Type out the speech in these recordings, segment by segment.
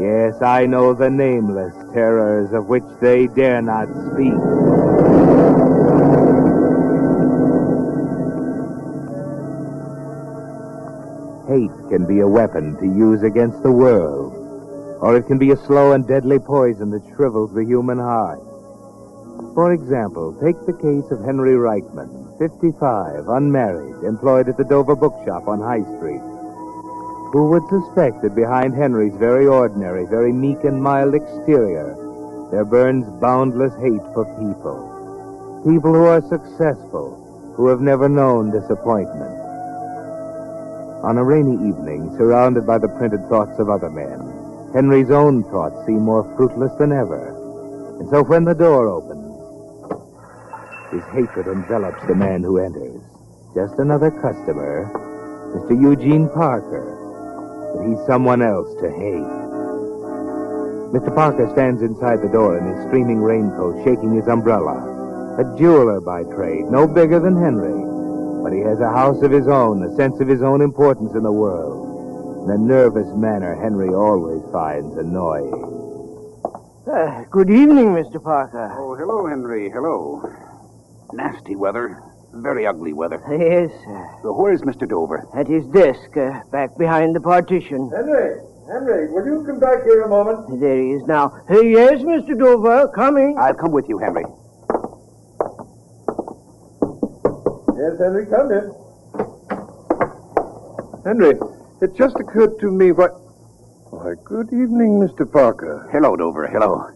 Yes, I know the nameless terrors of which they dare not speak. Hate can be a weapon to use against the world, or it can be a slow and deadly poison that shrivels the human heart. For example, take the case of Henry Reichman, 55, unmarried, employed at the Dover Bookshop on High Street. Who would suspect that behind Henry's very ordinary, very meek and mild exterior, there burns boundless hate for people. People who are successful, who have never known disappointment. On a rainy evening, surrounded by the printed thoughts of other men, Henry's own thoughts seem more fruitless than ever. And so when the door opens, his hatred envelops the man who enters. Just another customer, Mr. Eugene Parker. But he's someone else to hate. Mr. Parker stands inside the door in his streaming raincoat, shaking his umbrella. A jeweler by trade, no bigger than Henry. But he has a house of his own, a sense of his own importance in the world, and a nervous manner Henry always finds annoying. Good evening, Mr. Parker. Oh, hello, Henry. Hello. Nasty weather. Very ugly weather. Yes, sir. So where's Mr. Dover? At his desk, back behind the partition. Henry, will you come back here a moment? There he is now. Yes, Mr. Dover, coming. I'll come with you, Henry. Yes, Henry, come in. Henry, it just occurred to me Why, good evening, Mr. Parker. Hello, Dover. Hello.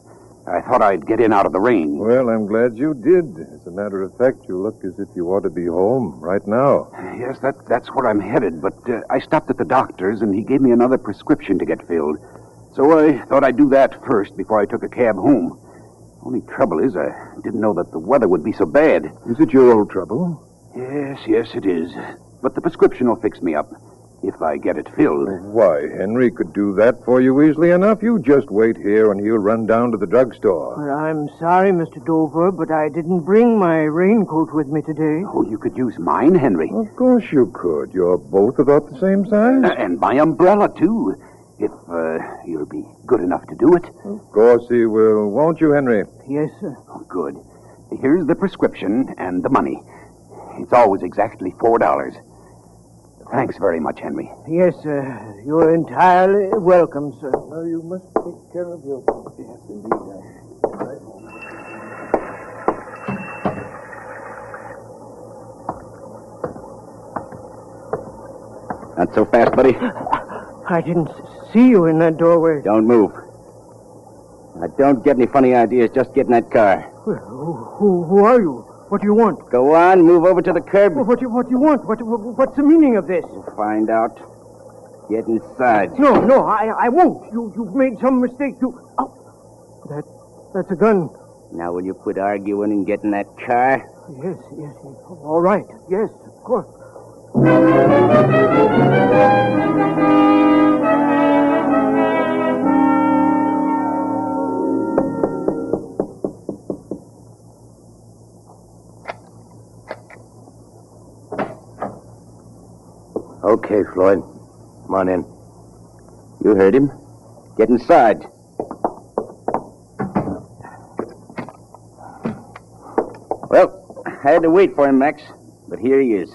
I thought I'd get in out of the rain. Well, I'm glad you did. As a matter of fact, you look as if you ought to be home right now. Yes, that's where I'm headed, but I stopped at the doctor's and he gave me another prescription to get filled. So I thought I'd do that first before I took a cab home. Only trouble is, I didn't know that the weather would be so bad. Is it your old trouble? Yes, it is. But the prescription will fix me up, if I get it filled. Why, Henry could do that for you easily enough. You just wait here and he'll run down to the drugstore. Well, I'm sorry, Mr. Dover, but I didn't bring my raincoat with me today. Oh, you could use mine, Henry. Of course you could. You're both about the same size. And my umbrella, too, if you'll be good enough to do it. Of course he will. Won't you, Henry? Yes, sir. Oh, good. Here's the prescription and the money. It's always exactly $4. Thanks very much, Henry. Yes, sir. You're entirely welcome, sir. Now, you must take care of yourself. Yes, indeed. Not so fast, buddy. I didn't see you in that doorway. Don't move. Now, don't get any funny ideas. Just get in that car. Well, who are you? What do you want? Go on, move over to the curb. Well, what do you want? What's the meaning of this? We'll find out. Get inside. No, I won't. You've made some mistake. That's a gun. Now, will you quit arguing and get in that car? Yes. All right. Yes, of course. Okay, Floyd. Come on in. You heard him. Get inside. Well, I had to wait for him, Max. But here he is.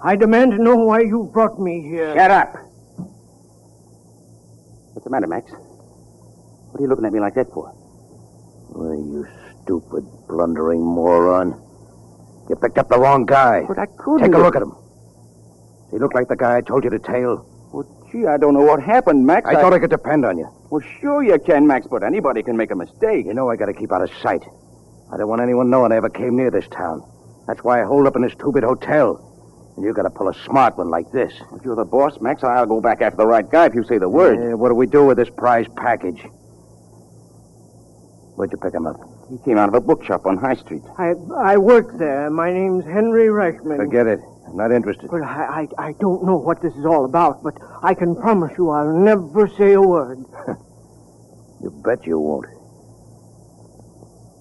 I demand to know why you brought me here. Shut up! What's the matter, Max? What are you looking at me like that for? Oh, you stupid, blundering moron. You picked up the wrong guy. But I couldn't. Take a look at him. Does he look like the guy I told you to tail? Well, gee, I don't know what happened, Max. I thought I could depend on you. Well, sure you can, Max, but anybody can make a mistake. You know I gotta keep out of sight. I don't want anyone knowing I ever came near this town. That's why I hold up in this two-bit hotel. And you gotta pull a smart one like this. If you're the boss, Max, I'll go back after the right guy if you say the word. What do we do with this prize package? Where'd you pick him up? He came out of a bookshop on High Street. I work there. My name's Henry Reichman. Forget it. I'm not interested. Well, I don't know what this is all about, but I can promise you I'll never say a word. You bet you won't.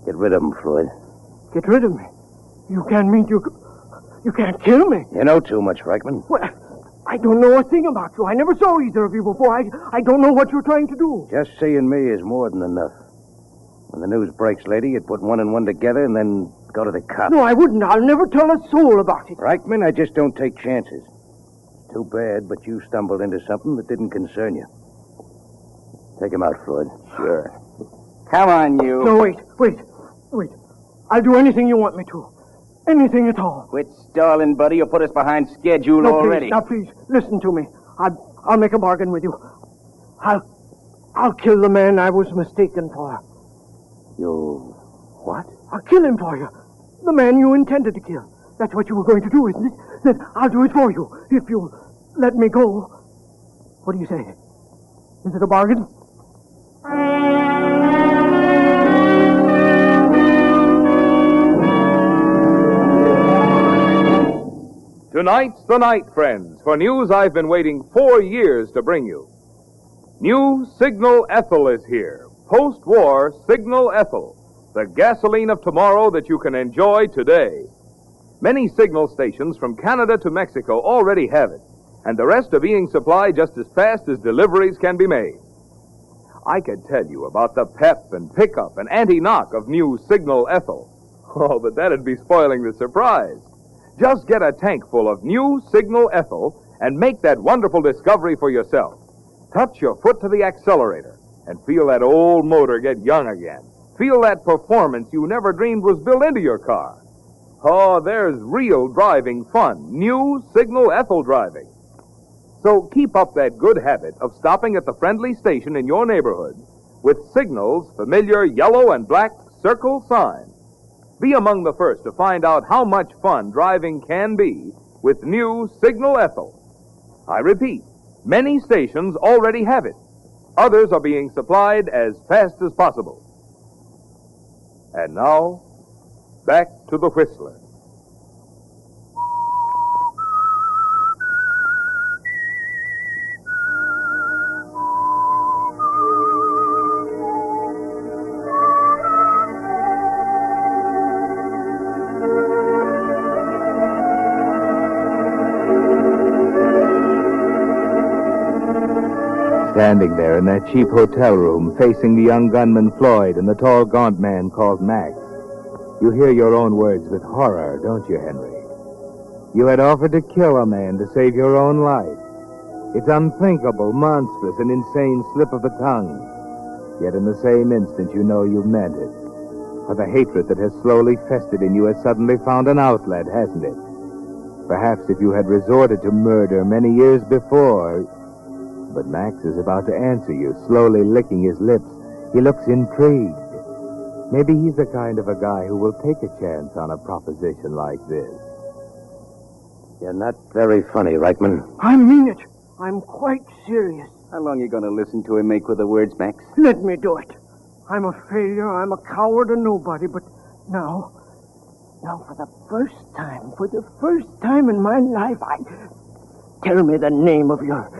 Get rid of him, Floyd. Get rid of me? You can't mean you can't kill me. You know too much, Reichman. Well, I don't know a thing about you. I never saw either of you before. I don't know what you're trying to do. Just seeing me is more than enough. When the news breaks, lady, you'd put one and one together and then go to the cops. No, I wouldn't. I'll never tell a soul about it. Reichman, I just don't take chances. Too bad, but you stumbled into something that didn't concern you. Take him out, Floyd. Sure. Come on, you. No, wait. I'll do anything you want me to. Anything at all. Quit stalling, buddy. You put us behind schedule No, already. please, listen to me. I'll make a bargain with you. I'll kill the man I was mistaken for. You... what? I'll kill him for you. The man you intended to kill. That's what you were going to do, isn't it? Then I'll do it for you, if you'll let me go. What do you say? Is it a bargain? Tonight's the night, friends, for news I've been waiting 4 years to bring you. New Signal Ethyl is here. Post-war Signal Ethyl, the gasoline of tomorrow that you can enjoy today. Many signal stations from Canada to Mexico already have it, and the rest are being supplied just as fast as deliveries can be made. I could tell you about the pep and pickup and anti-knock of new Signal Ethyl. Oh, but that'd be spoiling the surprise. Just get a tank full of new Signal Ethyl and make that wonderful discovery for yourself. Touch your foot to the accelerator and feel that old motor get young again. Feel that performance you never dreamed was built into your car. Oh, there's real driving fun. New Signal Ethyl driving. So keep up that good habit of stopping at the friendly station in your neighborhood with Signal's familiar yellow and black circle sign. Be among the first to find out how much fun driving can be with new Signal Ethyl. I repeat, many stations already have it. Others are being supplied as fast as possible. And now, back to the Whistler. Standing there in that cheap hotel room, facing the young gunman Floyd and the tall, gaunt man called Max, you hear your own words with horror, don't you, Henry? You had offered to kill a man to save your own life. It's unthinkable, monstrous, and insane slip of the tongue. Yet in the same instant, you know you meant it. For the hatred that has slowly festered in you has suddenly found an outlet, hasn't it? Perhaps if you had resorted to murder many years before... But Max is about to answer you, slowly licking his lips. He looks intrigued. Maybe he's the kind of a guy who will take a chance on a proposition like this. You're not very funny, Reichman. I mean it. I'm quite serious. How long you going to listen to him make with the words, Max? Let me do it. I'm a failure, I'm a coward, a nobody, but now for the first time in my life, tell me the name of your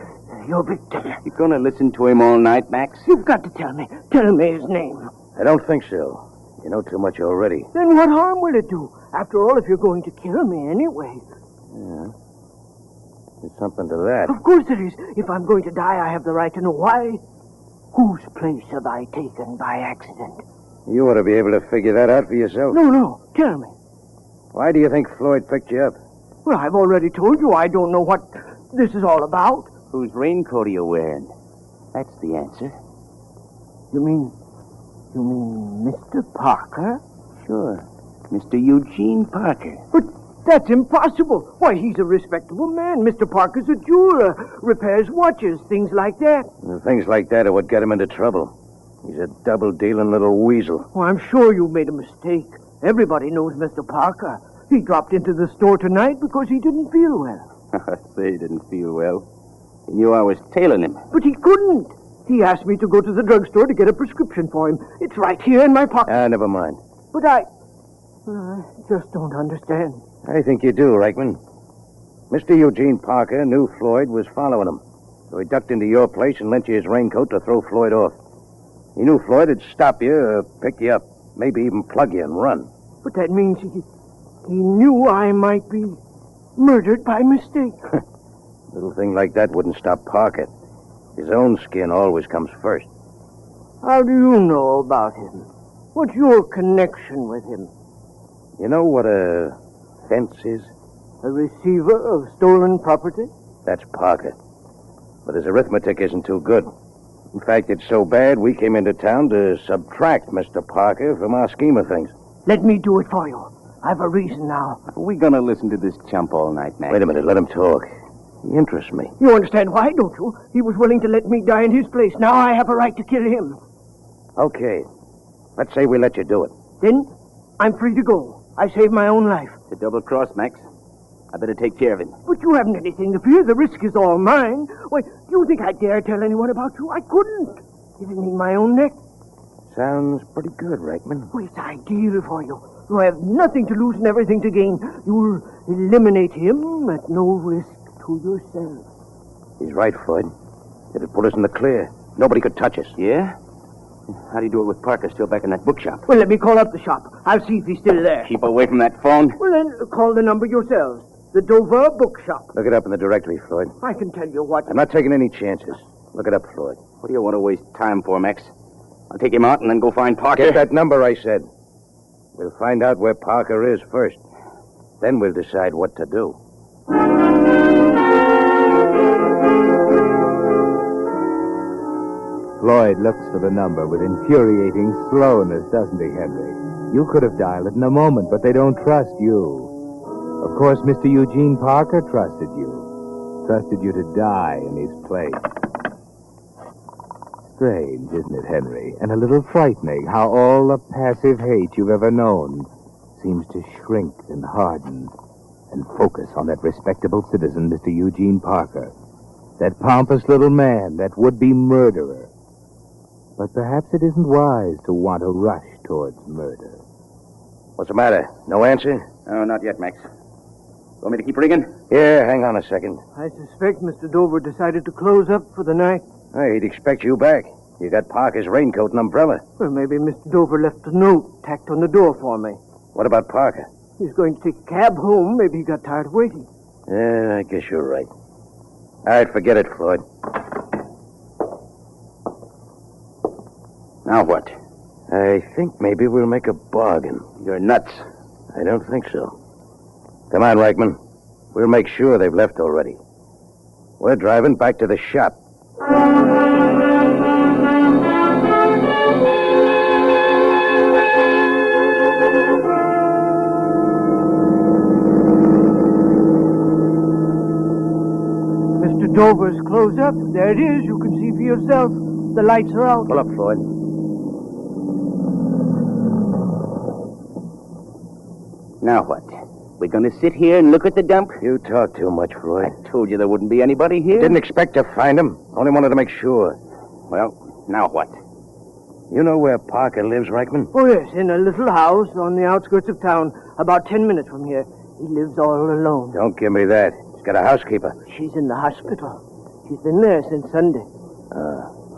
victim. You going to listen to him all night, Max? You've got to tell me. Tell me his name. I don't think so. You know too much already. Then what harm will it do? After all, if you're going to kill me anyway. Yeah. There's something to that. Of course there is. If I'm going to die, I have the right to know why. Whose place have I taken by accident? You ought to be able to figure that out for yourself. No. Tell me. Why do you think Floyd picked you up? Well, I've already told you I don't know what this is all about. Whose raincoat are you wearing? That's the answer. You mean Mr. Parker? Sure. Mr. Eugene Parker. But that's impossible. Why, he's a respectable man. Mr. Parker's a jeweler, repairs watches, things like that. And things like that are what got him into trouble. He's a double-dealing little weasel. Oh, I'm sure you made a mistake. Everybody knows Mr. Parker. He dropped into the store tonight because he didn't feel well. Say he didn't feel well. He knew I was tailing him. But he couldn't. He asked me to go to the drugstore to get a prescription for him. It's right here in my pocket. Never mind. But I just don't understand. I think you do, Reichman. Mr. Eugene Parker knew Floyd was following him, so he ducked into your place and lent you his raincoat to throw Floyd off. He knew Floyd would stop you or pick you up, maybe even plug you and run. But that means he knew I might be murdered by mistake. Little thing like that wouldn't stop Parker. His own skin always comes first. How do you know about him? What's your connection with him? You know what a fence is? A receiver of stolen property? That's Parker. But his arithmetic isn't too good. In fact, it's so bad we came into town to subtract Mr. Parker from our scheme of things. Let me do it for you. I've a reason now. Are we gonna listen to this chump all night, Max? Wait a minute, let him talk. He interests me. You understand why, don't you? He was willing to let me die in his place. Now I have a right to kill him. Okay. Let's say we let you do it. Then I'm free to go. I saved my own life. It's a double cross, Max. I better take care of him. But you haven't anything to fear. The risk is all mine. Why, do you think I dare tell anyone about you? I couldn't. It'd mean my own neck. Sounds pretty good, Reichman. Oh, it's ideal for you. You have nothing to lose and everything to gain. You'll eliminate him at no risk to yourself. He's right, Floyd. It'd put us in the clear. Nobody could touch us. Yeah? How do you do it with Parker still back in that bookshop? Well, let me call up the shop. I'll see if he's still there. Keep away from that phone. Well, then, call the number yourselves. The Dover Bookshop. Look it up in the directory, Floyd. I can tell you what. I'm not taking any chances. Look it up, Floyd. What do you want to waste time for, Max? I'll take him out and then go find Parker. Get that number, I said. We'll find out where Parker is first. Then we'll decide what to do. Floyd looks for the number with infuriating slowness, doesn't he, Henry? You could have dialed it in a moment, but they don't trust you. Of course, Mr. Eugene Parker trusted you. Trusted you to die in his place. Strange, isn't it, Henry? And a little frightening how all the passive hate you've ever known seems to shrink and harden and focus on that respectable citizen, Mr. Eugene Parker. That pompous little man, that would-be murderer. But perhaps it isn't wise to want to rush towards murder. What's the matter? No answer? Oh, not yet, Max. Want me to keep ringing? Yeah, hang on a second. I suspect Mr. Dover decided to close up for the night. Hey, he'd expect you back. You got Parker's raincoat and umbrella. Well, maybe Mr. Dover left a note tacked on the door for me. What about Parker? He's going to take a cab home. Maybe he got tired of waiting. Yeah, I guess you're right. All right, forget it, Floyd. Now what? I think maybe we'll make a bargain. You're nuts. I don't think so. Come on, Reichman. We'll make sure they've left already. We're driving back to the shop. Mr. Dover's closed up. There it is. You can see for yourself. The lights are out. Pull up, Floyd. Now what? We're gonna sit here and look at the dump? You talk too much, Floyd. I told you there wouldn't be anybody here. Didn't expect to find him. Only wanted to make sure. Well, now what? You know where Parker lives, Reichman? Oh, yes, in a little house on the outskirts of town, about 10 minutes from here. He lives all alone. Don't give me that. He's got a housekeeper. She's in the hospital. She's been there since Sunday.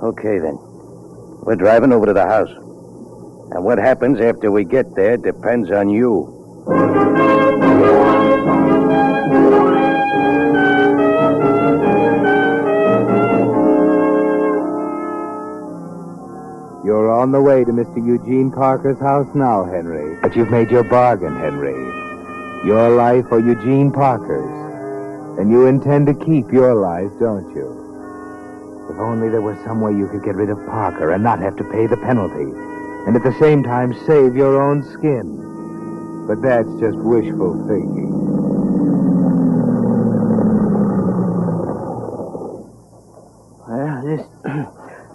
Okay, then. We're driving over to the house. And what happens after we get there depends on you. You're on the way to Mr. Eugene Parker's house now, Henry. But you've made your bargain, Henry. Your life or Eugene Parker's. And you intend to keep your life, don't you? If only there was some way you could get rid of Parker and not have to pay the penalty. And at the same time save your own skin. But that's just wishful thinking. Well,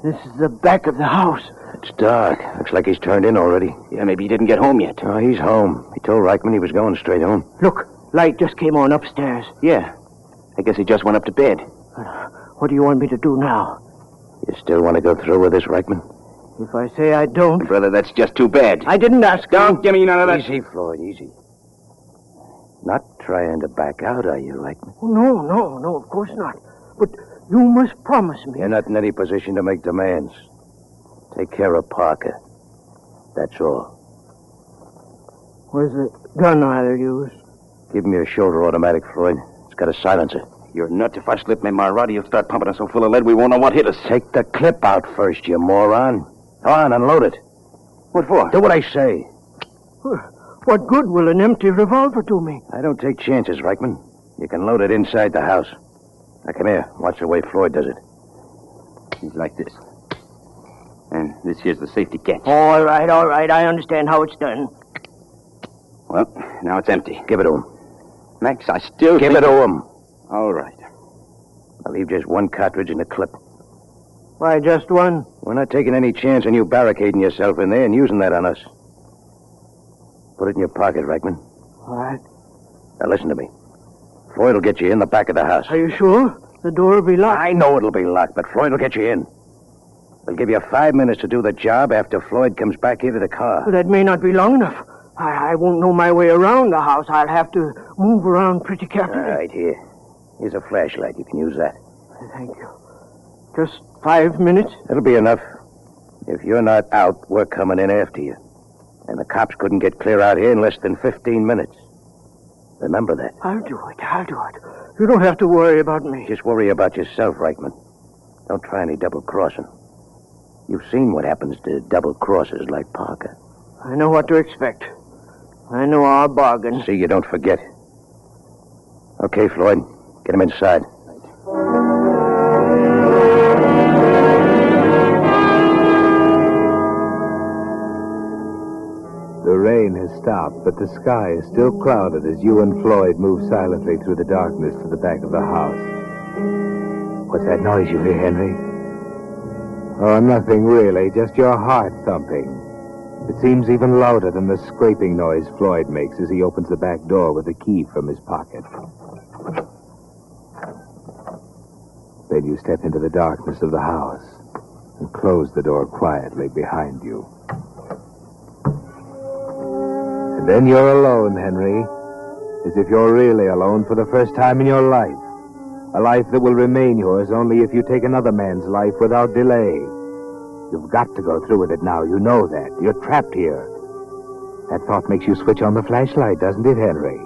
this is the back of the house. It's dark. Looks like he's turned in already. Yeah, maybe he didn't get home yet. Oh, he's home. He told Reichman he was going straight home. Look, light just came on upstairs. Yeah. I guess he just went up to bed. What do you want me to do now? You still want to go through with this, Reichman? If I say I don't... Brother, that's just too bad. I didn't ask you. Don't give me none of that. Easy, Floyd, easy. Not trying to back out, are you, Reichman? Oh, no, of course not. But you must promise me. You're not in any position to make demands. Take care of Parker. That's all. Where's the gun I'll use? Give me a shoulder automatic, Floyd. It's got a silencer. You're nuts. If I slip me my rod, you'll start pumping us so full of lead we won't know what hit us. Take the clip out first, you moron. Go on, unload it. What for? Do what I say. What good will an empty revolver do me? I don't take chances, Reichman. You can load it inside the house. Now, come here. Watch the way Floyd does it. He's like this. And this here's the safety catch. All right. I understand how it's done. Well, now it's empty. Give it to him. Max, I still Give it to him. All right. I'll leave just one cartridge in the clip. Why, just one? We're not taking any chance on you barricading yourself in there and using that on us. Put it in your pocket, Reichman. All right. Now, listen to me. Floyd will get you in the back of the house. Are you sure? The door will be locked. I know it'll be locked, but Floyd will get you in. We'll give you 5 minutes to do the job after Floyd comes back into the car. But that may not be long enough. I won't know my way around the house. I'll have to move around pretty carefully. All right, here. Here's a flashlight. You can use that. Thank you. Just 5 minutes? It'll be enough. If you're not out, we're coming in after you. And the cops couldn't get clear out here in less than 15 minutes. Remember that. I'll do it. You don't have to worry about me. Just worry about yourself, Reichman. Don't try any double-crossing. You've seen what happens to double-crossers like Parker. I know what to expect. I know our bargain. See, you don't forget. Okay, Floyd. Get him inside. The rain has stopped, but the sky is still clouded as you and Floyd move silently through the darkness to the back of the house. What's that noise you hear, Henry? Oh, nothing really, just your heart thumping. It seems even louder than the scraping noise Floyd makes as he opens the back door with the key from his pocket. Then you step into the darkness of the house and close the door quietly behind you. And then you're alone, Henry, as if you're really alone for the first time in your life. A life that will remain yours only if you take another man's life without delay. You've got to go through with it now. You know that. You're trapped here. That thought makes you switch on the flashlight, doesn't it, Henry?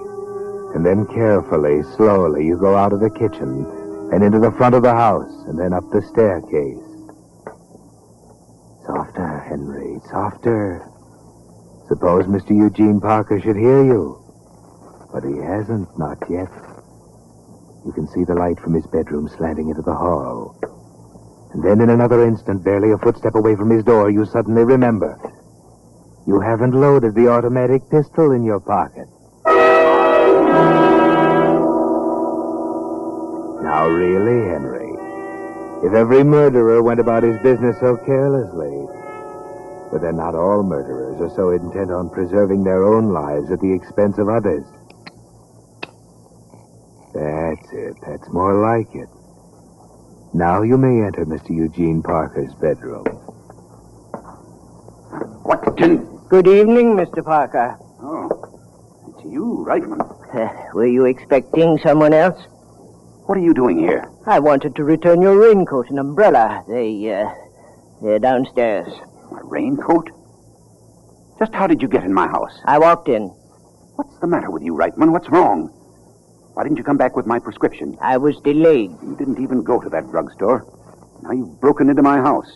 And then carefully, slowly, you go out of the kitchen and into the front of the house and then up the staircase. Softer, Henry, softer. Suppose Mr. Eugene Parker should hear you. But he hasn't, not yet. You can see the light from his bedroom slanting into the hall. And then in another instant, barely a footstep away from his door, you suddenly remember. You haven't loaded the automatic pistol in your pocket. Now really, Henry, if every murderer went about his business so carelessly. But then not all murderers are so intent on preserving their own lives at the expense of others. That's it. That's more like it. Now you may enter Mr. Eugene Parker's bedroom. What can... Good evening, Mr. Parker. Oh, it's you, Reichman. Were you expecting someone else? What are you doing here? I wanted to return your raincoat and umbrella. They're downstairs. My raincoat? Just how did you get in my house? I walked in. What's the matter with you, Reichman? What's wrong? Why didn't you come back with my prescription? I was delayed. You didn't even go to that drugstore. Now you've broken into my house.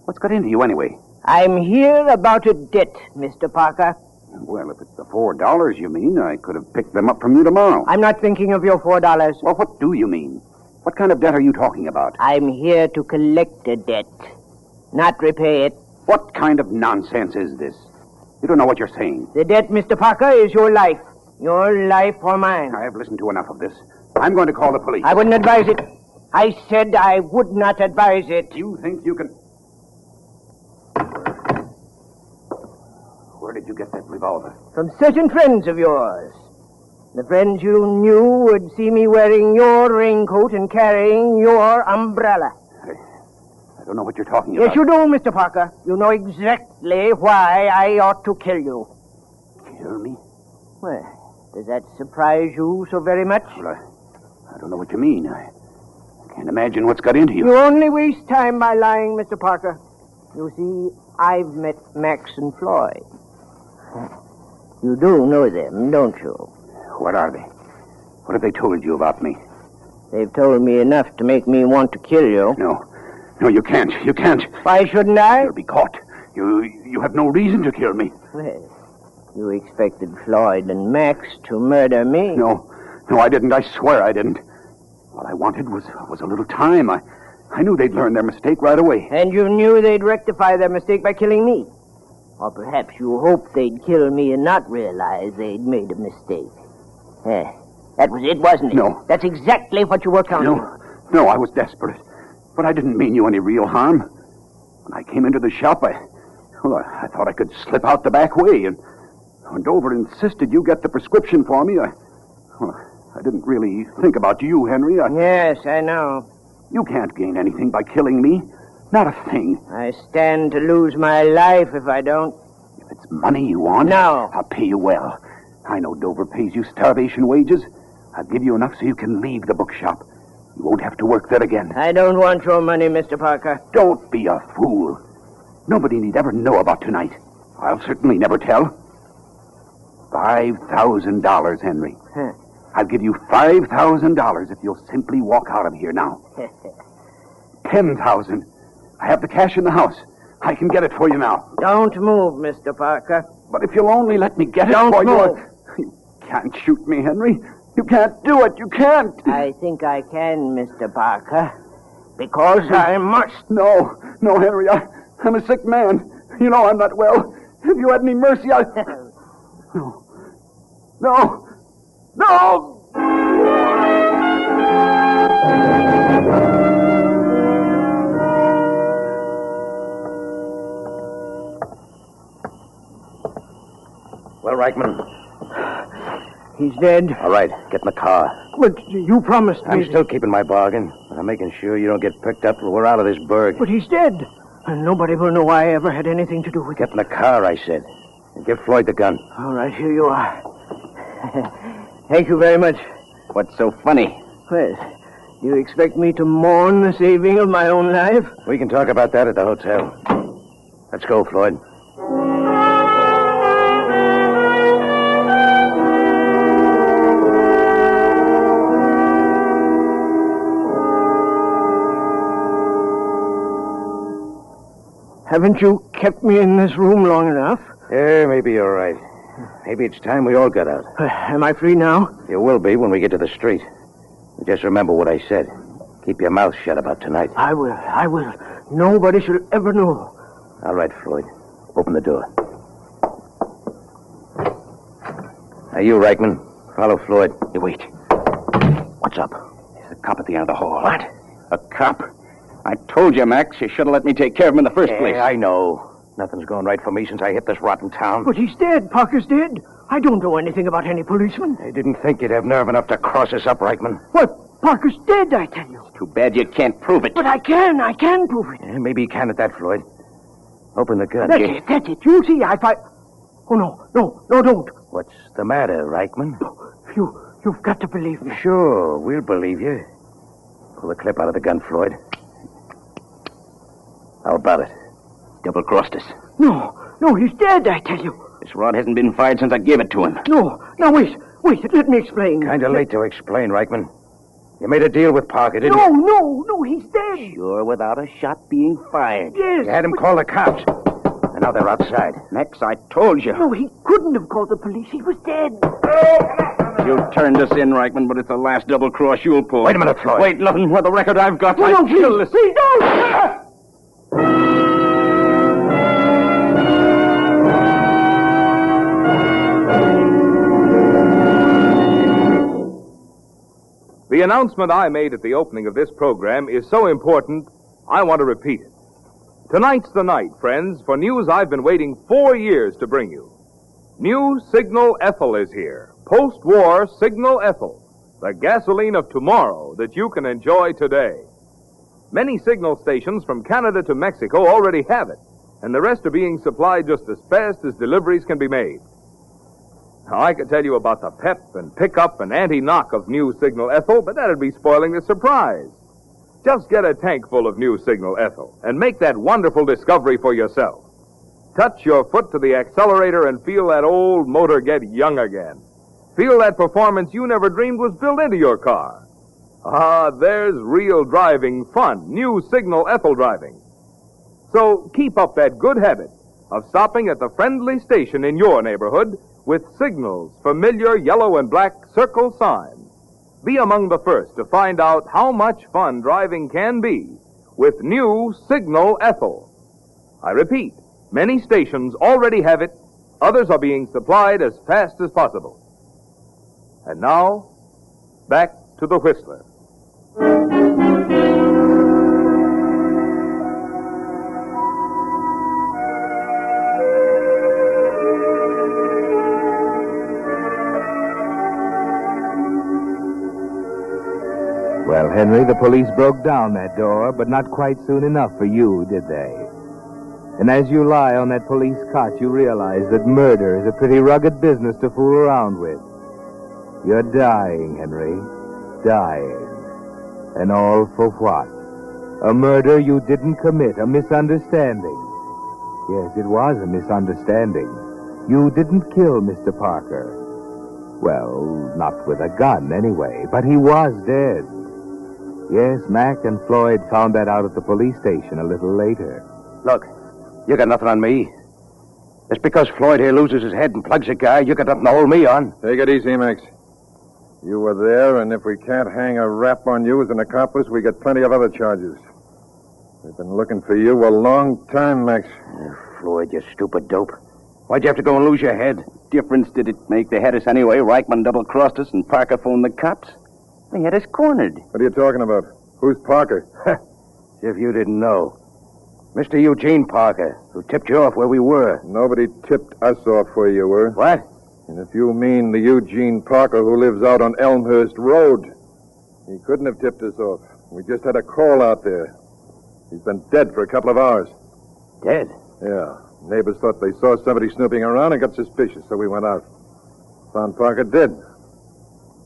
What's got into you anyway? I'm here about a debt, Mr. Parker. Well, if it's the $4 you mean, I could have picked them up from you tomorrow. I'm not thinking of your $4. Well, what do you mean? What kind of debt are you talking about? I'm here to collect a debt, not repay it. What kind of nonsense is this? You don't know what you're saying. The debt, Mr. Parker, is your life. Your life or mine. I've listened to enough of this. I'm going to call the police. I wouldn't advise it. I said I would not advise it. You think you can... Where did you get that revolver? From certain friends of yours. The friends you knew would see me wearing your raincoat and carrying your umbrella. I don't know what you're talking about. Yes, you do, Mr. Parker. You know exactly why I ought to kill you. Kill me? Well, does that surprise you so very much? Well, I don't know what you mean. I can't imagine what's got into you. You only waste time by lying, Mr. Parker. You see, I've met Max and Floyd. You do know them, don't you? What are they? What have they told you about me? They've told me enough to make me want to kill you. No, you can't. You can't. Why shouldn't I? You'll be caught. You have no reason to kill me. Well, you expected Floyd and Max to murder me. No, I didn't. I swear I didn't. All I wanted was a little time. I knew they'd learn their mistake right away. And you knew they'd rectify their mistake by killing me? Or perhaps you hoped they'd kill me and not realize they'd made a mistake. That was it, wasn't it? No. That's exactly what you were counting. No, I was desperate. But I didn't mean you any real harm. When I came into the shop, I thought I could slip out the back way, and Dover insisted you get the prescription for me. I didn't really think about you, Henry. Yes, I know. You can't gain anything by killing me. Not a thing. I stand to lose my life if I don't. If it's money you want, No. I'll pay you well. I know Dover pays you starvation wages. I'll give you enough so you can leave the bookshop. You won't have to work there again. I don't want your money, Mr. Parker. Don't be a fool. Nobody need ever know about tonight. I'll certainly never tell. $5,000, Henry. I'll give you $5,000 if you'll simply walk out of here now. $10,000. I have the cash in the house. I can get it for you now. Don't move, Mr. Parker. But if you'll only let me get it Don't for move. you can't shoot me, Henry. You can't do it. You can't. I think I can, Mr. Parker. Because I must. No, Henry. I'm a sick man. You know I'm not well. If you had any mercy, No! Well, Reichman. He's dead. All right, get in the car. But you promised me. I'm still keeping my bargain. I'm making sure you don't get picked up till we're out of this burg. But he's dead. And nobody will know I ever had anything to do with it. Get in the car, I said. And give Floyd the gun. All right, here you are. Thank you very much. What's so funny? Well, you expect me to mourn the saving of my own life? We can talk about that at the hotel. Let's go, Floyd. Haven't you kept me in this room long enough? Yeah, maybe you're right. Maybe it's time we all got out. Am I free now? You will be when we get to the street. Just remember what I said. Keep your mouth shut about tonight. I will. Nobody shall ever know. All right, Floyd. Open the door. Now, you, Reichman, follow Floyd. Hey, wait. What's up? There's a cop at the end of the hall. What? A cop? I told you, Max, you should have let me take care of him in the first place. I know. Nothing's going right for me since I hit this rotten town. But he's dead. Parker's dead. I don't know anything about any policeman. I didn't think you'd have nerve enough to cross us up, Reichman. What? Parker's dead, I tell you. Too bad you can't prove it. But I can prove it. Yeah, maybe you can at that, Floyd. Open the gun. That's it. You see, Oh, no, don't. What's the matter, Reichman? You've got to believe me. Sure, we'll believe you. Pull the clip out of the gun, Floyd. How about it? Double-crossed us. No, he's dead, I tell you. This rod hasn't been fired since I gave it to him. No, now wait, let me explain. Kind of late to explain, Reichman. You made a deal with Parker, didn't you? No, he's dead. Sure, without a shot being fired. Yes. You had him call the cops. And now they're outside. Max, I told you. No, he couldn't have called the police. He was dead. You turned us in, Reichman, but it's the last double-cross you'll pull. Wait a minute, Floyd. Wait, nothing. With the record I've got, No, I'd kill this. Please don't. The announcement I made at the opening of this program is so important, I want to repeat it. Tonight's the night, friends, for news I've been waiting 4 years to bring you. New Signal Ethyl is here. Post-war Signal Ethyl. The gasoline of tomorrow that you can enjoy today. Many signal stations from Canada to Mexico already have it, and the rest are being supplied just as fast as deliveries can be made. Now, I could tell you about the pep and pickup and anti-knock of New Signal Ethyl, but that'd be spoiling the surprise. Just get a tank full of New Signal Ethyl and make that wonderful discovery for yourself. Touch your foot to the accelerator and feel that old motor get young again. Feel that performance you never dreamed was built into your car. Ah, there's real driving fun. New Signal Ethel driving. So keep up that good habit of stopping at the friendly station in your neighborhood with Signal's familiar yellow and black circle sign. Be among the first to find out how much fun driving can be with new Signal Ethel. I repeat, many stations already have it. Others are being supplied as fast as possible. And now, back to the Whistler. Well, Henry, the police broke down that door, but not quite soon enough for you, did they? And as you lie on that police cot, you realize that murder is a pretty rugged business to fool around with. You're dying, Henry. Dying. And all for what? A murder you didn't commit, a misunderstanding. Yes, it was a misunderstanding. You didn't kill Mr. Parker. Well, not with a gun, anyway, but he was dead. Yes, Mac and Floyd found that out at the police station a little later. Look, you got nothing on me. Just because Floyd here loses his head and plugs a guy, you got nothing to hold me on. Take it easy, Max. You were there, and if we can't hang a rap on you as an accomplice, we got plenty of other charges. We've been looking for you a long time, Max. Floyd, you stupid dope. Why'd you have to go and lose your head? Difference did it make? They had us anyway. Reichman double-crossed us, and Parker phoned the cops. They had us cornered. What are you talking about? Who's Parker? If you didn't know. Mr. Eugene Parker, who tipped you off where we were. Nobody tipped us off where you were. What? And if you mean the Eugene Parker who lives out on Elmhurst Road, he couldn't have tipped us off. We just had a call out there. He's been dead for a couple of hours. Dead? Yeah. Neighbors thought they saw somebody snooping around and got suspicious, so we went out. Found Parker dead.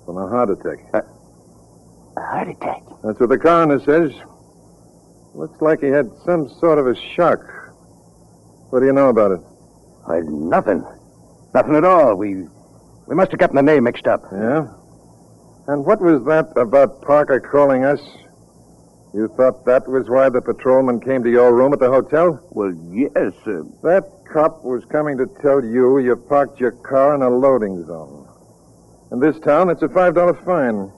From a heart attack. A heart attack? That's what the coroner says. Looks like he had some sort of a shock. What do you know about it? Nothing. Nothing at all. We must have gotten the name mixed up. Yeah? And what was that about Parker calling us? You thought that was why the patrolman came to your room at the hotel? Well, yes, That cop was coming to tell you you parked your car in a loading zone. In this town, it's a $5 fine.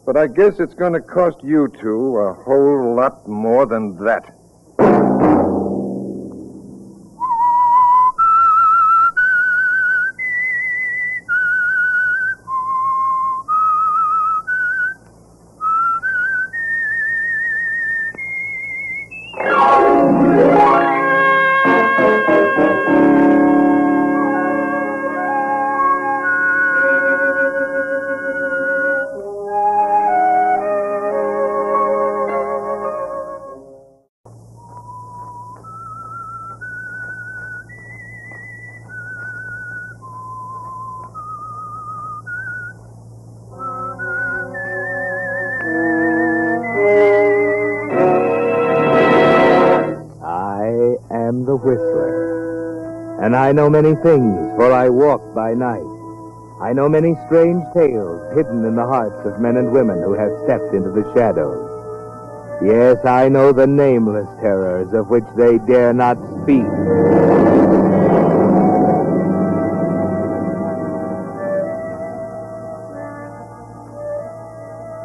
But I guess it's going to cost you two a whole lot more than that. And I know many things, for I walk by night. I know many strange tales hidden in the hearts of men and women who have stepped into the shadows. Yes, I know the nameless terrors of which they dare not speak.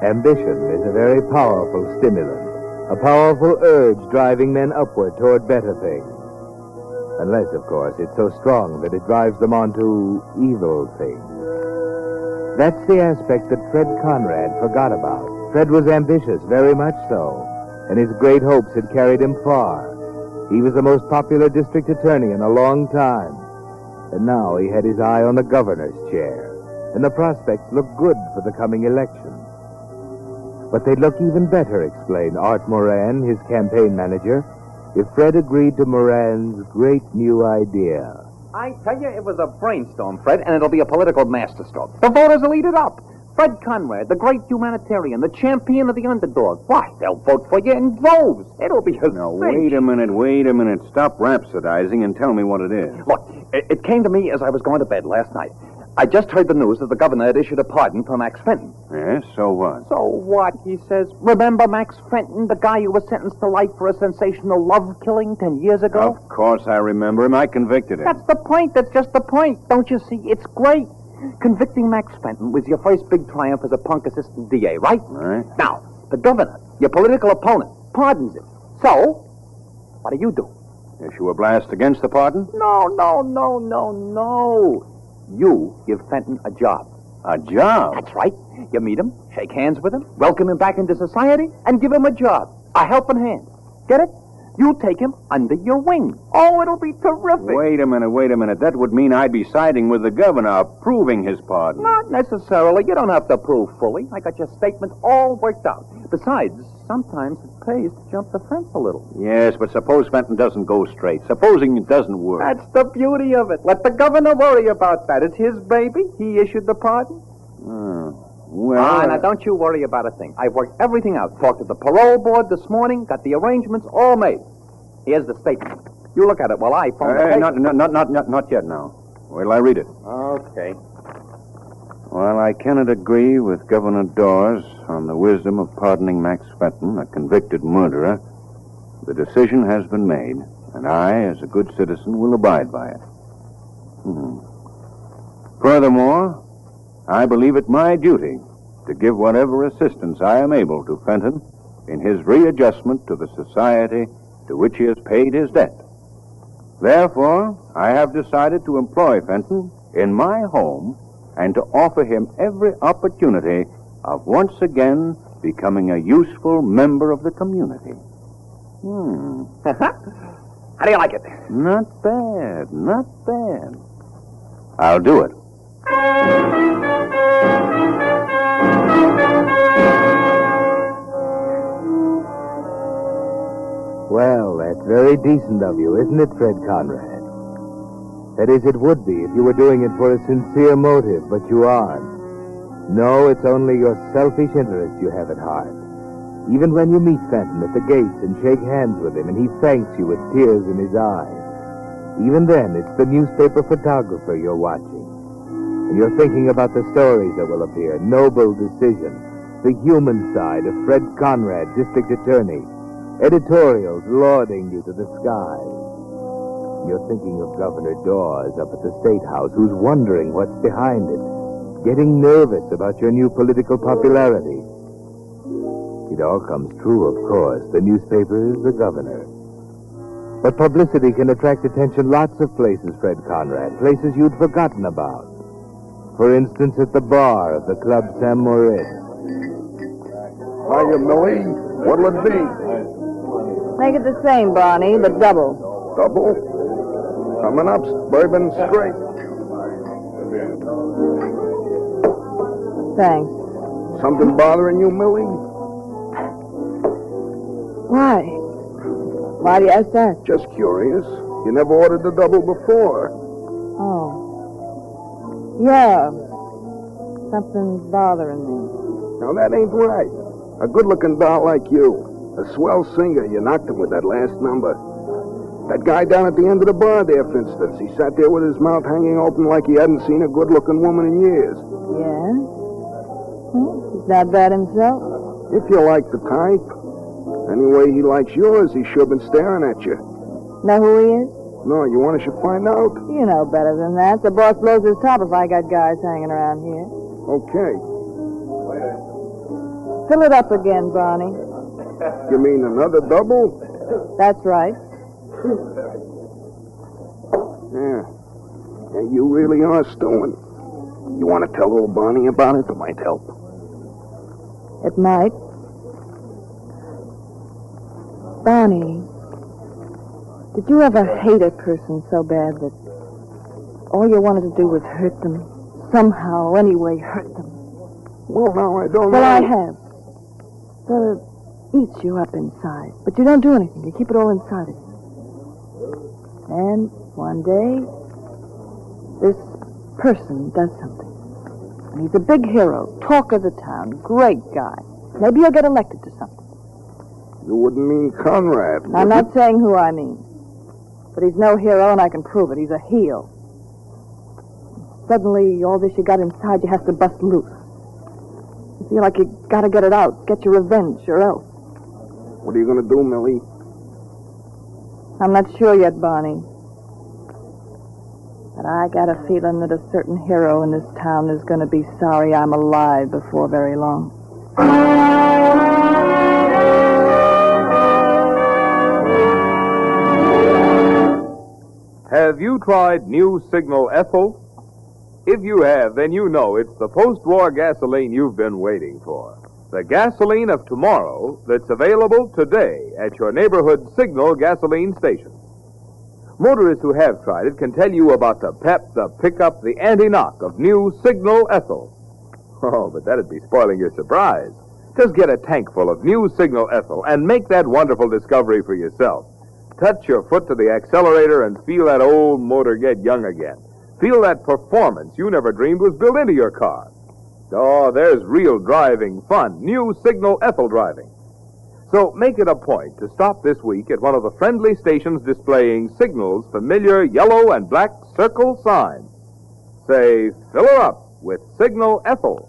Ambition is a very powerful stimulant, a powerful urge driving men upward toward better things. Unless, of course, it's so strong that it drives them on to evil things. That's the aspect that Fred Conrad forgot about. Fred was ambitious, very much so, and his great hopes had carried him far. He was the most popular district attorney in a long time, and now he had his eye on the governor's chair, and the prospects looked good for the coming election. But they'd look even better, explained Art Moran, his campaign manager, if Fred agreed to Moran's great new idea. I tell you, it was a brainstorm, Fred, and it'll be a political masterstroke. The voters will eat it up. Fred Conrad, the great humanitarian, the champion of the underdog. Why, they'll vote for you in droves. It'll be a Now, cinch. wait a minute. Stop rhapsodizing and tell me what it is. Look, it came to me as I was going to bed last night. I just heard the news that the governor had issued a pardon for Max Fenton. Yes, so what? So what? He says, remember Max Fenton, the guy who was sentenced to life for a sensational love killing 10 years ago? Of course I remember him. I convicted him. That's the point. That's just the point. Don't you see? It's great. Convicting Max Fenton was your first big triumph as a punk assistant DA, right? Right. Now, the governor, your political opponent, pardons him. So, what do? Issue a blast against the pardon? No. You give Fenton a job. A job? That's right. You meet him, shake hands with him, welcome him back into society, and give him a job. A helping hand. Get it? You take him under your wing. Oh, it'll be terrific. Wait a minute. That would mean I'd be siding with the governor, approving his pardon. Not necessarily. You don't have to prove fully. I got your statement all worked out. Besides, sometimes it pays to jump the fence a little. Yes, but suppose Fenton doesn't go straight. Supposing it doesn't work. That's the beauty of it. Let the governor worry about that. It's his baby. He issued the pardon. Well... now don't you worry about a thing. I've worked everything out. Talked to the parole board this morning. Got the arrangements all made. Here's the statement. You look at it while I phone the paper. Not yet now. Wait till I read it. Okay. While I cannot agree with Governor Dawes on the wisdom of pardoning Max Fenton, a convicted murderer, the decision has been made, and I, as a good citizen, will abide by it. Furthermore, I believe it my duty to give whatever assistance I am able to Fenton in his readjustment to the society to which he has paid his debt. Therefore, I have decided to employ Fenton in my home and to offer him every opportunity of once again becoming a useful member of the community. How do you like it? Not bad. I'll do it. Well, that's very decent of you, isn't it, Fred Conrad? That is, it would be if you were doing it for a sincere motive, but you aren't. No, it's only your selfish interest you have at heart. Even when you meet Fenton at the gates and shake hands with him and he thanks you with tears in his eyes, even then it's the newspaper photographer you're watching. And you're thinking about the stories that will appear, Noble Decision, the human side of Fred Conrad, District Attorney, editorials lauding you to the skies. You're thinking of Governor Dawes up at the State House, who's wondering what's behind it, getting nervous about your new political popularity. It all comes true, of course. The newspaper is the governor. But publicity can attract attention lots of places, Fred Conrad, places you'd forgotten about. For instance, at the bar of the Club San Moritz. Hiya, Millie. What'll it be? Make it the same, Barney, but double. Double? Coming up, bourbon straight. Thanks. Something bothering you, Millie? Why? Why do you ask that? Just curious. You never ordered the double before. Oh. Yeah. Something's bothering me. Now, that ain't right. A good-looking doll like you. A swell singer. You knocked him with that last number. That guy down at the end of the bar there, for instance. He sat there with his mouth hanging open like he hadn't seen a good-looking woman in years. Yeah? He's not bad himself. If you like the type. Anyway, he likes yours. He's sure been staring at you. Know who he is? No, you want us to find out? You know better than that. The boss blows his top if I got guys hanging around here. Okay. Fill it up again, Barney. You mean another double? That's right. Yeah, you really are stewing. You want to tell old Barney about it? It might help. It might. Barney, did you ever hate a person so bad that all you wanted to do was hurt them? Somehow, anyway, hurt them? Well, now I don't know. Well, I have. So it eats you up inside. But you don't do anything. You keep it all inside of you. And one day, this person does something. And he's a big hero, talk of the town, great guy. Maybe you'll get elected to something. You wouldn't mean Conrad, would I'm you? not saying who I mean. But he's no hero, and I can prove it. He's a heel. suddenly all this you got inside you has to bust loose. You feel like you gotta get it out, get your revenge, or else. What are you going to do, Millie? I'm not sure yet, Barney. But I got a feeling that a certain hero in this town is going to be sorry I'm alive before very long. Have you tried new Signal Ethyl? If you have, then you know it's the post-war gasoline you've been waiting for. The gasoline of tomorrow that's available today at your neighborhood Signal gasoline station. Motorists who have tried it can tell you about the pep, the pickup, the anti-knock of new Signal Ethyl. Oh, but that'd be spoiling your surprise. Just get a tank full of new Signal Ethyl and make that wonderful discovery for yourself. Touch your foot to the accelerator and feel that old motor get young again. Feel that performance you never dreamed was built into your car. Oh, there's real driving fun. New Signal Ethyl driving. So make it a point to stop this week at one of the friendly stations displaying Signal's familiar yellow and black circle sign. Say, fill her up with Signal Ethyl.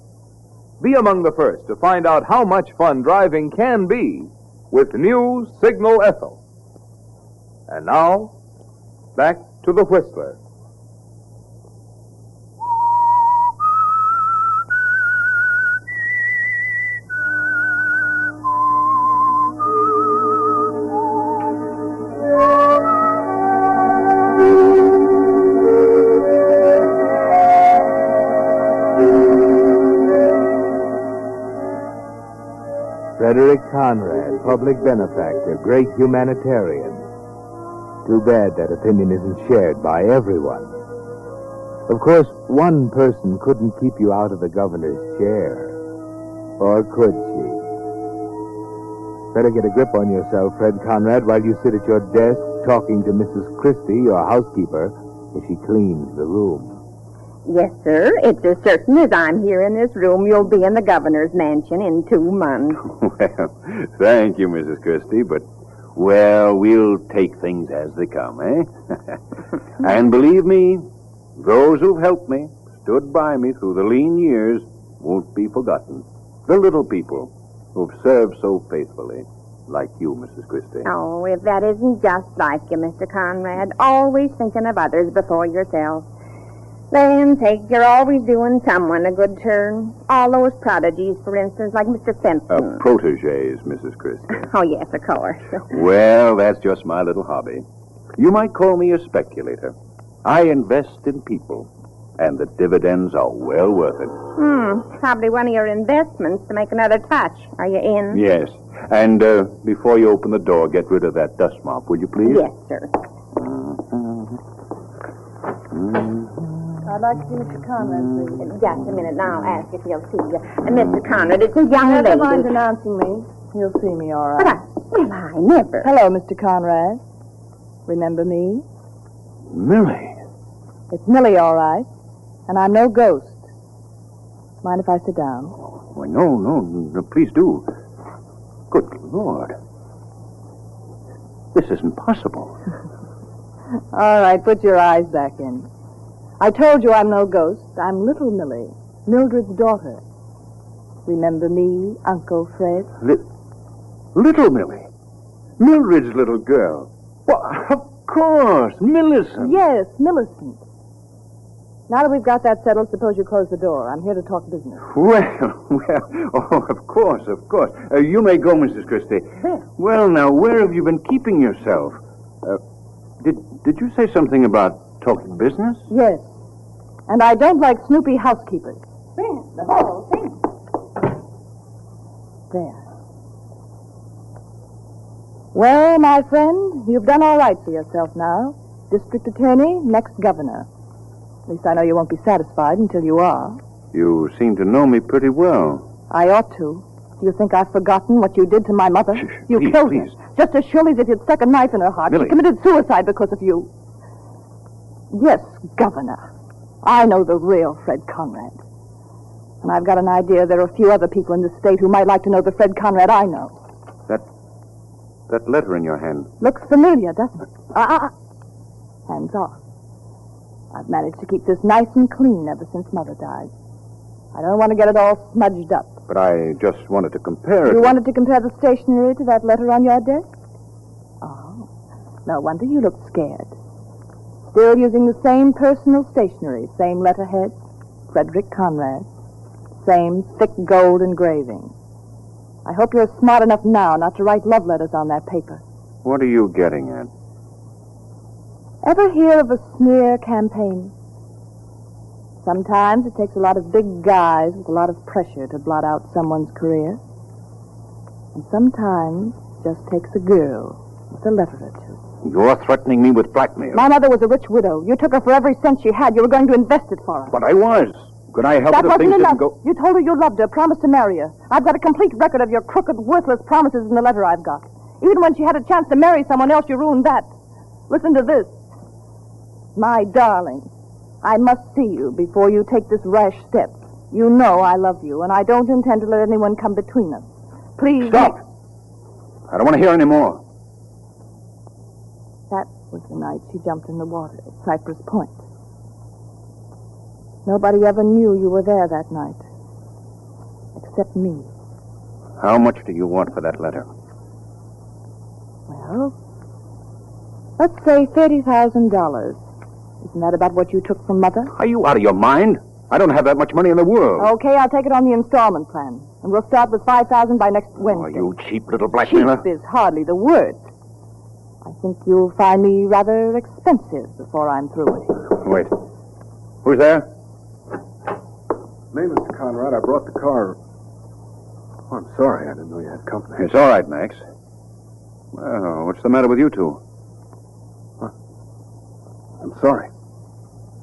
Be among the first to find out how much fun driving can be with new Signal Ethyl. And now, back to the Whistler. Frederick Conrad, public benefactor, great humanitarian. Too bad that opinion isn't shared by everyone. Of course, one person couldn't keep you out of the governor's chair. Or could she? Better get a grip on yourself, Fred Conrad, while you sit at your desk talking to Mrs. Christie, your housekeeper, as she cleans the room. Yes, sir. It's as certain as I'm here in this room, you'll be in the governor's mansion in 2 months. Well, thank you, Mrs. Christie, but, well, we'll take things as they come, eh? And believe me, those who've helped me, stood by me through the lean years, won't be forgotten. The little people who've served so faithfully, like you, Mrs. Christie. Oh, if that isn't just like you, Mr. Conrad, always thinking of others before yourself. Then, you're always doing someone a good turn. All those prodigies, for instance, like Mr. Fenton. Protégés, Mrs. Christie. Oh, yes, of course. Well, that's just my little hobby. You might call me a speculator. I invest in people, and the dividends are well worth it. Probably one of your investments to make another touch. Are you in? Yes. And before you open the door, get rid of that dust mop, will you please? Yes, sir. I'd like to see Mr. Conrad, please. Just a minute, now I'll ask if he'll see you. Mr. Conrad, it's a young lady. Never mind announcing me. He'll see me all right. Well, I never. Hello, Mr. Conrad. Remember me? Millie. It's Millie, all right. And I'm no ghost. Mind if I sit down? Well, no, please do. Good Lord. This isn't possible. All right, put your eyes back in. I told you I'm no ghost. I'm little Millie, Mildred's daughter. Remember me, Uncle Fred? Little Millie? Mildred's little girl? Well, of course, Millicent. Yes, Millicent. Now that we've got that settled, suppose you close the door. I'm here to talk business. Well, of course. You may go, Mrs. Christie. Where? Well, now, where have you been keeping yourself? Did you say something about talking business? Yes. And I don't like snoopy housekeepers. There, the whole thing. There. Well, my friend, you've done all right for yourself now. District attorney, next governor. At least I know you won't be satisfied until you are. You seem to know me pretty well. I ought to. Do you think I've forgotten what you did to my mother? You killed her. Just as surely as if you'd stuck a knife in her heart. Millie. She committed suicide because of you. Yes, Governor. I know the real Fred Conrad. And I've got an idea there are a few other people in this state who might like to know the Fred Conrad I know. That letter in your hand. Looks familiar, doesn't it? Hands off. I've managed to keep this nice and clean ever since Mother died. I don't want to get it all smudged up. But I just wanted to compare it. You wanted to compare the stationery to that letter on your desk? Oh, no wonder you looked scared. Still using the same personal stationery, same letterhead, Frederick Conrad, same thick gold engraving. I hope you're smart enough now not to write love letters on that paper. What are you getting at? Ever hear of a smear campaign? Sometimes it takes a lot of big guys with a lot of pressure to blot out someone's career. And sometimes it just takes a girl with a letter or two. You're threatening me with blackmail. My mother was a rich widow. You took her for every cent she had. You were going to invest it for her. But I was. Could I help That it if things wasn't enough. didn't go... You told her you loved her, promised to marry her. I've got a complete record of your crooked, worthless promises in the letter I've got. Even when she had a chance to marry someone else, you ruined that. Listen to this. My darling, I must see you before you take this rash step. You know I love you, and I don't intend to let anyone come between us. Please... Stop! I don't want to hear any more. That was the night she jumped in the water at Cypress Point. Nobody ever knew you were there that night. Except me. How much do you want for that letter? Well, let's say $30,000. Isn't that about what you took from Mother? Are you out of your mind? I don't have that much money in the world. Okay, I'll take it on the installment plan. And we'll start with $5,000 by next Wednesday. Oh, you cheap little blackmailer. Cheap is hardly the word. I think you'll find me rather expensive before I'm through with you. Wait. Who's there? Me, Mr. Conrad. I brought the car. Oh, I'm sorry. I didn't know you had company. It's all right, Max. Well, what's the matter with you two? I'm sorry.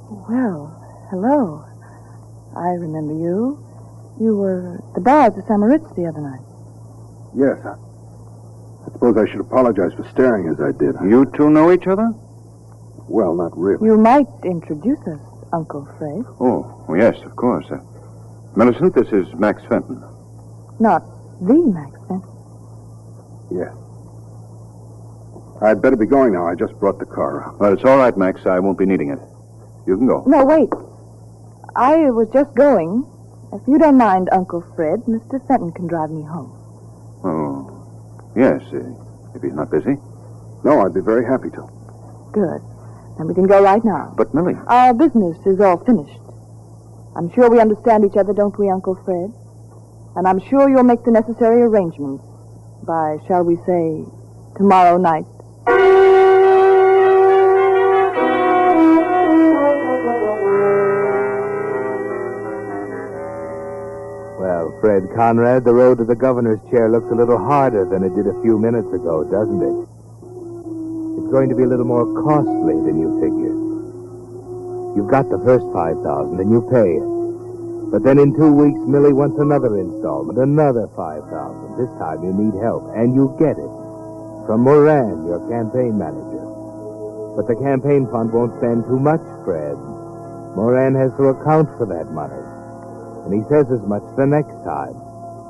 Well, hello. I remember you. You were at the bar at the Samaritz the other night. Yes, I suppose I should apologize for staring as I did. You two know each other? Well, not really. You might introduce us, Uncle Fred. Oh, yes, of course. Millicent, this is Max Fenton. Not the Max Fenton. Yes. I'd better be going now. I just brought the car out. Well, it's all right, Max. I won't be needing it. You can go. No, wait. I was just going. If you don't mind, Uncle Fred, Mr. Fenton can drive me home. Oh, yes, if he's not busy. No, I'd be very happy to. Good. Then we can go right now. But, Millie... Our business is all finished. I'm sure we understand each other, don't we, Uncle Fred? And I'm sure you'll make the necessary arrangements by, shall we say, tomorrow night. Well, Fred Conrad, the road to the governor's chair looks a little harder than it did a few minutes ago, doesn't it? It's going to be a little more costly than you figured. You've got the first $5,000 and you pay it. But then in 2 weeks, Millie wants another installment, another $5,000. This time you need help, and you get it. From Moran, your campaign manager. But the campaign fund won't stand too much, Fred. Moran has to account for that money. And he says as much the next time,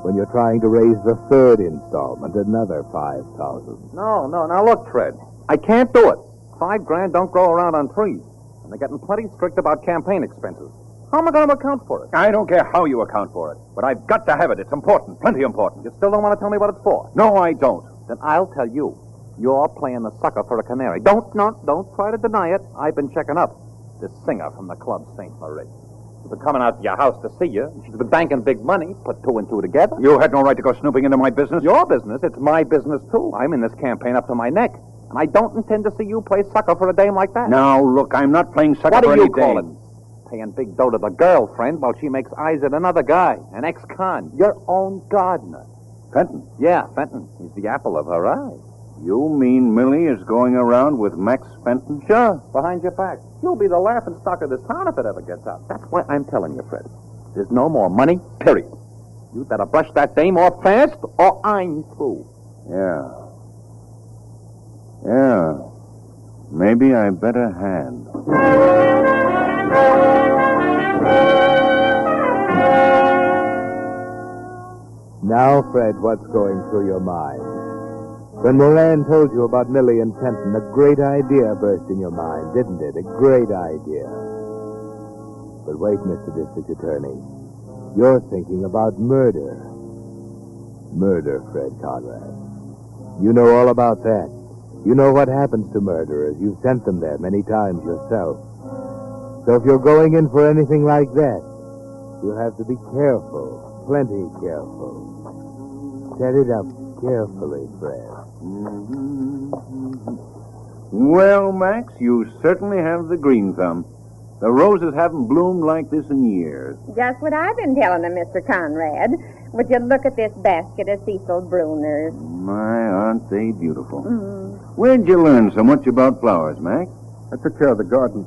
when you're trying to raise the third installment, another $5,000. No. Now look, Fred. I can't do it. $5,000 don't grow around on trees. And they're getting plenty strict about campaign expenses. How am I going to account for it? I don't care how you account for it, but I've got to have it. It's important, plenty important. You still don't want to tell me what it's for? No, I don't. Then I'll tell you. You're playing the sucker for a canary. Don't try to deny it. I've been checking up. This singer from the club, St. Moritz. She's been coming out to your house to see you. She's been banking big money. Put two and two together. You had no right to go snooping into my business. Your business? It's my business, too. I'm in this campaign up to my neck. And I don't intend to see you play sucker for a dame like that. Now, look, I'm not playing sucker what for do any you call dame. it? Paying big dough to the girlfriend while she makes eyes at another guy, an ex-con, your own gardener. Fenton? Yeah, Fenton. He's the apple of her eye. You mean Millie is going around with Max Fenton? Sure, behind your back. You'll be the laughing stock of this town if it ever gets out. That's why I'm telling you, Fred. There's no more money, period. You better brush that dame off fast, or I'm through. Yeah. Maybe I better hand. Now, Fred, what's going through your mind? When Moran told you about Millie and Fenton, a great idea burst in your mind, didn't it? A great idea. But wait, Mr. District Attorney. You're thinking about murder. Murder, Fred Conrad. You know all about that. You know what happens to murderers. You've sent them there many times yourself. So if you're going in for anything like that, you'll have to be careful, plenty careful. Set it up carefully, Fred. Well, Max, you certainly have the green thumb. The roses haven't bloomed like this in years. Just what I've been telling them, Mr. Conrad. Would you look at this basket of Cecil Bruner's? My, aren't they beautiful? Where'd you learn so much about flowers, Max? I took care of the garden.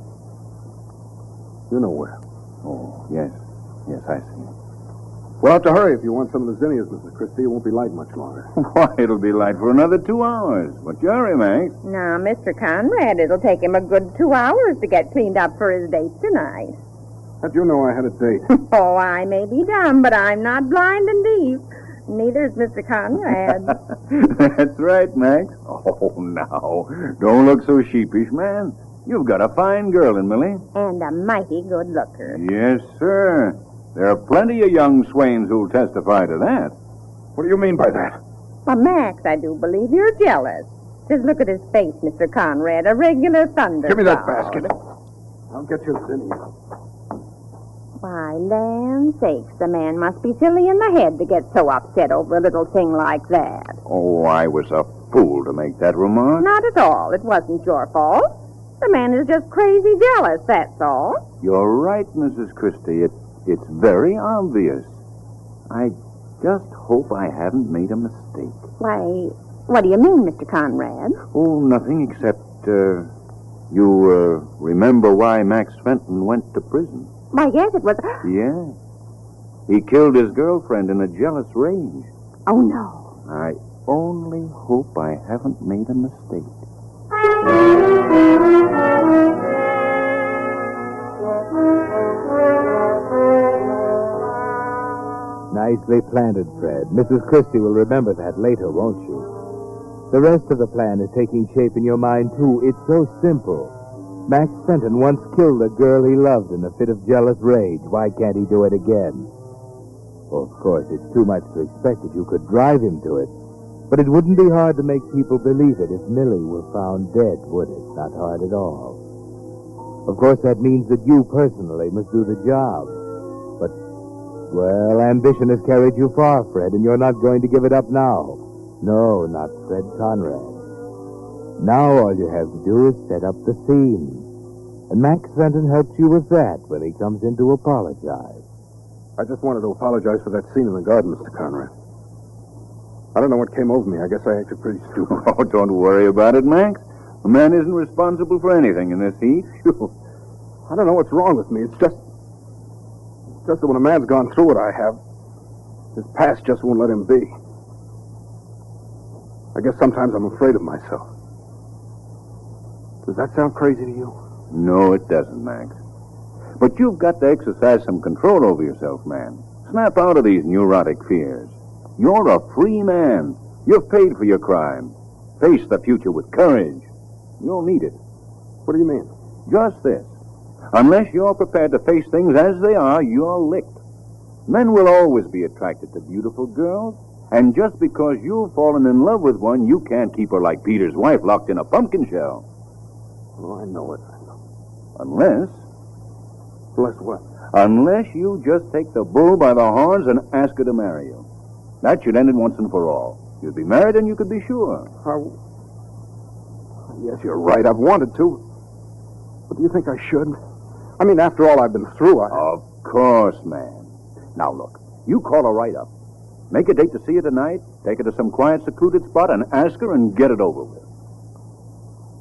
You know where. Oh, yes. Yes, I see. We'll have to hurry if you want some of the zinnias, Mrs. Christie. It won't be light much longer. Why, it'll be light for another 2 hours. What's your hurry, Max? Now, Mr. Conrad, it'll take him a good 2 hours to get cleaned up for his date tonight. How'd you know I had a date? Oh, I may be dumb, but I'm not blind and deaf. Neither is Mr. Conrad. That's right, Max. Oh, now, don't look so sheepish, man. You've got a fine girl in Millie. And a mighty good looker. Yes, sir. There are plenty of young swains who'll testify to that. What do you mean by that? Well, Max, I do believe you're jealous. Just look at his face, Mr. Conrad. A regular thunder. Give me that basket. I'll get you zinnias. Why, land sakes, the man must be silly in the head to get so upset over a little thing like that. Oh, I was a fool to make that remark. Not at all. It wasn't your fault. The man is just crazy jealous, that's all. You're right, Mrs. Christie. It's very obvious. I just hope I haven't made a mistake. Why, what do you mean, Mr. Conrad? Oh, nothing except, you remember why Max Fenton went to prison? Why, yes, it was... Yeah. He killed his girlfriend in a jealous rage. Oh, no. I only hope I haven't made a mistake. Nicely planted, Fred. Mrs. Christie will remember that later, won't she? The rest of the plan is taking shape in your mind, too. It's so simple. Max Fenton once killed a girl he loved in a fit of jealous rage. Why can't he do it again? Well, of course, it's too much to expect that you could drive him to it. But it wouldn't be hard to make people believe it if Millie were found dead, would it? Not hard at all. Of course, that means that you personally must do the job. But, well, ambition has carried you far, Fred, and you're not going to give it up now. No, not Fred Conrad. Now all you have to do is set up the scene. And Max Fenton helps you with that when he comes in to apologize. I just wanted to apologize for that scene in the garden, Mr. Conrad. I don't know what came over me. I guess I acted pretty stupid. Oh, don't worry about it, Max. A man isn't responsible for anything in this heat. I don't know what's wrong with me. It's just that when a man's gone through what I have, his past just won't let him be. I guess sometimes I'm afraid of myself. Does that sound crazy to you? No, it doesn't, Max. But you've got to exercise some control over yourself, man. Snap out of these neurotic fears. You're a free man. You've paid for your crime. Face the future with courage. You'll need it. What do you mean? Just this. Unless you're prepared to face things as they are, you're licked. Men will always be attracted to beautiful girls, and just because you've fallen in love with one, you can't keep her like Peter's wife locked in a pumpkin shell. Oh, I know it. Unless what? Unless you just take the bull by the horns and ask her to marry you. That should end it once and for all. You'd be married and you could be sure. Yes, you're right. I've wanted to. But do you think I should? I mean, after all I've been through, Of course, man. Now, look. You call her right up. Make a date to see her tonight. Take her to some quiet, secluded spot and ask her and get it over with.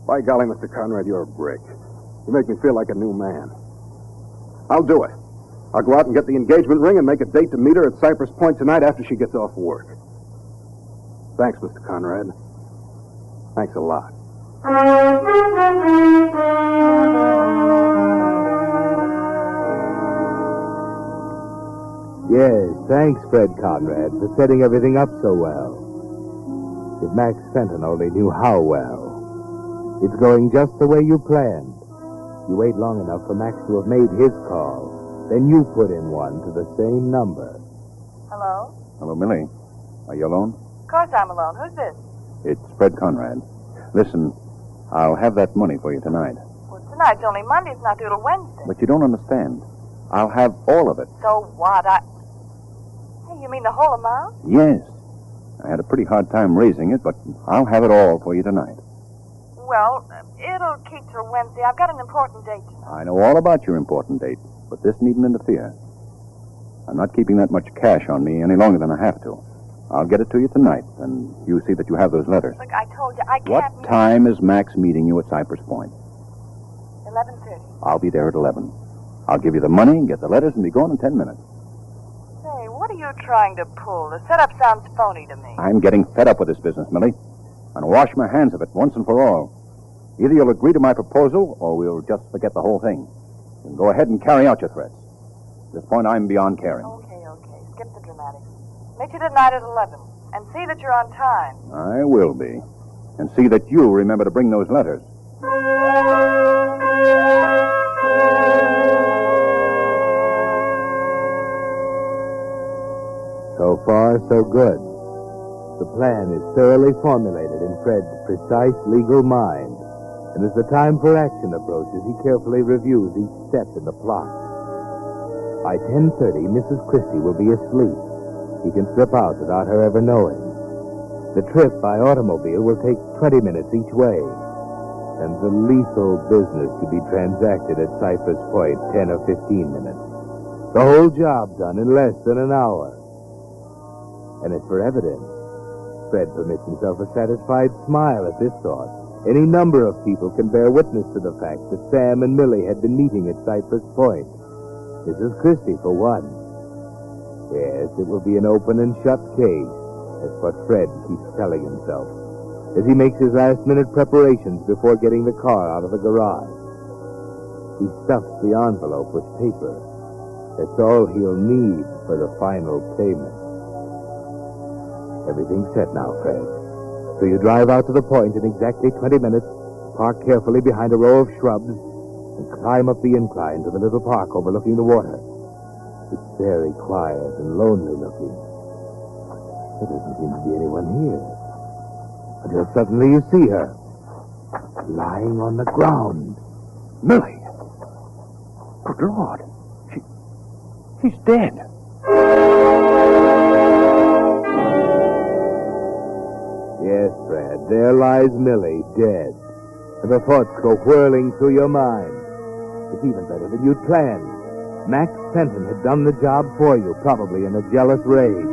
By golly, Mr. Conrad, you're a brick. You make me feel like a new man. I'll do it. I'll go out and get the engagement ring and make a date to meet her at Cypress Point tonight after she gets off work. Thanks, Mr. Conrad. Thanks a lot. Yes, thanks, Fred Conrad, for setting everything up so well. If Max Fenton only knew how well. It's going just the way you planned. You wait long enough for Max to have made his call. Then you put in one to the same number. Hello? Hello, Millie. Are you alone? Of course I'm alone. Who's this? It's Fred Conrad. Listen, I'll have that money for you tonight. Well, tonight's only Monday. It's not due till Wednesday. But you don't understand. I'll have all of it. So what? Hey, you mean the whole amount? Yes. I had a pretty hard time raising it, but I'll have it all for you tonight. Well, it'll keep till Wednesday. I've got an important date tonight. I know all about your important date, but this needn't interfere. I'm not keeping that much cash on me any longer than I have to. I'll get it to you tonight, and you see that you have those letters. Look, I told you, I can't... What time is Max meeting you at Cypress Point? 11:30. I'll be there at 11. I'll give you the money, get the letters, and be gone in 10 minutes. Say, what are you trying to pull? The setup sounds phony to me. I'm getting fed up with this business, Millie. I'm going to wash my hands of it once and for all. Either you'll agree to my proposal, or we'll just forget the whole thing. You can go ahead and carry out your threats. At this point, I'm beyond caring. Okay. Skip the dramatics. Meet you tonight at 11. And see that you're on time. I will be. And see that you remember to bring those letters. So far, so good. The plan is thoroughly formulated in Fred's precise legal mind. And as the time for action approaches, he carefully reviews each step in the plot. By 10:30, Mrs. Christie will be asleep. He can slip out without her ever knowing. The trip by automobile will take 20 minutes each way. And the lethal business to be transacted at Cypress Point, 10 or 15 minutes. The whole job done in less than an hour. And as for evidence, Fred permits himself a satisfied smile at this thought. Any number of people can bear witness to the fact that Sam and Millie had been meeting at Cypress Point. Mrs. Christie, for one. Yes, it will be an open and shut case. That's what Fred keeps telling himself as he makes his last-minute preparations before getting the car out of the garage. He stuffs the envelope with paper. That's all he'll need for the final payment. Everything's set now, Fred. So you drive out to the point in exactly 20 minutes, park carefully behind a row of shrubs, and climb up the incline to the little park overlooking the water. It's very quiet and lonely looking. There doesn't seem to be anyone here. Until suddenly you see her, lying on the ground. Millie! Good Lord! She's dead. Yes, Fred, there lies Millie, dead. And the thoughts go whirling through your mind. It's even better than you'd planned. Max Fenton had done the job for you, probably in a jealous rage.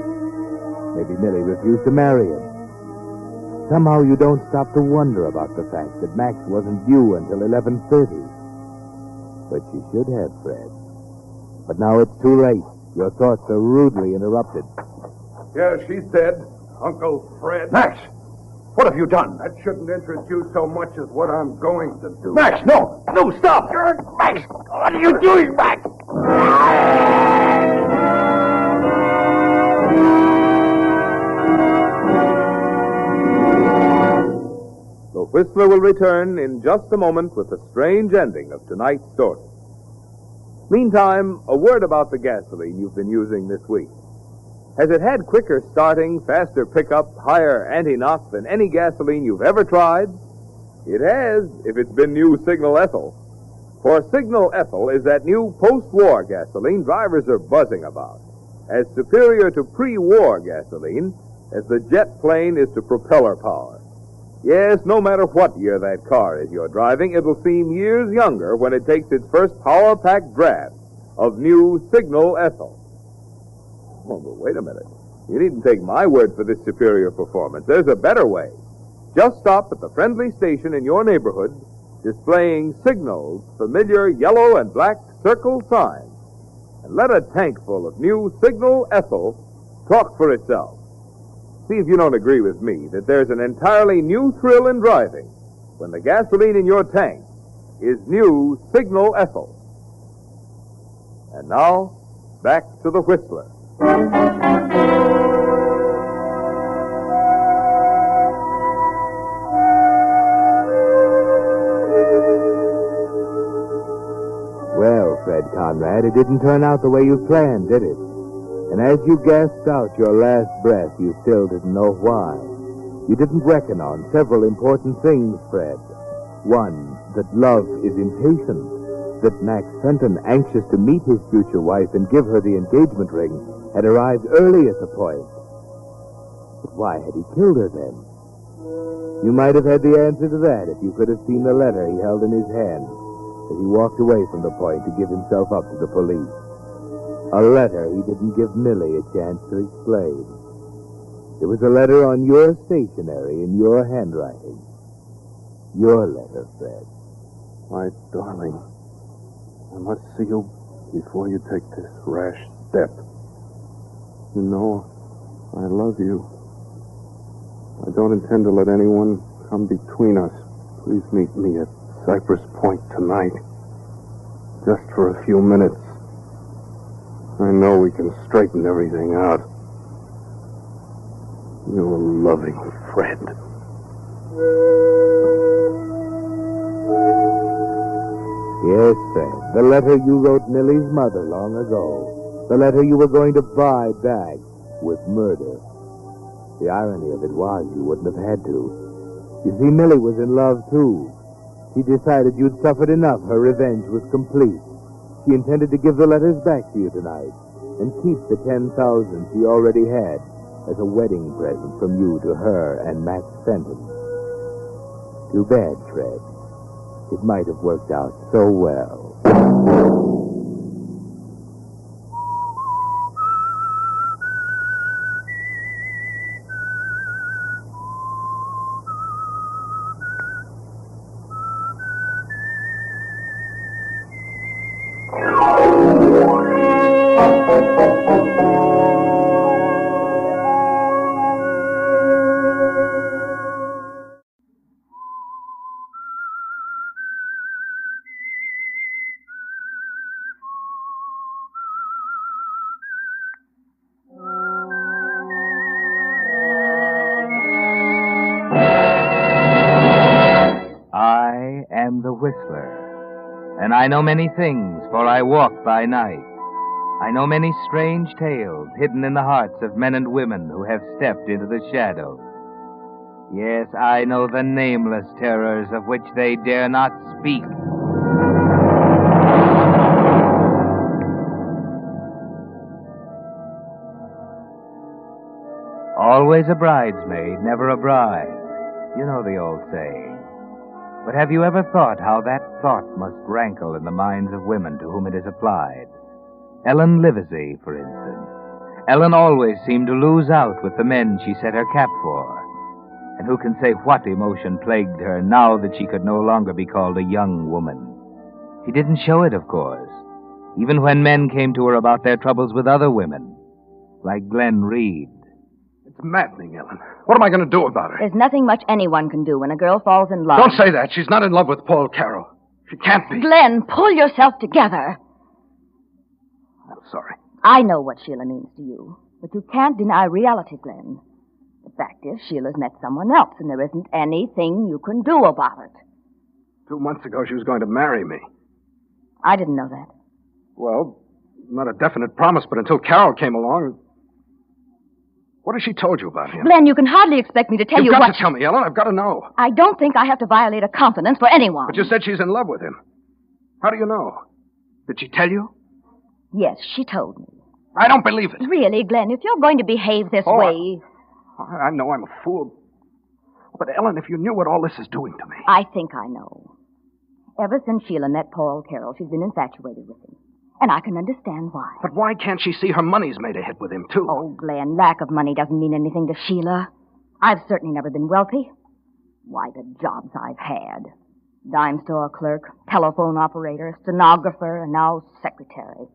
Maybe Millie refused to marry him. Somehow you don't stop to wonder about the fact that Max wasn't due until 11:30. But you should have, Fred. But now it's too late. Your thoughts are rudely interrupted. Yeah, she's dead. Uncle Fred. Max! What have you done? That shouldn't interest you so much as what I'm going to do. Max, no! No, stop! Max! What are you doing, Max? The Whistler will return in just a moment with the strange ending of tonight's story. Meantime, a word about the gasoline you've been using this week. Has it had quicker starting, faster pickup, higher anti-knock than any gasoline you've ever tried? It has, if it's been new Signal Ethyl. For Signal Ethyl is that new post-war gasoline drivers are buzzing about, as superior to pre-war gasoline as the jet plane is to propeller power. Yes, no matter what year that car is you're driving, it'll seem years younger when it takes its first power-packed draft of new Signal Ethyl. Oh, but wait a minute. You needn't take my word for this superior performance. There's a better way. Just stop at the friendly station in your neighborhood, displaying Signal's familiar yellow and black circle sign, and let a tank full of new Signal Ethyl talk for itself. See if you don't agree with me that there's an entirely new thrill in driving when the gasoline in your tank is new Signal Ethyl. And now, back to the Whistler. Fred Conrad, it didn't turn out the way you planned, did it? And as you gasped out your last breath, you still didn't know why. You didn't reckon on several important things, Fred. One, that love is impatient. That Max Fenton, anxious to meet his future wife and give her the engagement ring, had arrived early at the point. But why had he killed her then? You might have had the answer to that if you could have seen the letter he held in his hand as he walked away from the point to give himself up to the police. A letter he didn't give Millie a chance to explain. It was a letter on your stationery in your handwriting. Your letter, Fred. My darling, I must see you before you take this rash step. You know, I love you. I don't intend to let anyone come between us. Please meet me at Cypress Point tonight. Just for a few minutes. I know we can straighten everything out. Your loving friend. Yes, Fred, the letter you wrote Millie's mother long ago. The letter you were going to buy back with murder. The irony of it was you wouldn't have had to. You see, Millie was in love, too. She decided you'd suffered enough. Her revenge was complete. She intended to give the letters back to you tonight and keep the $10,000 she already had as a wedding present from you to her and Max Fenton. Too bad, Fred. It might have worked out so well. I am the Whistler, and I know many things, for I walk by night. I know many strange tales hidden in the hearts of men and women who have stepped into the shadows. Yes, I know the nameless terrors of which they dare not speak. Always a bridesmaid, never a bride. You know the old saying. But have you ever thought how that thought must rankle in the minds of women to whom it is applied? Ellen Livesey, for instance. Ellen always seemed to lose out with the men she set her cap for. And who can say what emotion plagued her now that she could no longer be called a young woman? She didn't show it, of course, even when men came to her about their troubles with other women, like Glenn Reed. It's maddening, Ellen. What am I going to do about her? There's nothing much anyone can do when a girl falls in love. Don't say that. She's not in love with Paul Carroll. She can't be. Glenn, pull yourself together. I'm sorry. I know what Sheila means to you, but you can't deny reality, Glenn. The fact is, Sheila's met someone else, and there isn't anything you can do about it. 2 months ago, she was going to marry me. I didn't know that. Well, not a definite promise, but until Carroll came along... What has she told you about him? Glenn, you can hardly expect me to tell you You've what... got to tell me, Ellen. I've got to know. I don't think I have to violate a confidence for anyone. But you said she's in love with him. How do you know? Did she tell you? Yes, she told me. I don't believe it. Really, Glenn, if you're going to behave this way... I know I'm a fool. But, Ellen, if you knew what all this is doing to me... I think I know. Ever since Sheila met Paul Carroll, she's been infatuated with him. And I can understand why. But why can't she see her money's made a hit with him, too? Oh, Glenn, lack of money doesn't mean anything to Sheila. I've certainly never been wealthy. Why, the jobs I've had. Dime store clerk, telephone operator, stenographer, and now secretary.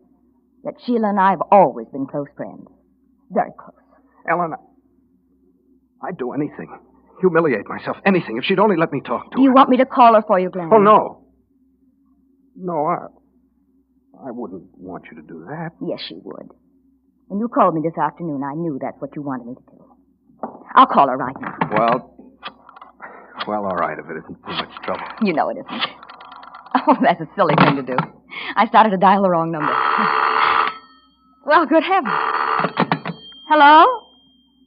Yet Sheila and I have always been close friends. Very close. Ellen, I'd do anything. Humiliate myself, anything, if she'd only let me talk to her. Do you want me to call her for you, Glenn? Oh, no. No, I wouldn't want you to do that. Yes, you would. When you called me this afternoon, I knew that's what you wanted me to do. I'll call her right now. Well, all right, if it isn't too much trouble. You know it isn't. Oh, that's a silly thing to do. I started to dial the wrong number. Well, good heavens. Hello?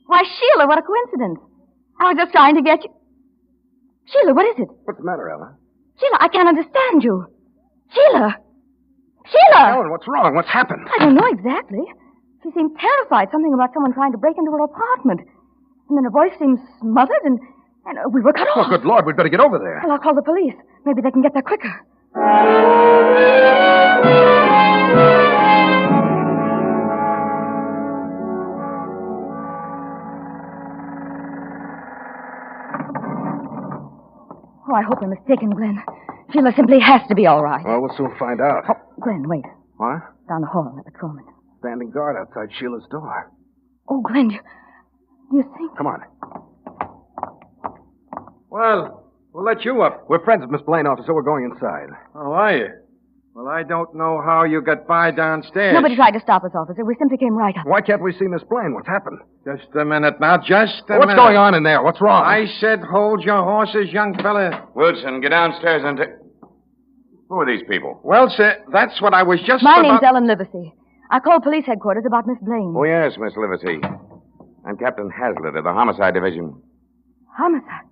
Why, Sheila, what a coincidence. I was just trying to get you. Sheila, what is it? What's the matter, Ella? Sheila, I can't understand you. Sheila! Sheila! Ellen, what's wrong? What's happened? I don't know exactly. She seemed terrified. Something about someone trying to break into her apartment. And then her voice seemed smothered, and we were cut off. Oh, good Lord, we'd better get over there. Well, I'll call the police. Maybe they can get there quicker. Oh, I hope I'm mistaken, Glenn. Sheila simply has to be all right. Well, we'll soon find out. Oh, Glenn, wait. What? Down the hall, that patrolman. Standing guard outside Sheila's door. Oh, Glenn, do you think... Come on. Well, we'll let you up. We're friends of Miss Blaine, officer. We're going inside. Oh, are you? Well, I don't know how you got by downstairs. Nobody tried to stop us, officer. We simply came right up. Why can't we see Miss Blaine? What's happened? Just a minute now, just a minute. What's going on in there? What's wrong? I said hold your horses, young fella. Wilson, get downstairs and... Who are these people? Well, sir, that's what I was just My about... name's Ellen Livesey. I called police headquarters about Miss Blaine. Oh, yes, Miss Livesey. I'm Captain Hazlitt of the Homicide Division. Homicide?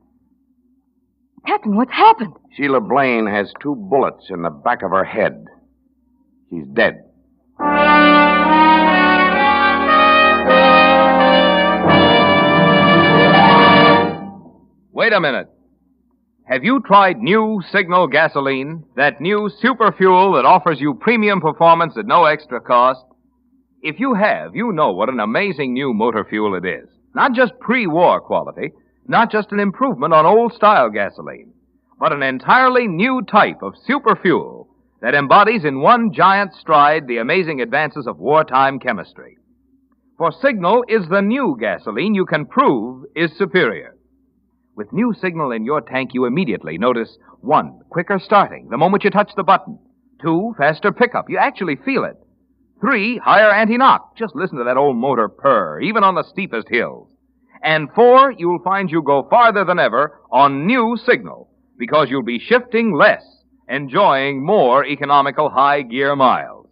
Captain, what's happened? Sheila Blaine has 2 bullets in the back of her head. She's dead. Wait a minute. Have you tried new Signal gasoline? That new super fuel that offers you premium performance at no extra cost? If you have, you know what an amazing new motor fuel it is. Not just pre-war quality, not just an improvement on old-style gasoline, but an entirely new type of super fuel that embodies in one giant stride the amazing advances of wartime chemistry. For Signal is the new gasoline you can prove is superior. With new Signal in your tank, you immediately notice 1, quicker starting the moment you touch the button. 2, faster pickup. You actually feel it. 3, higher anti-knock. Just listen to that old motor purr, even on the steepest hills. And 4, you'll find you go farther than ever on new Signal, because you'll be shifting less, enjoying more economical high-gear miles.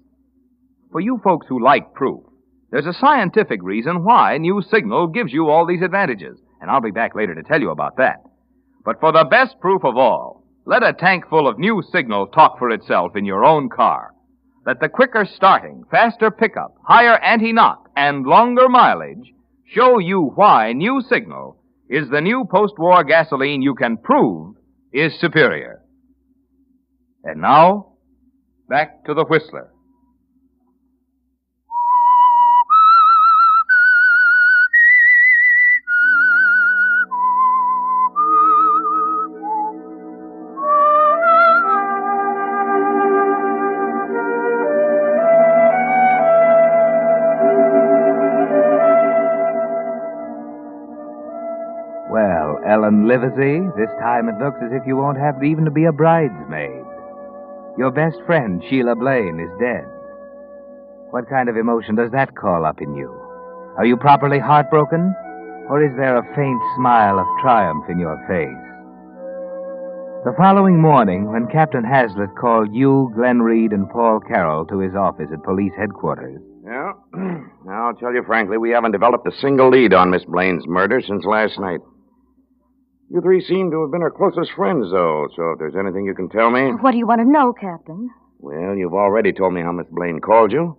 For you folks who like proof, there's a scientific reason why new Signal gives you all these advantages, and I'll be back later to tell you about that. But for the best proof of all, let a tank full of new Signal talk for itself in your own car. That the quicker starting, faster pickup, higher anti-knock, and longer mileage show you why new Signal is the new post-war gasoline you can prove is superior. And now, back to the Whistler. Well, Ellen Livesey, this time it looks as if you won't have even to be a bridesmaid. Your best friend, Sheila Blaine, is dead. What kind of emotion does that call up in you? Are you properly heartbroken? Or is there a faint smile of triumph in your face? The following morning, when Captain Hazlitt called you, Glenn Reed, and Paul Carroll to his office at police headquarters... Yeah, now I'll tell you frankly, we haven't developed a single lead on Miss Blaine's murder since last night. You 3 seem to have been her closest friends, though, so if there's anything you can tell me... What do you want to know, Captain? Well, you've already told me how Miss Blaine called you.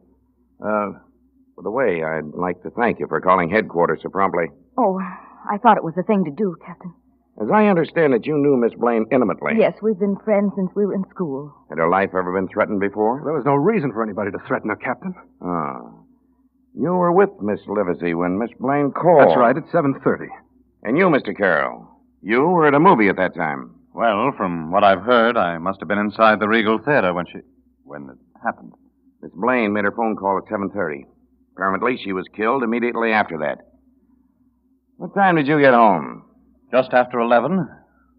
By the way, I'd like to thank you for calling headquarters so promptly. Oh, I thought it was the thing to do, Captain. As I understand it, you knew Miss Blaine intimately. Yes, we've been friends since we were in school. Had her life ever been threatened before? There was no reason for anybody to threaten her, Captain. Ah. You were with Miss Livesey when Miss Blaine called. That's right, at 7:30. And you, Mr. Carroll, you were at a movie at that time. Well, from what I've heard, I must have been inside the Regal Theater when it happened. Miss Blaine made her phone call at 7:30. Apparently, she was killed immediately after that. What time did you get home? Just after 11.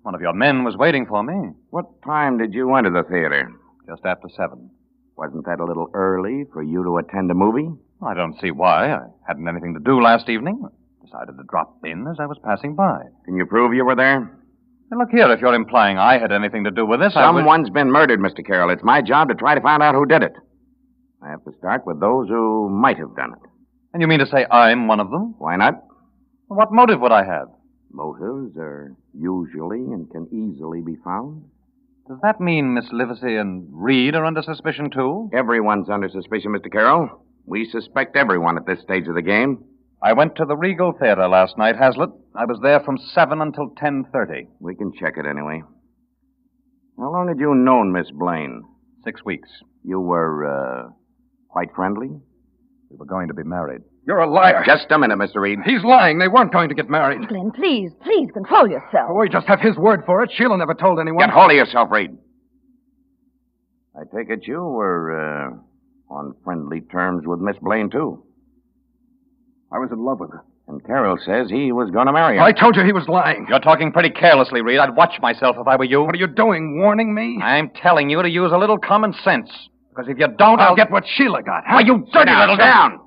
One of your men was waiting for me. What time did you enter the theater? Just after 7. Wasn't that a little early for you to attend a movie? I don't see why. I hadn't anything to do last evening. Decided to drop in as I was passing by. Can you prove you were there? Now, look here, if you're implying I had anything to do with this, Someone's been murdered, Mr. Carroll. It's my job to try to find out who did it. I have to start with those who might have done it. And you mean to say I'm one of them? Why not? What motive would I have? Motives are usually and can easily be found. Does that mean Miss Livesey and Reed are under suspicion, too? Everyone's under suspicion, Mr. Carroll. We suspect everyone at this stage of the game. I went to the Regal Theater last night, Hazlitt. I was there from 7 until 10:30. We can check it anyway. How long had you known Miss Blaine? 6 weeks. You were, quite friendly? We were going to be married. You're a liar. Just a minute, Mr. Reed. He's lying. They weren't going to get married. Glenn, please control yourself. Oh, we just have his word for it. Sheila never told anyone. Get hold of yourself, Reed. I take it you were, on friendly terms with Miss Blaine, too. I was in love with her. And Carroll says he was going to marry her. I told you he was lying. You're talking pretty carelessly, Reed. I'd watch myself if I were you. What are you doing, warning me? I'm telling you to use a little common sense. Because if you don't, I'll get what Sheila got. Huh? Why, you dirty little down!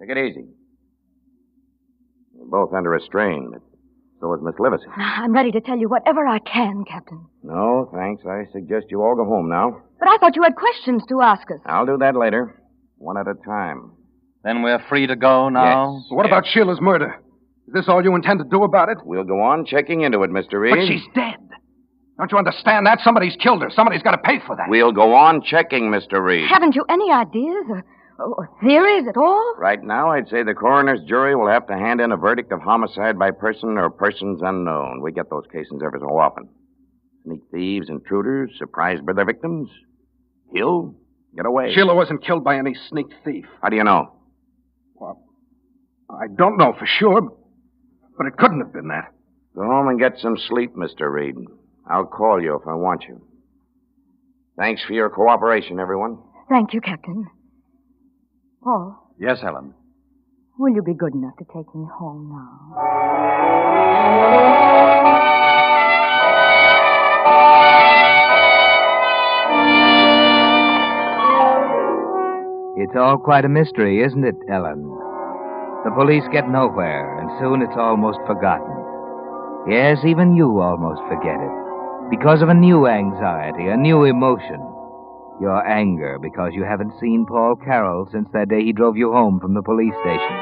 Take it easy. You're both under a strain, but so is Miss Livesey. I'm ready to tell you whatever I can, Captain. No, thanks. I suggest you all go home now. But I thought you had questions to ask us. I'll do that later. One at a time. Then we're free to go now? Yes. What about Sheila's murder? Is this all you intend to do about it? We'll go on checking into it, Mr. Reed. But she's dead. Don't you understand that? Somebody's killed her. Somebody's got to pay for that. We'll go on checking, Mr. Reed. Haven't you any ideas or theories at all? Right now, I'd say the coroner's jury will have to hand in a verdict of homicide by person or persons unknown. We get those cases every so often. Sneak thieves, intruders, surprised by their victims. Kill, get away. Sheila wasn't killed by any sneak thief. How do you know? Well, I don't know for sure, but it couldn't have been that. Go home and get some sleep, Mr. Reed. I'll call you if I want you. Thanks for your cooperation, everyone. Thank you, Captain. Paul, Yes, Helen. will you be good enough to take me home now? It's all quite a mystery, isn't it, Ellen? The police get nowhere, and soon it's almost forgotten. Yes, even you almost forget it. Because of a new anxiety, a new emotion. Your anger because you haven't seen Paul Carroll since that day he drove you home from the police station.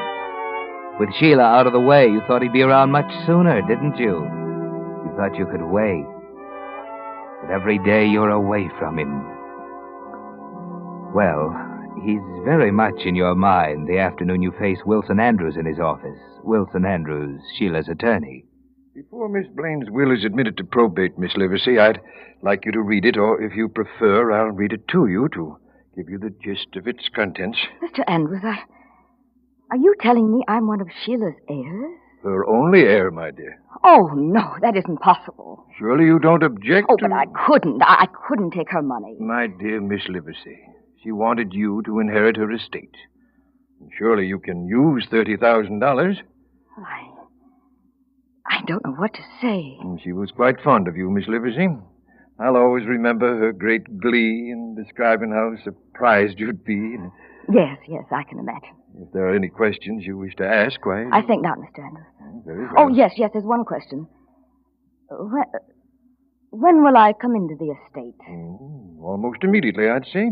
With Sheila out of the way, you thought he'd be around much sooner, didn't you? You thought you could wait. But every day you're away from him. Well, he's very much in your mind the afternoon you face Wilson Andrews in his office. Wilson Andrews, Sheila's attorney. Before Miss Blaine's will is admitted to probate, Miss Livesey, I'd like you to read it, or if you prefer, I'll read it to you to give you the gist of its contents. Mr. Andrews, are you telling me I'm one of Sheila's heirs? Her only heir, my dear. Oh, no, that isn't possible. Surely you don't object Oh, to... but I couldn't take her money. My dear Miss Livesey, she wanted you to inherit her estate. And surely you can use $30,000. I don't know what to say. And she was quite fond of you, Miss Livesey. I'll always remember her great glee in describing how surprised you'd be. Yes, I can imagine. If there are any questions you wish to ask, why... I think not, Mr. Andrews. Very well. Oh, yes, there's one question. When will I come into the estate? Almost immediately, I'd say.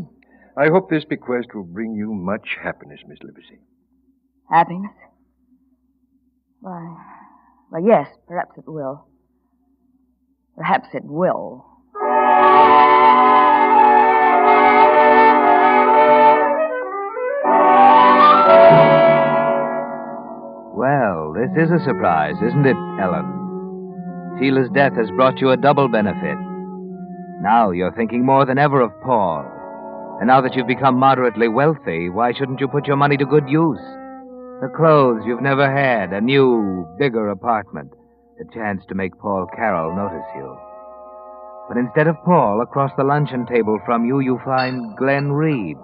I hope this bequest will bring you much happiness, Miss Livesey. Happiness? Why, yes, perhaps it will. Perhaps it will. Well, this is a surprise, isn't it, Ellen? Sheila's death has brought you a double benefit. Now you're thinking more than ever of Paul. And now that you've become moderately wealthy, why shouldn't you put your money to good use? The clothes you've never had, a new, bigger apartment, a chance to make Paul Carroll notice you. But instead of Paul, across the luncheon table from you, you find Glenn Reed.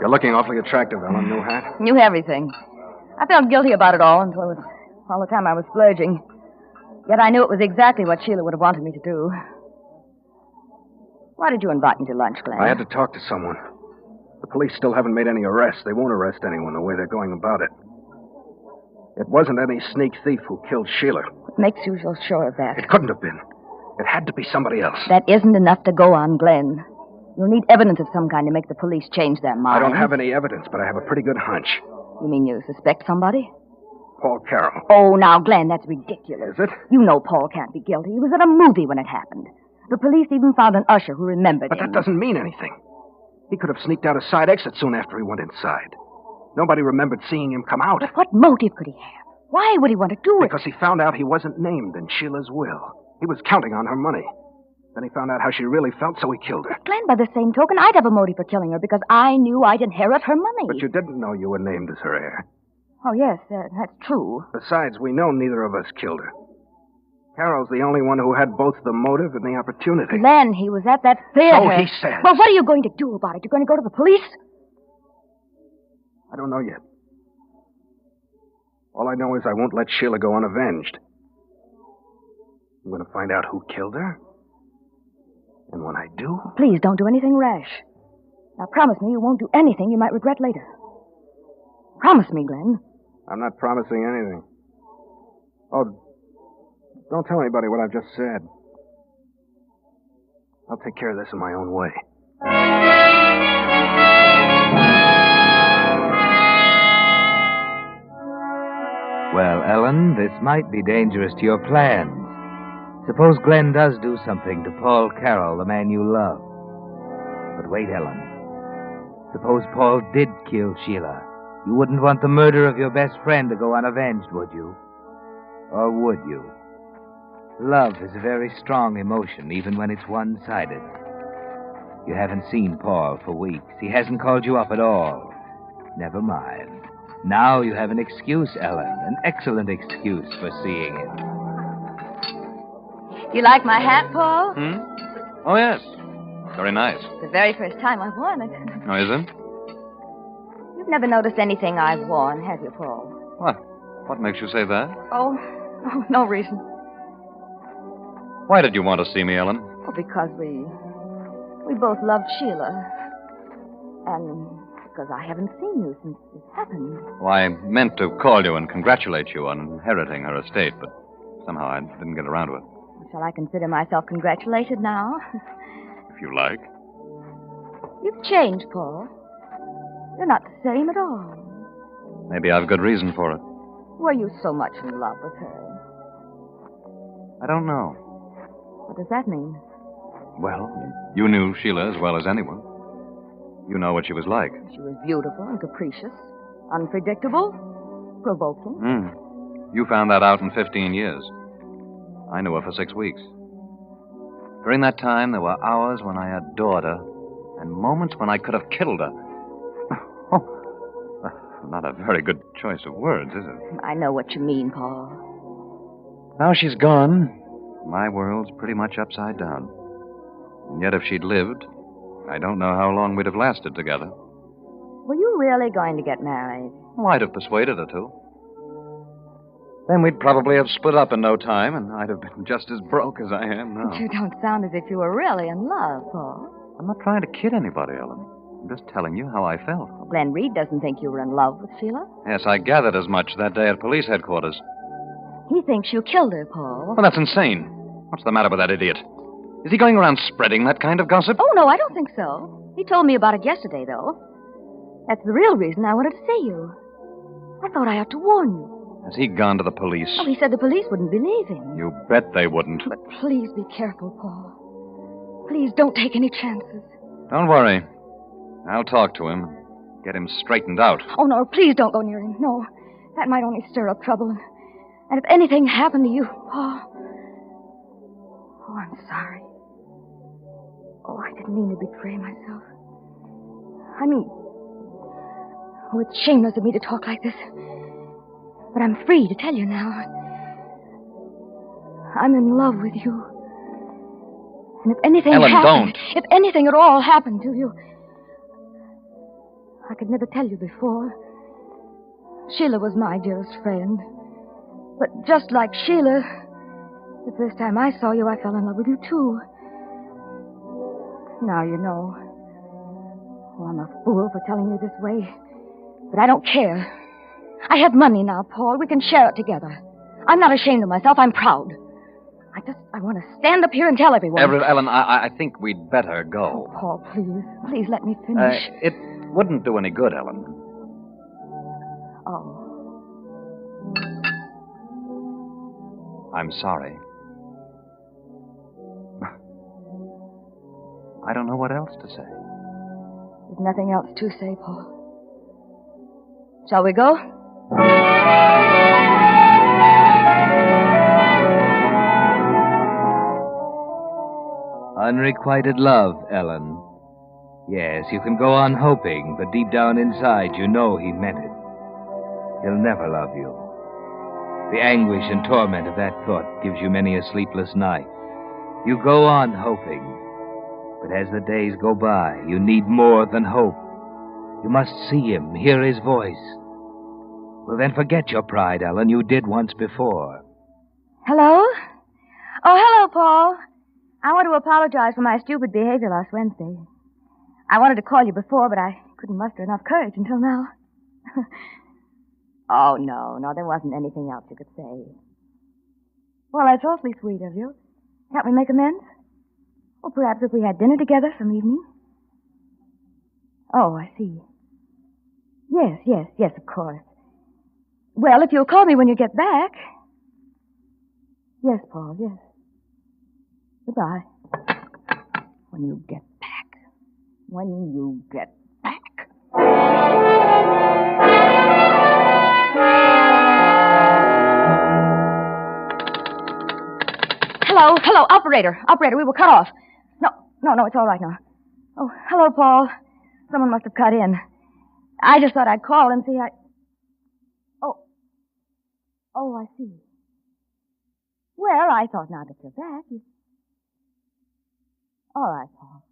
You're looking awfully attractive, Ellen. New hat? Knew everything. I felt guilty about it all until all the time I was splurging. Yet I knew it was exactly what Sheila would have wanted me to do. Why did you invite me to lunch, Glenn? I had to talk to someone. The police still haven't made any arrests. They won't arrest anyone the way they're going about it. It wasn't any sneak thief who killed Sheila. What makes you so sure of that? It couldn't have been. It had to be somebody else. That isn't enough to go on, Glenn. You'll need evidence of some kind to make the police change their mind. I don't have any evidence, but I have a pretty good hunch. You mean you suspect somebody? Paul Carroll. Oh, now, Glenn, that's ridiculous. Is it? You know Paul can't be guilty. He was at a movie when it happened. The police even found an usher who remembered But him. that doesn't mean anything. He could have sneaked out a side exit soon after he went inside. Nobody remembered seeing him come out. But what motive could he have? Why would he want to do it? Because he found out he wasn't named in Sheila's will. He was counting on her money. Then he found out how she really felt, so he killed her. But Glenn, by the same token, I'd have a motive for killing her because I knew I'd inherit her money. But you didn't know you were named as her heir. Oh, yes, that's true. Besides, we know neither of us killed her. Carroll's the only one who had both the motive and the opportunity. Glenn, he was at that theater. So he says. Well, what are you going to do about it? You're going to go to the police? I don't know yet. All I know is I won't let Sheila go unavenged. I'm going to find out who killed her. And when I do... Please don't do anything rash. Now, promise me you won't do anything you might regret later. Promise me, Glenn. I'm not promising anything. Oh, don't tell anybody what I've just said. I'll take care of this in my own way. Well, Ellen, this might be dangerous to your plans. Suppose Glenn does do something to Paul Carroll, the man you love. But wait, Ellen. Suppose Paul did kill Sheila. You wouldn't want the murder of your best friend to go unavenged, would you? Or would you? Love is a very strong emotion, even when it's one-sided. You haven't seen Paul for weeks. He hasn't called you up at all. Never mind. Now you have an excuse, Ellen. An excellent excuse for seeing him. You like my hat, Paul? Oh, yes. Very nice. The very first time I've worn it. Oh, is it? You've never noticed anything I've worn, have you, Paul? What? What makes you say that? Oh, no reason. Why did you want to see me, Ellen? Well, because we both loved Sheila. And because I haven't seen you since it happened. Well, I meant to call you and congratulate you on inheriting her estate, but somehow I didn't get around to it. Shall I consider myself congratulated now? If you like. You've changed, Paul. You're not the same at all. Maybe I've good reason for it. Were you so much in love with her? I don't know. What does that mean? Well, you knew Sheila as well as anyone. You know what she was like. She was beautiful and capricious, unpredictable, provoking. You found that out in 15 years. I knew her for 6 weeks. During that time, there were hours when I adored her, and moments when I could have killed her. Not a very good choice of words, is it? I know what you mean, Paul. Now she's gone. My world's pretty much upside down. And yet, if she'd lived, I don't know how long we'd have lasted together. Were you really going to get married? Well, I'd have persuaded her to. Then we'd probably have split up in no time, and I'd have been just as broke as I am now. But you don't sound as if you were really in love, Paul. I'm not trying to kid anybody, Ellen. I'm just telling you how I felt. Glenn Reed doesn't think you were in love with Sheila. Yes, I gathered as much that day at police headquarters. He thinks you killed her, Paul. Well, that's insane. What's the matter with that idiot? Is he going around spreading that kind of gossip? Oh, no, I don't think so. He told me about it yesterday, though. That's the real reason I wanted to see you. I thought I ought to warn you. Has he gone to the police? Oh, he said the police wouldn't believe him. You bet they wouldn't. But please be careful, Paul. Please don't take any chances. Don't worry. I'll talk to him. Get him straightened out. Oh, no, please don't go near him. No, that might only stir up trouble. And if anything happened to you, Paul... Oh, I'm sorry. Oh, I didn't mean to betray myself. I mean... Oh, it's shameless of me to talk like this. But I'm free to tell you now. I'm in love with you. And if anything Ellen, happened... don't. If anything at all happened to you... I could never tell you before. Sheila was my dearest friend. But just like Sheila, the first time I saw you, I fell in love with you, too. Now you know. Oh, I'm a fool for telling you this way. But I don't care. I have money now, Paul. We can share it together. I'm not ashamed of myself. I'm proud. I want to stand up here and tell everyone. Ellen, I think we'd better go. Oh, Paul, please. Please let me finish. It wouldn't do any good, Ellen. Oh. I'm sorry. I don't know what else to say. There's nothing else to say, Paul. Shall we go? Unrequited love, Ellen. Yes, you can go on hoping, but deep down inside you know he meant it. He'll never love you. The anguish and torment of that thought gives you many a sleepless night. You go on hoping, but as the days go by, you need more than hope. You must see him, hear his voice. Well, then forget your pride, Ellen. You did once before. Hello? Oh, hello, Paul. I want to apologize for my stupid behavior last Wednesday. I wanted to call you before, but I couldn't muster enough courage until now. Oh, no, there wasn't anything else you could say. Well, that's awfully sweet of you. Can't we make amends? Or perhaps if we had dinner together some evening? Oh, I see. Yes, of course. Well, if you'll call me when you get back. Yes, Paul, yes. Goodbye. When you get back. When you get back. Hello, operator, we were cut off. No, it's all right now. Oh, hello, Paul. Someone must have cut in. I just thought I'd call and see Oh, I see. Well, I thought now that you're back, All right, Paul.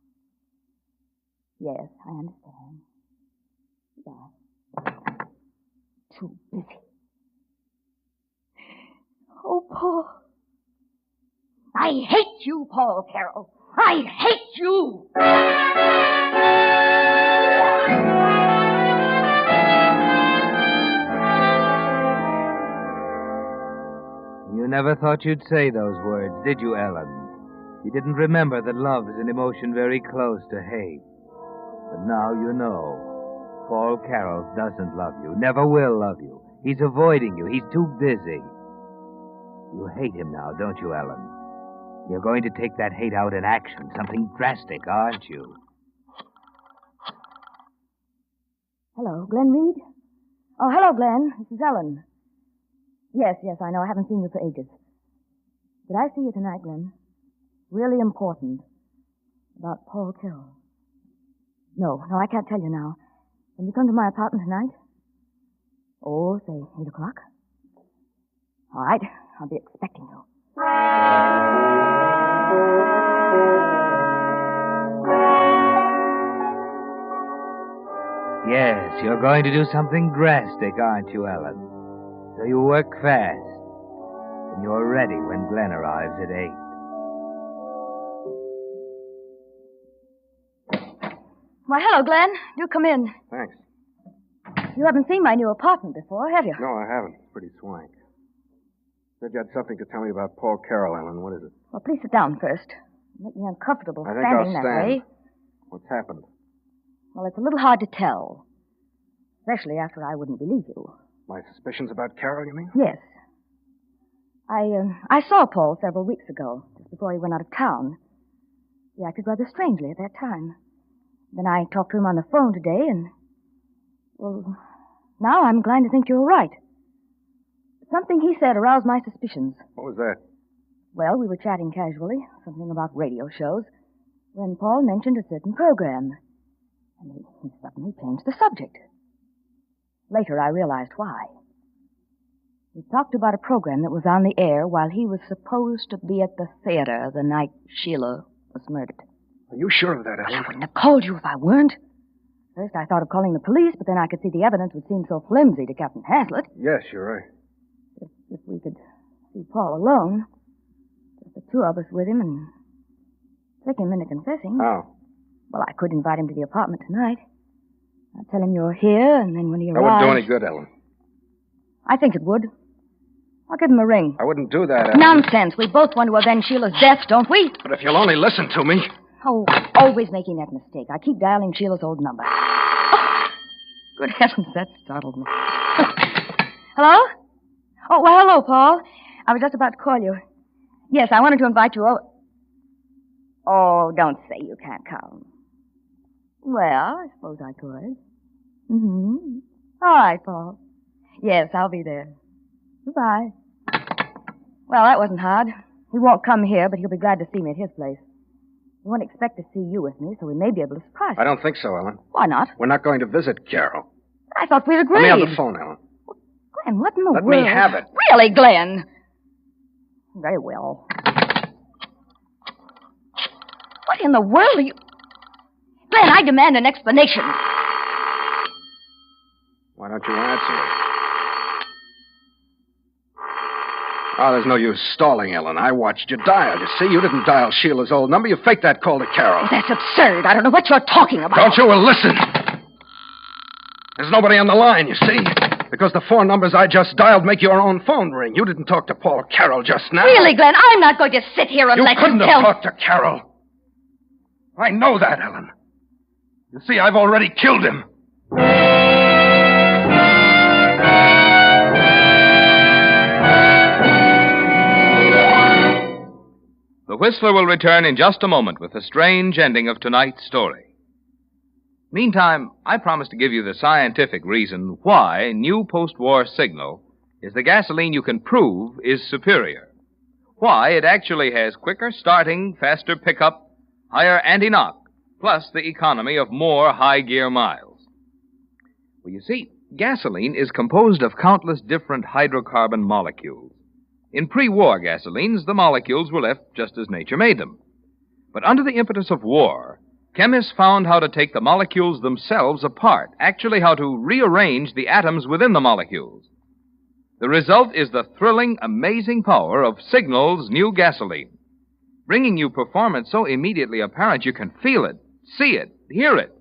Yes, I understand. Goodbye. Too busy. Oh, Paul. I hate you, Paul Carroll. I hate you! You never thought you'd say those words, did you, Ellen? You didn't remember that love is an emotion very close to hate. But now you know. Paul Carroll doesn't love you, never will love you. He's avoiding you. He's too busy. You hate him now, don't you, Ellen? You're going to take that hate out in action, something drastic, aren't you? Hello, Glenn Reed? Oh, hello, Glenn. This is Ellen. Yes, I know. I haven't seen you for ages. Did I see you tonight, Glenn? Really important. About Paul Carroll. No, I can't tell you now. Can you come to my apartment tonight? Oh, say 8 o'clock. All right. I'll be expecting you. Yes, you're going to do something drastic, aren't you, Ellen? So you work fast. And you're ready when Glenn arrives at 8. Why, hello, Glenn. Do come in. Thanks. You haven't seen my new apartment before, have you? No, I haven't. It's pretty swank. Said you had something to tell me about Paul Carroll, Ellen. What is it? Well, please sit down first. You make me uncomfortable I think standing I'll that stand. way. What's happened? Well, it's a little hard to tell. Especially after I wouldn't believe you. My suspicions about Carroll, you mean? Yes. I saw Paul several weeks ago, just before he went out of town. He acted rather strangely at that time. Then I talked to him on the phone today, and... Well, now I'm inclined to think you're right. Something he said aroused my suspicions. What was that? Well, we were chatting casually, something about radio shows, when Paul mentioned a certain program. And he suddenly changed the subject. Later, I realized why. He talked about a program that was on the air while he was supposed to be at the theater the night Sheila was murdered. Are you sure of that, Ellen? I wouldn't have called you if I weren't. First, I thought of calling the police, but then I could see the evidence would seem so flimsy to Captain Haslett. Yes, you're right. If we could see Paul alone, just the two of us with him, and trick him into confessing. How? Well, I could invite him to the apartment tonight. I'd tell him you're here, and then when he That arrives... wouldn't do any good, Ellen. I think it would. I'll give him a ring. I wouldn't do that, Ellen. Nonsense. We both want to avenge Sheila's death, don't we? But if you'll only listen to me... Oh, always making that mistake. I keep dialing Sheila's old number. Oh, good heavens, that startled me. Hello? Oh, well, hello, Paul. I was just about to call you. Yes, I wanted to invite you over. Oh, don't say you can't come. Well, I suppose I could. Mm-hmm. All right, Paul. Yes, I'll be there. Goodbye. Well, that wasn't hard. He won't come here, but he'll be glad to see me at his place. He won't expect to see you with me, so we may be able to surprise him. I don't think so, Ellen. Why not? We're not going to visit Carol. I thought we'd agreed. Let me have the phone, Ellen. Glenn, what in the Let world? me have it. Really, Glenn? Very well. What in the world are you... Glenn, I demand an explanation. Why don't you answer it? Oh, there's no use stalling, Ellen. I watched you dial. You see, you didn't dial Sheila's old number. You faked that call to Carol. That's absurd. I don't know what you're talking about. Don't you? Well, listen. There's nobody on the line, you see. Because the 4 numbers I just dialed make your own phone ring. You didn't talk to Paul Carroll just now. Really, Glenn, I'm not going to sit here and You let couldn't you have tell... talked to Carroll. I know that, Ellen. You see, I've already killed him. The Whistler will return in just a moment with the strange ending of tonight's story. Meantime, I promise to give you the scientific reason why new post-war Signal is the gasoline you can prove is superior. Why it actually has quicker starting, faster pickup, higher anti-knock, plus the economy of more high-gear miles. Well, you see, gasoline is composed of countless different hydrocarbon molecules. In pre-war gasolines, the molecules were left just as nature made them. But under the impetus of war, chemists found how to take the molecules themselves apart, actually how to rearrange the atoms within the molecules. The result is the thrilling, amazing power of Signal's new gasoline, bringing you performance so immediately apparent you can feel it, see it, hear it.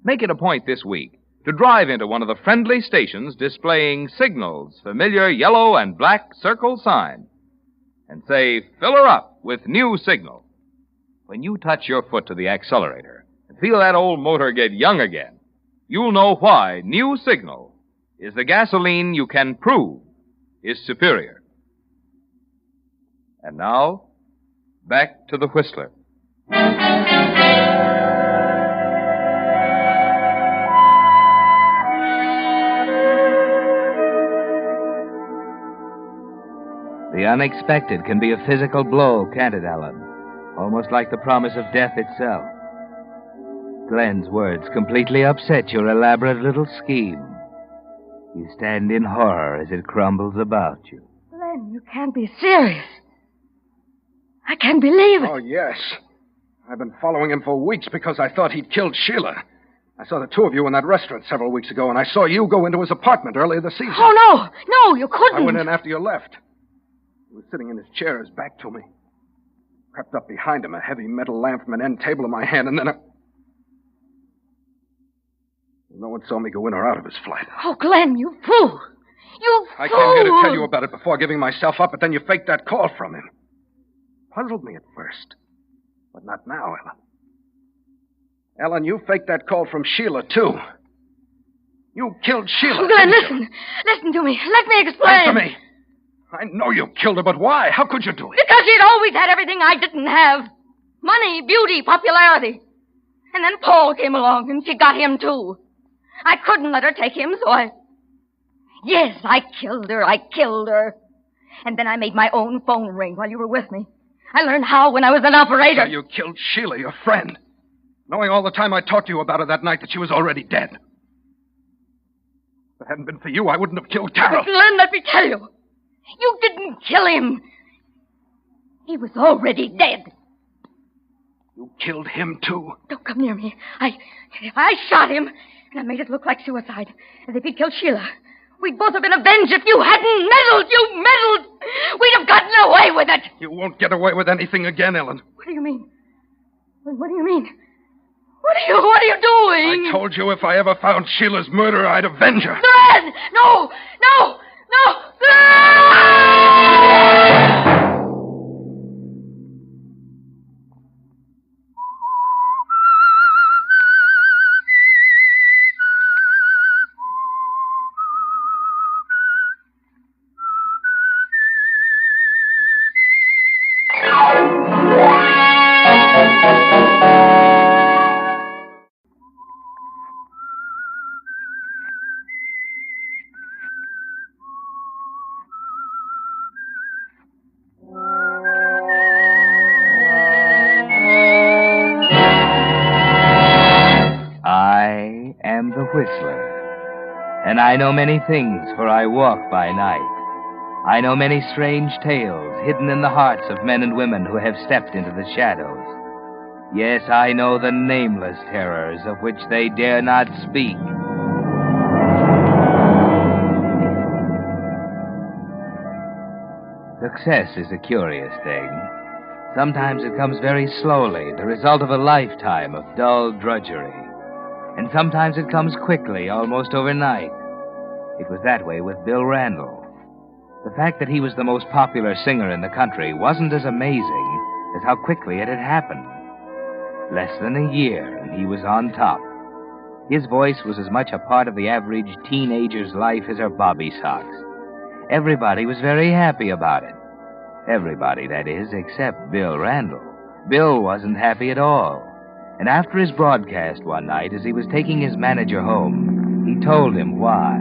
Make it a point this week to drive into one of the friendly stations displaying Signal's familiar yellow and black circle sign and say, "Fill her up with new Signal." When you touch your foot to the accelerator and feel that old motor get young again, you'll know why new Signal is the gasoline you can prove is superior. And now, back to the Whistler. The unexpected can be a physical blow, can't it, Alan? Almost like the promise of death itself. Glenn's words completely upset your elaborate little scheme. You stand in horror as it crumbles about you. Glenn, you can't be serious. I can't believe it. Oh, yes. I've been following him for weeks because I thought he'd killed Sheila. I saw the two of you in that restaurant several weeks ago, and I saw you go into his apartment earlier this evening. Oh, no. No, you couldn't. I went in after you left. He was sitting in his chair, his back to me. Crept up behind him, a heavy metal lamp from an end table in my hand, and then no one saw me go in or out of his flat. Oh, Glenn, you fool. You fool. I came here to tell you about it before giving myself up, but then you faked that call from him. Puzzled me at first, but not now, Ellen. Ellen, you faked that call from Sheila, too. You killed Sheila. Glenn, listen. Listen to me. Let me explain. Answer me. I know you killed her, but why? How could you do it? Because she'd always had everything I didn't have. Money, beauty, popularity. And then Paul came along, and she got him, too. I couldn't let her take him, so Yes, I killed her. I killed her. And then I made my own phone ring while you were with me. I learned how when I was an operator. So you killed Sheila, your friend, knowing all the time I talked to you about her that night that she was already dead. If it hadn't been for you, I wouldn't have killed Carol. But Glenn, let me tell you. You didn't kill him. He was already dead. You killed him, too? Don't come near me. I shot him, and I made it look like suicide, as if he'd killed Sheila. We'd both have been avenged if you hadn't meddled. You meddled. We'd have gotten away with it. You won't get away with anything again, Ellen. What do you mean? What do you mean? What are you doing? I told you if I ever found Sheila's murderer, I'd avenge her. Glenn! No! am the Whistler. And I know many things, for I walk by night. I know many strange tales hidden in the hearts of men and women who have stepped into the shadows. Yes, I know the nameless terrors of which they dare not speak. Success is a curious thing. Sometimes it comes very slowly, the result of a lifetime of dull drudgery. And sometimes it comes quickly, almost overnight. It was that way with Bill Randall. The fact that he was the most popular singer in the country wasn't as amazing as how quickly it had happened. Less than a year, and he was on top. His voice was as much a part of the average teenager's life as her bobby socks. Everybody was very happy about it. Everybody, that is, except Bill Randall. Bill wasn't happy at all. And after his broadcast one night, as he was taking his manager home, he told him why.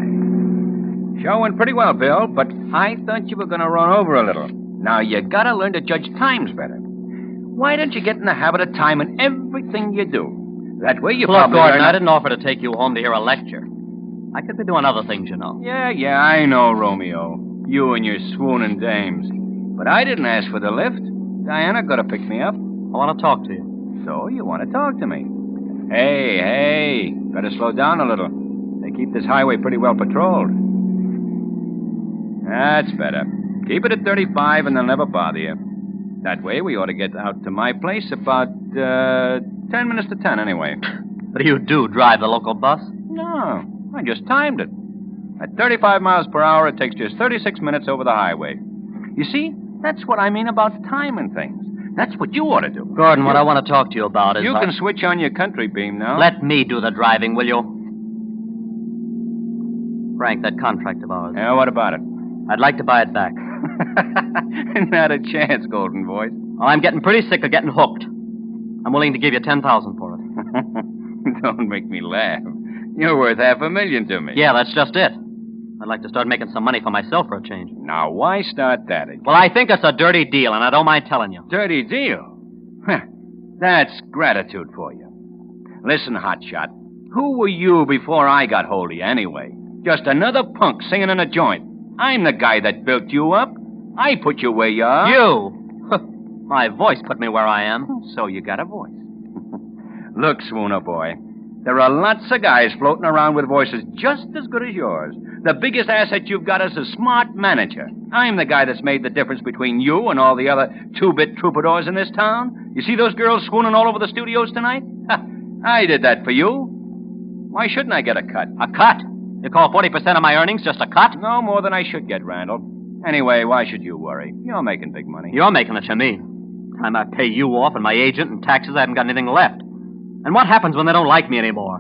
Show went pretty well, Bill, but I thought you were going to run over a little. Now, you got to learn to judge times better. Why don't you get in the habit of timing everything you do? That way you Look, Gordon, I didn't offer to take you home to hear a lecture. I could be doing other things, you know. Yeah, I know, Romeo. You and your swooning dames. But I didn't ask for the lift. Diana got to pick me up. I want to talk to you. So you want to talk to me? Hey, better slow down a little. They keep this highway pretty well patrolled. That's better. Keep it at 35 and they'll never bother you. That way we ought to get out to my place about 10 minutes to 10 anyway. What do? Drive the local bus? No, I just timed it. At 35 miles per hour, it takes just 36 minutes over the highway. You see, that's what I mean about timing things. That's what you ought to do. Gordon, what I want to talk to you about is... You can switch on your country beam now. Let me do the driving, will you? Frank, that contract of ours. Yeah, what about it? I'd like to buy it back. Not a chance, Golden Voice. Oh, I'm getting pretty sick of getting hooked. I'm willing to give you $10,000 for it. Don't make me laugh. You're worth $500,000 to me. Yeah, that's just it. I'd like to start making some money for myself for a change. Now, why start that again? Well, I think it's a dirty deal, and I don't mind telling you. Dirty deal? That's gratitude for you. Listen, hotshot. Who were you before I got hold of you, anyway? Just another punk singing in a joint. I'm the guy that built you up. I put you where you are. You? My voice put me where I am. So you got a voice. Look, Swooner boy, there are lots of guys floating around with voices just as good as yours. The biggest asset you've got is a smart manager. I'm the guy that's made the difference between you and all the other two-bit troubadours in this town. You see those girls swooning all over the studios tonight? I did that for you. Why shouldn't I get a cut? A cut? You call 40% of my earnings just a cut? No more than I should get, Randall. Anyway, why should you worry? You're making big money. You're making it, you mean. Time I pay you off and my agent and taxes, I haven't got anything left. And what happens when they don't like me anymore?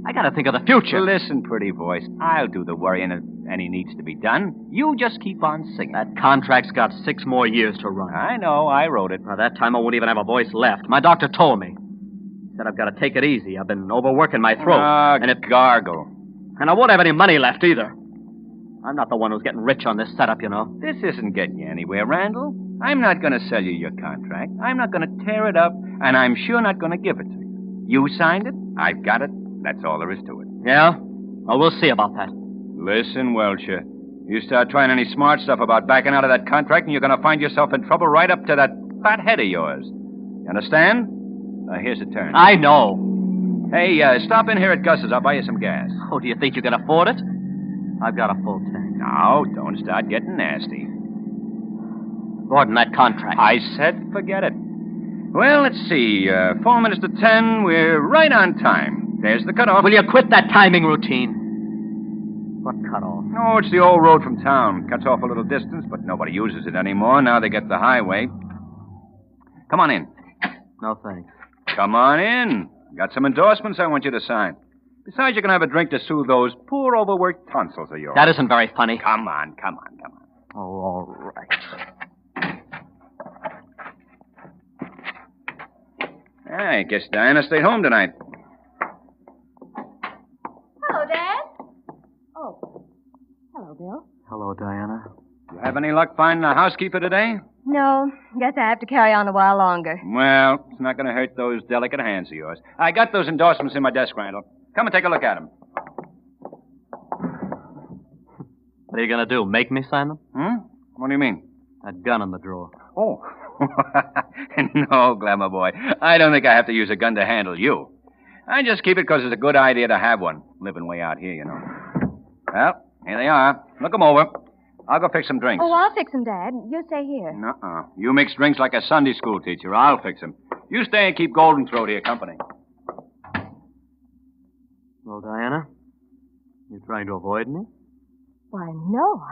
I gotta think of the future. Listen, pretty voice, I'll do the worrying if any needs to be done. You just keep on singing. That contract's got 6 more years to run. I know, I wrote it. By that time, I won't even have a voice left. My doctor told me. He said I've got to take it easy. I've been overworking my throat. And it gargle. And I won't have any money left either. I'm not the one who's getting rich on this setup, you know. This isn't getting you anywhere, Randall. I'm not going to sell you your contract. I'm not going to tear it up, and I'm sure not going to give it to you. You signed it. I've got it. That's all there is to it. Yeah? Well, we'll see about that. Listen, Welcher. You start trying any smart stuff about backing out of that contract, and you're going to find yourself in trouble right up to that fat head of yours. You understand? Here's a turn. I know. Hey, stop in here at Gus's. I'll buy you some gas. Oh, do you think you can afford it? I've got a full tank. Now, don't start getting nasty. Gordon, that contract. I said forget it. Well, let's see. 4 minutes to 10. We're right on time. There's the cutoff. Will you quit that timing routine? What cutoff? Oh, it's the old road from town. Cuts off a little distance, but nobody uses it anymore. Now they get the highway. Come on in. No, thanks. Come on in. Got some endorsements I want you to sign. Besides, you can have a drink to soothe those poor, overworked tonsils of yours. That isn't very funny. Come on. Oh, all right. I guess Diana stayed home tonight. Hello, Dad. Oh. Hello, Bill. Hello, Diana. You have any luck finding a housekeeper today? No. Guess I have to carry on a while longer. Well, it's not going to hurt those delicate hands of yours. I got those endorsements in my desk, Randall. Come and take a look at them. What are you going to do? Make me sign them? What do you mean? That gun in the drawer. Oh. No, Glamour Boy. I don't think I have to use a gun to handle you. I just keep it because it's a good idea to have one. Living way out here, you know. Well, here they are. Look them over. I'll go fix some drinks. Oh, I'll fix them, Dad. You stay here. Nuh-uh. You mix drinks like a Sunday school teacher. I'll fix them. You stay and keep Golden Throat here company. Well, Diana, you trying to avoid me? Why, no,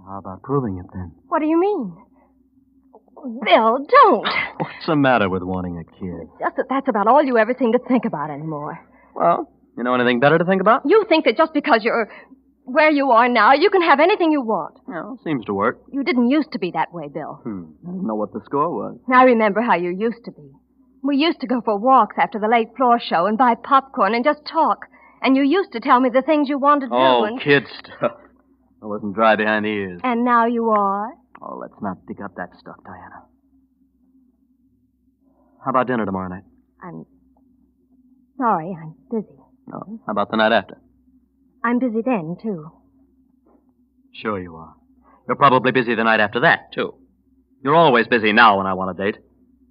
How about proving it, then? What do you mean? Bill, don't. What's the matter with wanting a kid? Just that that's about all you ever seem to think about anymore. Well, you know anything better to think about? You think that just because you're where you are now, you can have anything you want. Well, seems to work. You didn't used to be that way, Bill. I didn't know what the score was. I remember how you used to be. We used to go for walks after the late floor show and buy popcorn and just talk. And you used to tell me the things you wanted to do. Oh, kid stuff. I wasn't dry behind the ears. And now you are? Oh, let's not dig up that stuff, Diana. How about dinner tomorrow night? I'm sorry, I'm busy. Oh, how about the night after? I'm busy then, too. Sure you are. You're probably busy the night after that, too. You're always busy now when I want a date.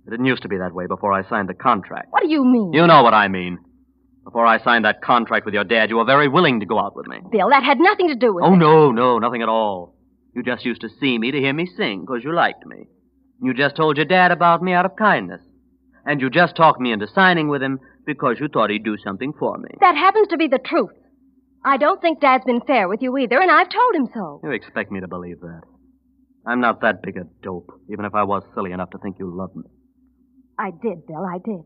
It didn't used to be that way before I signed the contract. What do you mean? You know what I mean. Before I signed that contract with your dad, you were very willing to go out with me. Bill, that had nothing to do with it. Oh, no, nothing at all. You just used to see me to hear me sing because you liked me. You just told your dad about me out of kindness. And you just talked me into signing with him because you thought he'd do something for me. That happens to be the truth. I don't think Dad's been fair with you either, and I've told him so. You expect me to believe that? I'm not that big a dope, even if I was silly enough to think you loved me. I did, Bill, I did.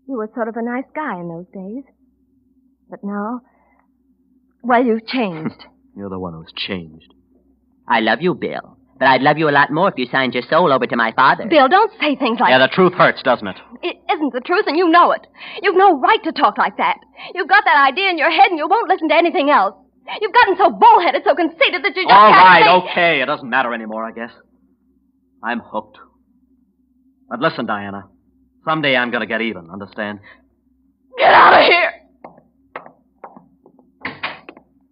You were sort of a nice guy in those days. But now, well, you've changed. You're the one who's changed. I love you, Bill. But I'd love you a lot more if you signed your soul over to my father. Bill, don't say things like that. Yeah, the truth hurts, doesn't it? It isn't the truth, and you know it. You've no right to talk like that. You've got that idea in your head, and you won't listen to anything else. You've gotten so bullheaded, so conceited that you just All can't right, say... okay. It doesn't matter anymore, I guess. I'm hooked. But listen, Diana. Someday I'm going to get even, understand? Get out of here!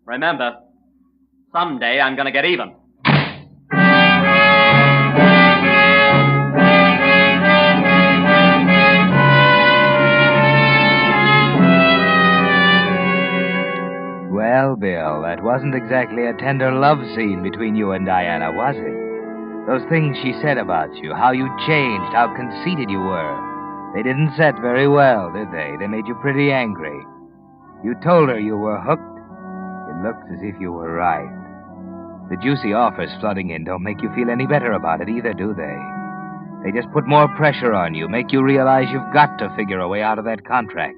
Remember, someday I'm going to get even. Well, Bill, that wasn't exactly a tender love scene between you and Diana, was it? Those things she said about you, how you changed, how conceited you were, they didn't set very well, did they? They made you pretty angry. You told her you were hooked. It looks as if you were right. The juicy offers flooding in don't make you feel any better about it either, do they? They just put more pressure on you, make you realize you've got to figure a way out of that contract.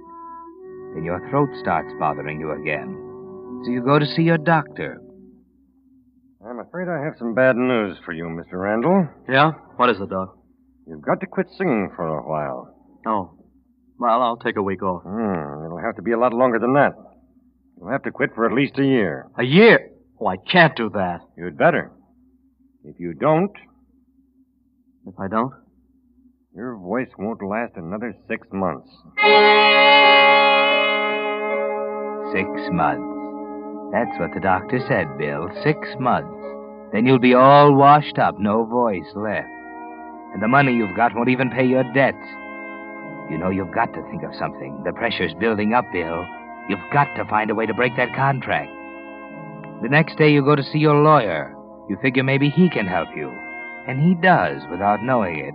Then your throat starts bothering you again. So you go to see your doctor. I'm afraid I have some bad news for you, Mr. Randall. Yeah? What is it, Doc? You've got to quit singing for a while. Oh. Well, I'll take a week off. It'll have to be a lot longer than that. You'll have to quit for at least a year. A year? Oh, I can't do that. You'd better. If you don't... If I don't? Your voice won't last another 6 months. 6 months. That's what the doctor said, Bill. 6 months. Then you'll be all washed up, no voice left. And the money you've got won't even pay your debts. You know, you've got to think of something. The pressure's building up, Bill. You've got to find a way to break that contract. The next day you go to see your lawyer. You figure maybe he can help you. And he does, without knowing it.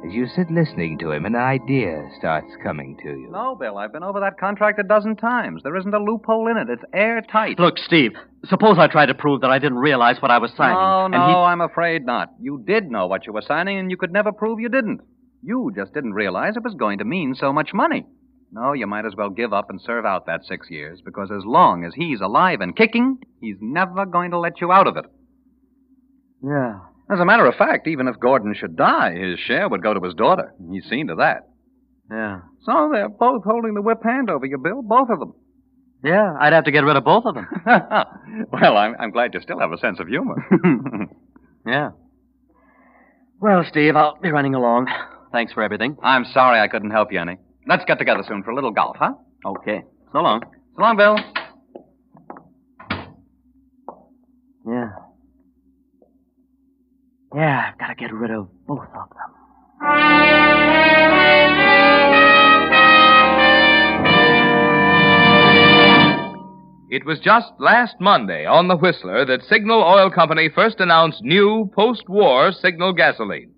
As you sit listening to him, an idea starts coming to you. No, Bill, I've been over that contract a dozen times. There isn't a loophole in it. It's airtight. Look, Steve, suppose I tried to prove that I didn't realize what I was signing. No, I'm afraid not. You did know what you were signing, and you could never prove you didn't. You just didn't realize it was going to mean so much money. No, you might as well give up and serve out that 6 years, because as long as he's alive and kicking, he's never going to let you out of it. Yeah. As a matter of fact, even if Gordon should die, his share would go to his daughter. He's seen to that. Yeah. So they're both holding the whip hand over you, Bill, both of them. Yeah, I'd have to get rid of both of them. Well, I'm glad you still have a sense of humor. Yeah. Well, Steve, I'll be running along. Thanks for everything. I'm sorry I couldn't help you any. Let's get together soon for a little golf, huh? Okay. So long. So long, Bill. Yeah. Yeah, I've got to get rid of both of them. It was just last Monday on the Whistler that Signal Oil Company first announced new post-war Signal gasoline.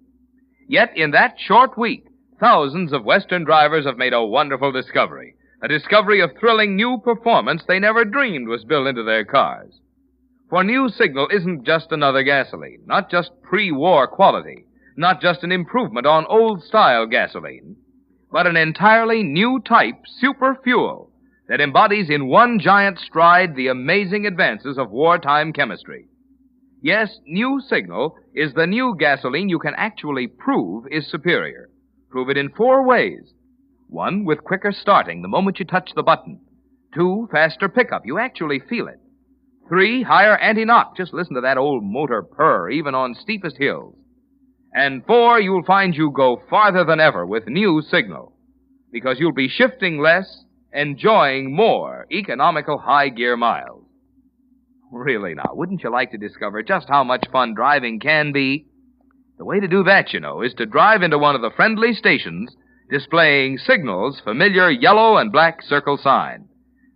Yet in that short week, thousands of Western drivers have made a wonderful discovery. A discovery of thrilling new performance they never dreamed was built into their cars. For new Signal isn't just another gasoline, not just pre-war quality, not just an improvement on old-style gasoline, but an entirely new type super fuel that embodies in one giant stride the amazing advances of wartime chemistry. Yes, new Signal is the new gasoline you can actually prove is superior. Prove it in 4 ways. 1, with quicker starting the moment you touch the button. 2, faster pickup. You actually feel it. 3, higher anti-knock. Just listen to that old motor purr, even on steepest hills. And 4, you'll find you go farther than ever with new Signal. Because you'll be shifting less, enjoying more economical high-gear miles. Really now, wouldn't you like to discover just how much fun driving can be? The way to do that, you know, is to drive into one of the friendly stations displaying Signal's familiar yellow and black circle sign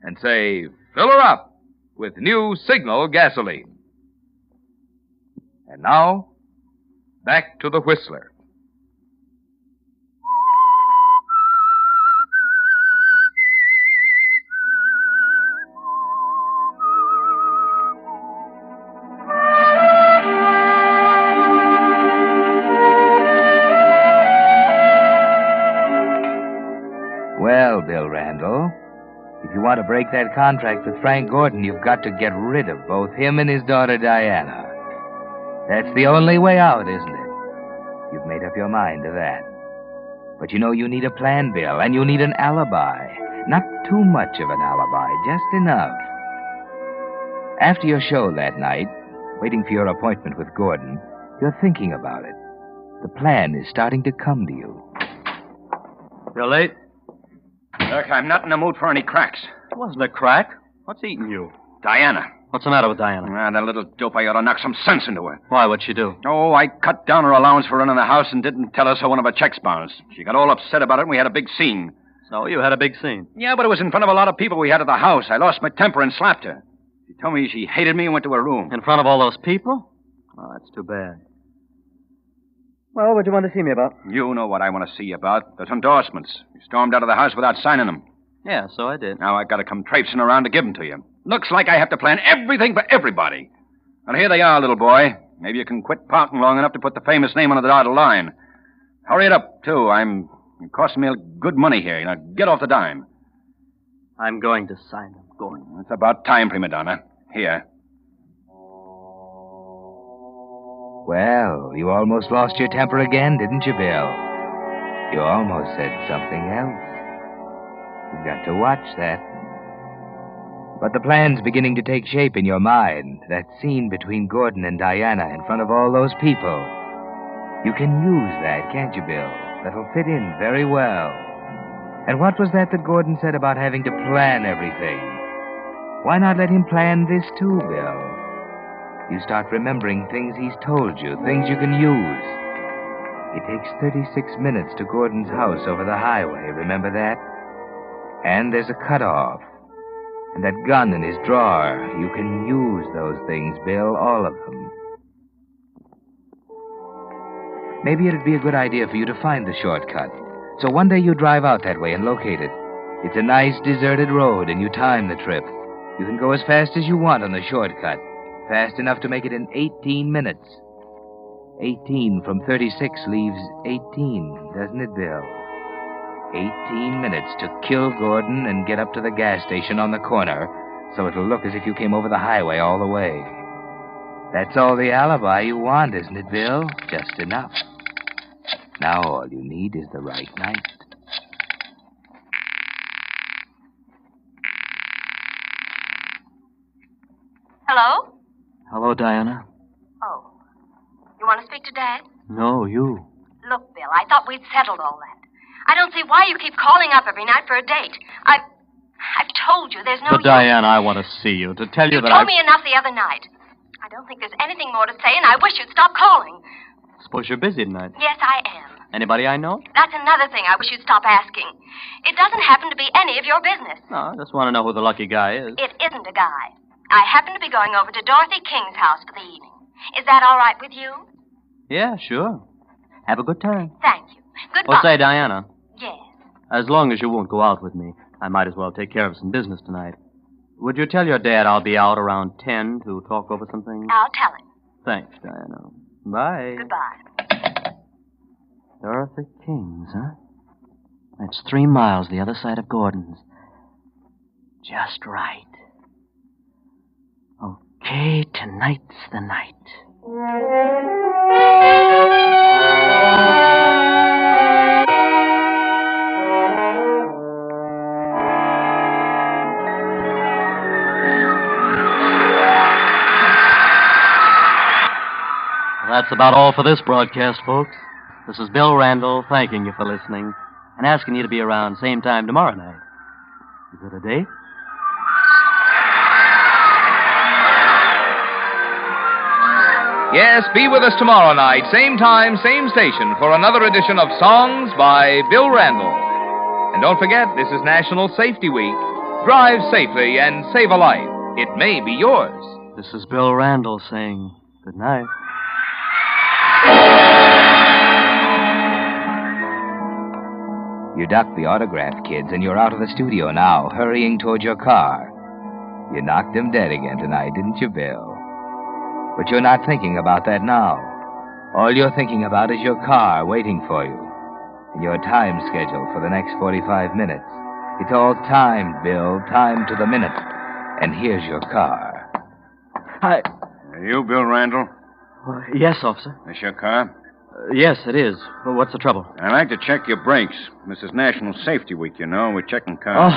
and say, fill her up with new Signal gasoline. And now, back to the Whistler. Well, Bill Randall, if you want to break that contract with Frank Gordon, you've got to get rid of both him and his daughter Diana. That's the only way out, isn't it? You've made up your mind to that. But you know you need a plan, Bill, and you need an alibi. Not too much of an alibi, just enough. After your show that night, waiting for your appointment with Gordon, you're thinking about it. The plan is starting to come to you. You're late? Look, I'm not in the mood for any cracks. It wasn't a crack. What's eating you? Diana. What's the matter with Diana? That little dope, I ought to knock some sense into her. Why, what'd she do? Oh, I cut down her allowance for running the house and didn't tell us how one of her checks bounced. She got all upset about it and we had a big scene. So you had a big scene? Yeah, but it was in front of a lot of people we had at the house. I lost my temper and slapped her. She told me she hated me and went to her room. In front of all those people? Oh, that's too bad. Well, what'd you want to see me about? You know what I want to see you about. Those endorsements. You stormed out of the house without signing them. Yeah, so I did. Now I got to come traipsing around to give them to you. Looks like I have to plan everything for everybody. Well, here they are, little boy. Maybe you can quit pouting long enough to put the famous name on the dotted line. Hurry it up, too. It costing me good money here. Now, get off the dime. I'm going to sign them, Gordon. It's about time, prima donna. Here. Well, you almost lost your temper again, didn't you, Bill? You almost said something else. You've got to watch that. But the plan's beginning to take shape in your mind. That scene between Gordon and Diana in front of all those people. You can use that, can't you, Bill? That'll fit in very well. And what was that Gordon said about having to plan everything? Why not let him plan this too, Bill? You start remembering things he's told you, things you can use. It takes 36 minutes to Gordon's house over the highway, remember that? And there's a cutoff. And that gun in his drawer. You can use those things, Bill, all of them. Maybe it'd be a good idea for you to find the shortcut. So one day you drive out that way and locate it. It's a nice deserted road and you time the trip. You can go as fast as you want on the shortcut. Fast enough to make it in 18 minutes. 18 from 36 leaves 18, doesn't it, Bill? 18 minutes to kill Gordon and get up to the gas station on the corner so it'll look as if you came over the highway all the way. That's all the alibi you want, isn't it, Bill? Just enough. Now all you need is the right night. Hello? Hello, Diana. Oh. You want to speak to Dad? No, you. Look, Bill, I thought we'd settled all that. I don't see why you keep calling up every night for a date. I've told you there's no But, Diana, I want to see you, to tell you that told me enough the other night. I don't think there's anything more to say, and I wish you'd stop calling. Suppose you're busy tonight. Yes, I am. Anybody I know? That's another thing I wish you'd stop asking. It doesn't happen to be any of your business. No, I just want to know who the lucky guy is. It isn't a guy. I happen to be going over to Dorothy King's house for the evening. Is that all right with you? Yeah, sure. Have a good time. Thank you. Goodbye. Oh, say, Diana. Yes. As long as you won't go out with me, I might as well take care of some business tonight. Would you tell your dad I'll be out around 10 to talk over some things? I'll tell him. Thanks, Diana. Bye. Goodbye. Dorothy King's, huh? That's 3 miles the other side of Gordon's. Just right. Okay, tonight's the night. That's about all for this broadcast, folks. This is Bill Randall thanking you for listening and asking you to be around same time tomorrow night. Is it a date? Yes, be with us tomorrow night, same time, same station, for another edition of Songs by Bill Randall. And don't forget, this is National Safety Week. Drive safely and save a life. It may be yours. This is Bill Randall saying good night. You ducked the autograph kids, and you're out of the studio now, hurrying toward your car. You knocked them dead again tonight, didn't you, Bill? But you're not thinking about that now. All you're thinking about is your car waiting for you, and your time schedule for the next 45 minutes. It's all timed, Bill, timed to the minute. And here's your car. Hi. Are you Bill Randall? Yes, officer. This your car? Yes, it is. Well, what's the trouble? I'd like to check your brakes. This is National Safety Week, you know. We're checking cars.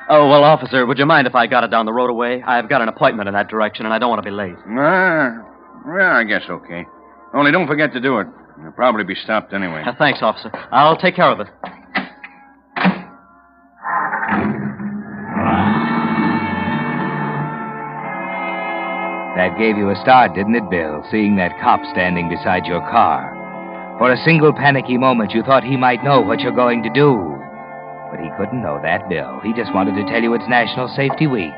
Oh, well, officer, would you mind if I got it down the road away? I've got an appointment in that direction, and I don't want to be late. Well, I guess okay. Only don't forget to do it. You'll probably be stopped anyway. Thanks, officer. I'll take care of it. That gave you a start, didn't it, Bill, seeing that cop standing beside your car? For a single panicky moment, you thought he might know what you're going to do. But he couldn't know that, Bill. He just wanted to tell you it's National Safety Week.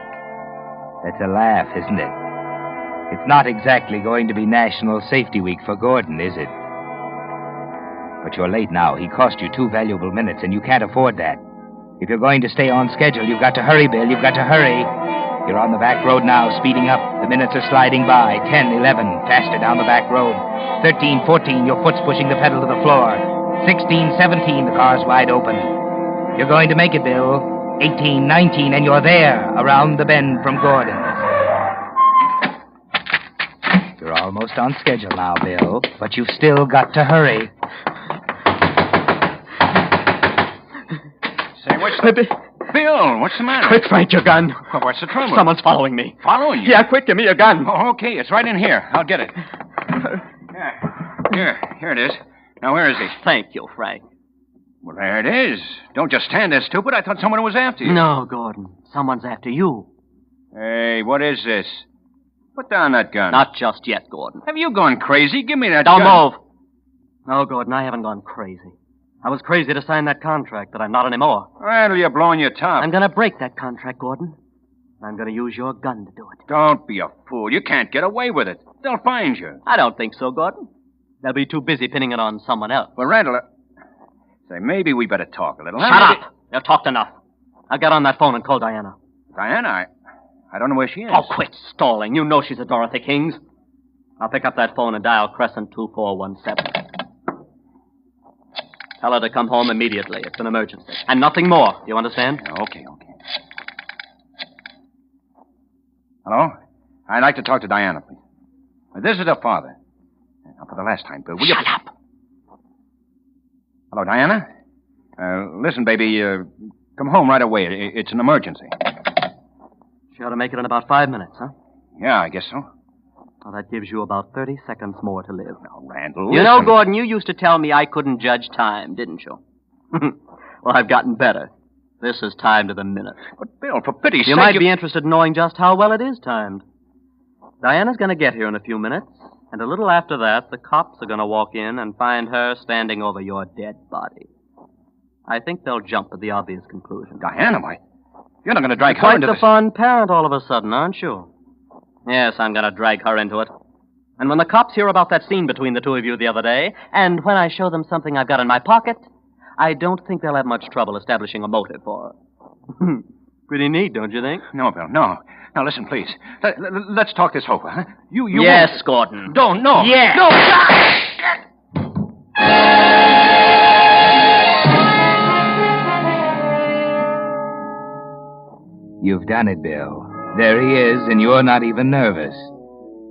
That's a laugh, isn't it? It's not exactly going to be National Safety Week for Gordon, is it? But you're late now. He cost you 2 valuable minutes, and you can't afford that. If you're going to stay on schedule, you've got to hurry, Bill. You've got to hurry. You're on the back road now, speeding up. The minutes are sliding by. 10, 11, faster down the back road. 13, 14, your foot's pushing the pedal to the floor. 16, 17, the car's wide open. You're going to make it, Bill. 18, 19, and you're there, around the bend from Gordon's. You're almost on schedule now, Bill, but you've still got to hurry. Say, what's the... Bill, what's the matter? Quick, Frank, your gun. Well, what's the trouble? Someone's following me. Following you? Yeah, quick, give me your gun. Oh, okay, it's right in here. I'll get it. Here it is. Now, where is he? Thank you, Frank. Well, there it is. Don't just stand there, stupid. I thought someone was after you. No, Gordon. Someone's after you. Hey, what is this? Put down that gun. Not just yet, Gordon. Have you gone crazy? Give me that gun. Don't move. No, Gordon, I haven't gone crazy. I was crazy to sign that contract, but I'm not anymore. Well, you're blowing your top. I'm going to break that contract, Gordon. I'm going to use your gun to do it. Don't be a fool. You can't get away with it. They'll find you. I don't think so, Gordon. They'll be too busy pinning it on someone else. Well, Randall, say, maybe we better talk a little. Shut up. You've talked enough. I'll get on that phone and call Diana. Diana? I don't know where she is. Oh, quit stalling. You know she's at Dorothy King's. I'll pick up that phone and dial Crescent 2417. Tell her to come home immediately. It's an emergency. And nothing more. You understand? Okay. Hello? I'd like to talk to Diana, please. This is her father. Now, for the last time, Bill, will you... Shut up. Hello, Diana? Listen, baby, come home right away. It's an emergency. She ought to make it in about 5 minutes, huh? Yeah, I guess so. Well, that gives you about 30 seconds more to live. Now, Randall, You listen. know, Gordon, you used to tell me I couldn't judge time, didn't you? Well, I've gotten better. This is timed to the minute. But, Bill, for pity's sake... You might be interested in knowing just how well it is timed. Diana's going to get here in a few minutes, and a little after that, the cops are going to walk in and find her standing over your dead body. I think they'll jump at the obvious conclusion. Diana, why? You're not going to drag her Quite into the this... fun parent all of a sudden, aren't you? Yes, I'm going to drag her into it. And when the cops hear about that scene between the two of you the other day, and when I show them something I've got in my pocket, I don't think they'll have much trouble establishing a motive for her. Pretty neat, don't you think? No, Bill, no. Now, listen, please. Let's talk this over, huh? You Yes, won't... Gordon. Don't, no. Yes. No! You've done it, Bill. There he is, and you're not even nervous.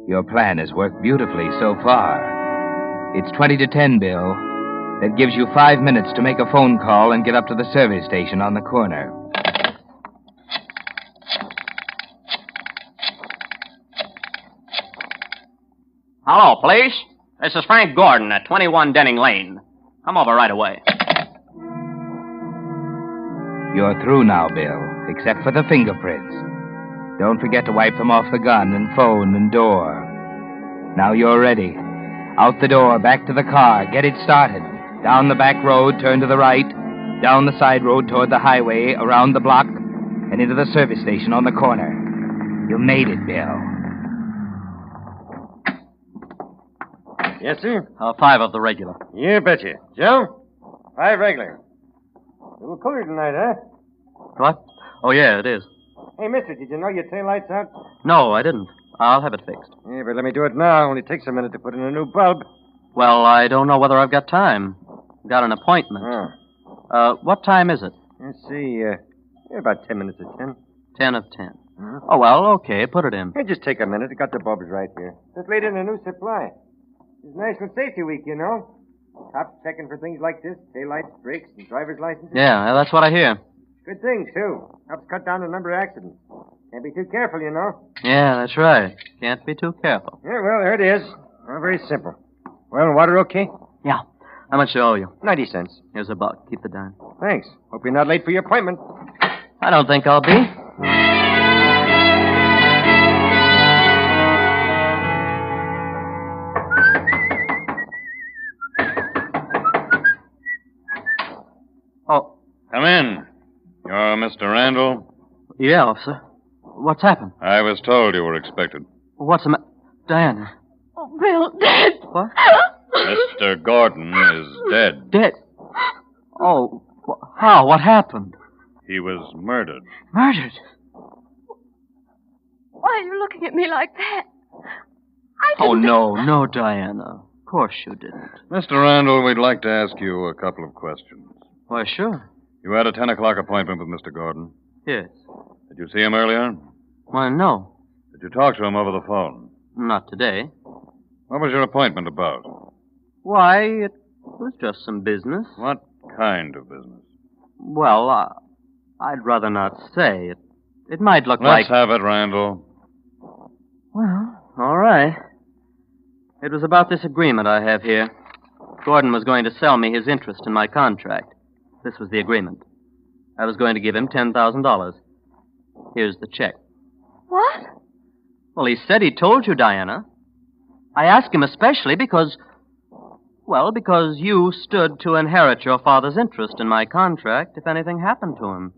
Your plan has worked beautifully so far. It's 20 to 10, Bill. That gives you 5 minutes to make a phone call and get up to the service station on the corner. Hello, police. This is Frank Gordon at 21 Denning Lane. Come over right away. You're through now, Bill, except for the fingerprints. Don't forget to wipe them off the gun and phone and door. Now you're ready. Out the door, back to the car. Get it started. Down the back road, turn to the right. Down the side road toward the highway, around the block, and into the service station on the corner. You made it, Bill. Yes, sir? 5 of the regular. You betcha. Joe? 5 regular. A little cooler tonight, huh? What? Oh, yeah, it is. Hey, mister, did you know your taillight's out? No, I didn't. I'll have it fixed. Yeah, but let me do it now. Only takes a minute to put in a new bulb. Well, I don't know whether I've got time. Got an appointment. What time is it? Let's see, about 10 minutes of 10. 10 of 10. Oh, well, okay, put it in. Hey, just take a minute. I got the bulbs right here. Just laid in a new supply. It's National Safety Week, you know. Cops checking for things like this, taillights, brakes, and driver's licenses. Yeah, that's what I hear. Good things, too. Helps cut down the number of accidents. Can't be too careful, you know. Yeah, that's right. Can't be too careful. Yeah, well, there it is. Well, very simple. Well, water okay? Yeah. How much do I owe you? 90 cents. Here's $1. Keep the dime. Thanks. Hope you're not late for your appointment. I don't think I'll be. Oh. Come in. You're Mr. Randall? Yeah, officer. What's happened? I was told you were expected. What's the Diana. Oh, Bill, dead. What? Mr. Gordon is dead. Dead? Oh, how? What happened? He was murdered. Murdered? Why are you looking at me like that? Oh, no, Diana. Of course you didn't. Mr. Randall, we'd like to ask you a couple of questions. Why, sure. You had a 10 o'clock appointment with Mr. Gordon. Yes. Did you see him earlier? Why, no. Did you talk to him over the phone? Not today. What was your appointment about? Why, it was just some business. What kind of business? Well, I'd rather not say. It might look like... Let's have it, Randall. Well, all right. It was about this agreement I have here. Gordon was going to sell me his interest in my contract. This was the agreement. I was going to give him $10,000. Here's the check. What? Well, he said he told you, Diana. I asked him especially because you stood to inherit your father's interest in my contract if anything happened to him.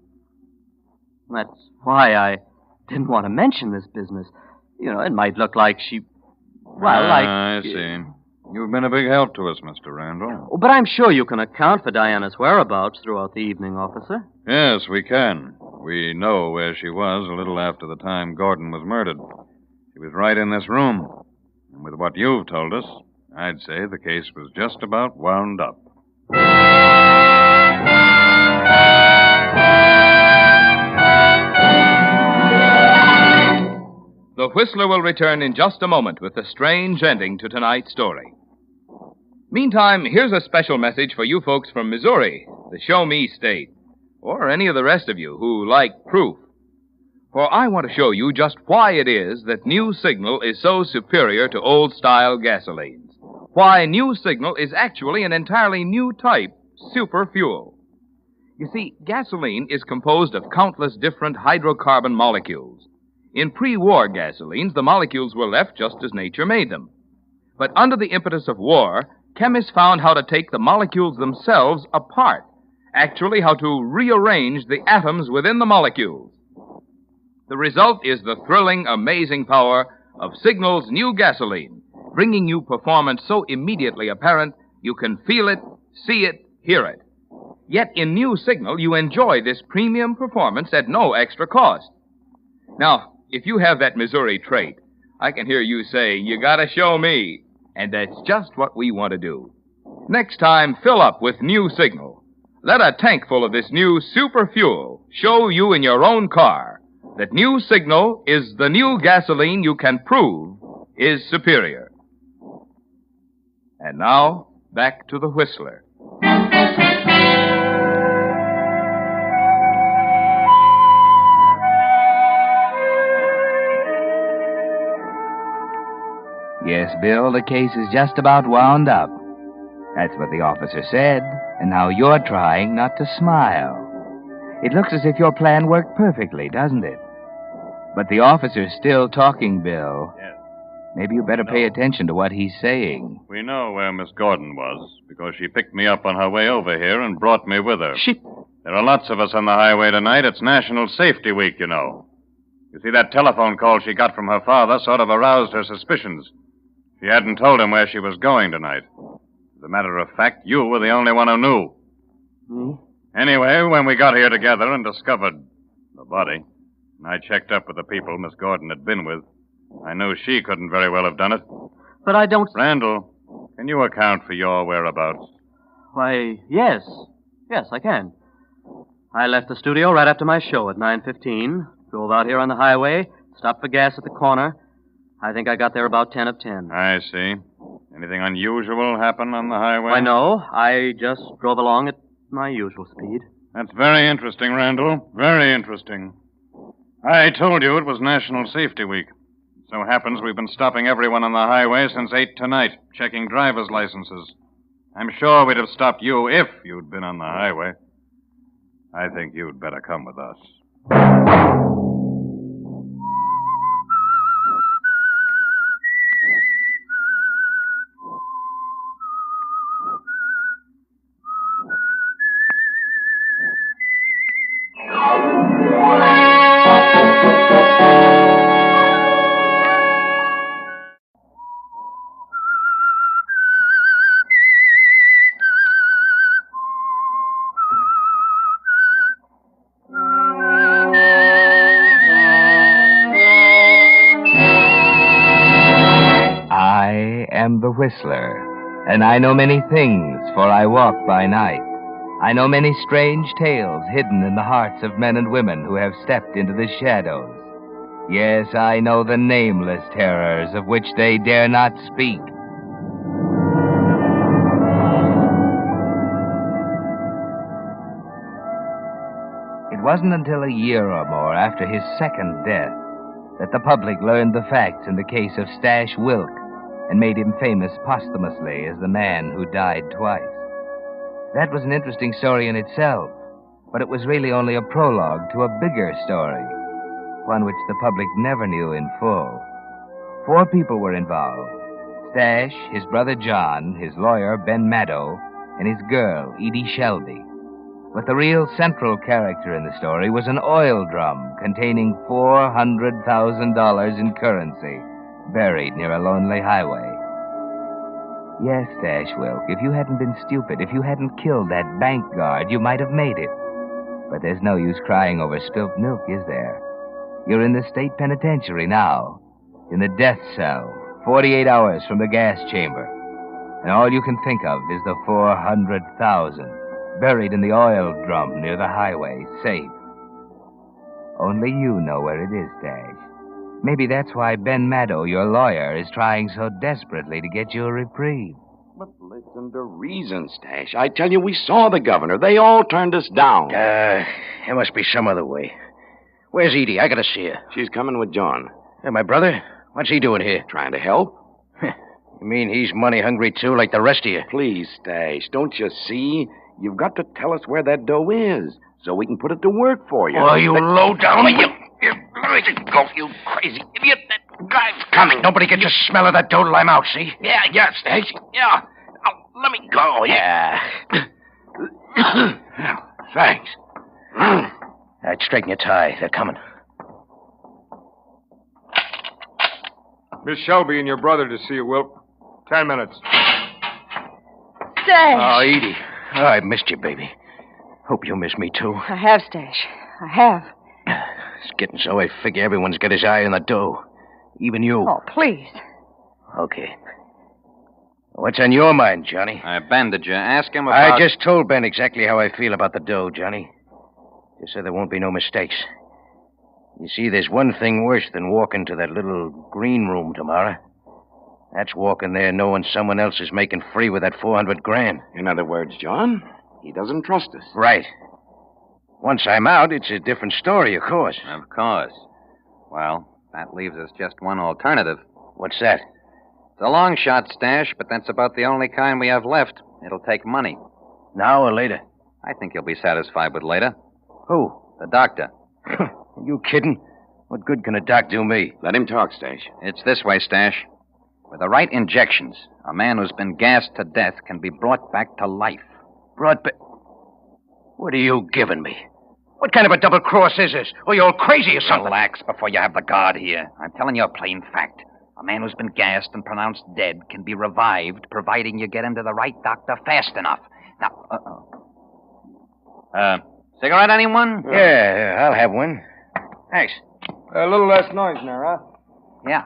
That's why I didn't want to mention this business. You know, it might look like she... I see. You've been a big help to us, Mr. Randall. Oh, but I'm sure you can account for Diana's whereabouts throughout the evening, officer. Yes, we can. We know where she was a little after the time Gordon was murdered. She was right in this room. And with what you've told us, I'd say the case was just about wound up. The Whistler will return in just a moment with the strange ending to tonight's story. Meantime, here's a special message for you folks from Missouri, the Show Me State, or any of the rest of you who like proof. For I want to show you just why it is that New Signal is so superior to old-style gasolines. Why New Signal is actually an entirely new type, super fuel. You see, gasoline is composed of countless different hydrocarbon molecules. In pre-war gasolines, the molecules were left just as nature made them. But under the impetus of war, chemists found how to take the molecules themselves apart. Actually, how to rearrange the atoms within the molecules. The result is the thrilling, amazing power of Signal's new gasoline, bringing you performance so immediately apparent you can feel it, see it, hear it. Yet in new Signal, you enjoy this premium performance at no extra cost. Now, if you have that Missouri trait, I can hear you say, "You gotta show me." And that's just what we want to do. Next time, fill up with new Signal. Let a tank full of this new super fuel show you in your own car that new Signal is the new gasoline you can prove is superior. And now, back to the Whistler. Yes, Bill, the case is just about wound up. That's what the officer said, and now you're trying not to smile. It looks as if your plan worked perfectly, doesn't it? But the officer's still talking, Bill. Yes. Maybe you better pay attention to what he's saying. We know where Miss Gordon was, because she picked me up on her way over here and brought me with her. There are lots of us on the highway tonight. It's National Safety Week, you know. You see, that telephone call she got from her father sort of aroused her suspicions. She hadn't told him where she was going tonight. As a matter of fact, you were the only one who knew. Hmm? Anyway, when we got here together and discovered the body, and I checked up with the people Miss Gordon had been with, I knew she couldn't very well have done it. But I don't... Randall, can you account for your whereabouts? Why, yes. Yes, I can. I left the studio right after my show at 9:15, drove out here on the highway, stopped for gas at the corner. I think I got there about 10 of 10. I see. Anything unusual happen on the highway? Why, no. I just drove along at my usual speed. That's very interesting, Randall. Very interesting. I told you it was National Safety Week. So happens we've been stopping everyone on the highway since 8 tonight, checking driver's licenses. I'm sure we'd have stopped you if you'd been on the highway. I think you'd better come with us. The Whistler, and I know many things, for I walk by night. I know many strange tales hidden in the hearts of men and women who have stepped into the shadows. Yes, I know the nameless terrors of which they dare not speak. It wasn't until a year or more after his second death that the public learned the facts in the case of Stash Wilk, and made him famous posthumously as the man who died twice. That was an interesting story in itself, but it was really only a prologue to a bigger story, one which the public never knew in full. 4 people were involved: Stash, his brother John, his lawyer Ben Maddow, and his girl Edie Shelby. But the real central character in the story was an oil drum containing $400,000 in currency, buried near a lonely highway. Yes, Stash Wilk, if you hadn't been stupid, if you hadn't killed that bank guard, you might have made it. But there's no use crying over spilt milk, is there? You're in the state penitentiary now, in the death cell, 48 hours from the gas chamber. And all you can think of is the $400,000 buried in the oil drum near the highway, safe. Only you know where it is, Stash. Maybe that's why Ben Maddow, your lawyer, is trying so desperately to get you a reprieve. But listen to reason, Stash. I tell you, we saw the governor. They all turned us down. There must be some other way. Where's Edie? I gotta see her. She's coming with John. Hey, my brother? What's he doing here? Trying to help. You mean he's money hungry too, like the rest of you? Please, Stash, don't you see? You've got to tell us where that dough is so we can put it to work for you. Oh, you low down. Let me go, you crazy idiot. That guy's coming. Nobody gets a smell of that dough till I'm out, see? Yeah, Stacy. Yeah. Now, let me go. Yeah. Well, thanks. I'd straighten your tie. They're coming. Miss Shelby and your brother to see you, Wilt. 10 minutes. Stash. Oh, Edie. Oh, I missed you, baby. Hope you miss me, too. I have, Stash. I have. It's getting so I figure everyone's got his eye on the dough. Even you. Oh, please. Okay. What's on your mind, Johnny? Ben, did you ask him about... I just told Ben exactly how I feel about the dough, Johnny. Just so there won't be no mistakes. You see, there's one thing worse than walking to that little green room tomorrow. That's walking there knowing someone else is making free with that $400,000. In other words, John, he doesn't trust us. Right. Once I'm out, it's a different story, of course. Of course. Well, that leaves us just one alternative. What's that? It's a long shot, Stash, but that's about the only kind we have left. It'll take money. Now or later? I think you'll be satisfied with later. Who? The doctor. Are you kidding? What good can a doc do me? Let him talk, Stash. It's this way, Stash. With the right injections, a man who's been gassed to death can be brought back to life. Brought back? What are you giving me? What kind of a double cross is this? Are you all crazy or something? Relax before you have the guard here. I'm telling you a plain fact. A man who's been gassed and pronounced dead can be revived, providing you get him to the right doctor fast enough. Now, cigarette, anyone? Yeah, I'll have one. Thanks. A little less noise now, huh? Yeah.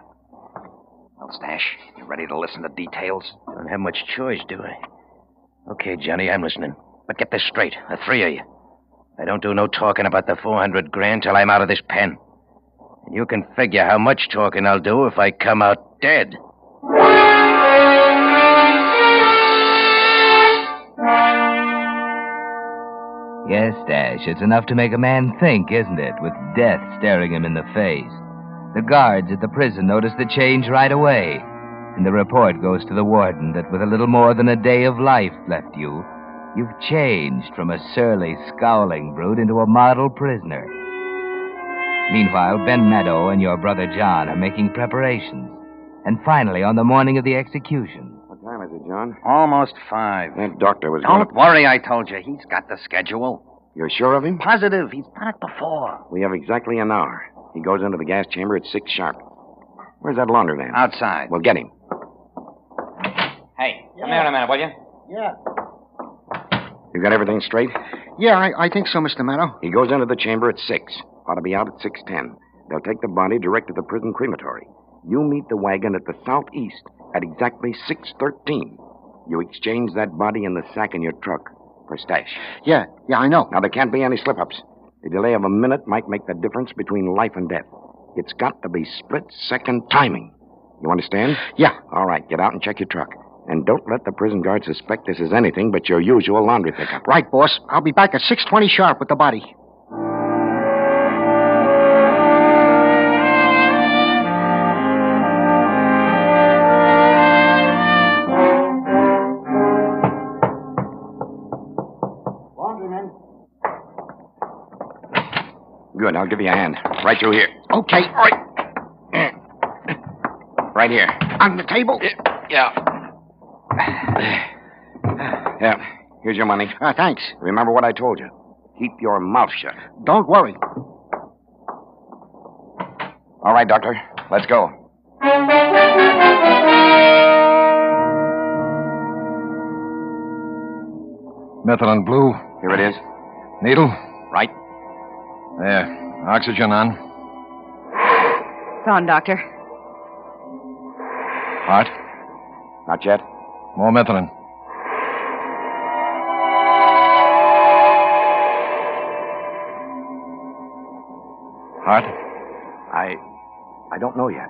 Well, Stash, you ready to listen to details? Don't have much choice, do I? Okay, Johnny, I'm listening. But get this straight, the three of you. I don't do no talking about the $400,000 till I'm out of this pen. And you can figure how much talking I'll do if I come out dead. Yes, Stash, it's enough to make a man think, isn't it, with death staring him in the face. The guards at the prison notice the change right away, and the report goes to the warden that with a little more than a day of life left you, you've changed from a surly, scowling brute into a model prisoner. Meanwhile, Ben Meadow and your brother John are making preparations. And finally, on the morning of the execution... What time is it, John? Almost 5. That doctor was Don't worry, I told you. He's got the schedule. You're sure of him? Positive. He's done it before. We have exactly an hour. He goes into the gas chamber at 6 sharp. Where's that laundryman? Outside. We'll get him. Hey, come here a minute, will you? Yeah. You got everything straight? Yeah, I think so, Mr. Meadow. He goes into the chamber at 6. Ought to be out at 6:10. They'll take the body direct to the prison crematory. You meet the wagon at the southeast at exactly 6:13. You exchange that body in the sack in your truck for Stash. Yeah, I know. Now, there can't be any slip-ups. A delay of a minute might make the difference between life and death. It's got to be split-second timing. You understand? Yeah. All right, get out and check your truck. And don't let the prison guard suspect this is anything but your usual laundry pickup. Right, boss. I'll be back at 6:20 sharp with the body. Laundryman. Good, I'll give you a hand. Right through here. Okay. Right here. On the table? Yeah. Yeah. Here's your money. Thanks. Remember what I told you. Keep your mouth shut. Don't worry. All right, Doctor. Let's go. Methylene blue. Here it is. Needle? Right. There. Oxygen on. It's on, Doctor. Heart? Not yet. More methylene. Heart? I don't know yet.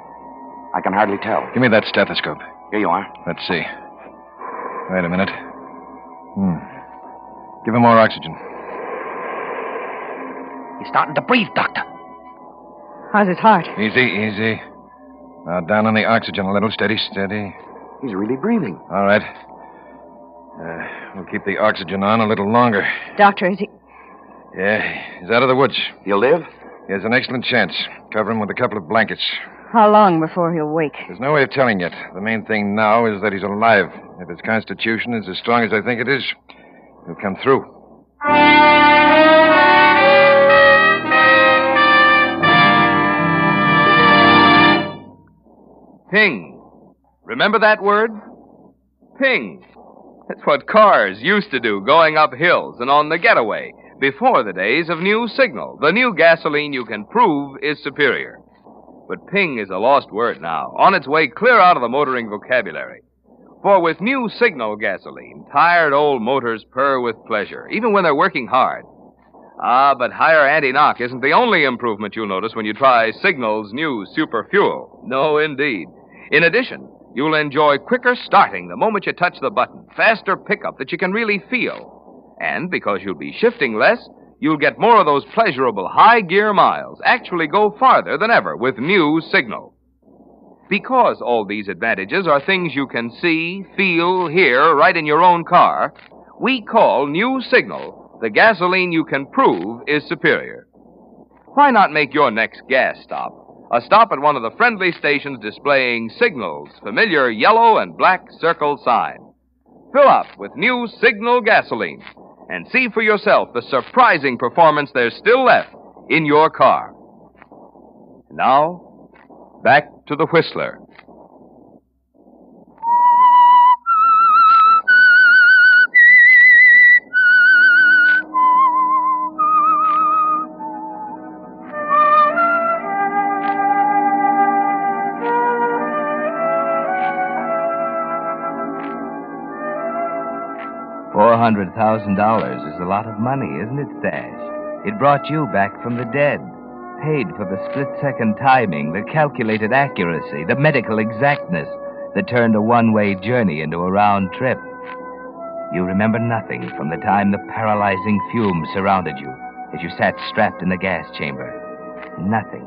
I can hardly tell. Give me that stethoscope. Here you are. Let's see. Wait a minute. Give him more oxygen. He's starting to breathe, Doctor. How's his heart? Easy. Now down on the oxygen a little. Steady. He's really breathing. All right. We'll keep the oxygen on a little longer. Doctor, is he... Yeah, he's out of the woods. He'll live? He has an excellent chance. Cover him with a couple of blankets. How long before he'll wake? There's no way of telling yet. The main thing now is that he's alive. If his constitution is as strong as I think it is, he'll come through. Ping. Remember that word? Ping. That's what cars used to do going up hills and on the getaway before the days of New Signal, the new gasoline you can prove is superior. But ping is a lost word now, on its way clear out of the motoring vocabulary. For with New Signal gasoline, tired old motors purr with pleasure, even when they're working hard. Ah, but higher anti-knock isn't the only improvement you'll notice when you try Signal's new super fuel. No, indeed. In addition, you'll enjoy quicker starting the moment you touch the button, faster pickup that you can really feel. And because you'll be shifting less, you'll get more of those pleasurable high-gear miles, actually go farther than ever with New Signal. Because all these advantages are things you can see, feel, hear right in your own car, we call New Signal the gasoline you can prove is superior. Why not make your next gas stop a stop at one of the friendly stations displaying Signal's familiar yellow and black circle sign? Fill up with New Signal gasoline and see for yourself the surprising performance there's still left in your car. Now, back to the Whistler. $400,000 is a lot of money, isn't it, Stash? It brought you back from the dead. Paid for the split-second timing, the calculated accuracy, the medical exactness that turned a one-way journey into a round trip. You remember nothing from the time the paralyzing fumes surrounded you as you sat strapped in the gas chamber. Nothing,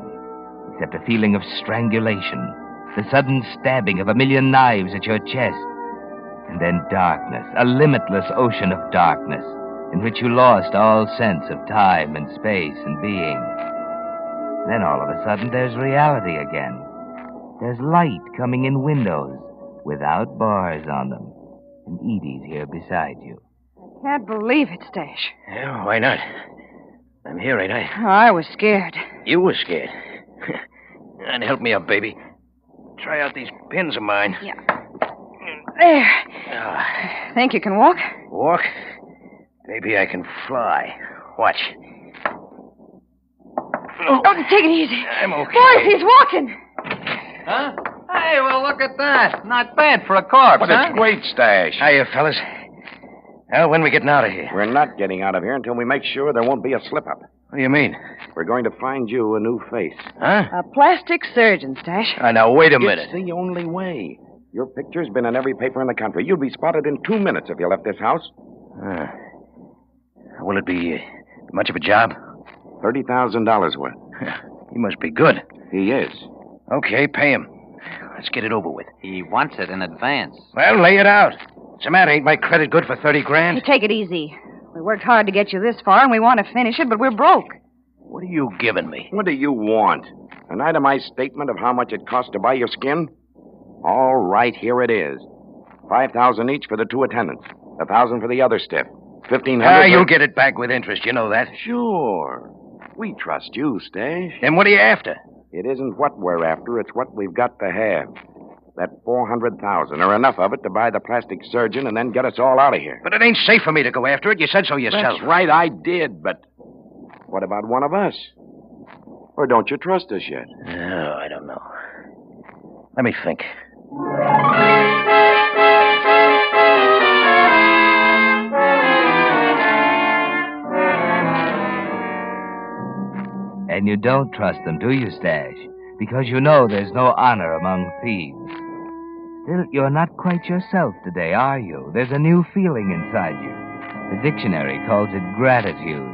except a feeling of strangulation, the sudden stabbing of a million knives at your chest. And then darkness, a limitless ocean of darkness, in which you lost all sense of time and space and being. Then all of a sudden there's reality again. There's light coming in windows without bars on them. And Edie's here beside you. I can't believe it, Stash. Yeah, why not? I'm here, ain't I? Oh, I was scared. You were scared. And help me up, baby. Try out these pins of mine. Yeah. There. Think you can walk? Walk? Maybe I can fly. Watch. Oh, take it easy. I'm okay. Boy, he's walking. Huh? Hey, well, look at that. Not bad for a corpse, But huh? it's great, Stash. Hiya, fellas. Well, when we getting out of here? We're not getting out of here until we make sure there won't be a slip-up. What do you mean? We're going to find you a new face. Huh? A plastic surgeon, Stash. Now, wait a minute. It's the only way. Your picture's been in every paper in the country. You'd be spotted in 2 minutes if you left this house. Will it be much of a job? $30,000 worth. He must be good. He is. Okay, pay him. Let's get it over with. He wants it in advance. Well, lay it out. What's the matter? Ain't my credit good for 30 grand? Hey, take it easy. We worked hard to get you this far, and we want to finish it, but we're broke. What are you giving me? What do you want? An itemized statement of how much it cost to buy your skin? All right, here it is. $5,000 each for the 2 attendants. $1,000 for the other stiff. $1,500. You'll get it back with interest. You know that. Sure. We trust you, Stash. Then what are you after? It isn't what we're after. It's what we've got to have. That $400,000, or enough of it to buy the plastic surgeon and then get us all out of here. But it ain't safe for me to go after it. You said so yourself. That's right, I did, but what about one of us? Or don't you trust us yet? Oh, I don't know. Let me think. And you don't trust them, do you, Stash? Because you know there's no honor among thieves. Still, you're not quite yourself today, are you? There's a new feeling inside you. The dictionary calls it gratitude.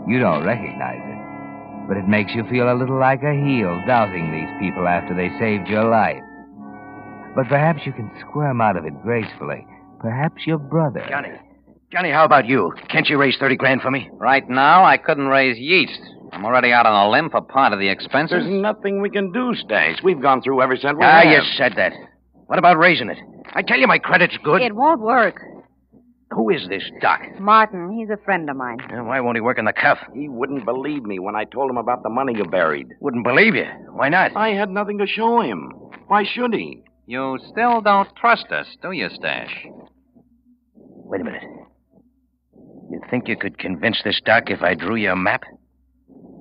You don't recognize it, but it makes you feel a little like a heel doubting these people after they saved your life. But perhaps you can squirm out of it gracefully, Perhaps your brother. Johnny, how about you? Can't you raise 30 grand for me? Right now, I couldn't raise yeast. I'm already out on a limb for part of the expenses. There's nothing we can do, Stash. We've gone through every cent we Ah, have. you said that. What about raising it? I tell you, my credit's good. It won't work. Who is this Doc? Martin, he's a friend of mine. Why won't he work in the cuff? He wouldn't believe me when I told him about the money you buried. Wouldn't believe you. Why not? I had nothing to show him. Why should he? You still don't trust us, do you, Stash? Wait a minute. You think you could convince this Doc if I drew you a map?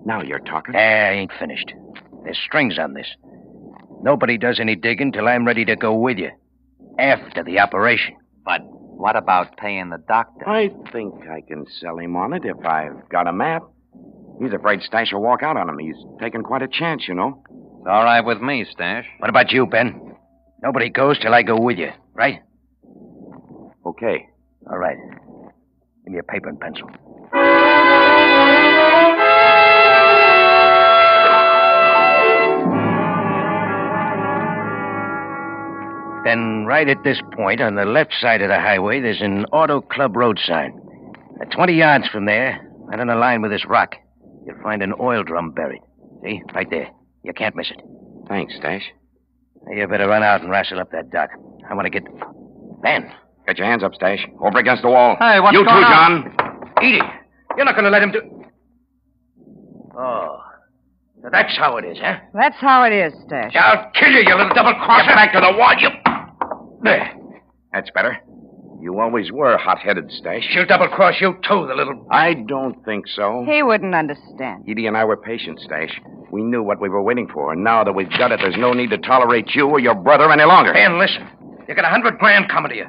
Now you're talking. I ain't finished. There's strings on this. Nobody does any digging till I'm ready to go with you. After the operation. But what about paying the doctor? I think I can sell him on it if I've got a map. He's afraid Stash will walk out on him. He's taking quite a chance, you know. It's all right with me, Stash. What about you, Ben? Nobody goes till I go with you, right? Okay. All right. Give me a paper and pencil. Then right at this point, on the left side of the highway, there's an auto club road sign. 20 yards from there, right on the line with this rock, you'll find an oil drum buried. See? Right there. You can't miss it. Thanks, Stash. Now, you better run out and wrestle up that Doc. I want to get... Ben. Get your hands up, Stash. Over against the wall. Hey, what's you going too, on? John. Edie, you're not going to let him do... Oh. So that's how it is, huh? That's how it is, Stash. I'll kill you, you little double-crosser. Get back to the wall, you... There. That's better. You always were hot-headed, Stash. She'll double-cross you, too, the little... I don't think so. He wouldn't understand. Edie and I were patient, Stash. We knew what we were waiting for, and now that we've got it, there's no need to tolerate you or your brother any longer. Ben, listen. You got 100 grand coming to you.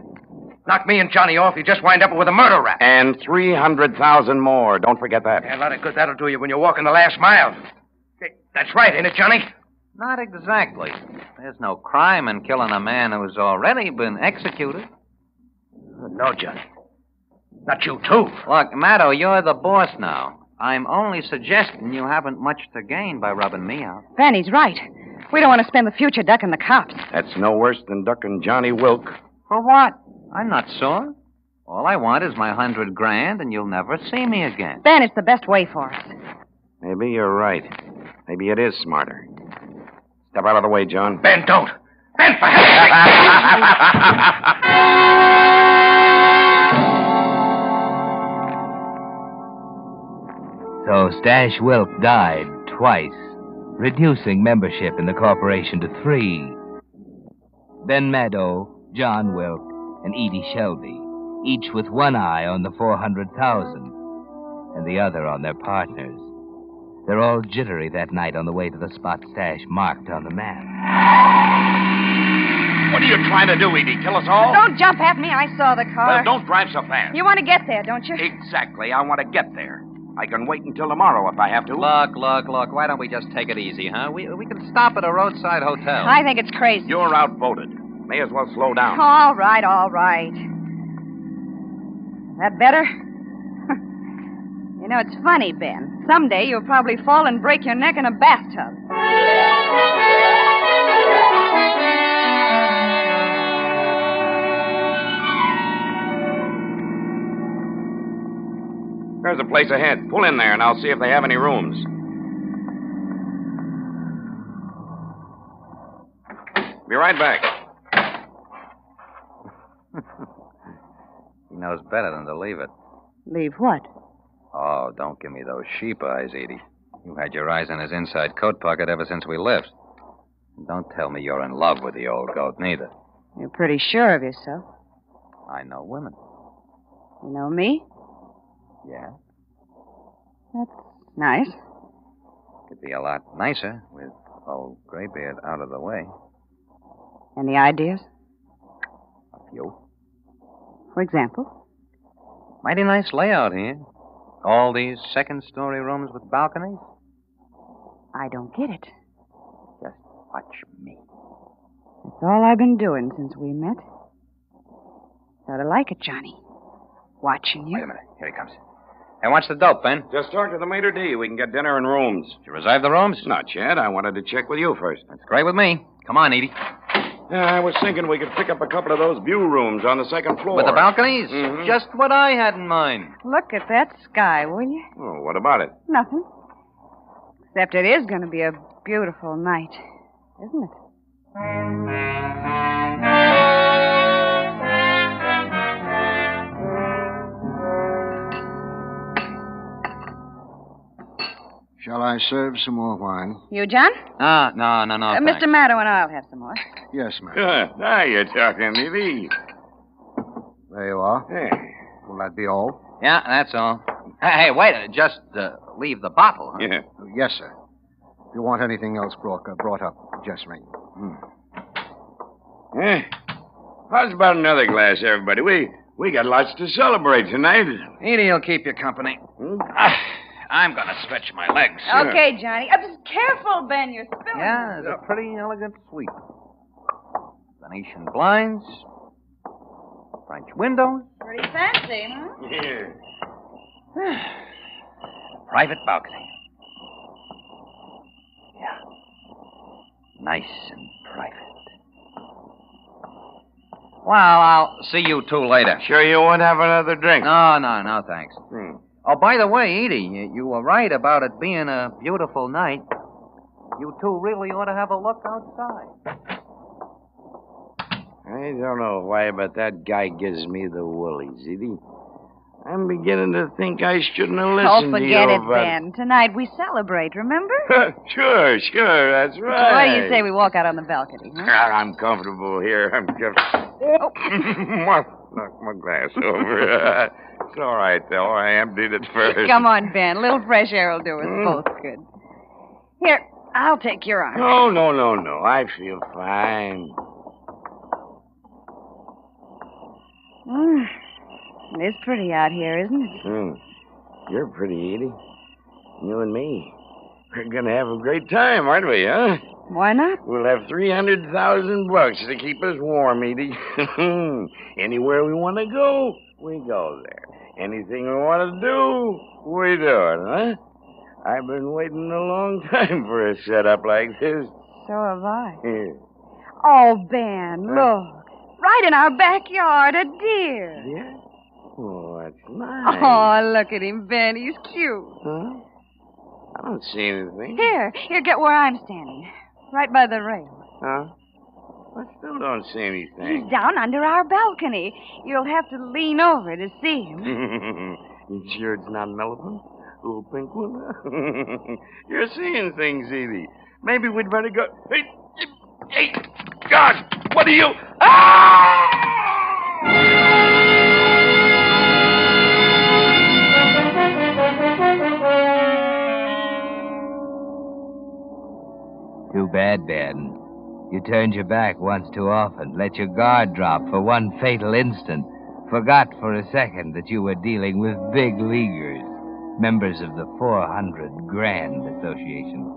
Knock me and Johnny off, you just wind up with a murder rap. And 300,000 more. Don't forget that. Yeah, a lot of good that'll do you when you're walking the last mile. That's right, ain't it, Johnny? Not exactly. There's no crime in killing a man who's already been executed. No, Johnny. Not you, too. Look, Maddo, you're the boss now. I'm only suggesting you haven't much to gain by rubbing me out. Ben, he's right. We don't want to spend the future ducking the cops. That's no worse than ducking Johnny Wilk. For what? I'm not sore. All I want is my 100 grand, and you'll never see me again. Ben, it's the best way for us. Maybe you're right. Maybe it is smarter. Step out of the way, John. Ben, don't. Ben, for heaven's So Stash Wilk died twice, reducing membership in the corporation to 3. Ben Maddow, John Wilk, and Edie Shelby, each with one eye on the 400,000 and the other on their partners. They're all jittery that night on the way to the spot Stash marked on the map. What are you trying to do, Edie? Kill us all? Don't jump at me. I saw the car. Well, don't drive so fast. You want to get there, don't you? Exactly. I want to get there. I can wait until tomorrow if I have to. Look. Why don't we just take it easy, huh? We can stop at a roadside hotel. I think it's crazy. You're outvoted. May as well slow down. All right. That better? You know, it's funny, Ben. Someday you'll probably fall and break your neck in a bathtub. There's a place ahead. Pull in there, and I'll see if they have any rooms. Be right back. He knows better than to leave it. Leave what? Oh, don't give me those sheep eyes, Edie. You had your eyes in his inside coat pocket ever since we left. Don't tell me you're in love with the old goat, neither. You're pretty sure of yourself. I know women. You know me? Yeah? That's nice. Could be a lot nicer with old Graybeard out of the way. Any ideas? A few. For example? Mighty nice layout here. All these second-story rooms with balconies. I don't get it. Just watch me. That's all I've been doing since we met. Sort of like it, Johnny. Watching you. Wait a minute. Here he comes. Hey, what's the dope, Ben? Just talk to the maitre d'. We can get dinner and rooms. Did you reserve the rooms? Not yet. I wanted to check with you first. That's great with me. Come on, Edie. I was thinking we could pick up a couple of those view rooms on the second floor. With the balconies? Mhm. Just what I had in mind. Look at that sky, will you? Oh, what about it? Nothing. Except it is going to be a beautiful night, isn't it? Shall I serve some more wine? You, John? No, thanks. Mr. Maddow and I'll have some more. Yes, ma'am. Now you're talking to me. There you are. Hey. Will that be all? Yeah, that's all. Hey, wait. Just leave the bottle, huh? Yeah. Yes, sir. If you want anything else brought up, just ring. How's about another glass, everybody? We got lots to celebrate tonight. Edie will keep you company. I'm going to stretch my legs. Okay, Johnny. Just careful, Ben. You're spilling. Yeah, it's a pretty elegant suite. Venetian blinds. French windows. Pretty fancy, huh? Yeah. Private balcony. Yeah. Nice and private. Well, I'll see you two later. Sure you won't have another drink? No, thanks. Oh, by the way, Edie, you were right about it being a beautiful night. You two really ought to have a look outside. I don't know why, but that guy gives me the woolies, Edie. I'm beginning to think I shouldn't have listened to you. Oh, forget it, Ben. Tonight we celebrate, remember? Sure, that's right. What do you say we walk out on the balcony, huh? I'm comfortable here. I'm just... Knocked my glass over. It's all right, though. I emptied it first. Come on, Ben. A little fresh air will do us both good. Here, I'll take your arm. No. I feel fine. It is pretty out here, isn't it? You're pretty, Edie. You and me. We're going to have a great time, aren't we, huh? Why not? We'll have $300,000 to keep us warm, Edie. Anywhere we want to go, we go there. Anything we want to do, we do it, huh? I've been waiting a long time for a setup like this. So have I. Here. Oh, Ben, look. Right in our backyard, a deer. Yeah? Oh, that's nice. Oh, look at him, Ben. He's cute. Huh? I don't see anything. Here, get where I'm standing. Right by the rail. Huh? I still don't see anything. He's down under our balcony. You'll have to lean over to see him. You sure it's not an elephant? A little pink one? You're seeing things, Edie. Maybe we'd better go... Hey, God! What are you... Ah! Too bad, Ben. You turned your back once too often, let your guard drop for one fatal instant, forgot for a second that you were dealing with big leaguers, members of the 400 Grand Association.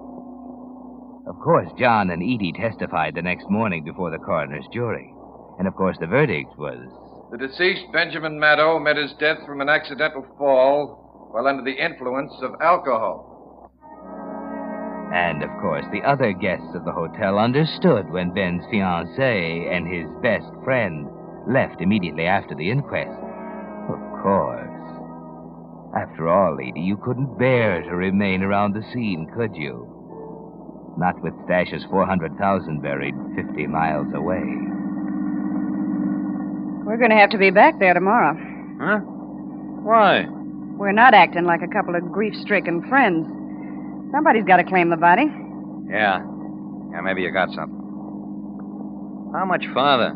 Of course, John and Edie testified the next morning before the coroner's jury. And of course, the verdict was... The deceased, Benjamin Maddow, met his death from an accidental fall while under the influence of alcohol. And, of course, the other guests of the hotel understood when Ben's fiancée and his best friend left immediately after the inquest. Of course. After all, Edie, you couldn't bear to remain around the scene, could you? Not with Stash's 400,000 buried 50 miles away. We're going to have to be back there tomorrow. Huh? Why? We're not acting like a couple of grief-stricken friends. Somebody's got to claim the body. Yeah, maybe you got something. How much farther?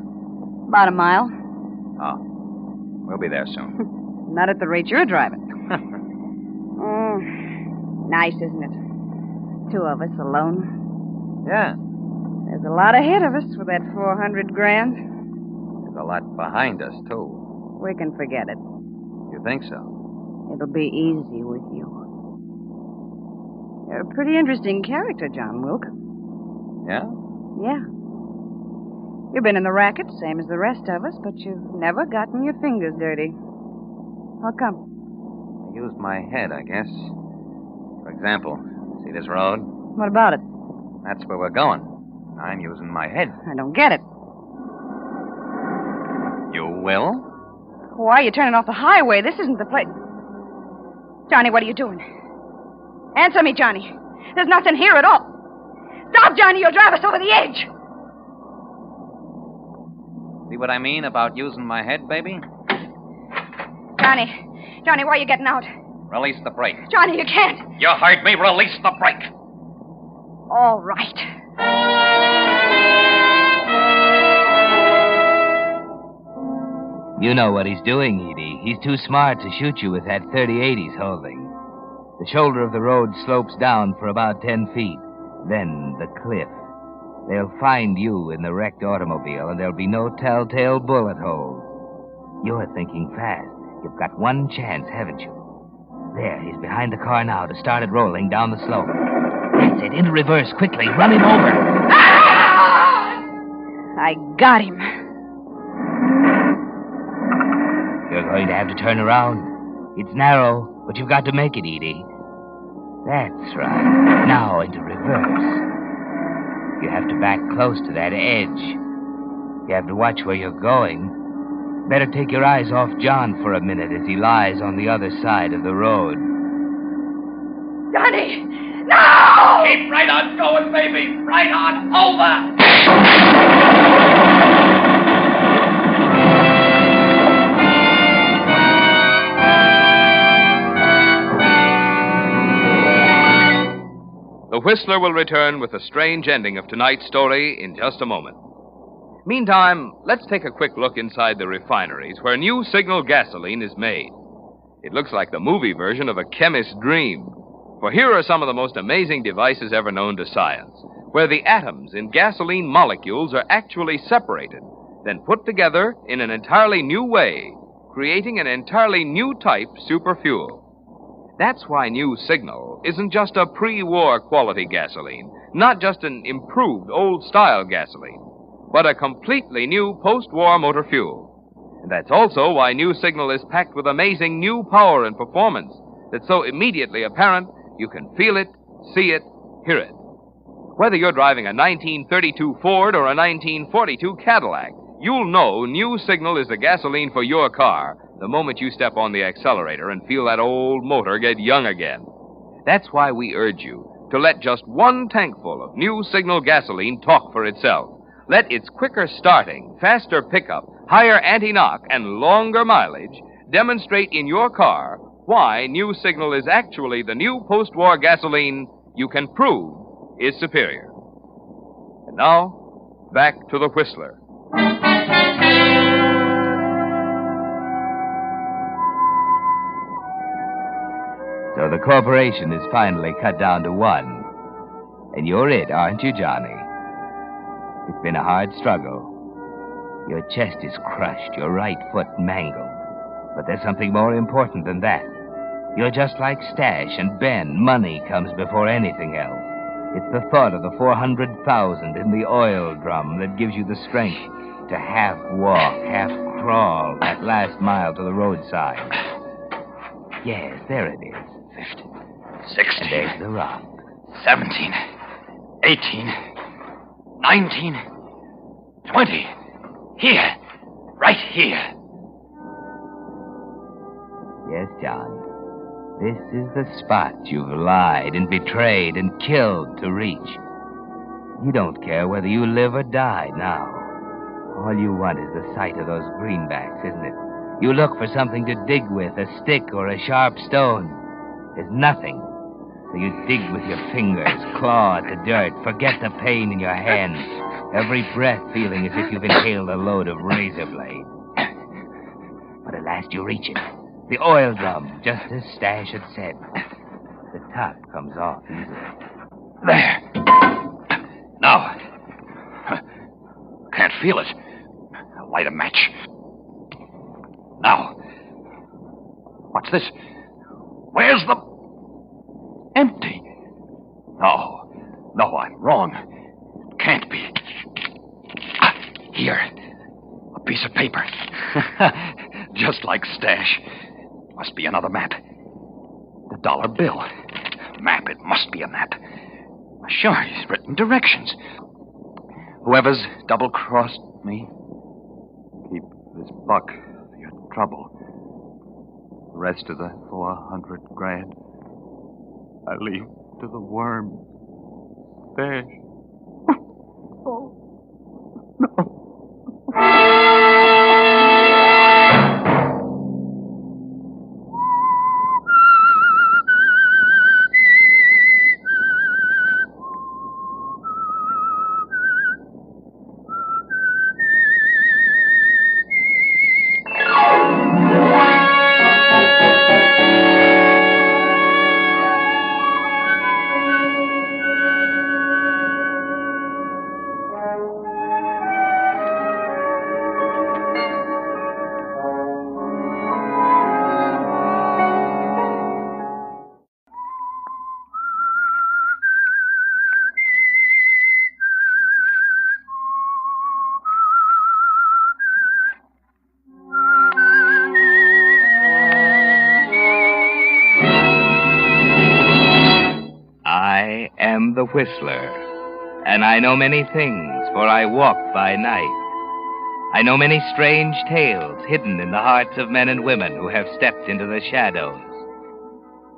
About a mile. Oh, we'll be there soon. Not at the rate you're driving. Oh, nice, isn't it? Two of us alone. Yeah. There's a lot ahead of us with that 400 grand. There's a lot behind us, too. We can forget it. You think so? It'll be easy with you. You're a pretty interesting character, John Wilk. Yeah? Yeah. You've been in the racket, same as the rest of us, but you've never gotten your fingers dirty. How come? I used my head, I guess. For example, see this road? What about it? That's where we're going. I'm using my head. I don't get it. Well? Why are you turning off the highway? This isn't the place. Johnny, what are you doing? Answer me, Johnny. There's nothing here at all. Stop, Johnny. You'll drive us over the edge. See what I mean about using my head, baby? Johnny, why are you getting out? Release the brake. Johnny, you can't. You heard me. Release the brake. All right. You know what he's doing, Edie. He's too smart to shoot you with that .38 he's holding. The shoulder of the road slopes down for about 10 feet. Then the cliff. They'll find you in the wrecked automobile, and there'll be no telltale bullet holes. You're thinking fast. You've got one chance, haven't you? There, he's behind the car now to start it rolling down the slope. That's it. Into reverse, quickly. Run him over. I got him. You're going to have to turn around. It's narrow, but you've got to make it, Edie. That's right. Now into reverse. You have to back close to that edge. You have to watch where you're going. Better take your eyes off John for a minute as he lies on the other side of the road. Johnny! No! Keep right on going, baby. Right on over. The Whistler will return with the strange ending of tonight's story in just a moment. Meantime, let's take a quick look inside the refineries where new signal gasoline is made. It looks like the movie version of a chemist's dream. For here are some of the most amazing devices ever known to science, where the atoms in gasoline molecules are actually separated, then put together in an entirely new way, creating an entirely new type superfuel. That's why New Signal isn't just a pre-war quality gasoline, not just an improved old-style gasoline, but a completely new post-war motor fuel. And that's also why New Signal is packed with amazing new power and performance that's so immediately apparent you can feel it, see it, hear it. Whether you're driving a 1932 Ford or a 1942 Cadillac, you'll know New Signal is the gasoline for your car the moment you step on the accelerator and feel that old motor get young again. That's why we urge you to let just one tankful of New Signal gasoline talk for itself. Let its quicker starting, faster pickup, higher anti-knock, and longer mileage demonstrate in your car why New Signal is actually the new post-war gasoline you can prove is superior. And now, back to the Whistler. So the corporation is finally cut down to one. And you're it, aren't you, Johnny? It's been a hard struggle. Your chest is crushed, your right foot mangled. But there's something more important than that. You're just like Stash and Ben. Money comes before anything else. It's the thought of the 400,000 in the oil drum that gives you the strength to half walk, half crawl that last mile to the roadside. Yes, there it is. 50, 16. And there's the rock. 17, 18, 19, 20. Here. Right here. Yes, John. This is the spot you've lied and betrayed and killed to reach. You don't care whether you live or die now. All you want is the sight of those greenbacks, isn't it? You look for something to dig with, a stick or a sharp stone. There's nothing. So you dig with your fingers, claw at the dirt, forget the pain in your hands. Every breath feeling as if you've inhaled a load of razor blade. But at last you reach it. The oil drum, just as Stash had said. The top comes off easily. There. Now. Can't feel it. Light a match. Now. What's this? Where's the... Empty. No, I'm wrong. Can't be. Here. A piece of paper. Just like Stash. Must be another map. The dollar bill. Map, it must be a map. Sure, he's written directions. Whoever's double-crossed me, keep this buck for your trouble. The rest of the 400 grand, I leave to the worm. Fish. I am the Whistler, and I know many things, for I walk by night. I know many strange tales hidden in the hearts of men and women who have stepped into the shadows.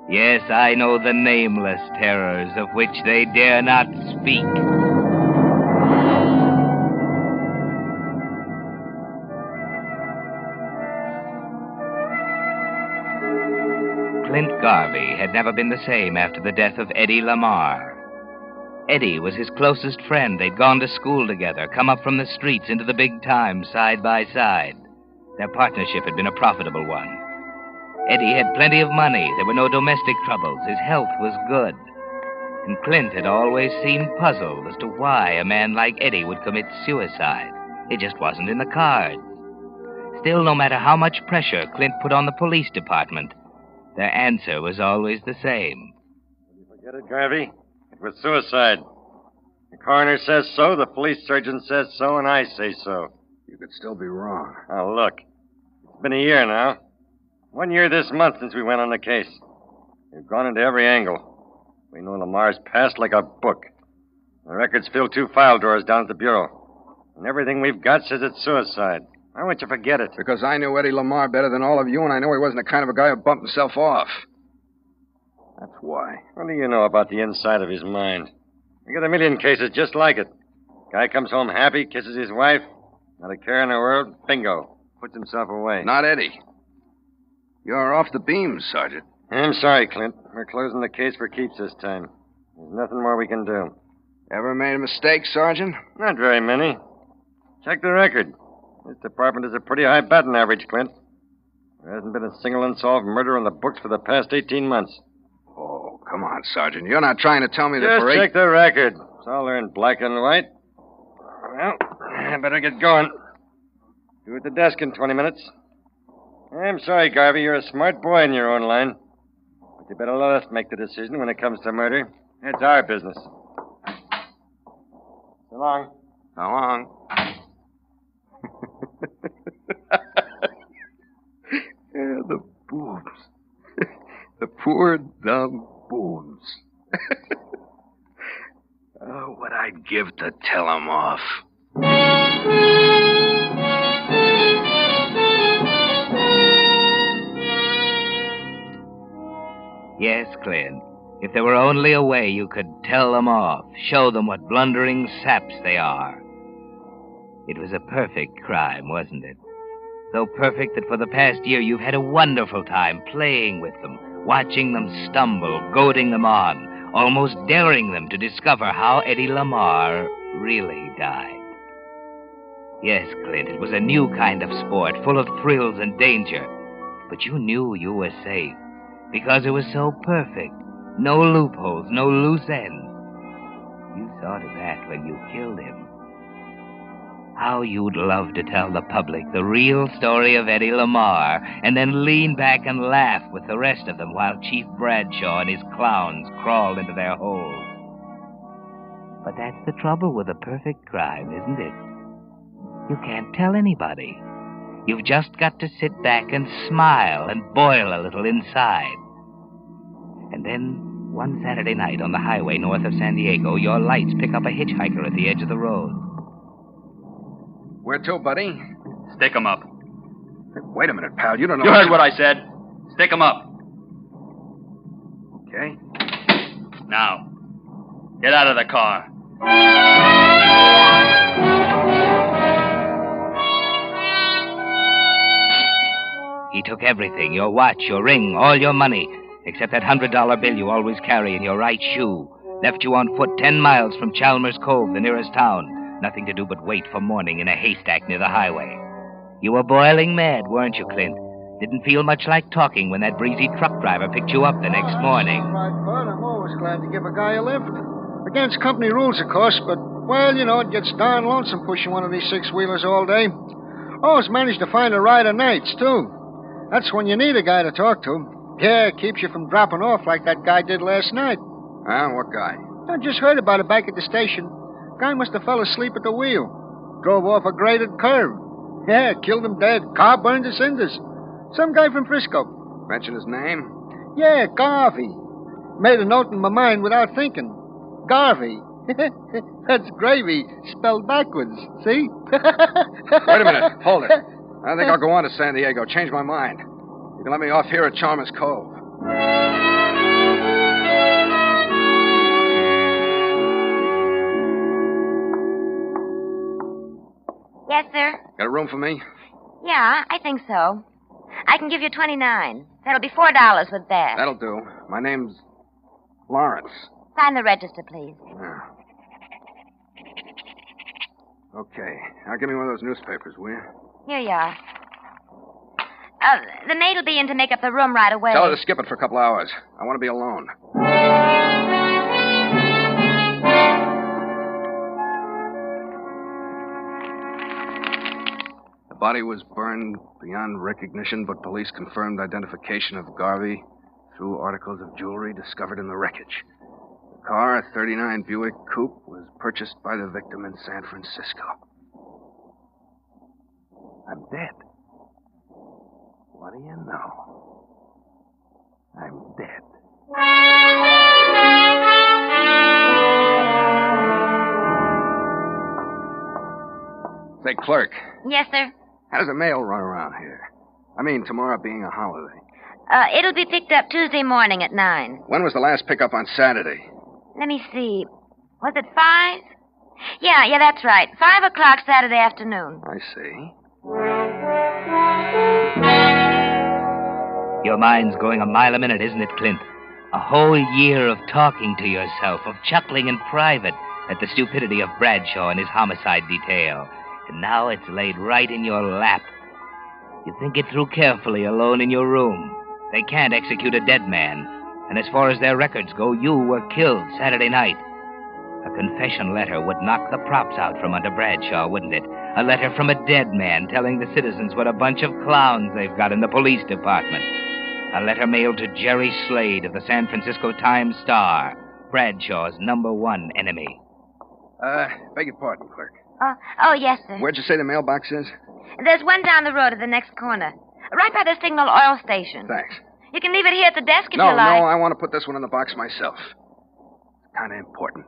Yes, I know the nameless terrors of which they dare not speak. Clint Garvey had never been the same after the death of Eddie Lamar. Eddie was his closest friend. They'd gone to school together, come up from the streets into the big time side by side. Their partnership had been a profitable one. Eddie had plenty of money. There were no domestic troubles. His health was good. And Clint had always seemed puzzled as to why a man like Eddie would commit suicide. It just wasn't in the cards. Still, no matter how much pressure Clint put on the police department, their answer was always the same. Forget it, Garvey. It was suicide. The coroner says so, the police surgeon says so, and I say so. You could still be wrong. Oh, look. It's been a year now. 1 year this month since we went on the case. We've gone into every angle. We know Lamar's past like a book. The records fill 2 file drawers down at the bureau. And everything we've got says it's suicide. Why won't you forget it? Because I knew Eddie Lamar better than all of you, and I know he wasn't the kind of a guy who bumped himself off. That's why. What do you know about the inside of his mind? We got a million cases just like it. Guy comes home happy, kisses his wife, not a care in the world, bingo, puts himself away. Not Eddie. You're off the beam, Sergeant. I'm sorry, Clint. We're closing the case for keeps this time. There's nothing more we can do. Ever made a mistake, Sergeant? Not very many. Check the record. This department is a pretty high batting average, Clint. There hasn't been a single unsolved murder in the books for the past 18 months. Oh, come on, Sergeant. You're not trying to tell me that Just for check the record. It's all there in black and white. Well, I better get going. Do at the desk in 20 minutes. I'm sorry, Garvey. You're a smart boy in your own line. But you better let us make the decision when it comes to murder. It's our business. So long. So long. Yeah, the boobs. The poor, dumb boobs. Oh, what I'd give to tell 'em off. Yes, Clint. If there were only a way you could tell them off, show them what blundering saps they are. It was a perfect crime, wasn't it? So perfect that for the past year you've had a wonderful time playing with them, watching them stumble, goading them on, almost daring them to discover how Eddie Lamar really died. Yes, Clint, it was a new kind of sport, full of thrills and danger. But you knew you were safe, because it was so perfect. No loopholes, no loose ends. You thought of that when you killed him. How you'd love to tell the public the real story of Eddie Lamar, and then lean back and laugh with the rest of them while Chief Bradshaw and his clowns crawled into their holes. But that's the trouble with a perfect crime, isn't it? You can't tell anybody. You've just got to sit back and smile and boil a little inside. And then, one Saturday night on the highway north of San Diego, your lights pick up a hitchhiker at the edge of the road. Where to, buddy? Stick 'em up. Wait a minute, pal. You don't know... You heard what I said. Stick 'em up. Okay. Now, get out of the car. He took everything, your watch, your ring, all your money, except that $100 bill you always carry in your right shoe. Left you on foot 10 miles from Chalmers Cove, the nearest town. Nothing to do but wait for morning in a haystack near the highway. You were boiling mad, weren't you, Clint? Didn't feel much like talking when that breezy truck driver picked you up the next morning. Right, Bud. I'm always glad to give a guy a lift. Against company rules, of course, but, well, you know, it gets darn lonesome pushing one of these six-wheelers all day. Always manage to find a ride of nights, too. That's when you need a guy to talk to. Yeah, it keeps you from dropping off like that guy did last night. Huh? What guy? I just heard about it back at the station. Guy must have fell asleep at the wheel. Drove off a graded curve. Yeah, killed him dead. Car burned to cinders. Some guy from Frisco. Mention his name? Yeah, Garvey. Made a note in my mind without thinking. Garvey. That's gravy spelled backwards. See? Wait a minute. Hold it. I think I'll go on to San Diego. Change my mind. You can let me off here at Chalmers Cove. Yes, sir? Got a room for me? Yeah, I think so. I can give you 29. That'll be $4 with that. That'll do. My name's Lawrence. Sign the register, please. Yeah. Okay. Now give me one of those newspapers, will you? Here you are. The maid will be in to make up the room right away. Tell her to skip it for a couple hours. I want to be alone. The body was burned beyond recognition, but police confirmed identification of Garvey through articles of jewelry discovered in the wreckage. The car, a 39 Buick Coupe, was purchased by the victim in San Francisco. I'm dead. What do you know? I'm dead. Say, clerk. Yes, sir? How does the mail run around here? I mean, tomorrow being a holiday. It'll be picked up Tuesday morning at 9. When was the last pickup on Saturday? Let me see. Was it 5? Yeah, that's right. 5 o'clock Saturday afternoon. I see. Your mind's going a mile a minute, isn't it, Clint? A whole year of talking to yourself, of chuckling in private at the stupidity of Bradshaw and his homicide detail. And now it's laid right in your lap. You think it through carefully alone in your room. They can't execute a dead man. And as far as their records go, you were killed Saturday night. A confession letter would knock the props out from under Bradshaw, wouldn't it? A letter from a dead man telling the citizens what a bunch of clowns they've got in the police department. A letter mailed to Jerry Slade of the San Francisco Times-Star, Bradshaw's #1 enemy. Beg your pardon, clerk. Oh, yes, sir. Where'd you say the mailbox is? There's one down the road at the next corner. Right by the Signal Oil Station. Thanks. You can leave it here at the desk if No, you like. No, I want to put this one in the box myself. Kind of important.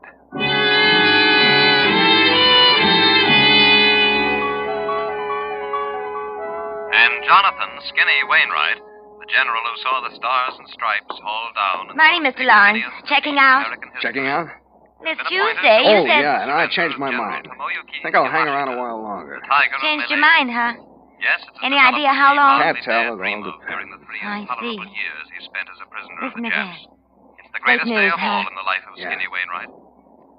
And Jonathan Skinny Wainwright, the general who saw the stars and stripes haul down. Morning, Mr. Lawrence. Checking out? Checking out? It's Tuesday. You said... yeah, and I changed my mind. Think I'll hang around a while longer. Changed your mind, huh? Yes, Any idea how long? Can't tell. It all depends. I see. Years he spent as a prisoner of the Isn't it Japs. It's the greatest day of all in the life of Skinny Wainwright.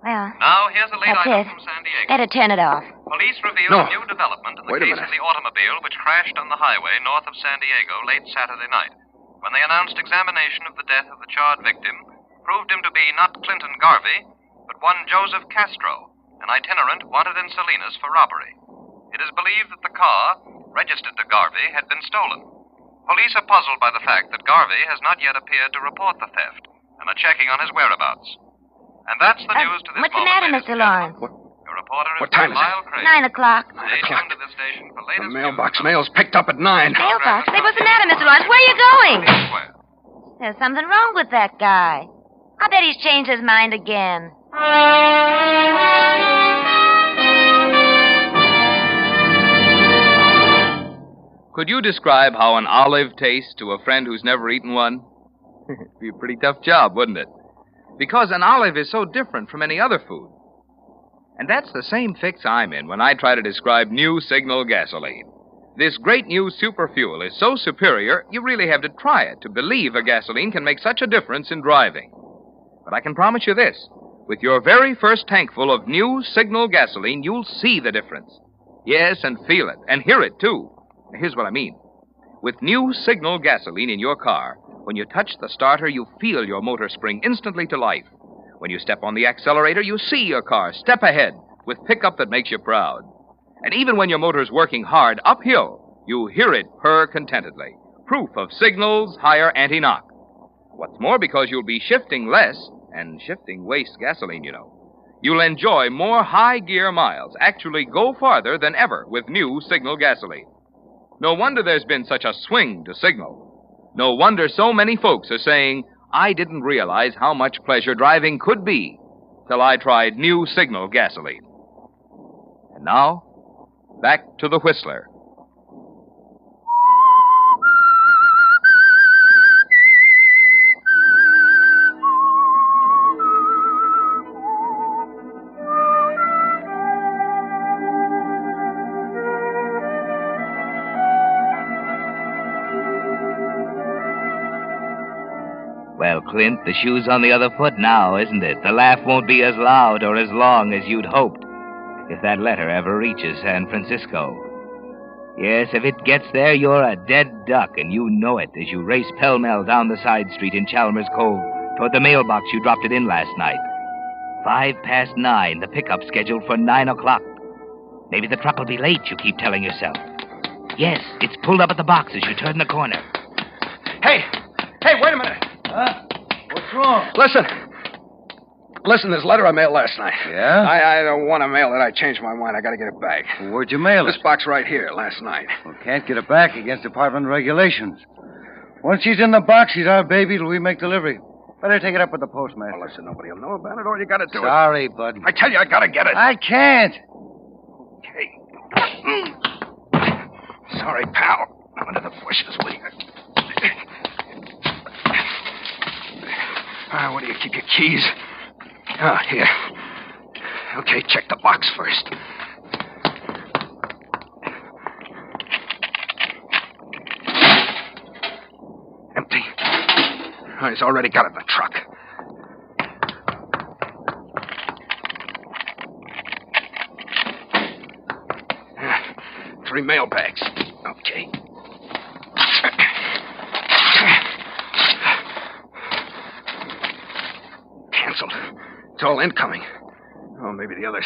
Well, Now, here's a late that's item it. from San Diego. Better turn it off. Police reveal a new development in the case of the automobile which crashed on the highway north of San Diego late Saturday night, when they announced examination of the death of the charred victim proved him to be not Clinton Garvey, but one Joseph Castro, an itinerant wanted in Salinas for robbery. It is believed that the car, registered to Garvey, had been stolen. Police are puzzled by the fact that Garvey has not yet appeared to report the theft and are checking on his whereabouts. And that's the news to this What's the matter, Mr. Lawrence? Your reporter is What time is Lyle it? Craig. 9 o'clock. Stay tuned to this station for latest The mailbox mail's picked up at 9. Mailbox? Say, what's the matter, Mr. Lawrence? Where are you going? There's something wrong with that guy. I bet he's changed his mind again. Could could you describe how an olive tastes to a friend who's never eaten one? It'd be a pretty tough job, wouldn't it? Because an olive is so different from any other food. And that's the same fix I'm in when I try to describe new Signal gasoline. This great new super fuel is so superior, you really have to try it to believe a gasoline can make such a difference in driving. But I can promise you this. With your very first tankful of new Signal gasoline, you'll see the difference. Yes, and feel it, and hear it, too. Here's what I mean. With new Signal gasoline in your car, when you touch the starter, you feel your motor spring instantly to life. When you step on the accelerator, you see your car step ahead with pickup that makes you proud. And even when your motor's working hard uphill, you hear it purr contentedly. Proof of Signal's higher anti-knock. What's more, because you'll be shifting less, and shifting wastes gasoline, you know. You'll enjoy more high-gear miles, actually go farther than ever with new Signal gasoline. No wonder there's been such a swing to Signal. No wonder so many folks are saying, I didn't realize how much pleasure driving could be till I tried new Signal gasoline. And now, back to the Whistler. Well, Clint, the shoe's on the other foot now, isn't it? The laugh won't be as loud or as long as you'd hoped if that letter ever reaches San Francisco. Yes, if it gets there, you're a dead duck, and you know it as you race pell-mell down the side street in Chalmers Cove toward the mailbox you dropped it in last night. 9:05, the pickup scheduled for 9 o'clock. Maybe the truck will be late, you keep telling yourself. Yes, it's pulled up at the box as you turn the corner. Hey, wait a minute. Huh? What's wrong? Listen, this letter I mailed last night. Yeah? I don't want to mail it. I changed my mind. I got to get it back. Well, where'd you mail it? This box right here, last night. Well, can't get it back against department regulations. Once she's in the box, she's our baby till we make delivery. Better take it up with the postmaster. Well, listen, nobody will know about it. All you got to do Sorry, bud. I tell you, I got to get it. I can't. Okay. Sorry, pal. I'm under the bushes, will you? Where do you keep your keys? Oh, here. Okay, check the box first. Empty. Oh, he's already got it in the truck. Three mail bags. Okay. Canceled. It's all incoming. Oh, maybe the others.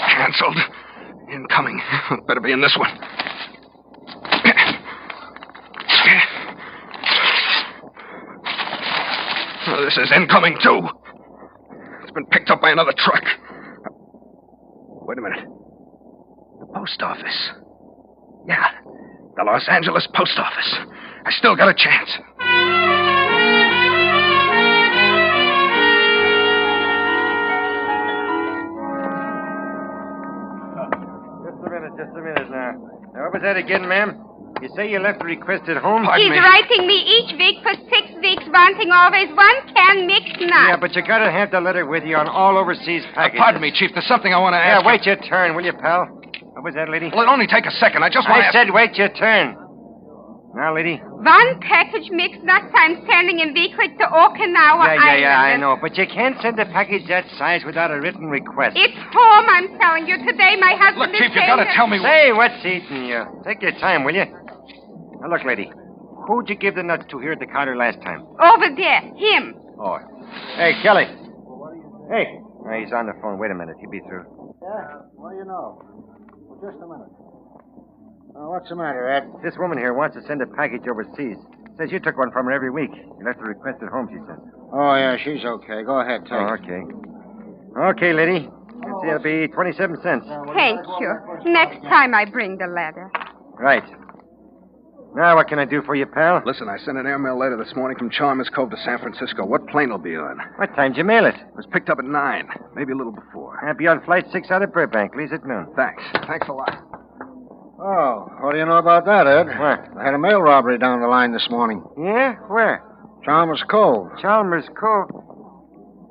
Canceled. Incoming. Better be in this one. Oh, this is incoming, too. It's been picked up by another truck. Wait a minute. The post office. Yeah. The Los Angeles post office. I still got a chance. Just a minute now. Now, what was that again, ma'am? You say you left a request at home? He's writing me each week for 6 weeks, wanting always 1 can mixed nuts. Yeah, but you gotta have the letter with you on all overseas packages. Pardon me, Chief. There's something I want to ask. Yeah, wait your turn, will you, pal? What was that, lady? Well, it'll only take a second. I just want to I said wait your turn. Now, lady. 1 package mixed nuts I'm sending in weekly to Okinawa Island. Yeah, I know. But you can't send a package that size without a written request. It's home, I'm telling you. Today my husband Look, is Chief, you gotta tell me... Say, what's eating you? Take your time, will you? Now, look, lady. Who'd you give the nuts to here at the counter last time? Over there. Him. Oh. Hey, Kelly. Hey. Oh, he's on the phone. Wait a minute. He'll be through. Yeah? What do you know? Well, just a minute. What's the matter, Ed? This woman here wants to send a package overseas. Says you took one from her every week. You left a request at home, she says. Oh, yeah, she's okay. Go ahead, take it. Okay. Okay, lady. Let's see, it'll be 27 cents. Thank you. Next time I bring the letter. Right. Now, what can I do for you, pal? Listen, I sent an airmail letter this morning from Chalmers Cove to San Francisco. What plane will be on? What time did you mail it? It was picked up at 9, maybe a little before. I'll be on Flight 6 out of Burbank. Leaves at noon. Thanks. Thanks a lot. Oh, what do you know about that, Ed? What? I had a mail robbery down the line this morning. Yeah? Where? Chalmers Cove. Chalmers Cove.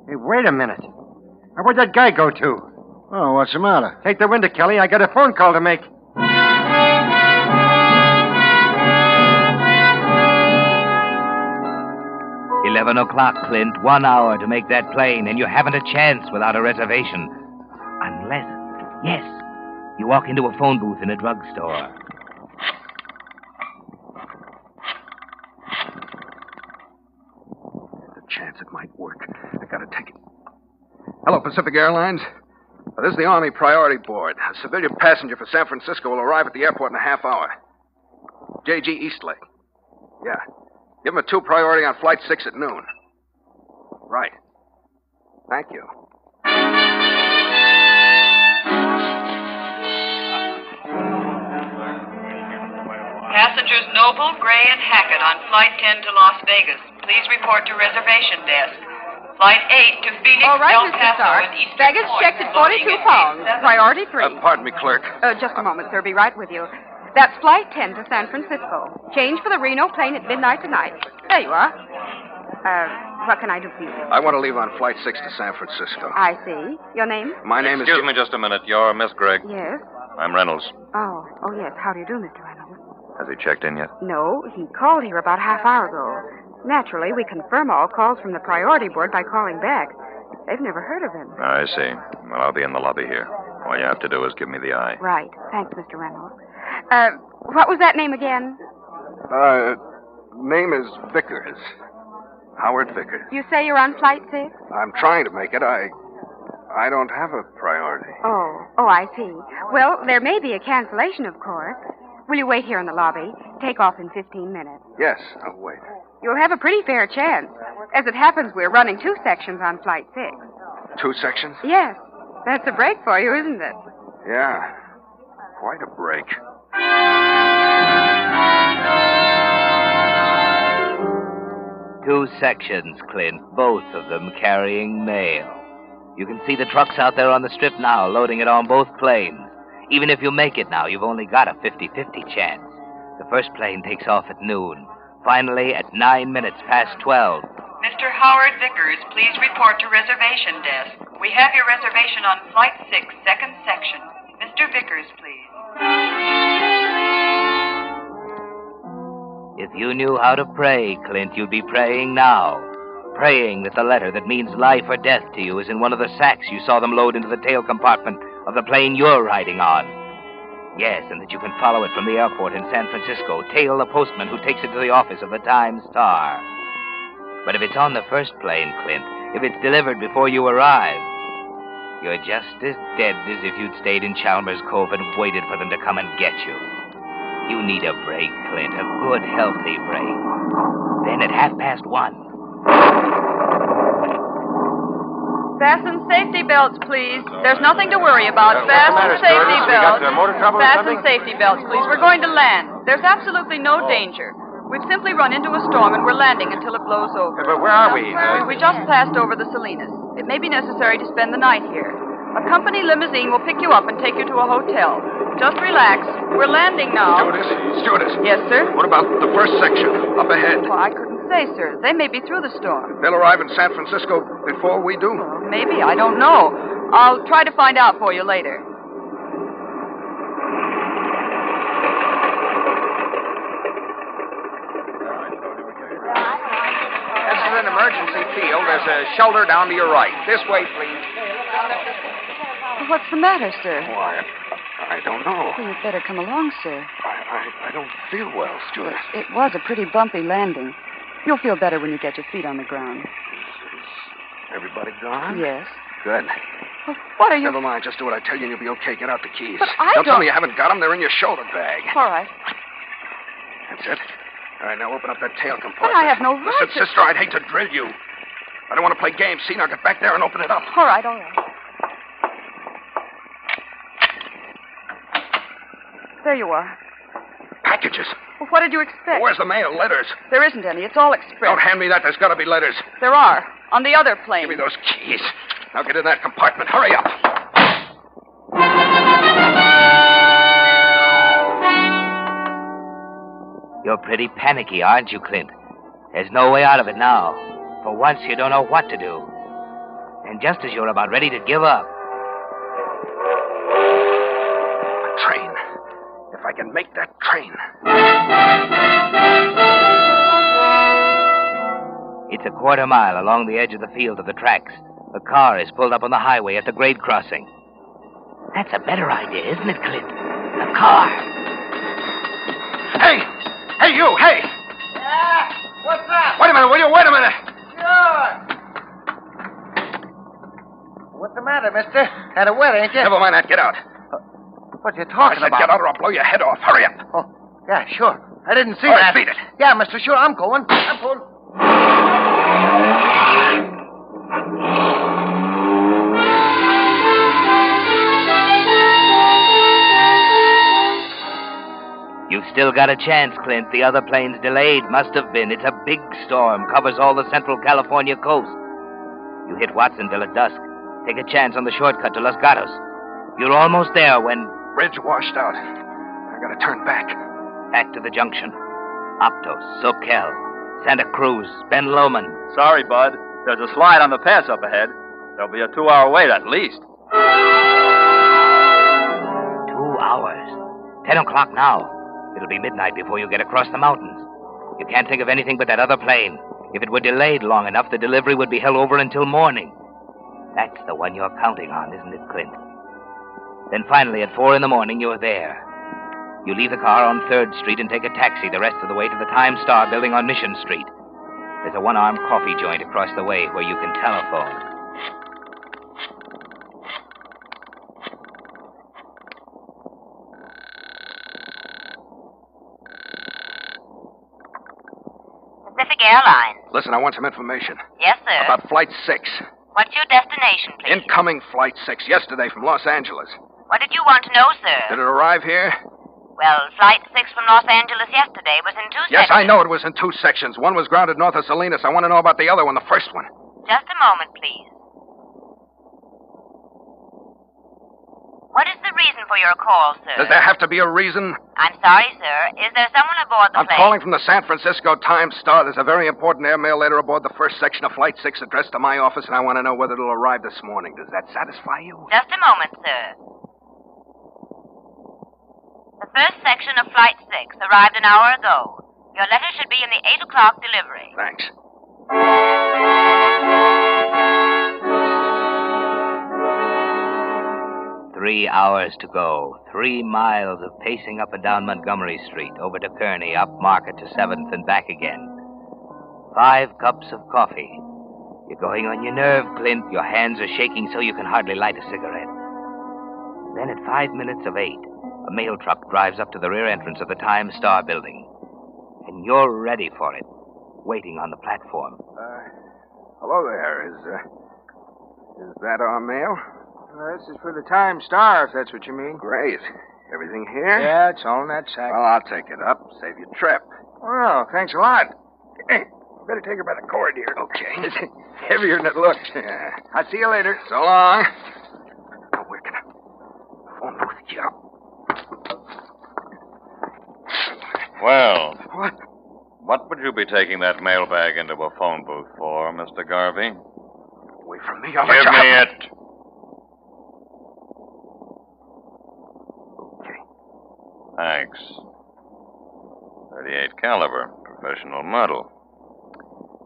Hey, wait a minute. Now, where'd that guy go to? Oh, what's the matter? Take the window, Kelly. I got a phone call to make. 11 o'clock, Clint. 1 hour to make that plane, and you haven't a chance without a reservation. Unless, yes, you walk into a phone booth in a drugstore. There's a chance it might work. I gotta take it. Hello, Pacific Airlines. This is the Army Priority Board. A civilian passenger for San Francisco will arrive at the airport in a half hour. J.G. Eastlake. Yeah. Give him a 2 priority on Flight 6 at noon. Right. Thank you. Passengers Noble, Gray, and Hackett on Flight 10 to Las Vegas. Please report to reservation desk. Flight 8 to Phoenix, All right, El Mr. Paso, Stark. and Eastern Baggage Point. checked at 42 pounds. Priority 3. Pardon me, clerk. Just a moment, sir. Be right with you. That's Flight 10 to San Francisco. Change for the Reno plane at midnight tonight. There you are. What can I do for you? I want to leave on Flight 6 to San Francisco. I see. Your name? My name is... Excuse me just a minute. You're Miss Gregg? Yes. I'm Reynolds. Oh, yes. How do you do, Mr. Reynolds? Has he checked in yet? No, he called here about half hour ago. Naturally, we confirm all calls from the priority board by calling back. They've never heard of him. I see. Well, I'll be in the lobby here. All you have to do is give me the eye. Right. Thanks, Mr. Reynolds. What was that name again? Name is Vickers. Howard Vickers. You say you're on Flight 6? I'm trying to make it. I don't have a priority. Oh, I see. Well, there may be a cancellation, of course. Will you wait here in the lobby? Take off in 15 minutes. Yes, I'll wait. You'll have a pretty fair chance. As it happens, we're running 2 sections on Flight 6. 2 sections? Yes. That's a break for you, isn't it? Yeah. Quite a break. 2 sections, Clint, both of them carrying mail. You can see the trucks out there on the strip now, loading it on both planes. Even if you make it now, you've only got a 50-50 chance. The first plane takes off at noon. Finally, at 9 minutes past 12. Mr. Howard Vickers, please report to reservation desk. We have your reservation on Flight 6, second section. Mr. Vickers, please. If you knew how to pray, Clint, you'd be praying now. Praying that the letter that means life or death to you is in one of the sacks you saw them load into the tail compartment of the plane you're riding on. Yes, and that you can follow it from the airport in San Francisco, tail the postman who takes it to the office of the Times-Star. But if it's on the first plane, Clint, if it's delivered before you arrive, you're just as dead as if you'd stayed in Chalmers Cove and waited for them to come and get you. You need a break, Clint, a good, healthy break. Then at 1:30. Fasten safety belts, please. There's nothing to worry about. Fasten safety belts. Fasten safety belts, please. We're going to land. There's absolutely no danger. We've simply run into a storm and we're landing until it blows over. But where are we? We just passed over the Salinas. It may be necessary to spend the night here. A company limousine will pick you up and take you to a hotel. Just relax. We're landing now. Stewardess. Yes, sir? What about the first section, up ahead? Well, I couldn't say, sir. They may be through the storm. They'll arrive in San Francisco before we do? Well, maybe. I don't know. I'll try to find out for you later. This is an emergency field. There's a shelter down to your right. This way, please. What's the matter, sir? Why, I don't know. Well, you'd better come along, sir. I don't feel well, stewardess. It was a pretty bumpy landing. You'll feel better when you get your feet on the ground. Everybody gone? Yes. Good. Well, what are you... Never mind. Just do what I tell you and you'll be okay. Get out the keys. But I Don't tell don't... me you haven't got them. They're in your shoulder bag. All right. That's it. All right, now open up that tail compartment. But I have no right Listen, sister, I'd hate to drill you. I don't want to play games. See, now get back there and open it up. All right, all right. There you are. Packages. Well, what did you expect? Where's the mail? Letters. There isn't any. It's all express. Don't hand me that. There's got to be letters. There are. On the other plane. Give me those keys. Now get in that compartment. Hurry up. You're pretty panicky, aren't you, Clint? There's no way out of it now. For once, you don't know what to do. And just as you're about ready to give up... A train. If I can make that train. It's a quarter mile along the edge of the field of the tracks. A car is pulled up on the highway at the grade crossing. That's a better idea, isn't it, Clint? A car. Hey! Hey, you! Hey! Yeah? What's up? Wait a minute, will you? Wait a minute! Sure. What's the matter, mister? Had a wet, ain't you? Never mind that. Get out. What you talking I said about? get out or I'll blow your head off. Hurry up. Oh, yeah, sure. I didn't see All that. right, beat it. Yeah, mister, sure, I'm going. I'm going. You've still got a chance, Clint. The other plane's delayed. Must have been. It's a big storm. Covers all the central California coast. You hit Watsonville at dusk. Take a chance on the shortcut to Los Gatos. You're almost there when... Bridge washed out. I gotta turn back. Back to the junction. Optos, Soquel, Santa Cruz, Ben Lomond. Sorry, Bud. There's a slide on the pass up ahead. There'll be a 2-hour wait at least. 2 hours. 10 o'clock now. It'll be midnight before you get across the mountains. You can't think of anything but that other plane. If it were delayed long enough, the delivery would be held over until morning. That's the one you're counting on, isn't it, Clint? Then finally, at 4 a.m, you're there. You leave the car on 3rd Street and take a taxi the rest of the way to the Time Star building on Mission Street. There's a one-armed coffee joint across the way where you can telephone. Pacific Airlines. Listen, I want some information. Yes, sir. About Flight 6. What's your destination, please? Incoming Flight 6, yesterday from Los Angeles. What did you want to know, sir? Did it arrive here? Well, Flight 6 from Los Angeles yesterday was in 2 Yes, sections. I know it was in 2 sections. One was grounded north of Salinas. I want to know about the other one, the first one. Just a moment, please. What is the reason for your call, sir? Does there have to be a reason? I'm sorry, sir. Is there someone aboard the I'm plane? calling from the San Francisco Times Star. There's a very important airmail letter aboard the first section of Flight 6 addressed to my office, and I want to know whether it'll arrive this morning. Does that satisfy you? Just a moment, sir. The first section of Flight 6 arrived an hour ago. Your letter should be in the 8 o'clock delivery. Thanks. 3 hours to go. 3 miles of pacing up and down Montgomery Street, over to Kearny, up Market to 7th and back again. 5 cups of coffee. You're going on your nerve, Clint. Your hands are shaking so you can hardly light a cigarette. Then at 5 minutes of 8, a mail truck drives up to the rear entrance of the Times Star building. And you're ready for it, waiting on the platform. Hello there. Is that our mail? This is for the Time Star, if that's what you mean. Great. Everything here? Yeah, it's all in that sack. Well, I'll take it up. Save your trip. Well, thanks a lot. Hey, better take her by the cord here. Okay. It's heavier than it looks. Yeah. I'll see you later. So long. Oh, we're gonna phone booth. Yeah. Well. What? What would you be taking that mailbag into a phone booth for, Mr. Garvey? Away from me, I'll Give me it. Thanks. 38 caliber, professional model.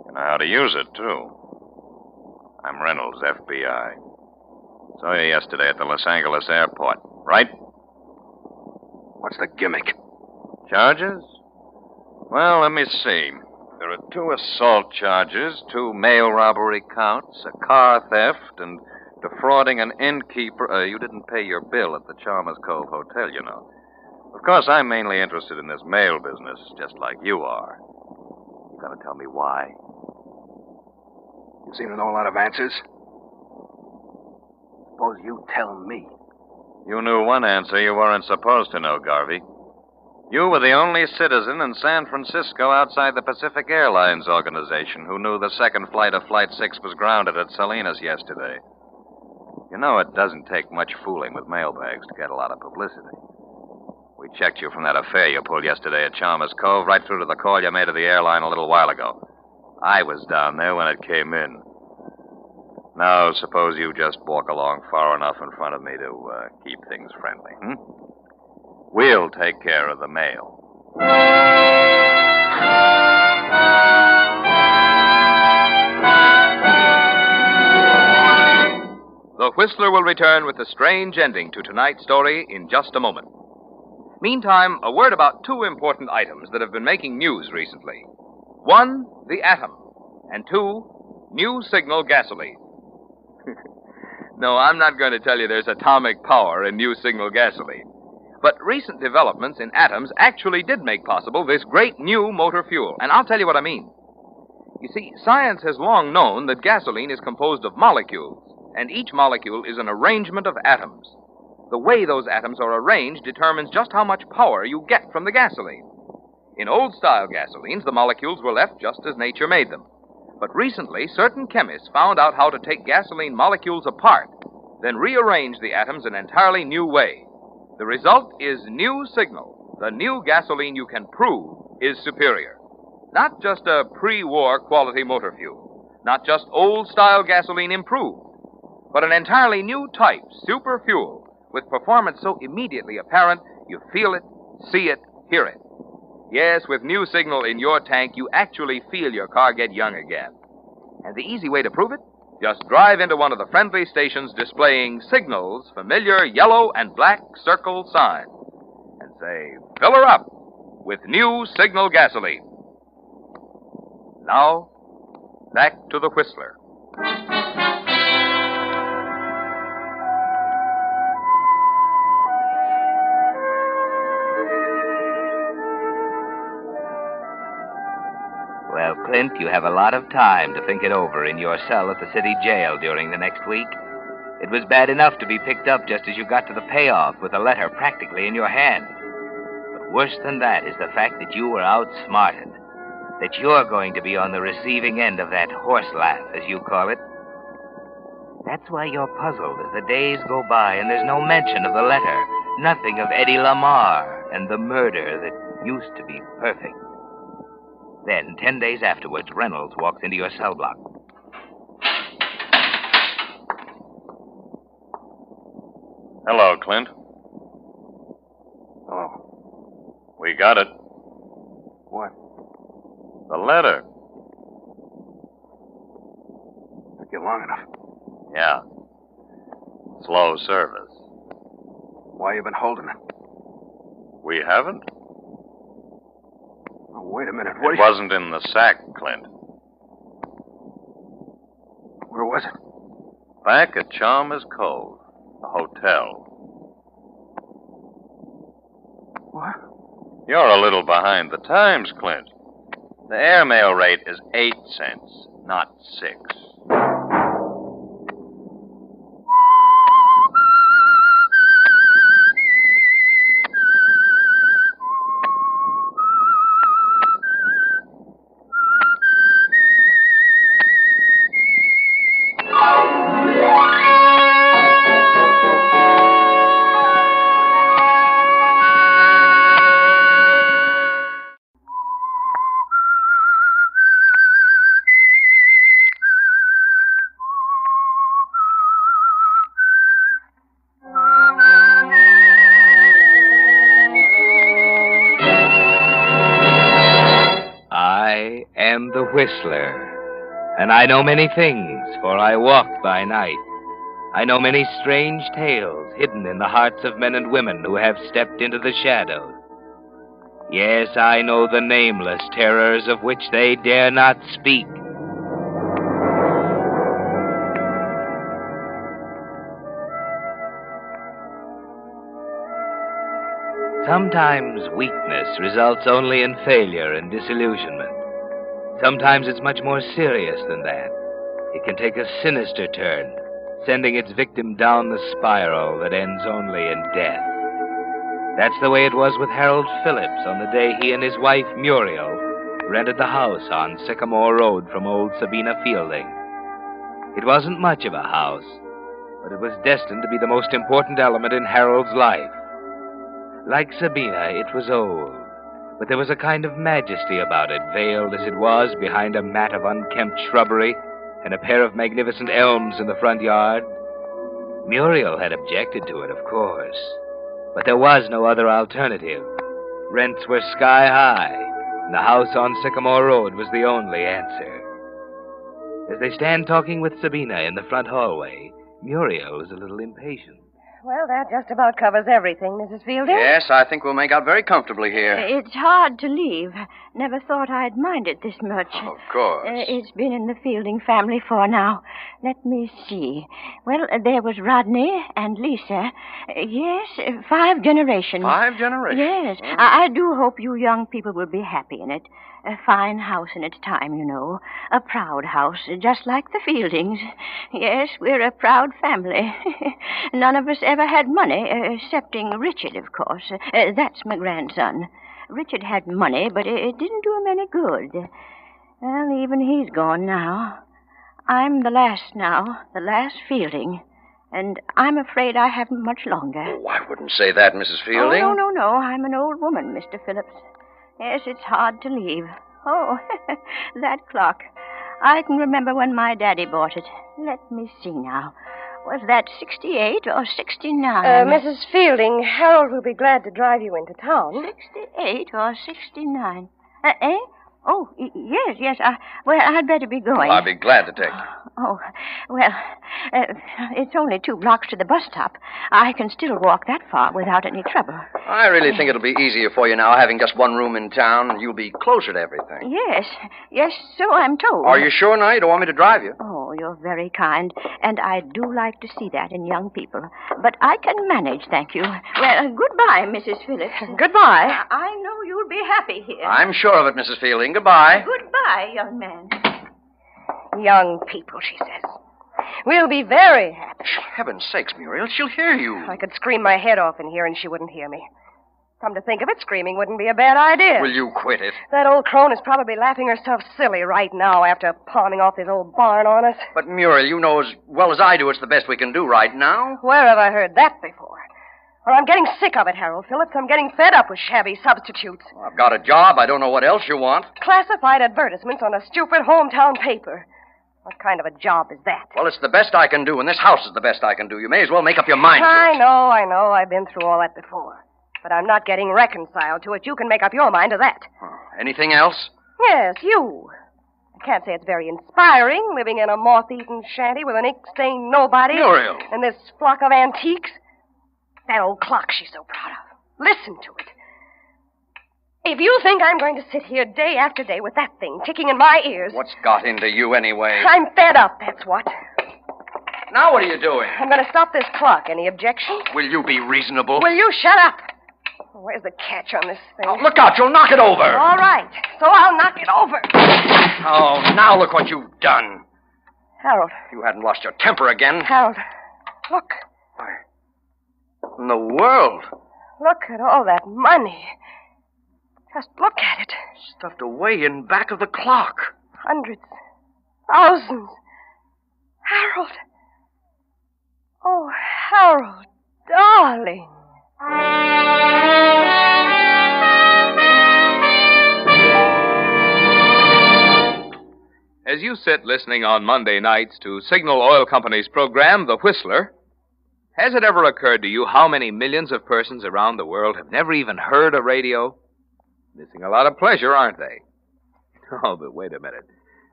You know how to use it, too. I'm Reynolds, FBI. Saw you yesterday at the Los Angeles airport, right? What's the gimmick? Charges? Well, let me see. There are 2 assault charges, 2 mail robbery counts, a car theft, and defrauding an innkeeper. You didn't pay your bill at the Chalmers Cove Hotel, you know. Of course, I'm mainly interested in this mail business, just like you are. You gonna tell me why? You seem to know a lot of answers. Suppose you tell me. You knew one answer you weren't supposed to know, Garvey. You were the only citizen in San Francisco outside the Pacific Airlines organization who knew the second flight of Flight 6 was grounded at Salinas yesterday. You know, it doesn't take much fooling with mailbags to get a lot of publicity. We checked you from that affair you pulled yesterday at Chalmers Cove right through to the call you made to the airline a little while ago. I was down there when it came in. Now, suppose you just walk along far enough in front of me to keep things friendly, We'll take care of the mail. The Whistler will return with a strange ending to tonight's story in just a moment. Meantime, a word about two important items that have been making news recently. One, the atom. And two, new signal gasoline. No, I'm not going to tell you there's atomic power in new signal gasoline. But recent developments in atoms actually did make possible this great new motor fuel. And I'll tell you what I mean. You see, science has long known that gasoline is composed of molecules, and each molecule is an arrangement of atoms. The way those atoms are arranged determines just how much power you get from the gasoline. In old-style gasolines, the molecules were left just as nature made them. But recently, certain chemists found out how to take gasoline molecules apart, then rearrange the atoms in an entirely new way. The result is new signal, the new gasoline you can prove is superior. Not just a pre-war quality motor fuel, not just old-style gasoline improved, but an entirely new type, super fuel, with performance so immediately apparent you feel it, see it, hear it. Yes, with new signal in your tank, you actually feel your car get young again. And the easy way to prove it? Just drive into one of the friendly stations displaying Signal's familiar yellow and black circle sign and say, fill her up with new Signal gasoline. Now, back to the Whistler. Well, Clint, you have a lot of time to think it over in your cell at the city jail during the next week. It was bad enough to be picked up just as you got to the payoff with a letter practically in your hand. But worse than that is the fact that you were outsmarted. That you're going to be on the receiving end of that horse laugh, as you call it. That's why you're puzzled as the days go by and there's no mention of the letter. Nothing of Eddie Lamar and the murder that used to be perfect. Then, 10 days afterwards, Reynolds walks into your cell block. Hello, Clint. Oh. We got it. What? The letter. Took you long enough. Yeah. Slow service. Why you been holding it? We haven't? Oh, wait a minute. It wasn't in the sack, Clint. Where was it? Back at Chalmers Cove, the hotel. What? You're a little behind the times, Clint. The airmail rate is 8 cents, not 6. Whistler, and I know many things, for I walked by night. I know many strange tales hidden in the hearts of men and women who have stepped into the shadows. Yes, I know the nameless terrors of which they dare not speak. Sometimes weakness results only in failure and disillusionment. Sometimes it's much more serious than that. It can take a sinister turn, sending its victim down the spiral that ends only in death. That's the way it was with Harold Phillips on the day he and his wife, Muriel, rented the house on Sycamore Road from old Sabina Fielding. It wasn't much of a house, but it was destined to be the most important element in Harold's life. Like Sabina, it was old, but there was a kind of majesty about it, veiled as it was behind a mat of unkempt shrubbery and a pair of magnificent elms in the front yard. Muriel had objected to it, of course, but there was no other alternative. Rents were sky high, and the house on Sycamore Road was the only answer. As they stand talking with Sabina in the front hallway, Muriel is a little impatient. Well, that just about covers everything, Mrs. Fielding. Yes, I think we'll make out very comfortably here. It's hard to leave. Never thought I'd mind it this much. Of course. It's been in the Fielding family for now. Let me see. Well, there was Rodney and Lisa. Yes, 5 generations. 5 generations? Yes. I do hope you young people will be happy in it. A fine house in its time, you know. A proud house, just like the Fieldings. Yes, we're a proud family. None of us ever had money, excepting Richard, of course. That's my grandson. Richard had money, but it didn't do him any good. Well, even he's gone now. I'm the last now, the last Fielding. And I'm afraid I haven't much longer. Oh, I wouldn't say that, Mrs. Fielding. Oh, no. I'm an old woman, Mr. Phillips. Yes, it's hard to leave. Oh, that clock. I can remember when my daddy bought it. Let me see now. Was that 68 or 69? Mrs. Fielding, Harold will be glad to drive you into town. 68 or 69? Eh? Oh, yes. Well, I'd better be going. Well, I'd be glad to take you. Oh, well, it's only 2 blocks to the bus stop. I can still walk that far without any trouble. I really think it'll be easier for you now, having just one room in town, and you'll be closer to everything. Yes, so I'm told. Are you sure now you don't want me to drive you? Oh, you're very kind, and I do like to see that in young people. But I can manage, thank you. Well, goodbye, Mrs. Phillips. Goodbye. I know you'll be happy here. I'm sure of it, Mrs. Fielding. Goodbye. Goodbye, young man. Young people, she says. We'll be very happy. Heaven's sakes, Muriel, she'll hear you. I could scream my head off in here and she wouldn't hear me. Come to think of it, screaming wouldn't be a bad idea. Will you quit it? That old crone is probably laughing herself silly right now after pawning off this old barn on us. But, Muriel, you know as well as I do it's the best we can do right now. Where have I heard that before? Well, I'm getting sick of it, Harold Phillips. I'm getting fed up with shabby substitutes. Well, I've got a job. I don't know what else you want. Classified advertisements on a stupid hometown paper. What kind of a job is that? Well, it's the best I can do, and this house is the best I can do. You may as well make up your mind to it. I know. I've been through all that before. But I'm not getting reconciled to it. You can make up your mind to that. Anything else? Yes, you. I can't say it's very inspiring, living in a moth-eaten shanty with an ink-stained nobody. Muriel. And this flock of antiques. That old clock she's so proud of. Listen to it. If you think I'm going to sit here day after day with that thing ticking in my ears... What's got into you anyway? I'm fed up, that's what. Now what are you doing? I'm going to stop this clock. Any objections? Will you be reasonable? Will you shut up? Where's the catch on this thing? Oh, look out, you'll knock it over. All right, so I'll knock it over. Oh, now look what you've done. Harold. You hadn't lost your temper again. Harold, look. In the world. Look at all that money. Just look at it. Stuffed away in back of the clock. Hundreds. Thousands. Harold. Oh, Harold, darling. As you sit listening on Monday nights to Signal Oil Company's program, The Whistler, has it ever occurred to you how many millions of persons around the world have never even heard a radio? Missing a lot of pleasure, aren't they? Oh, but wait a minute.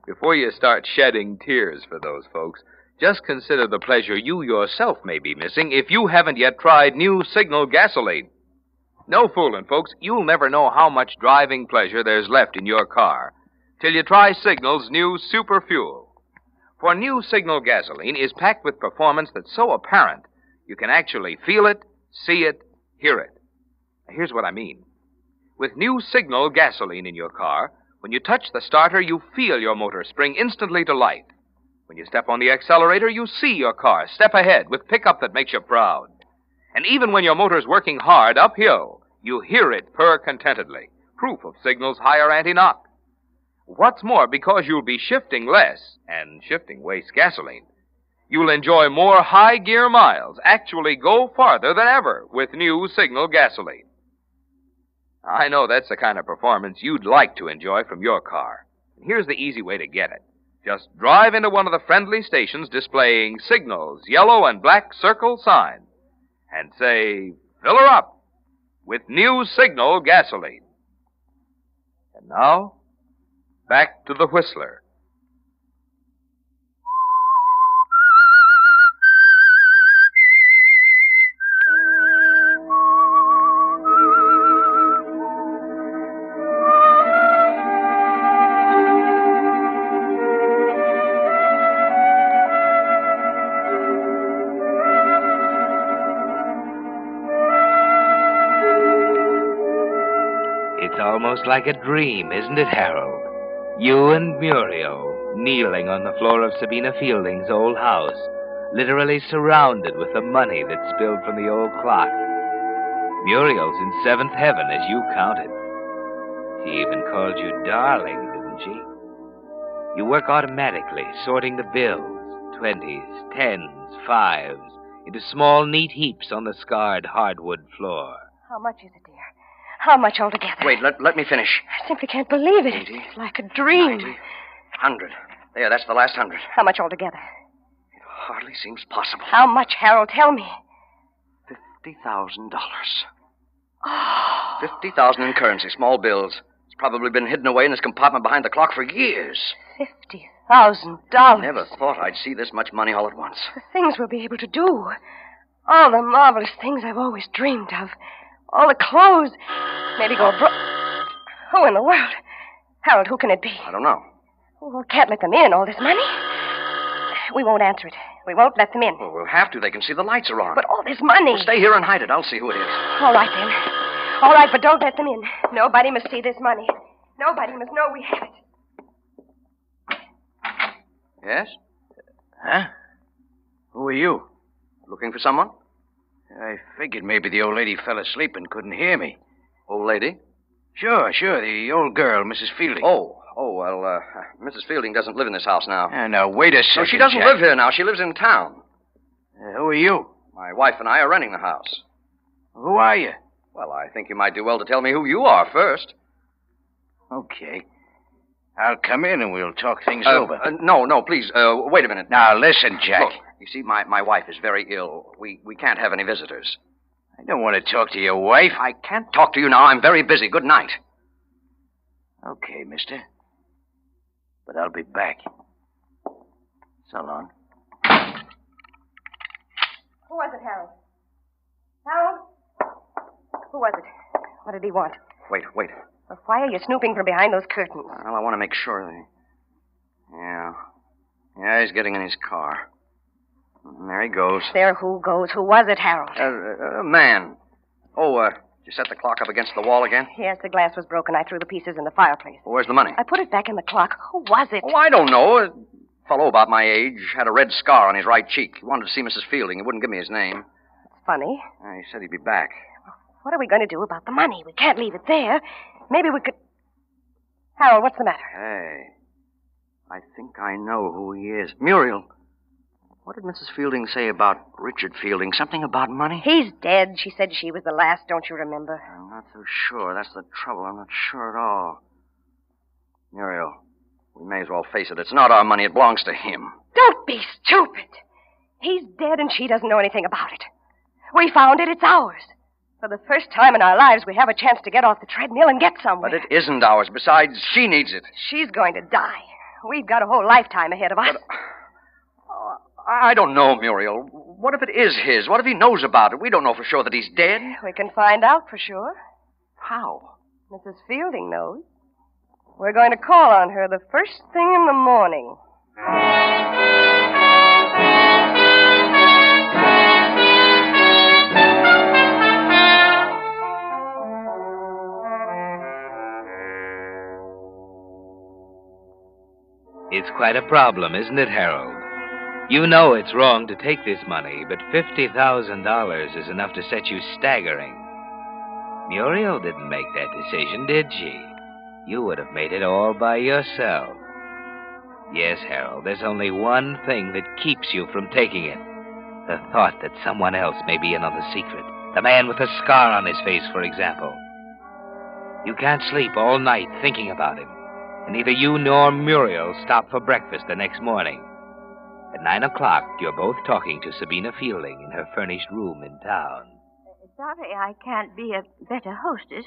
Before you start shedding tears for those folks, just consider the pleasure you yourself may be missing if you haven't yet tried new Signal gasoline. No fooling, folks. You'll never know how much driving pleasure there's left in your car till you try Signal's new Super Fuel. For new Signal gasoline is packed with performance that's so apparent you can actually feel it, see it, hear it. Here's what I mean. With new Signal gasoline in your car, when you touch the starter, you feel your motor spring instantly to life. When you step on the accelerator, you see your car step ahead with pickup that makes you proud. And even when your motor's working hard uphill, you hear it purr contentedly, proof of Signal's higher anti-knock. What's more, because you'll be shifting less, and shifting wastes gasoline, you'll enjoy more high-gear miles, actually go farther than ever with new Signal gasoline. I know that's the kind of performance you'd like to enjoy from your car. Here's the easy way to get it. Just drive into one of the friendly stations displaying Signal's yellow and black circle sign and say, fill her up with new Signal gasoline. And now, back to the Whistler. It's almost like a dream, isn't it, Harold? You and Muriel kneeling on the floor of Sabina Fielding's old house, literally surrounded with the money that spilled from the old clock. Muriel's in seventh heaven, as you counted. She even called you darling, didn't she? You work automatically, sorting the bills, 20s, 10s, 5s, into small, neat heaps on the scarred hardwood floor. How much is it, dear? How much altogether? Wait, let me finish. I simply can't believe it. 80, It's like a dream. 90, 100. There, that's the last 100. How much altogether? It hardly seems possible. How much, Harold? Tell me. $50,000. Oh. 50,000 in currency, small bills. It's probably been hidden away in this compartment behind the clock for years. $50,000. Never thought I'd see this much money all at once. The things we'll be able to do. All the marvelous things I've always dreamed of. All the clothes. Maybe go abroad. Who in the world? Harold, who can it be? I don't know. We can't let them in, all this money. We won't answer it. We won't let them in. Well, we'll have to. They can see the lights are on. But all this money. Well, stay here and hide it. I'll see who it is. All right, then. All right, but don't let them in. Nobody must see this money. Nobody must know we have it. Yes? Huh? Who are you? Looking for someone? I figured maybe the old lady fell asleep and couldn't hear me. Old lady? Sure. The old girl, Mrs. Fielding. Oh, well, Mrs. Fielding doesn't live in this house now. Now, wait a second, No, she doesn't Jack. live here now. She lives in town. Who are you? My wife and I are renting the house. Who are you? Well, I think you might do well to tell me who you are first. Okay. I'll come in and we'll talk things over. No, please, wait a minute. Now, listen, Jack. Look, you see, my wife is very ill. We can't have any visitors. I don't want to talk to your wife. I can't talk to you now. I'm very busy. Good night. Okay, mister. But I'll be back. So long. Who was it, Harold? Harold? Who was it? What did he want? Wait. Well, why are you snooping from behind those curtains? Well, I want to make sure they... Yeah, he's getting in his car. There he goes. There who goes. Who was it, Harold? A man. You set the clock up against the wall again? Yes, the glass was broken. I threw the pieces in the fireplace. Well, where's the money? I put it back in the clock. Who was it? Oh, I don't know. A fellow about my age had a red scar on his right cheek. He wanted to see Mrs. Fielding. He wouldn't give me his name. It's funny. He said he'd be back. What are we going to do about the money? We can't leave it there. Maybe we could... Harold, what's the matter? Hey, I think I know who he is. Muriel. What did Mrs. Fielding say about Richard Fielding? Something about money? He's dead. She said she was the last, don't you remember? I'm not so sure. That's the trouble. I'm not sure at all. Muriel, we may as well face it. It's not our money. It belongs to him. Don't be stupid. He's dead and she doesn't know anything about it. We found it. It's ours. For the first time in our lives, we have a chance to get off the treadmill and get somewhere. But it isn't ours. Besides, she needs it. She's going to die. We've got a whole lifetime ahead of us. But, I don't know, Muriel. What if it is his? What if he knows about it? We don't know for sure that he's dead. We can find out for sure. How? Mrs. Fielding knows. We're going to call on her the first thing in the morning. It's quite a problem, isn't it, Harold? You know it's wrong to take this money, but $50,000 is enough to set you staggering. Muriel didn't make that decision, did she? You would have made it all by yourself. Yes, Harold, there's only one thing that keeps you from taking it. The thought that someone else may be in on the secret. The man with the scar on his face, for example. You can't sleep all night thinking about him. And neither you nor Muriel stop for breakfast the next morning. At 9 o'clock, you're both talking to Sabina Fielding in her furnished room in town. Sorry I can't be a better hostess.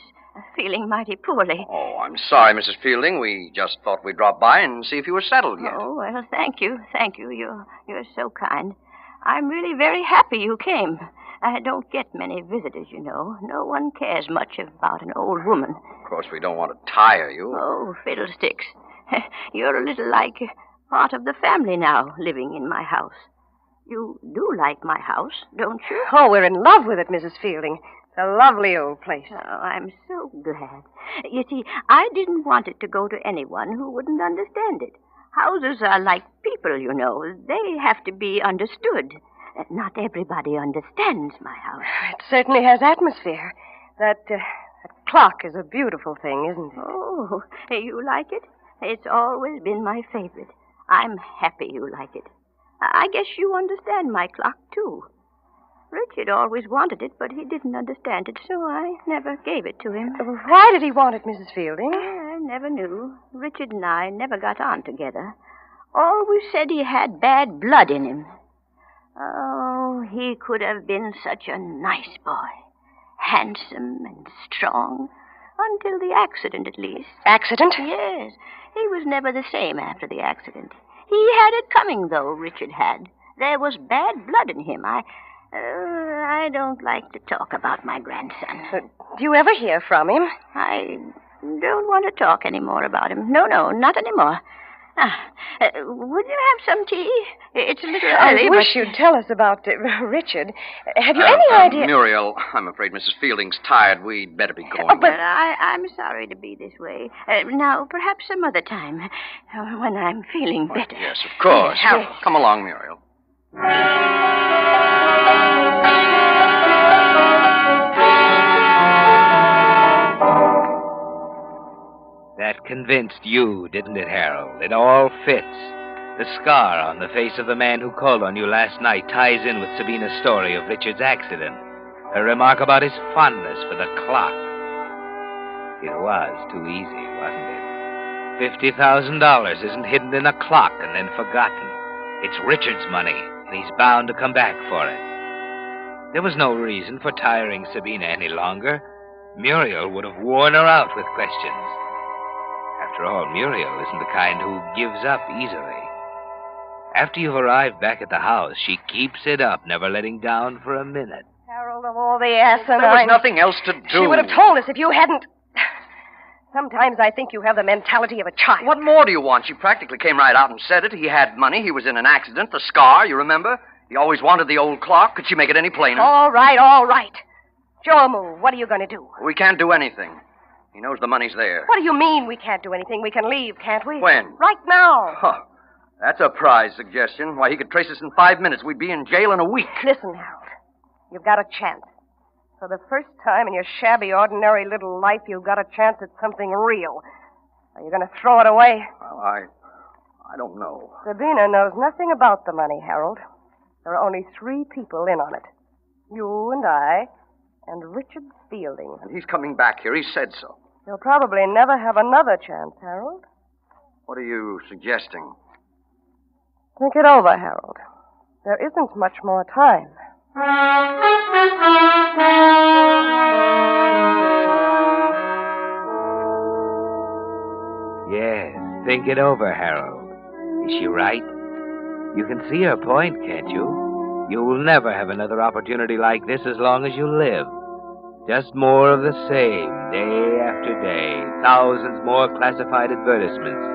Feeling mighty poorly. Oh, I'm sorry, Mrs. Fielding. We just thought we'd drop by and see if you were settled yet. Oh, well, thank you. Thank you. You're so kind. I'm really very happy you came. I don't get many visitors, you know. No one cares much about an old woman. Of course, we don't want to tire you. Oh, fiddlesticks. You're a little like part of the family now, living in my house. You do like my house, don't you? Oh, we're in love with it, Mrs. Fielding. It's a lovely old place. Oh, I'm so glad. You see, I didn't want it to go to anyone who wouldn't understand it. Houses are like people, you know. They have to be understood. Not everybody understands my house. It certainly has atmosphere. That clock is a beautiful thing, isn't it? Oh, you like it? It's always been my favorite. I'm happy you like it. I guess you understand my clock, too. Richard always wanted it, but he didn't understand it, so I never gave it to him. Why did he want it, Mrs. Fielding? I never knew. Richard and I never got on together. Always said he had bad blood in him. Oh, he could have been such a nice boy. Handsome and strong. Until the accident, at least. Accident? Yes. He was never the same after the accident. He had it coming, though, Richard had. There was bad blood in him. I don't like to talk about my grandson. Do you ever hear from him? I don't want to talk any more about him. No, not anymore. Would you have some tea? It's a little early. I wish you'd tell us about Richard. Have you any idea? Muriel, I'm afraid Mrs. Fielding's tired. We'd better be going. Oh, but I'm sorry to be this way. Now, perhaps some other time, when I'm feeling better. Yes, of course. Yes. Come along, Muriel. That convinced you, didn't it, Harold? It all fits. The scar on the face of the man who called on you last night ties in with Sabina's story of Richard's accident. Her remark about his fondness for the clock. It was too easy, wasn't it? $50,000 isn't hidden in a clock and then forgotten. It's Richard's money, and he's bound to come back for it. There was no reason for tiring Sabina any longer. Muriel would have worn her out with questions. After all, Muriel isn't the kind who gives up easily. After you've arrived back at the house, she keeps it up, never letting down for a minute. Harold, of all the asinine... There was nothing else to do. She would have told us if you hadn't... Sometimes I think you have the mentality of a child. What more do you want? She practically came right out and said it. He had money. He was in an accident. The scar, you remember? He always wanted the old clock. Could she make it any plainer? All right. Joe, what are you going to do? We can't do anything. He knows the money's there. What do you mean we can't do anything? We can leave, can't we? When? Right now. Huh. That's a prize suggestion. Why, he could trace us in 5 minutes. We'd be in jail in a week. Listen, Harold. You've got a chance. For the first time in your shabby, ordinary little life, you've got a chance at something real. Are you going to throw it away? Well, I don't know. Sabina knows nothing about the money, Harold. There are only 3 people in on it. You and I, and Richard Fielding. And he's coming back here. He said so. You'll probably never have another chance, Harold. What are you suggesting? Think it over, Harold. There isn't much more time. Yes, think it over, Harold. Is she right? You can see her point, can't you? You will never have another opportunity like this as long as you live. Just more of the same, day after day. Thousands more classified advertisements.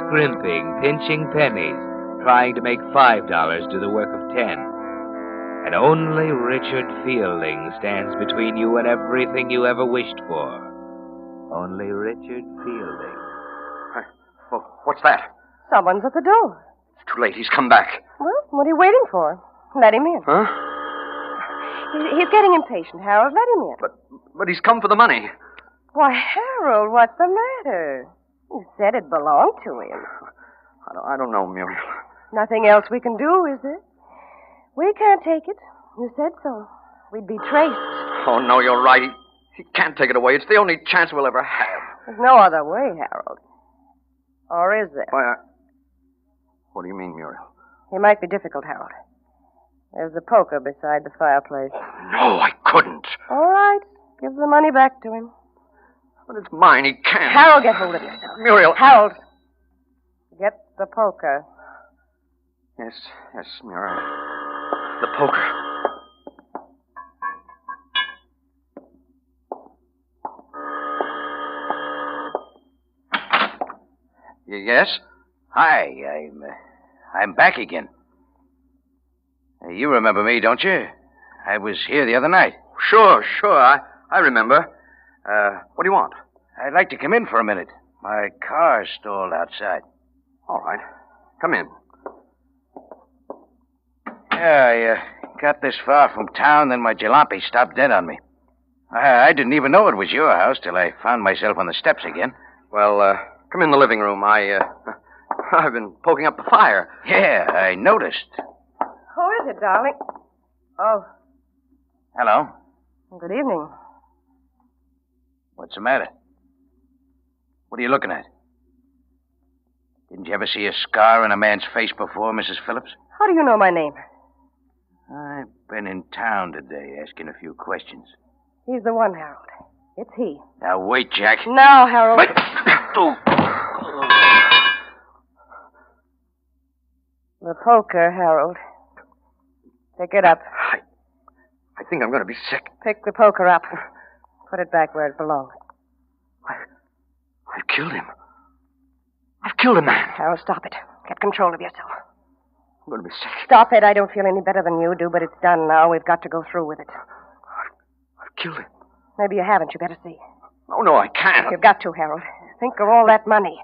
Scrimping, pinching pennies, trying to make $5 do the work of 10. And only Richard Fielding stands between you and everything you ever wished for. Only Richard Fielding. What's that? Someone's at the door. It's too late. He's come back. Well, What are you waiting for? Let him in. Huh? He's getting impatient, Harold. Let him in. But he's come for the money. Why, Harold, what's the matter? You said it belonged to him. I don't know, Muriel. Nothing else we can do, is there? We can't take it. You said so. We'd be traced. Oh, no, you're right. He can't take it away. It's the only chance we'll ever have. There's no other way, Harold. Or is there? Why, what do you mean, Muriel? It might be difficult, Harold. There's the poker beside the fireplace. No, I couldn't. All right. Give the money back to him. But it's mine. He can't. Harold, get hold of yourself. Muriel. Harold. Get the poker. Yes, Muriel. The poker. Yes? Hi, I'm back again. You remember me, don't you? I was here the other night. Sure. I remember. What do you want? I'd like to come in for a minute. My car's stalled outside. All right. Come in. Yeah, I got this far from town, then my jalopy stopped dead on me. I didn't even know it was your house till I found myself on the steps again. Well, come in the living room. I've been poking up the fire. Yeah, I noticed. Who is it, darling? Oh, Hello. good evening. What's the matter? What are you looking at? Didn't you ever see a scar on a man's face before, Mrs. Phillips? How do you know my name? I've been in town today asking a few questions. He's the one, Harold. It's he. Now, wait, Jack. Now, Harold. Wait. The poker, Harold. Pick it up. I think I'm going to be sick. Pick the poker up. Put it back where it belongs. I've killed him. I've killed a man. Harold, stop it. Get control of yourself. I'm going to be sick. Stop it. I don't feel any better than you do, but it's done now. We've got to go through with it. I've killed him. Maybe you haven't. You better see. No, I can't. You've got to, Harold. Think of all that money.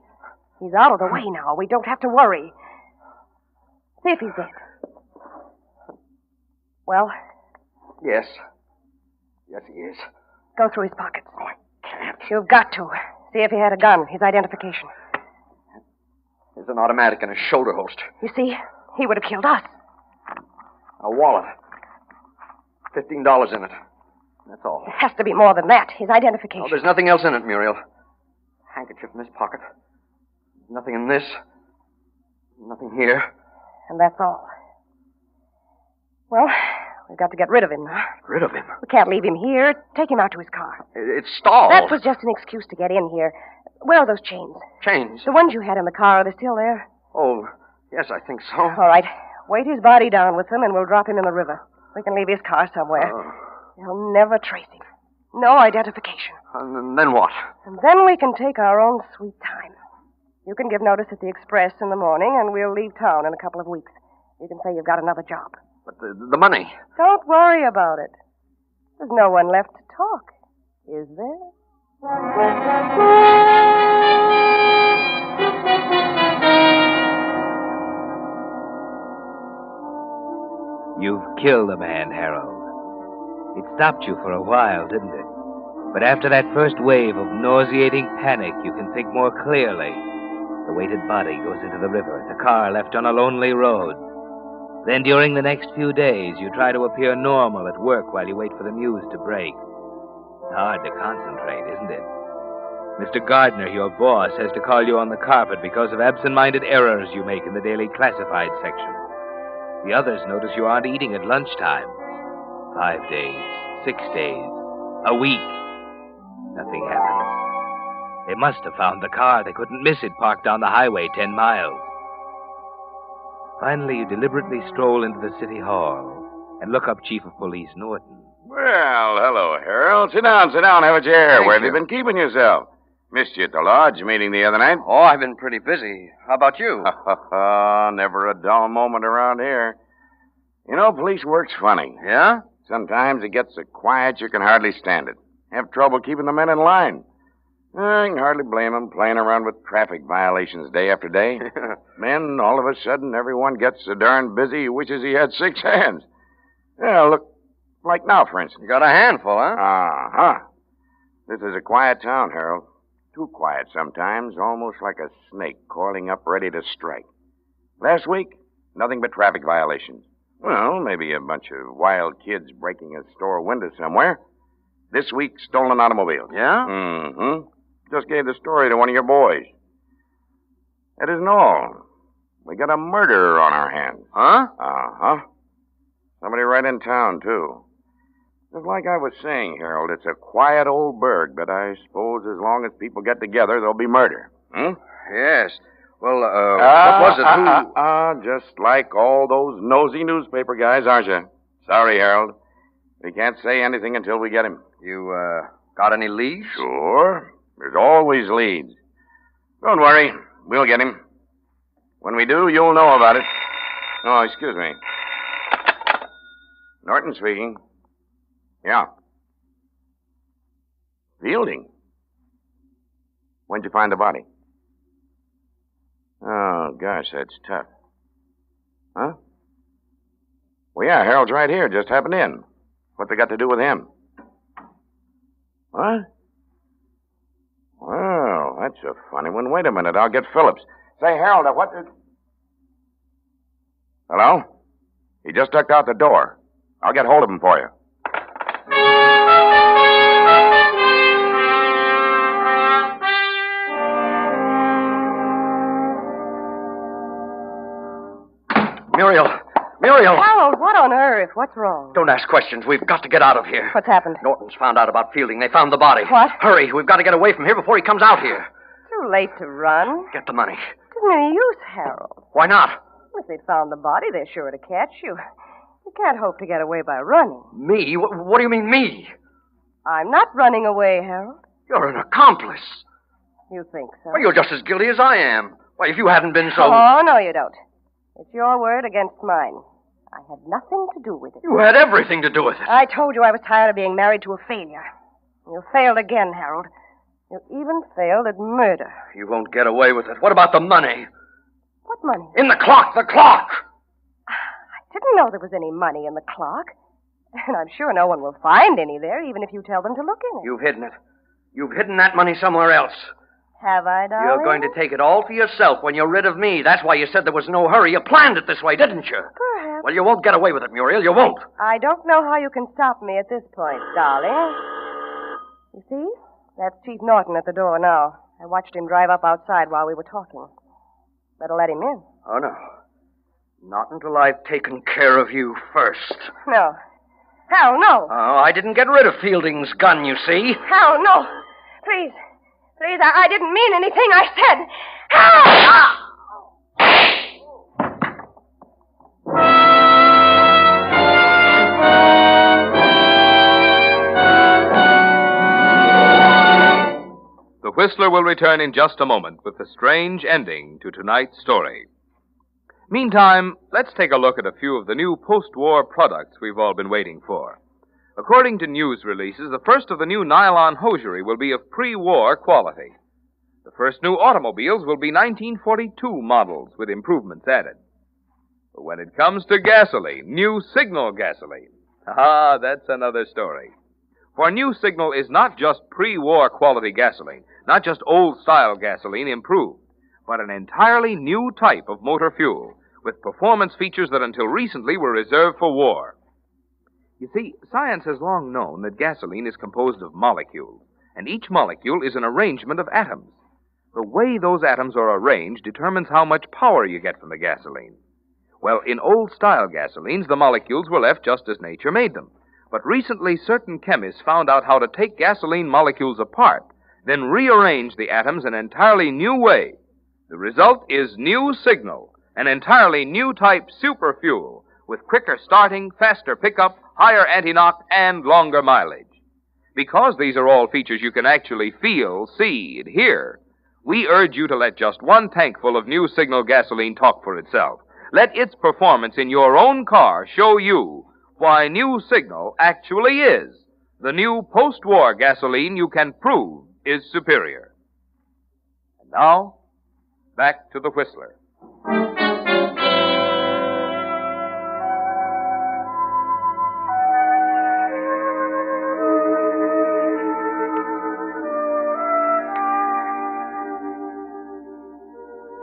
He's out of the way now. We don't have to worry. See if he's dead. Well? Yes. Yes, he is. Go through his pockets. Oh, I can't. You've got to. See if he had a gun, his identification. There's an automatic in his shoulder holster. You see, he would have killed us. A wallet. $15 in it. That's all. It has to be more than that. His identification. Oh, there's nothing else in it, Muriel. Handkerchief in this pocket. Nothing in this. Nothing here. And that's all. Well, we've got to get rid of him now. Rid of him? We can't leave him here. Take him out to his car. It's stalled. That was just an excuse to get in here. Where are those chains? Chains? The ones you had in the car, are they still there? Oh, yes, I think so. All right. Weight his body down with them, and we'll drop him in the river. We can leave his car somewhere. They'll never trace him. No identification. And then what? And then we can take our own sweet time. You can give notice at the Express in the morning, and we'll leave town in a couple of weeks. You can say you've got another job. But the money. Don't worry about it. There's no one left to talk, is there? You've killed a man, Harold. It stopped you for a while, didn't it? But after that first wave of nauseating panic, you can think more clearly. The weighted body goes into the river, the car left on a lonely road. Then during the next few days, you try to appear normal at work while you wait for the news to break. It's hard to concentrate, isn't it? Mr. Gardner, your boss, has to call you on the carpet because of absent-minded errors you make in the daily classified section. The others notice you aren't eating at lunchtime. 5 days, 6 days, a week. Nothing happens. They must have found the car. They couldn't miss it parked down the highway 10 miles. Finally, you deliberately stroll into the city hall and look up Chief of Police Norton. Well, hello, Harold. Sit down, have a chair. Where have you been keeping yourself? Missed you at the lodge meeting the other night. Oh, I've been pretty busy. How about you? Never a dull moment around here. You know, police work's funny. I can hardly blame him playing around with traffic violations day after day. Then, all of a sudden, everyone gets so darn busy he wishes he had 6 hands. Yeah, look, like now, for instance. You got a handful, huh? Uh-huh. This is a quiet town, Harold. Too quiet sometimes, almost like a snake coiling up ready to strike. Last week, nothing but traffic violations. Well, maybe a bunch of wild kids breaking a store window somewhere. This week, stolen automobiles. Yeah? Mm-hmm. Just gave the story to one of your boys. That isn't all. We got a murderer on our hands. Huh? Uh-huh. Somebody right in town, too. Just like I was saying, Harold, it's a quiet old burg, but I suppose as long as people get together, there'll be murder. Hmm? Yes. Well, what was it? Just like all those nosy newspaper guys, aren't you? Sorry, Harold. We can't say anything until we get him. You, got any leads? Sure. There's always leads. Don't worry. We'll get him. When we do, you'll know about it. Oh, excuse me. Norton speaking. Yeah. Fielding? When'd you find the body? Oh, gosh, that's tough. Huh? Well, yeah, Harold's right here. Just happened in. What's it got to do with him? What? Well, that's a funny one. Wait a minute. I'll get Phillips. Say, Harold, what did... Hello? He just ducked out the door. I'll get hold of him for you. Muriel! Harold, what on earth? What's wrong? Don't ask questions. We've got to get out of here. What's happened? Norton's found out about Fielding. They found the body. What? Hurry. We've got to get away from here before he comes out here. Too late to run. Get the money. It isn't any use, Harold. Why not? If they'd found the body, they're sure to catch you. You can't hope to get away by running. Me? What do you mean, me? I'm not running away, Harold. You're an accomplice. You think so? Well, you're just as guilty as I am. Why, if you hadn't been so... Oh, no, you don't. It's your word against mine. I had nothing to do with it. You had everything to do with it. I told you I was tired of being married to a failure. You failed again, Harold. You even failed at murder. You won't get away with it. What about the money? What money? In the clock! The clock! I didn't know there was any money in the clock. And I'm sure no one will find any there, even if you tell them to look in it. You've hidden it. You've hidden that money somewhere else. Have I, darling? You're going to take it all for yourself when you're rid of me. That's why you said there was no hurry. You planned it this way, didn't you? Perhaps. Well, you won't get away with it, Muriel. You won't. I don't know how you can stop me at this point, darling. You see? That's Chief Norton at the door now. I watched him drive up outside while we were talking. Better let him in. Oh, no. Not until I've taken care of you first. No. Hal, no. Oh, I didn't get rid of Fielding's gun, you see. Hal, no. Please. Please, I didn't mean anything I said. Hal! The Whistler will return in just a moment with the strange ending to tonight's story. Meantime, let's take a look at a few of the new post-war products we've all been waiting for. According to news releases, the first of the new nylon hosiery will be of pre-war quality. The first new automobiles will be 1942 models with improvements added. But when it comes to gasoline, new Signal gasoline, that's another story. For new Signal is not just pre-war quality gasoline, not just old-style gasoline improved, but an entirely new type of motor fuel with performance features that until recently were reserved for war. You see, science has long known that gasoline is composed of molecules, and each molecule is an arrangement of atoms. The way those atoms are arranged determines how much power you get from the gasoline. Well, in old-style gasolines, the molecules were left just as nature made them. But recently, certain chemists found out how to take gasoline molecules apart, then rearrange the atoms in an entirely new way. The result is new Signal, an entirely new type super fuel with quicker starting, faster pickup, higher anti-knock, and longer mileage. Because these are all features you can actually feel, see, and hear, we urge you to let just one tankful of new Signal gasoline talk for itself. Let its performance in your own car show you why new Signal actually is the new post-war gasoline you can prove is superior. Now, back to the Whistler.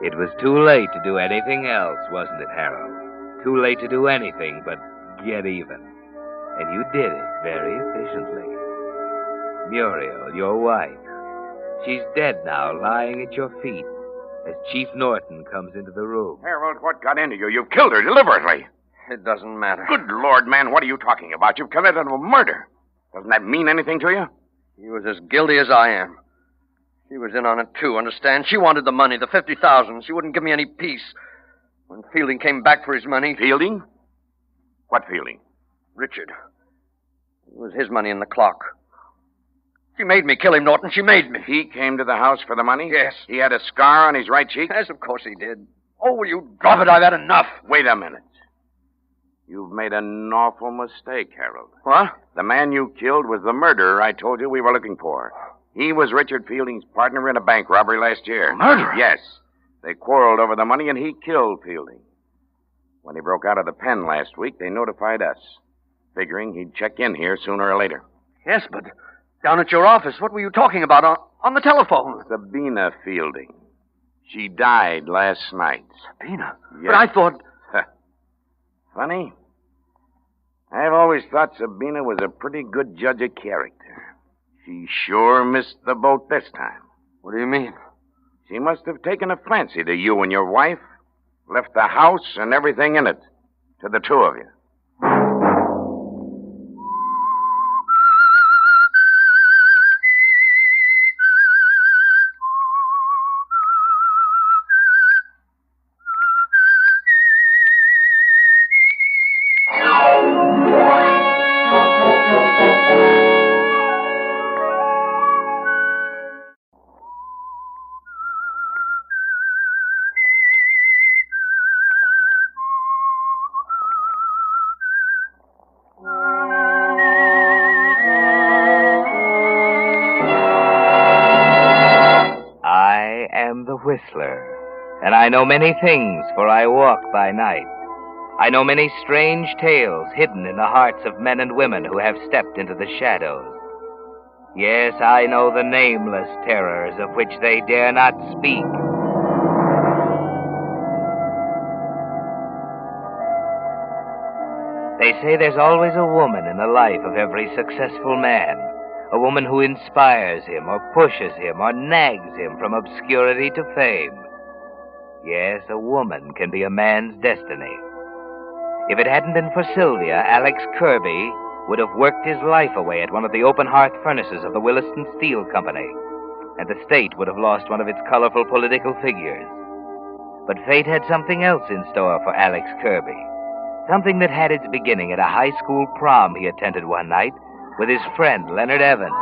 It was too late to do anything else, wasn't it, Harold? Too late to do anything but get even. And you did it very efficiently. Muriel, your wife, she's dead now, lying at your feet, as Chief Norton comes into the room. Harold, what got into you? You killed her deliberately. It doesn't matter. Good Lord, man, what are you talking about? You've committed a murder. Doesn't that mean anything to you? He was as guilty as I am. She was in on it, too, understand? She wanted the money, the $50,000. She wouldn't give me any peace. When Fielding came back for his money... Fielding? What Fielding? Richard. It was his money in the clock. She made me kill him, Norton. She made me. He came to the house for the money? Yes. He had a scar on his right cheek? Yes, of course he did. Oh, will you drop it? I've had enough. Wait a minute. You've made an awful mistake, Harold. What? The man you killed was the murderer I told you we were looking for. He was Richard Fielding's partner in a bank robbery last year. A murderer? Yes. They quarreled over the money, and he killed Fielding. When he broke out of the pen last week, they notified us, figuring he'd check in here sooner or later. Yes, but down at your office, what were you talking about on the telephone? Sabina Fielding. She died last night. Sabina? Yes. But I thought... Funny. I've always thought Sabina was a pretty good judge of character. She sure missed the boat this time. What do you mean? She must have taken a fancy to you and your wife, left the house and everything in it to the two of you. Whistler, and I know many things, for I walk by night. I know many strange tales hidden in the hearts of men and women who have stepped into the shadows. Yes, I know the nameless terrors of which they dare not speak. They say there's always a woman in the life of every successful man. A woman who inspires him, or pushes him, or nags him from obscurity to fame. Yes, a woman can be a man's destiny. If it hadn't been for Sylvia, Alex Kirby would have worked his life away at one of the open hearth furnaces of the Williston Steel Company, and the state would have lost one of its colorful political figures. But fate had something else in store for Alex Kirby. Something that had its beginning at a high school prom he attended one night with his friend, Leonard Evans.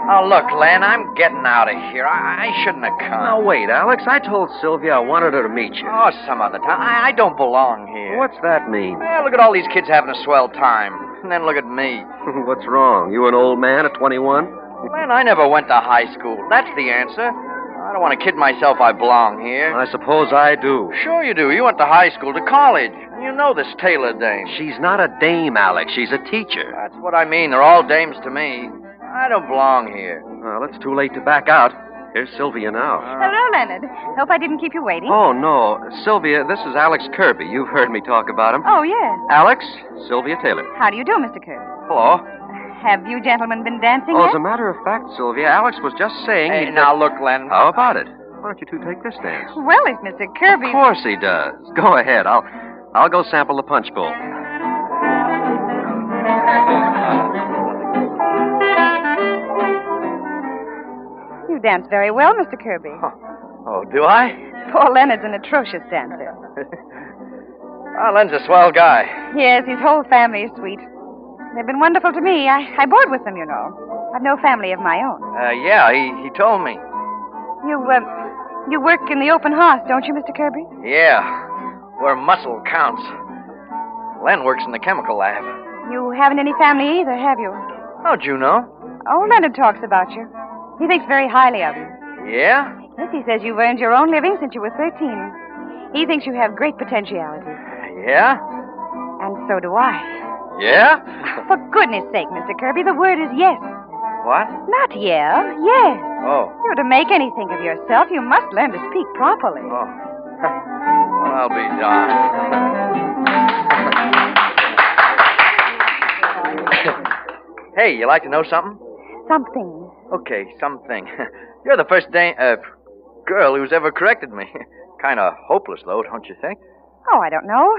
Oh, look, Len, I'm getting out of here. I shouldn't have come. Now, wait, Alex. I told Sylvia I wanted her to meet you. Oh, some other time. I don't belong here. What's that mean? Well, look at all these kids having a swell time. And then look at me. What's wrong? You an old man at 21? Len, I never went to high school. That's the answer. I don't want to kid myself I belong here. I suppose I do. Sure you do. You went to high school, to college. You know this Taylor dame. She's not a dame, Alex. She's a teacher. That's what I mean. They're all dames to me. I don't belong here. Well, it's too late to back out. Here's Sylvia now. Hello, Leonard. Hope I didn't keep you waiting. Oh, no. Sylvia, this is Alex Kirby. You've heard me talk about him. Oh, yes. Alex, Sylvia Taylor. How do you do, Mr. Kirby? Hello. Have you gentlemen been dancing Oh, yet? as a matter of fact, Sylvia, Alex was just saying... Hey, now look, Len. How about it? Why don't you two take this dance? Well, if Mr. Kirby... Of course he does. Go ahead. I'll go sample the punch bowl. You dance very well, Mr. Kirby. Oh, do I? Poor Leonard's an atrocious dancer. Well, Len's a swell guy. Yes, his whole family is sweet. They've been wonderful to me. I board with them, you know. I've no family of my own. Yeah, he told me. You work in the open hearth, don't you, Mr. Kirby? Yeah, where muscle counts. Len works in the chemical lab. You haven't any family either, have you? How'd you know? Oh, Leonard talks about you. He thinks very highly of you. Yeah? Yes, he says you've earned your own living since you were 13. He thinks you have great potentiality. Yeah? And so do I. Yeah? For goodness sake, Mr. Kirby, the word is yes. What? Not yeah, yes. Oh. You're to make anything of yourself, you must learn to speak properly. Oh. Well, I'll be darned. Hey, you like to know something? Something. Okay, something. You're the first girl who's ever corrected me. Kind of hopeless, though, don't you think? Oh, I don't know.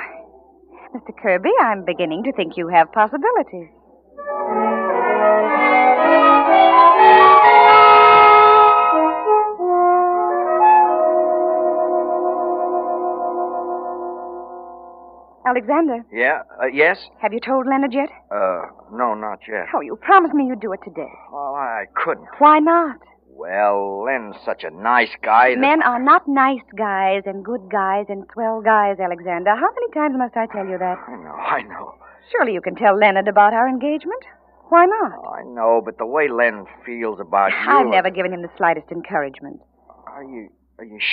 Mr. Kirby, I'm beginning to think you have possibilities. Alexander. Yeah? Yes? Have you told Leonard yet? No, not yet. Oh, you promised me you'd do it today. Well, I couldn't. Why not? Well, Len's such a nice guy that... Men are not nice guys and good guys and swell guys, Alexander. How many times must I tell you that? I know. Surely you can tell Leonard about our engagement. Why not? I know, but the way Len feels about you... I've never given him the slightest encouragement. Are you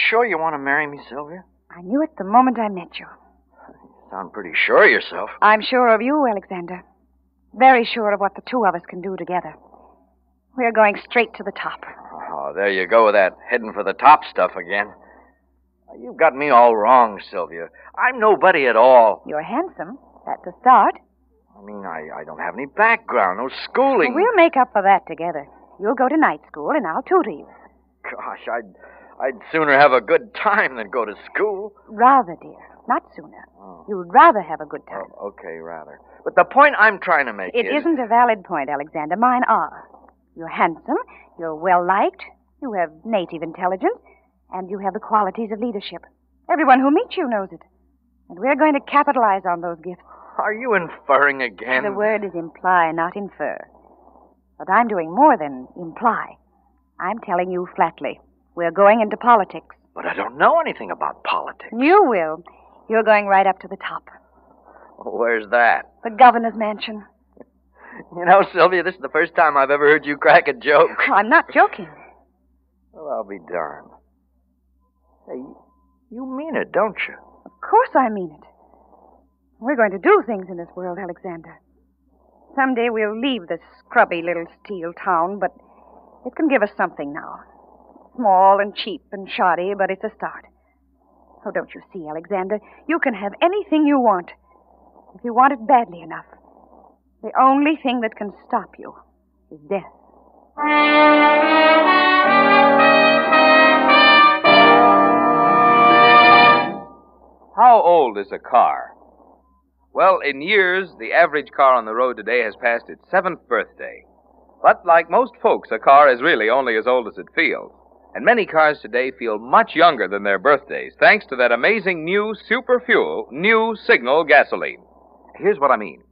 sure you want to marry me, Sylvia? I knew it the moment I met you. You sound pretty sure of yourself. I'm sure of you, Alexander. Very sure of what the two of us can do together. We're going straight to the top. Oh, there you go with that heading for the top stuff again. You've got me all wrong, Sylvia. I'm nobody at all. You're handsome. That's a start. I mean, I don't have any background, no schooling. Well, we'll make up for that together. You'll go to night school, and I'll tutor you. Gosh, I'd sooner have a good time than go to school. Rather, dear. Not sooner. Oh. You'd rather have a good time. Oh, okay, rather. But the point I'm trying to make It isn't a valid point, Alexander. Mine are. You're handsome, you're well-liked, you have native intelligence, and you have the qualities of leadership. Everyone who meets you knows it. And we're going to capitalize on those gifts. Are you inferring again? The word is imply, not infer. But I'm doing more than imply. I'm telling you flatly. We're going into politics. But I don't know anything about politics. You will. You're going right up to the top. Where's that? The governor's mansion. You know, Sylvia, this is the first time I've ever heard you crack a joke. Oh, I'm not joking. Well, I'll be darned. Hey, you mean it, don't you? Of course I mean it. We're going to do things in this world, Alexander. Someday we'll leave this scrubby little steel town, but it can give us something now. Small and cheap and shoddy, but it's a start. Oh, don't you see, Alexander? You can have anything you want, if you want it badly enough. The only thing that can stop you is death. How old is a car? Well, in years, the average car on the road today has passed its 7th birthday. But like most folks, a car is really only as old as it feels. And many cars today feel much younger than their birthdays, thanks to that amazing new super fuel, New Signal gasoline. Here's what I mean.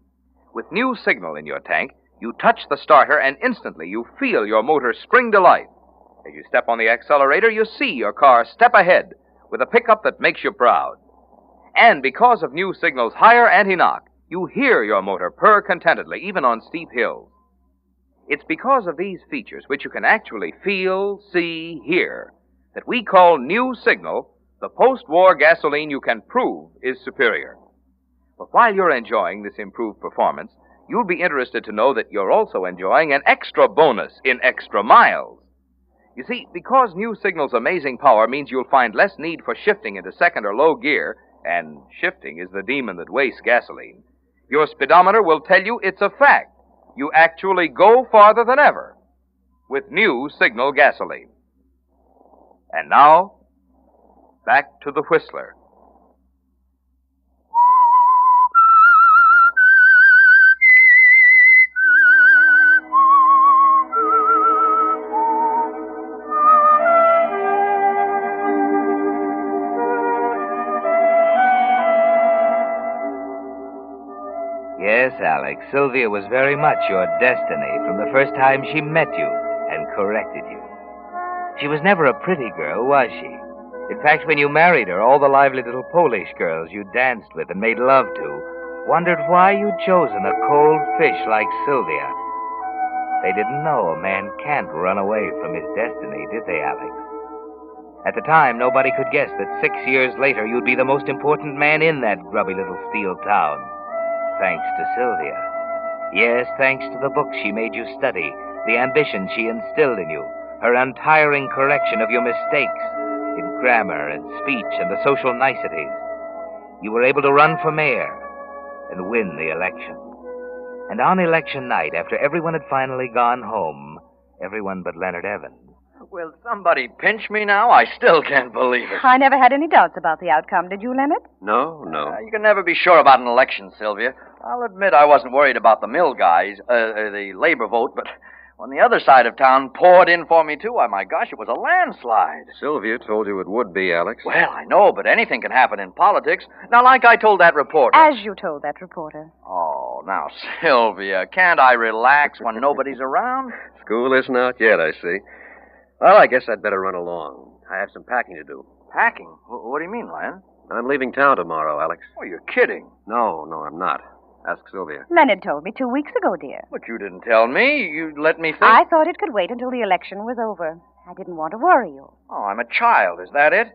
With New Signal in your tank, you touch the starter and instantly you feel your motor spring to life. As you step on the accelerator, you see your car step ahead with a pickup that makes you proud. And because of New Signal's higher anti-knock, you hear your motor purr contentedly, even on steep hills. It's because of these features, which you can actually feel, see, hear, that we call New Signal the post-war gasoline you can prove is superior. But while you're enjoying this improved performance, you'll be interested to know that you're also enjoying an extra bonus in extra miles. You see, because New Signal's amazing power means you'll find less need for shifting into second or low gear, and shifting is the demon that wastes gasoline, your speedometer will tell you it's a fact. You actually go farther than ever with New Signal gasoline. And now, back to the Whistler. Yes, Alex, Sylvia was very much your destiny from the first time she met you and corrected you. She was never a pretty girl, was she? In fact, when you married her, all the lively little Polish girls you danced with and made love to wondered why you'd chosen a cold fish like Sylvia. They didn't know a man can't run away from his destiny, did they, Alex? At the time, nobody could guess that 6 years later you'd be the most important man in that grubby little steel town. Thanks to Sylvia. Yes, thanks to the books she made you study, the ambition she instilled in you, her untiring correction of your mistakes in grammar and speech and the social niceties. You were able to run for mayor and win the election. And on election night, after everyone had finally gone home, everyone but Leonard Evans. Will somebody pinch me now? I still can't believe it. I never had any doubts about the outcome, did you, Leonard? No. You can never be sure about an election, Sylvia. I'll admit I wasn't worried about the mill guys, the labor vote, but when the other side of town poured in for me, too, my gosh, it was a landslide. Sylvia told you it would be, Alex. Well, I know, but anything can happen in politics. Now, like I told that reporter. As you told that reporter. Oh, now, Sylvia, can't I relax when nobody's around? School isn't out yet, I see. Well, I guess I'd better run along. I have some packing to do. Packing? What do you mean, Len? I'm leaving town tomorrow, Alex. Oh, you're kidding. No, I'm not. Ask Sylvia. Leonard told me 2 weeks ago, dear. But you didn't tell me. You let me think. I thought it could wait until the election was over. I didn't want to worry you. Oh, I'm a child. Is that it?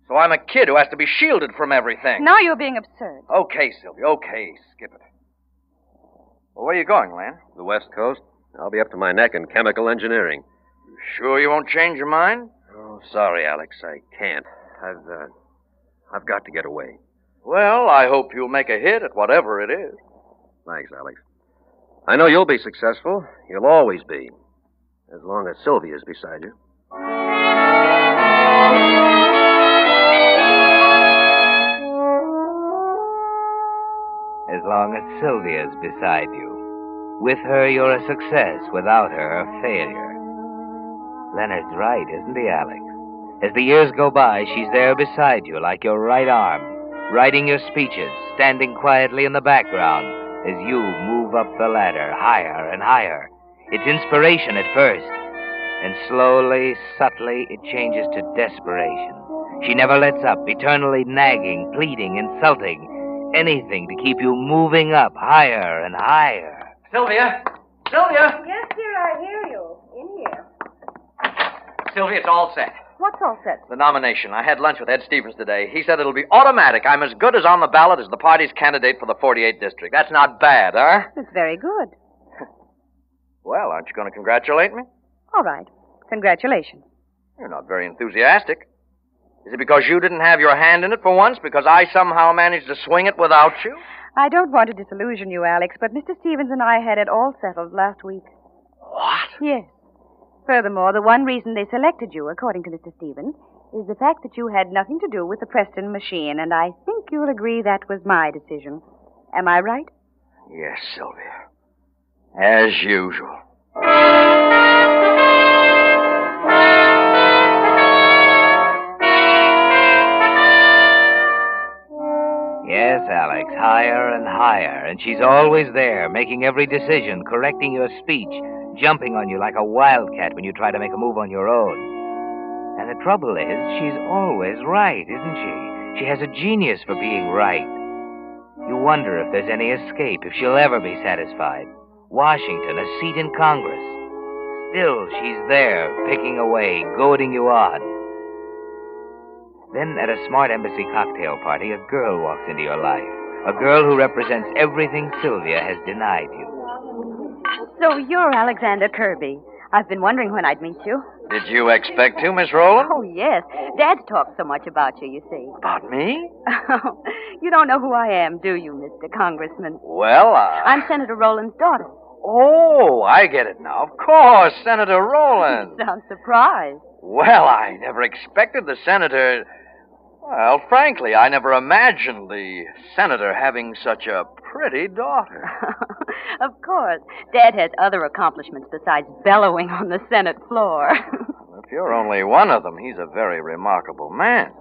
So I'm a kid who has to be shielded from everything. Now you're being absurd. Okay, Sylvia. Okay, skip it. Well, where are you going, Len? The West Coast. I'll be up to my neck in chemical engineering. You sure you won't change your mind? Oh, sorry, Alex. I can't. I've got to get away. Well, I hope you'll make a hit at whatever it is. Thanks, Alex. I know you'll be successful. You'll always be. As long as Sylvia's beside you. As long as Sylvia's beside you. With her, you're a success. Without her, a failure. Leonard's right, isn't he, Alex? As the years go by, she's there beside you, like your right arm, writing your speeches, standing quietly in the background as you move up the ladder, higher and higher. It's inspiration at first, and slowly, subtly, it changes to desperation. She never lets up, eternally nagging, pleading, insulting, anything to keep you moving up higher and higher. Sylvia! Sylvia! Yes, dear, I hear you. In here. Sylvia, it's all set. What's all set? The nomination. I had lunch with Ed Stevens today. He said it'll be automatic. I'm as good as on the ballot as the party's candidate for the 48th district. That's not bad, huh? It's very good. Well, aren't you going to congratulate me? All right. Congratulations. You're not very enthusiastic. Is it because you didn't have your hand in it for once? Because I somehow managed to swing it without you? I don't want to disillusion you, Alex, but Mr. Stevens and I had it all settled last week. What? Yes. Furthermore, the one reason they selected you, according to Mr. Stevens, is the fact that you had nothing to do with the Preston machine, and I think you'll agree that was my decision. Am I right? Yes, Sylvia. As usual. Yes, Alex, higher and higher, and she's always there, making every decision, correcting your speech, jumping on you like a wildcat when you try to make a move on your own. And the trouble is, she's always right, isn't she? She has a genius for being right. You wonder if there's any escape, if she'll ever be satisfied. Washington, a seat in Congress. Still, she's there, picking away, goading you on. Then, at a smart embassy cocktail party, a girl walks into your life. A girl who represents everything Sylvia has denied you. So you're Alexander Kirby. I've been wondering when I'd meet you. Did you expect to, Miss Rowland? Oh, yes. Dad's talked so much about you, you see. About me? You don't know who I am, do you, Mr. Congressman? Well, I'm Senator Rowland's daughter. Oh, I get it now. Of course, Senator Rowland. Sounds surprised. Well, I never expected the senator... Well, frankly, I never imagined the senator having such a pretty daughter. Of course. Dad has other accomplishments besides bellowing on the Senate floor. If you're only one of them, he's a very remarkable man.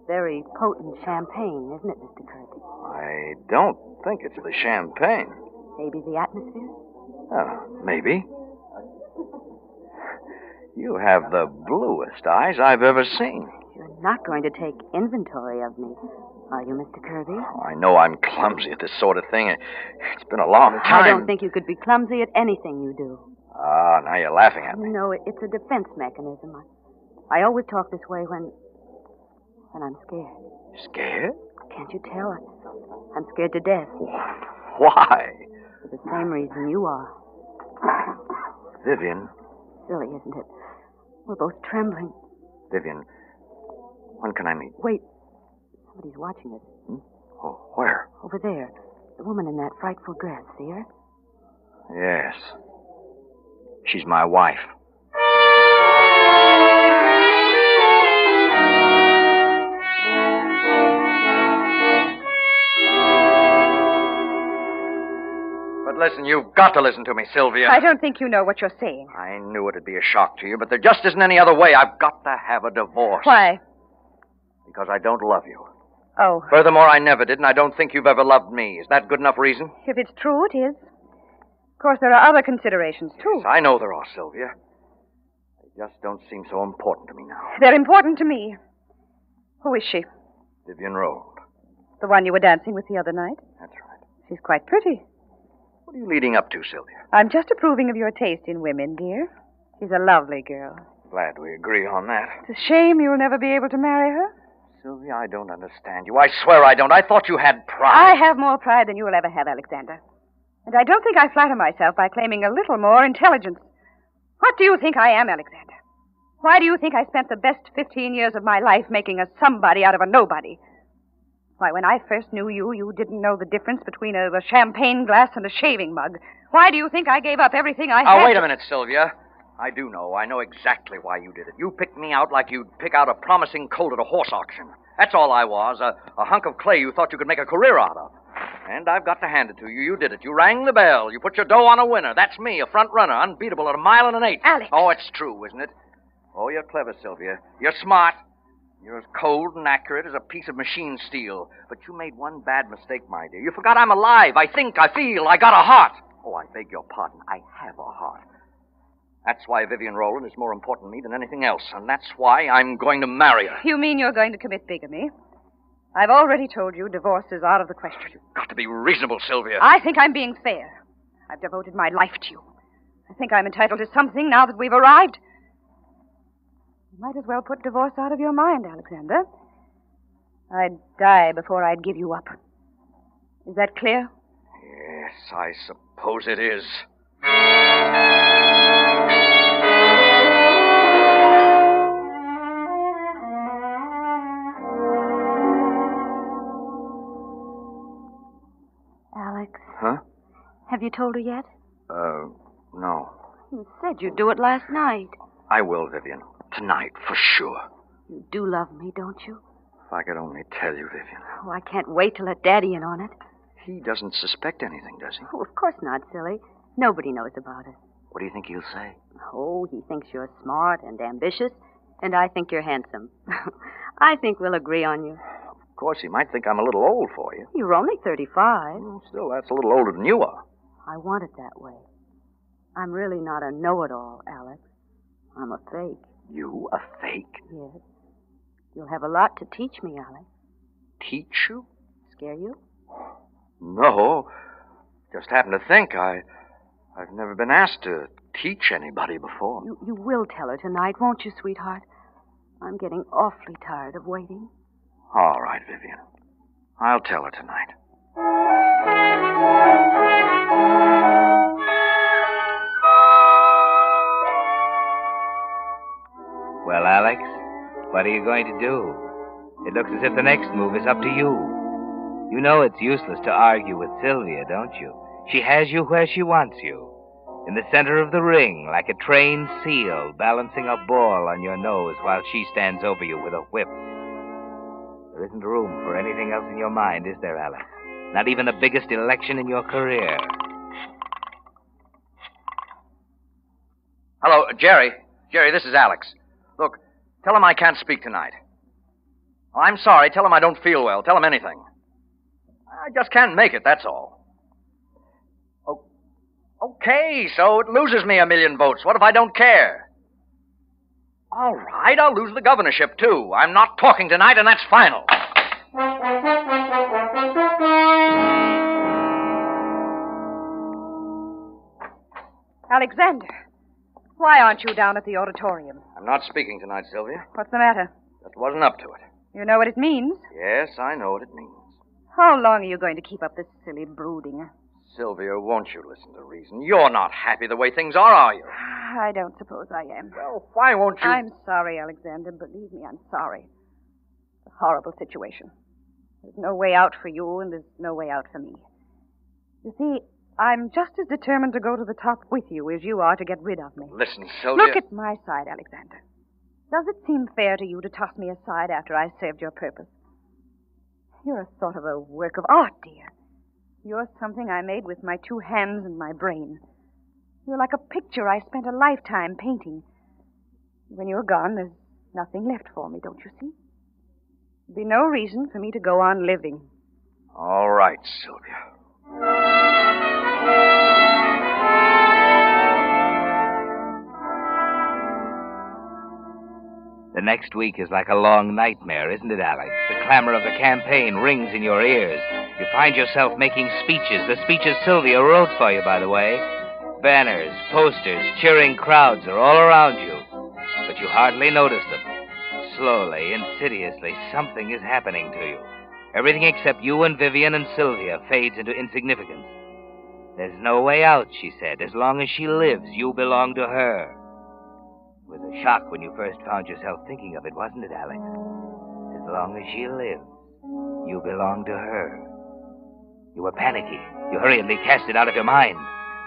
Very potent champagne, isn't it, Mr. Kirby? I don't think it's the champagne. Maybe the atmosphere? Maybe. You have the bluest eyes I've ever seen. You're not going to take inventory of me, are you, Mr. Kirby? Oh, I know I'm clumsy at this sort of thing. It's been a long time. I don't think you could be clumsy at anything you do. Ah, now you're laughing at me. No, it's a defense mechanism. I always talk this way when I'm scared. Scared? Can't you tell? I'm scared to death. Why? For the same reason you are. Vivian. Silly, isn't it? We're both trembling. Vivian, when can I meet? Wait. Somebody's watching us. Oh, where? Over there. The woman in that frightful dress. See her? Yes. She's my wife. But listen, you've got to listen to me, Sylvia. I don't think you know what you're saying. I knew it'd be a shock to you, but there just isn't any other way. I've got to have a divorce. Why? Because I don't love you. Oh. Furthermore, I never did, and I don't think you've ever loved me. Is that good enough reason? If it's true, it is. Of course, there are other considerations, too. Yes, I know there are, Sylvia. They just don't seem so important to me now. They're important to me. Who is she? Vivian Roland. The one you were dancing with the other night? That's right. She's quite pretty. What are you leading up to, Sylvia? I'm just approving of your taste in women, dear. She's a lovely girl. Glad we agree on that. It's a shame you'll never be able to marry her. Sylvia, I don't understand you. I swear I don't. I thought you had pride. I have more pride than you will ever have, Alexander. And I don't think I flatter myself by claiming a little more intelligence. What do you think I am, Alexander? Why do you think I spent the best 15 years of my life making a somebody out of a nobody? Why, when I first knew you, you didn't know the difference between a champagne glass and a shaving mug. Why do you think I gave up everything I had? Oh, wait a minute, Sylvia. I do know. I know exactly why you did it. You picked me out like you'd pick out a promising colt at a horse auction. That's all I was, a hunk of clay you thought you could make a career out of. And I've got to hand it to you. You did it. You rang the bell. You put your dough on a winner. That's me, a front runner, unbeatable at 1 1/8 miles. Alex. Oh, it's true, isn't it? Oh, you're clever, Sylvia. You're smart. You're as cold and accurate as a piece of machine steel. But you made one bad mistake, my dear. You forgot I'm alive. I think, I feel, I got a heart. Oh, I beg your pardon. I have a heart. That's why Vivian Rowland is more important to me than anything else. And that's why I'm going to marry her. You mean you're going to commit bigamy? I've already told you divorce is out of the question. You've got to be reasonable, Sylvia. I think I'm being fair. I've devoted my life to you. I think I'm entitled to something now that we've arrived. You might as well put divorce out of your mind, Alexander. I'd die before I'd give you up. Is that clear? Yes, I suppose it is. Alex. Huh? Have you told her yet? No. You said you'd do it last night. I will, Vivian. Tonight, for sure. You do love me, don't you? If I could only tell you, Vivian. Oh, I can't wait to let Daddy in on it. He doesn't suspect anything, does he? Oh, of course not, silly. Nobody knows about it. What do you think he'll say? Oh, he thinks you're smart and ambitious, and I think you're handsome. I think we'll agree on you. Of course, he might think I'm a little old for you. You're only 35. Still, that's a little older than you are. I want it that way. I'm really not a know-it-all, Alex. I'm a fake. You, a fake? Yes. You'll have a lot to teach me, Alex. Teach you? Scare you? No. Just happened to think I've never been asked to teach anybody before. You will tell her tonight, won't you, sweetheart? I'm getting awfully tired of waiting. All right, Vivian. I'll tell her tonight. Well, Alex, what are you going to do? It looks as if the next move is up to you. You know it's useless to argue with Sylvia, don't you? She has you where she wants you. In the center of the ring, like a trained seal balancing a ball on your nose while she stands over you with a whip. There isn't room for anything else in your mind, is there, Alex? Not even the biggest election in your career. Hello, Jerry. Jerry, this is Alex. Look, tell him I can't speak tonight. Oh, I'm sorry. Tell him I don't feel well. Tell him anything. I just can't make it, that's all. Okay, so it loses me 1 million votes. What if I don't care? All right, I'll lose the governorship, too. I'm not talking tonight, and that's final. Alexander, why aren't you down at the auditorium? I'm not speaking tonight, Sylvia. What's the matter? Just wasn't up to it. You know what it means? Yes, I know what it means. How long are you going to keep up this silly brooding? Sylvia, won't you listen to reason? You're not happy the way things are you? I don't suppose I am. Well, why won't you... I'm sorry, Alexander. Believe me, I'm sorry. It's a horrible situation. There's no way out for you, and there's no way out for me. You see, I'm just as determined to go to the top with you as you are to get rid of me. Listen, Sylvia... Look at my side, Alexander. Does it seem fair to you to toss me aside after I served your purpose? You're a sort of a work of art, dear. You're something I made with my 2 hands and my brain. You're like a picture I spent a lifetime painting. When you're gone, there's nothing left for me, don't you see? There'd be no reason for me to go on living. All right, Sylvia. The next week is like a long nightmare, isn't it, Alex? The clamor of the campaign rings in your ears. You find yourself making speeches, the speeches Sylvia wrote for you, by the way. Banners, posters, cheering crowds are all around you, but you hardly notice them. Slowly, insidiously, something is happening to you. Everything except you and Vivian and Sylvia fades into insignificance. There's no way out, she said. As long as she lives, you belong to her. It was a shock when you first found yourself thinking of it, wasn't it, Alex? As long as she lives, you belong to her. You were panicky. You hurriedly cast it out of your mind.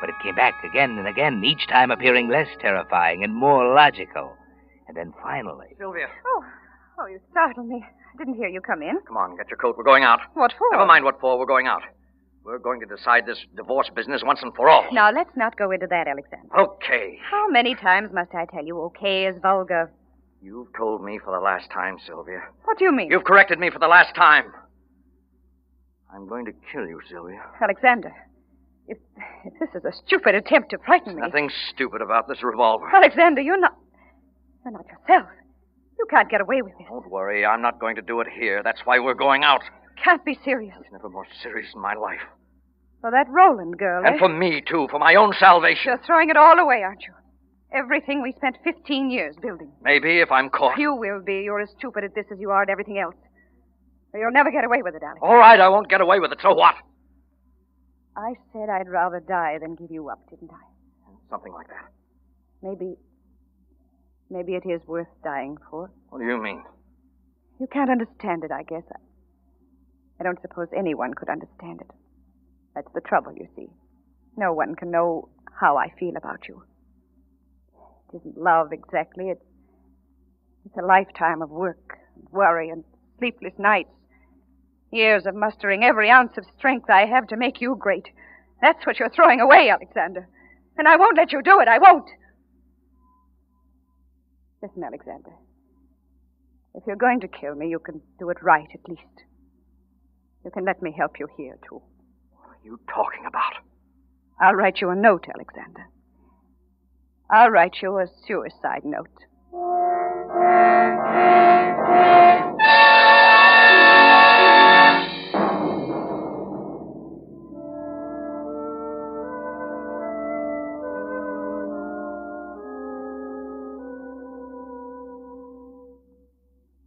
But it came back again and again, each time appearing less terrifying and more logical. And then finally... Sylvia. Oh, you startled me. I didn't hear you come in. Come on, get your coat. We're going out. What for? Never mind what for. We're going out. We're going to decide this divorce business once and for all. Now, let's not go into that, Alexander. Okay. How many times must I tell you okay is vulgar? You've told me for the last time, Sylvia. What do you mean? You've corrected me for the last time. I'm going to kill you, Sylvia. Alexander, if this is a stupid attempt to frighten me... Nothing stupid about this revolver. Alexander, you're not yourself. You can't get away with this. Don't worry, I'm not going to do it here. That's why we're going out. Can't be serious. I was never more serious in my life. For that Roland girl, And for me, too, for my own salvation. You're throwing it all away, aren't you? Everything we spent 15 years building. Maybe if I'm caught. You will be. You're as stupid at this as you are at everything else. Or you'll never get away with it, Alex. All right, I won't get away with it. So what? I said I'd rather die than give you up, didn't I? Something like that. Maybe it is worth dying for. What do you mean? You can't understand it, I guess. I don't suppose anyone could understand it. That's the trouble, you see. No one can know how I feel about you. It isn't love exactly. It's a lifetime of work and worry and sleepless nights. Years of mustering every ounce of strength I have to make you great. That's what you're throwing away, Alexander. And I won't let you do it. I won't. Listen, Alexander. If you're going to kill me, you can do it right, at least. You can let me help you here, too. What are you talking about? I'll write you a note, Alexander. I'll write you a suicide note.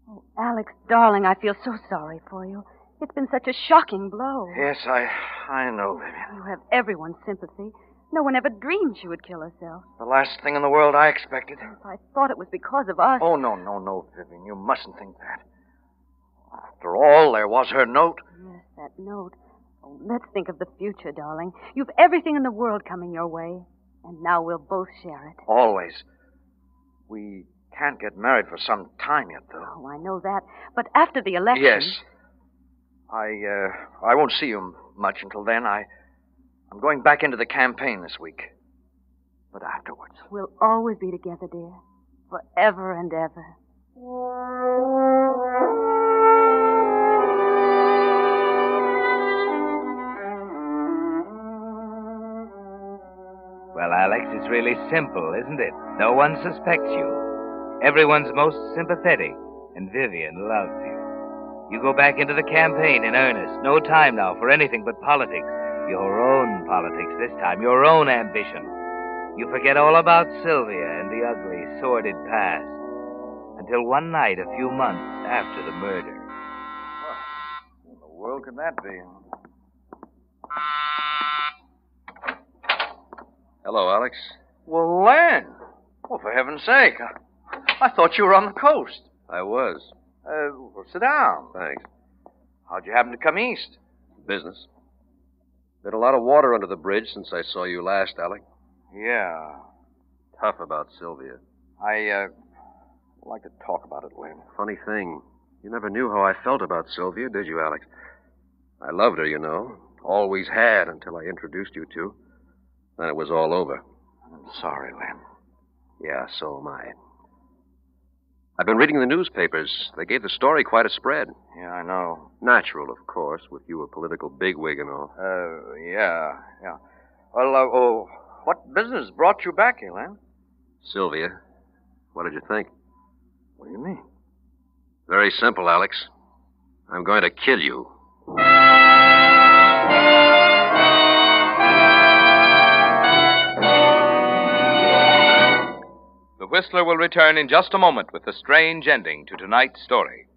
Oh, Alex, darling, I feel so sorry for you. It's been such a shocking blow. Yes, I know, Vivian. You have everyone's sympathy. No one ever dreamed she would kill herself. The last thing in the world I expected. I thought it was because of us. Oh, no, Vivian. You mustn't think that. After all, there was her note. Yes, that note. Oh, let's think of the future, darling. You've everything in the world coming your way. And now we'll both share it. Always. We can't get married for some time yet, though. Oh, I know that. But after the election... Yes. I won't see you much until then. I'm going back into the campaign this week. But afterwards. We'll always be together, dear. Forever and ever. Well, Alex, it's really simple, isn't it? No one suspects you. Everyone's most sympathetic, and Vivian loves you. You go back into the campaign in earnest. No time now for anything but politics. Your own politics this time, your own ambition. You forget all about Sylvia and the ugly, sordid past. Until one night a few months after the murder. What in the world can that be? Hello, Alex. Well, Len. Well, for heaven's sake. I thought you were on the coast. I was. Well, sit down. Thanks. How'd you happen to come east? Business. Been a lot of water under the bridge since I saw you last, Alec. Yeah. Tough about Sylvia. I'd like to talk about it, Len. Funny thing. You never knew how I felt about Sylvia, did you, Alex? I loved her, you know. Always had until I introduced you to. Then it was all over. I'm sorry, Len. Yeah, so am I. I've been reading the newspapers. They gave the story quite a spread. Yeah, I know. Natural, of course, with you a political bigwig and all. Yeah. Well, what business brought you back here, Len? Sylvia. What did you think? What do you mean? Very simple, Alex. I'm going to kill you. The Whistler will return in just a moment with the strange ending to tonight's story.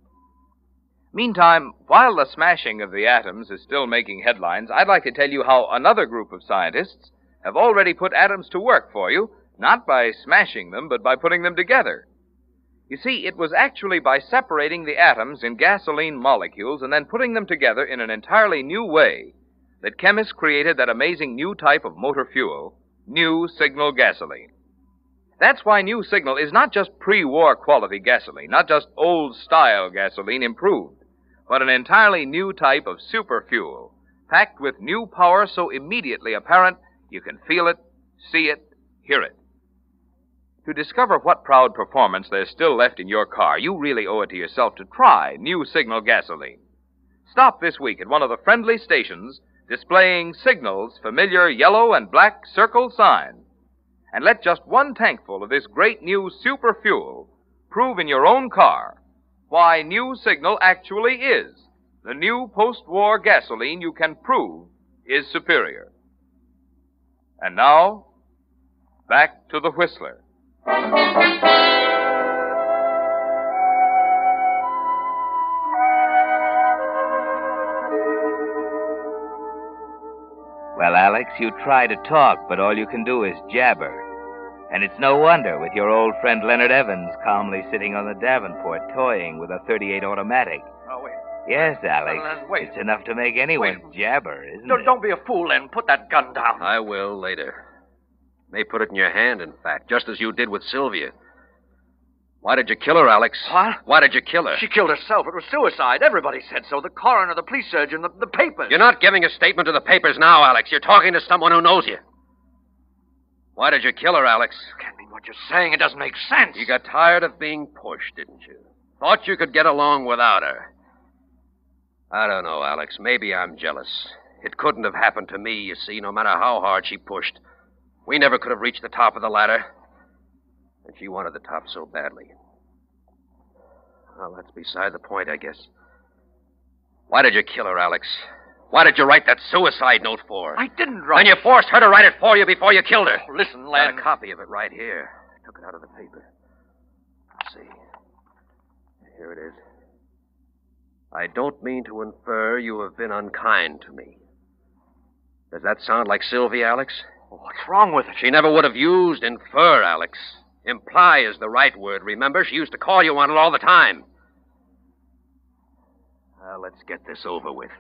Meantime, while the smashing of the atoms is still making headlines, I'd like to tell you how another group of scientists have already put atoms to work for you, not by smashing them, but by putting them together. You see, it was actually by separating the atoms in gasoline molecules and then putting them together in an entirely new way that chemists created that amazing new type of motor fuel, new signal gasoline. That's why new signal is not just pre-war quality gasoline, not just old-style gasoline improved, but an entirely new type of super fuel, packed with new power so immediately apparent you can feel it, see it, hear it. To discover what proud performance there's still left in your car, you really owe it to yourself to try new signal gasoline. Stop this week at one of the friendly stations displaying Signal's familiar yellow and black circle sign. And let just one tankful of this great new super fuel prove in your own car why new Signal actually is the new post-war gasoline you can prove is superior. And now, back to the Whistler. Well, Alex, you try to talk, but all you can do is jabber. And it's no wonder with your old friend Leonard Evans calmly sitting on the Davenport toying with a .38 automatic. Oh, wait. Yes, Alex. Wait. It's enough to make anyone jabber, isn't it? Don't be a fool, Len. Put that gun down. I will later. May put it in your hand, in fact, just as you did with Sylvia. Why did you kill her, Alex? What? Why did you kill her? She killed herself. It was suicide. Everybody said so. The coroner, the police surgeon, the papers. You're not giving a statement to the papers now, Alex. You're talking to someone who knows you. Why did you kill her, Alex? Can't mean what you're saying. It doesn't make sense. You got tired of being pushed, didn't you? Thought you could get along without her. I don't know, Alex. Maybe I'm jealous. It couldn't have happened to me, you see, no matter how hard she pushed. We never could have reached the top of the ladder. And she wanted the top so badly. Well, that's beside the point, I guess. Why did you kill her, Alex? Why did you write that suicide note for? I didn't write it. And you forced her to write it for you before you killed her. Oh, listen, Len. Got a copy of it right here. Took it out of the paper. Let's see. Here it is. I don't mean to infer you have been unkind to me. Does that sound like Sylvia, Alex? What's wrong with it? She never would have used infer, Alex. Imply is the right word, remember? She used to call you on it all the time. Well, let's get this over with.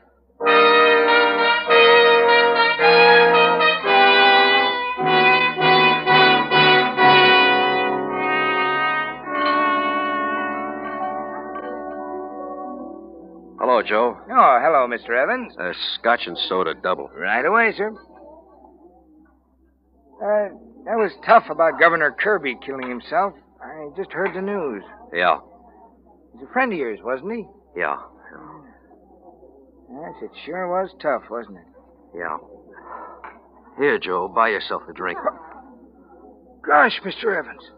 Hello, Joe. Oh, hello, Mr. Evans. Scotch and soda double. Right away, sir. That was tough about Governor Kirby killing himself. I just heard the news. Yeah. He's a friend of yours, wasn't he? Yeah. Yes, it sure was tough, wasn't it? Yeah. Here, Joe, buy yourself a drink. Gosh, Mr. Evans.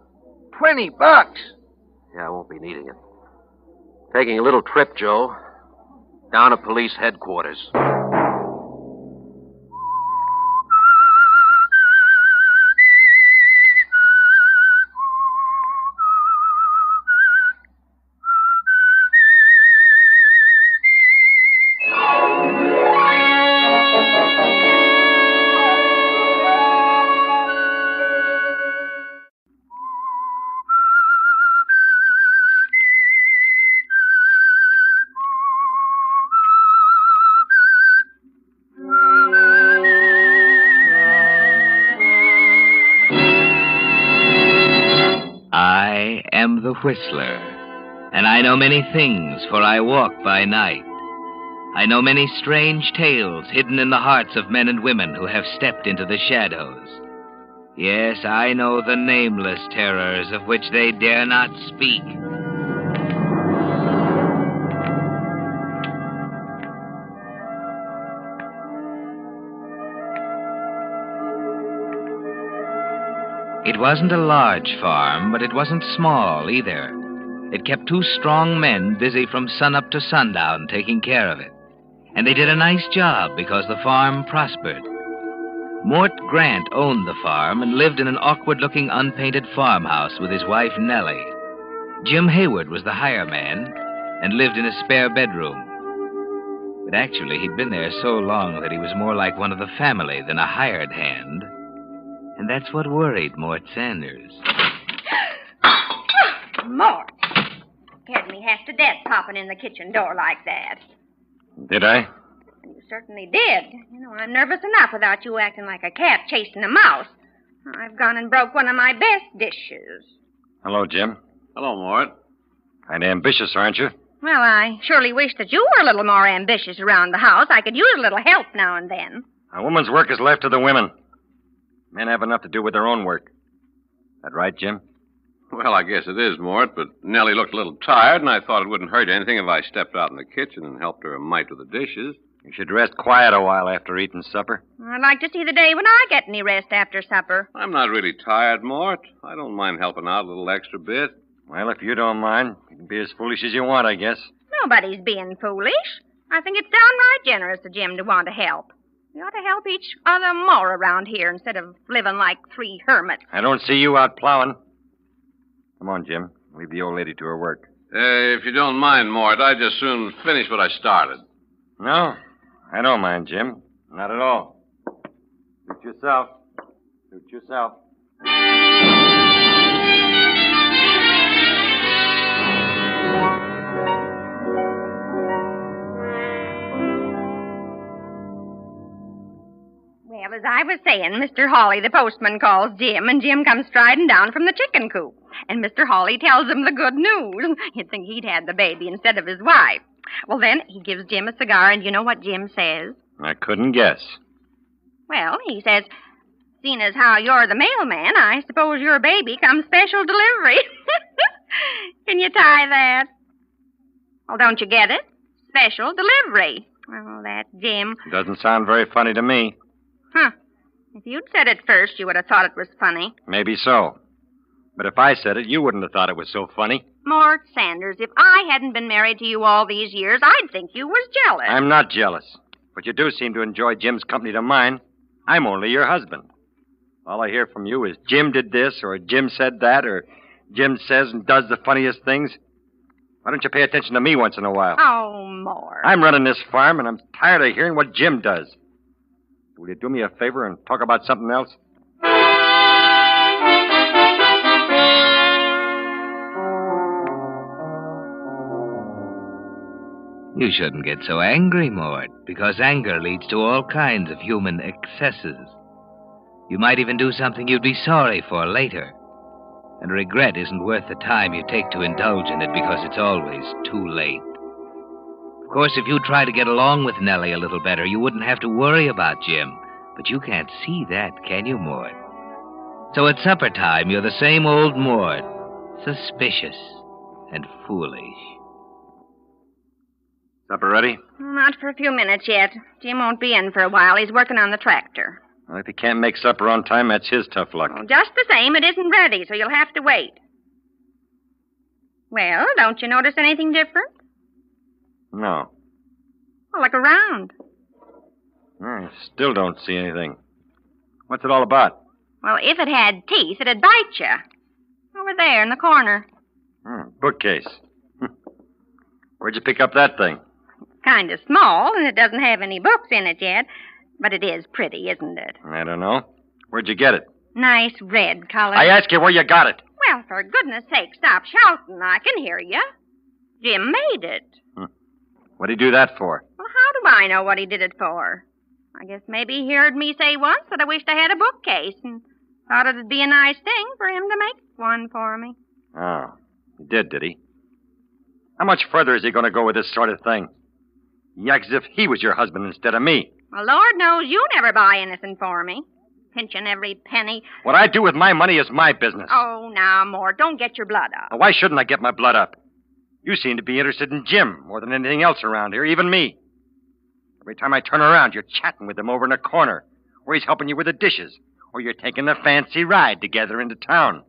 $20. Yeah, I won't be needing it. Taking a little trip, Joe. Down to police headquarters. I am the Whistler, and I know many things, for I walk by night. I know many strange tales hidden in the hearts of men and women who have stepped into the shadows. Yes, I know the nameless terrors of which they dare not speak. It wasn't a large farm, but it wasn't small either. It kept 2 strong men busy from sunup to sundown taking care of it. And they did a nice job because the farm prospered. Mort Grant owned the farm and lived in an awkward-looking unpainted farmhouse with his wife Nellie. Jim Hayward was the hire man and lived in a spare bedroom. But actually, he'd been there so long that he was more like one of the family than a hired hand. And that's what worried Mort Sanders. Mort! Scared me half to death popping in the kitchen door like that. Did I? You certainly did. You know, I'm nervous enough without you acting like a cat chasing a mouse. I've gone and broke one of my best dishes. Hello, Jim. Hello, Mort. Kind of ambitious, aren't you? Well, I surely wish that you were a little more ambitious around the house. I could use a little help now and then. A woman's work is left to the women. Men have enough to do with their own work. That right, Jim? Well, I guess it is, Mort, but Nellie looked a little tired, and I thought it wouldn't hurt anything if I stepped out in the kitchen and helped her a mite with the dishes. You should rest quiet a while after eating supper. I'd like to see the day when I get any rest after supper. I'm not really tired, Mort. I don't mind helping out a little extra bit. Well, if you don't mind, you can be as foolish as you want, I guess. Nobody's being foolish. I think it's downright generous of Jim to want to help. We ought to help each other more around here instead of living like 3 hermits. I don't see you out plowing. Come on, Jim. Leave the old lady to her work. If you don't mind, Mort, I'd just soon finish what I started. No, I don't mind, Jim. Not at all. Suit yourself. Suit yourself. Well, as I was saying, Mr. Hawley, the postman, calls Jim, and Jim comes striding down from the chicken coop. And Mr. Hawley tells him the good news. You'd think he'd had the baby instead of his wife. Well, then, he gives Jim a cigar, and you know what Jim says? I couldn't guess. Well, he says, seeing as how you're the mailman, I suppose your baby comes special delivery. Can you tie that? Well, don't you get it? Special delivery. Well, that's Jim. Doesn't sound very funny to me. Huh. If you'd said it first, you would have thought it was funny. Maybe so. But if I said it, you wouldn't have thought it was so funny. Mort Sanders, if I hadn't been married to you all these years, I'd think you was jealous. I'm not jealous. But you do seem to enjoy Jim's company to mine. I'm only your husband. All I hear from you is Jim did this, or Jim said that, or Jim says and does the funniest things. Why don't you pay attention to me once in a while? Oh, Mort. I'm running this farm, and I'm tired of hearing what Jim does. Will you do me a favor and talk about something else? You shouldn't get so angry, Mort, because anger leads to all kinds of human excesses. You might even do something you'd be sorry for later. And regret isn't worth the time you take to indulge in it because it's always too late. Of course, if you try to get along with Nellie a little better, you wouldn't have to worry about Jim. But you can't see that, can you, Mort? So at supper time, you're the same old Mort, suspicious and foolish. Supper ready? Not for a few minutes yet. Jim won't be in for a while. He's working on the tractor. Well, if he can't make supper on time, that's his tough luck. Well, just the same, it isn't ready, so you'll have to wait. Well, don't you notice anything different? No. Well, look around. I still don't see anything. What's it all about? Well, if it had teeth, it'd bite you. Over there in the corner. Bookcase. Where'd you pick up that thing? Kind of small, and it doesn't have any books in it yet. But it is pretty, isn't it? I don't know. Where'd you get it? Nice red color. I ask you where you got it. Well, for goodness sake, stop shouting. I can hear you. Jim made it. What'd he do that for? Well, how do I know what he did it for? I guess maybe he heard me say once that I wished I had a bookcase and thought it'd be a nice thing for him to make one for me. Oh, he did he? How much further is he going to go with this sort of thing? He acts as if he was your husband instead of me. Well, Lord knows you never buy anything for me. Pinching every penny. What I do with my money is my business. Oh, now, Mort, don't get your blood up. Now, why shouldn't I get my blood up? You seem to be interested in Jim more than anything else around here, even me. Every time I turn around, you're chatting with him over in a corner, or he's helping you with the dishes, or you're taking a fancy ride together into town.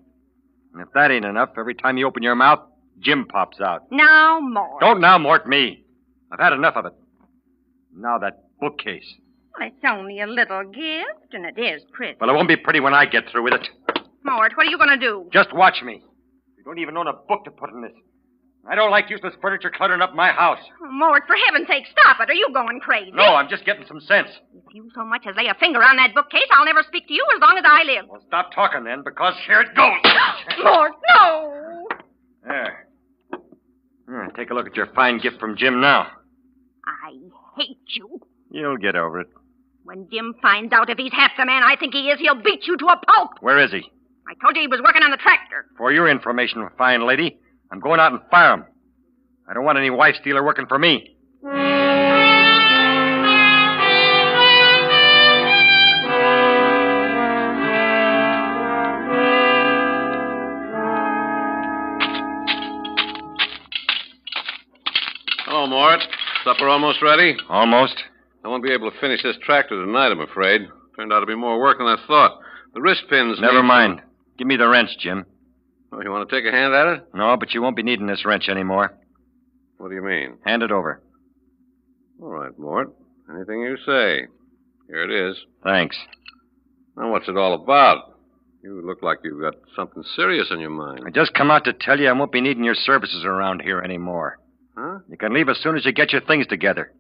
And if that ain't enough, every time you open your mouth, Jim pops out. Now, Mort. Don't now, Mort, me. I've had enough of it. Now that bookcase. Well, it's only a little gift, and it is pretty. Well, it won't be pretty when I get through with it. Mort, what are you going to do? Just watch me. You don't even own a book to put in this. I don't like useless furniture cluttering up my house. Oh, Mort, for heaven's sake, stop it. Are you going crazy? No, I'm just getting some sense. If you so much as lay a finger on that bookcase, I'll never speak to you as long as I live. Well, stop talking then, because here it goes. Mort, no! There. Take a look at your fine gift from Jim now. I hate you. You'll get over it. When Jim finds out if he's half the man I think he is, he'll beat you to a pulp. Where is he? I told you he was working on the tractor. For your information, fine lady, I'm going out and fire him. I don't want any wife stealer working for me. Hello, Mort. Supper almost ready? Almost. I won't be able to finish this tractor tonight, I'm afraid. Turned out to be more work than I thought. The wrist pins... Never mind. Give me the wrench, Jim. Oh, you want to take a hand at it? No, but you won't be needing this wrench anymore. What do you mean? Hand it over. All right, Mort. Anything you say. Here it is. Thanks. Now, what's it all about? You look like you've got something serious on your mind. I just come out to tell you I won't be needing your services around here anymore. Huh? You can leave as soon as you get your things together.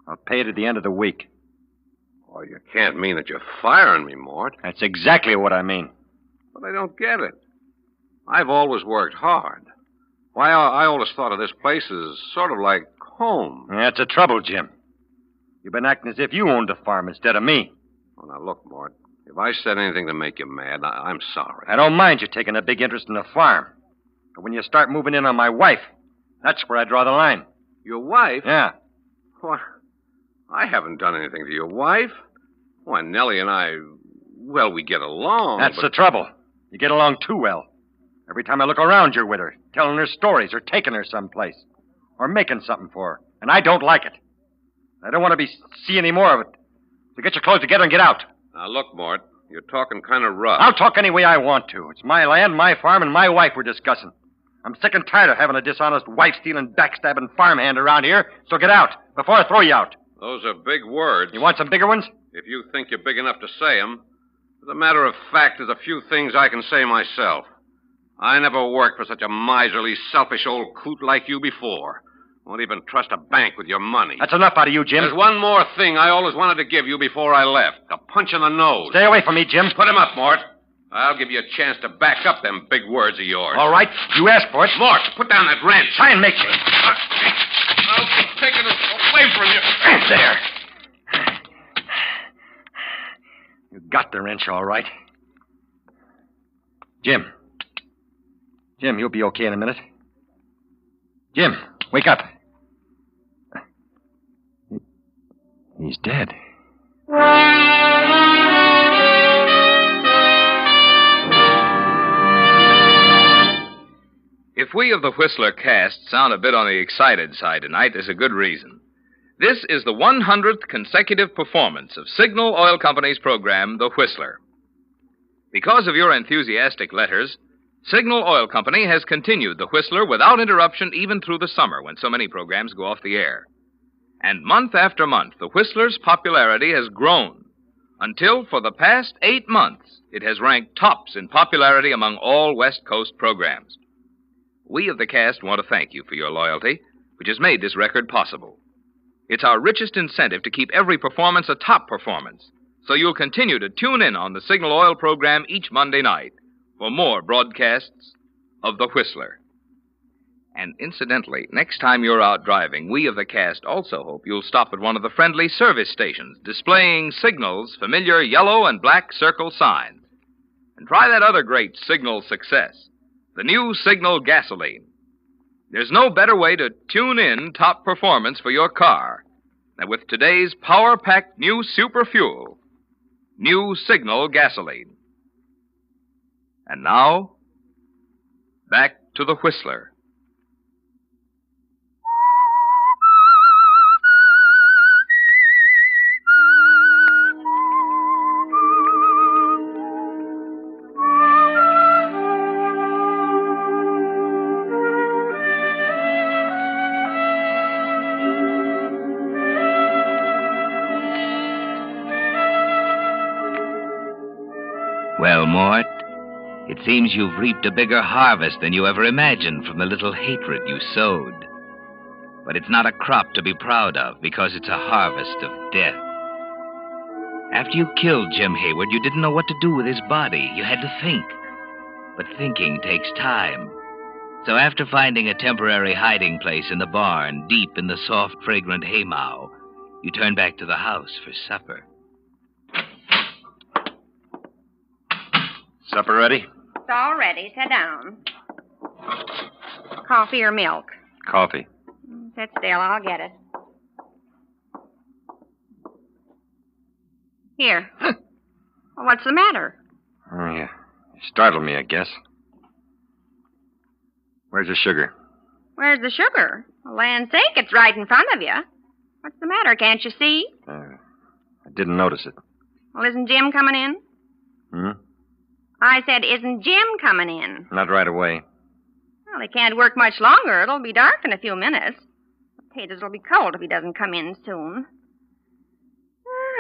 I'll pay it at the end of the week. Oh, you can't mean that you're firing me, Mort. That's exactly what I mean. But I don't get it. I've always worked hard. Why, I always thought of this place as sort of like home. That's the trouble, Jim. You've been acting as if you owned the farm instead of me. Oh, now look, Mort. If I said anything to make you mad, I'm sorry. I don't mind you taking a big interest in the farm. But when you start moving in on my wife, that's where I draw the line. Your wife? Yeah. What? I haven't done anything to your wife. Why, Nellie and I, well, we get along. That's the trouble. You get along too well. Every time I look around, you're with her, telling her stories or taking her someplace or making something for her. And I don't like it. I don't want to see any more of it. So get your clothes together and get out. Now, look, Mort, you're talking kind of rough. I'll talk any way I want to. It's my land, my farm, and my wife we're discussing. I'm sick and tired of having a dishonest, wife-stealing, backstabbing farmhand around here, so get out before I throw you out. Those are big words. You want some bigger ones? If you think you're big enough to say them. As a matter of fact, there's a few things I can say myself. I never worked for such a miserly, selfish old coot like you before. Won't even trust a bank with your money. That's enough out of you, Jim. There's one more thing I always wanted to give you before I left. A punch in the nose. Stay away from me, Jim. Put him up, Mort. I'll give you a chance to back up them big words of yours. All right. You asked for it. Mort, put down that wrench. Try and make me. I'll be taking it away from you. There. You got the wrench, all right. Jim. Jim, you'll be okay in a minute. Jim, wake up. He's dead. If we of the Whistler cast sound a bit on the excited side tonight, there's a good reason. This is the 100th consecutive performance of Signal Oil Company's program, The Whistler. Because of your enthusiastic letters, Signal Oil Company has continued The Whistler without interruption even through the summer when so many programs go off the air. And month after month, The Whistler's popularity has grown until for the past 8 months it has ranked tops in popularity among all West Coast programs. We of the cast want to thank you for your loyalty, which has made this record possible. It's our richest incentive to keep every performance a top performance, so you'll continue to tune in on the Signal Oil program each Monday night for more broadcasts of The Whistler. And incidentally, next time you're out driving, we of the cast also hope you'll stop at one of the friendly service stations displaying Signal's familiar yellow and black circle signs. And try that other great Signal success, the new Signal gasoline. There's no better way to tune in top performance for your car than with today's power-packed new super fuel, new Signal gasoline. And now, back to The Whistler. Well, Mort, it seems you've reaped a bigger harvest than you ever imagined from the little hatred you sowed. But it's not a crop to be proud of because it's a harvest of death. After you killed Jim Hayward, you didn't know what to do with his body. You had to think. But thinking takes time. So after finding a temporary hiding place in the barn, deep in the soft, fragrant haymow, you turned back to the house for supper. Supper ready? It's all ready. Sit down. Coffee or milk? Coffee. Sit still. I'll get it. Here. Well, what's the matter? Oh, yeah. You startled me, I guess. Where's the sugar? Where's the sugar? For land's sake, it's right in front of you. What's the matter? Can't you see? I didn't notice it. Well, isn't Jim coming in? I said, isn't Jim coming in? Not right away. Well, he can't work much longer. It'll be dark in a few minutes. The potatoes will be cold if he doesn't come in soon.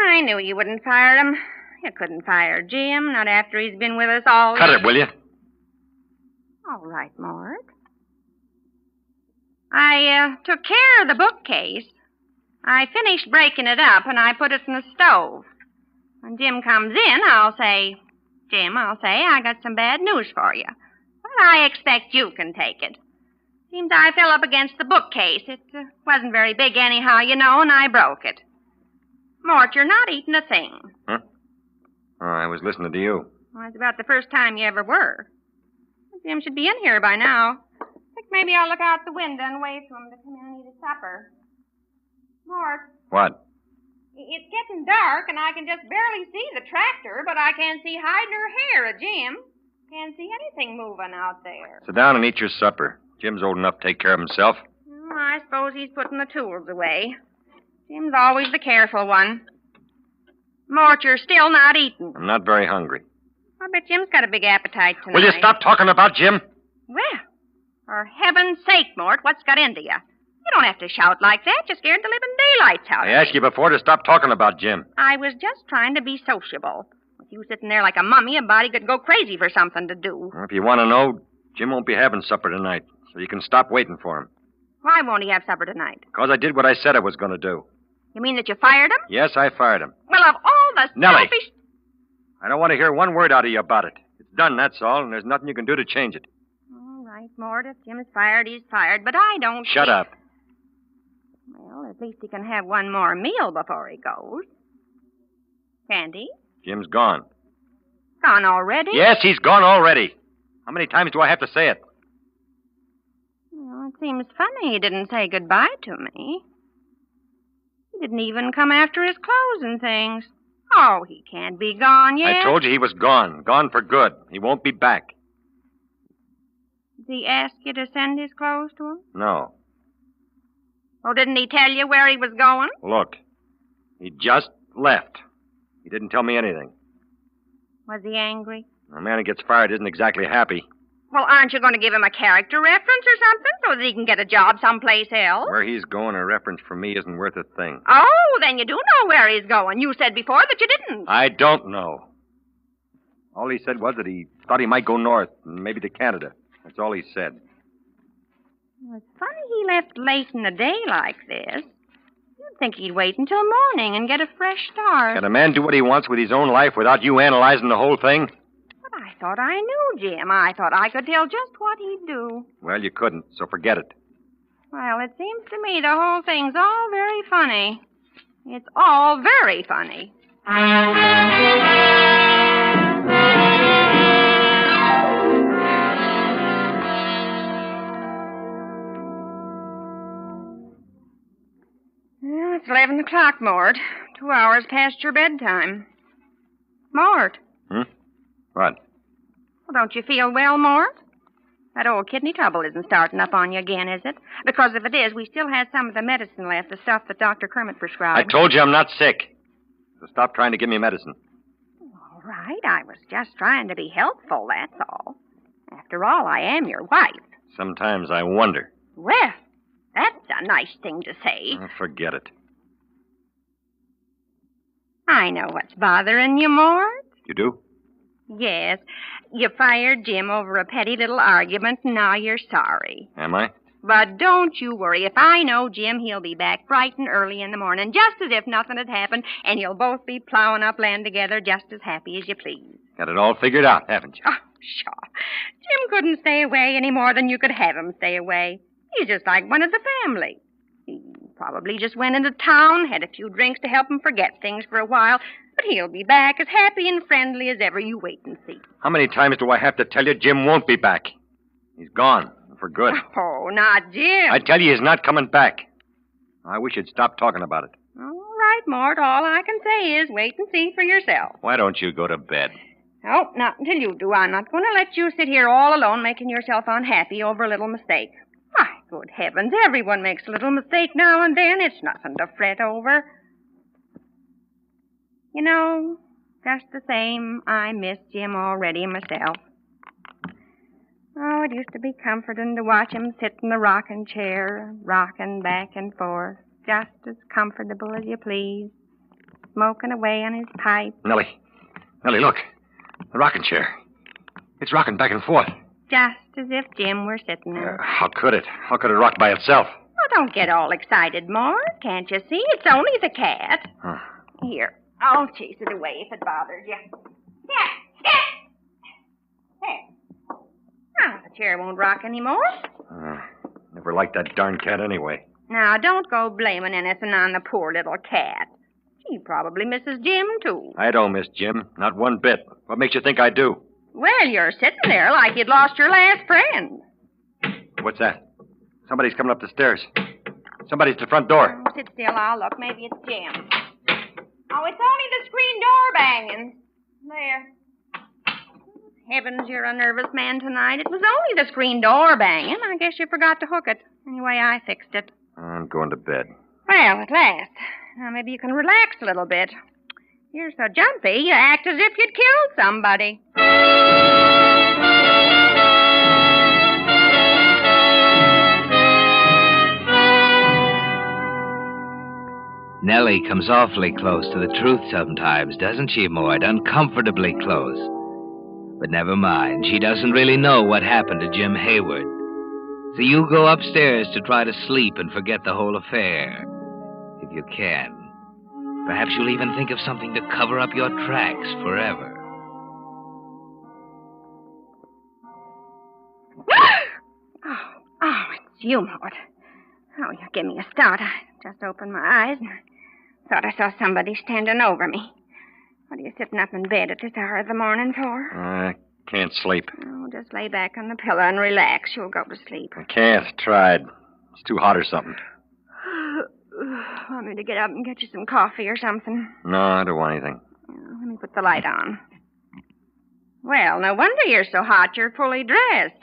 I knew you wouldn't fire him. You couldn't fire Jim, not after he's been with us all... Cut it, will you? All right, Mort. I took care of the bookcase. I finished breaking it up, and I put it in the stove. When Jim comes in, I'll say, Jim, I got some bad news for you. But I expect you can take it. Seems I fell up against the bookcase. It wasn't very big anyhow, you know, and I broke it. Mort, you're not eating a thing. Huh? Oh, I was listening to you. Well, it's about the first time you ever were. Jim should be in here by now. I think maybe I'll look out the window and wait for him to come in and eat his supper. Mort. What? It's getting dark, and I can just barely see the tractor, but I can't see hide nor hair of Jim. Can't see anything moving out there. Sit down and eat your supper. Jim's old enough to take care of himself. Well, I suppose he's putting the tools away. Jim's always the careful one. Mort, you're still not eating. I'm not very hungry. I bet Jim's got a big appetite tonight. Will you stop talking about Jim? Well, for heaven's sake, Mort, what's got into you? You don't have to shout like that. You scared the living daylights out of me. I asked you before to stop talking about Jim. I was just trying to be sociable. With you sitting there like a mummy, a body could go crazy for something to do. Well, if you want to know, Jim won't be having supper tonight, so you can stop waiting for him. Why won't he have supper tonight? Because I did what I said I was going to do. You mean that you fired him? Yes, I fired him. Well, of all the Nellie, selfish... I don't want to hear one word out of you about it. It's done, that's all, and there's nothing you can do to change it. All right, Mort, if Jim's fired, he's fired, but I don't... Shut up. Well, at least he can have one more meal before he goes. Can't he? Jim's gone. Gone already? Yes, he's gone already. How many times do I have to say it? Well, it seems funny he didn't say goodbye to me. He didn't even come after his clothes and things. Oh, he can't be gone yet. I told you he was gone. Gone for good. He won't be back. Did he ask you to send his clothes to him? No. Well, didn't he tell you where he was going? Look, he just left. He didn't tell me anything. Was he angry? A man who gets fired isn't exactly happy. Well, aren't you going to give him a character reference or something so that he can get a job someplace else? Where he's going, a reference from me isn't worth a thing. Oh, then you do know where he's going. You said before that you didn't. I don't know. All he said was that he thought he might go north, maybe to Canada. That's all he said. Well, it's funny he left late in the day like this. You'd think he'd wait until morning and get a fresh start. Can a man do what he wants with his own life without you analyzing the whole thing? But I thought I knew Jim. I thought I could tell just what he'd do. Well, you couldn't, so forget it. Well, it seems to me the whole thing's all very funny. It's all very funny. Well, it's 11 o'clock, Mort. 2 hours past your bedtime. Mort. What? Well, don't you feel well, Mort? That old kidney trouble isn't starting up on you again, is it? Because if it is, we still have some of the medicine left, the stuff that Dr. Kermit prescribed. I told you I'm not sick. So stop trying to give me medicine. All right, I was just trying to be helpful, that's all. After all, I am your wife. Sometimes I wonder. Well, that's a nice thing to say. Forget it. I know what's bothering you, Mort. You do? Yes. You fired Jim over a petty little argument, and now you're sorry. Am I? But don't you worry. If I know Jim, he'll be back bright and early in the morning, just as if nothing had happened, and you'll both be plowing up land together just as happy as you please. Got it all figured out, haven't you? Oh, sure. Jim couldn't stay away any more than you could have him stay away. He's just like one of the family. He probably just went into town, had a few drinks to help him forget things for a while, but he'll be back as happy and friendly as ever. You wait and see. How many times do I have to tell you Jim won't be back? He's gone, for good. Oh, not Jim. I tell you he's not coming back. I wish you'd stop talking about it. All right, Mort. All I can say is wait and see for yourself. Why don't you go to bed? Oh, not until you do. I'm not going to let you sit here all alone making yourself unhappy over a little mistake. Why, good heavens, everyone makes a little mistake now and then. It's nothing to fret over. You know, just the same, I miss Jim already myself. Oh, it used to be comforting to watch him sit in the rocking chair, rocking back and forth, just as comfortable as you please, smoking away on his pipe. Nellie, look. The rocking chair. It's rocking back and forth. Just as if Jim were sitting there. How could it? How could it rock by itself? Oh, don't get all excited, Mort. Can't you see? It's only the cat. Huh. Here, I'll chase it away if it bothers you. There. Now, the chair won't rock anymore. Never liked that darn cat anyway. Now, don't go blaming anything on the poor little cat. She probably misses Jim, too. I don't miss Jim. Not one bit. What makes you think I do? Well, you're sitting there like you'd lost your last friend. What's that? Somebody's coming up the stairs. Somebody's at the front door. Oh, sit still. I'll look. Maybe it's Jim. Oh, it's only the screen door banging. There. Heavens, you're a nervous man tonight. It was only the screen door banging. I guess you forgot to hook it. Anyway, I fixed it. I'm going to bed. Well, at last. Now, maybe you can relax a little bit. You're so jumpy, you act as if you'd killed somebody. Nellie comes awfully close to the truth sometimes, doesn't she, Mort? Uncomfortably close. But never mind. She doesn't really know what happened to Jim Hayward. So you go upstairs to try to sleep and forget the whole affair. If you can. Perhaps you'll even think of something to cover up your tracks forever. Oh, it's you, Mort. Oh, you give me a start. I just opened my eyes and I thought I saw somebody standing over me. What are you sitting up in bed at this hour of the morning for? I can't sleep. Oh, just lay back on the pillow and relax. You'll go to sleep. I can't. Tried. It's too hot or something. Want me to get up and get you some coffee or something? No, I don't want anything. Let me put the light on. Well, no wonder you're so hot. You're fully dressed.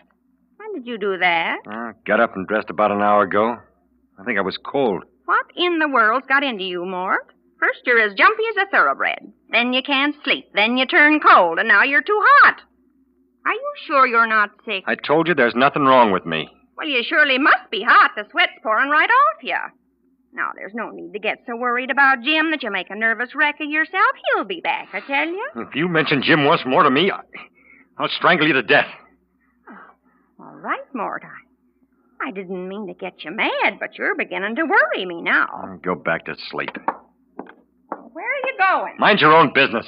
When did you do that? Got up and dressed about an hour ago. I think I was cold. What in the world's got into you, Mort? First you're as jumpy as a thoroughbred. Then you can't sleep. Then you turn cold, and now you're too hot. Are you sure you're not sick? I told you there's nothing wrong with me. Well, you surely must be hot. The sweat's pouring right off you. Now, there's no need to get so worried about Jim that you make a nervous wreck of yourself. He'll be back, I tell you. If you mention Jim once more to me, I'll strangle you to death. All right, Mort. I didn't mean to get you mad, but you're beginning to worry me now. Go back to sleep. Where are you going? Mind your own business.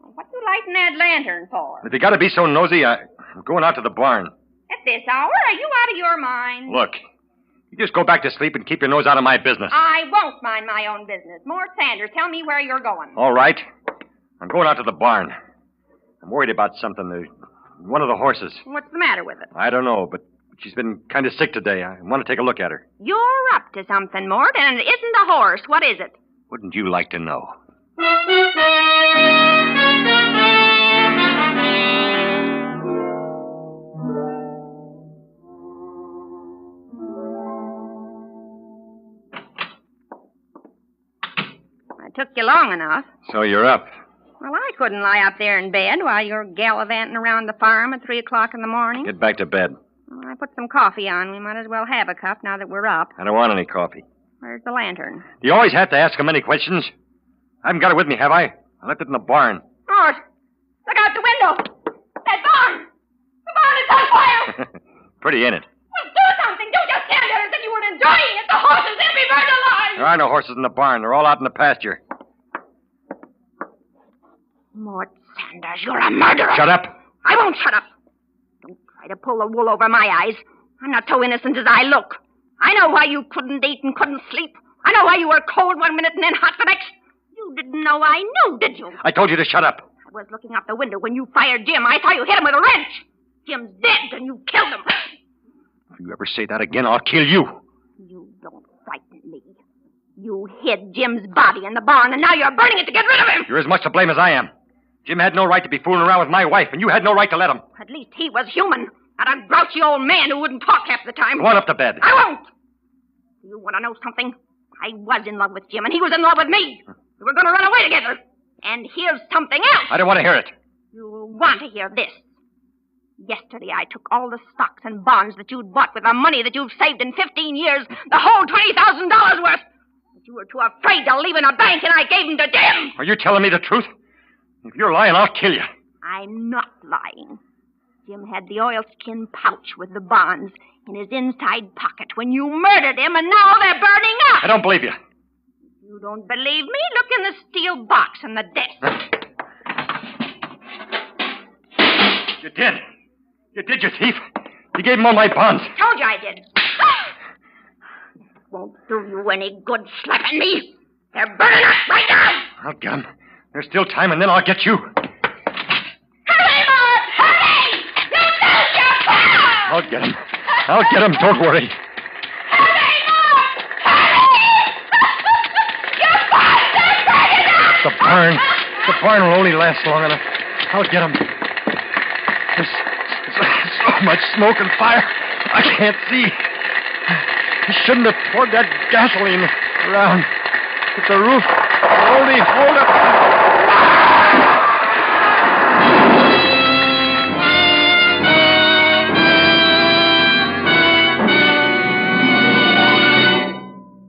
What you lighting that lantern for? If you gotta be so nosy, I'm going out to the barn. At this hour? Are you out of your mind? Look, you just go back to sleep and keep your nose out of my business. I won't mind my own business. Mort Sanders, tell me where you're going. All right. I'm going out to the barn. I'm worried about something. One of the horses. What's the matter with it? I don't know, but she's been kind of sick today. I want to take a look at her. You're up to something, Mort, and it isn't a horse. What is it? Wouldn't you like to know? I took you long enough. So you're up. Well, I couldn't lie up there in bed while you're gallivanting around the farm at 3 o'clock in the morning. Get back to bed. Well, I put some coffee on. We might as well have a cup now that we're up. I don't want any coffee. Where's the lantern? You always have to ask him any questions. I haven't got it with me, have I? I left it in the barn. Mort, look out the window. That barn. The barn is on fire. Pretty in it. Well, do something. Don't just stand there as if you weren't enjoying it. The horses, they'll be burned alive. There are no horses in the barn. They're all out in the pasture. Mort Sanders, you're a murderer. Shut up. I won't shut up. Don't try to pull the wool over my eyes. I'm not so innocent as I look. I know why you couldn't eat and couldn't sleep. I know why you were cold one minute and then hot the next. You didn't know I knew, did you? I told you to shut up. I was looking out the window when you fired Jim. I saw you hit him with a wrench. Jim's dead, and you killed him. If you ever say that again, I'll kill you. You don't frighten me. You hid Jim's body in the barn, and now you're burning it to get rid of him. You're as much to blame as I am. Jim had no right to be fooling around with my wife, and you had no right to let him. At least he was human, not a grouchy old man who wouldn't talk half the time. Go on up to bed. I won't. You want to know something? I was in love with Jim, and he was in love with me. We were going to run away together. And here's something else. I don't want to hear it. You'll want to hear this. Yesterday, I took all the stocks and bonds that you'd bought with the money that you've saved in 15 years, the whole $20,000 worth. But you were too afraid to leave in a bank, and I gave them to Jim. Are you telling me the truth? If you're lying, I'll kill you. I'm not lying. Jim had the oilskin pouch with the bonds in his inside pocket when you murdered him, and now they're burning up. I don't believe you. If you don't believe me, look in the steel box on the desk. You did. You did, you thief. You gave him all my bonds. Told you I did. Won't do you any good slapping me. They're burning up right now. I'll get him. There's still time, and then I'll get you. Hurry, Mort! Hurry! You lose your power! I'll get him. I'll get him. Don't worry. Hurry, Mort! Hurry! Your bonds are burning up! The barn will only last long enough. I'll get him. There's so much smoke and fire. I can't see. I shouldn't have poured that gasoline around. But the roof will only hold up.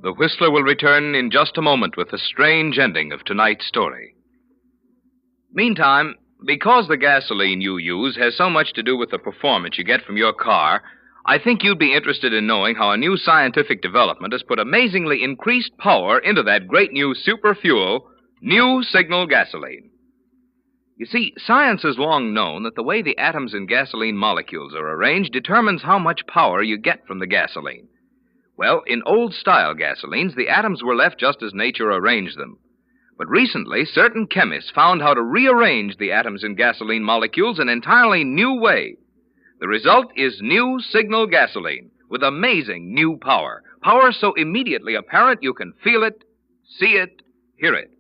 The Whistler will return in just a moment with the strange ending of tonight's story. Meantime, because the gasoline you use has so much to do with the performance you get from your car, I think you'd be interested in knowing how a new scientific development has put amazingly increased power into that great new super fuel, new signal gasoline. You see, science has long known that the way the atoms in gasoline molecules are arranged determines how much power you get from the gasoline. Well, in old-style gasolines, the atoms were left just as nature arranged them. But recently, certain chemists found how to rearrange the atoms in gasoline molecules in an entirely new way. The result is new signal gasoline with amazing new power. Power so immediately apparent you can feel it, see it, hear it.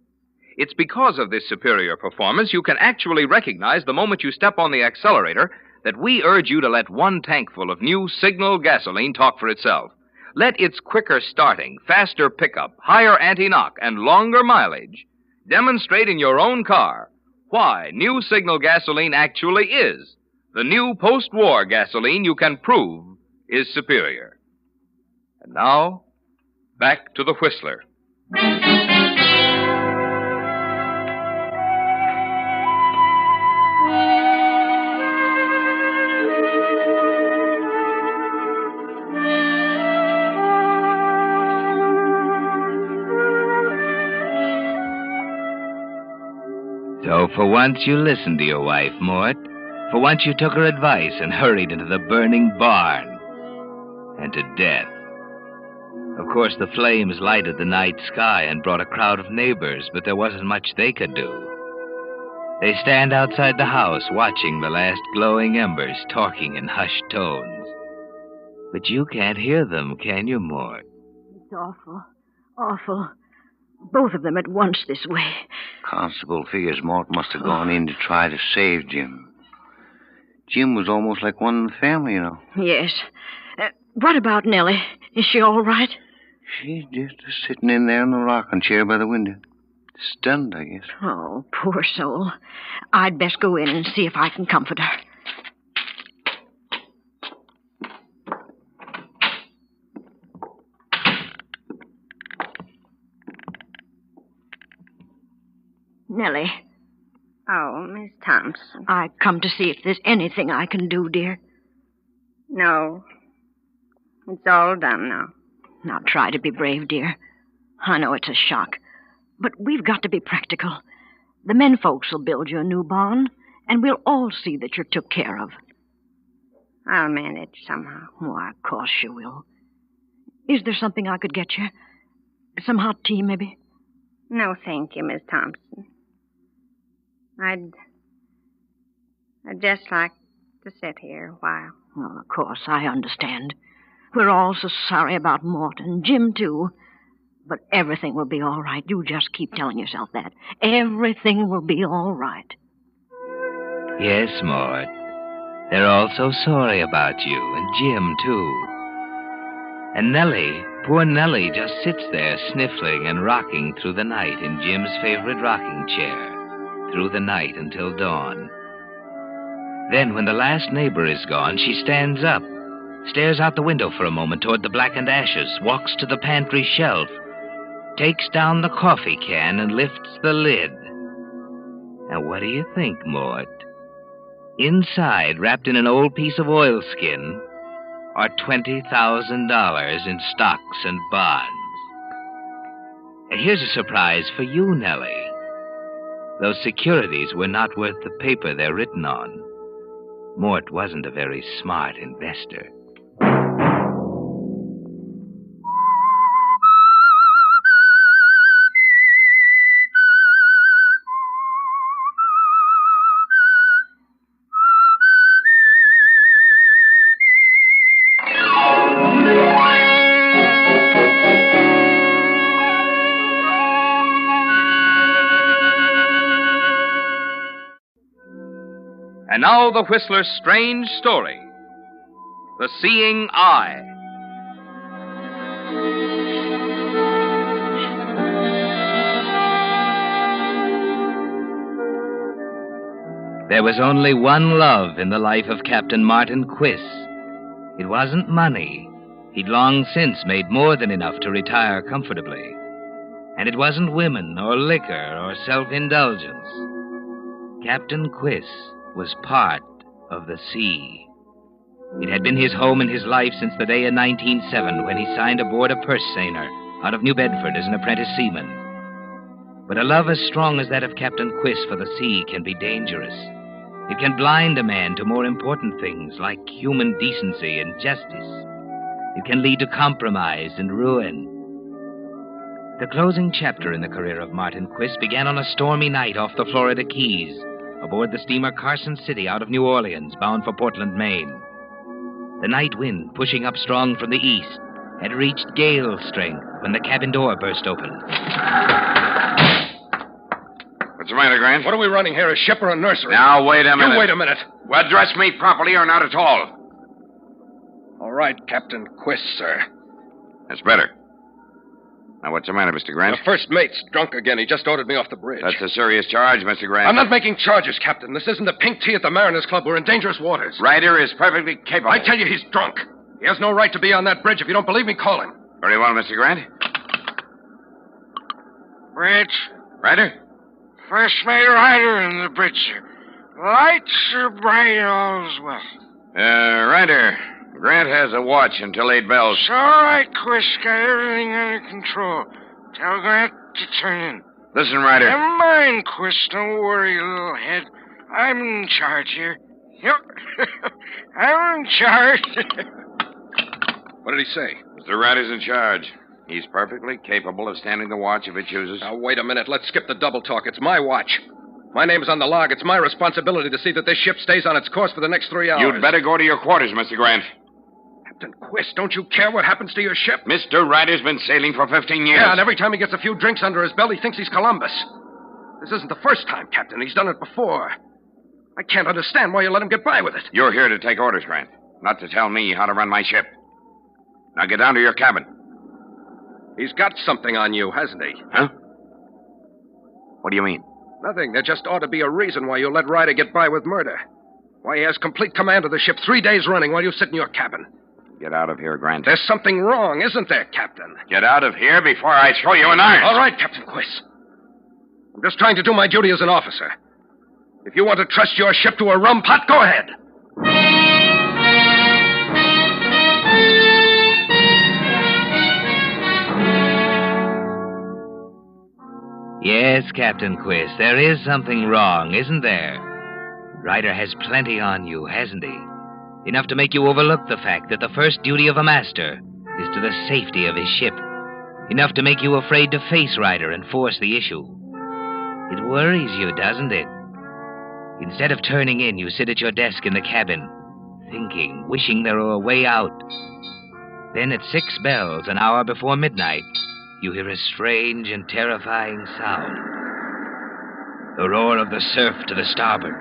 It's because of this superior performance you can actually recognize the moment you step on the accelerator that we urge you to let one tankful of new signal gasoline talk for itself. Let its quicker starting, faster pickup, higher anti-knock, and longer mileage demonstrate in your own car why new signal gasoline actually is the new post-war gasoline you can prove is superior. And now, back to the Whistler. So for once you listened to your wife, Mort. For once you took her advice and hurried into the burning barn. And to death. Of course, the flames lighted the night sky and brought a crowd of neighbors, but there wasn't much they could do. They stand outside the house watching the last glowing embers, talking in hushed tones. But you can't hear them, can you, Mort? It's awful. Awful. Both of them at once this way. Constable figures Mort must have gone in to try to save Jim. Jim was almost like one in the family, you know. Yes. What about Nellie? Is she all right? She's just sitting in there in the rocking chair by the window. Stunned, I guess. Oh, poor soul. I'd best go in and see if I can comfort her. Nellie. Oh, Miss Thompson. I come to see if there's anything I can do, dear. No. It's all done now. Now try to be brave, dear. I know it's a shock, but we've got to be practical. The men folks will build you a new barn, and we'll all see that you're took care of. I'll manage somehow. Why, of course you will. Is there something I could get you? Some hot tea, maybe? No, thank you, Miss Thompson. I'd just like to sit here a while. Well, of course, I understand. We're all so sorry about Mort and Jim, too. But everything will be all right. You just keep telling yourself that. Everything will be all right. Yes, Mort. They're all so sorry about you, and Jim, too. And Nellie, poor Nellie, just sits there sniffling and rocking through the night in Jim's favorite rocking chair. Through the night until dawn. Then, when the last neighbor is gone, she stands up, stares out the window for a moment toward the blackened ashes, walks to the pantry shelf, takes down the coffee can, and lifts the lid. Now, what do you think, Mort? Inside, wrapped in an old piece of oilskin, are $20,000 in stocks and bonds. And here's a surprise for you, Nellie. Those securities were not worth the paper they're written on. Mort wasn't a very smart investor. And now the Whistler's strange story. The Seeing Eye. There was only one love in the life of Captain Martin Quiss. It wasn't money. He'd long since made more than enough to retire comfortably. And it wasn't women or liquor or self-indulgence. Captain Quiss was part of the sea. It had been his home and his life since the day in 1907 when he signed aboard a purse seiner out of New Bedford as an apprentice seaman. But a love as strong as that of Captain Quiss for the sea can be dangerous. It can blind a man to more important things like human decency and justice. It can lead to compromise and ruin. The closing chapter in the career of Martin Quiss began on a stormy night off the Florida Keys, aboard the steamer Carson City out of New Orleans, bound for Portland, Maine. The night wind, pushing up strong from the east, had reached gale strength when the cabin door burst open. What's the matter, Grant? What are we running here, a ship or a nursery? Now, wait a minute. You wait a minute. Well, address me properly or not at all. All right, Captain Quiss, sir. That's better. Now, what's the matter, Mr. Grant? The first mate's drunk again. He just ordered me off the bridge. That's a serious charge, Mr. Grant. I'm not making charges, Captain. This isn't the Pink Tea at the Mariners Club. We're in dangerous waters. Ryder is perfectly capable. I tell you, he's drunk. He has no right to be on that bridge. If you don't believe me, call him. Very well, Mr. Grant. Bridge. Ryder? First mate Ryder in the bridge, sir. Lights are bright, all's well. Ryder, Grant has a watch until 8 bells. It's all right, Quiz. Got everything under control. Tell Grant to turn in. Listen, Ryder. Never mind, Quiz. Don't worry, little head. I'm in charge here. Yep. I'm in charge. What did he say? Mr. Ryder's in charge. He's perfectly capable of standing the watch if he chooses. Now, wait a minute. Let's skip the double talk. It's my watch. My name's on the log. It's my responsibility to see that this ship stays on its course for the next 3 hours. You'd better go to your quarters, Mr. Grant. Captain Quist, don't you care what happens to your ship? Mr. Ryder's been sailing for 15 years. Yeah, and every time he gets a few drinks under his belt, he thinks he's Columbus. This isn't the first time, Captain. He's done it before. I can't understand why you let him get by with it. You're here to take orders, Grant, not to tell me how to run my ship. Now get down to your cabin. He's got something on you, hasn't he? Huh? What do you mean? Nothing. There just ought to be a reason why you let Ryder get by with murder. Why he has complete command of the ship 3 days running while you sit in your cabin. Get out of here, Grant. There's something wrong, isn't there, Captain? Get out of here before I throw you an iron. All right, Captain Quiz. I'm just trying to do my duty as an officer. If you want to trust your ship to a rum pot, go ahead. Yes, Captain Quiz, there is something wrong, isn't there? Ryder has plenty on you, hasn't he? Enough to make you overlook the fact that the first duty of a master is to the safety of his ship. Enough to make you afraid to face Ryder and force the issue. It worries you, doesn't it? Instead of turning in, you sit at your desk in the cabin, thinking, wishing there were a way out. Then at 6 bells, an hour before midnight, you hear a strange and terrifying sound. The roar of the surf to the starboard.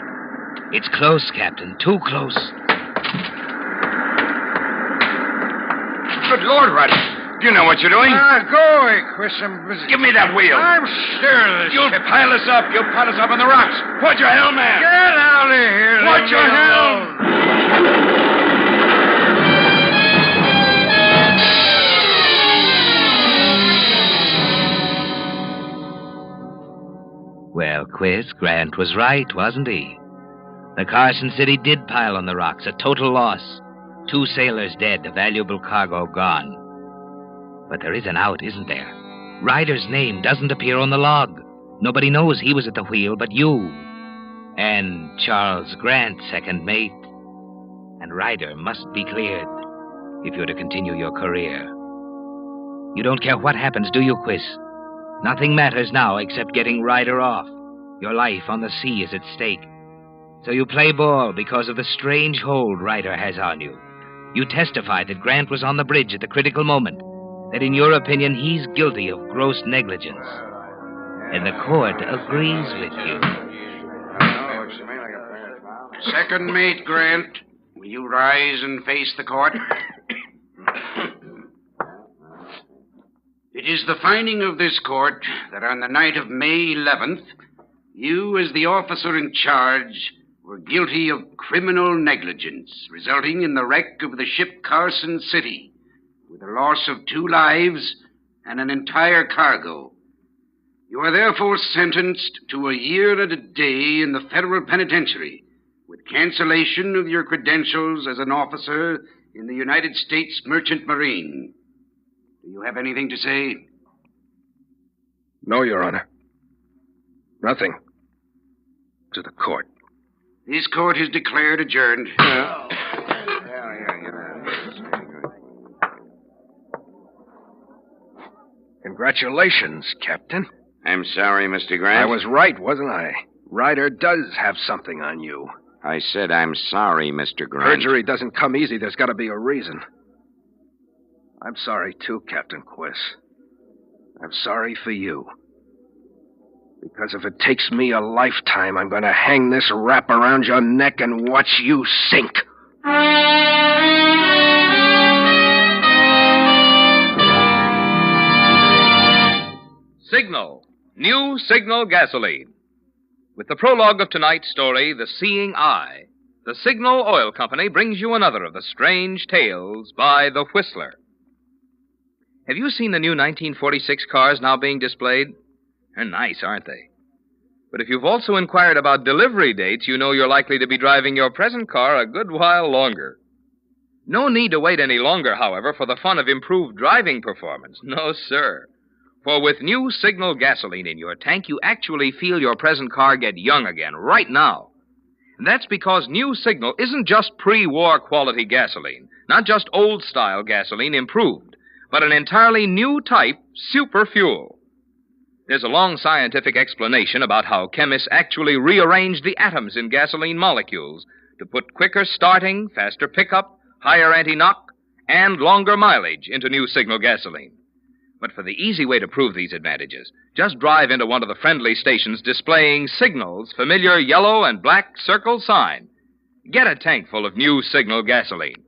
It's close, Captain, too close. Good Lord, Ryder. Do you know what you're doing? Go away, Quiz. I'm busy. Give me that wheel. I'm sure of this. You'll pile us up. You'll pile us up on the rocks. Put your helm in. Get out of here. Put your helm. Well, Quiz, Grant was right, wasn't he? The Carson City did pile on the rocks, a total loss. 2 sailors dead, a valuable cargo gone. But there is an out, isn't there? Ryder's name doesn't appear on the log. Nobody knows he was at the wheel but you. And Charles Grant, second mate. And Ryder must be cleared if you're to continue your career. You don't care what happens, do you, Quiz? Nothing matters now except getting Ryder off. Your life on the sea is at stake. So you play ball because of the strange hold Ryder has on you. You testify that Grant was on the bridge at the critical moment, that in your opinion he's guilty of gross negligence. And the court agrees with you. Second mate Grant, will you rise and face the court? It is the finding of this court that on the night of May 11th, you, as the officer in charge, were guilty of criminal negligence, resulting in the wreck of the ship Carson City, with the loss of 2 lives and an entire cargo. You are therefore sentenced to a year and a day in the federal penitentiary, with cancellation of your credentials as an officer in the United States Merchant Marine. Do you have anything to say? No, Your Honor. Nothing. To the court. This court is declared adjourned. Congratulations, Captain. I'm sorry, Mr. Grant. I was right, wasn't I? Ryder does have something on you. I said I'm sorry, Mr. Grant. Perjury doesn't come easy. There's got to be a reason. I'm sorry, too, Captain Quiz. I'm sorry for you. Because if it takes me a lifetime, I'm going to hang this wrap around your neck and watch you sink. Signal. New Signal gasoline. With the prologue of tonight's story, The Seeing Eye, the Signal Oil Company brings you another of the strange tales by The Whistler. Have you seen the new 1946 cars now being displayed? They're nice, aren't they? But if you've also inquired about delivery dates, you know you're likely to be driving your present car a good while longer. No need to wait any longer, however, for the fun of improved driving performance. No, sir. For with new Signal gasoline in your tank, you actually feel your present car get young again, right now. And that's because new Signal isn't just pre-war quality gasoline, not just old-style gasoline improved, but an entirely new type, super fuel. There's a long scientific explanation about how chemists actually rearrange the atoms in gasoline molecules to put quicker starting, faster pickup, higher anti-knock, and longer mileage into new Signal gasoline. But for the easy way to prove these advantages, just drive into one of the friendly stations displaying Signal's familiar yellow and black circle sign. Get a tank full of new Signal gasoline.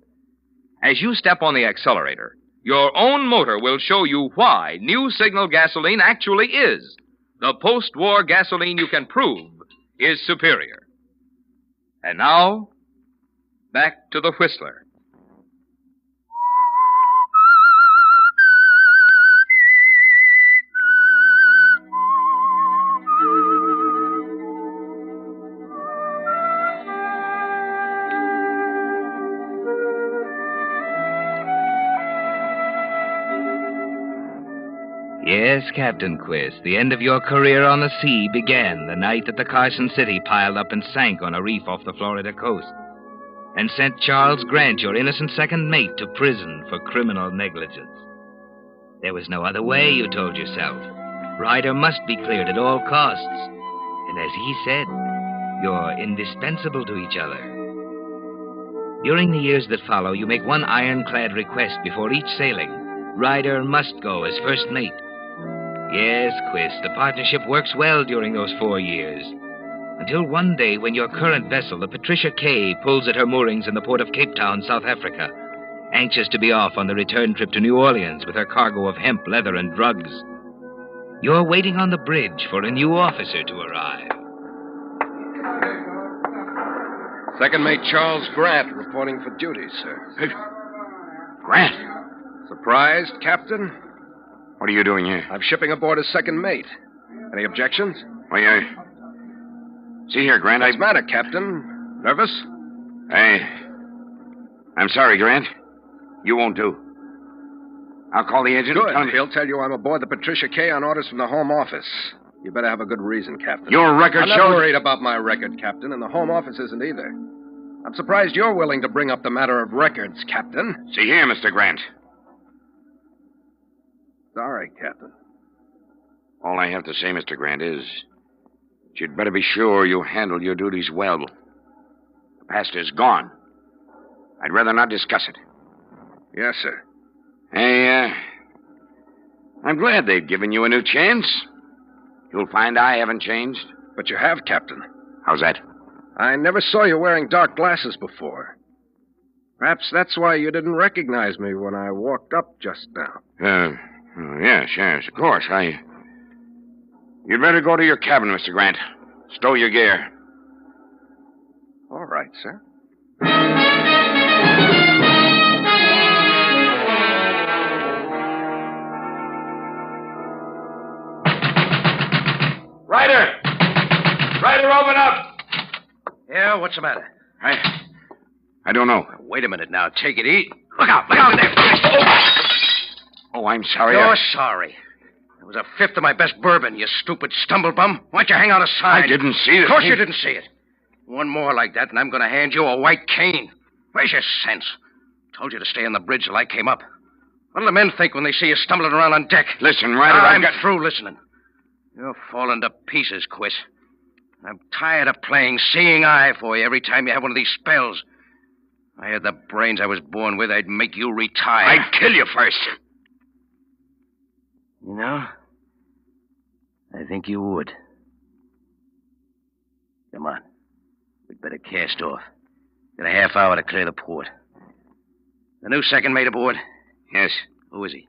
As you step on the accelerator, your own motor will show you why new Signal gasoline actually is the post-war gasoline you can prove is superior. And now, back to the Whistler. Yes, Captain Quist, the end of your career on the sea began the night that the Carson City piled up and sank on a reef off the Florida coast and sent Charles Grant, your innocent second mate, to prison for criminal negligence. There was no other way, you told yourself. Ryder must be cleared at all costs. And as he said, you're indispensable to each other. During the years that follow, you make one ironclad request before each sailing. Ryder must go as first mate. Yes, Quist, the partnership works well during those 4 years. Until one day when your current vessel, the Patricia K, pulls at her moorings in the port of Cape Town, South Africa, anxious to be off on the return trip to New Orleans with her cargo of hemp, leather, and drugs. You're waiting on the bridge for a new officer to arrive. Second Mate Charles Grant reporting for duty, sir. Hey, Grant? Surprised, Captain? What are you doing here? I'm shipping aboard as second mate. Any objections? Well, see here, Grant, What's the matter, Captain? Nervous? I'm sorry, Grant. You won't do. I'll call the agent. Good. He'll tell you I'm aboard the Patricia K on orders from the Home Office. You better have a good reason, Captain. Your record I'm shows... not worried about my record, Captain, and the Home Office isn't either. I'm surprised you're willing to bring up the matter of records, Captain. See here, Mr. Grant. Sorry, Captain. All I have to say, Mr. Grant, is that you'd better be sure you handle your duties well. The past is gone. I'd rather not discuss it. Yes, sir. Hey, I'm glad they've given you a new chance. You'll find I haven't changed. But you have, Captain. How's that? I never saw you wearing dark glasses before. Perhaps that's why you didn't recognize me when I walked up just now. Yes, of course. You'd better go to your cabin, Mr. Grant. Stow your gear. All right, sir. Ryder! Ryder, open up! Yeah, what's the matter? I don't know. Wait a minute now. Take it easy. Look out there. Oh, I'm sorry. You're sorry. It was a fifth of my best bourbon, you stupid stumblebum. Why'd you hang out a sign? I didn't see it. Of course you didn't see it. One more like that, and I'm going to hand you a white cane. Where's your sense? Told you to stay on the bridge till I came up. What do the men think when they see you stumbling around on deck? Listen, Ryder, I'm through listening. You're falling to pieces, Quist. I'm tired of playing seeing eye for you every time you have one of these spells. If I had the brains I was born with, I'd make you retire. I'd kill you first. You know, I think you would. Come on. We'd better cast off. Got a half hour to clear the port. The new second mate aboard? Yes. Who is he?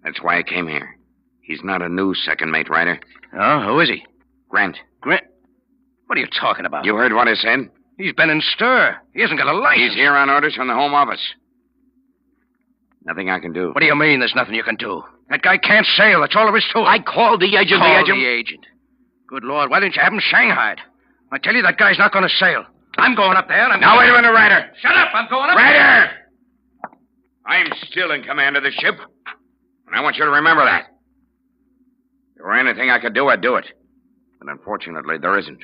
That's why I came here. He's not a new second mate, Ryder. Oh, who is he? Grant. Grant? What are you talking about? You heard what I said? He's been in stir. He hasn't got a license. He's here on orders from the Home Office. Nothing I can do. What do you mean there's nothing you can do? That guy can't sail. That's all there is to it. I called the agent. The agent. Good Lord, why didn't you have him shanghaied? I tell you, that guy's not going to sail. I'm going up there. Now, wait a minute, Ryder. Shut up. I'm going up Ryder! I'm still in command of the ship. And I want you to remember that. If there were anything I could do, I'd do it. But unfortunately, there isn't.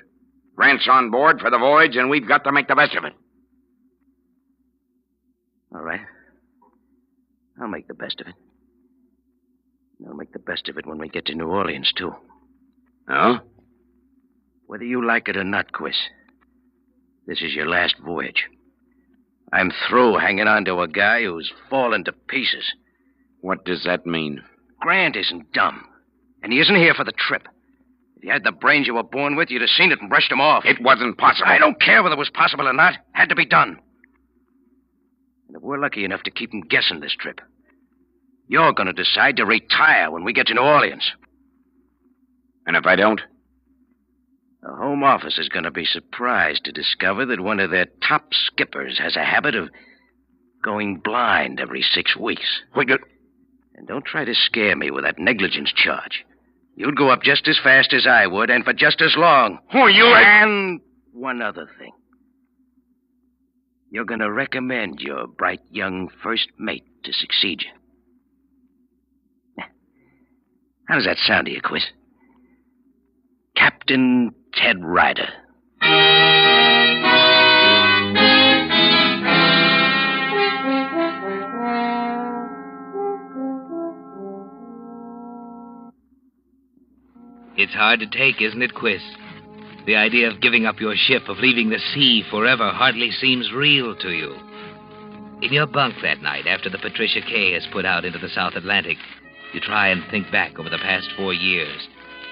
Grant's on board for the voyage, and we've got to make the best of it. All right. I'll make the best of it. I'll make the best of it when we get to New Orleans, too. Oh? Whether you like it or not, Quiz, this is your last voyage. I'm through hanging on to a guy who's fallen to pieces. What does that mean? Grant isn't dumb, and he isn't here for the trip. If you had the brains you were born with, you'd have seen it and brushed him off. It wasn't possible. I don't care whether it was possible or not. Had to be done. And if we're lucky enough to keep him guessing this trip, you're going to decide to retire when we get to New Orleans. And if I don't? The Home Office is going to be surprised to discover that one of their top skippers has a habit of going blind every 6 weeks. And don't try to scare me with that negligence charge. You'd go up just as fast as I would, and for just as long. Who are you? And one other thing. You're going to recommend your bright young first mate to succeed you. How does that sound to you, Quiz? Captain Ted Ryder. It's hard to take, isn't it, Quiz? The idea of giving up your ship, of leaving the sea forever, hardly seems real to you. In your bunk that night, after the Patricia K has put out into the South Atlantic, you try and think back over the past 4 years.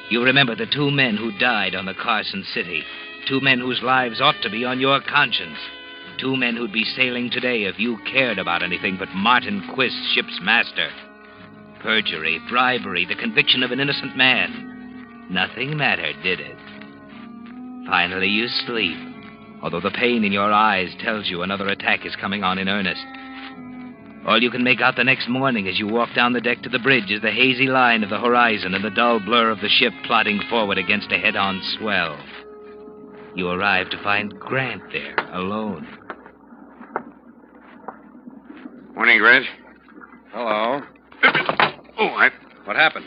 You remember the 2 men who died on the Carson City, 2 men whose lives ought to be on your conscience, 2 men who'd be sailing today if you cared about anything but Martin Quist, ship's master. Perjury, bribery, the conviction of an innocent man. Nothing mattered, did it? Finally, you sleep, although the pain in your eyes tells you another attack is coming on in earnest. All you can make out the next morning as you walk down the deck to the bridge is the hazy line of the horizon and the dull blur of the ship plodding forward against a head-on swell. You arrive to find Grant there, alone. Morning, Grant. Hello. What happened?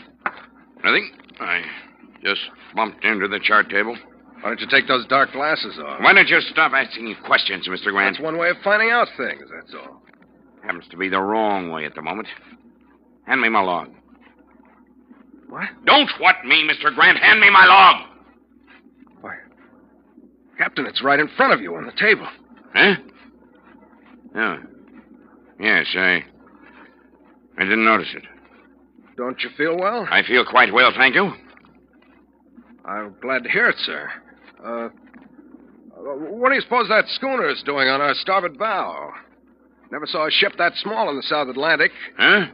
Nothing. I just bumped into the chart table. Why don't you take those dark glasses off? Why don't you stop asking me questions, Mr. Grant? That's one way of finding out things, that's all. Happens to be the wrong way at the moment. Hand me my log. What? Don't what me, Mr. Grant. Hand me my log. Why, Captain, it's right in front of you on the table. Huh? Oh. Yes, I didn't notice it. Don't you feel well? I feel quite well, thank you. I'm glad to hear it, sir. What do you suppose that schooner is doing on our starboard bow? Never saw a ship that small in the South Atlantic. Huh?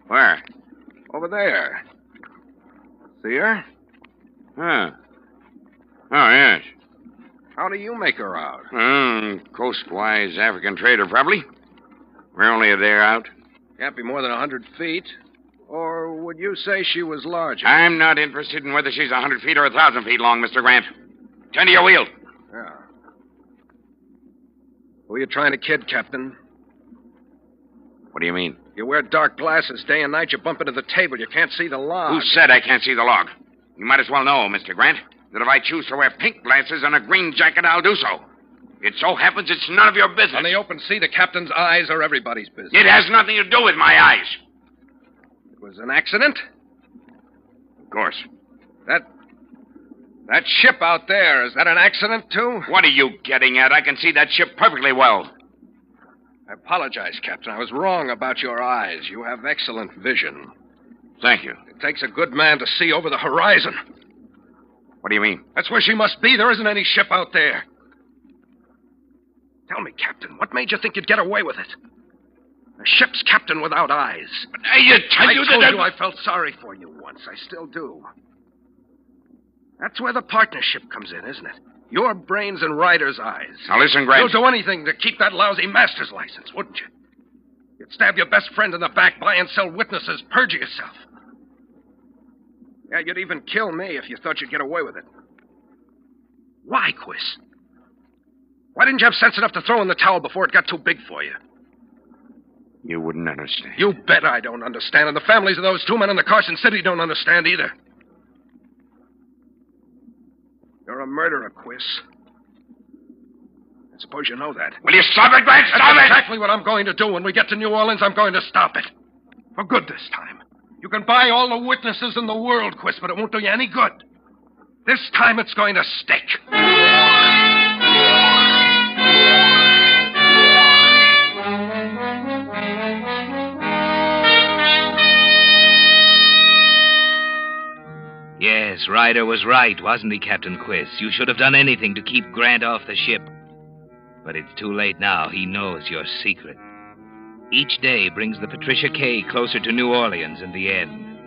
Where? Over there. See her? Huh. Oh, yes. How do you make her out? Coastwise African trader, probably. We're only a day out. Can't be more than 100 feet. Or would you say she was larger? I'm not interested in whether she's 100 feet or 1,000 feet long, Mr. Grant. Turn to your wheel. Yeah. Who are you trying to kid, Captain? What do you mean? You wear dark glasses day and night, you bump into the table, you can't see the log. Who said I can't see the log? You might as well know, Mr. Grant, that if I choose to wear pink glasses and a green jacket, I'll do so. It so happens it's none of your business. On the open sea, the captain's eyes are everybody's business. It has nothing to do with my eyes. It was an accident? Of course. That ship out there, is that an accident, too? What are you getting at? I can see that ship perfectly well. I apologize, Captain. I was wrong about your eyes. You have excellent vision. Thank you. It takes a good man to see over the horizon. What do you mean? That's where she must be. There isn't any ship out there. Tell me, Captain, what made you think you'd get away with it? A ship's captain without eyes. I told you I felt sorry for you once. I still do. That's where the partnership comes in, isn't it? Your brains and Ryder's eyes. Now listen, Grant. You'll do anything to keep that lousy master's license, wouldn't you? You'd stab your best friend in the back, buy and sell witnesses, perjure yourself. Yeah, you'd even kill me if you thought you'd get away with it. Why, Quiz? Why didn't you have sense enough to throw in the towel before it got too big for you? You wouldn't understand. You bet I don't understand, and the families of those two men in the Carson City don't understand either. You're a murderer, Quiz. I suppose you know that. Will you stop it, Grant? Stop That's it! exactly what I'm going to do. When we get to New Orleans, I'm going to stop it. For good this time. You can buy all the witnesses in the world, Quiz, but it won't do you any good. This time it's going to stick. Yes, Ryder was right, wasn't he, Captain Quiz? You should have done anything to keep Grant off the ship. But it's too late now. He knows your secret. Each day brings the Patricia K closer to New Orleans in the end.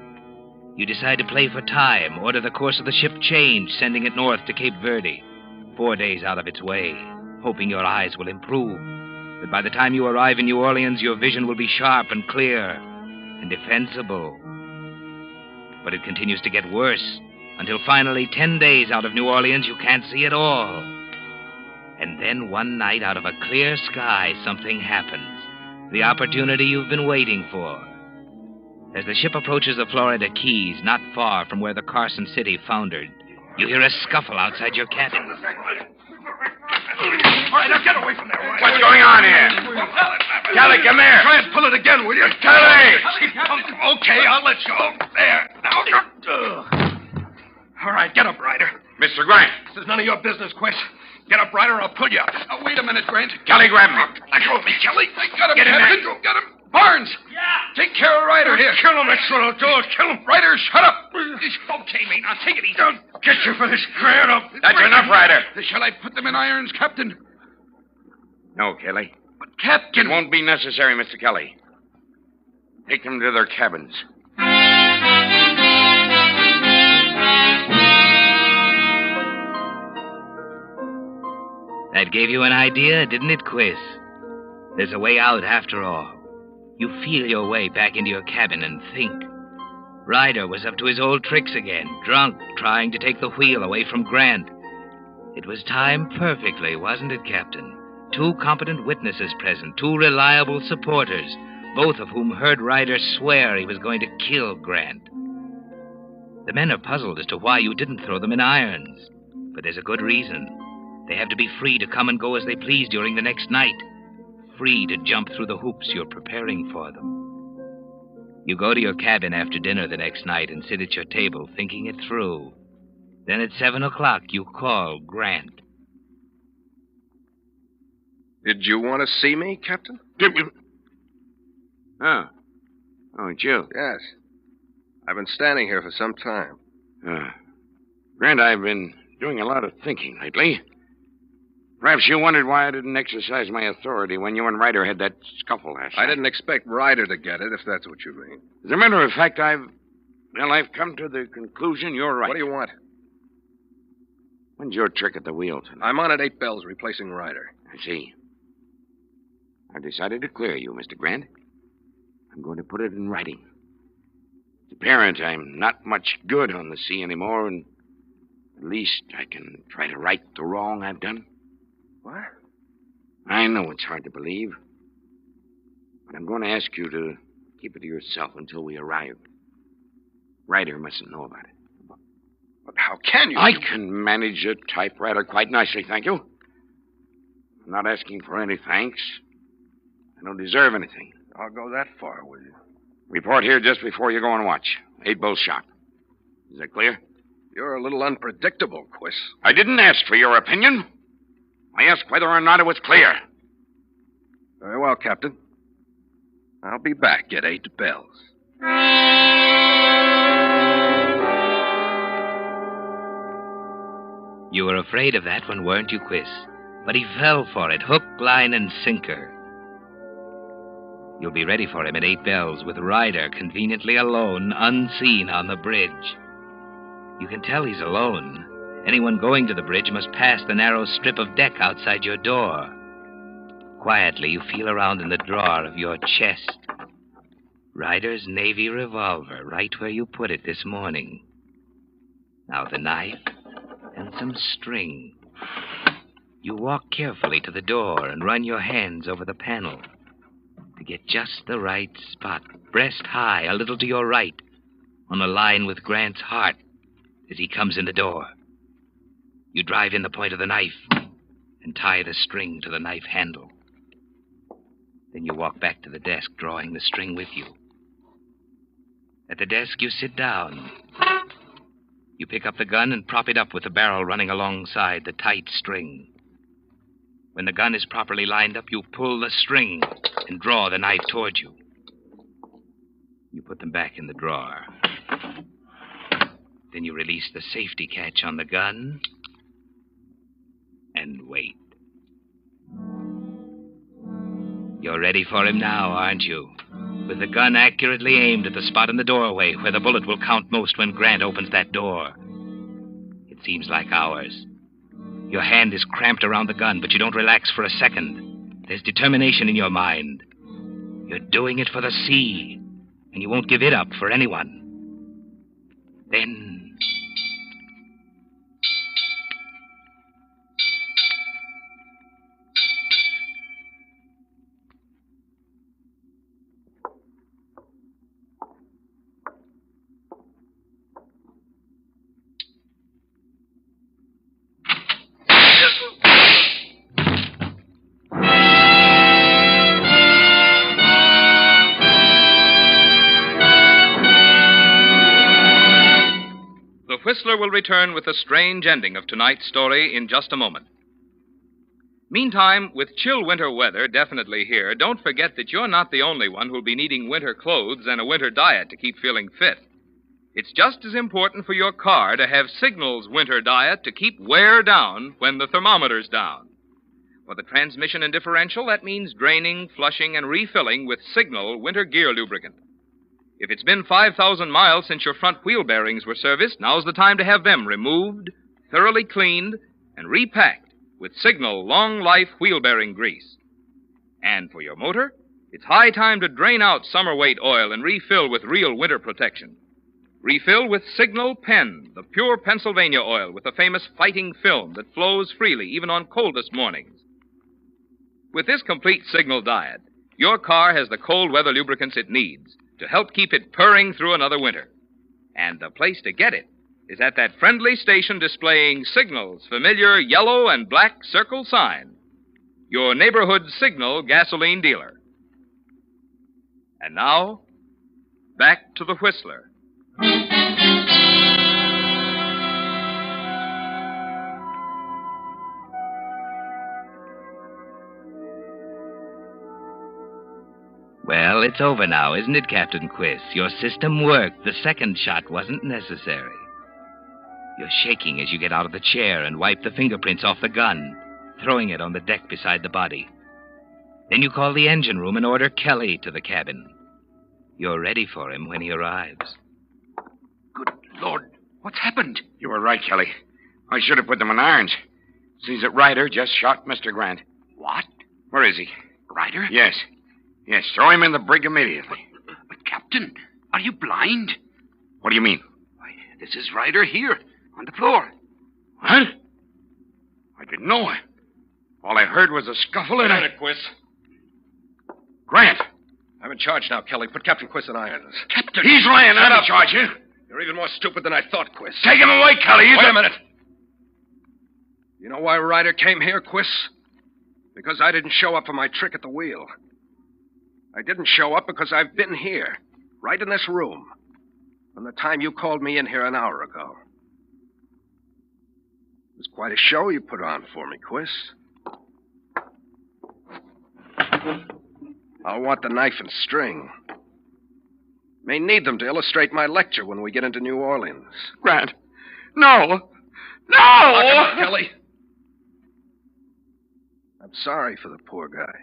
You decide to play for time, order the course of the ship change, sending it north to Cape Verde, 4 days out of its way, hoping your eyes will improve. That by the time you arrive in New Orleans, your vision will be sharp and clear and defensible. But it continues to get worse, until finally 10 days out of New Orleans, you can't see at all. And then one night, out of a clear sky, something happens. The opportunity you've been waiting for. As the ship approaches the Florida Keys, not far from where the Carson City foundered, you hear a scuffle outside your cabin. All right, now get away from there. Right? What's going on here? Kelly, come here. Try and pull it again, will you? Kelly! Okay, I'll let you. There. Now. All right, get up, Ryder. Mr. Grant. This is none of your business, Quiz. Get up, Ryder, or I'll pull you out. Now, wait a minute, Grant. Kelly, grab him. Let go of me, Kelly. I got him, Get him, Captain. man. Get him. Barnes. Yeah. Take care of Ryder here. Kill him, Extra. Kill him. Ryder, shut up. Okay, mate. Now take it easy. Don't get you for this, Grant. That's enough, Ryder. Shall I put them in irons, Captain? No, Kelly. But, Captain. It won't be necessary, Mr. Kelly. Take them to their cabins. That gave you an idea, didn't it, Quiz? There's a way out after all. You feel your way back into your cabin and think. Ryder was up to his old tricks again, drunk, trying to take the wheel away from Grant. It was timed perfectly, wasn't it, Captain? 2 competent witnesses present, 2 reliable supporters, both of whom heard Ryder swear he was going to kill Grant. The men are puzzled as to why you didn't throw them in irons. But there's a good reason. They have to be free to come and go as they please during the next night. Free to jump through the hoops you're preparing for them. You go to your cabin after dinner the next night and sit at your table thinking it through. Then at 7 o'clock, you call Grant. Did you want to see me, Captain? Oh, it's you. Yes. I've been standing here for some time. Grant, I've been doing a lot of thinking lately. Perhaps you wondered why I didn't exercise my authority when you and Ryder had that scuffle last night. I didn't expect Ryder to get it, if that's what you mean. As a matter of fact, I've come to the conclusion you're right. What do you want? When's your trick at the wheel tonight? I'm on at 8 bells, replacing Ryder. I see. I've decided to clear you, Mr. Grant. I'm going to put it in writing. As a parent, I'm not much good on the sea anymore, and at least I can try to right the wrong I've done. What? I know it's hard to believe, but I'm going to ask you to keep it to yourself until we arrive. Ryder mustn't know about it. But how can you? I can manage a typewriter quite nicely, thank you. I'm not asking for any thanks. I don't deserve anything. I'll go that far, will you? Report here just before you go on watch. 8 bells sharp. Is that clear? You're a little unpredictable, Quiz. I didn't ask for your opinion. I asked whether or not it was clear. Very well, Captain. I'll be back at 8 bells. You were afraid of that one, weren't you, Quiz? But he fell for it, hook, line, and sinker. You'll be ready for him at 8 bells with Ryder conveniently alone, unseen on the bridge. You can tell he's alone. Anyone going to the bridge must pass the narrow strip of deck outside your door. Quietly, you feel around in the drawer of your chest. Ryder's Navy revolver, right where you put it this morning. Now the knife and some string. You walk carefully to the door and run your hands over the panel to get just the right spot, breast high, a little to your right, on a line with Grant's heart as he comes in the door. You drive in the point of the knife and tie the string to the knife handle. Then you walk back to the desk, drawing the string with you. At the desk, you sit down. You pick up the gun and prop it up with the barrel running alongside the tight string. When the gun is properly lined up, you pull the string and draw the knife towards you. You put them back in the drawer. Then you release the safety catch on the gun and wait. You're ready for him now, aren't you? With the gun accurately aimed at the spot in the doorway where the bullet will count most when Grant opens that door. It seems like hours. Your hand is cramped around the gun, but you don't relax for a second. There's determination in your mind. You're doing it for the sea, and you won't give it up for anyone. Then... Whistler will return with the strange ending of tonight's story in just a moment. Meantime, with chill winter weather definitely here, don't forget that you're not the only one who'll be needing winter clothes and a winter diet to keep feeling fit. It's just as important for your car to have Signal's winter diet to keep wear down when the thermometer's down. For the transmission and differential, that means draining, flushing, and refilling with Signal winter gear lubricant. If it's been 5,000 miles since your front wheel bearings were serviced, now's the time to have them removed, thoroughly cleaned, and repacked with Signal long-life wheel bearing grease. And for your motor, it's high time to drain out summer weight oil and refill with real winter protection. Refill with Signal Pen, the pure Pennsylvania oil with the famous fighting film that flows freely even on coldest mornings. With this complete Signal diet, your car has the cold weather lubricants it needs to help keep it purring through another winter. And the place to get it is at that friendly station displaying Signal's familiar yellow and black circle sign. Your neighborhood Signal gasoline dealer. And now, back to the Whistler. Well, it's over now, isn't it, Captain Quiss? Your system worked. The second shot wasn't necessary. You're shaking as you get out of the chair and wipe the fingerprints off the gun, throwing it on the deck beside the body. Then you call the engine room and order Kelly to the cabin. You're ready for him when he arrives. Good Lord, what's happened? You were right, Kelly. I should have put them in irons. Sees that Ryder just shot Mr. Grant. What? Where is he? Ryder? Yes. Yes, throw him in the brig immediately. But Captain, are you blind? What do you mean? Why, this is Ryder here, on the floor. What? I didn't know it. All I heard was a scuffle and Wait a minute, Quiss. Grant! I'm in charge now, Kelly. Put Captain Quiss in irons. Captain! He's lying. I'm in charge here. You're even more stupid than I thought, Quiss. Take him away, Kelly. Wait a minute. You know why Ryder came here, Quiss? Because I didn't show up for my trick at the wheel. I didn't show up because I've been here, right in this room, from the time you called me in here an hour ago. It was quite a show you put on for me, Quiss. I'll want the knife and string. May need them to illustrate my lecture when we get into New Orleans. Grant, no! No! Lock him up, Kelly. I'm sorry for the poor guy.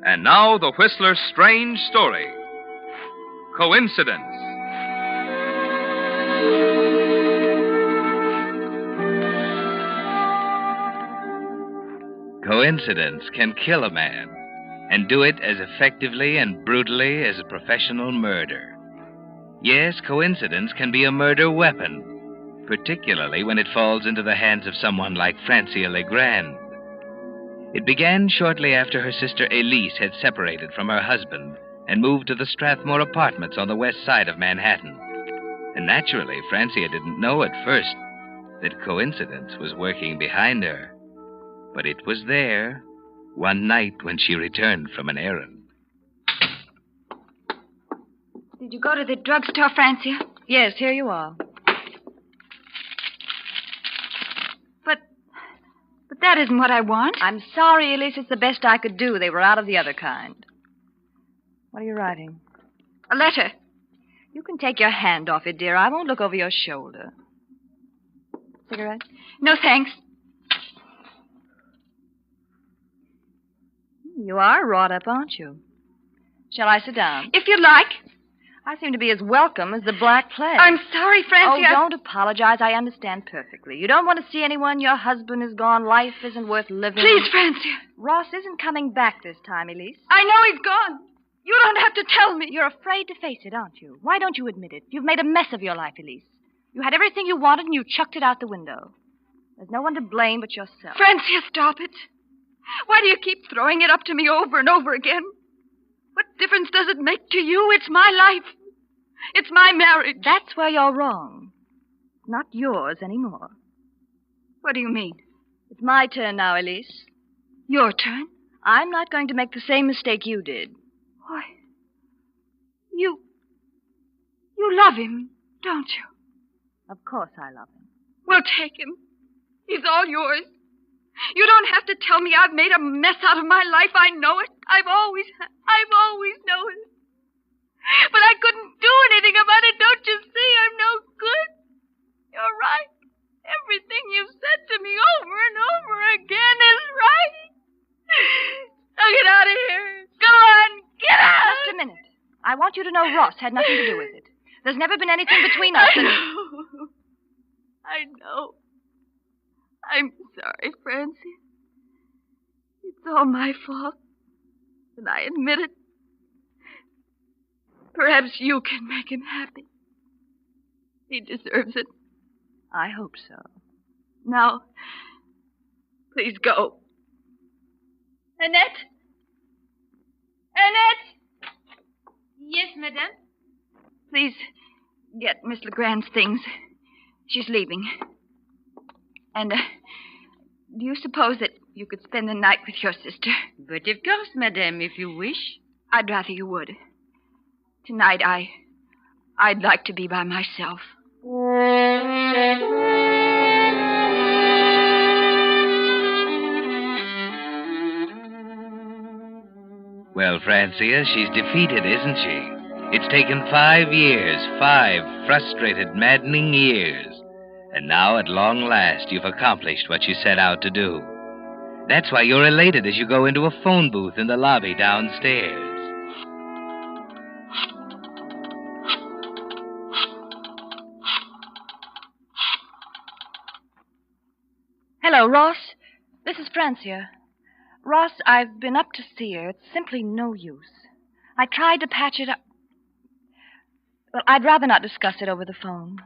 And now, the Whistler's strange story. Coincidence. Coincidence can kill a man, and do it as effectively and brutally as a professional murder. Yes, coincidence can be a murder weapon, particularly when it falls into the hands of someone like Francia Legrand. It began shortly after her sister Elise had separated from her husband and moved to the Strathmore apartments on the west side of Manhattan. And naturally, Francia didn't know at first that coincidence was working behind her. But it was there one night when she returned from an errand. Did you go to the drugstore, Francia? Yes, here you are. But that isn't what I want. I'm sorry, Elise. It's the best I could do. They were out of the other kind. What are you writing? A letter. You can take your hand off it, dear. I won't look over your shoulder. Cigarette? No, thanks. You are wrought up, aren't you? Shall I sit down? If you like. I seem to be as welcome as the Black Plague. I'm sorry, Francia. Oh, don't apologize. I understand perfectly. You don't want to see anyone. Your husband is gone. Life isn't worth living. Please, Francia. Ross isn't coming back this time, Elise. I know he's gone. You don't have to tell me. You're afraid to face it, aren't you? Why don't you admit it? You've made a mess of your life, Elise. You had everything you wanted and you chucked it out the window. There's no one to blame but yourself. Francia, stop it. Why do you keep throwing it up to me over and over again? What difference does it make to you? It's my life. It's my marriage. That's where you're wrong. Not yours anymore. What do you mean? It's my turn now, Elise. Your turn? I'm not going to make the same mistake you did. Why? You love him, don't you? Of course I love him. Well, take him. He's all yours. You don't have to tell me I've made a mess out of my life. I know it. I've always known it. But I couldn't do anything about it. Don't you see? I'm no good. You're right. Everything you've said to me over and over again is right. Now get out of here. Go on. Get out. Just a minute. I want you to know Ross had nothing to do with it. There's never been anything between us. I know. I'm sorry, Francie. It's all my fault. And I admit it. Perhaps you can make him happy. He deserves it. I hope so. Now, please go. Annette? Annette? Yes, madame? Please get Miss Legrand's things. She's leaving. And, do you suppose that you could spend the night with your sister? But of course, madame, if you wish. I'd rather you would. Tonight, I'd like to be by myself. Well, Francia, she's defeated, isn't she? It's taken 5 years, 5 frustrated, maddening years. And now, at long last, you've accomplished what you set out to do. That's why you're elated as you go into a phone booth in the lobby downstairs. Hello, Ross. This is Francia. Ross, I've been up to see her. It's simply no use. I tried to patch it up. Well, I'd rather not discuss it over the phone.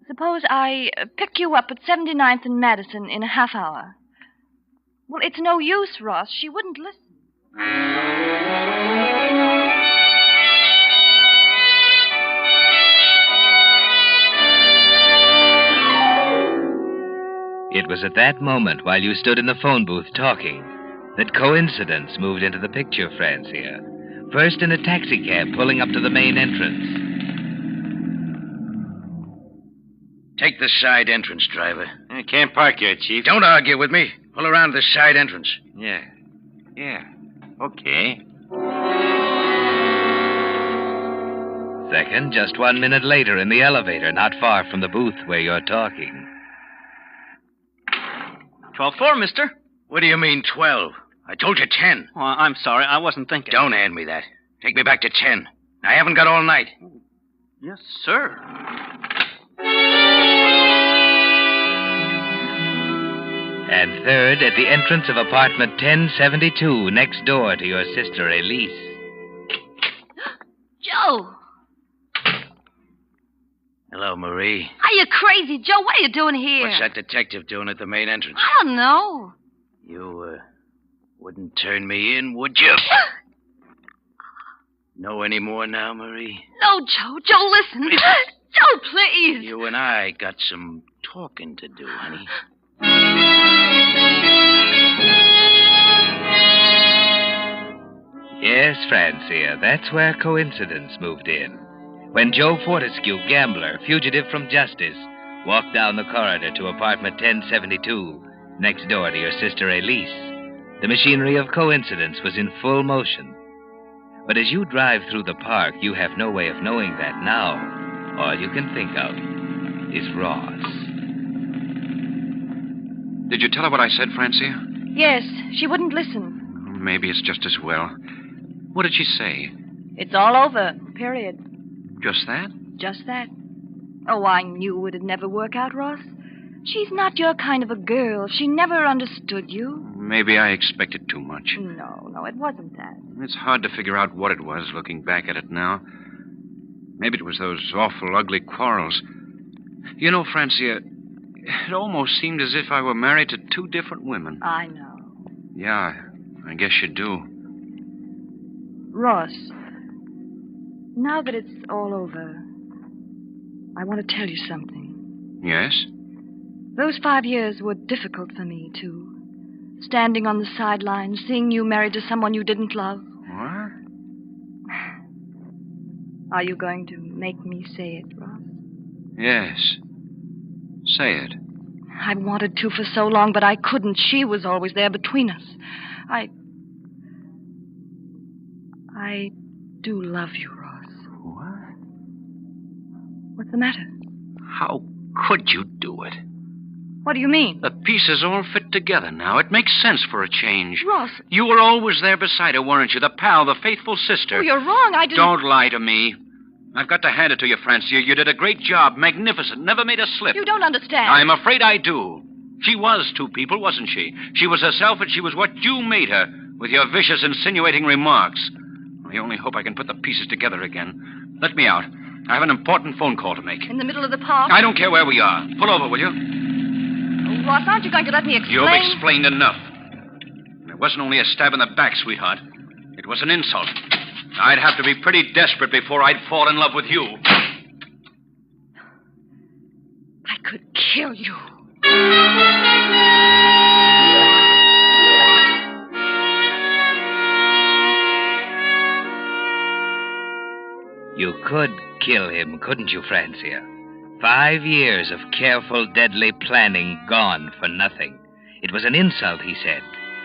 Suppose I pick you up at 79th and Madison in a half hour. Well, it's no use, Ross. She wouldn't listen. It was at that moment, while you stood in the phone booth talking, that coincidence moved into the picture, Francia. First in a taxicab pulling up to the main entrance. Take the side entrance, driver. I can't park here, Chief. Don't argue with me. Pull around the side entrance. Yeah. Okay. Second, just 1 minute later in the elevator, not far from the booth where you're talking. 12-4, mister. What do you mean, 12? I told you 10. Oh, I'm sorry. I wasn't thinking. Don't hand me that. Take me back to 10. I haven't got all night. Yes, sir. And third, at the entrance of apartment 1072, next door to your sister Elise. Joe! Hello, Marie. Are you crazy, Joe? What are you doing here? What's that detective doing at the main entrance? I don't know. You, wouldn't turn me in, would you? Know any more now, Marie? No, Joe. Joe, listen. Joe, please. You and I got some talking to do, honey. Yes, Francia, that's where coincidence moved in. When Joe Fortescue, gambler, fugitive from justice, walked down the corridor to apartment 1072, next door to your sister Elise, the machinery of coincidence was in full motion. But as you drive through the park, you have no way of knowing that now. All you can think of is Ross. Did you tell her what I said, Francia? Yes, she wouldn't listen. Maybe it's just as well. What did she say? It's all over, period. Just that? Just that. Oh, I knew it'd never work out, Ross. She's not your kind of a girl. She never understood you. Maybe I expected too much. No, it wasn't that. It's hard to figure out what it was, looking back at it now. Maybe it was those awful, ugly quarrels. You know, Francia, it almost seemed as if I were married to two different women. I know. Yeah, I guess you do. Ross, now that it's all over, I want to tell you something. Yes? Those 5 years were difficult for me, too. Standing on the sidelines, seeing you married to someone you didn't love. What? Are you going to make me say it, Ross? Yes. Say it. I wanted to for so long, but I couldn't. She was always there between us. I do love you, Ross. What? What's the matter? How could you do it? What do you mean? The pieces all fit together now. It makes sense for a change. Ross. You were always there beside her, weren't you? The pal, the faithful sister. Oh, you're wrong. I didn't... Don't lie to me. I've got to hand it to you, Francia. You did a great job. Magnificent. Never made a slip. You don't understand. I'm afraid I do. She was two people, wasn't she? She was herself, and she was what you made her, with your vicious, insinuating remarks. I only hope I can put the pieces together again. Let me out. I have an important phone call to make. In the middle of the park? I don't care where we are. Pull over, will you? Oh, Ross, aren't you going to let me explain? You've explained enough. It wasn't only a stab in the back, sweetheart. It was an insult. I'd have to be pretty desperate before I'd fall in love with you. I could kill you. You could kill him, couldn't you, Francia? 5 years of careful, deadly planning gone for nothing. It was an insult, he said.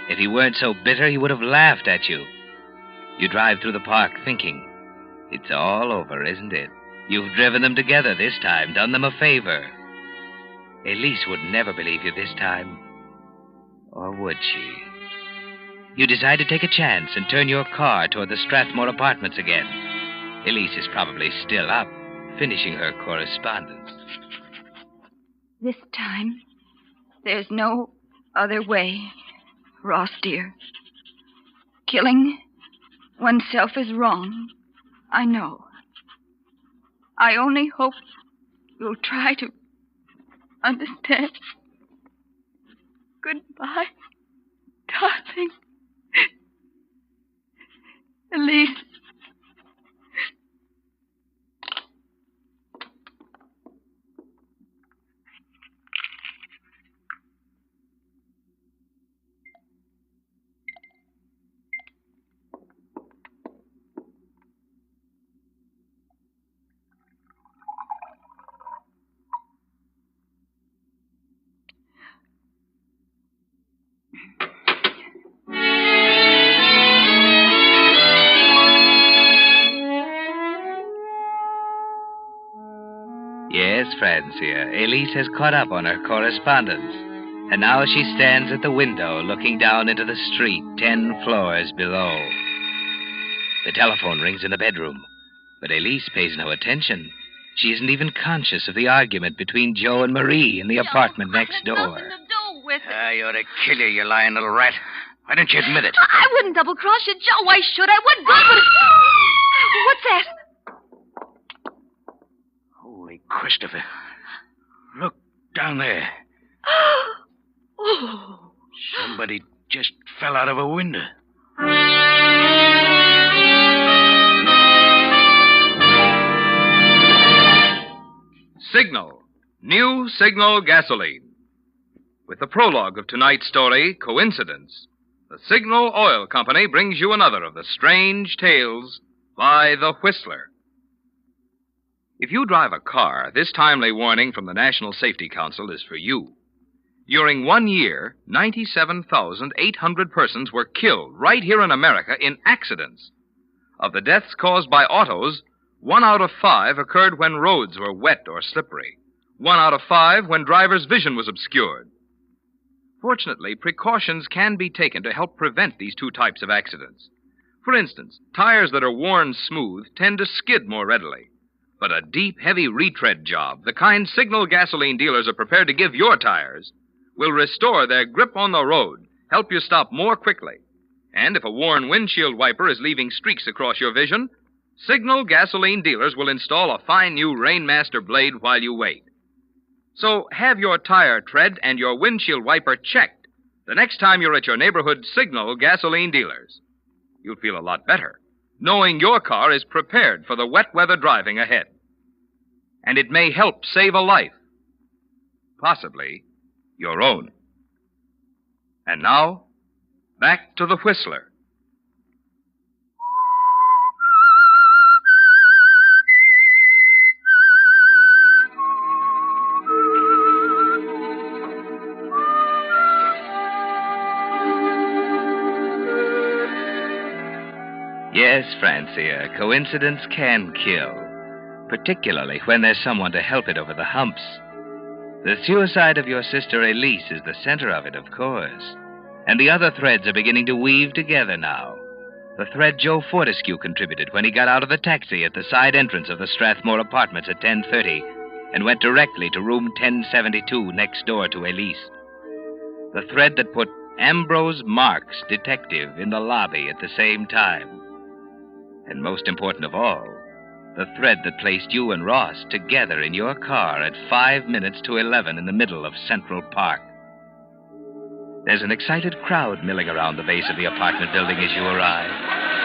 If he weren't so bitter, he would have laughed at you. You drive through the park thinking, it's all over, isn't it? You've driven them together this time, done them a favor. Elise would never believe you this time. Or would she? You decide to take a chance and turn your car toward the Strathmore apartments again. Elise is probably still up, finishing her correspondence. This time, there's no other way, Ross, dear. Killing oneself is wrong. I know. I only hope you'll try to understand. Goodbye, darling. Elise. Yes, Francia. Elise has caught up on her correspondence. And now she stands at the window looking down into the street 10 floors below. The telephone rings in the bedroom, but Elise pays no attention. She isn't even conscious of the argument between Joe and Marie in the apartment next door. Nothing to do with it. I ought to kill you, you lying little rat. Why don't you admit it? I wouldn't double-cross you, Joe. Why should I? What good would it... What's that? Holy Christopher. Look down there. Oh. Somebody just fell out of a window. Signal. New Signal gasoline. With the prologue of tonight's story, Coincidence, the Signal Oil Company brings you another of the strange tales by the Whistler. If you drive a car, this timely warning from the National Safety Council is for you. During 1 year, 97,800 persons were killed right here in America in accidents. Of the deaths caused by autos, 1 out of 5 occurred when roads were wet or slippery. 1 out of 5 when drivers' vision was obscured. Fortunately, precautions can be taken to help prevent these two types of accidents. For instance, tires that are worn smooth tend to skid more readily. But a deep, heavy retread job, the kind Signal gasoline dealers are prepared to give your tires, will restore their grip on the road, help you stop more quickly. And if a worn windshield wiper is leaving streaks across your vision, Signal gasoline dealers will install a fine new Rainmaster blade while you wait. So have your tire tread and your windshield wiper checked the next time you're at your neighborhood Signal gasoline dealers. You'll feel a lot better, knowing your car is prepared for the wet weather driving ahead. And it may help save a life. Possibly your own. And now, back to the Whistler. Yes, Francia, coincidence can kill, particularly when there's someone to help it over the humps. The suicide of your sister Elise is the center of it, of course. And the other threads are beginning to weave together now. The thread Joe Fortescue contributed when he got out of the taxi at the side entrance of the Strathmore Apartments at 10:30 and went directly to room 1072 next door to Elise. The thread that put Ambrose Marks, detective, in the lobby at the same time. And most important of all, the thread that placed you and Ross together in your car at 5 minutes to 11 in the middle of Central Park. There's an excited crowd milling around the base of the apartment building as you arrive.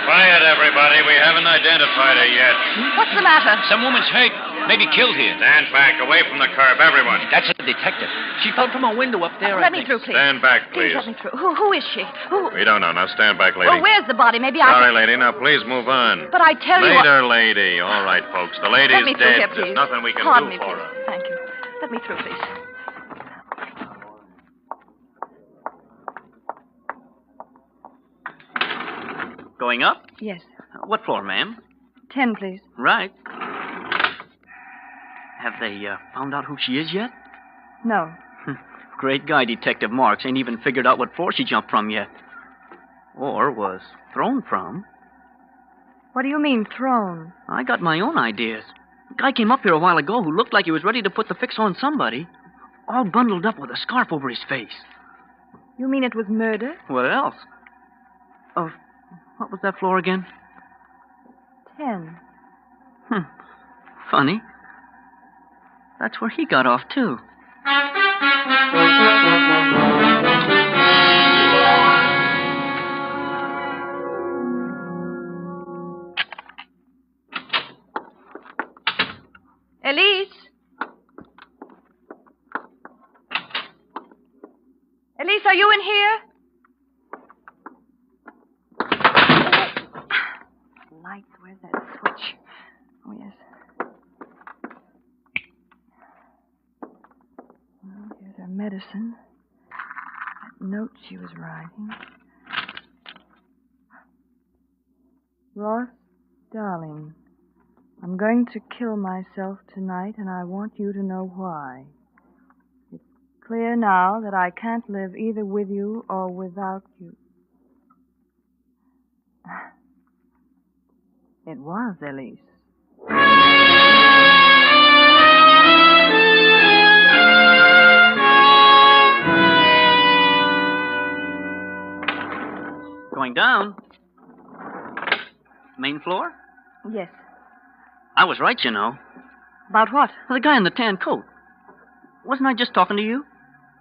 Quiet, everybody. We haven't identified her yet. What's the matter? Some woman's hurt. Maybe killed here. Stand back, away from the curb, everyone. That's a detective. She fell from a window up there. Let me through, please. Stand back, please. Let me through. Who is she? Who? We don't know. Now stand back, lady. Well, where's the body? Maybe Sorry, lady. Now please move on. But I tell you Later, lady. All right, folks. The lady's Let me through dead. here, please. There's nothing we can Pardon do me, for please. her. Thank you. Let me through, please. Going up? Yes. What floor, ma'am? 10, please. Right. Have they found out who she is yet? No. Great guy, Detective Marks. Ain't even figured out what floor she jumped from yet. Or was thrown from. What do you mean, thrown? I got my own ideas. A guy came up here a while ago who looked like he was ready to put the fix on somebody. All bundled up with a scarf over his face. You mean it was murder? What else? What was that floor again? 10. Funny. That's where he got off, too. Elise? Elise, are you in here? Lights, where's that switch? Oh, yes. Well, here's her medicine. That note she was writing. Ross, darling, I'm going to kill myself tonight, and I want you to know why. It's clear now that I can't live either with you or without you. It was Elise. Going down? Main floor? Yes. I was right, you know. About what? The guy in the tan coat. Wasn't I just talking to you?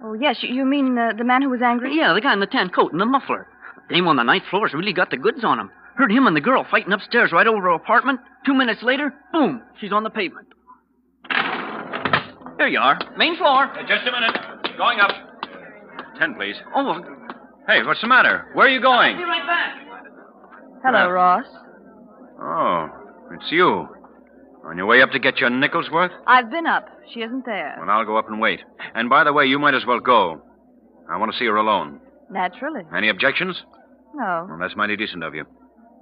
Oh, yes. You mean the man who was angry? Yeah, the guy in the tan coat and the muffler. Dame on the ninth floor's really got the goods on him. Heard him and the girl fighting upstairs right over her apartment. 2 minutes later, boom, she's on the pavement. There you are. Main floor. Just a minute. Going up. 10, please. Oh, Hey, what's the matter? Where are you going? I'll be right back. Hello, Ross. Oh, it's you. On your way up to get your nickel's worth? I've been up. She isn't there. Well, I'll go up and wait. And by the way, you might as well go. I want to see her alone. Naturally. Any objections? No. Well, that's mighty decent of you.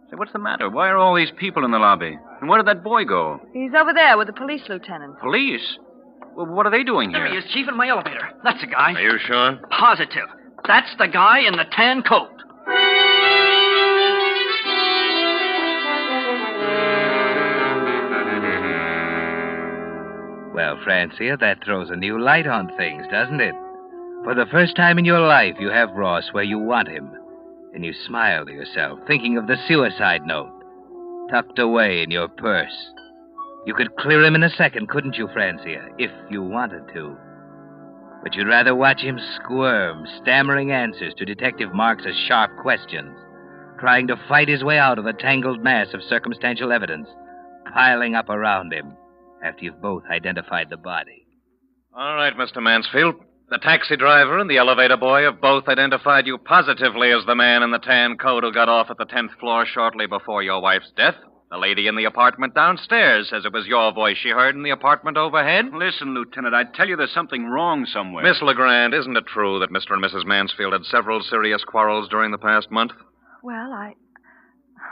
Say, what's the matter? Why are all these people in the lobby? And where did that boy go? He's over there with the police lieutenant. Police? Well, what are they doing here? There he is, Chief, in my elevator. That's the guy. Are you sure? Positive. That's the guy in the tan coat. Well, Francia, that throws a new light on things, doesn't it? For the first time in your life, you have Ross where you want him. And you smile to yourself, thinking of the suicide note, tucked away in your purse. You could clear him in a second, couldn't you, Francia, if you wanted to? But you'd rather watch him squirm, stammering answers to Detective Marks's sharp questions, trying to fight his way out of the tangled mass of circumstantial evidence, piling up around him after you've both identified the body. All right, Mr. Mansfield. The taxi driver and the elevator boy have both identified you positively as the man in the tan coat who got off at the 10th floor shortly before your wife's death. The lady in the apartment downstairs says it was your voice she heard in the apartment overhead. Listen, Lieutenant, I tell you there's something wrong somewhere. Miss LeGrand, isn't it true that Mr. and Mrs. Mansfield had several serious quarrels during the past month? Well,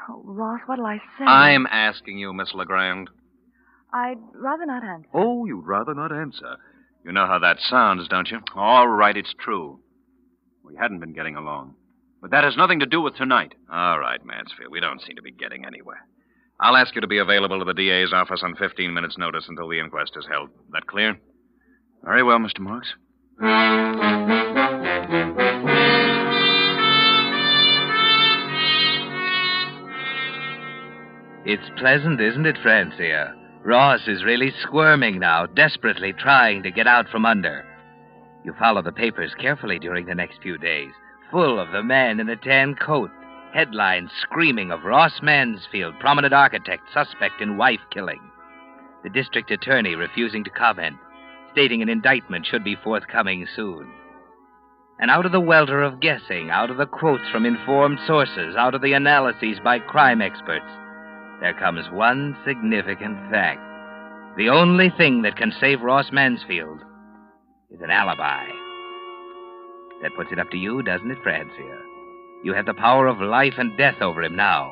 Oh, Ross, what'll I say? I'm asking you, Miss LeGrand. I'd rather not answer. Oh, you'd rather not answer. You know how that sounds, don't you? All right, it's true. We hadn't been getting along. But that has nothing to do with tonight. All right, Mansfield. We don't seem to be getting anywhere. I'll ask you to be available to the DA's office on 15 minutes' notice until the inquest is held. That clear? Very well, Mr. Marks. It's pleasant, isn't it, Francia? Ross is really squirming now, desperately trying to get out from under. You follow the papers carefully during the next few days, full of the man in the tan coat. Headlines screaming of Ross Mansfield, prominent architect, suspect in wife killing. The district attorney refusing to comment, stating an indictment should be forthcoming soon. And out of the welter of guessing, out of the quotes from informed sources, out of the analyses by crime experts, there comes one significant fact. The only thing that can save Ross Mansfield is an alibi. That puts it up to you, doesn't it, Francia? You have the power of life and death over him now.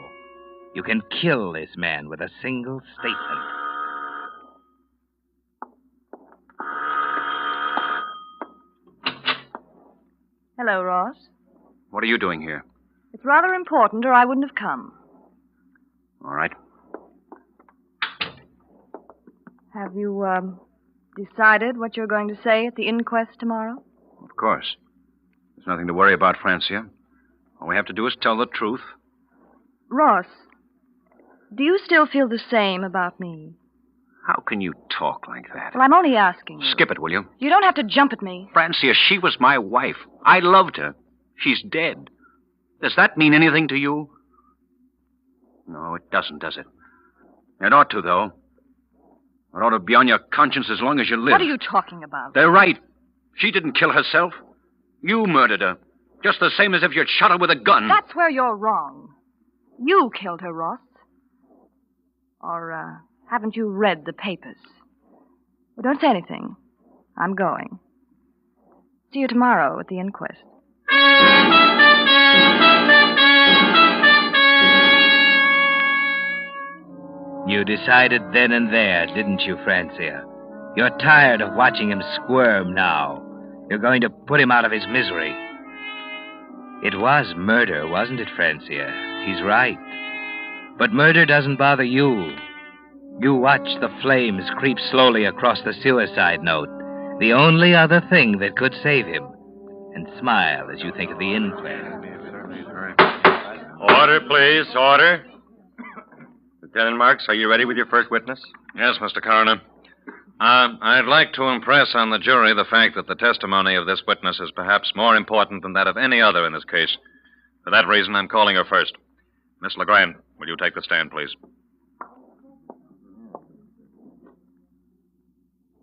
You can kill this man with a single statement. Hello, Ross. What are you doing here? It's rather important, or I wouldn't have come. All right. Have you, decided what you're going to say at the inquest tomorrow? Of course. There's nothing to worry about, Francia. All we have to do is tell the truth. Ross, do you still feel the same about me? How can you talk like that? Well, I'm only asking you. Skip it, will you? You don't have to jump at me. Francia, she was my wife. I loved her. She's dead. Does that mean anything to you? No, it doesn't, does it? It ought to, though. It ought to be on your conscience as long as you live. What are you talking about? They're right. She didn't kill herself. You murdered her. Just the same as if you'd shot her with a gun. That's where you're wrong. You killed her, Ross. Or, haven't you read the papers? Well, don't say anything. I'm going. See you tomorrow at the inquest. You decided then and there, didn't you, Francia? You're tired of watching him squirm now. You're going to put him out of his misery. It was murder, wasn't it, Francia? He's right. But murder doesn't bother you. You watch the flames creep slowly across the suicide note, the only other thing that could save him, and smile as you think of the inquest. Order, please. Order. Lieutenant Marks, are you ready with your first witness? Yes, Mr. Coroner. I'd like to impress on the jury the fact that the testimony of this witness is perhaps more important than that of any other in this case. For that reason, I'm calling her first. Miss Legrand, will you take the stand, please?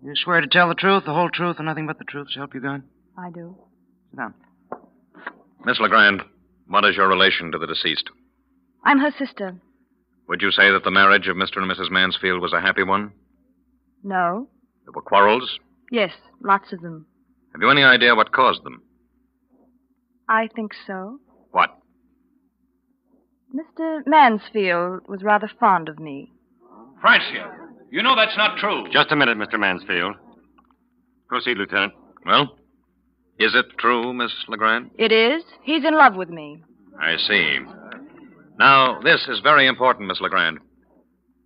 You swear to tell the truth, the whole truth, and nothing but the truth, so help you God? I do. Sit down. Miss Legrand, what is your relation to the deceased? I'm her sister. Would you say that the marriage of Mr. and Mrs. Mansfield was a happy one? No. There were quarrels? Yes, lots of them. Have you any idea what caused them? I think so. What? Mr. Mansfield was rather fond of me. Francia, you know that's not true. Just a minute, Mr. Mansfield. Proceed, Lieutenant. Well, is it true, Miss Legrand? It is. He's in love with me. I see. Now, this is very important, Miss Legrand.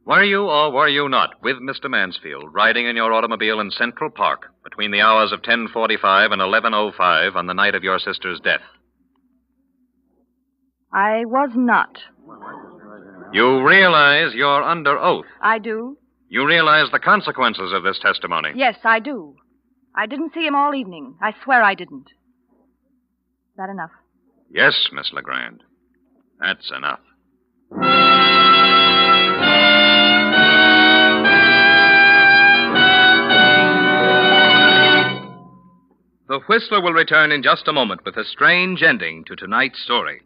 Were you or were you not with Mr. Mansfield riding in your automobile in Central Park between the hours of 10:45 and 11:05 on the night of your sister's death? I was not. You realize you're under oath. I do. You realize the consequences of this testimony. Yes, I do. I didn't see him all evening. I swear I didn't. Is that enough? Yes, Miss Legrand. That's enough. The Whistler will return in just a moment with a strange ending to tonight's story.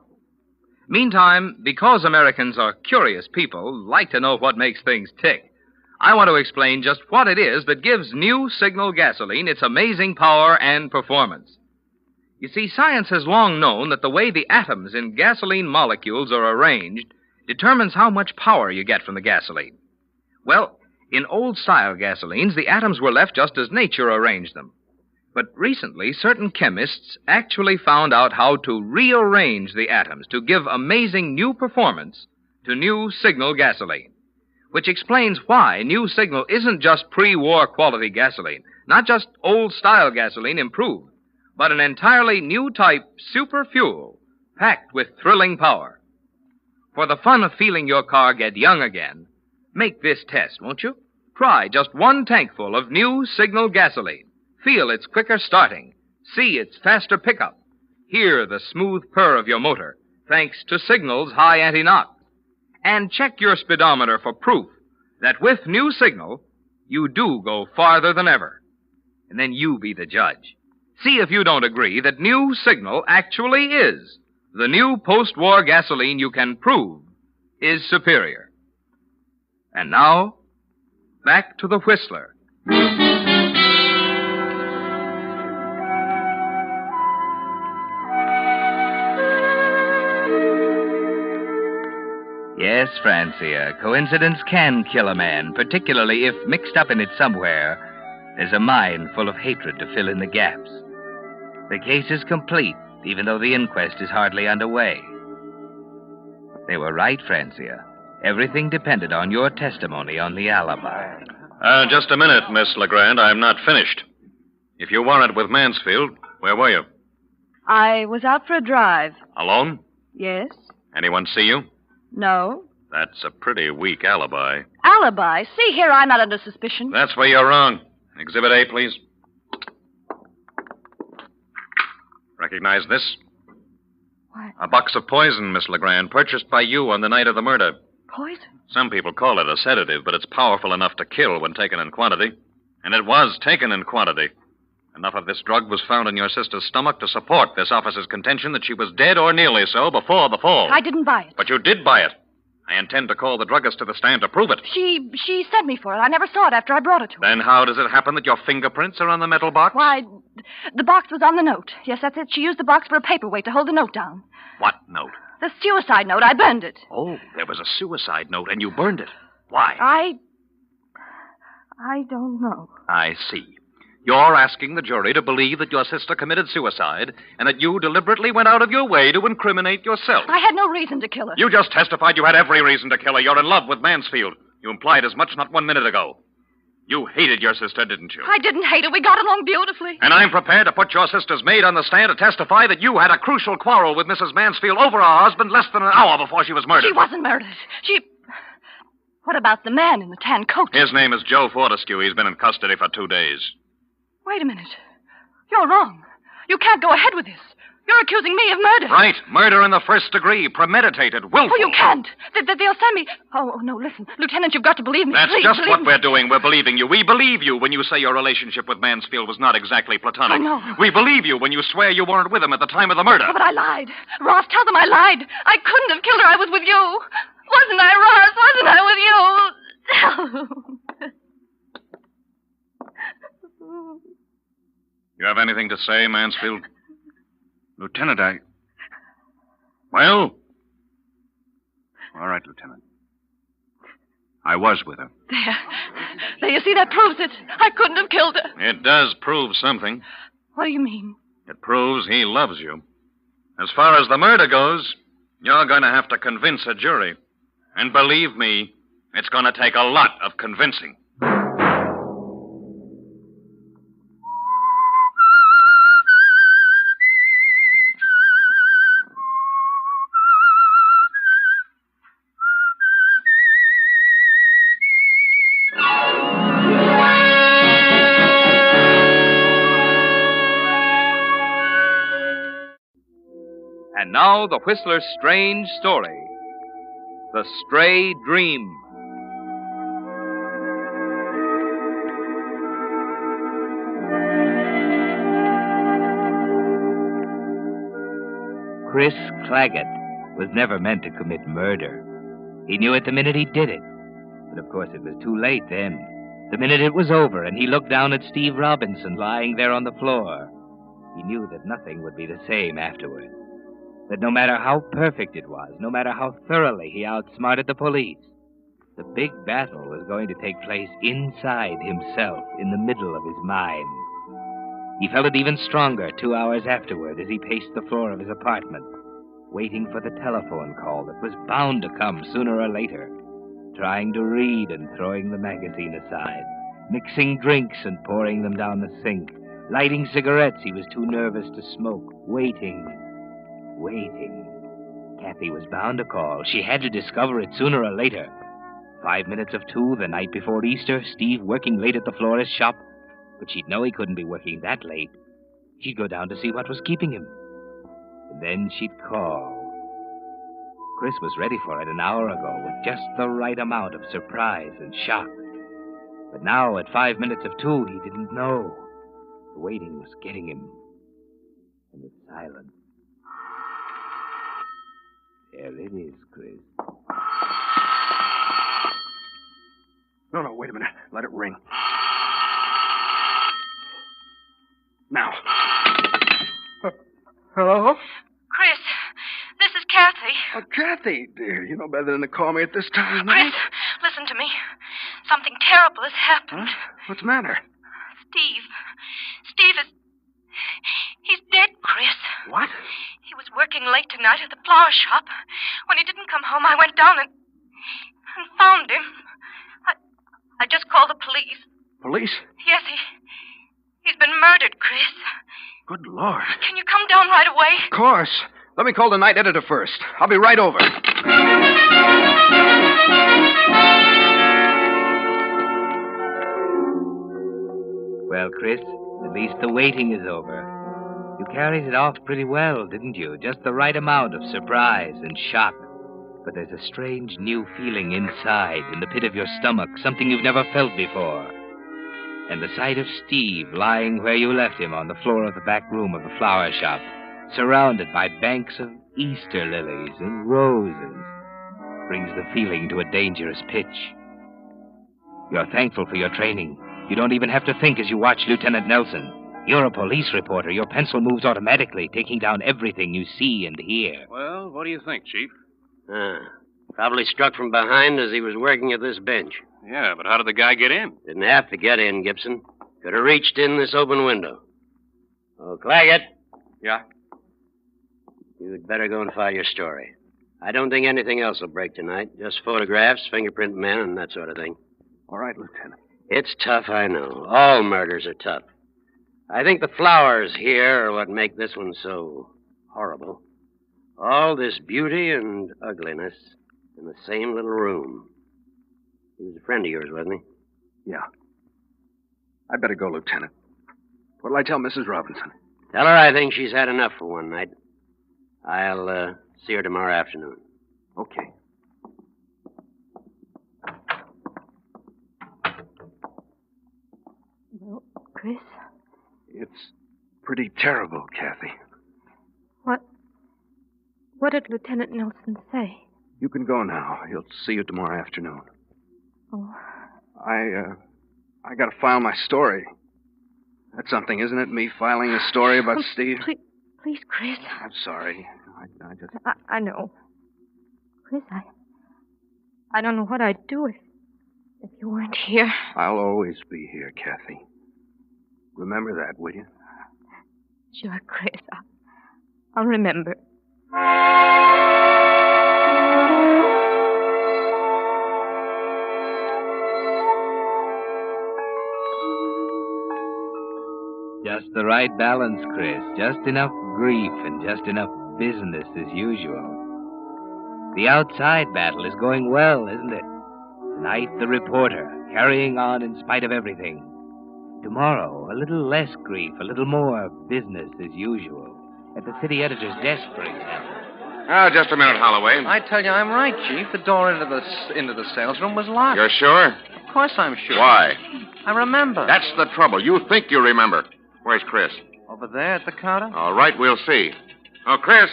Meantime, because Americans are curious people, like to know what makes things tick, I want to explain just what it is that gives new Signal gasoline its amazing power and performance. You see, science has long known that the way the atoms in gasoline molecules are arranged determines how much power you get from the gasoline. Well, in old-style gasolines, the atoms were left just as nature arranged them. But recently, certain chemists actually found out how to rearrange the atoms to give amazing new performance to new Signal gasoline, which explains why new Signal isn't just pre-war quality gasoline, not just old-style gasoline improved, but an entirely new type super fuel packed with thrilling power. For the fun of feeling your car get young again, make this test, won't you? Try just one tankful of new Signal gasoline. Feel its quicker starting. See its faster pickup. Hear the smooth purr of your motor, thanks to Signal's high anti-knock. And check your speedometer for proof that with new Signal, you do go farther than ever. And then you be the judge. See if you don't agree that new Signal actually is the new post-war gasoline you can prove is superior. And now, back to the Whistler. Yes, Francia, coincidence can kill a man, particularly if mixed up in it somewhere, there's a mind full of hatred to fill in the gaps. The case is complete, even though the inquest is hardly underway. They were right, Francia. Everything depended on your testimony on the alibi. Just a minute, Miss Legrand. I'm not finished. If you weren't with Mansfield, where were you? I was out for a drive. Alone? Yes? Anyone see you? No. That's a pretty weak alibi. Alibi? See here, I'm not under suspicion. That's where you're wrong. Exhibit A, please. Recognize this? What? A box of poison, Miss Legrand, purchased by you on the night of the murder. Poison? Some people call it a sedative, but it's powerful enough to kill when taken in quantity. And it was taken in quantity. Enough of this drug was found in your sister's stomach to support this officer's contention that she was dead or nearly so before the fall. I didn't buy it. But you did buy it. I intend to call the druggist to the stand to prove it. She sent me for it. I never saw it after I brought it to her. Then how does it happen that your fingerprints are on the metal box? Why, the box was on the note. Yes, that's it. She used the box for a paperweight to hold the note down. What note? The suicide note. I burned it. Oh, there was a suicide note and you burned it. Why? I don't know. I see. You're asking the jury to believe that your sister committed suicide and that you deliberately went out of your way to incriminate yourself. I had no reason to kill her. You just testified you had every reason to kill her. You're in love with Mansfield. You implied as much not 1 minute ago. You hated your sister, didn't you? I didn't hate her. We got along beautifully. And I'm prepared to put your sister's maid on the stand to testify that you had a crucial quarrel with Mrs. Mansfield over her husband less than an hour before she was murdered. She wasn't murdered. What about the man in the tan coat? His name is Joe Fortescue. He's been in custody for 2 days. Wait a minute. You're wrong. You can't go ahead with this. You're accusing me of murder. Right. Murder in the first degree. Premeditated. Willful. Oh, you can't. They'll send me... Oh, no, listen. Lieutenant, you've got to believe me. That's Please, just believe what me. we're doing. We're believing you. We believe you when you say your relationship with Mansfield was not exactly platonic. I know. We believe you when you swear you weren't with him at the time of the murder. Oh, but I lied. Ross, tell them I lied. I couldn't have killed her. I was with you. Wasn't I, Ross? Wasn't I with you? You have anything to say, Mansfield? Lieutenant, Well? All right, Lieutenant. I was with her. There, you see, that proves it. I couldn't have killed her. It does prove something. What do you mean? It proves he loves you. As far as the murder goes, you're going to have to convince a jury. And believe me, it's going to take a lot of convincing. And now, the Whistler's strange story. The Stray Dream. Chris Claggett was never meant to commit murder. He knew it the minute he did it. But of course it was too late then. The minute it was over and he looked down at Steve Robinson lying there on the floor, he knew that nothing would be the same afterward. That no matter how perfect it was, no matter how thoroughly he outsmarted the police, the big battle was going to take place inside himself, in the middle of his mind. He felt it even stronger 2 hours afterward as he paced the floor of his apartment, waiting for the telephone call that was bound to come sooner or later, trying to read and throwing the magazine aside, mixing drinks and pouring them down the sink, lighting cigarettes he was too nervous to smoke, waiting. Kathy was bound to call. She had to discover it sooner or later. 5 minutes of 2 the night before Easter, Steve working late at the florist's shop. But she'd know he couldn't be working that late. She'd go down to see what was keeping him. And then she'd call. Chris was ready for it an hour ago with just the right amount of surprise and shock. But now, at 5 minutes of 2, he didn't know. The waiting was getting him. And the silence. There it is, Chris. No, wait a minute. Let it ring. Now. Hello? Chris, this is Kathy. Oh, Kathy, dear, you know better than to call me at this time of Chris, night. listen to me. Something terrible has happened. Huh? What's the matter? Steve is... He's dead, Chris. What? He was working late tonight at the flower shop. When he didn't come home, I went down and found him. I just called the police. Police? Yes, he's been murdered, Chris. Good Lord. Can you come down right away? Of course. Let me call the night editor first. I'll be right over. Well, Chris, at least the waiting is over. You carried it off pretty well, didn't you? Just the right amount of surprise and shock. But there's a strange new feeling inside, in the pit of your stomach, something you've never felt before. And the sight of Steve lying where you left him on the floor of the back room of the flower shop, surrounded by banks of Easter lilies and roses, brings the feeling to a dangerous pitch. You're thankful for your training. You don't even have to think as you watch Lieutenant Nelson. You're a police reporter. Your pencil moves automatically, taking down everything you see and hear. Well, what do you think, Chief? Probably struck from behind as he was working at this bench. Yeah, but how did the guy get in? Didn't have to get in, Gibson. Could have reached in this open window. Oh, Claggett. Yeah? You'd better go and file your story. I don't think anything else will break tonight. Just photographs, fingerprint men, and that sort of thing. All right, Lieutenant. It's tough, I know. All murders are tough. I think the flowers here are what make this one so horrible. All this beauty and ugliness in the same little room. He was a friend of yours, wasn't he? Yeah. I'd better go, Lieutenant. What'll I tell Mrs. Robinson? Tell her I think she's had enough for one night. I'll see her tomorrow afternoon. Okay. Well, Chris? It's pretty terrible, Kathy. What did Lieutenant Nelson say? You can go now. He'll see you tomorrow afternoon. Oh. I gotta file my story. That's something, isn't it? Me filing a story about Steve? Please, Chris. I'm sorry. I just... I know. Chris, I don't know what I'd do if you weren't here. I'll always be here, Kathy. Remember that, will you? Sure, Chris. I'll remember. Just the right balance, Chris. Just enough grief and just enough business as usual. The outside battle is going well, isn't it? Tonight, the reporter, carrying on in spite of everything. Tomorrow, a little less grief, a little more business as usual. At the city editor's desk, for example. Oh, just a minute, Holloway. I tell you, I'm right, Chief. The door into the sales room was locked. You're sure? Of course I'm sure. Why? I remember. That's the trouble. You think you remember. Where's Chris? Over there at the counter? All right, we'll see. Oh, Chris.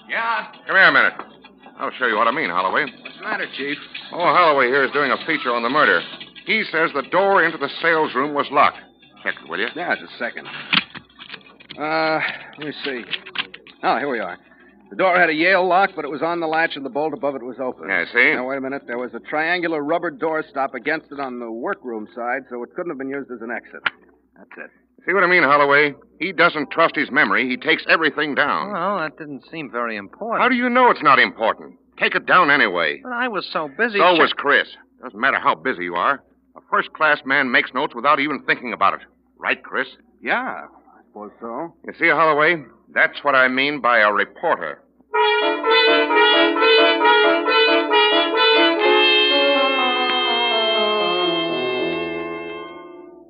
Yeah? Come here a minute. I'll show you what I mean, Holloway. What's the matter, Chief? Oh, Holloway here is doing a feature on the murder. He says the door into the sales room was locked. Check it, will you? Yeah, just a second. Let me see. Oh, here we are. The door had a Yale lock, but it was on the latch and the bolt above it was open. Yeah, see? Now, wait a minute. There was a triangular rubber doorstop against it on the workroom side, so it couldn't have been used as an exit. That's it. See what I mean, Holloway? He doesn't trust his memory. He takes everything down. Well, that didn't seem very important. How do you know it's not important? Take it down anyway. But I was so busy. So was Chris. Doesn't matter how busy you are. A first-class man makes notes without even thinking about it. Right, Chris? Yeah, I suppose so. You see, Holloway, that's what I mean by a reporter.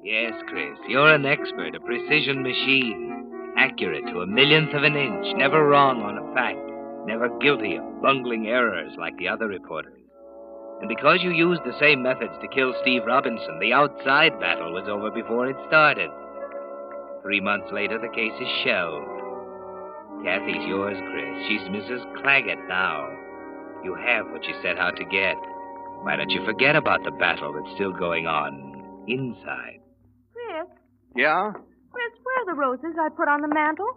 Yes, Chris, you're an expert, a precision machine. Accurate to a millionth of an inch, never wrong on a fact, never guilty of bungling errors like the other reporters. And because you used the same methods to kill Steve Robinson, the outside battle was over before it started. 3 months later, the case is shelved. Kathy's yours, Chris. She's Mrs. Claggett now. You have what you set out to get. Why don't you forget about the battle that's still going on inside? Chris? Yeah? Chris, where are the roses I put on the mantel?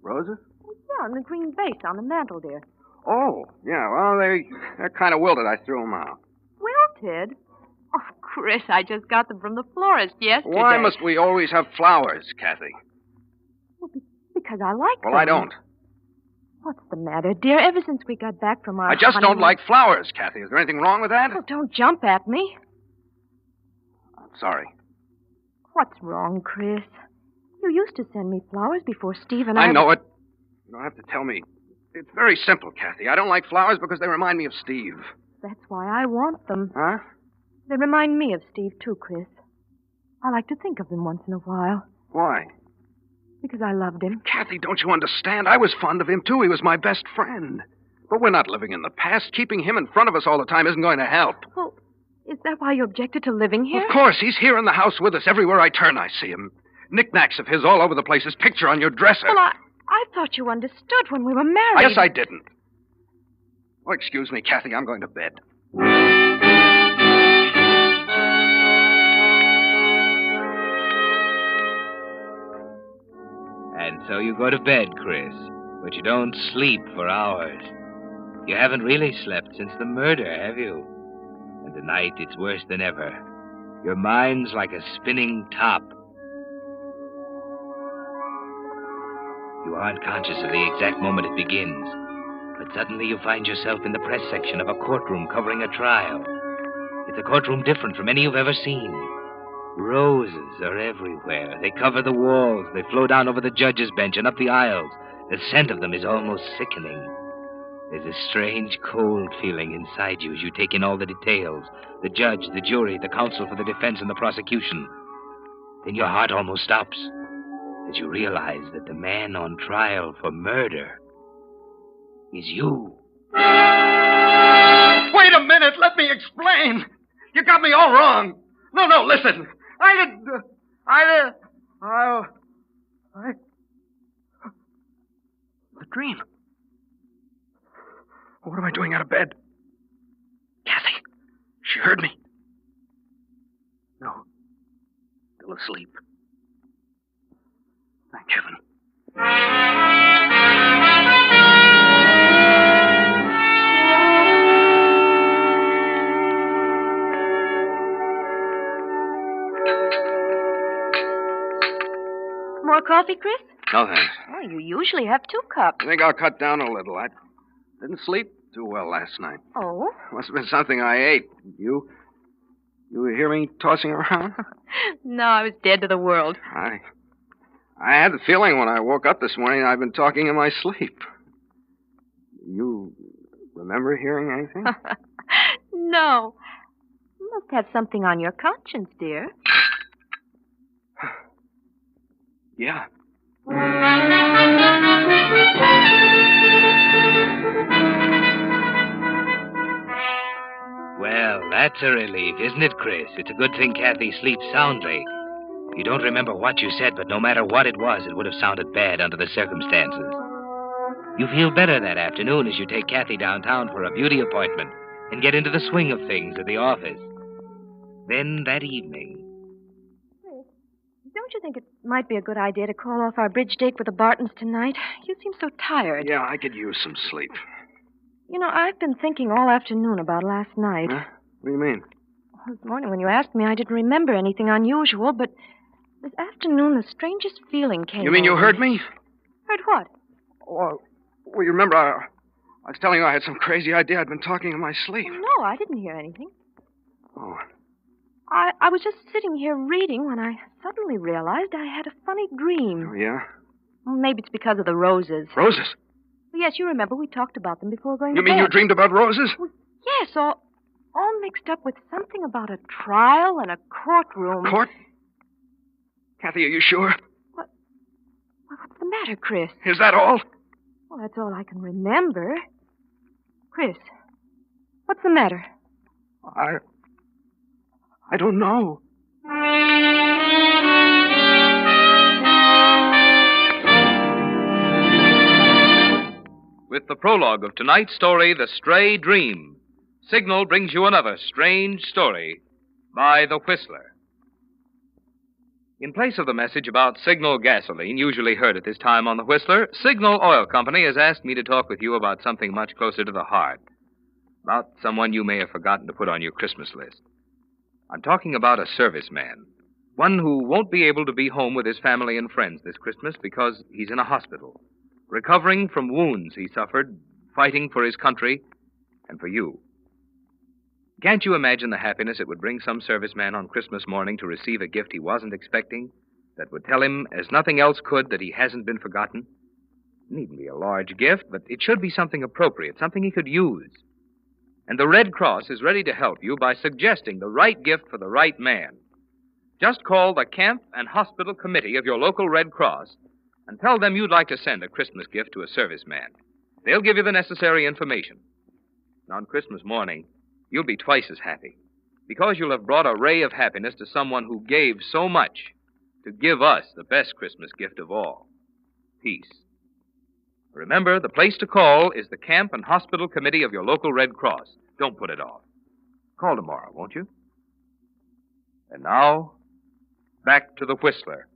Roses? Yeah, on the green vase on the mantel, dear. Oh, yeah, well, they're kind of wilted. I threw them out. Wilted? Oh, Chris, I just got them from the florist yesterday. Why must we always have flowers, Kathy? Well, because I like them. Well, I don't. What's the matter, dear? Ever since we got back from our I just honeymoon... don't like flowers, Kathy. Is there anything wrong with that? Oh, don't jump at me. I'm sorry. What's wrong, Chris? You used to send me flowers before Steve and I know it. You don't have to tell me. It's very simple, Kathy. I don't like flowers because they remind me of Steve. That's why I want them. Huh? They remind me of Steve, too, Chris. I like to think of him once in a while. Why? Because I loved him. Kathy, don't you understand? I was fond of him, too. He was my best friend. But we're not living in the past. Keeping him in front of us all the time isn't going to help. Well, is that why you objected to living here? Of course. He's here in the house with us. Everywhere I turn, I see him. Knickknacks of his all over the place. His picture on your dresser. Well, I thought you understood when we were married. Yes, I didn't. Oh, excuse me, Kathy. I'm going to bed. And so you go to bed, Chris, but you don't sleep for hours. You haven't really slept since the murder, have you? And tonight it's worse than ever. Your mind's like a spinning top, You aren't conscious of the exact moment it begins. But suddenly you find yourself in the press section of a courtroom covering a trial. It's a courtroom different from any you've ever seen. Roses are everywhere. They cover the walls. They flow down over the judge's bench and up the aisles. The scent of them is almost sickening. There's a strange, cold feeling inside you as you take in all the details. The judge, the jury, the counsel for the defense and the prosecution. Then your heart almost stops as you realize that the man on trial for murder is you. Wait a minute. Let me explain. You got me all wrong. No, listen. A dream. What am I doing out of bed? Kathy. She heard me. No. Still asleep. Thank heaven. More coffee, Chris? No, thanks. Oh, you usually have 2 cups. I think I'll cut down a little. I didn't sleep too well last night. Oh? Must have been something I ate. You hear me tossing around? No, I was dead to the world. I had the feeling when I woke up this morning I've been talking in my sleep. You remember hearing anything? No. You must have something on your conscience, dear. Yeah. Well, that's a relief, isn't it, Chris? It's a good thing Kathy sleeps soundly. You don't remember what you said, but no matter what it was, it would have sounded bad under the circumstances. You feel better that afternoon as you take Kathy downtown for a beauty appointment and get into the swing of things at the office. Then that evening... Don't you think it might be a good idea to call off our bridge date with the Bartons tonight? You seem so tired. Yeah, I could use some sleep. You know, I've been thinking all afternoon about last night. Huh? What do you mean? This morning when you asked me, I didn't remember anything unusual, but this afternoon the strangest feeling came You mean you over heard me? Heard what? Well, you remember I was telling you I had some crazy idea. I'd been talking in my sleep. No, I didn't hear anything. Oh. I was just sitting here reading when I suddenly realized I had a funny dream. Oh, yeah? Maybe it's because of the roses. Roses? Well, yes, you remember we talked about them before going You to bed. mean you dreamed about roses? Well, yes, all mixed up with something about a trial and a courtroom. Court? Kathy, are you sure? What's the matter, Chris? Is that all? Well, that's all I can remember. Chris, what's the matter? I don't know. With the prologue of tonight's story, The Stray Dream, Signal brings you another strange story by The Whistler. In place of the message about Signal gasoline, usually heard at this time on The Whistler, Signal Oil Company has asked me to talk with you about something much closer to the heart. About someone you may have forgotten to put on your Christmas list. I'm talking about a serviceman. One who won't be able to be home with his family and friends this Christmas because he's in a hospital, recovering from wounds he suffered, fighting for his country and for you. Can't you imagine the happiness it would bring some serviceman on Christmas morning to receive a gift he wasn't expecting that would tell him, as nothing else could, that he hasn't been forgotten? It needn't be a large gift, but it should be something appropriate, something he could use. And the Red Cross is ready to help you by suggesting the right gift for the right man. Just call the Camp and Hospital Committee of your local Red Cross and tell them you'd like to send a Christmas gift to a serviceman. They'll give you the necessary information. And on Christmas morning, you'll be twice as happy because you'll have brought a ray of happiness to someone who gave so much to give us the best Christmas gift of all, peace. Remember, the place to call is the Camp and Hospital Committee of your local Red Cross. Don't put it off. Call tomorrow, won't you? And now, back to the Whistler.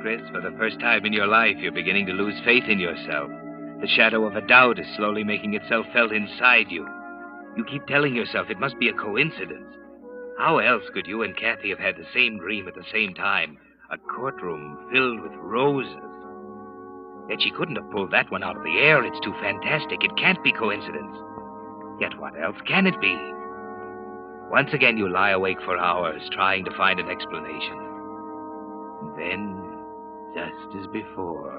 Chris, for the first time in your life, you're beginning to lose faith in yourself. The shadow of a doubt is slowly making itself felt inside you. You keep telling yourself it must be a coincidence. How else could you and Kathy have had the same dream at the same time? A courtroom filled with roses. Yet she couldn't have pulled that one out of the air. It's too fantastic. It can't be coincidence. Yet what else can it be? Once again you lie awake for hours trying to find an explanation. And then, just as before,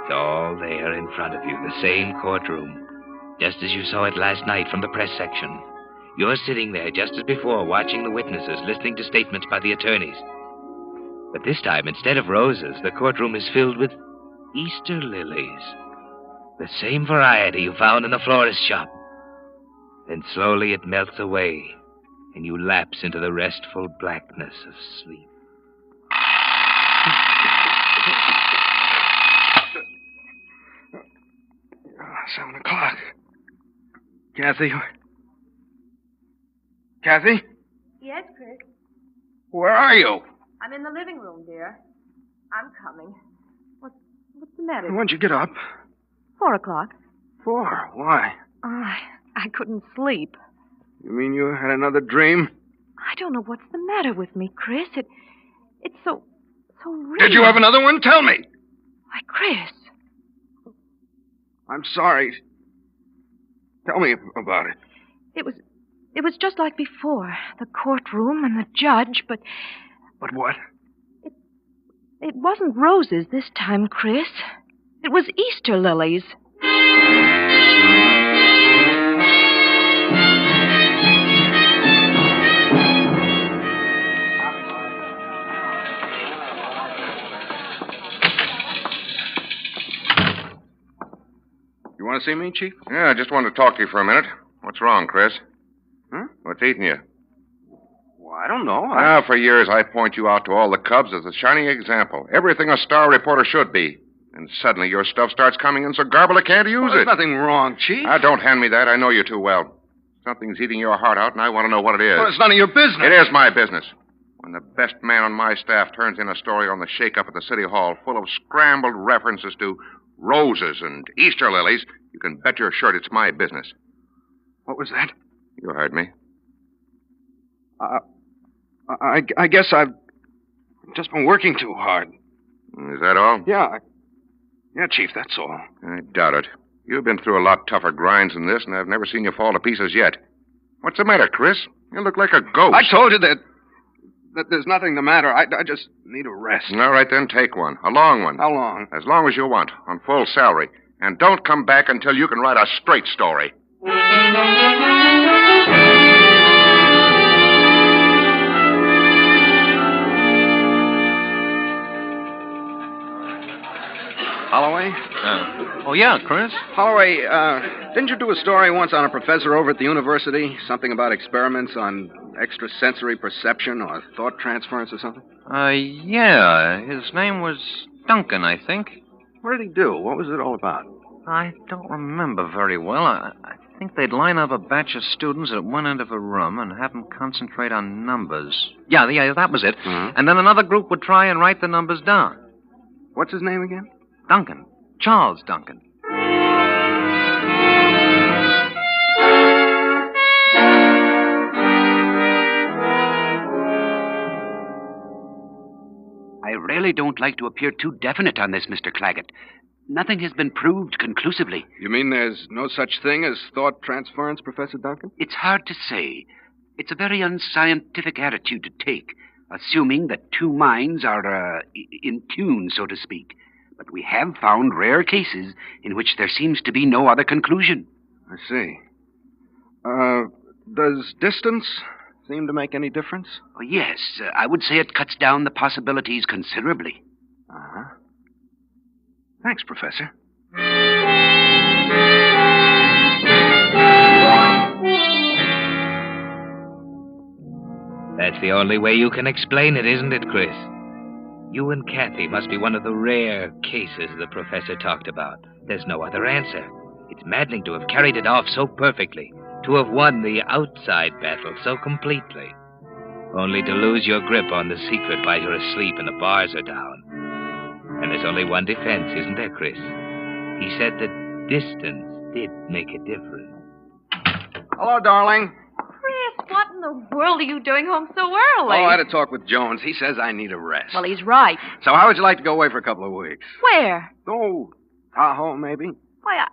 it's all there in front of you, the same courtroom, just as you saw it last night from the press section. You're sitting there just as before, watching the witnesses, listening to statements by the attorneys. But this time, instead of roses, the courtroom is filled with Easter lilies. The same variety you found in the florist's shop. Then slowly it melts away, and you lapse into the restful blackness of sleep. 7 o'clock. Kathy? Kathy? Yes, Chris. Where are you? I'm in the living room, dear. I'm coming. What's the matter? When'd you get up? 4 o'clock. 4? Why? I couldn't sleep. You mean you had another dream? I don't know what's the matter with me, Chris. It's so real. Did you have another one? Tell me. Why, Chris. I'm sorry. Tell me about it. It was just like before. The courtroom and the judge, but... But what? It wasn't roses this time, Chris. It was Easter lilies. You want to see me, Chief? Yeah, I just wanted to talk to you for a minute. What's wrong, Chris? Huh? What's eating you? Well, I don't know. For years I point you out to all the Cubs as a shining example. Everything a star reporter should be. And suddenly your stuff starts coming in so garbled I can't use There's it. nothing wrong, Chief. Don't hand me that. I know you too well. Something's eating your heart out, and I want to know what it is. Well, it's none of your business. It is my business. When the best man on my staff turns in a story on the shake-up at the City Hall full of scrambled references to roses and Easter lilies, you can bet your shirt it's my business. What was that? You heard me. I guess I've just been working too hard. Is that all? Yeah. Yeah, Chief, that's all. I doubt it. You've been through a lot tougher grinds than this, and I've never seen you fall to pieces yet. What's the matter, Chris? You look like a ghost. I told you that there's nothing the matter. I just need a rest. All right, then, take one. A long one. How long? As long as you want, on full salary. And don't come back until you can write a straight story. Holloway? Oh, yeah, Chris. Holloway, didn't you do a story once on a professor over at the university? Something about experiments on extrasensory perception or thought transference or something? Yeah. His name was Duncan, I think. What did he do? What was it all about? I don't remember very well. I think they'd line up a batch of students at one end of a room and have them concentrate on numbers. Yeah, that was it. Mm-hmm. And then another group would try and write the numbers down. What's his name again? Duncan. Charles Duncan. I really don't like to appear too definite on this, Mr. Claggett. Nothing has been proved conclusively. You mean there's no such thing as thought transference, Professor Duncan? It's hard to say. It's a very unscientific attitude to take, assuming that two minds are, in tune, so to speak. But we have found rare cases in which there seems to be no other conclusion. I see. Does distance seem to make any difference? Oh, yes, I would say it cuts down the possibilities considerably. Uh-huh. Thanks, Professor. That's the only way you can explain it, isn't it, Chris? You and Kathy must be one of the rare cases the professor talked about. There's no other answer. It's maddening to have carried it off so perfectly, to have won the outside battle so completely. only to lose your grip on the secret while you're asleep and the bars are down. And there's only one defense, isn't there, Chris? He said that distance did make a difference. Hello, darling. Chris, what in the world are you doing home so early? Oh, I had a talk with Jones. He says I need a rest. Well, he's right. So how would you like to go away for a couple of weeks? Where? Oh, Tahoe, maybe? Why,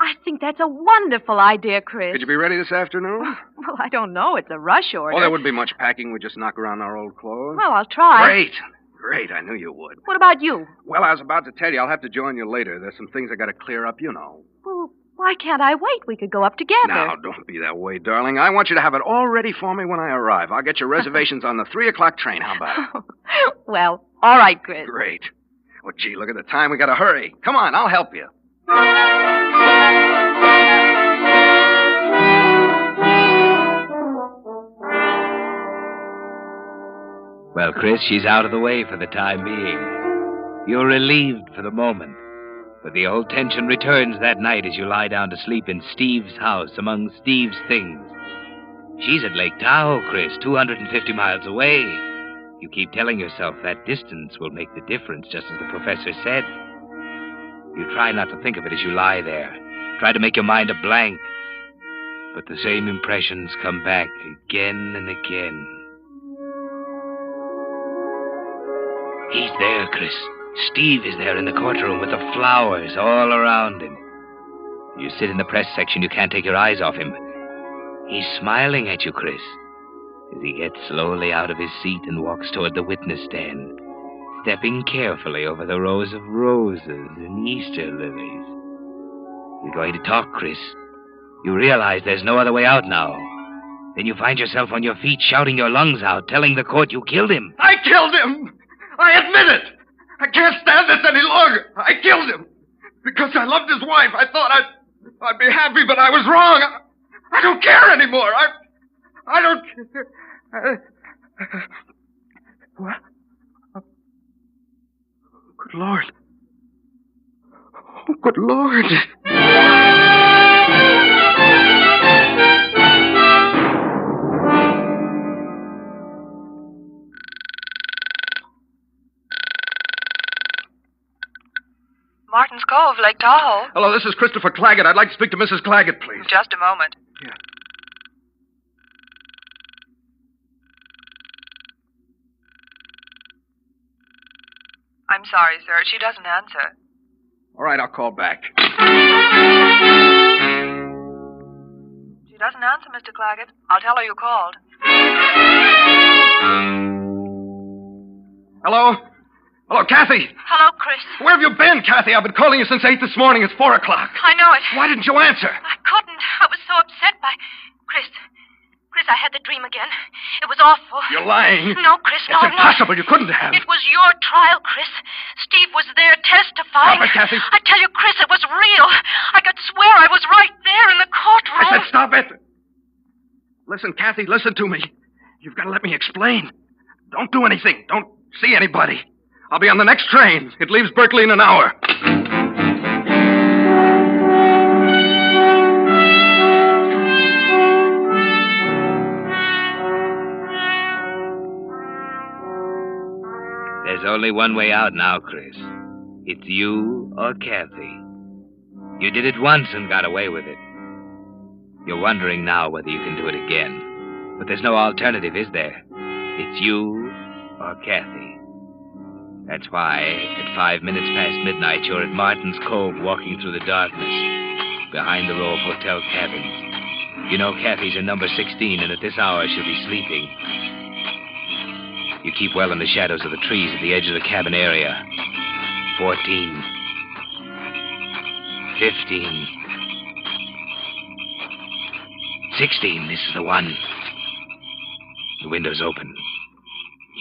I think that's a wonderful idea, Chris. Could you be ready this afternoon? Well, I don't know. It's a rush order. Oh, there wouldn't be much packing. We'd just knock around our old clothes. Well, I'll try. Great. I knew you would. What about you? Well, I was about to tell you. I'll have to join you later. There's some things I got to clear up, you know. Well, why can't I wait? We could go up together. Now, don't be that way, darling. I want you to have it all ready for me when I arrive. I'll get your reservations on the 3 o'clock train. How about it? Well, all right, Chris. Great. Well, gee, look at the time. We got to hurry. Come on, I'll help you. Well, Chris, she's out of the way for the time being. You're relieved for the moment, but the old tension returns that night as you lie down to sleep in Steve's house among Steve's things. She's at Lake Tahoe, Chris, 250 miles away. You keep telling yourself that distance will make the difference, just as the professor said. You try not to think of it as you lie there. Try to make your mind a blank. But the same impressions come back again and again. He's there, Chris. Steve is there in the courtroom with the flowers all around him. You sit in the press section, you can't take your eyes off him. He's smiling at you, Chris, as he gets slowly out of his seat and walks toward the witness stand, stepping carefully over the rows of roses and Easter lilies. You're going to talk, Chris. You realize there's no other way out now. Then you find yourself on your feet shouting your lungs out, telling the court you killed him. I killed him! I admit it! I can't stand this any longer. I killed him. Because I loved his wife. I thought I'd be happy, but I was wrong. I don't care anymore. I don't care. What? Good Lord. Oh, good Lord. Martin's Cove, Lake Tahoe. Hello, this is Christopher Claggett. I'd like to speak to Mrs. Claggett, please. Just a moment. Yeah. I'm sorry, sir. She doesn't answer. All right, I'll call back. She doesn't answer, Mr. Claggett. I'll tell her you called. Hello? Hello, Kathy. Hello, Chris. Where have you been, Kathy? I've been calling you since 8 this morning. It's 4 o'clock. I know it. Why didn't you answer? I couldn't. I was so upset by... Chris, I had the dream again. It was awful. You're lying. No, Chris, no. It's impossible. You couldn't have. It was your trial, Chris. Steve was there testifying. Stop it, Kathy. I tell you, Chris, it was real. I could swear I was right there in the courtroom. I said stop it. Listen, Kathy, listen to me. You've got to let me explain. Don't do anything. Don't see anybody. I'll be on the next train. It leaves Berkeley in an hour. There's only one way out now, Chris. It's you or Kathy. You did it once and got away with it. You're wondering now whether you can do it again. But there's no alternative, is there? It's you or Kathy. That's why, at 5 minutes past midnight, you're at Martin's Cove walking through the darkness, behind the row of hotel cabins. You know Kathy's in number 16, and at this hour she'll be sleeping. You keep well in the shadows of the trees at the edge of the cabin area. 14. 15. 16, this is the one. The window's open.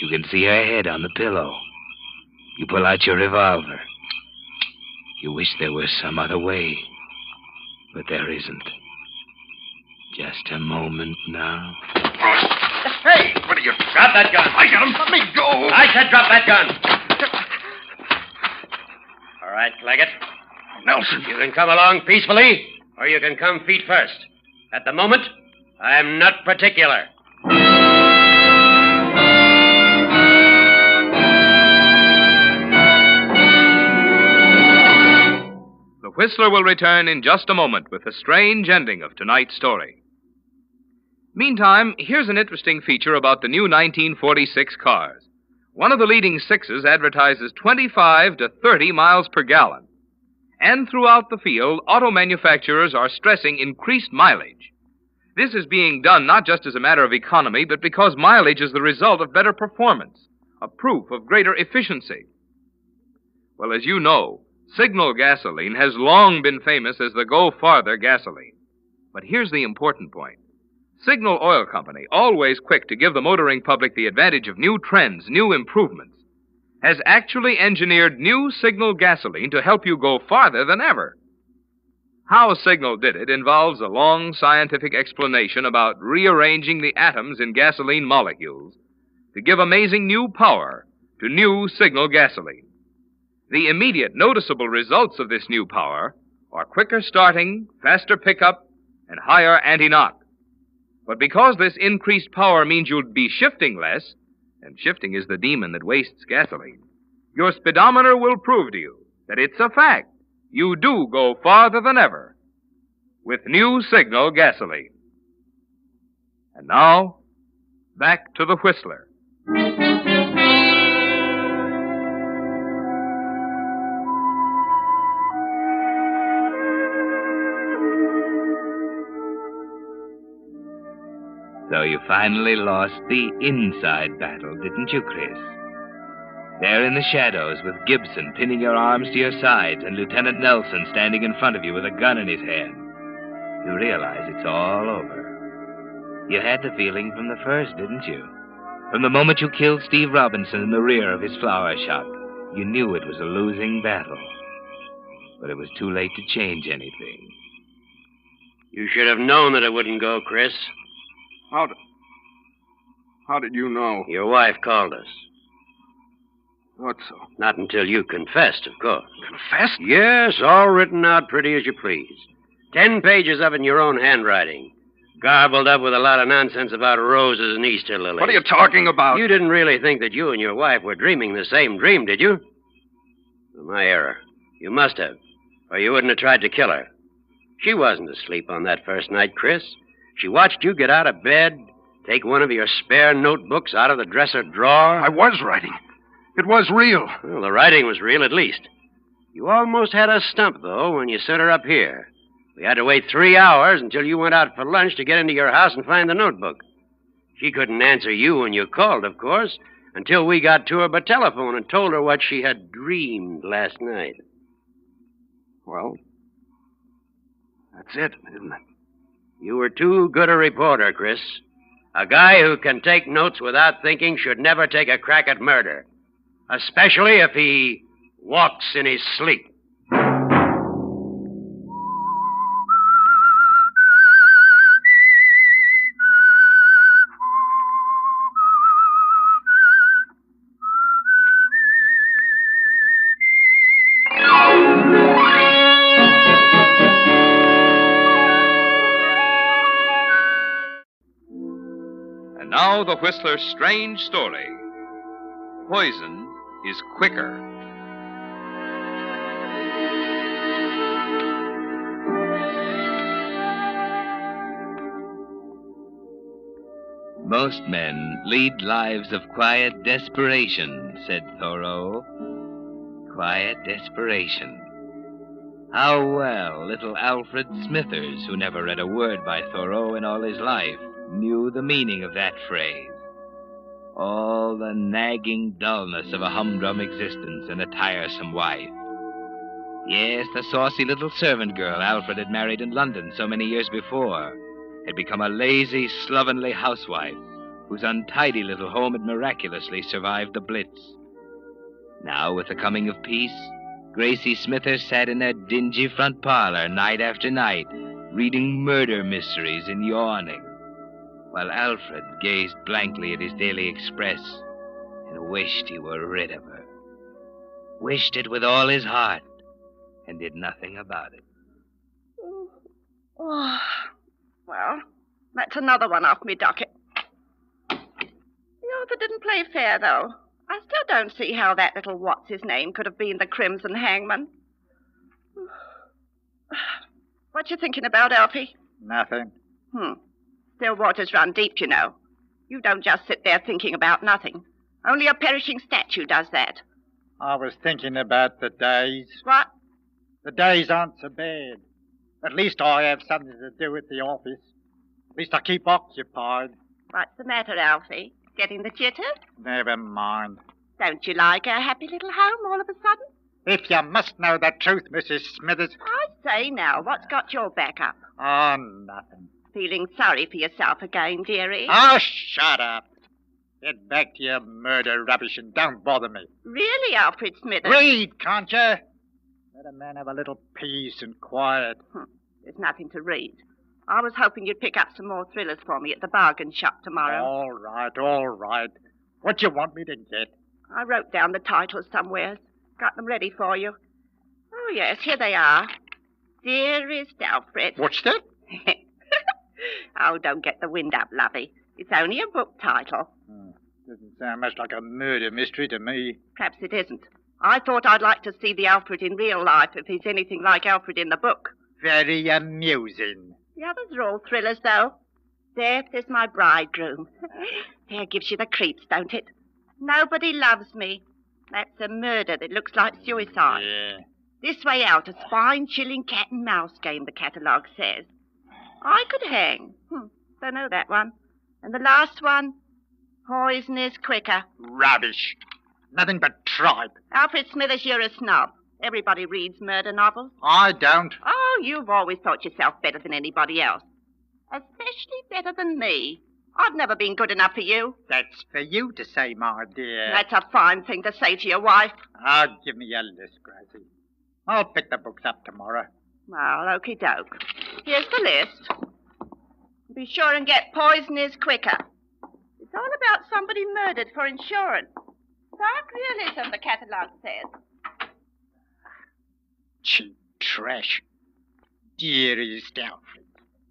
You can see her head on the pillow. You pull out your revolver. You wish there was some other way, but there isn't. Just a moment now. Hey, what are you... Drop that gun. I got him. Let me go. I said drop that gun. All right, Claggett. Nelson. You can come along peacefully, or you can come feet first. At the moment, I'm not particular. Whistler will return in just a moment with the strange ending of tonight's story. Meantime, here's an interesting feature about the new 1946 cars. One of the leading sixes advertises 25 to 30 miles per gallon. And throughout the field, auto manufacturers are stressing increased mileage. This is being done not just as a matter of economy, but because mileage is the result of better performance, a proof of greater efficiency. Well, as you know, Signal gasoline has long been famous as the Go Farther gasoline. But here's the important point. Signal Oil Company, always quick to give the motoring public the advantage of new trends, new improvements, has actually engineered new Signal gasoline to help you go farther than ever. How Signal did it involves a long scientific explanation about rearranging the atoms in gasoline molecules to give amazing new power to new Signal gasoline. The immediate noticeable results of this new power are quicker starting, faster pickup, and higher anti-knock. But because this increased power means you'll be shifting less, and shifting is the demon that wastes gasoline, your speedometer will prove to you that it's a fact. You do go farther than ever with new Signal gasoline. And now, back to the Whistler. So you finally lost the inside battle, didn't you, Chris? There in the shadows with Gibson pinning your arms to your sides and Lieutenant Nelson standing in front of you with a gun in his hand. You realize it's all over. You had the feeling from the first, didn't you? From the moment you killed Steve Robinson in the rear of his flower shop, you knew it was a losing battle. But it was too late to change anything. You should have known that it wouldn't go, Chris. How did you know? Your wife called us. Thought so. Not until you confessed, of course. Confessed? Yes, all written out pretty as you please. 10 pages of it in your own handwriting. Garbled up with a lot of nonsense about roses and Easter lilies. What are you talking about? You didn't really think that you and your wife were dreaming the same dream, did you? My error. You must have, or you wouldn't have tried to kill her. She wasn't asleep on that first night, Chris. She watched you get out of bed, take one of your spare notebooks out of the dresser drawer. I was writing. It was real. Well, the writing was real, at least. You almost had us stumped, though, when you sent her up here. We had to wait 3 hours until you went out for lunch to get into your house and find the notebook. She couldn't answer you when you called, of course, until we got to her by telephone and told her what she had dreamed last night. Well, that's it, isn't it? You were too good a reporter, Chris. A guy who can take notes without thinking should never take a crack at murder, especially if he walks in his sleep. Now the Whistler's strange story. Poison is quicker. Most men lead lives of quiet desperation, said Thoreau. Quiet desperation. How well little Alfred Smithers, who never read a word by Thoreau in all his life, knew the meaning of that phrase. All the nagging dullness of a humdrum existence and a tiresome wife. Yes, the saucy little servant girl Alfred had married in London so many years before had become a lazy, slovenly housewife whose untidy little home had miraculously survived the Blitz. Now, with the coming of peace, Gracie Smithers sat in her dingy front parlor night after night, reading murder mysteries and yawning, while Alfred gazed blankly at his daily express and wished he were rid of her. Wished it with all his heart and did nothing about it. Oh, well, that's another one off me docket. The author didn't play fair, though. I still don't see how that little what's-his-name could have been the Crimson Hangman. What you thinking about, Alfie? Nothing. Still waters run deep, you know. You don't just sit there thinking about nothing. Only a perishing statue does that. I was thinking about the days. What? The days aren't so bad. At least I have something to do at the office. At least I keep occupied. What's the matter, Alfie? Getting the jitters? Never mind. Don't you like our happy little home all of a sudden? If you must know the truth, Mrs. Smithers. I say now, what's got your back up? Oh, nothing. Feeling sorry for yourself again, dearie? Oh, shut up. Get back to your murder rubbish and don't bother me. Really, Alfred Smithers? Read, can't you? Let a man have a little peace and quiet. There's nothing to read. I was hoping you'd pick up some more thrillers for me at the bargain shop tomorrow. All right, all right. What you want me to get? I wrote down the titles somewhere. Got them ready for you. Oh, yes, here they are. Dearest Alfred. What's that? Oh, don't get the wind up, lovey. It's only a book title. Doesn't sound much like a murder mystery to me. Perhaps it isn't. I thought I'd like to see the Alfred in real life if he's anything like Alfred in the book. Very amusing. The others are all thrillers, though. Death is my bridegroom. There gives you the creeps, don't it? Nobody loves me. That's a murder that looks like suicide. Yeah. This Way Out, a spine-chilling cat and mouse game, the catalogue says. I could hang. Don't know that one. And the last one, Poison is Quicker. Rubbish. Nothing but tripe. Alfred Smithers, you're a snob. Everybody reads murder novels. I don't. Oh, you've always thought yourself better than anybody else. Especially better than me. I've never been good enough for you. That's for you to say, my dear. That's a fine thing to say to your wife. Oh, give me your list, Gracie. I'll pick the books up tomorrow. Well, okie doke. Here's the list. Be sure and get Poison is Quicker. It's all about somebody murdered for insurance. Dark realism, the catalogue says. Cheap trash. Dearest Alfred,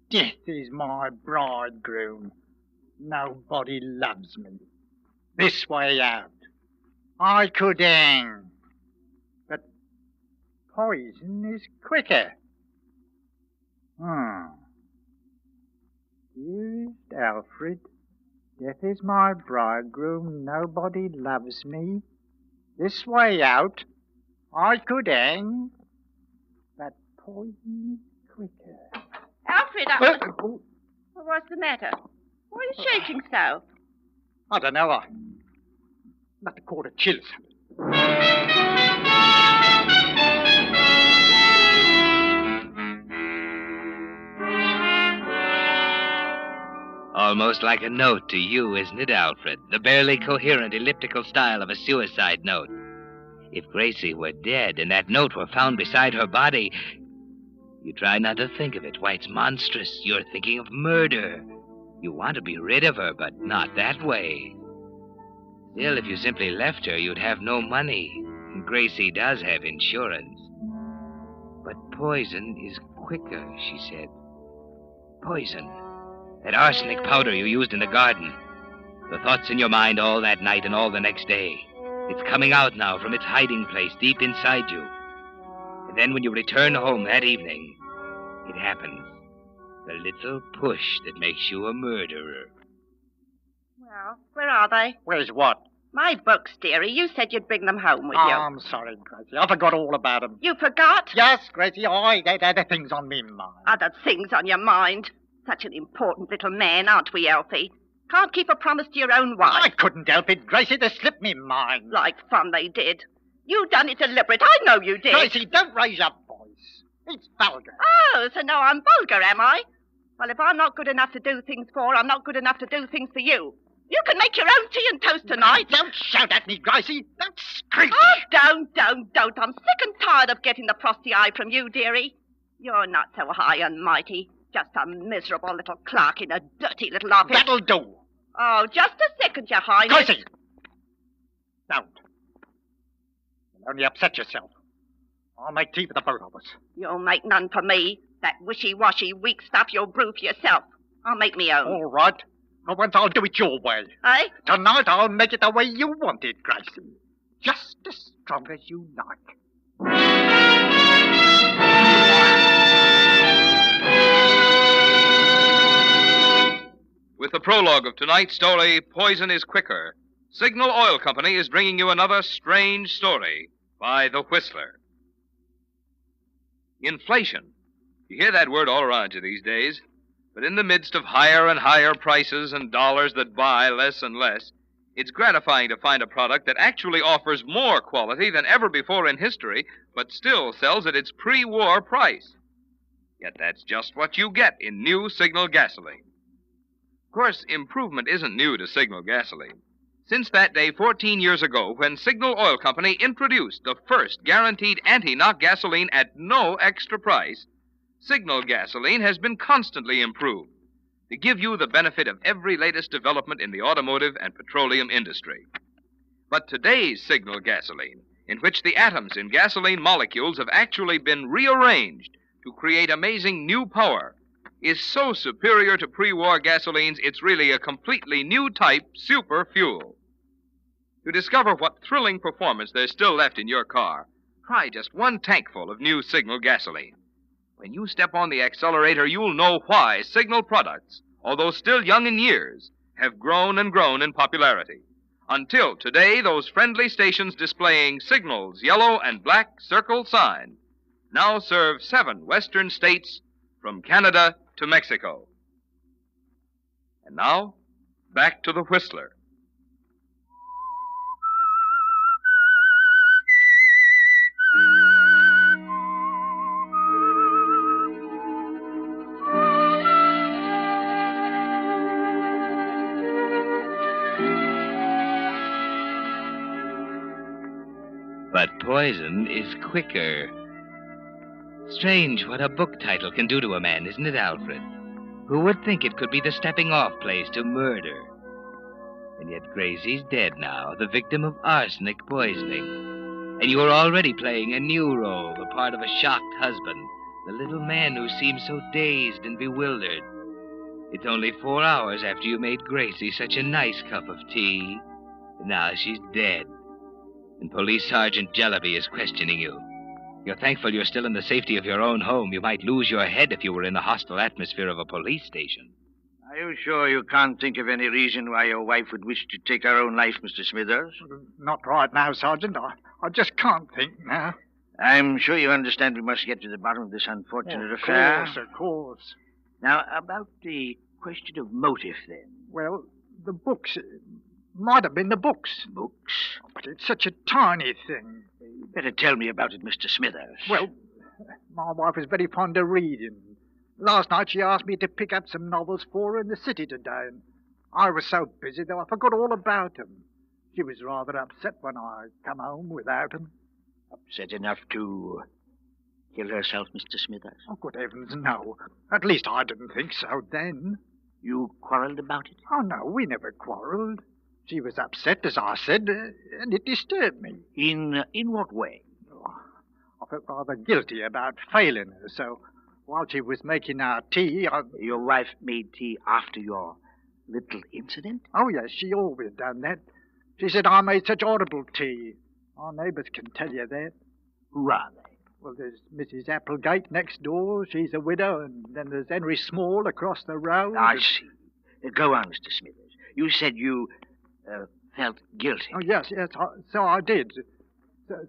death is my bridegroom. Nobody loves me. This Way Out. I could hang. But poison is quicker. Dearest Alfred, death is my bridegroom. Nobody loves me. This Way Out. I could hang. But poison is quicker. Alfred, what's the matter? Why are you shaking so? I don't know. Not to call it chills. Almost like a note to you, isn't it, Alfred? The barely coherent elliptical style of a suicide note. If Gracie were dead and that note were found beside her body, you try not to think of it. Why, it's monstrous. You're thinking of murder. You want to be rid of her, but not that way. Still, if you simply left her, you'd have no money. And Gracie does have insurance. But poison is quicker, she said. Poison. That arsenic powder you used in the garden. The thoughts in your mind all that night and all the next day. It's coming out now from its hiding place deep inside you. And then when you return home that evening, it happens. The little push that makes you a murderer. Well, where are they? Where's what? My books, dearie. You said you'd bring them home with you. I'm sorry, Gracie. I forgot all about them. You forgot? Yes, Gracie. I had other things on me mind. Other things on your mind? Such an important little man, aren't we, Alfie? Can't keep a promise to your own wife. I couldn't help it, Gracie. They slipped me mind. Like fun they did. You done it deliberate. I know you did. Gracie, don't raise your voice. It's vulgar. Oh, so now I'm vulgar, am I? Well, if I'm not good enough to do things for, I'm not good enough to do things for you. You can make your own tea and toast tonight. Don't shout at me, Gracie. Don't scream. Oh, don't. I'm sick and tired of getting the frosty eye from you, dearie. You're not so high and mighty. Just a miserable little clerk in a dirty little office. That'll do. Oh, just a second, Your Highness. Gracie! Don't. You'll only upset yourself. I'll make tea for the both of us. You'll make none for me. That wishy-washy, weak stuff you'll brew for yourself. I'll make me own. All right. But once I'll do it your way. Eh? Tonight I'll make it the way you want it, Gracie. Just as strong as you like. prologue of tonight's story, Poison is Quicker, Signal Oil Company is bringing you another strange story by The Whistler. Inflation. You hear that word all around you these days. But in the midst of higher and higher prices and dollars that buy less and less, it's gratifying to find a product that actually offers more quality than ever before in history, but still sells at its pre-war price. Yet that's just what you get in new Signal gasoline. Of course, improvement isn't new to Signal gasoline. Since that day 14 years ago, when Signal Oil Company introduced the first guaranteed anti-knock gasoline at no extra price, Signal gasoline has been constantly improved to give you the benefit of every latest development in the automotive and petroleum industry. But today's Signal gasoline, in which the atoms in gasoline molecules have actually been rearranged to create amazing new power, is so superior to pre-war gasolines it's really a completely new type super fuel. To discover what thrilling performance there's still left in your car, try just one tankful of new Signal gasoline. When you step on the accelerator, you'll know why Signal products, although still young in years, have grown and grown in popularity. Until today, those friendly stations displaying Signal's yellow and black circle sign now serve 7 western states from Canada to Mexico. And now, back to The Whistler. But poison is quicker. Strange what a book title can do to a man, isn't it, Alfred? Who would think it could be the stepping-off place to murder? And yet Gracie's dead now, the victim of arsenic poisoning. And you are already playing a new role, the part of a shocked husband, the little man who seems so dazed and bewildered. It's only 4 hours after you made Gracie such a nice cup of tea. And now she's dead. And Police Sergeant Jellaby is questioning you. You're thankful you're still in the safety of your own home. You might lose your head if you were in the hostile atmosphere of a police station. Are you sure you can't think of any reason why your wife would wish to take her own life, Mr. Smithers? Not right now, Sergeant. I just can't think now. I'm sure you understand we must get to the bottom of this unfortunate affair. Of course. Now, about the question of motive, then. Well, the books. Might have been the books. Books? But it's such a tiny thing. You better tell me about it, Mr. Smithers. Well, my wife is very fond of reading. Last night she asked me to pick up some novels for her in the city today, and I was so busy that I forgot all about them. She was rather upset when I come home without them. Upset enough to kill herself, Mr. Smithers? Oh, good heavens, no. At least I didn't think so then. You quarreled about it? Oh, no, we never quarreled. She was upset, as I said, and it disturbed me. In what way? I felt rather guilty about failing her, so while she was making our tea, Your wife made tea after your little incident? Oh, yes, she always done that. She said I made such horrible tea. Our neighbours can tell you that. Who are they? Well, there's Mrs. Applegate next door. She's a widow, and then there's Henry Small across the road. I see. Go on, Mr. Smithers. You said you felt guilty. Oh, yes, so I did.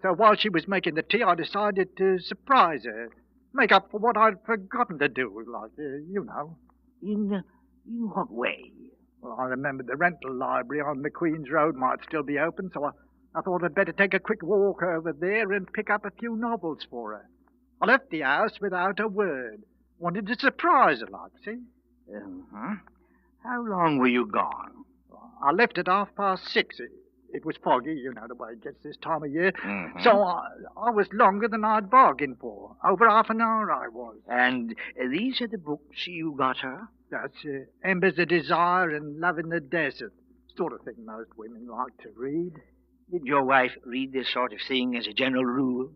So while she was making the tea, I decided to surprise her. Make up for what I'd forgotten to do, like, you know. In what way? Well, I remembered the rental library on the Queen's Road might still be open, so I thought I'd better take a quick walk over there and pick up a few novels for her. I left the house without a word. Wanted to surprise her, like, see? How long were you gone? I left at 6:30. It was foggy, you know the way it gets this time of year. Mm-hmm. So I was longer than I'd bargained for. Over half an hour I was. And these are the books you got her? That's Embers of Desire and Love in the Desert. Sort of thing most women like to read. Did your wife read this sort of thing as a general rule?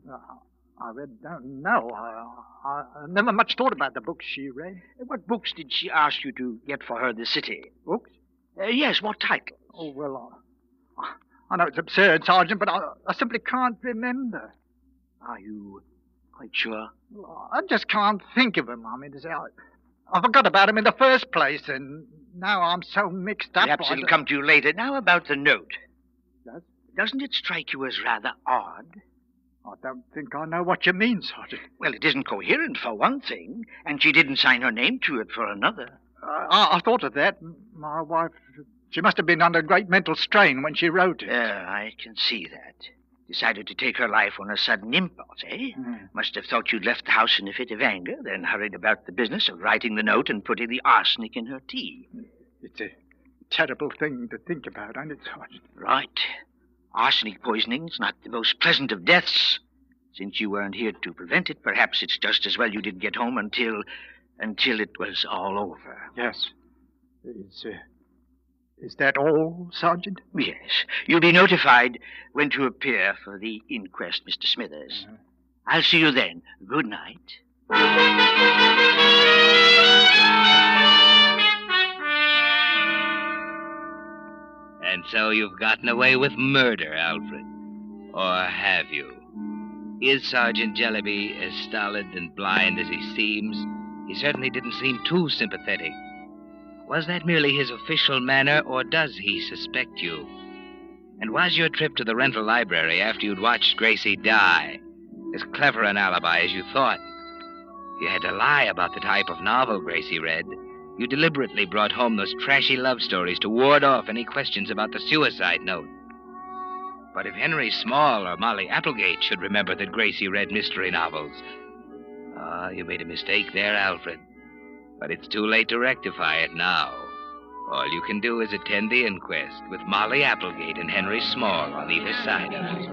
I don't know. I never much thought about the books she read. What books did she ask you to get for her in the city? Books? Yes, what titles? Oh, well, I know it's absurd, Sergeant, but I simply can't remember. Are you quite sure? I just can't think of them. I mean, I forgot about them in the first place, and Now I'm so mixed up. Perhaps it'll come to you later. Now about the note. Yes? Doesn't it strike you as rather odd? I don't think I know what you mean, Sergeant. Well, it isn't coherent, for one thing, and she didn't sign her name to it for another. I thought of that. My wife, she must have been under great mental strain when she wrote it. I can see that. Decided to take her life on a sudden impulse, eh? Must have thought you'd left the house in a fit of anger, then hurried about the business of writing the note and putting the arsenic in her tea. It's a terrible thing to think about, isn't it, Sergeant? Right. Arsenic poisoning's not the most pleasant of deaths. Since you weren't here to prevent it, perhaps it's just as well you didn't get home until it was all over. Yes. Is that all, Sergeant? Yes. You'll be notified when to appear for the inquest, Mr. Smithers. I'll see you then. Good night. And so you've gotten away with murder, Alfred. Or have you? Is Sergeant Jellyby as stolid and blind as he seems? He certainly didn't seem too sympathetic. Was that merely his official manner, or does he suspect you? And was your trip to the rental library after you'd watched Gracie die as clever an alibi as you thought? You had to lie about the type of novel Gracie read. You deliberately brought home those trashy love stories to ward off any questions about the suicide note. But if Henry Small or Molly Applegate should remember that Gracie read mystery novels... you made a mistake there, Alfred. But it's too late to rectify it now. All you can do is attend the inquest with Molly Applegate and Henry Small on either side of it.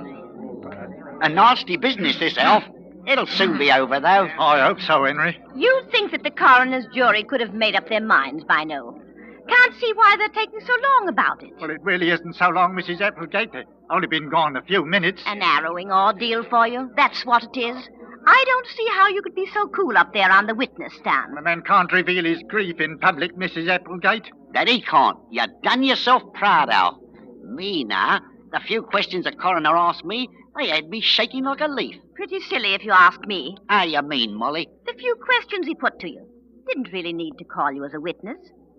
A nasty business, this, Alf. It'll soon be over, though. I hope so, Henry. You'd think that the coroner's jury could have made up their minds by now. Can't see why they're taking so long about it. Well, it really isn't so long, Mrs. Applegate. They've only been gone a few minutes. An harrowing ordeal for you. That's what it is. I don't see how you could be so cool up there on the witness stand. The man can't reveal his grief in public, Mrs. Applegate. That he can't. You done yourself proud, Alf. Me, now, the few questions the coroner asked me, they had me shaking like a leaf. Pretty silly, if you ask me. How you mean, Molly? The few questions he put to you. Didn't really need to call you as a witness.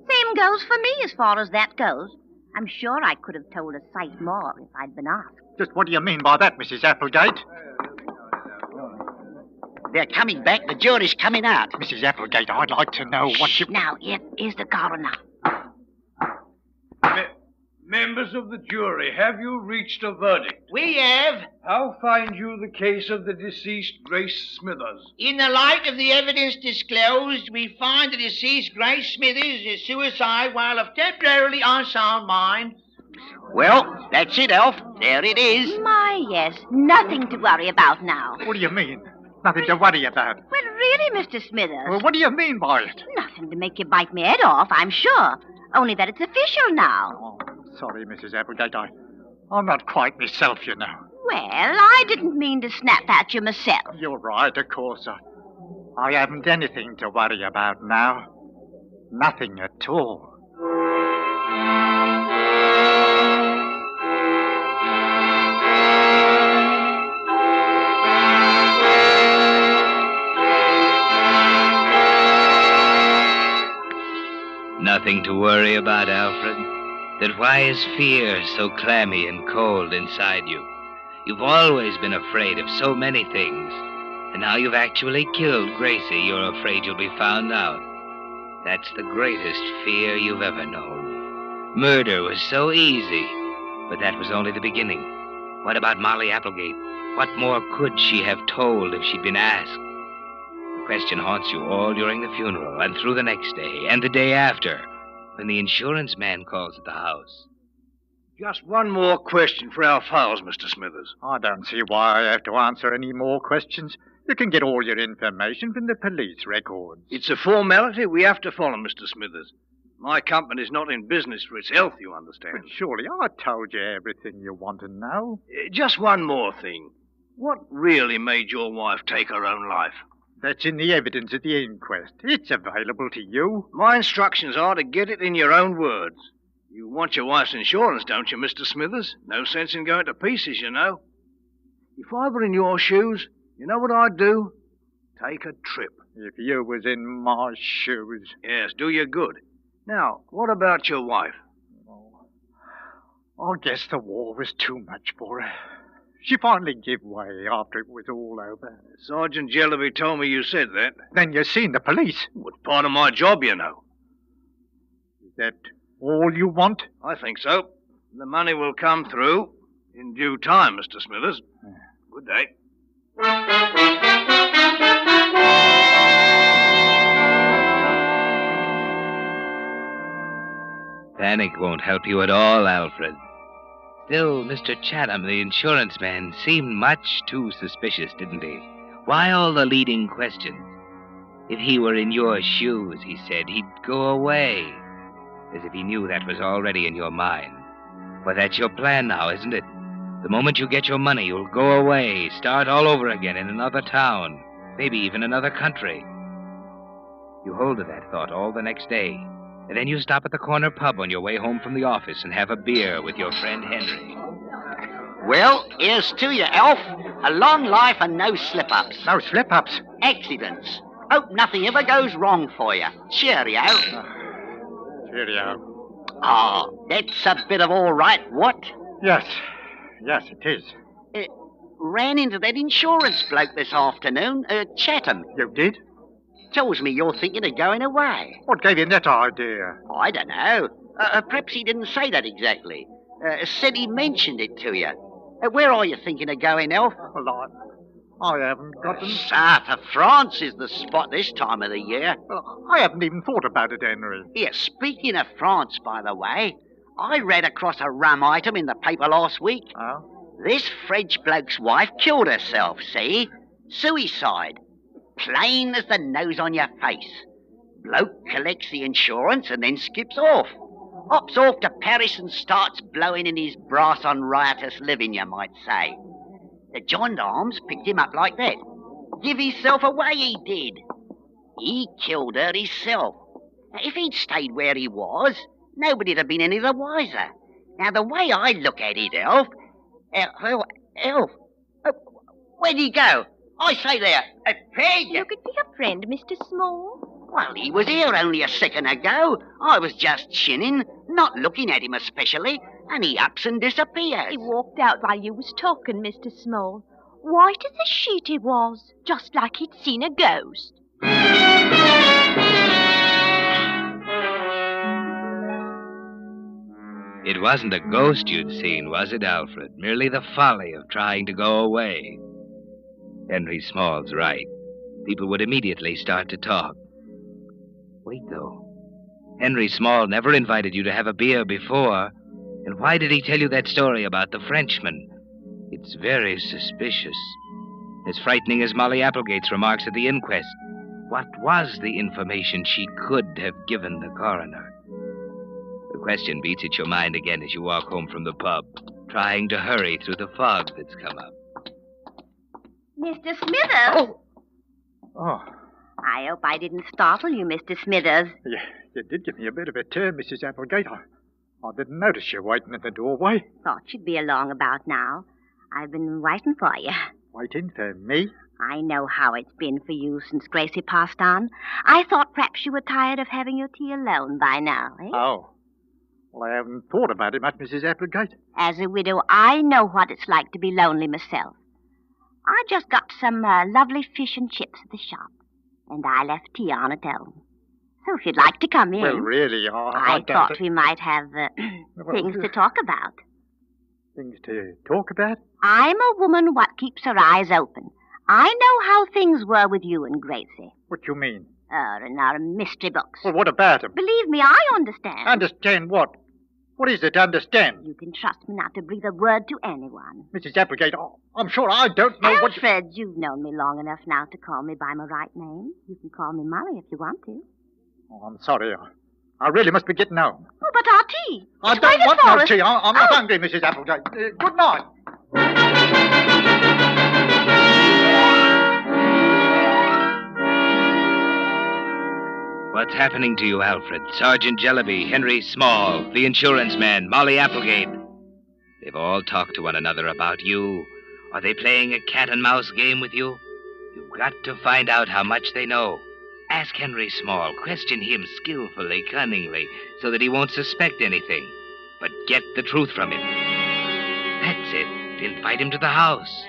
Same goes for me as far as that goes. I'm sure I could have told a sight more if I'd been asked. Just what do you mean by that, Mrs. Applegate? They're coming back. The jury's coming out. Mrs. Applegate, I'd like to know what you... Now, here's the coroner. Members of the jury, have you reached a verdict? We have. How find you the case of the deceased Grace Smithers? In the light of the evidence disclosed, we find the deceased Grace Smithers is suicide while of temporarily unsound mind. Well, that's it, Elf. There it is. My, yes. Nothing to worry about now. What do you mean? Nothing to worry about. Well, really, Mr. Smithers. Well, what do you mean by it? Nothing to make you bite me head off, I'm sure. Only that it's official now. Oh, sorry, Mrs. Applegate. I'm not quite myself, you know. Well, I didn't mean to snap at you myself. You're right, of course. I haven't anything to worry about now. Nothing at all. Nothing to worry about, Alfred? Then why is fear so clammy and cold inside you? You've always been afraid of so many things. And now you've actually killed Gracie, you're afraid you'll be found out. That's the greatest fear you've ever known. Murder was so easy, but that was only the beginning. What about Molly Applegate? What more could she have told if she'd been asked? The question haunts you all during the funeral, and through the next day, and the day after, when the insurance man calls at the house. Just one more question for our files, Mr. Smithers. I don't see why I have to answer any more questions. You can get all your information from the police records. It's a formality we have to follow, Mr. Smithers. My company's not in business for its health, you understand. But surely I told you everything you want to know. Just one more thing. What really made your wife take her own life? That's in the evidence at the inquest. It's available to you. My instructions are to get it in your own words. You want your wife's insurance, don't you, Mr. Smithers? No sense in going to pieces, you know. If I were in your shoes, you know what I'd do? Take a trip. If you was in my shoes. Yes, do you good. Now, what about your wife? I guess the war was too much for her. She finally gave way after it was all over. Sergeant Jellyby told me you said that. Then you seen the police. It's part of my job, you know. Is that all you want? I think so. The money will come through in due time, Mr. Smithers. Good day. Panic won't help you at all, Alfred. Still, Mr. Chatham, the insurance man, seemed much too suspicious, didn't he? Why all the leading questions? If he were in your shoes, he said, he'd go away. As if he knew that was already in your mind. But that's your plan now, isn't it? The moment you get your money, you'll go away, start all over again in another town, maybe even another country. You hold to that thought all the next day. And then you stop at the corner pub on your way home from the office and have a beer with your friend Henry. Well, here's to you, Elf. A long life and no slip-ups. No slip-ups? Accidents. Hope nothing ever goes wrong for you. Cheerio. Cheerio. Oh, that's a bit of all right, what? Yes, it is. Ran into that insurance bloke this afternoon, Chatham. You did? Tells me you're thinking of going away. What gave you that idea? I don't know. Perhaps he didn't say that exactly. Said he mentioned it to you. Where are you thinking of going, Elf? Well, I haven't got them. South of France is the spot this time of the year. Well, I haven't even thought about it, Henry. Here, speaking of France, by the way, I read across a rum item in the paper last week. Oh? This French bloke's wife killed herself, see? Suicide. Plain as the nose on your face. Bloke collects the insurance and then skips off. Hops off to Paris and starts blowing in his brass on riotous living, you might say. The gendarmes picked him up like that. Give himself away, he did. He killed her himself. If he'd stayed where he was, nobody'd have been any the wiser. Now, the way I look at it, Elf... Elf... where'd he go? I say there, Peg! You could be a friend, Mr. Small. Well, he was here only a second ago. I was just chinning, not looking at him especially, and he ups and disappears. He walked out while you was talking, Mr. Small. White as a sheet he was, just like he'd seen a ghost. It wasn't a ghost you'd seen, was it, Alfred? Merely the folly of trying to go away. Henry Small's right. People would immediately start to talk. Wait, though. Henry Small never invited you to have a beer before. And why did he tell you that story about the Frenchman? It's very suspicious. As frightening as Molly Applegate's remarks at the inquest. What was the information she could have given the coroner? The question beats at your mind again as you walk home from the pub, trying to hurry through the fog that's come up. Mr. Smithers? Oh. I hope I didn't startle you, Mr. Smithers. Yeah, you did give me a bit of a turn, Mrs. Applegate. I didn't notice you waiting at the doorway. Thought you'd be along about now. I've been waiting for you. Waiting for me? I know how it's been for you since Gracie passed on. I thought perhaps you were tired of having your tea alone by now, eh? Oh. Well, I haven't thought about it much, Mrs. Applegate. As a widow, I know what it's like to be lonely myself. I just got some lovely fish and chips at the shop, and I left tea on at home. So if you'd like to come in... Well, really, I thought we might have things to talk about. Things to talk about? I'm a woman what keeps her eyes open. I know how things were with you and Gracie. What you mean? In our mystery books. Well, what about them? Believe me, I understand. Understand what? What is it to understand? You can trust me not to breathe a word to anyone. Mrs. Applegate, I'm sure I don't know what... Alfred, you've known me long enough now to call me by my right name. You can call me Molly if you want to. Oh, I'm sorry. I really must be getting home. Oh, but our tea. I don't want no tea. I'm not hungry, Mrs. Applegate. Good night. What's happening to you, Alfred? Sergeant Jellyby, Henry Small, the insurance man, Molly Applegate. They've all talked to one another about you. Are they playing a cat-and-mouse game with you? You've got to find out how much they know. Ask Henry Small. Question him skillfully, cunningly, so that he won't suspect anything. But get the truth from him. That's it. Invite him to the house.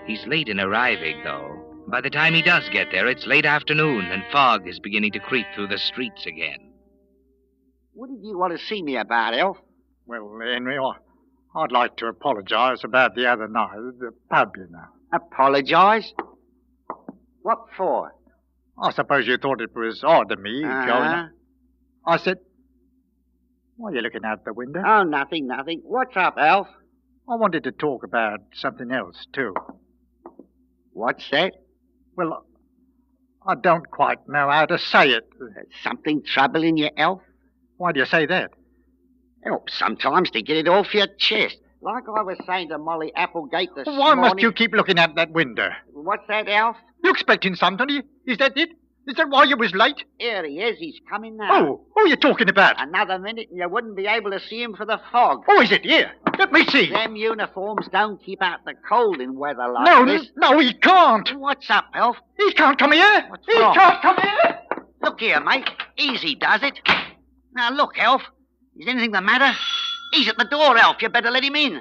He's late in arriving, though. By the time he does get there, it's late afternoon, and fog is beginning to creep through the streets again. What did you want to see me about, Elf? Well, Henry, I'd like to apologize about the other night at the pub, you know. Apologize? What for? I suppose you thought it was odd of me going. I said, why are you looking out the window? Oh, nothing. What's up, Elf? I wanted to talk about something else, too. What's that? Well, I don't quite know how to say it. Something troubling you, Elf? Why do you say that? Oh, sometimes to get it off your chest. Like I was saying to Molly Applegate this Why morning... must you keep looking out that window? What's that, Alf? You expecting somebody? Is that it? Is that why you was late? Here he is. He's coming now. Oh, who are you talking about? Another minute and you wouldn't be able to see him for the fog. Oh, is it? Here. Let me see. Them uniforms don't keep out the cold in weather like this. No, he can't. What's up, Elf? He can't come here. What's he wrong? Can't come here. Look here, mate. Easy does it. Now, look, Elf. Is anything the matter? He's at the door, Elf. You better let him in.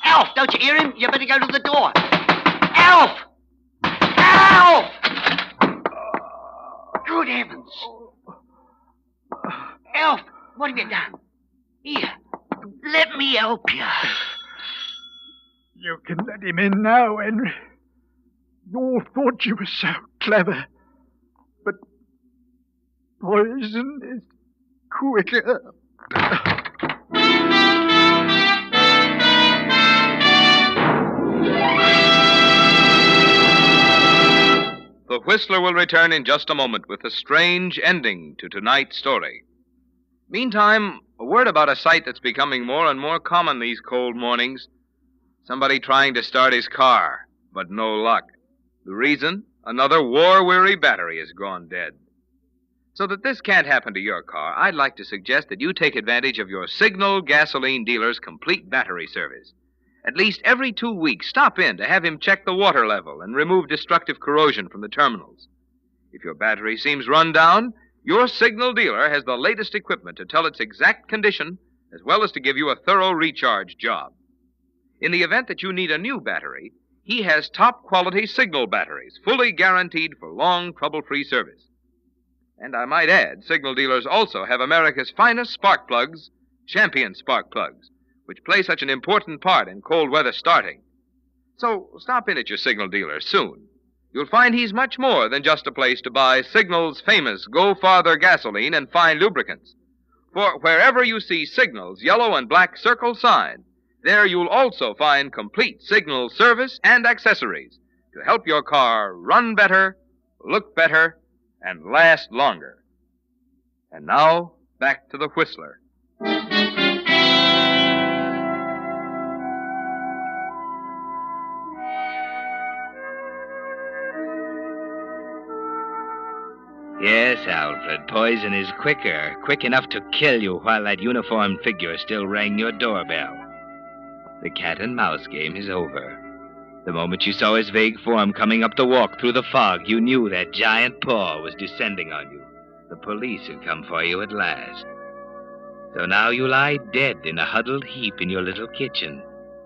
Elf, don't you hear him? You better go to the door. Elf! Elf! Good heavens. Elf, what have you done? Here, let me help you. You can let him in now, Henry. You all thought you were so clever. But poison is quicker. The Whistler will return in just a moment with a strange ending to tonight's story. Meantime, a word about a sight that's becoming more and more common these cold mornings. Somebody trying to start his car, but no luck. The reason? Another war-weary battery has gone dead. So that this can't happen to your car, I'd like to suggest that you take advantage of your Signal gasoline dealer's complete battery service. At least every 2 weeks, stop in to have him check the water level and remove destructive corrosion from the terminals. If your battery seems run down, your Signal dealer has the latest equipment to tell its exact condition, as well as to give you a thorough recharge job. In the event that you need a new battery, he has top-quality Signal batteries, fully guaranteed for long, trouble-free service. And I might add, Signal dealers also have America's finest spark plugs, Champion spark plugs, which play such an important part in cold weather starting. So stop in at your Signal dealer soon. You'll find he's much more than just a place to buy Signal's famous Go Farther gasoline and fine lubricants. For wherever you see Signal's yellow and black circle sign, there you'll also find complete Signal service and accessories to help your car run better, look better, and last longer. And now, back to the Whistler. Yes, Alfred, poison is quick enough to kill you while that uniformed figure still rang your doorbell. The cat and mouse game is over. The moment you saw his vague form coming up the walk through the fog, you knew that giant paw was descending on you. The police had come for you at last. So now you lie dead in a huddled heap in your little kitchen,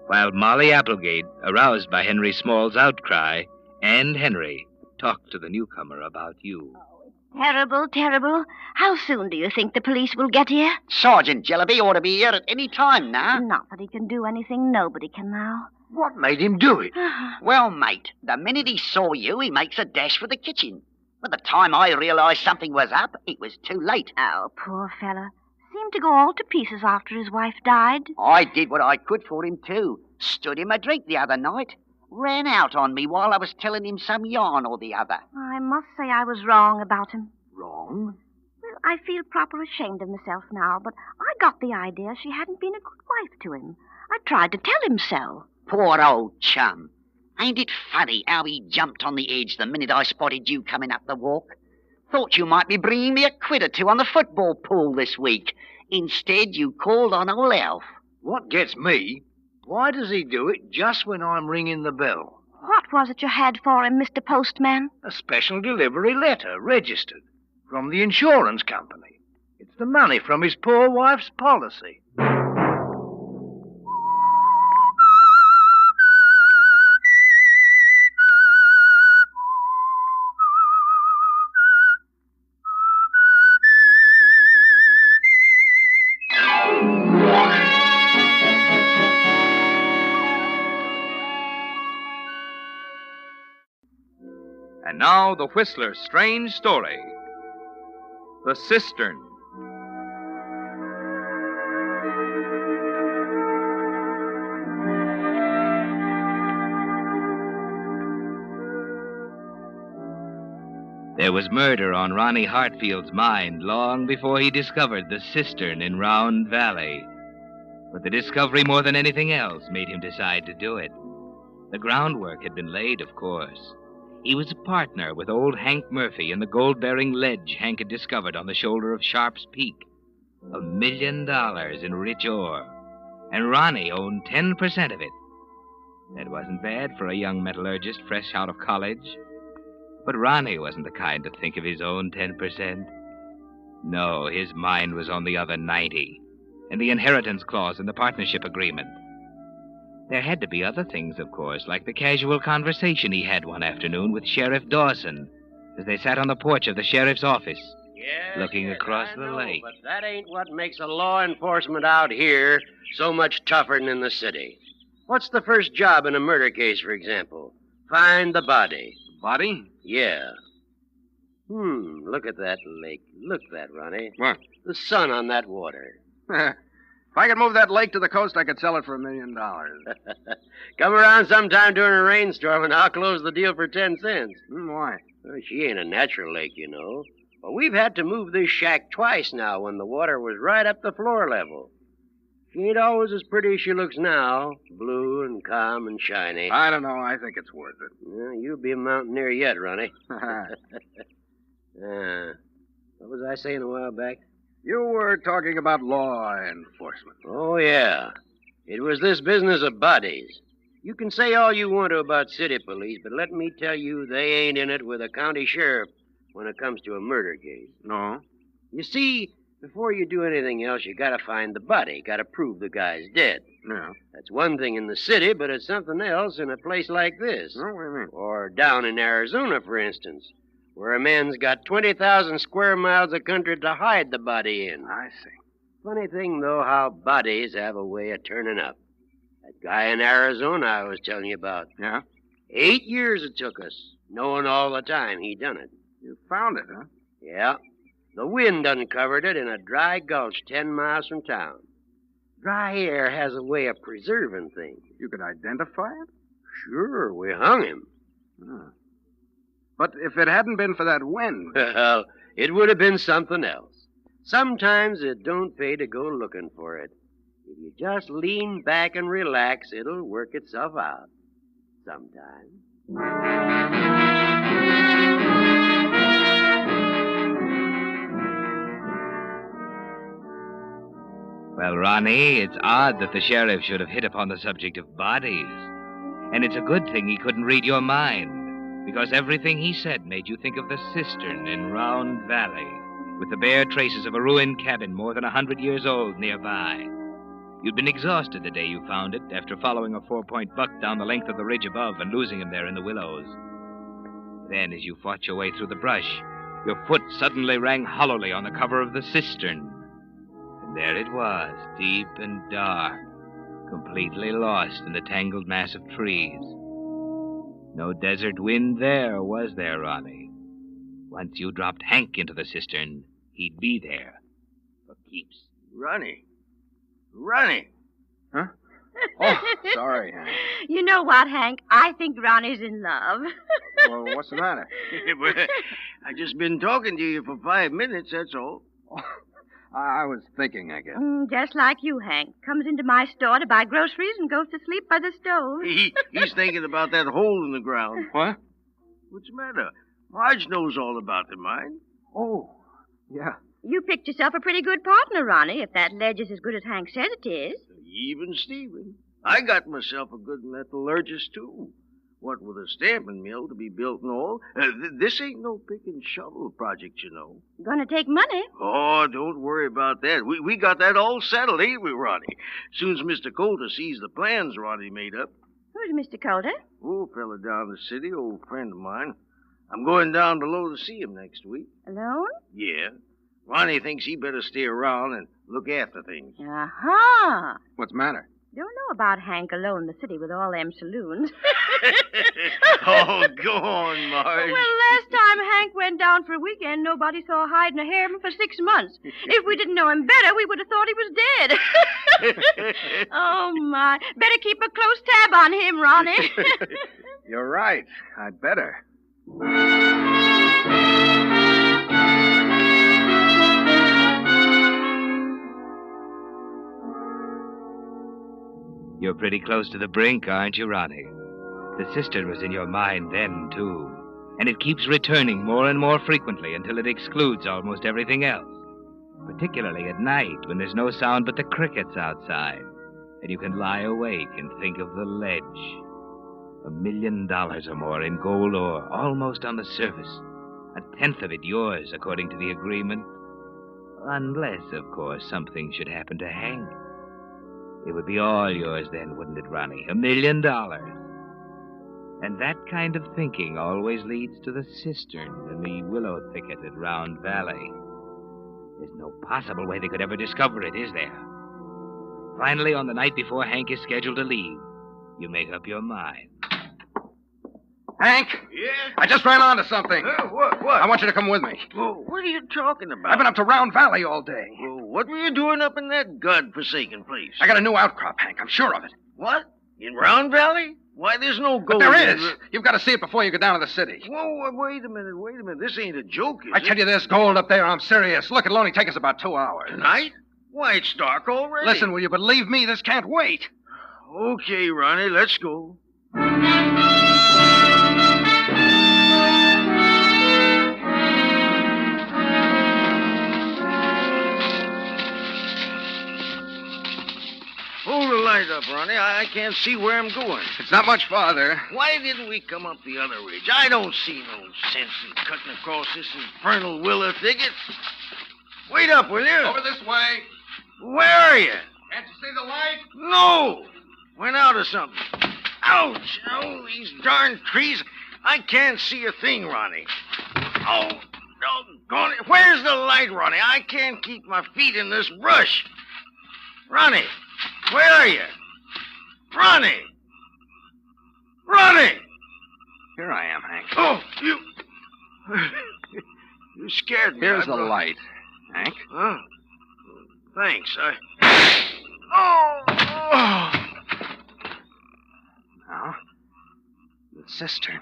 while Molly Applegate, aroused by Henry Small's outcry, and Henry talked to the newcomer about you. Terrible, terrible. How soon do you think the police will get here? Sergeant Jellaby ought to be here at any time now. Not that he can do anything. Nobody can now. What made him do it? Well, mate, the minute he saw you, he makes a dash for the kitchen. By the time I realized something was up, it was too late. Oh, poor fella. Seemed to go all to pieces after his wife died. I did what I could for him, too. Stood him a drink the other night. Ran out on me while I was telling him some yarn or the other. I must say I was wrong about him. Wrong? Well, I feel proper ashamed of myself now, but I got the idea she hadn't been a good wife to him. I tried to tell him so. Poor old chum. Ain't it funny how he jumped on the edge the minute I spotted you coming up the walk? Thought you might be bringing me a quid or two on the football pool this week. Instead, you called on old Elf. What gets me, why does he do it just when I'm ringing the bell? What was it you had for him, Mr. Postman? A special delivery letter, registered, from the insurance company. It's the money from his poor wife's policy. And now, the Whistler's strange story. The Cistern. There was murder on Ronnie Hartfield's mind long before he discovered the Cistern in Round Valley. But the discovery, more than anything else, made him decide to do it. The groundwork had been laid, of course. He was a partner with old Hank Murphy in the gold-bearing ledge Hank had discovered on the shoulder of Sharp's Peak. $1 million in rich ore. And Ronnie owned 10% of it. That wasn't bad for a young metallurgist fresh out of college. But Ronnie wasn't the kind to think of his own 10%. No, his mind was on the other 90, and the inheritance clause in the partnership agreement. There had to be other things, of course, like the casual conversation he had one afternoon with Sheriff Dawson as they sat on the porch of the sheriff's office, looking across the lake. But that ain't what makes a law enforcement out here so much tougher than in the city. What's the first job in a murder case, for example? Find the body. Body? Yeah. Look at that lake. Look at that, Ronnie. What? The sun on that water. If I could move that lake to the coast, I could sell it for $1 million. Come around sometime during a rainstorm, and I'll close the deal for 10 cents. Why? Well, she ain't a natural lake, you know. But we've had to move this shack twice now when the water was right up the floor level. She ain't always as pretty as she looks now, blue and calm and shiny. I don't know. I think it's worth it. Well, you'll be a mountaineer yet, Ronnie. What was I saying a while back? You were talking about law enforcement. Oh, yeah. It was this business of bodies. You can say all you want to about city police, but let me tell you, they ain't in it with a county sheriff when it comes to a murder case. No? You see, before you do anything else, you gotta find the body. Gotta prove the guy's dead. Yeah. That's one thing in the city, but it's something else in a place like this. Oh, what do you mean? Or down in Arizona, for instance, where a man's got 20,000 square miles of country to hide the body in. I see. Funny thing, though, how bodies have a way of turning up. That guy in Arizona I was telling you about. Yeah? 8 years it took us, knowing all the time he done it. You found it, huh? Yeah. The wind uncovered it in a dry gulch 10 miles from town. Dry air has a way of preserving things. You could identify it? Sure, we hung him. Oh. But if it hadn't been for that wind... Well, it would have been something else. Sometimes it don't pay to go looking for it. If you just lean back and relax, it'll work itself out. Sometime. Well, Ronnie, it's odd that the sheriff should have hit upon the subject of bodies. And it's a good thing he couldn't read your mind, because everything he said made you think of the Cistern in Round Valley, with the bare traces of a ruined cabin more than 100 years old nearby. You'd been exhausted the day you found it, after following a 4-point buck down the length of the ridge above and losing him there in the willows. Then, as you fought your way through the brush, your foot suddenly rang hollowly on the cover of the cistern. And there it was, deep and dark, completely lost in the tangled mass of trees. No desert wind there, was there, Ronnie? Once you dropped Hank into the cistern, he'd be there for keeps. Ronnie. Huh? Oh, sorry, Hank. You know what, Hank? I think Ronnie's in love. Well, what's the matter? I've just been talking to you for 5 minutes, that's all. Oh, I was thinking, I guess. Just like you, Hank. Comes into my store to buy groceries and goes to sleep by the stove. He's thinking about that hole in the ground. What? What's the matter? Marge knows all about the mine. Oh, yeah. You picked yourself a pretty good partner, Ronnie, if that ledge is as good as Hank says it is. Even Stephen. I got myself a good metallurgist, too. What with a stamping mill to be built and all, this ain't no pick and shovel project, you know. Gonna take money. Oh, don't worry about that. We got that all settled, ain't we, Ronnie? Soon as Mr. Coulter sees the plans Ronnie made up. Who's Mr. Coulter? Oh, fella down the city, old friend of mine. I'm going down below to see him next week. Alone? Yeah. Ronnie thinks he better stay around and look after things. Aha! What's the matter? Don't know about Hank alone in the city with all them saloons. Oh, go on, Marge. Well, last time Hank went down for a weekend, nobody saw hide nor hair of him for 6 months. If we didn't know him better, we would have thought he was dead. Oh, my. Better keep a close tab on him, Ronnie. You're right. I'd better. You're pretty close to the brink, aren't you, Ronnie? The cistern was in your mind then, too. And it keeps returning more and more frequently until it excludes almost everything else. Particularly at night, when there's no sound but the crickets outside. And you can lie awake and think of the ledge. $1 million or more in gold ore, almost on the surface. 1/10 of it yours, according to the agreement. Unless, of course, something should happen to Hank. It would be all yours then, wouldn't it, Ronnie? $1 million. And that kind of thinking always leads to the cistern and the willow thicket at Round Valley. There's no possible way they could ever discover it, is there? Finally, on the night before Hank is scheduled to leave, you make up your mind. Hank? Yeah? I just ran onto something. What? I want you to come with me. Well, what are you talking about? I've been up to Round Valley all day. Well, what were you doing up in that godforsaken place? I got a new outcrop, Hank. I'm sure of it. What? In Round Valley? Why, there's no gold. But there is. You've got to see it before you go down to the city. Whoa, wait a minute. This ain't a joke, is I it? tell you, there's gold up there. I'm serious. Look, it'll only take us about 2 hours. Tonight? Why, it's dark already. Listen, will you believe me? This can't wait. Okay, Ronnie, let's go. Hold the light up, Ronnie. I can't see where I'm going. It's not much farther. Why didn't we come up the other ridge? I don't see no sense in cutting across this infernal willow thicket. Wait up, will you? Over this way. Where are you? Can't you see the light? No! Went out or something. Ouch! Oh, these darn trees. I can't see a thing, Ronnie. Oh, doggone it. Where's the light, Ronnie? I can't keep my feet in this brush. Ronnie, where are you? Ronnie! Ronnie! Here I am, Hank. Oh, you... You scared me. Here's the light, Hank. Huh? Thanks. Oh! Now, the cistern.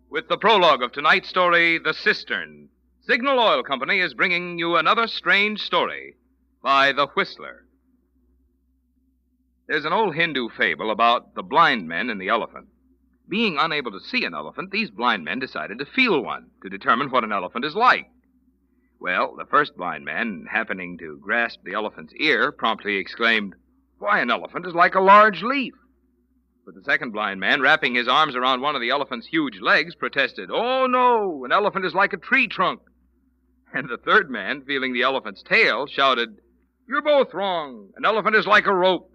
With the prologue of tonight's story, The Cistern, Signal Oil Company is bringing you another strange story by The Whistler. There's an old Hindu fable about the blind men and the elephant. Being unable to see an elephant, these blind men decided to feel one to determine what an elephant is like. Well, the first blind man, happening to grasp the elephant's ear, promptly exclaimed, "Why, an elephant is like a large leaf." But the second blind man, wrapping his arms around one of the elephant's huge legs, protested, "Oh, no, an elephant is like a tree trunk." And the third man, feeling the elephant's tail, shouted, "You're both wrong. An elephant is like a rope."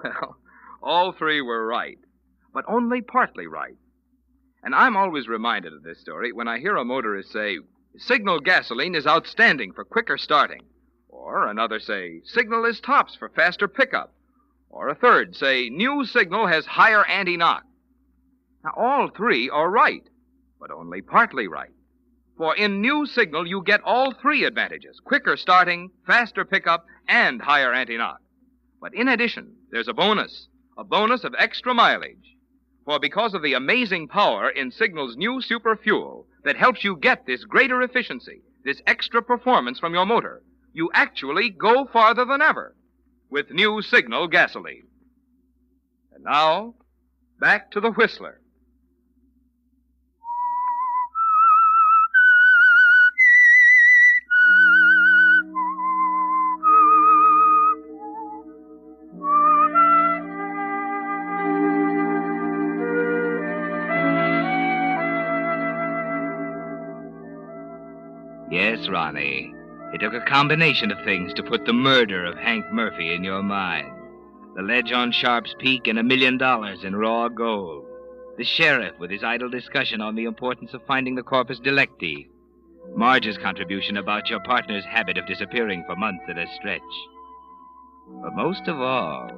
Well, all three were right, but only partly right. And I'm always reminded of this story when I hear a motorist say, "Signal gasoline is outstanding for quicker starting." Or another say, "Signal is tops for faster pickup." Or a third say, "New Signal has higher anti-knock." Now, all three are right, but only partly right. For in New Signal, you get all three advantages: quicker starting, faster pickup, and higher anti-knock. But in addition, there's a bonus of extra mileage. For because of the amazing power in Signal's new super fuel that helps you get this greater efficiency, this extra performance from your motor, you actually go farther than ever with New Signal gasoline. And now, back to the Whistler. Ronnie. It took a combination of things to put the murder of Hank Murphy in your mind. The ledge on Sharp's Peak and $1 million in raw gold. The sheriff with his idle discussion on the importance of finding the corpus delicti. Marge's contribution about your partner's habit of disappearing for months at a stretch. But most of all,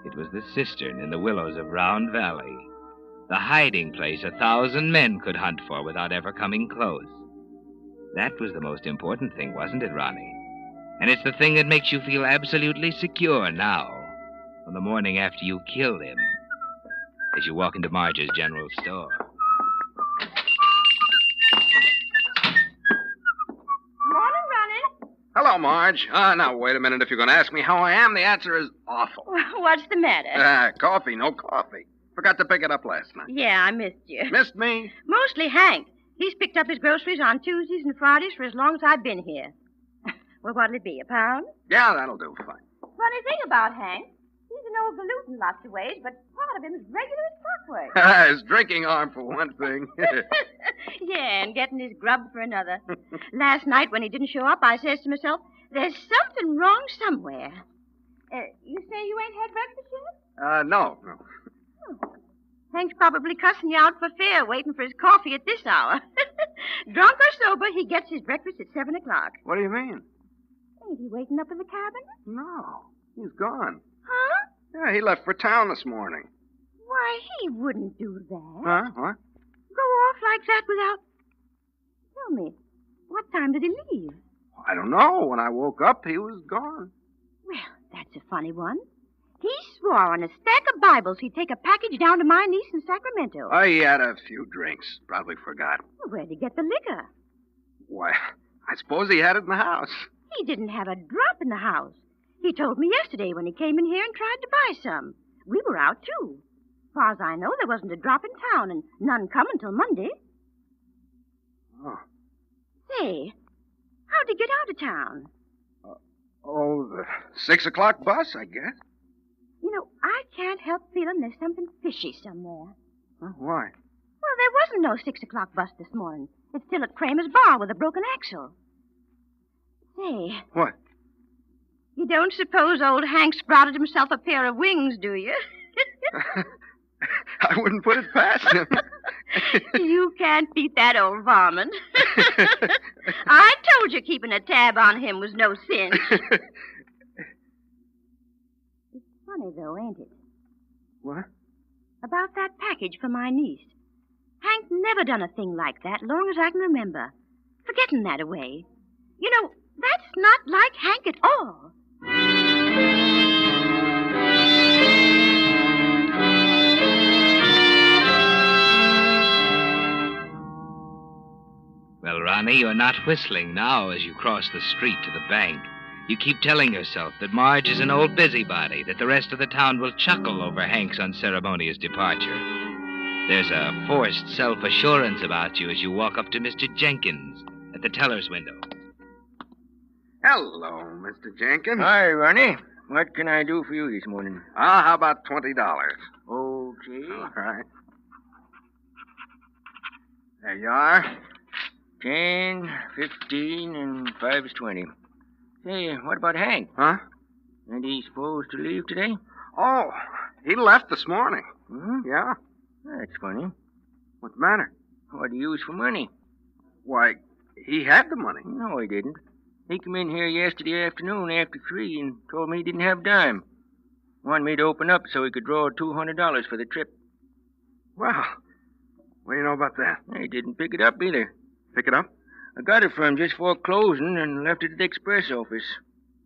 it was the cistern in the willows of Round Valley. The hiding place 1,000 men could hunt for without ever coming close. That was the most important thing, wasn't it, Ronnie? And it's the thing that makes you feel absolutely secure now, on the morning after you killed him, as you walk into Marge's general store. Morning, Ronnie. Hello, Marge. Now, wait a minute. If you're going to ask me how I am, the answer is awful. What's the matter? Coffee, no coffee. Forgot to pick it up last night. Yeah, I missed you. Missed me? Mostly Hank. He's picked up his groceries on Tuesdays and Fridays for as long as I've been here. Well, what'll it be, £1? Yeah, that'll do. Fine. Funny thing about Hank, he's an old galoot in lots of ways, but part of him is regular as clockwork. His drinking arm, for one thing. Yeah, and getting his grub for another. Last night, when he didn't show up, I says to myself, there's something wrong somewhere. You say you ain't had breakfast yet? No. Hank's probably cussing you out for fair, waiting for his coffee at this hour. Drunk or sober, he gets his breakfast at 7 o'clock. What do you mean? Ain't he waiting up in the cabin? No, he's gone. Huh? Yeah, he left for town this morning. Why, he wouldn't do that. Huh? What? Go off like that without... Tell me, what time did he leave? I don't know. When I woke up, he was gone. Well, that's a funny one. He swore on a stack of Bibles he'd take a package down to my niece in Sacramento. Oh, he had a few drinks. Probably forgot. Well, where'd he get the liquor? Why, I suppose he had it in the house. He didn't have a drop in the house. He told me yesterday when he came in here and tried to buy some. We were out, too. Far as I know, there wasn't a drop in town, and none come until Monday. Oh. Say, how'd he get out of town? The 6 o'clock bus, I guess. You know, I can't help feeling there's something fishy somewhere. Why? Well, there wasn't no 6 o'clock bus this morning. It's still at Kramer's bar with a broken axle. Say. What? You don't suppose old Hank sprouted himself a pair of wings, do you? I wouldn't put it past him. You can't beat that old varmint. I told you keeping a tab on him was no sin. It's funny, though, ain't it? What? About that package for my niece. Hank never done a thing like that, long as I can remember. Forgetting that away. You know, that's not like Hank at all. Well, Ronnie, you're not whistling now as you cross the street to the bank. You keep telling yourself that Marge is an old busybody, that the rest of the town will chuckle over Hank's unceremonious departure. There's a forced self-assurance about you as you walk up to Mr. Jenkins at the teller's window. Hello, Mr. Jenkins. Hi, Ronnie. What can I do for you this morning? How about $20? Okay. All right. There you are. 10, 15, and 5 is 20. Say, what about Hank? Huh? Ain't he supposed to leave today? Oh, he left this morning. Hmm? Yeah. That's funny. What's the matter? What do you use for money? Why, he had the money. No, he didn't. He come in here yesterday afternoon after 3 and told me he didn't have dime. Wanted me to open up so he could draw $200 for the trip. Well, what do you know about that? He didn't pick it up either. Pick it up? I got it from just before closing and left it at the express office.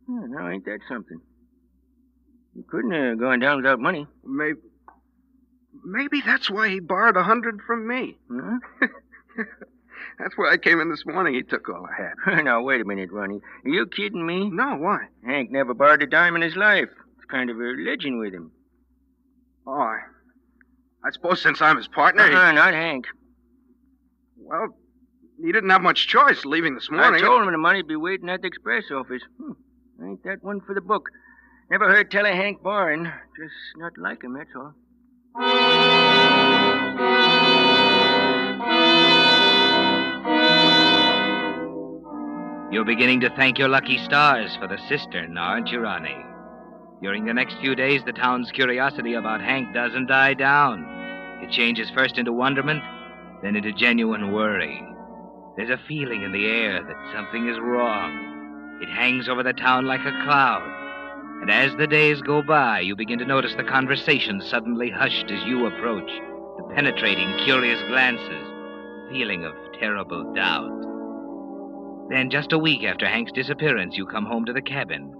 Now, ain't that something? You couldn't have gone down without money. Maybe that's why he borrowed $100 from me. Huh? That's why I came in this morning. He took all I had. Now, wait a minute, Ronnie. Are you kidding me? No, why? Hank never borrowed a dime in his life. It's kind of a religion with him. Oh, I suppose since I'm his partner... Not Hank. Well, he didn't have much choice leaving this morning. I told him the money'd be waiting at the express office. Ain't that one for the book? Never heard tell of Hank borrowing. Just not like him, that's all. You're beginning to thank your lucky stars for the Cistern, aren't you, Ronnie? During the next few days, the town's curiosity about Hank doesn't die down. It changes first into wonderment, then into genuine worry. There's a feeling in the air that something is wrong. It hangs over the town like a cloud. And as the days go by, you begin to notice the conversation suddenly hushed as you approach, the penetrating, curious glances, the feeling of terrible doubt. Then, just a week after Hank's disappearance, you come home to the cabin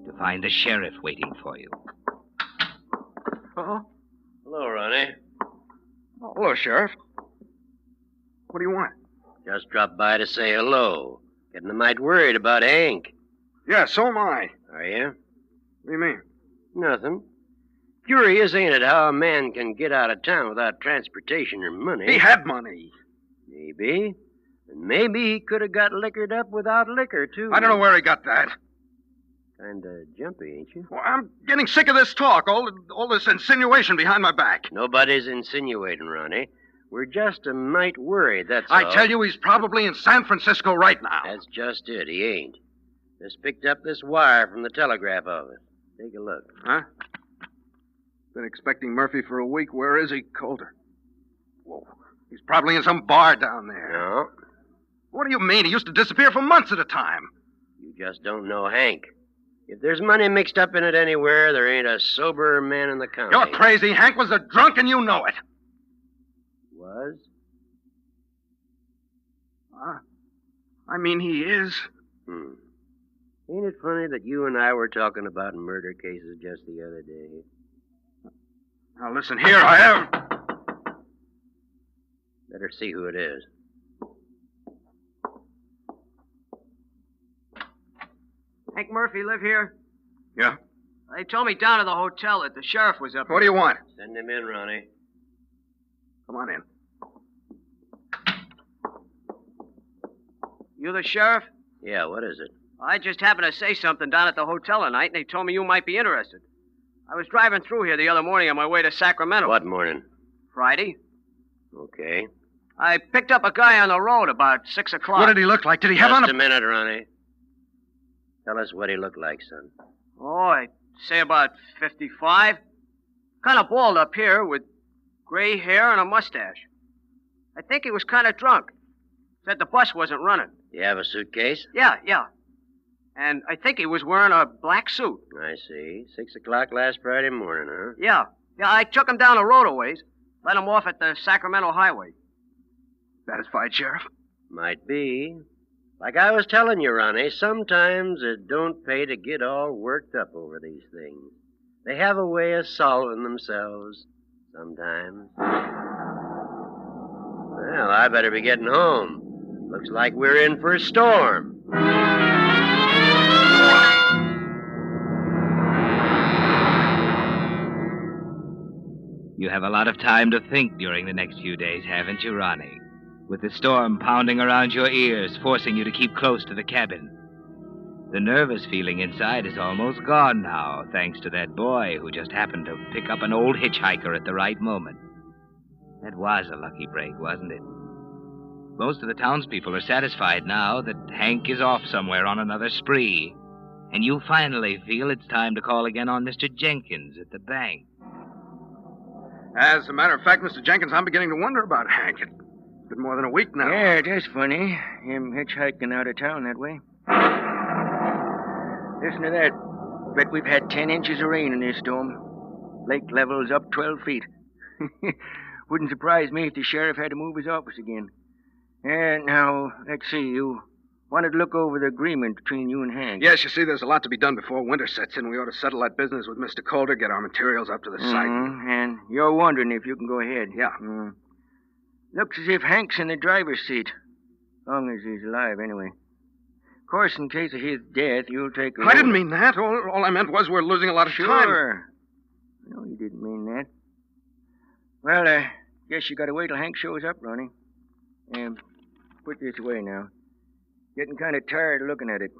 to find the sheriff waiting for you. Uh-huh. Hello, Ronnie. Oh, hello, Sheriff. What do you want? Just dropped by to say hello. Getting a mite worried about Hank. Yeah, so am I. Are you? What do you mean? Nothing. Curious, ain't it, how a man can get out of town without transportation or money? He had money. Maybe. And maybe he could have got liquored up without liquor, too. I don't know where he got that. Kinda jumpy, ain't you? Well, I'm getting sick of this talk, all this insinuation behind my back. Nobody's insinuating, Ronnie. We're just a mite worried, that's all. I tell you, he's probably in San Francisco right now. That's just it, he ain't. Just picked up this wire from the telegraph office. Take a look. Huh? Been expecting Murphy for a week. Where is he? Colder. Whoa. He's probably in some bar down there. No. What do you mean? He used to disappear for months at a time. You just don't know Hank. If there's money mixed up in it anywhere, there ain't a soberer man in the county. You're crazy. Hank was a drunk, and you know it. Was? I mean, he is. Ain't it funny that you and I were talking about murder cases just the other day? Now, listen here, I have... Better see who it is. Hank Murphy live here? Yeah? They told me down at the hotel that the sheriff was up What do you want? Send him in, Ronnie. Come on in. You the sheriff? Yeah, what is it? I just happened to say something down at the hotel tonight, and they told me you might be interested. I was driving through here the other morning on my way to Sacramento. What morning? Friday. Okay. I picked up a guy on the road about 6 o'clock. What did he look like? Did he have on Just a minute, Ronnie. Tell us what he looked like, son. Oh, I'd say about 55. Kind of bald up here with gray hair and a mustache. I think he was kind of drunk. Said the bus wasn't running. You have a suitcase? Yeah. And I think he was wearing a black suit. I see. 6 o'clock last Friday morning, huh? Yeah, I took him down the road a ways. Let him off at the Sacramento highway. Satisfied, Sheriff? Might be. Like I was telling you, Ronnie, sometimes it don't pay to get all worked up over these things. They have a way of solving themselves sometimes. Well, I better be getting home. Looks like we're in for a storm. You have a lot of time to think during the next few days, haven't you, Ronnie? With the storm pounding around your ears, forcing you to keep close to the cabin. The nervous feeling inside is almost gone now, thanks to that boy who just happened to pick up an old hitchhiker at the right moment. That was a lucky break, wasn't it? Most of the townspeople are satisfied now that Hank is off somewhere on another spree, and you finally feel it's time to call again on Mr. Jenkins at the bank. As a matter of fact, Mr. Jenkins, I'm beginning to wonder about Hank. It's been more than a week now. Yeah, that's funny. Him hitchhiking out of town that way. Listen to that. Bet we've had 10 inches of rain in this storm. Lake level's up 12 feet. Wouldn't surprise me if the sheriff had to move his office again. And now, let's see, you wanted to look over the agreement between you and Hank. Yes, you see, there's a lot to be done before winter sets in. We ought to settle that business with Mr. Calder, get our materials up to the site. And you're wondering if you can go ahead. Yeah. Looks as if Hank's in the driver's seat. Long as he's alive, anyway. Of course, in case of his death, you'll take... I didn't mean that. All I meant was we're losing a lot of time. Sure. No, you didn't mean that. Well, guess you gotta wait till Hank shows up, Ronnie. Put this away now. Getting kind of tired of looking at it.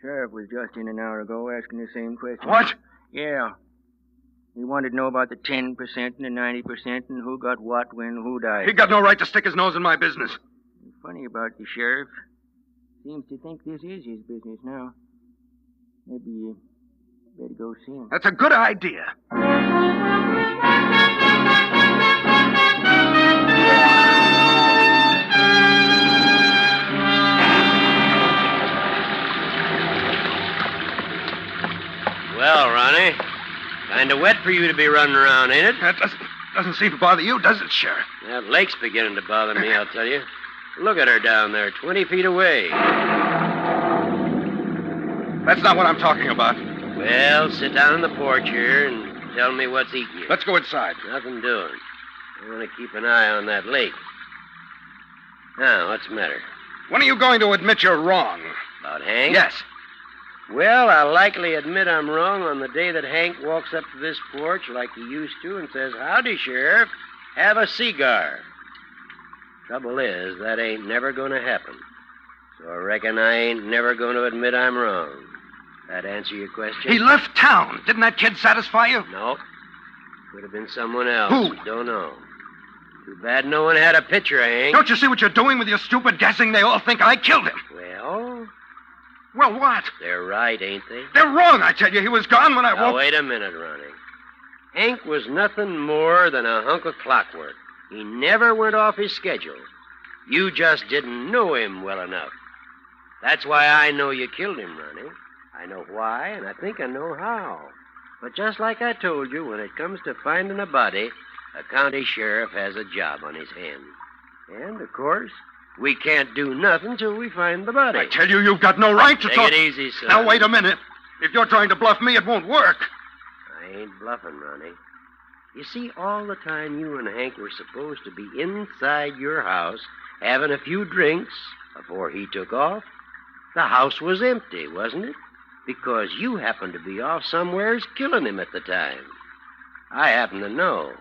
Sheriff was just in an hour ago asking the same question. What? Yeah. He wanted to know about the 10% and the 90% and who got what, when, who died. He got no right to stick his nose in my business. Funny about the sheriff. seems to think this is his business now. Maybe you better go see him. That's a good idea. Well, Ronnie, kind of wet for you to be running around, ain't it? That doesn't seem to bother you, does it, Sheriff? That lake's beginning to bother me, I'll tell you. Look at her down there, 20 feet away. That's not what I'm talking about. Well, sit down on the porch here and tell me what's eating you. Let's go inside. Nothing doing. I want to keep an eye on that lake. Now, what's the matter? When are you going to admit you're wrong? About Hank? Yes. Well, I'll likely admit I'm wrong on the day that Hank walks up to this porch like he used to and says, "Howdy, Sheriff. Have a cigar." Trouble is, that ain't never going to happen. So I reckon I ain't never going to admit I'm wrong. That answer your question? He left town. Didn't that kid satisfy you? No. Could have been someone else. Who? Don't know. Too bad no one had a picture of Hank. Don't you see what you're doing with your stupid guessing? They all think I killed him. Well, what? They're right, ain't they? They're wrong, I tell you. He was gone when I Now, woke... wait a minute, Ronnie. Hank was nothing more than a hunk of clockwork. He never went off his schedule. You just didn't know him well enough. That's why I know you killed him, Ronnie. I know why, and I think I know how. But just like I told you, when it comes to finding a body, a county sheriff has a job on his hands. And, of course, we can't do nothing till we find the body. I tell you, you've got no right to Take talk... it easy, son. Now, wait a minute. If you're trying to bluff me, it won't work. I ain't bluffing, Ronnie. You see, all the time you and Hank were supposed to be inside your house having a few drinks before he took off, the house was empty, wasn't it? Because you happened to be off somewheres killing him at the time. I happen to know,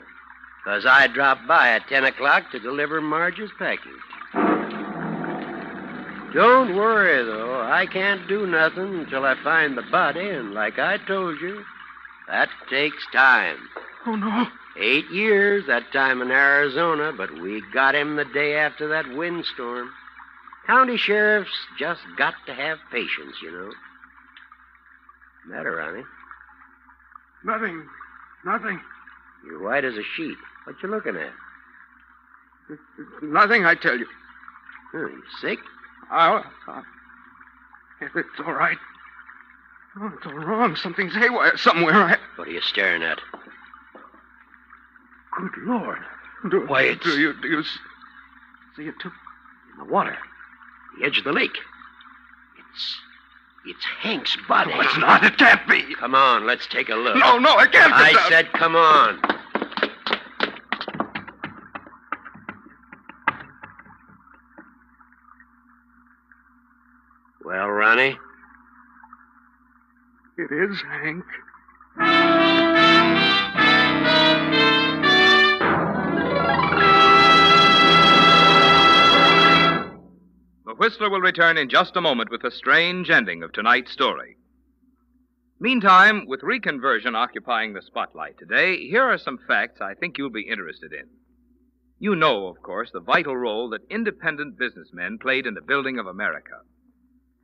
because I dropped by at 10 o'clock to deliver Marge's package. Don't worry, though. I can't do nothing until I find the body, and like I told you, that takes time. Oh, no. 8 years, that time in Arizona, but we got him the day after that windstorm. County sheriffs just got to have patience, you know. Matter, Ronnie? Nothing. You're white as a sheet. What you looking at? Nothing, I tell you. You sick? It's all right. Oh, it's all wrong. Something's haywire somewhere. What are you staring at? Good Lord. Why, it's... Do you see it, too? In the water. The edge of the lake. It's Hank's body. No, it's not. It can't be. Come on, let's take a look. No, I can't. I said come on. Well, Ronnie? It is Hank. The Whistler will return in just a moment with the strange ending of tonight's story. Meantime, with reconversion occupying the spotlight today, here are some facts I think you'll be interested in. You know, of course, the vital role that independent businessmen played in the building of America.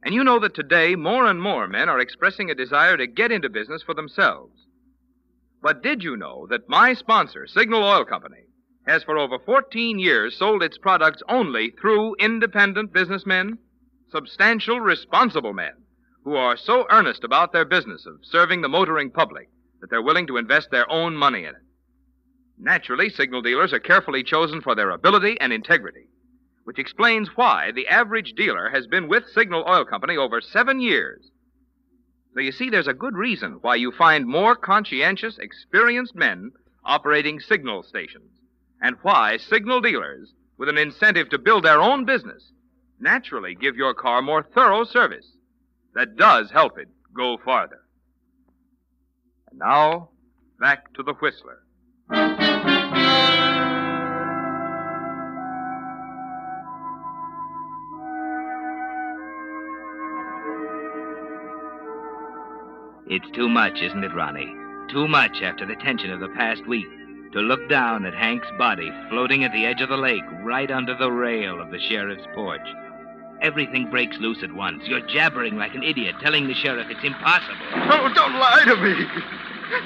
And you know that today more and more men are expressing a desire to get into business for themselves. But did you know that my sponsor, Signal Oil Company, has for over 14 years sold its products only through independent businessmen, substantial, responsible men, who are so earnest about their business of serving the motoring public that they're willing to invest their own money in it. Naturally, signal dealers are carefully chosen for their ability and integrity, which explains why the average dealer has been with Signal Oil Company over 7 years. So you see, there's a good reason why you find more conscientious, experienced men operating signal stations, and why signal dealers, with an incentive to build their own business, naturally give your car more thorough service that does help it go farther. And now, back to the Whistler. It's too much, isn't it, Ronnie? Too much after the tension of the past week to look down at Hank's body floating at the edge of the lake right under the rail of the sheriff's porch. Everything breaks loose at once. You're jabbering like an idiot, telling the sheriff it's impossible. Oh, don't lie to me.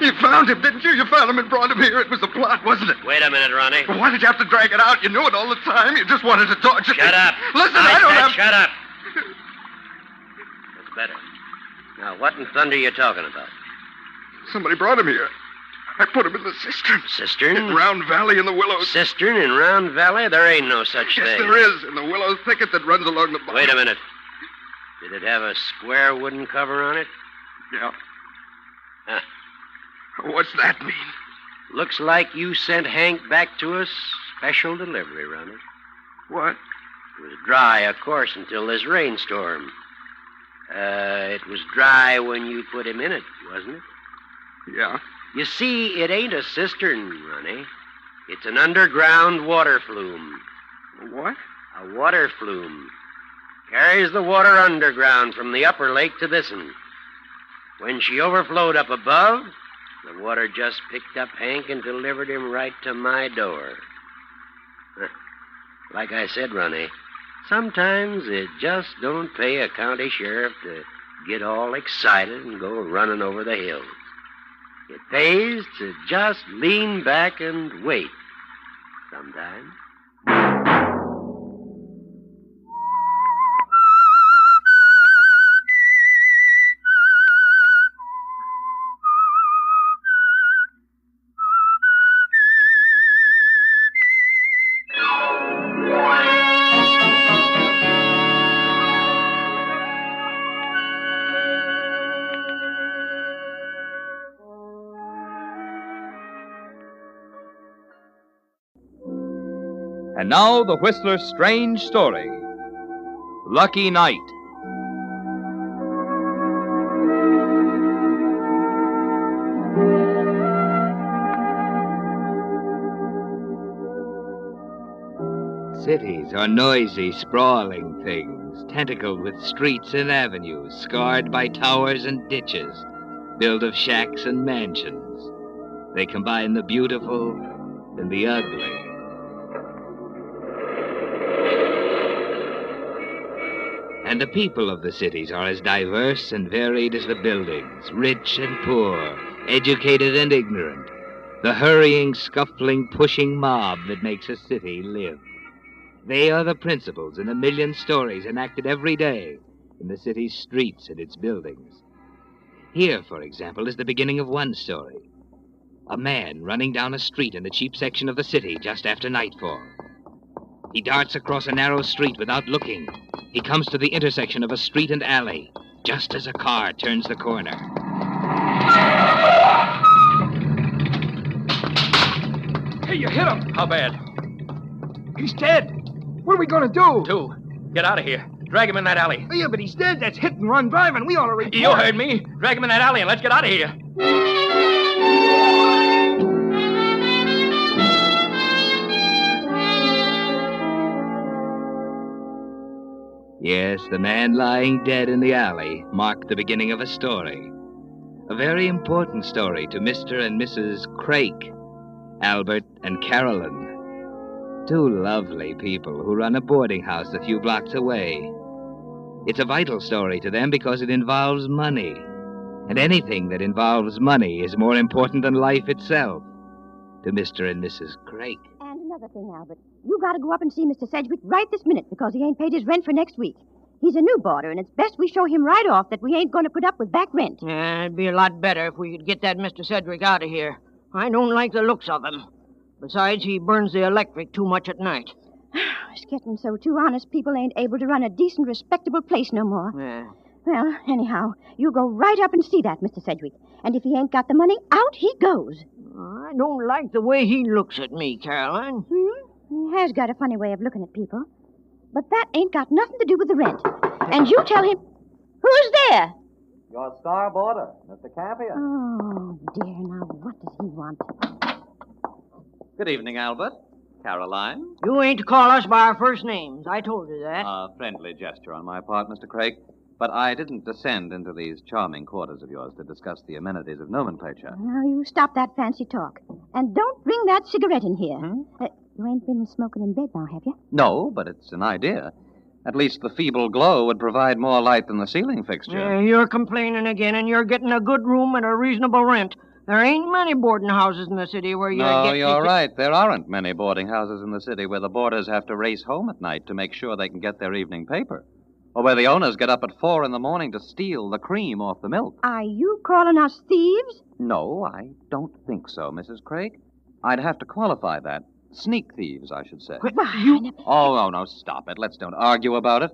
You found him, didn't you? You found him and brought him here. It was a plot, wasn't it? Wait a minute, Ronnie. Well, why did you have to drag it out? You knew it all the time. You just wanted to torture me. Shut up. Listen, I don't have... Shut up. That's better. Now, what in thunder are you talking about? Somebody brought him here. I put him in the cistern. Cistern? In Round Valley in the Willows. Cistern in Round Valley? There ain't no such Yes, thing. there is. In the willow thicket that runs along the bottom. Wait a minute. Did it have a square wooden cover on it? Yeah. Huh. What's that mean? Looks like you sent Hank back to us special delivery, Ronnie. What? It was dry, of course, until this rainstorm. It was dry when you put him in it, wasn't it? Yeah. You see, it ain't a cistern, Ronnie. It's an underground water flume. What? A water flume. Carries the water underground from the upper lake to this one. When she overflowed up above, the water just picked up Hank and delivered him right to my door. Like I said, Ronnie, sometimes it just don't pay a county sheriff to get all excited and go running over the hills. It pays to just lean back and wait sometimes. And now, the Whistler's strange story. Lucky Night. Cities are noisy, sprawling things, tentacled with streets and avenues, scarred by towers and ditches, built of shacks and mansions. They combine the beautiful and the ugly. And the people of the cities are as diverse and varied as the buildings, rich and poor, educated and ignorant, the hurrying, scuffling, pushing mob that makes a city live. They are the principals in a million stories enacted every day in the city's streets and its buildings. Here, for example, is the beginning of one story. A man running down a street in the cheap section of the city just after nightfall. He darts across a narrow street without looking. He comes to the intersection of a street and alley, just as a car turns the corner. Hey, you hit him. How bad? He's dead. What are we going to do? Two. Get out of here. Drag him in that alley. Oh, yeah, but he's dead. That's hit and run driving. We ought to report. You heard me. Drag him in that alley and let's get out of here. Yes, the man lying dead in the alley marked the beginning of a story. A very important story to Mr. and Mrs. Crake, Albert and Carolyn. Two lovely people who run a boarding house a few blocks away. It's a vital story to them because it involves money. And anything that involves money is more important than life itself to Mr. and Mrs. Crake. And another thing, Albert. You gotta go up and see Mr. Sedgwick right this minute because he ain't paid his rent for next week. He's a new boarder, and it's best we show him right off that we ain't going to put up with back rent. Yeah, it'd be a lot better if we could get that Mr. Sedgwick out of here. I don't like the looks of him. Besides, he burns the electric too much at night. It's getting so two honest people ain't able to run a decent, respectable place no more. Yeah. Well, anyhow, you go right up and see that, Mr. Sedgwick. And if he ain't got the money, out he goes. I don't like the way he looks at me, Caroline. He has got a funny way of looking at people. But that ain't got nothing to do with the rent. And you tell him... Who's there? Your star boarder, Mr. Campion. Oh, dear, now what does he want? Good evening, Albert. Caroline. You ain't to call us by our first names. I told you that. A friendly gesture on my part, Mr. Craig. But I didn't descend into these charming quarters of yours to discuss the amenities of nomenclature. Now, you stop that fancy talk. And don't bring that cigarette in here. You ain't been smoking in bed now, have you? No, but it's an idea. At least the feeble glow would provide more light than the ceiling fixture. You're complaining again, and you're getting a good room at a reasonable rent. There ain't many boarding houses in the city where you No, get... you're right. There aren't many boarding houses in the city where the boarders have to race home at night to make sure they can get their evening paper. Or where the owners get up at 4 in the morning to steal the cream off the milk. Are you calling us thieves? No, I don't think so, Mrs. Craig. I'd have to qualify that. Sneak thieves, I should say. Oh, no, stop it. Let's don't argue about it.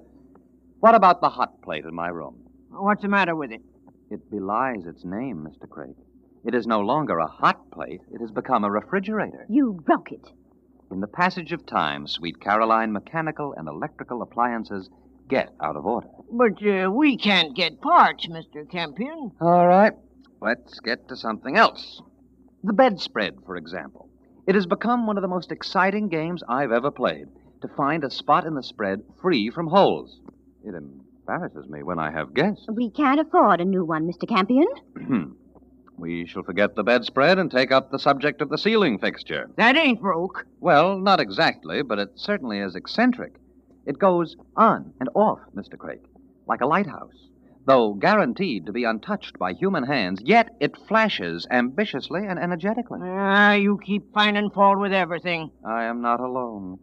What about the hot plate in my room? What's the matter with it? It belies its name, Mr. Craig. It is no longer a hot plate. It has become a refrigerator. You broke it. In the passage of time, sweet Caroline, mechanical and electrical appliances get out of order. But we can't get parts, Mr. Campion. All right. Let's get to something else. The bedspread, for example. It has become one of the most exciting games I've ever played, to find a spot in the spread free from holes. It embarrasses me when I have guests. We can't afford a new one, Mr. Campion. We shall forget the bedspread and take up the subject of the ceiling fixture. That ain't broke. Well, not exactly, but it certainly is eccentric. It goes on and off, Mr. Craig, like a lighthouse. Though guaranteed to be untouched by human hands, yet it flashes ambitiously and energetically. You keep finding fault with everything. I am not alone.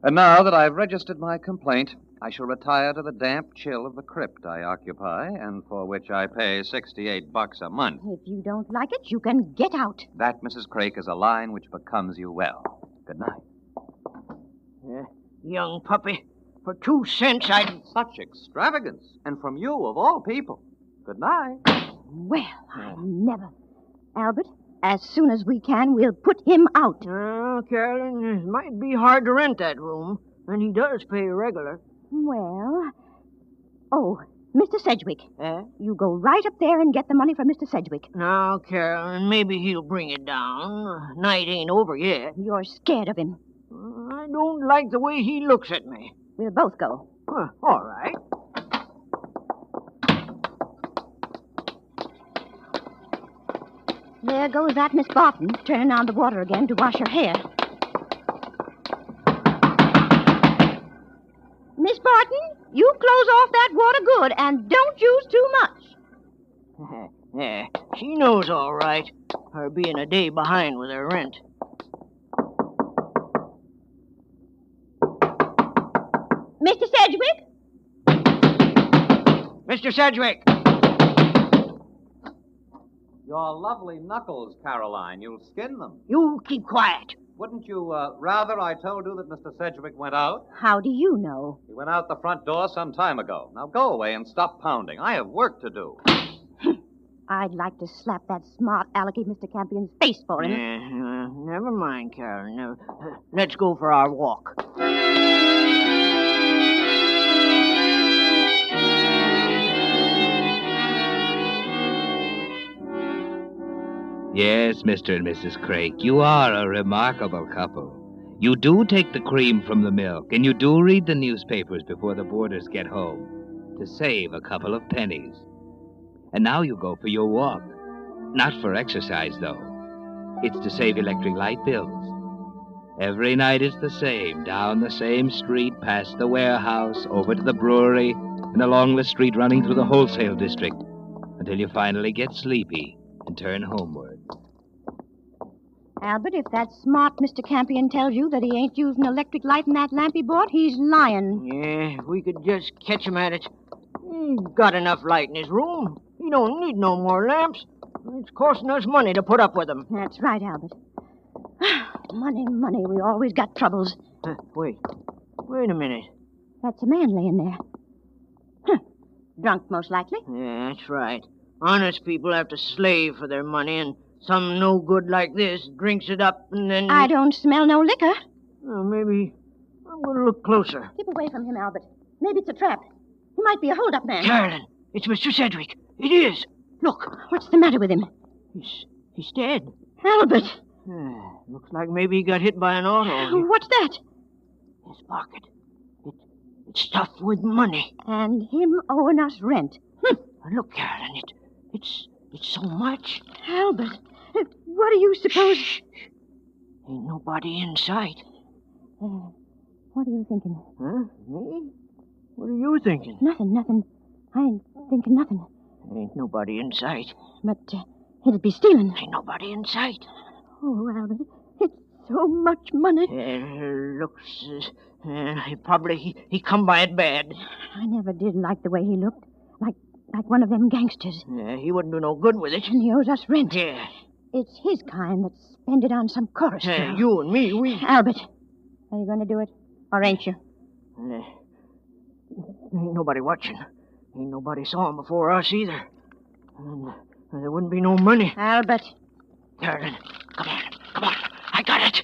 And now that I've registered my complaint, I shall retire to the damp chill of the crypt I occupy, and for which I pay $68 a month. If you don't like it, you can get out. That, Mrs. Craig, is a line which becomes you well. Good night. Young puppy. For 2 cents, I'd... Such extravagance. And from you, of all people. Good night. Well, I never. Albert, as soon as we can, we'll put him out. Carolyn, it might be hard to rent that room. And he does pay regular. Well... Oh, Mr. Sedgwick. You go right up there and get the money from Mr. Sedgwick. Now, Carolyn, maybe he'll bring it down. Night ain't over yet. You're scared of him. I don't like the way he looks at me. We'll both go. All right. There goes that Miss Barton, turning on the water again to wash her hair. Miss Barton, you close off that water good, and don't use too much. Yeah, she knows all right. Her being a day behind with her rent. Mr. Sedgwick? Mr. Sedgwick! Your lovely knuckles, Caroline. You'll skin them. You keep quiet. Wouldn't you rather I told you that Mr. Sedgwick went out? How do you know? He went out the front door some time ago. Now go away and stop pounding. I have work to do. I'd like to slap that smart alecky Mr. Campion's face for him. Never mind, Karen. Let's go for our walk. Yes, Mr. and Mrs. Craig, you are a remarkable couple. You do take the cream from the milk, and you do read the newspapers before the boarders get home to save a couple of pennies. And now you go for your walk. Not for exercise, though. It's to save electric light bills. Every night it's the same, down the same street, past the warehouse, over to the brewery, and along the street running through the wholesale district, until you finally get sleepy and turn homeward. Albert, if that smart Mr. Campion tells you that he ain't using electric light in that lamp he bought, he's lying. Yeah, if we could just catch him at it. He's got enough light in his room. He don't need no more lamps. It's costing us money to put up with them. That's right, Albert. Money, we always got troubles. Wait a minute. That's a man laying there. Drunk, most likely. Yeah, that's right. Honest people have to slave for their money, and some no good like this drinks it up and then... I don't smell no liquor. Maybe I'm going to look closer. Keep away from him, Albert. Maybe it's a trap. He might be a hold-up man. Carolyn, it's Mr. Sedgwick. It is. Look. What's the matter with him? He's dead. Albert. Looks like maybe he got hit by an auto. What's that? His pocket. It's stuffed with money. And him owing us rent. Look, Carolyn, it's so much. Albert, what do you suppose... Shh. Ain't nobody in sight. What are you thinking? Huh? Me? What are you thinking? Nothing. I ain't thinking nothing. Ain't nobody in sight. But it'd be stealing. Ain't nobody in sight. Oh, Albert, it's so much money. Looks... he come by it bad. I never did like the way he looked. Like one of them gangsters. He wouldn't do no good with it. And he owes us rent. Yeah. It's his kind that spend it on some chorus girl. You and me, we... Albert, are you going to do it? Or ain't you? Ain't nobody watching. Ain't nobody saw him before us either. And there wouldn't be no money. Albert. Carolyn, come on. I got it.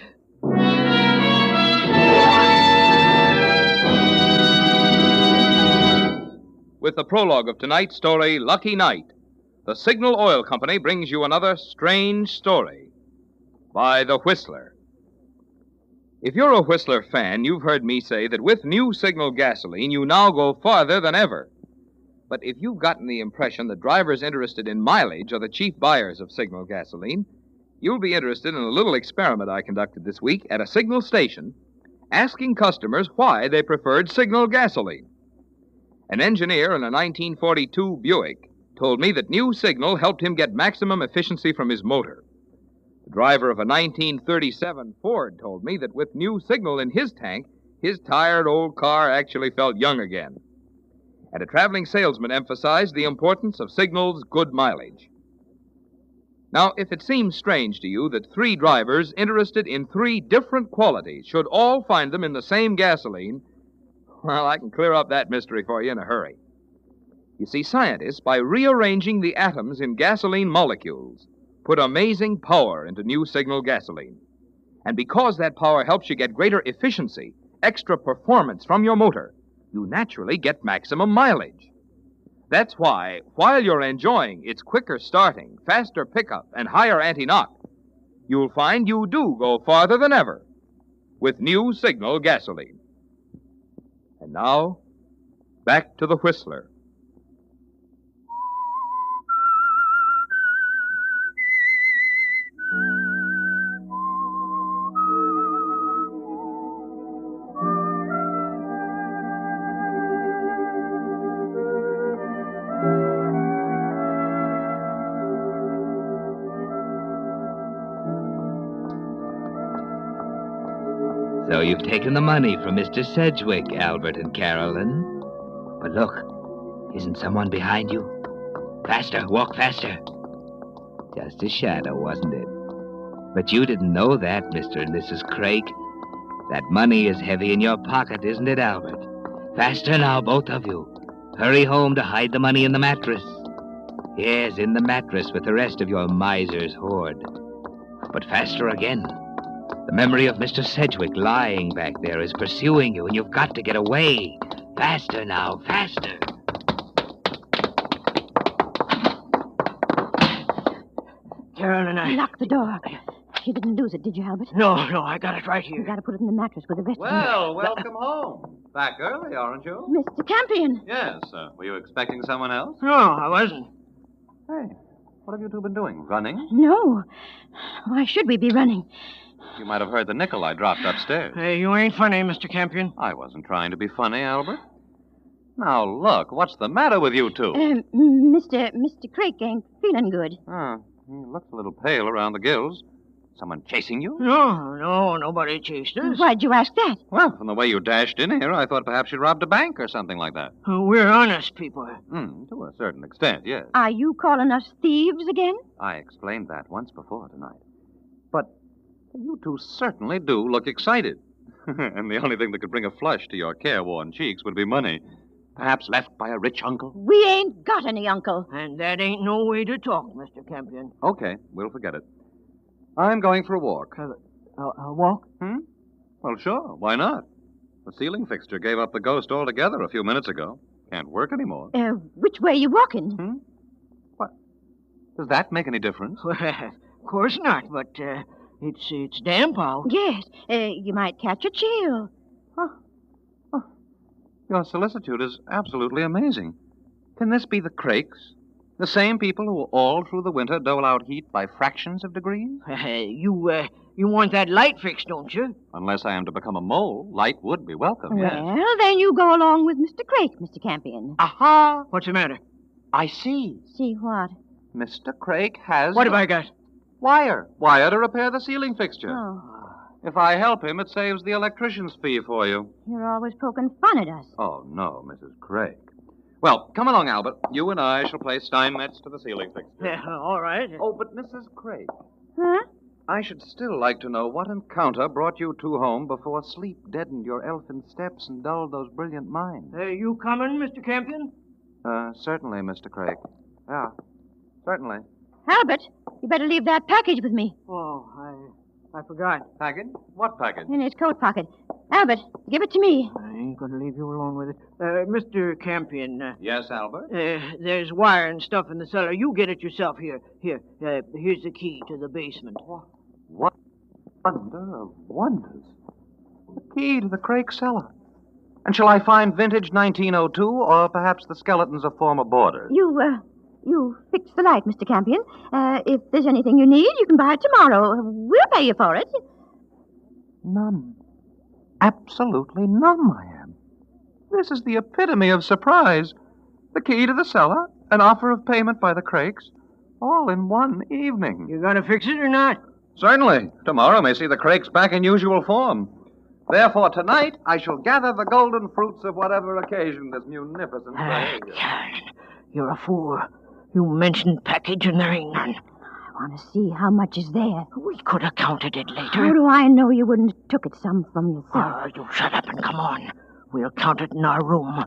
With the prologue of tonight's story, Lucky Night, the Signal Oil Company brings you another strange story by The Whistler. If you're a Whistler fan, you've heard me say that with new Signal gasoline, you now go farther than ever. But if you've gotten the impression that drivers interested in mileage are the chief buyers of Signal gasoline, you'll be interested in a little experiment I conducted this week at a Signal station, asking customers why they preferred Signal gasoline. An engineer in a 1942 Buick told me that new Signal helped him get maximum efficiency from his motor. The driver of a 1937 Ford told me that with new Signal in his tank, his tired old car actually felt young again. And a traveling salesman emphasized the importance of Signal's good mileage. Now, if it seems strange to you that three drivers interested in three different qualities should all find them in the same gasoline, well, I can clear up that mystery for you in a hurry. You see, scientists, by rearranging the atoms in gasoline molecules, put amazing power into new Signal gasoline. And because that power helps you get greater efficiency, extra performance from your motor, you naturally get maximum mileage. That's why, while you're enjoying its quicker starting, faster pickup, and higher anti-knock, you'll find you do go farther than ever with new Signal gasoline. And now, back to the Whistler. So you've taken the money from Mr. Sedgwick, Albert and Carolyn. But look, isn't someone behind you? Faster, walk faster. Just a shadow, wasn't it? But you didn't know that, Mr. and Mrs. Craig. That money is heavy in your pocket, isn't it, Albert? Faster now, both of you. Hurry home to hide the money in the mattress. Yes, in the mattress with the rest of your miser's hoard. But faster again. The memory of Mr. Sedgwick lying back there is pursuing you, and you've got to get away. Faster now, faster. Carolyn, I... Lock the door. You didn't lose it, did you, Albert? No, I got it right here. You got to put it in the mattress with the rest of Well, welcome home. Back early, aren't you? Mr. Campion. Yes. Were you expecting someone else? No, I wasn't. Hey, what have you two been doing? Running? No. Why should we be running? You might have heard the nickel I dropped upstairs. Hey, you ain't funny, Mr. Campion. I wasn't trying to be funny, Albert. Now, look, what's the matter with you two? Mr. Craig ain't feeling good. He looks a little pale around the gills. Someone chasing you? No, nobody chased us. Why'd you ask that? Well, from the way you dashed in here, I thought perhaps you robbed a bank or something like that. We're honest people. To a certain extent, yes. Are you calling us thieves again? I explained that once before tonight. But you two certainly do look excited. And the only thing that could bring a flush to your careworn cheeks would be money. Perhaps left by a rich uncle? We ain't got any uncle. And that ain't no way to talk, Mr. Campion. Okay, we'll forget it. I'm going for a walk. A walk? Well, sure. Why not? The ceiling fixture gave up the ghost altogether a few minutes ago. Can't work anymore. Which way you walking? What? Does that make any difference? Well, of course not, but it's damp out. Yes. You might catch a chill. Your solicitude is absolutely amazing. Can this be the Crakes? The same people who all through the winter dole out heat by fractions of degrees? You want that light fixed, don't you? Unless I am to become a mole, light would be welcome, yes. Well, then you go along with Mr. Craik, Mr. Campion. Aha! What's the matter? I see. See what? Mr. Craik has... What have I got? Wire. Wire to repair the ceiling fixture. Oh. If I help him, it saves the electrician's fee for you. You're always poking fun at us. Oh, no, Mrs. Craik. Well, come along, Albert. You and I shall play Steinmetz to the ceiling fixture. Yeah, all right. Oh, but Mrs. Craik. Huh? I should still like to know what encounter brought you two home before sleep deadened your elfin steps and dulled those brilliant minds. You coming, Mr. Campion? Certainly, Mr. Craik. Yeah, certainly. Albert, you better leave that package with me. Oh, I forgot. Package? What package? In his coat pocket. Albert, give it to me. I ain't going to leave you alone with it. Mr. Campion. Yes, Albert? There's wire and stuff in the cellar. You get it yourself here. Here's the key to the basement. What wonder of wonders. The key to the Craik cellar. And shall I find vintage 1902 or perhaps the skeletons of former boarders? You fix the light, Mr. Campion. If there's anything you need, you can buy it tomorrow. We'll pay you for it. Numb. Absolutely numb I am. This is the epitome of surprise. The key to the cellar, an offer of payment by the Craiks, all in one evening. You gonna fix it or not? Certainly. Tomorrow may see the Craiks back in usual form. Therefore, tonight, I shall gather the golden fruits of whatever occasion this munificent behavior. You're a fool. You mentioned package and there ain't none. I want to see how much is there. We could have counted it later. How do I know you wouldn't have took it some from yourself? Oh, you shut up and come on. We'll count it in our room.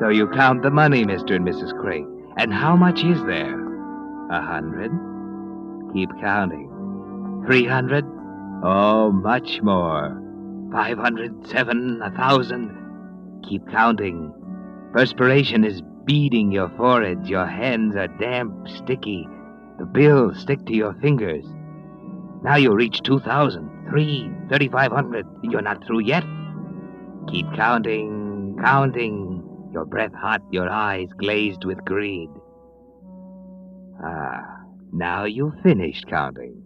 So you count the money, Mr. and Mrs. Craik. And how much is there? 100? Keep counting. 300? Oh, much more. 507, 1,000. Keep counting. Perspiration is beading your foreheads. Your hands are damp, sticky. The bills stick to your fingers. Now you reach 2,000, 3,500. You're not through yet. Keep counting, counting. Your breath hot, your eyes glazed with greed. Now you've finished counting.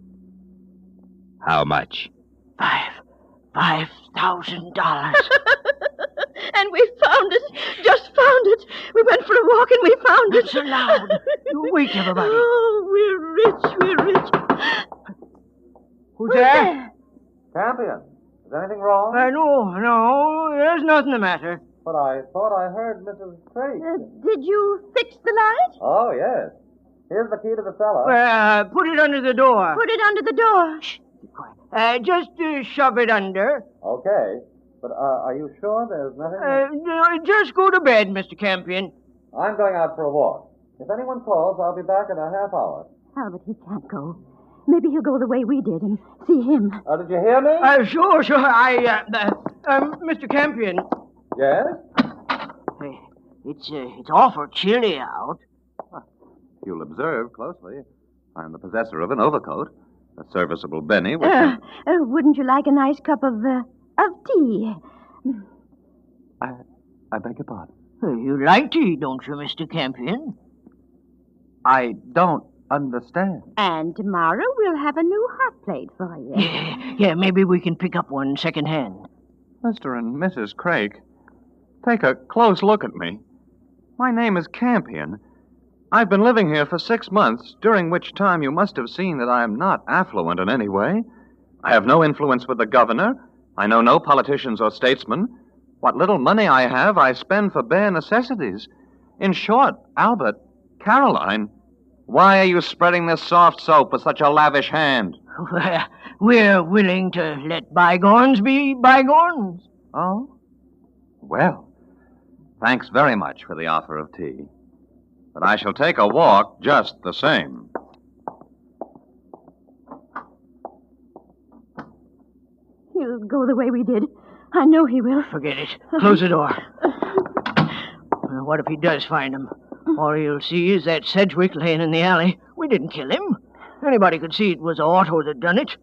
How much? $5,000. And we found it. Just found it. We went for a walk and we found it. It's allowed. You wait, everybody. Oh, we're rich. We're rich. Who's there? Campion, is anything wrong? No, there's nothing the matter. But I thought I heard Mrs. Craik. Did you fix the light? Oh, yes. Here's the key to the cellar. Put it under the door. Put it under the door. Shh. Be quiet. Just shove it under. Okay. But are you sure there's nothing? Just go to bed, Mr. Campion. I'm going out for a walk. If anyone calls, I'll be back in a half hour. Albert, he can't go. Maybe he'll go the way we did and see him. Did you hear me? Sure. Mr. Campion. Yes? Hey, it's awful chilly out. You'll observe closely. I'm the possessor of an overcoat, a serviceable Benny, which... Wouldn't you like a nice cup of tea? I beg your pardon. You like tea, don't you, Mr. Campion? I don't understand. And tomorrow we'll have a new hot plate for you. Yeah, maybe we can pick up one second-hand. Mr. and Mrs. Craik, take a close look at me. My name is Campion. I've been living here for 6 months, during which time you must have seen that I am not affluent in any way. I have no influence with the governor. I know no politicians or statesmen. What little money I have, I spend for bare necessities. In short, Albert, Caroline, why are you spreading this soft soap with such a lavish hand? We're willing to let bygones be bygones. Oh? Well, thanks very much for the offer of tea. But I shall take a walk just the same. He'll go the way we did. I know he will. Forget it. Close the door. What if he does find him? All he'll see is that Sedgwick laying in the alley. We didn't kill him. Anybody could see it was Otto that done it.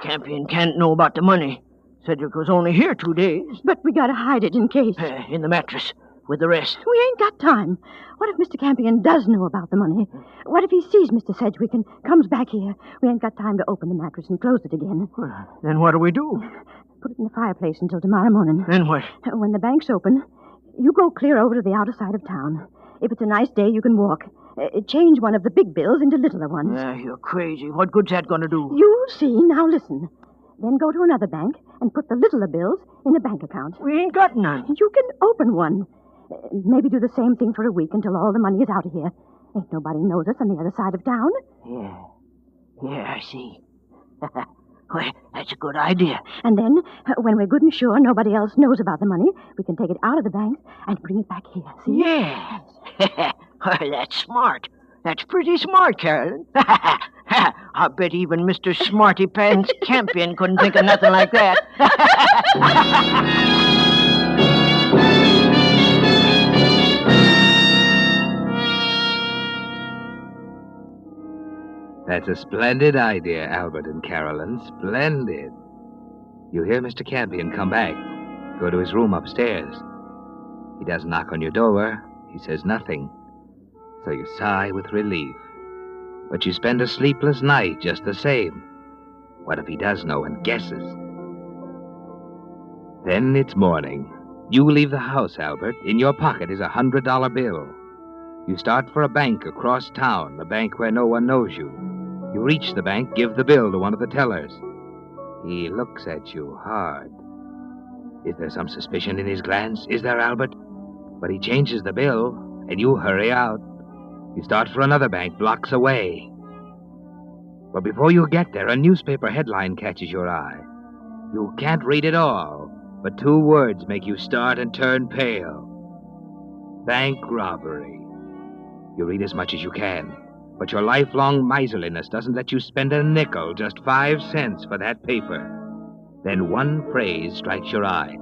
Campion can't know about the money. Cedric was only here 2 days. But we gotta hide it in case. In the mattress with the rest. We ain't got time. What if Mr. Campion does know about the money? What if he sees Mr. Sedgwick and comes back here? We ain't got time to open the mattress and close it again. Then what do we do? Put it in the fireplace until tomorrow morning. Then what? When the bank's open, you go clear over to the outer side of town. If it's a nice day, you can walk. Change one of the big bills into littler ones. You're crazy. What good's that going to do? You'll see. Now listen. Then go to another bank and put the littler bills in a bank account. We ain't got none. You can open one. Maybe do the same thing for a week until all the money is out of here. Ain't nobody knows us on the other side of town. Yeah, I see. Well, that's a good idea. And then, when we're good and sure nobody else knows about the money, we can take it out of the bank and bring it back here. See? Yeah. Well, that's smart. That's pretty smart, Carolyn. I bet even Mr. Smarty Pants Campion couldn't think of nothing like that. That's a splendid idea, Albert and Carolyn. Splendid. You hear Mr. Campion come back. Go to his room upstairs. He doesn't knock on your door. He says nothing. So you sigh with relief. But you spend a sleepless night just the same. What if he does know and guesses? Then it's morning. You leave the house, Albert. In your pocket is a $100 bill. You start for a bank across town, a bank where no one knows you. You reach the bank, give the bill to one of the tellers. He looks at you hard. Is there some suspicion in his glance? Is there, Albert? But he changes the bill, and you hurry out. You start for another bank blocks away. But before you get there, a newspaper headline catches your eye. You can't read it all, but 2 words make you start and turn pale. Bank robbery. You read as much as you can, but your lifelong miserliness doesn't let you spend a nickel, just 5 cents for that paper. Then one phrase strikes your eye.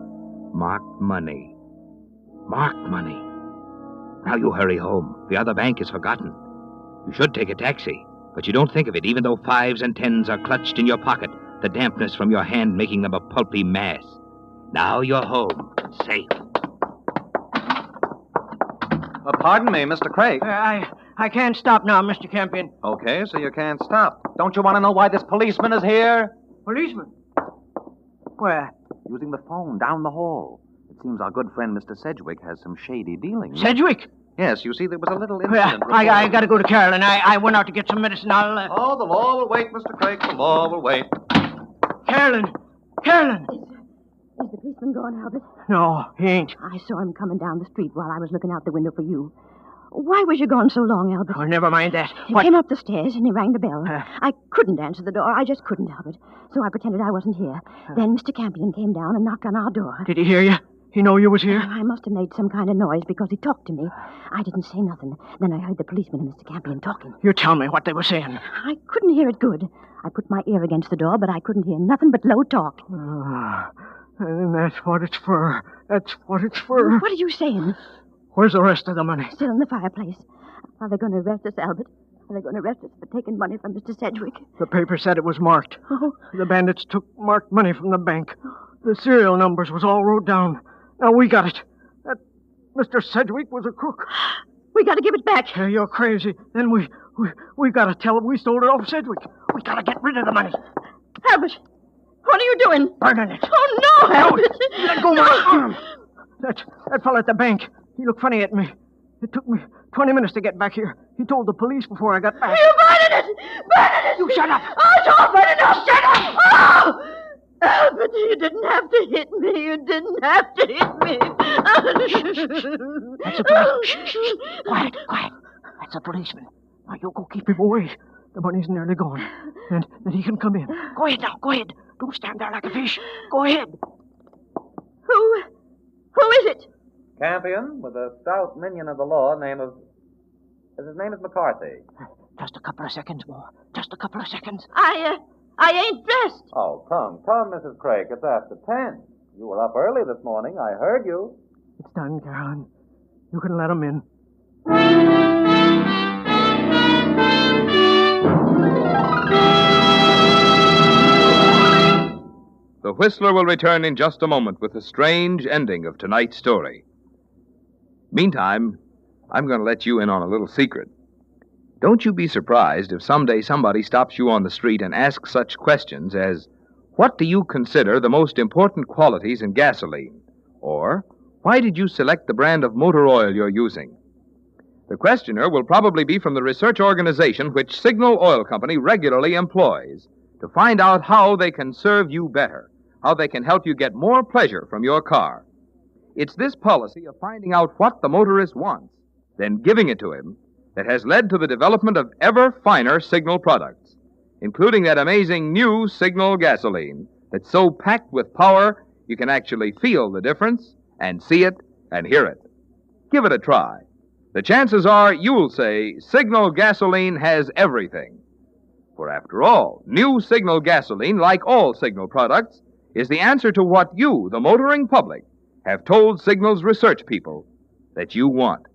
Marked money. Marked money. Now you hurry home. The other bank is forgotten. You should take a taxi, but you don't think of it, even though 5s and 10s are clutched in your pocket, the dampness from your hand making them a pulpy mass. Now you're home, safe. Pardon me, Mr. Craig. I can't stop now, Mr. Campion. Okay, so you can't stop. Don't you want to know why this policeman is here? Policeman? Where? Using the phone down the hall. It seems our good friend Mr. Sedgwick has some shady dealings. Sedgwick? Yes, you see, there was a little incident. I got to go to Carolyn. I went out to get some medicine. Oh, the law will wait, Mr. Craig. The law will wait. Carolyn! Carolyn! Is the policeman gone, Albert? No, he ain't. I saw him coming down the street while I was looking out the window for you. Why was you gone so long, Albert? Oh, never mind that. He came up the stairs and he rang the bell. I couldn't answer the door. I just couldn't, Albert. So I pretended I wasn't here. Then Mr. Campion came down and knocked on our door. Did he hear you? He know you was here? I must have made some kind of noise because he talked to me. I didn't say nothing. Then I heard the policeman and Mr. Campion talking. You tell me what they were saying. I couldn't hear it good. I put my ear against the door, but I couldn't hear nothing but low talk. And that's what it's for. That's what it's for. What are you saying? Where's the rest of the money? Still in the fireplace. Are they going to arrest us, Albert? Are they going to arrest us for taking money from Mr. Sedgwick? The paper said it was marked. Oh. The bandits took marked money from the bank. The serial numbers was all wrote down. Now we got it. That Mr. Sedgwick was a crook. We got to give it back. You're crazy. Then we got to tell him we stole it off Sedgwick. We got to get rid of the money. Albert, what are you doing? Burning it. Oh, no, Albert. Let go my arm. That fellow at the bank, he looked funny at me. It took me 20 minutes to get back here. He told the police before I got back. You burning it! Burning it! You shut up! Oh, don't burn it! No, shut up! Oh! Albert, you didn't have to hit me. You didn't have to hit me. That's a policeman. Shh. Quiet. That's a policeman. Now, you go keep him away. The money's nearly gone. And he can come in. Go ahead now, go ahead. Don't stand there like a fish. Go ahead. Who is it? Campion, with a stout minion of the law, his name is McCarthy. Just a couple of seconds more. Just a couple of seconds. I ain't dressed. Oh, come, Mrs. Craig. It's after 10. You were up early this morning. I heard you. It's done, Carolyn. You can let him in. The Whistler will return in just a moment with the strange ending of tonight's story. Meantime, I'm going to let you in on a little secret. Don't you be surprised if someday somebody stops you on the street and asks such questions as, what do you consider the most important qualities in gasoline? Or, why did you select the brand of motor oil you're using? The questioner will probably be from the research organization which Signal Oil Company regularly employs to find out how they can serve you better, how they can help you get more pleasure from your car. It's this policy of finding out what the motorist wants, then giving it to him, that has led to the development of ever finer Signal products, including that amazing new Signal gasoline that's so packed with power you can actually feel the difference and see it and hear it. Give it a try. The chances are you'll say Signal gasoline has everything. For after all, new Signal gasoline, like all Signal products, is the answer to what you, the motoring public, have told Signal's research people that you want.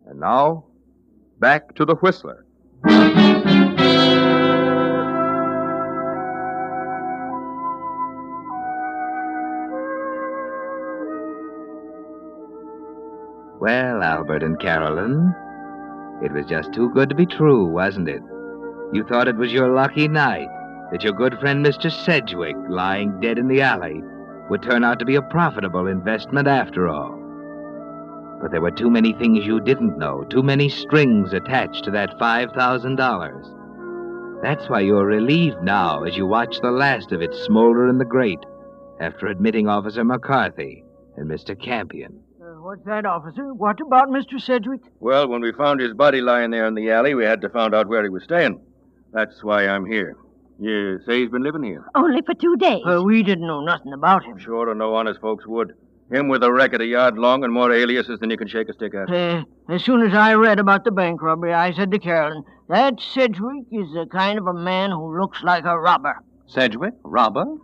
And now, back to the Whistler. Well, Albert and Carolyn, it was just too good to be true, wasn't it? You thought it was your lucky night that your good friend Mr. Sedgwick, lying dead in the alley, would turn out to be a profitable investment after all. But there were too many things you didn't know, too many strings attached to that $5,000. That's why you're relieved now as you watch the last of it smolder in the grate after admitting Officer McCarthy and Mr. Campion. What's that, officer? What about Mr. Sedgwick? Well, when we found his body lying there in the alley, we had to find out where he was staying. That's why I'm here. You say he's been living here? Only for 2 days. We didn't know nothing about him. Sure to know honest folks would. Him with a record a yard long and more aliases than you can shake a stick at. As soon as I read about the bank robbery, I said to Carolyn, that Sedgwick is the kind of a man who looks like a robber. Sedgwick? Robber?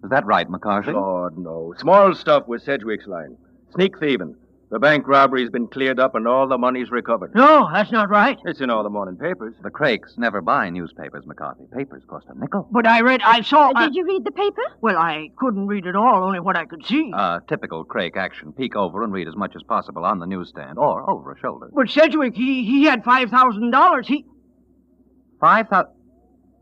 Is that right, McCarthy? Lord, no. Small stuff was Sedgwick's line. Sneak thieving. The bank robbery's been cleared up and all the money's recovered. No, that's not right. It's in all the morning papers. The Crakes never buy newspapers, McCarthy. Papers cost a nickel. But I saw... Did you read the paper? Well, I couldn't read it all, only what I could see. Typical Crake action. Peek over and read as much as possible on the newsstand or over a shoulder. But Sedgwick, he had $5,000. He... 5,000?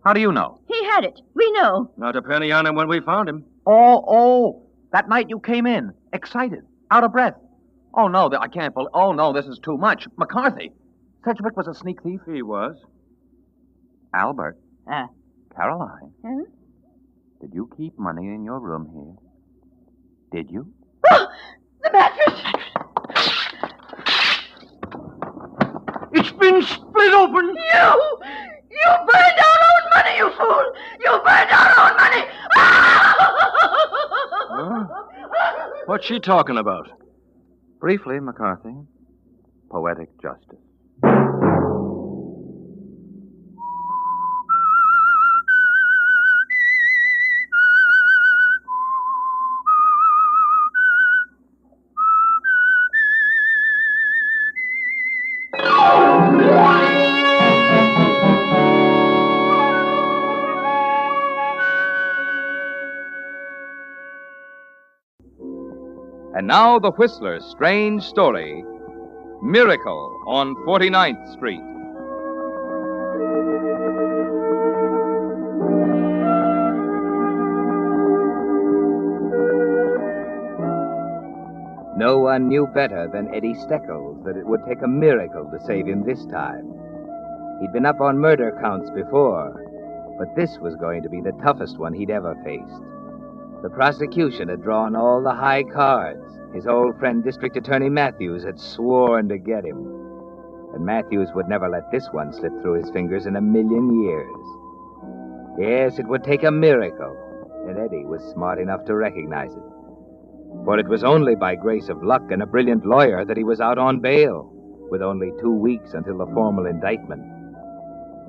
How do you know? He had it. We know. Not a penny on him when we found him. Oh, that night you came in, excited, out of breath. Oh, no, I can't believe... Oh, no, this is too much. McCarthy, Sedgwick was a sneak thief? He was. Albert. Caroline. Huh? Did you keep money in your room here? Did you? Oh, the mattress! It's been split open. You burned our own money, you fool! You burned our own money! Huh? What's she talking about? Briefly, McCarthy, poetic justice. And now the Whistler's strange story, Miracle on 49th Street. No one knew better than Eddie Steckles that it would take a miracle to save him this time. He'd been up on murder counts before, but this was going to be the toughest one he'd ever faced. The prosecution had drawn all the high cards. His old friend District Attorney Matthews had sworn to get him. And Matthews would never let this one slip through his fingers in a million years. Yes, it would take a miracle, and Eddie was smart enough to recognize it. For it was only by grace of luck and a brilliant lawyer that he was out on bail, with only 2 weeks until the formal indictment.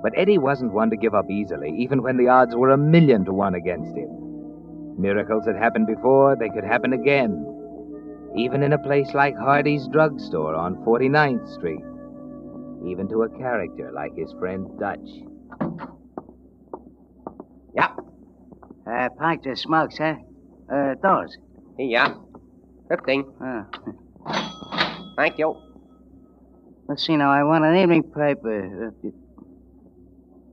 But Eddie wasn't one to give up easily, even when the odds were 1,000,000 to 1 against him. Miracles had happened before, they could happen again. Even in a place like Hardy's drugstore on 49th Street. Even to a character like his friend Dutch. Yeah. Pack the smokes, huh? Those. Yeah. 15. Thank you. Let's see now. I want an evening paper.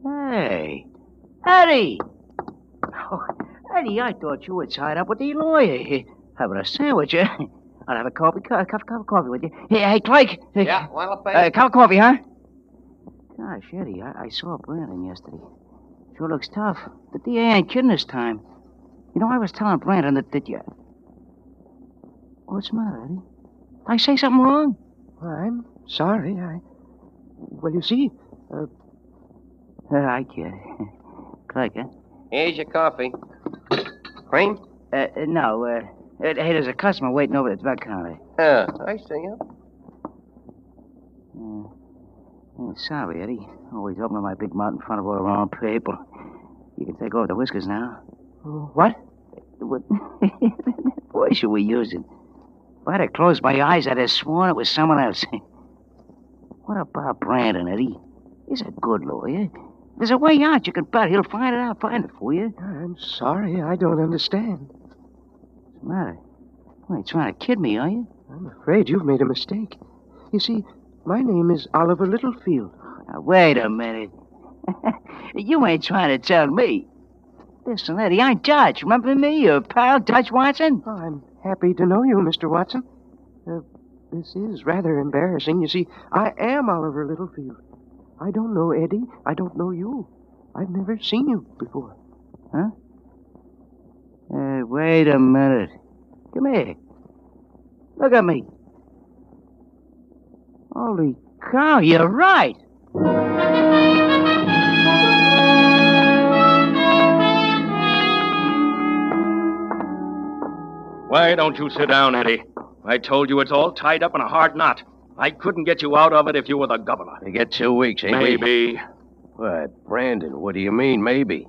Hey, Eddie! Oh, Eddie, I thought you were tied up with the lawyer. Having a sandwich, eh? I'll have a cup of coffee with you. Hey, Craig. Yeah, want a paper? Cup of coffee, huh? Gosh, Eddie, I saw Brandon yesterday. Sure looks tough. The DA ain't kidding this time. You know, I was telling Brandon that you... What's the matter, Eddie? Did I say something wrong? I'm sorry. Well, you see... I get it. Craig, huh? Here's your coffee. Cream? No, hey, there's a customer waiting over at the drug counter. Oh, I see you. Sorry, Eddie. Always opening my big mouth in front of all the wrong people. You can take off the whiskers now. What? What voice are we using? If I'd have closed my eyes, I'd have sworn it was someone else. What about Brandon, Eddie? He's a good lawyer. There's a way out. You can bet he'll find it for you. I'm sorry. I don't understand. What's the matter? You ain't trying to kid me, are you? I'm afraid you've made a mistake. You see, my name is Oliver Littlefield. Now, wait a minute. You ain't trying to tell me. Listen, Eddie, I'm Dutch. Remember me, your pal, Dutch Watson? Oh, I'm happy to know you, Mr. Watson. This is rather embarrassing. You see, I am Oliver Littlefield. I don't know Eddie. I don't know you. I've never seen you before. Huh? Wait a minute. Come here. Look at me. Holy cow, you're right. Why don't you sit down, Eddie? I told you it's all tied up in a hard knot. I couldn't get you out of it if you were the governor. You get 2 weeks, ain't we? Maybe. What, Brandon, what do you mean, maybe?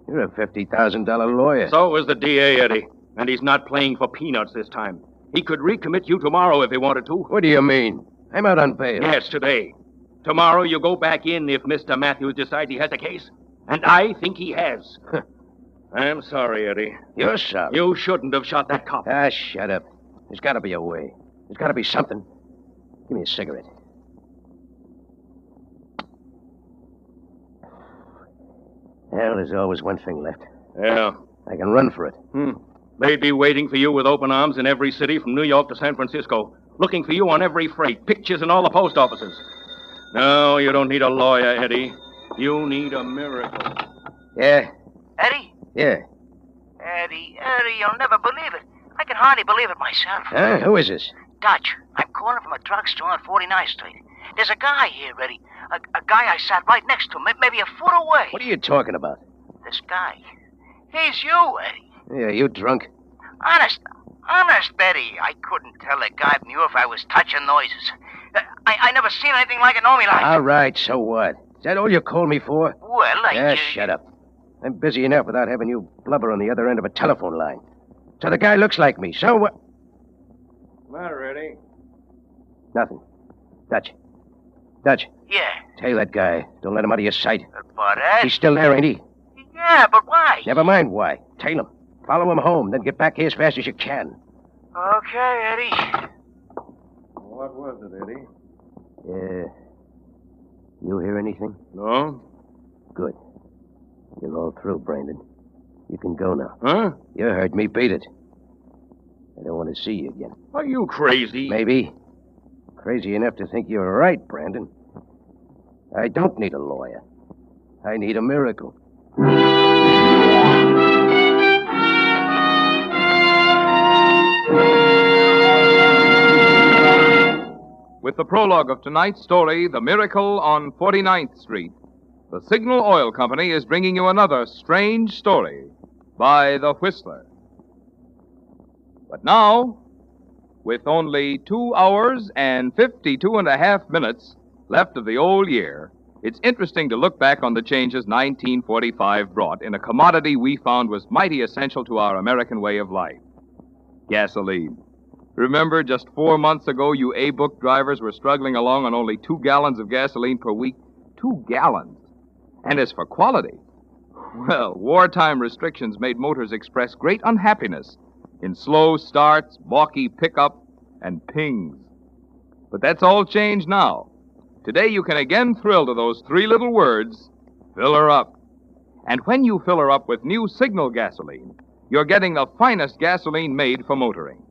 You're a $50,000 lawyer. So is the DA, Eddie. And he's not playing for peanuts this time. He could recommit you tomorrow if he wanted to. What do you mean? I'm out on bail. Yes, today. Tomorrow you go back in if Mr. Matthews decides he has a case. And I think he has. I'm sorry, Eddie. You're sorry? You shouldn't have shot that cop. Ah, shut up. There's got to be a way. There's got to be something. Give me a cigarette. Well, there's always one thing left. Yeah. I can run for it. They'd be waiting for you with open arms in every city from New York to San Francisco. Looking for you on every freight. Pictures in all the post offices. No, you don't need a lawyer, Eddie. You need a miracle. Yeah? Eddie? Yeah. Eddie, you'll never believe it. I can hardly believe it myself. Huh? Who is this? Dutch. I'm calling from a drugstore on 49th Street. There's a guy here, Eddie. A guy I sat right next to, maybe a foot away. What are you talking about? This guy. He's you, Eddie. Yeah, you drunk? Honest, Eddie. I couldn't tell the guy from you if I was touching noises. I never seen anything like it in all my life. All right, so what? Is that all you called me for? Well, Shut up. I'm busy enough without having you blubber on the other end of a telephone line. So the guy looks like me, so what? Matter, Eddie? Nothing. Dutch. Yeah. Tell that guy. Don't let him out of your sight. But, Ed... He's still there, ain't he? Yeah, but why? Never mind why. Tail him. Follow him home, then get back here as fast as you can. Okay, Eddie. What was it, Eddie? Yeah. You hear anything? No. Good. You're all through, Brandon. You can go now. Huh? You heard me. Beat it. I don't want to see you again. Are you crazy? Maybe. Crazy enough to think you're right, Brandon. I don't need a lawyer. I need a miracle. With the prologue of tonight's story, The Miracle on 49th Street, the Signal Oil Company is bringing you another strange story by The Whistler. But now, with only 2 hours and 52.5 minutes left of the old year, it's interesting to look back on the changes 1945 brought in a commodity we found was mighty essential to our American way of life: gasoline. Remember, just 4 months ago, you A-book drivers were struggling along on only 2 gallons of gasoline per week. 2 gallons. And as for quality, Well, wartime restrictions made motors express great unhappiness in slow starts, balky pickup, and pings. But that's all changed now. Today you can again thrill to those three little words, fill her up. And when you fill her up with new Signal gasoline, you're getting the finest gasoline made for motoring.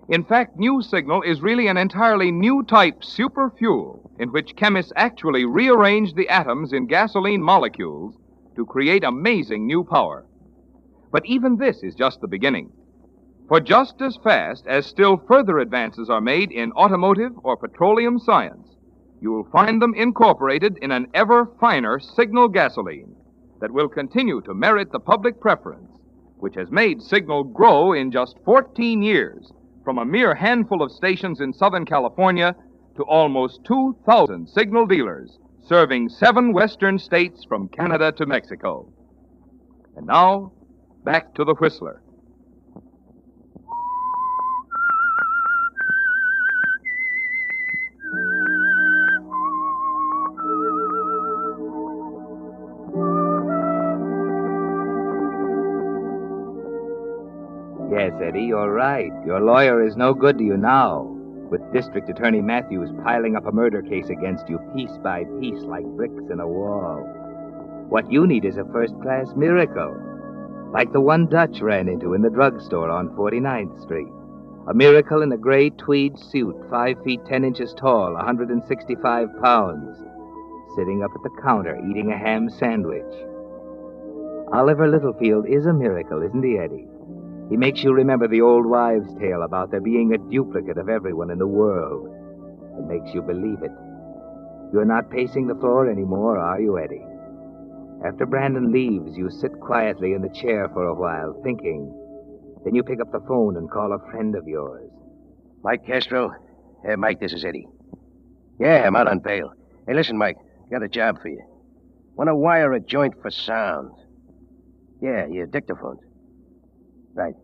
In fact, new Signal is really an entirely new type super fuel in which chemists actually rearrange the atoms in gasoline molecules to create amazing new power. But even this is just the beginning. For just as fast as still further advances are made in automotive or petroleum science, you will find them incorporated in an ever finer Signal gasoline that will continue to merit the public preference, which has made Signal grow in just 14 years from a mere handful of stations in Southern California to almost 2,000 Signal dealers serving 7 western states from Canada to Mexico. And now, back to the Whistler. Yes, Eddie, you're right. Your lawyer is no good to you now, with District Attorney Matthews piling up a murder case against you piece by piece like bricks in a wall. What you need is a first-class miracle, like the one Dutch ran into in the drugstore on 49th Street. A miracle in a gray tweed suit, 5 feet 10 inches tall, 165 pounds, sitting up at the counter eating a ham sandwich. Oliver Littlefield is a miracle, isn't he, Eddie? He makes you remember the old wives' tale about there being a duplicate of everyone in the world. It makes you believe it. You're not pacing the floor anymore, are you, Eddie? After Brandon leaves, you sit quietly in the chair for a while, thinking. Then you pick up the phone and call a friend of yours. Mike Castro? Mike, this is Eddie. Yeah, I'm out on bail. Hey, listen, Mike, got a job for you. Want to wire a joint for sound. Yeah, your dictaphones. Right.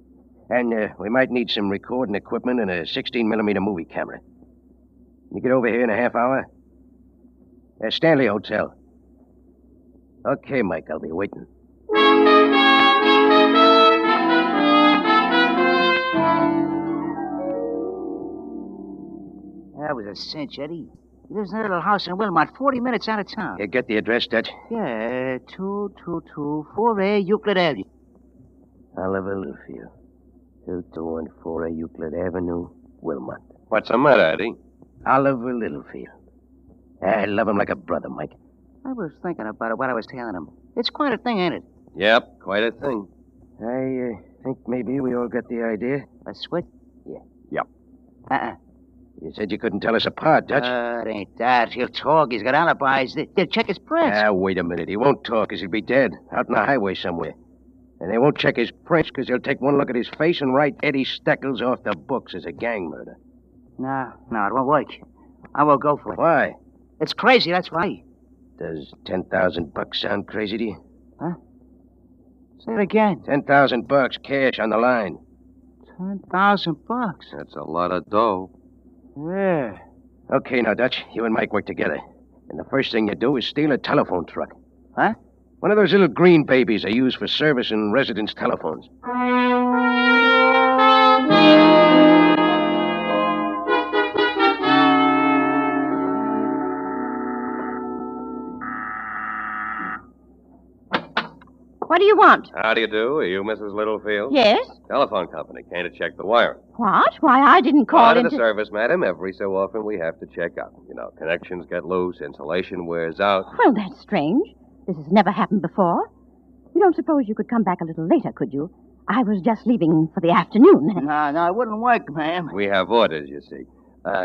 And we might need some recording equipment and a 16mm movie camera. You get over here in a half hour? Stanley Hotel. Okay, Mike, I'll be waiting. That was a cinch, Eddie. He lives in a little house in Wilmot, 40 minutes out of town. Yeah, get the address, Dutch? Yeah, 2224A Euclid Avenue. Oliver Littlefield. 2214 Euclid Avenue, Wilmot. What's the matter, Eddie? Oliver Littlefield. I love him like a brother, Mike. I was thinking about it, what I was telling him. It's quite a thing, ain't it? Yep, quite a thing. I think maybe we all got the idea. A switch? Yeah. Yep. You said you couldn't tell us apart, Dutch. It ain't that. He'll talk. He's got alibis. They'll check his prints. Wait a minute. He won't talk because he'll be dead. Out on the highway somewhere. And they won't check his prints because they'll take one look at his face and write Eddie Steckles off the books as a gang murder. No, it won't work. I won't go for it. Why? It's crazy, that's why. Does $10,000 sound crazy to you? Huh? Say it again. $10,000 cash on the line. $10,000? That's a lot of dough. Yeah. Okay, now, Dutch, you and Mike work together. And the first thing you do is steal a telephone truck. Huh? One of those little green babies they use for service in residence telephones. What do you want? How do you do? Are you Mrs. Littlefield? Yes? Telephone company. Came to check the wiring. What? Why, I didn't call Part of into... the service, madam. Every so often we have to check up. You know, connections get loose, insulation wears out. Well, that's strange. This has never happened before. You don't suppose you could come back a little later, could you? I was just leaving for the afternoon. No, it wouldn't work, ma'am. We have orders, you see.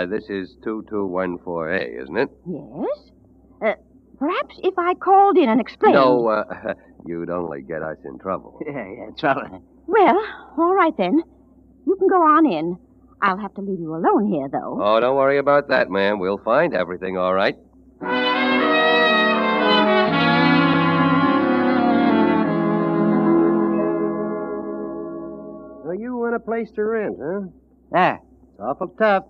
This is 2214A, isn't it? Yes? Perhaps if I called in and explained... No, you'd only get us in trouble. Yeah, trouble. Well, all right then. You can go on in. I'll have to leave you alone here, though. Oh, don't worry about that, ma'am. We'll find everything all right. So you want a place to rent, huh? Yeah. It's awful tough.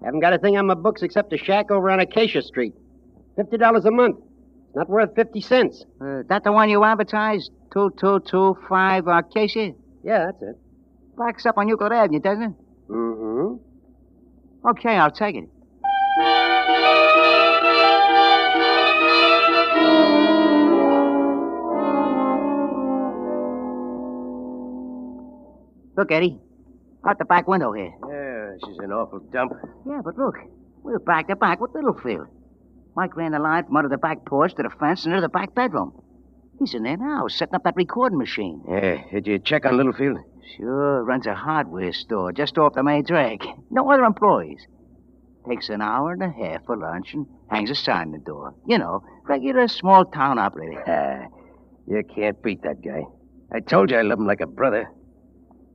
Haven't got a thing on my books except a shack over on Acacia Street. $50 a month. It's not worth 50 cents. That the one you advertised? 2225 Casey? Yeah, that's it. Backs up on Euclid Avenue, doesn't it? Mm-hmm. Okay, I'll take it. Look, Eddie. Out the back window here. Yeah, this is an awful dump. Yeah, but look. We're back to back with Littlefield. Mike ran the line from under the back porch to the fence and into the back bedroom. He's in there now, setting up that recording machine. Yeah, did you check on Littlefield? Sure, runs a hardware store just off the main drag. No other employees. Takes an hour and a half for lunch and hangs a sign on the door. You know, regular small-town operator. You can't beat that guy. I told you I love him like a brother.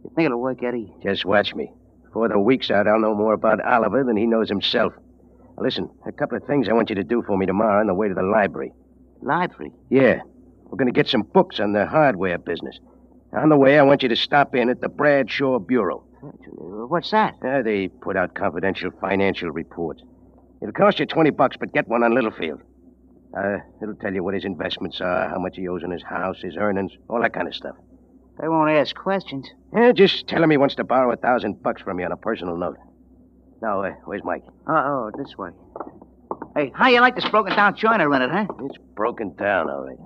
You think it'll work, Eddie? Just watch me. Before the week's out, I'll know more about Oliver than he knows himself. Now, listen, a couple of things I want you to do for me tomorrow on the way to the library. Library? Yeah. We're going to get some books on the hardware business. On the way, I want you to stop in at the Bradshaw Bureau. What's that? They put out confidential financial reports. It'll cost you $20, but get one on Littlefield. It'll tell you what his investments are, how much he owes on his house, his earnings, all that kind of stuff. They won't ask questions. Just tell him he wants to borrow $1,000 from you on a personal note. Now, where's Mike? Oh, this way. Hey, how you like this broken-down joint I rented, huh? It's broken down, all right.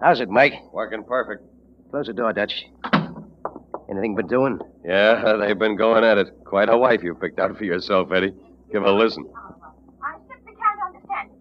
How's it, Mike? Working perfect. Close the door, Dutch. Anything been doing? Yeah, they've been going at it. Quite a wife you picked out for yourself, Eddie. Give a listen. I simply can't understand it.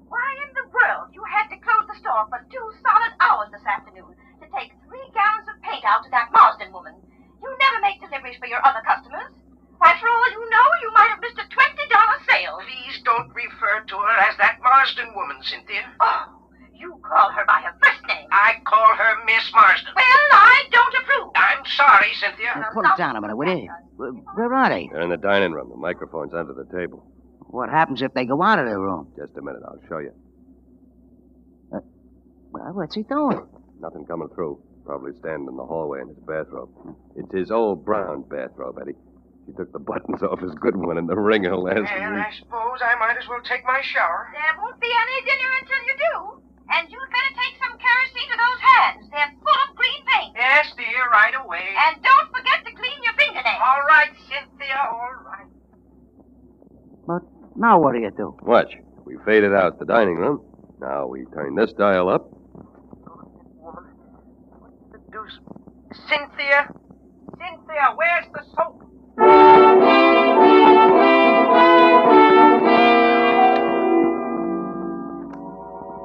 Why in the world you had to close the store for 2 solid hours this afternoon to take 3 gallons of paint out to that Marsden woman? You never make deliveries for your other customers. Why, for all you know, you might have missed a $20 sale. Please don't refer to her as that Marsden woman, Cynthia. Oh, you call her by her first name. I call her Miss Marsden. Well, I don't approve. I'm sorry, Cynthia. Now, put it down a minute, will you? Where are they? They're in the dining room. The microphone's under the table. What happens if they go out of their room? Just a minute. I'll show you. Well, what's he doing? Nothing coming through. Probably standing in the hallway in his bathrobe. It's his old brown bathrobe, Eddie. He took the buttons off his good one in the ringer last Well, week. I suppose I might as well take my shower. There won't be any dinner until you do. And you'd better take some kerosene to those hands. They're full of green paint. Yes, dear, right away. And don't forget to clean your fingernails. All right, Cynthia, all right. But now what do you do? Watch. We faded out the dining room. Now we turn this dial up. Cynthia? Cynthia, where's the soap?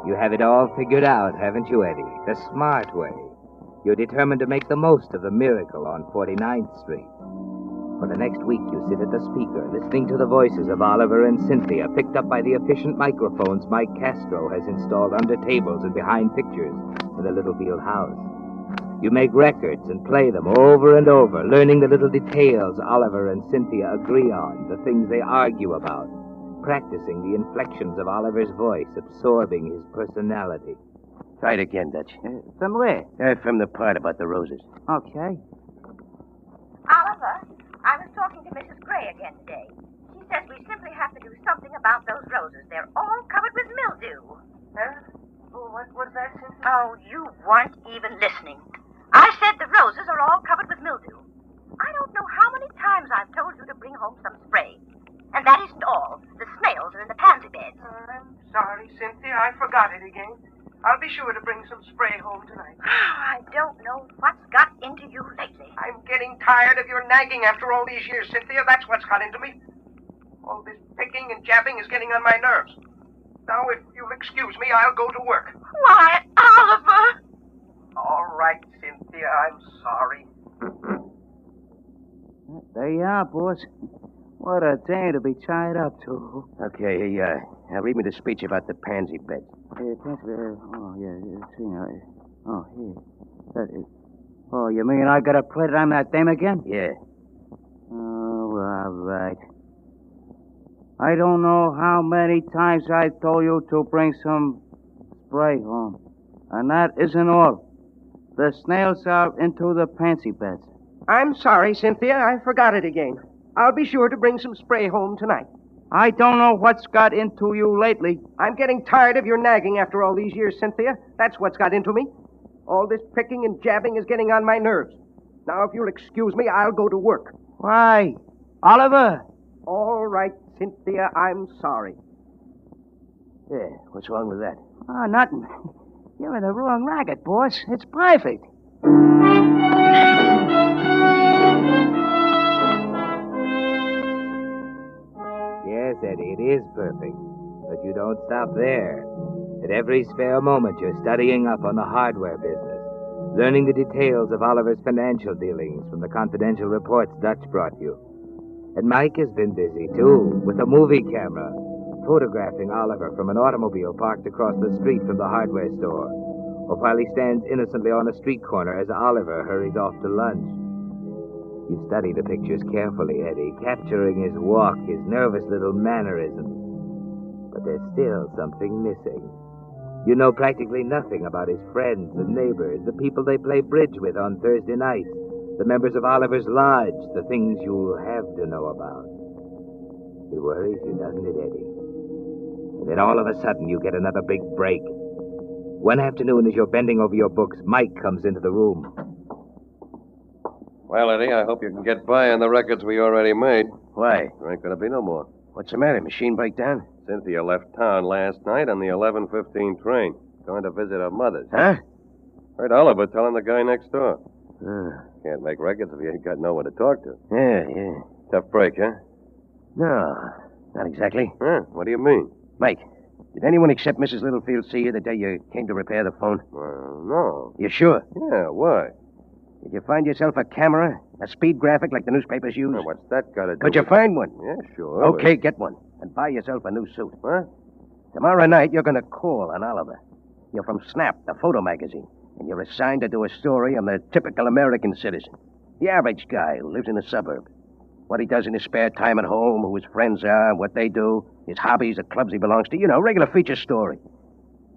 You have it all figured out, haven't you, Eddie? The smart way. You're determined to make the most of the miracle on 49th Street. For the next week, you sit at the speaker, listening to the voices of Oliver and Cynthia, picked up by the efficient microphones Mike Castro has installed under tables and behind pictures in the Littlefield house. You make records and play them over and over, learning the little details Oliver and Cynthia agree on, the things they argue about, practicing the inflections of Oliver's voice, absorbing his personality. Try it again, Dutch. From where? From the part about the roses. Okay. Oliver, I was talking to Mrs. Gray again today. She says we simply have to do something about those roses. They're all covered with mildew. Huh? What's that, Cynthia? Oh, you weren't even listening. I said the roses are all covered with mildew. I don't know how many times I've told you to bring home some spray. And that isn't all. The snails are in the pansy beds. I'm sorry, Cynthia. I forgot it again. I'll be sure to bring some spray home tonight. I don't know what's got into you lately. I'm getting tired of your nagging after all these years, Cynthia. That's what's got into me. All this picking and jabbing is getting on my nerves. Now, if you'll excuse me, I'll go to work. Why, Oliver! All right, Cynthia. I'm sorry. There you are, boss. What a day to be tied up to. Okay, read me the speech about the pansy beds. Oh, here. Oh, you mean I gotta put it on that dame again? Yeah. Oh, all right. I don't know how many times I told you to bring some spray home. And that isn't all. The snails are into the pansy beds. I'm sorry, Cynthia. I forgot it again. I'll be sure to bring some spray home tonight. I don't know what's got into you lately. I'm getting tired of your nagging after all these years, Cynthia. That's what's got into me. All this picking and jabbing is getting on my nerves. Now, if you'll excuse me, I'll go to work. Why? Oliver? All right, Cynthia, I'm sorry. Yeah, what's wrong with that? Oh, nothing. You're in the wrong racket, boss. It's perfect. Yes, Eddie, it is perfect. But you don't stop there. At every spare moment, you're studying up on the hardware business, learning the details of Oliver's financial dealings from the confidential reports Dutch brought you. And Mike has been busy, too, with a movie camera, photographing Oliver from an automobile parked across the street from the hardware store, or while he stands innocently on a street corner as Oliver hurries off to lunch. You study the pictures carefully, Eddie, capturing his walk, his nervous little mannerisms. But there's still something missing. You know practically nothing about his friends and neighbors, the people they play bridge with on Thursday nights, the members of Oliver's lodge, the things you'll have to know about. It worries you, doesn't it, Eddie? And then all of a sudden you get another big break. One afternoon as you're bending over your books, Mike comes into the room. Well, Eddie, I hope you can get by on the records we already made. Why? There ain't going to be no more. What's the matter? Machine breakdown? Cynthia left town last night on the 11:15 train. Going to visit her mother's. Huh? Heard Oliver telling the guy next door. Uh, Can't make records if you ain't got no one to talk to. yeah. Tough break, huh? No, not exactly. Huh? What do you mean? Mike, did anyone except Mrs. Littlefield see you the day you came to repair the phone? No. You sure? Yeah, why? Did you find yourself a camera? A speed graphic like the newspapers use? Well, what's that got to do Could you with... find one? Yeah, sure. Okay, get one. And buy yourself a new suit. What? Tomorrow night, you're going to call on Oliver. You're from Snap, the photo magazine. And you're assigned to do a story on the typical American citizen. The average guy who lives in a suburb. What he does in his spare time at home, who his friends are, what they do, his hobbies, the clubs he belongs to. You know, regular feature story.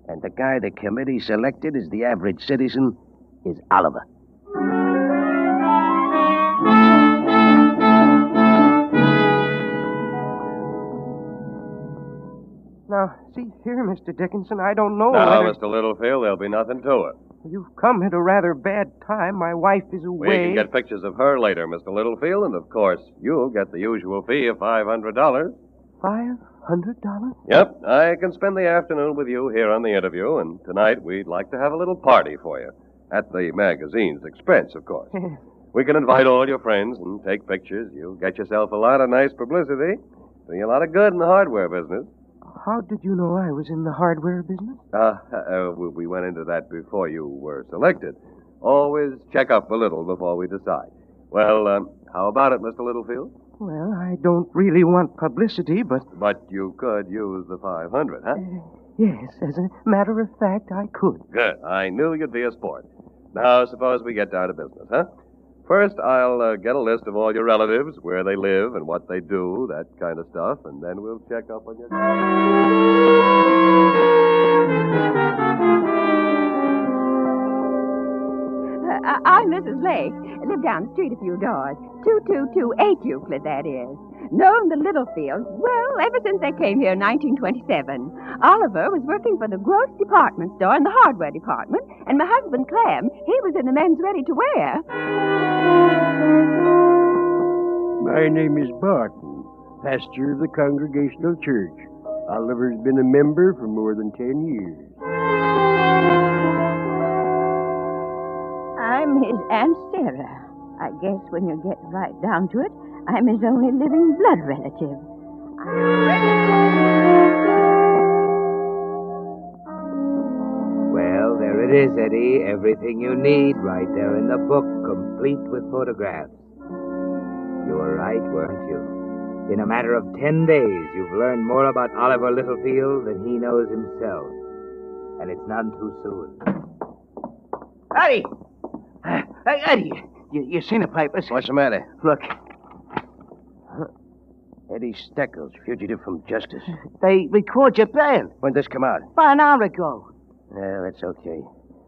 And the guy the committee selected as the average citizen is Oliver. Now, see here, Mr. Dickinson, I don't know No, whether... Mr. Littlefield, there'll be nothing to it. You've come at a rather bad time. My wife is We away. can get pictures of her later, Mr. Littlefield, and of course, you'll get the usual fee of $500. $500? Yep, I can spend the afternoon with you here on the interview, and tonight we'd like to have a little party for you. At the magazine's expense, of course. We can invite all your friends and take pictures. You'll get yourself a lot of nice publicity. Do you a lot of good in the hardware business. How did you know I was in the hardware business? We went into that before you were selected. Always check up a little before we decide. Well, how about it, Mr. Littlefield? Well, I don't really want publicity, but... But you could use the 500, huh? Yes, as a matter of fact, I could. Good. I knew you'd be a sport. Now, suppose we get down to business, huh? First, I'll get a list of all your relatives, where they live and what they do, that kind of stuff, and then we'll check up on your... I'm Mrs. Lake. I live down the street a few doors. 2228 Euclid, that is. Known the Littlefields, well, ever since they came here in 1927. Oliver was working for the gross department store in the hardware department, and my husband, Clem, he was in the men's ready-to-wear. My name is Barton, pastor of the Congregational Church. Oliver's been a member for more than 10 years. I'm his Aunt Sarah. I guess when you get right down to it, I'm his only living blood relative. Well, there it is, Eddie. Everything you need right there in the book, complete with photographs. You were right, weren't you? In a matter of 10 days, you've learned more about Oliver Littlefield than he knows himself. And it's none too soon. Eddie! Hey, Eddie, you seen the papers? What's the matter? Look. Eddie Steckles, fugitive from justice. They record your bail. When'd this come out? About an hour ago. Yeah, that's okay.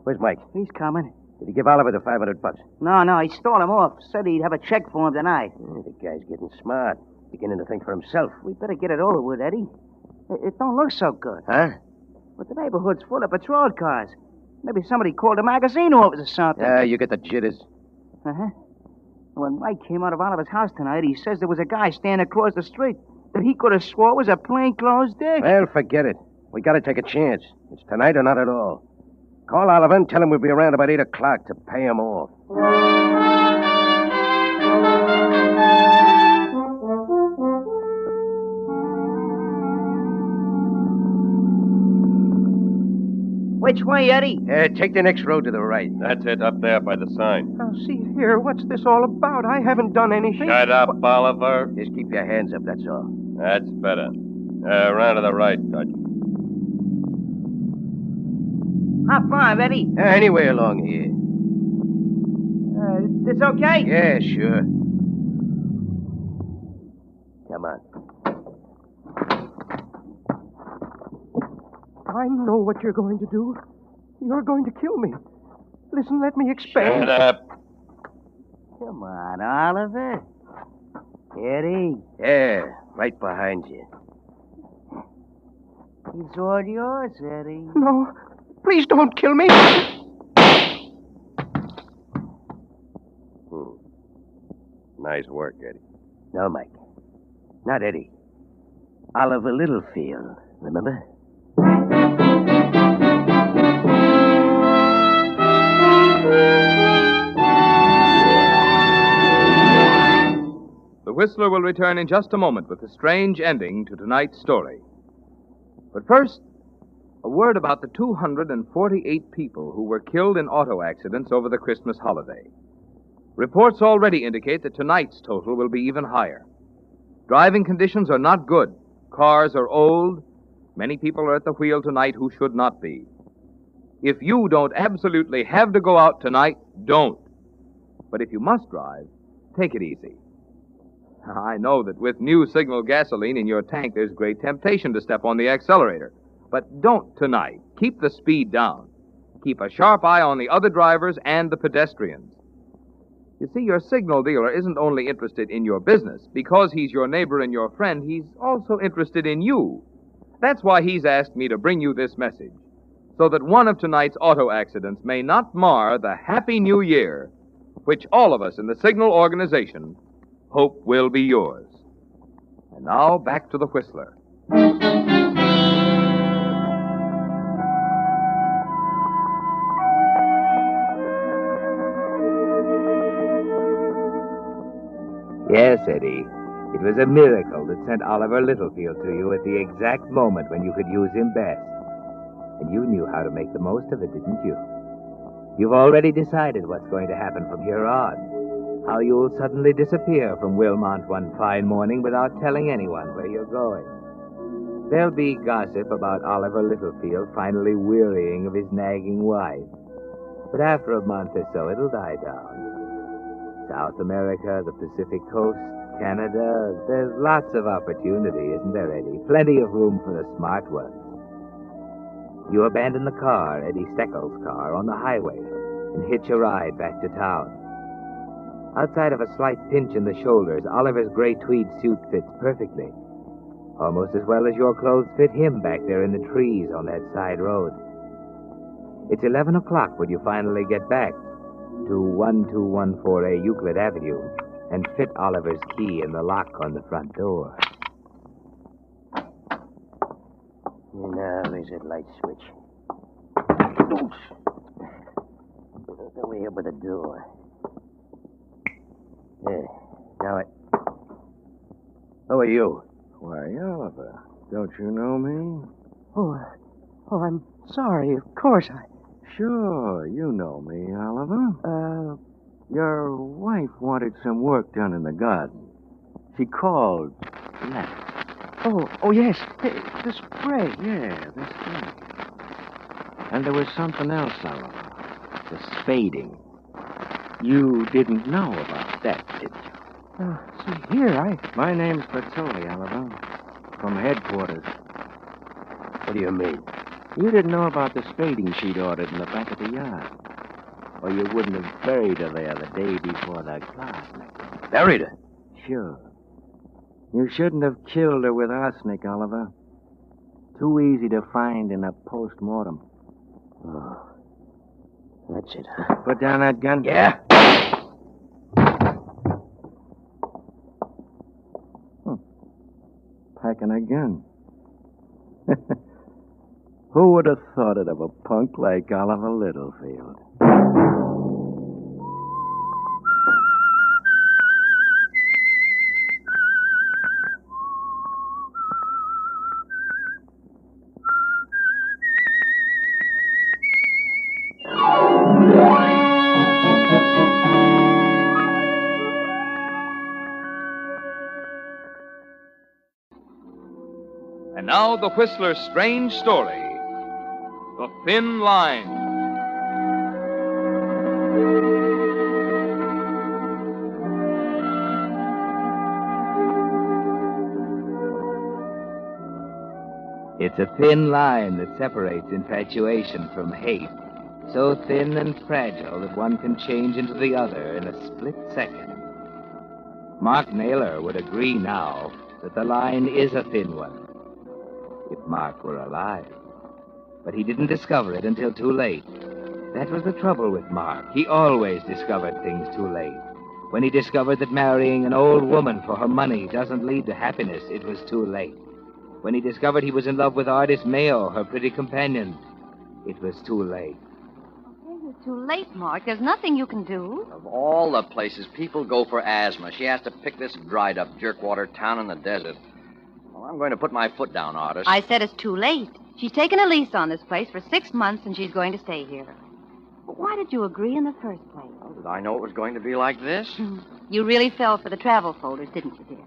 Where's Mike? He's coming. Did he give Oliver the $500? No, he stole him off. Said he'd have a check for him tonight. The guy's getting smart. Beginning to think for himself. We better get it over with, Eddie. It don't look so good. Huh? But the neighborhood's full of patrol cars. Maybe somebody called a magazine office or something. Yeah, you get the jitters. Uh-huh. When Mike came out of Oliver's house tonight, he says there was a guy standing across the street that he could have swore was a plainclothes dick. Well, forget it. We gotta take a chance. It's tonight or not at all. Call Oliver and tell him we'll be around about 8 o'clock to pay him off. Which way, Eddie? Take the next road to the right. That's it, up there by the sign. Now, see here, what's this all about? I haven't done anything. Shut up, Oliver. Just keep your hands up, that's all. That's better. Around to the right, Dutch. How far, Eddie? Anyway along here. This okay? Yeah, sure. Come on. I know what you're going to do. You're going to kill me. Listen, let me explain. Shut up. Come on, Oliver. Eddie. Yeah, right behind you. He's all yours, Eddie. No, please don't kill me. Nice work, Eddie. No, Mike. Not Eddie. Oliver Littlefield, remember? The Whistler will return in just a moment with a strange ending to tonight's story. But first, a word about the 248 people who were killed in auto accidents over the Christmas holiday. Reports already indicate that tonight's total will be even higher. Driving conditions are not good. Cars are old. Many people are at the wheel tonight who should not be. If you don't absolutely have to go out tonight, don't. But if you must drive, take it easy. I know that with new signal gasoline in your tank, there's great temptation to step on the accelerator. But don't tonight. Keep the speed down. Keep a sharp eye on the other drivers and the pedestrians. You see, your signal dealer isn't only interested in your business. Because he's your neighbor and your friend, he's also interested in you. That's why he's asked me to bring you this message, so that one of tonight's auto accidents may not mar the Happy New Year, which all of us in the Signal organization hope will be yours. And now, back to the Whistler. Yes, Eddie. It was a miracle that sent Oliver Littlefield to you at the exact moment when you could use him best. And you knew how to make the most of it, didn't you? You've already decided what's going to happen from here on. How you'll suddenly disappear from Wilmont one fine morning without telling anyone where you're going. There'll be gossip about Oliver Littlefield finally wearying of his nagging wife. But after a month or so, it'll die down. South America, the Pacific Coast, Canada, there's lots of opportunity, isn't there, Eddie? Plenty of room for the smart ones. You abandon the car, Eddie Steckel's car, on the highway and hitch a ride back to town. Outside of a slight pinch in the shoulders, Oliver's gray tweed suit fits perfectly. Almost as well as your clothes fit him back there in the trees on that side road. It's 11 o'clock when you finally get back to 1214A Euclid Avenue and fit Oliver's key in the lock on the front door. Now, there's that light switch. The way over the door. There. Now it. Who are you? Why, Oliver, don't you know me? Oh, I'm sorry. Of course I... Sure, you know me, Oliver. Your wife wanted some work done in the garden. She called last. Oh, yes. The spray. Yeah, the spray. And there was something else, Oliver. The spading. You didn't know about that, did you? See, here, My name's Bertoli, Oliver. From headquarters. What do you mean? You didn't know about the spading she'd ordered in the back of the yard. Or you wouldn't have buried her there the day before that class. Buried her? Sure. You shouldn't have killed her with arsenic, Oliver. Too easy to find in a post-mortem. Oh, that's it, huh? Put down that gun. Yeah. Packing a gun. Who would have thought it of a punk like Oliver Littlefield? And now the Whistler's strange story, The Thin Line. It's a thin line that separates infatuation from hate, so thin and fragile that one can change into the other in a split second. Mark Naylor would agree now that the line is a thin one, if Mark were alive. But he didn't discover it until too late. That was the trouble with Mark. He always discovered things too late. When he discovered that marrying an old woman for her money doesn't lead to happiness, it was too late. When he discovered he was in love with Artist Mayo, her pretty companion, it was too late. It's too late, Mark. There's nothing you can do. Of all the places people go for asthma, she has to pick this dried-up jerkwater town in the desert. Well, I'm going to put my foot down, Artist. I said it's too late. She's taken a lease on this place for 6 months, and she's going to stay here. But why did you agree in the first place? Well, did I know it was going to be like this? You really fell for the travel folders, didn't you, dear?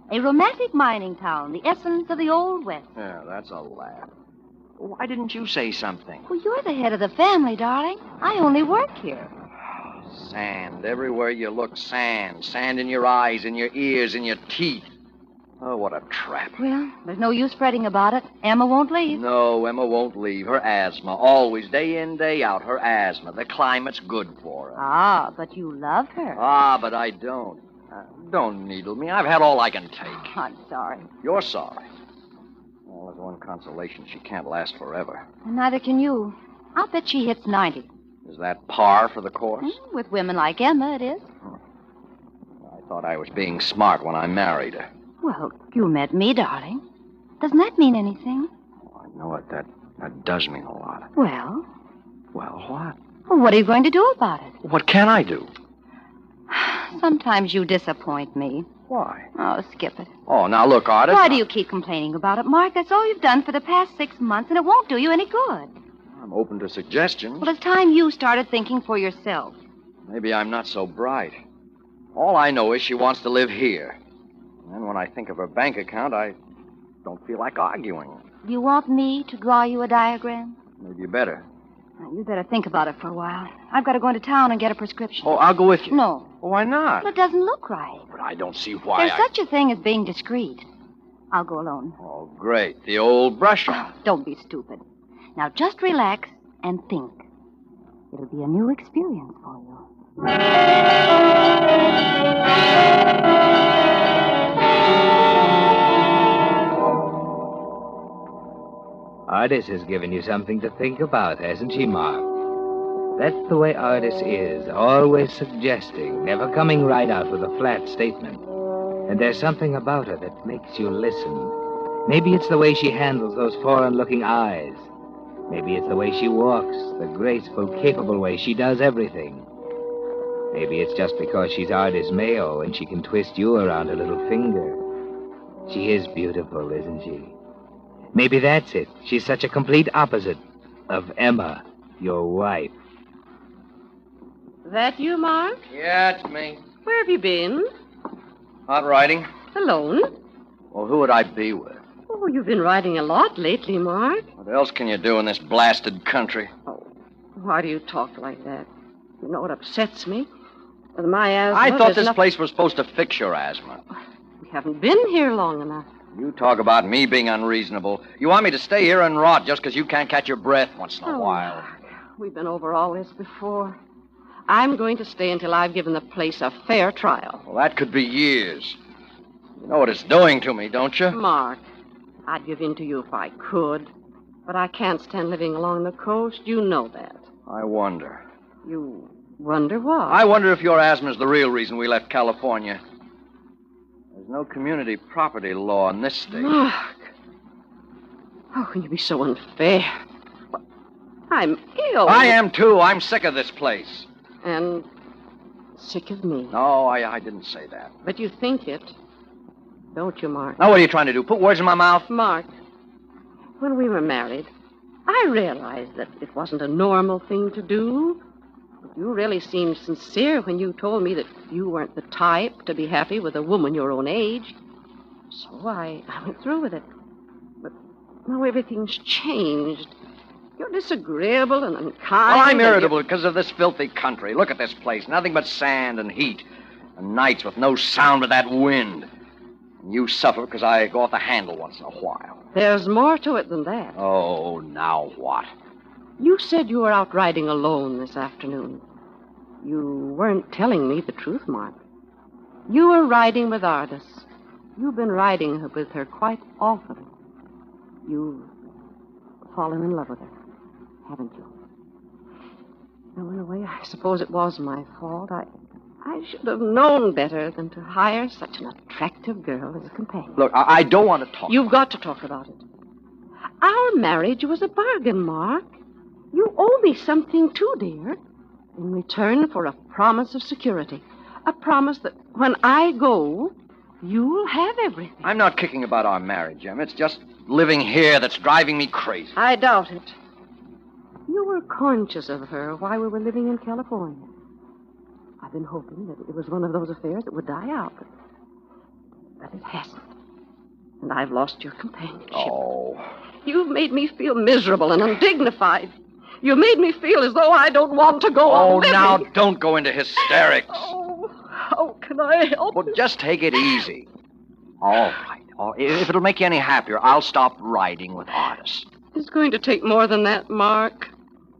A romantic mining town, the essence of the Old West. Yeah, that's a laugh. Why didn't you say something? Well, you're the head of the family, darling. I only work here. Sand. Everywhere you look, sand. Sand in your eyes, in your ears, in your teeth. Oh, what a trap. Well, there's no use fretting about it. Emma won't leave. No, Emma won't leave. Her asthma. Always, day in, day out, her asthma. The climate's good for her. Ah, but you love her. Ah, but I don't. Don't needle me. I've had all I can take. I'm sorry. You're sorry. Well, there's one consolation. She can't last forever. And neither can you. I'll bet she hits 90. Is that par for the course? With women like Emma, it is. I thought I was being smart when I married her. Well, you met me, darling. Doesn't that mean anything? I know it. That does mean a lot. Well? Well, what? Well, what are you going to do about it? What can I do? Sometimes you disappoint me. Why? Oh, skip it. Oh, now look, Artist. Why do you keep complaining about it, Mark? That's all you've done for the past 6 months, and it won't do you any good. I'm open to suggestions. Well, it's time you started thinking for yourself. Maybe I'm not so bright. All I know is she wants to live here. And then when I think of her bank account, I don't feel like arguing. Do you want me to draw you a diagram? Maybe you better. Now, you better think about it for a while. I've got to go into town and get a prescription. Oh, I'll go with you. No. Well, why not? Well, it doesn't look right. But I don't see why There's such a thing as being discreet. I'll go alone. Oh, great. The old brush off. Don't be stupid. Now, just relax and think. It'll be a new experience for you. Artis has given you something to think about, hasn't she, Mark? That's the way Artis is, always suggesting, never coming right out with a flat statement. And there's something about her that makes you listen. Maybe it's the way she handles those foreign-looking eyes. Maybe it's the way she walks, the graceful, capable way she does everything. Maybe it's just because she's Artis Mayo and she can twist you around her little finger. She is beautiful, isn't she? Maybe that's it. She's such a complete opposite of Emma, your wife. That you, Mark? Yeah, it's me. Where have you been? Out riding. Alone? Well, who would I be with? Oh, you've been riding a lot lately, Mark. What else can you do in this blasted country? Why do you talk like that? You know what upsets me? With my asthma... I thought this place was supposed to fix your asthma. We haven't been here long enough. You talk about me being unreasonable. You want me to stay here and rot just because you can't catch your breath once in a while. Mark, we've been over all this before. I'm going to stay until I've given the place a fair trial. Well, that could be years. You know what it's doing to me, don't you? Mark, I'd give in to you if I could. But I can't stand living along the coast. You know that. I wonder. You wonder what? I wonder if your asthma's the real reason we left California. There's no community property law in this state. Mark. How can you be so unfair? I'm ill. I am, too. I'm sick of this place. And sick of me. No, I didn't say that. But you think it. Don't you, Mark? Now, what are you trying to do? Put words in my mouth? Mark, when we were married, I realized that it wasn't a normal thing to do. You really seemed sincere when you told me that you weren't the type to be happy with a woman your own age. So I went through with it. But now everything's changed. You're disagreeable and unkind. Well, I'm irritable because of this filthy country. Look at this place. Nothing but sand and heat. And nights with no sound but that wind. And you suffer because I go off the handle once in a while. There's more to it than that. Oh, now what? You said you were out riding alone this afternoon. You weren't telling me the truth, Mark. You were riding with Ardis. You've been riding with her quite often. You've fallen in love with her, haven't you? Now, in a way, I suppose it was my fault. I should have known better than to hire such an attractive girl as a companion. Look, I don't want to talk. You've got to talk about it. Our marriage was a bargain, Mark. You owe me something too, dear, in return for a promise of security. A promise that when I go, you'll have everything. I'm not kicking about our marriage, Em. It's just living here that's driving me crazy. I doubt it. You were conscious of her while we were living in California. I've been hoping that it was one of those affairs that would die out, but it hasn't. And I've lost your companionship. Oh. You've made me feel miserable and undignified. You made me feel as though I don't want to go on living. Now don't go into hysterics. Oh, how can I help Well, just take it easy. All right. If it'll make you any happier, I'll stop riding with Ardis. It's going to take more than that, Mark.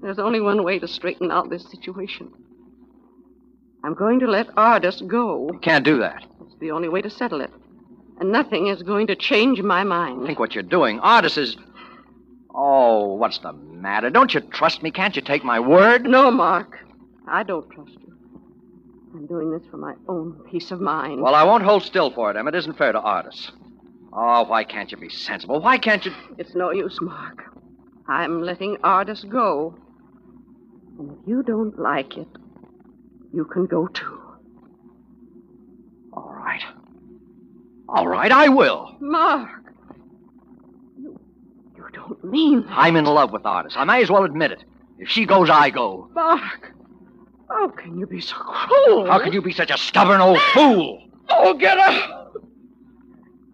There's only one way to straighten out this situation. I'm going to let Ardis go. You can't do that. It's the only way to settle it. And nothing is going to change my mind. Think what you're doing. Ardis is... Oh, what's the matter? Don't you trust me? Can't you take my word? No, Mark. I don't trust you. I'm doing this for my own peace of mind. Well, I won't hold still for it, Em. It isn't fair to Ardis. Oh, why can't you be sensible? Why can't you... It's no use, Mark. I'm letting Ardis go. And if you don't like it, you can go too. All right. All right, I will. Mark. You don't mean that. I'm in love with Ardis. I may as well admit it. If she goes, I go. Mark. How can you be so cruel? How can you be such a stubborn old fool? Oh, get out.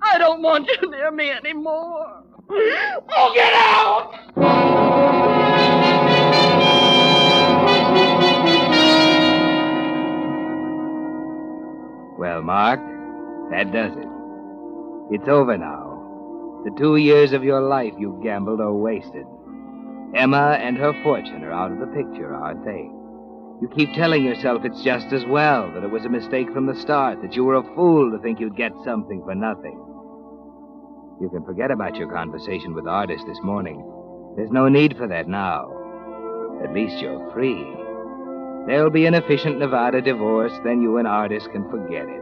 I don't want you near me anymore. Oh, get out! Well, Mark, that does it. It's over now. The 2 years of your life you gambled are wasted. Emma and her fortune are out of the picture, aren't they? You keep telling yourself it's just as well, that it was a mistake from the start, that you were a fool to think you'd get something for nothing. You can forget about your conversation with Ardis this morning. There's no need for that now. At least you're free. There'll be an efficient Nevada divorce, then you and Ardis can forget it.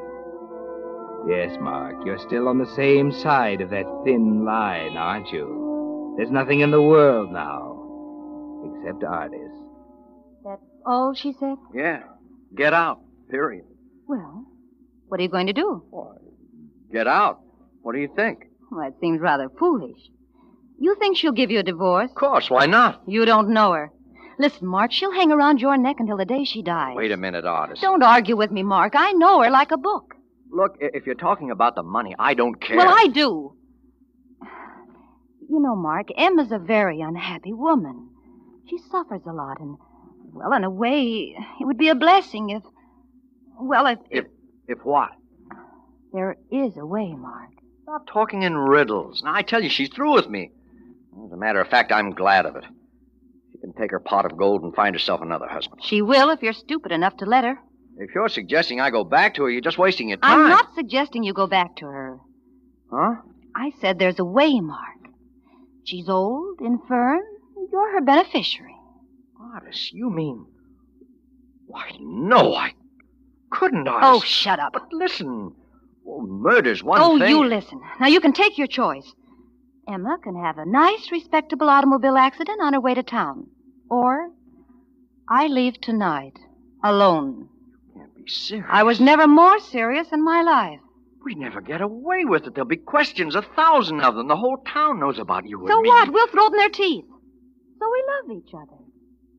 Yes, Mark, you're still on the same side of that thin line, aren't you? There's nothing in the world now, except Ardis. That's all she said? Yeah. Get out. Period. Well, what are you going to do? Get out. What do you think? Well, it seems rather foolish. You think she'll give you a divorce? Of course. Why not? You don't know her. Listen, Mark, she'll hang around your neck until the day she dies. Wait a minute, Ardis. Don't argue with me, Mark. I know her like a book. Look, if you're talking about the money, I don't care. Well, I do. You know, Mark, Emma's a very unhappy woman. She suffers a lot, and, well, in a way, it would be a blessing if... Well, If what? There is a way, Mark. Stop talking in riddles. Now, I tell you, she's through with me. As a matter of fact, I'm glad of it. She can take her pot of gold and find herself another husband. She will if you're stupid enough to let her. If you're suggesting I go back to her, you're just wasting your time. I'm not suggesting you go back to her. Huh? I said there's a way, Mark. She's old, infirm. You're her beneficiary. Artist, you mean... Why, no, I couldn't, Artist. Oh, shut up. But listen, well, murder's one thing. Oh, you listen. Now, you can take your choice. Emma can have a nice, respectable automobile accident on her way to town. Or I leave tonight, alone. You can't be serious. I was never more serious in my life. We never get away with it. There'll be questions, 1,000 of them. The whole town knows about you and So me. what? We'll throw it in their teeth. So we love each other.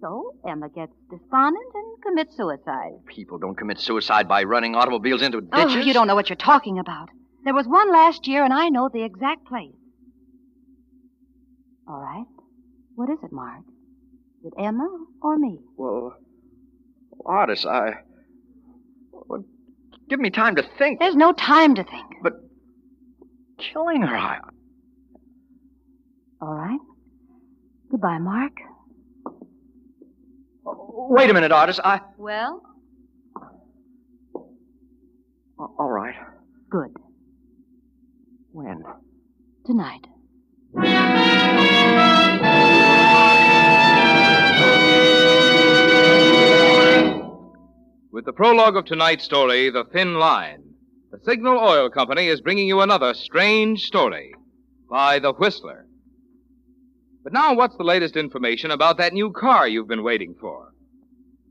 So Emma gets despondent and commits suicide. People don't commit suicide by running automobiles into ditches. Oh, you don't know what you're talking about. There was one last year, and I know the exact place. All right. What is it, Mark? Is it Emma or me? Well, Artist, well, give me time to think. There's no time to think. But killing her, All right. Goodbye, Mark. Wait a minute, Artist. Well? All right. Good. When? Tonight. With the prologue of tonight's story, The Thin Line, the Signal Oil Company is bringing you another strange story by The Whistler. But now, what's the latest information about that new car you've been waiting for?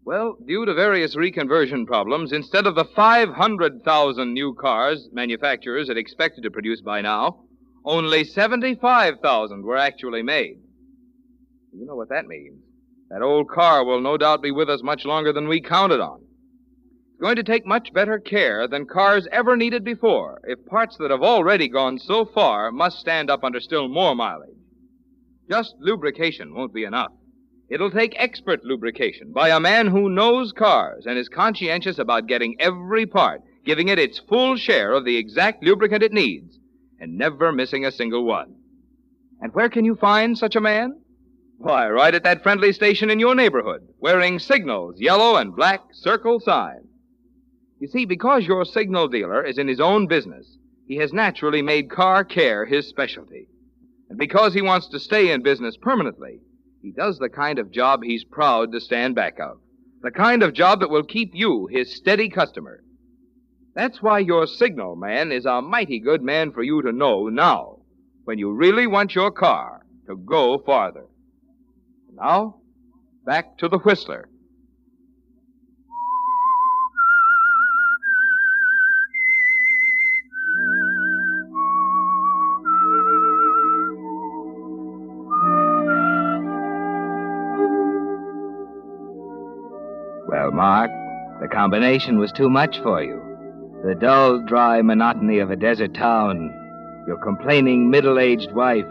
Well, due to various reconversion problems, instead of the 500,000 new cars manufacturers had expected to produce by now, only 75,000 were actually made. You know what that means. That old car will no doubt be with us much longer than we counted on. It's going to take much better care than cars ever needed before if parts that have already gone so far must stand up under still more mileage. Just lubrication won't be enough. It'll take expert lubrication by a man who knows cars and is conscientious about getting every part, giving it its full share of the exact lubricant it needs, and never missing a single one. And where can you find such a man? Why, right at that friendly station in your neighborhood, wearing Signal's yellow and black circle sign. You see, because your Signal dealer is in his own business, he has naturally made car care his specialty. And because he wants to stay in business permanently, he does the kind of job he's proud to stand back of. The kind of job that will keep you his steady customer. That's why your Signal man is a mighty good man for you to know now, when you really want your car to go farther. Now, back to the Whistler. Well, Mark, the combination was too much for you. The dull, dry monotony of a desert town, your complaining middle-aged wife,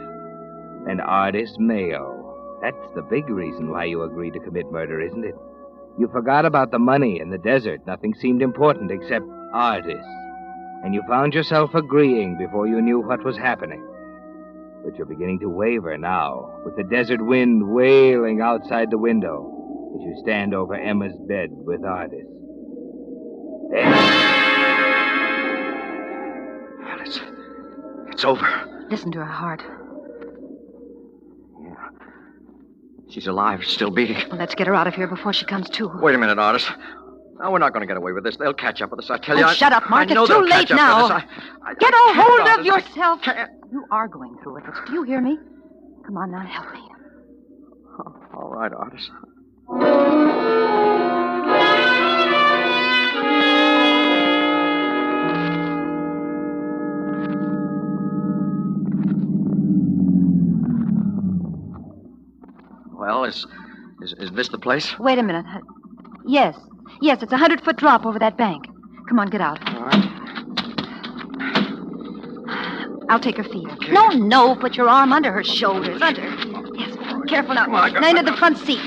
and Artist Mayo. That's the big reason why you agreed to commit murder, isn't it? You forgot about the money in the desert. Nothing seemed important except Artist. And you found yourself agreeing before you knew what was happening. But you're beginning to waver now, with the desert wind wailing outside the window as you stand over Emma's bed with Artist. It's over. Listen to her heart. Yeah. She's alive, still beating. Well, let's get her out of here before she comes to. Wait a minute, Artist. No, we're not going to get away with this. They'll catch up with us. I tell you. Oh, shut up, Mark. I know It's too they'll late catch up now. with us. Get a hold of Artist. yourself. You are going through with this. Do you hear me? Come on now, help me. All right, Artist. Well, is this the place? Wait a minute. Yes. Yes, it's a 100-foot drop over that bank. Come on, get out. All right. I'll take her feet. Okay. No. Put your arm under her shoulders. Under. Yes. Careful now. Now into the front seat.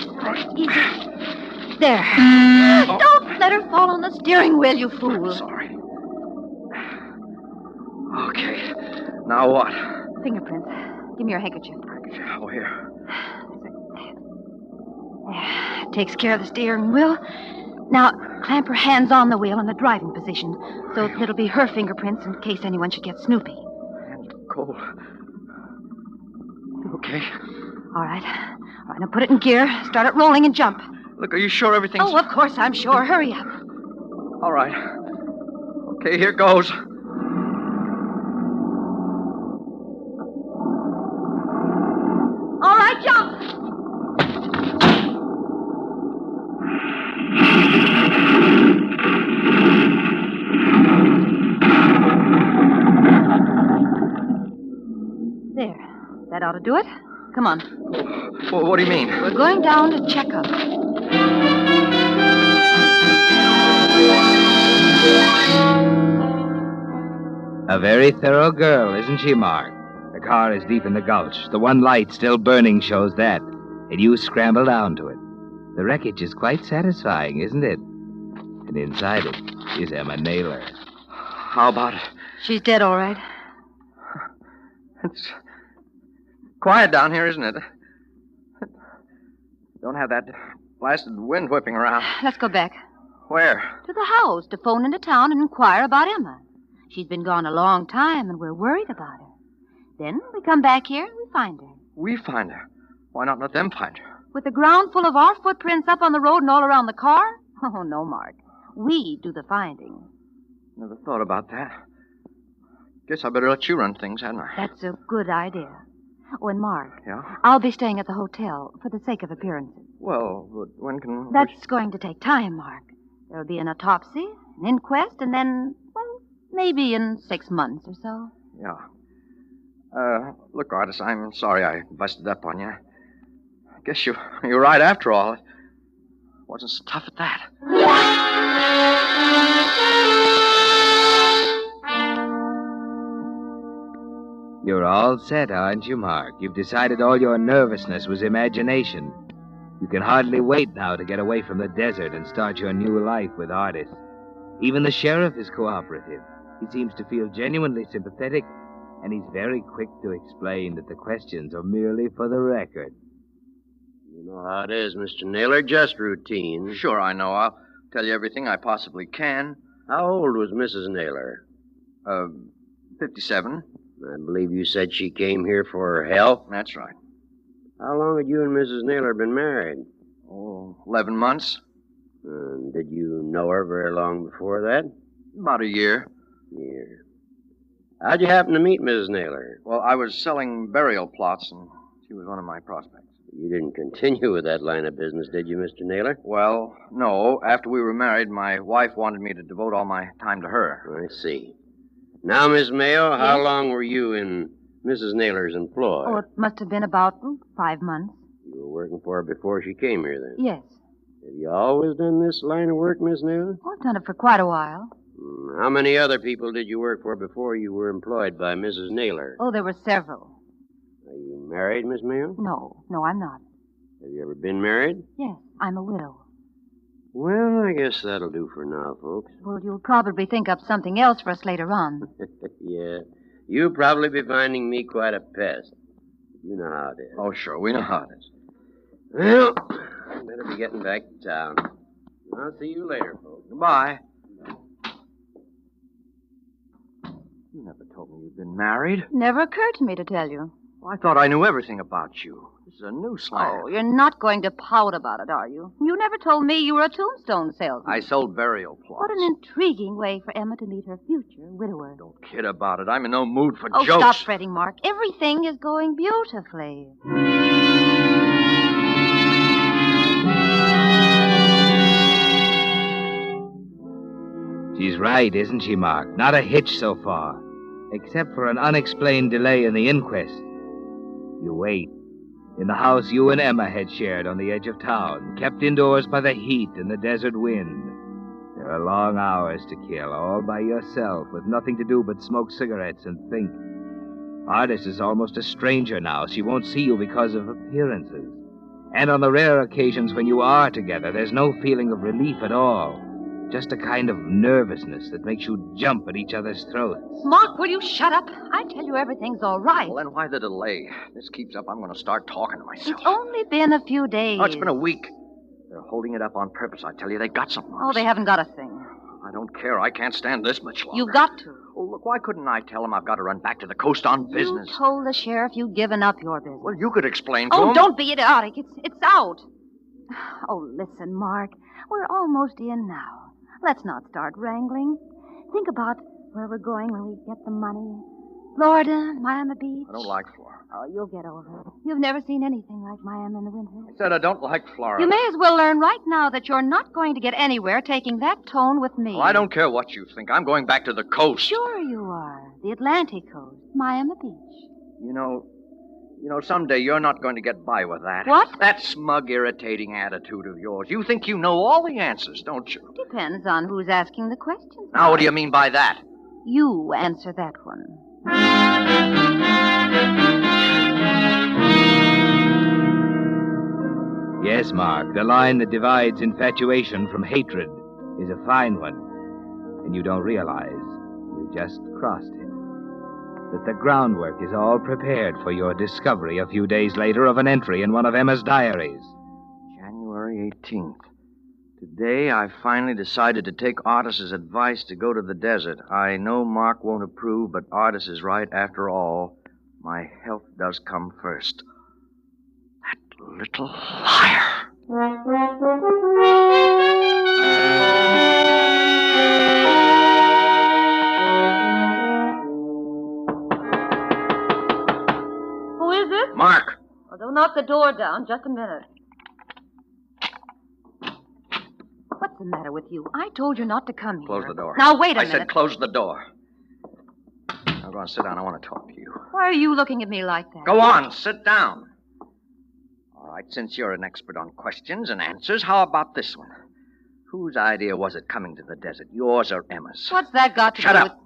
Easy. There. Oh. Don't let her fall on the steering wheel, you fool. Sorry. Okay. Now what? Fingerprints. Give me your handkerchief. Oh, here. Takes care of the steering wheel. Now, clamp her hands on the wheel in the driving position, so it'll be her fingerprints in case anyone should get snoopy. Hands are cold. Okay. All right. All right, now put it in gear, start it rolling and jump. Look, are you sure everything's... Oh, of course I'm sure. Hurry up. All right. Okay, here goes. All right, jump. There. That ought to do it. Come on. Well, what do you mean? We're going down to check up. A very thorough girl, isn't she, Mark? The car is deep in the gulch. The one light still burning shows that. And you scramble down to it. The wreckage is quite satisfying, isn't it? And inside it is Emma Naylor. How about it? She's dead, all right. It's quiet down here, isn't it? Don't have that blasted wind whipping around. Let's go back. Where? To the house, to phone into town and inquire about Emma. She's been gone a long time, and we're worried about her. Then we come back here and we find her. We find her? Why not let them find her? With the ground full of our footprints up on the road and all around the car? Oh, no, Mark. We do the finding. Never thought about that. Guess I better let you run things, hadn't I? That's a good idea. Oh, and Mark. Yeah? I'll be staying at the hotel for the sake of appearances. Well, but when can... That's going to take time, Mark. There'll be an autopsy, an inquest, and then, well, maybe in 6 months or so. Yeah. Look, Artis, I'm sorry I busted up on you. I guess you're right after all. It wasn't so tough at that. You're all set, aren't you, Mark? You've decided all your nervousness was imagination. You can hardly wait now to get away from the desert and start your new life with Artis. Even the sheriff is cooperative. He seems to feel genuinely sympathetic, and he's very quick to explain that the questions are merely for the record. You know how it is, Mr. Naylor, just routine. Sure, I know. I'll tell you everything I possibly can. How old was Mrs. Naylor? 57. I believe you said she came here for help. That's right. How long had you and Mrs. Naylor been married? Oh, 11 months. Did you know her very long before that? About a year. How'd you happen to meet Mrs. Naylor? Well, I was selling burial plots, and she was one of my prospects. You didn't continue with that line of business, did you, Mr. Naylor? Well, no. After we were married, my wife wanted me to devote all my time to her. I see. Now, Miss Mayo, how long were you in Mrs. Naylor's employ? Oh, it must have been about 5 months. You were working for her before she came here, then? Yes. Have you always done this line of work, Miss Naylor? Oh, I've done it for quite a while. How many other people did you work for before you were employed by Mrs. Naylor? Oh, there were several. Are you married, Miss Mayo? No, I'm not. Have you ever been married? Yes, I'm a widow. Well, I guess that'll do for now, folks. Well, you'll probably think up something else for us later on. Yeah. You'll probably be finding me quite a pest. You know how it is. Oh, sure. We know how it is. Well, I better be getting back to town. I'll see you later, folks. Goodbye. You never told me you'd been married. Never occurred to me to tell you. Well, I thought I knew everything about you. This is a new slang. Oh, you're not going to pout about it, are you? You never told me you were a tombstone salesman. I sold burial plots. What an intriguing way for Emma to meet her future widower. Don't kid about it. I'm in no mood for Oh, jokes. stop fretting, Mark. Everything is going beautifully. She's right, isn't she, Mark? Not a hitch so far. Except for an unexplained delay in the inquest. You wait. In the house you and Emma had shared on the edge of town, kept indoors by the heat and the desert wind. There are long hours to kill, all by yourself, with nothing to do but smoke cigarettes and think. Artis is almost a stranger now. She won't see you because of appearances. And on the rare occasions when you are together, there's no feeling of relief at all. Just a kind of nervousness that makes you jump at each other's throats. Mark, will you shut up? I tell you everything's all right. Well, then why the delay? This keeps up, I'm going to start talking to myself. It's only been a few days. Oh, it's been a week. They're holding it up on purpose. I tell you, they got something on Oh, us. they haven't got a thing. I don't care. I can't stand this much longer. You've got to. Oh, look, why couldn't I tell them I've got to run back to the coast on business? You told the sheriff you'd given up your business. Well, you could explain to Oh, him. don't be idiotic. It's out. Oh, listen, Mark. We're almost in now. Let's not start wrangling. Think about where we're going when we get the money. Florida, Miami Beach. I don't like Florida. Oh, you'll get over it. You've never seen anything like Miami in the winter. I said I don't like Florida. You may as well learn right now that you're not going to get anywhere taking that tone with me. Well, I don't care what you think. I'm going back to the coast. Sure you are. The Atlantic coast, Miami Beach. You know, someday you're not going to get by with that. What? That smug, irritating attitude of yours. You think you know all the answers, don't you? Depends on who's asking the questions. Now, what do you mean by that? You answer that one. Yes, Mark, the line that divides infatuation from hatred is a fine one. And you don't realize you just crossed it. That the groundwork is all prepared for your discovery a few days later of an entry in one of Emma's diaries. January 18th. Today, I finally decided to take Artis's advice to go to the desert. I know Mark won't approve, but Artis is right after all. My health does come first. That little liar. Who is it? Mark. Oh, don't knock the door down. Just a minute. What's the matter with you? I told you not to come here. Close the door. Now, wait a I minute. said close the door. Now go on, sit down. I want to talk to you. Why are you looking at me like that? Go on, sit down. All right, since you're an expert on questions and answers, how about this one? Whose idea was it coming to the desert, yours or Emma's? What's that got to Shut do up.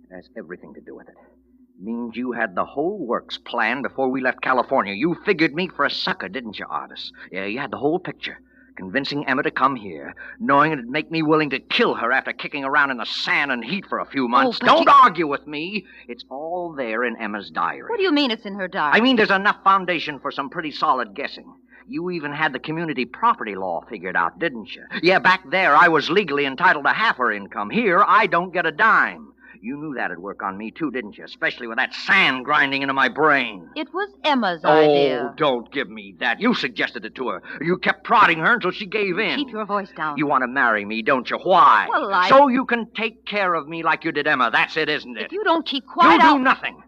It has everything to do with it. It means you had the whole works planned before we left California. You figured me for a sucker, didn't you, Artis? Yeah, you had the whole picture. Convincing Emma to come here, knowing it'd make me willing to kill her after kicking around in the sand and heat for a few months. but Don't argue with me. It's all there in Emma's diary. What do you mean it's in her diary? I mean, there's enough foundation for some pretty solid guessing. You even had the community property law figured out, didn't you? Yeah, back there, I was legally entitled to half her income. Here, I don't get a dime. You knew that'd work on me, too, didn't you? Especially with that sand grinding into my brain. It was Emma's idea. Oh, don't give me that. You suggested it to her. You kept prodding her until she gave in. Keep your voice down. You want to marry me, don't you? Why? Well, So you can take care of me like you did Emma. That's it, isn't it? If you don't keep quiet, You I'll... do nothing.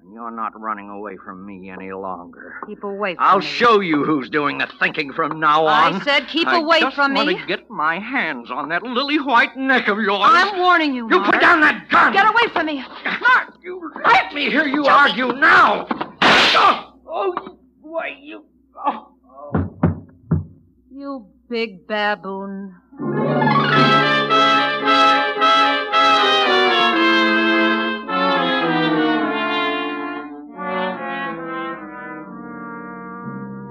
And you're not running away from me any longer. Keep away from I'll me. show you who's doing the thinking from now on. I said keep away from me. I just want to get my hands on that lily white neck of yours. I'm warning you, You Mark. put down that gun! Get away from me. Mark! You let me hear you argue now! Why, you... You big baboon.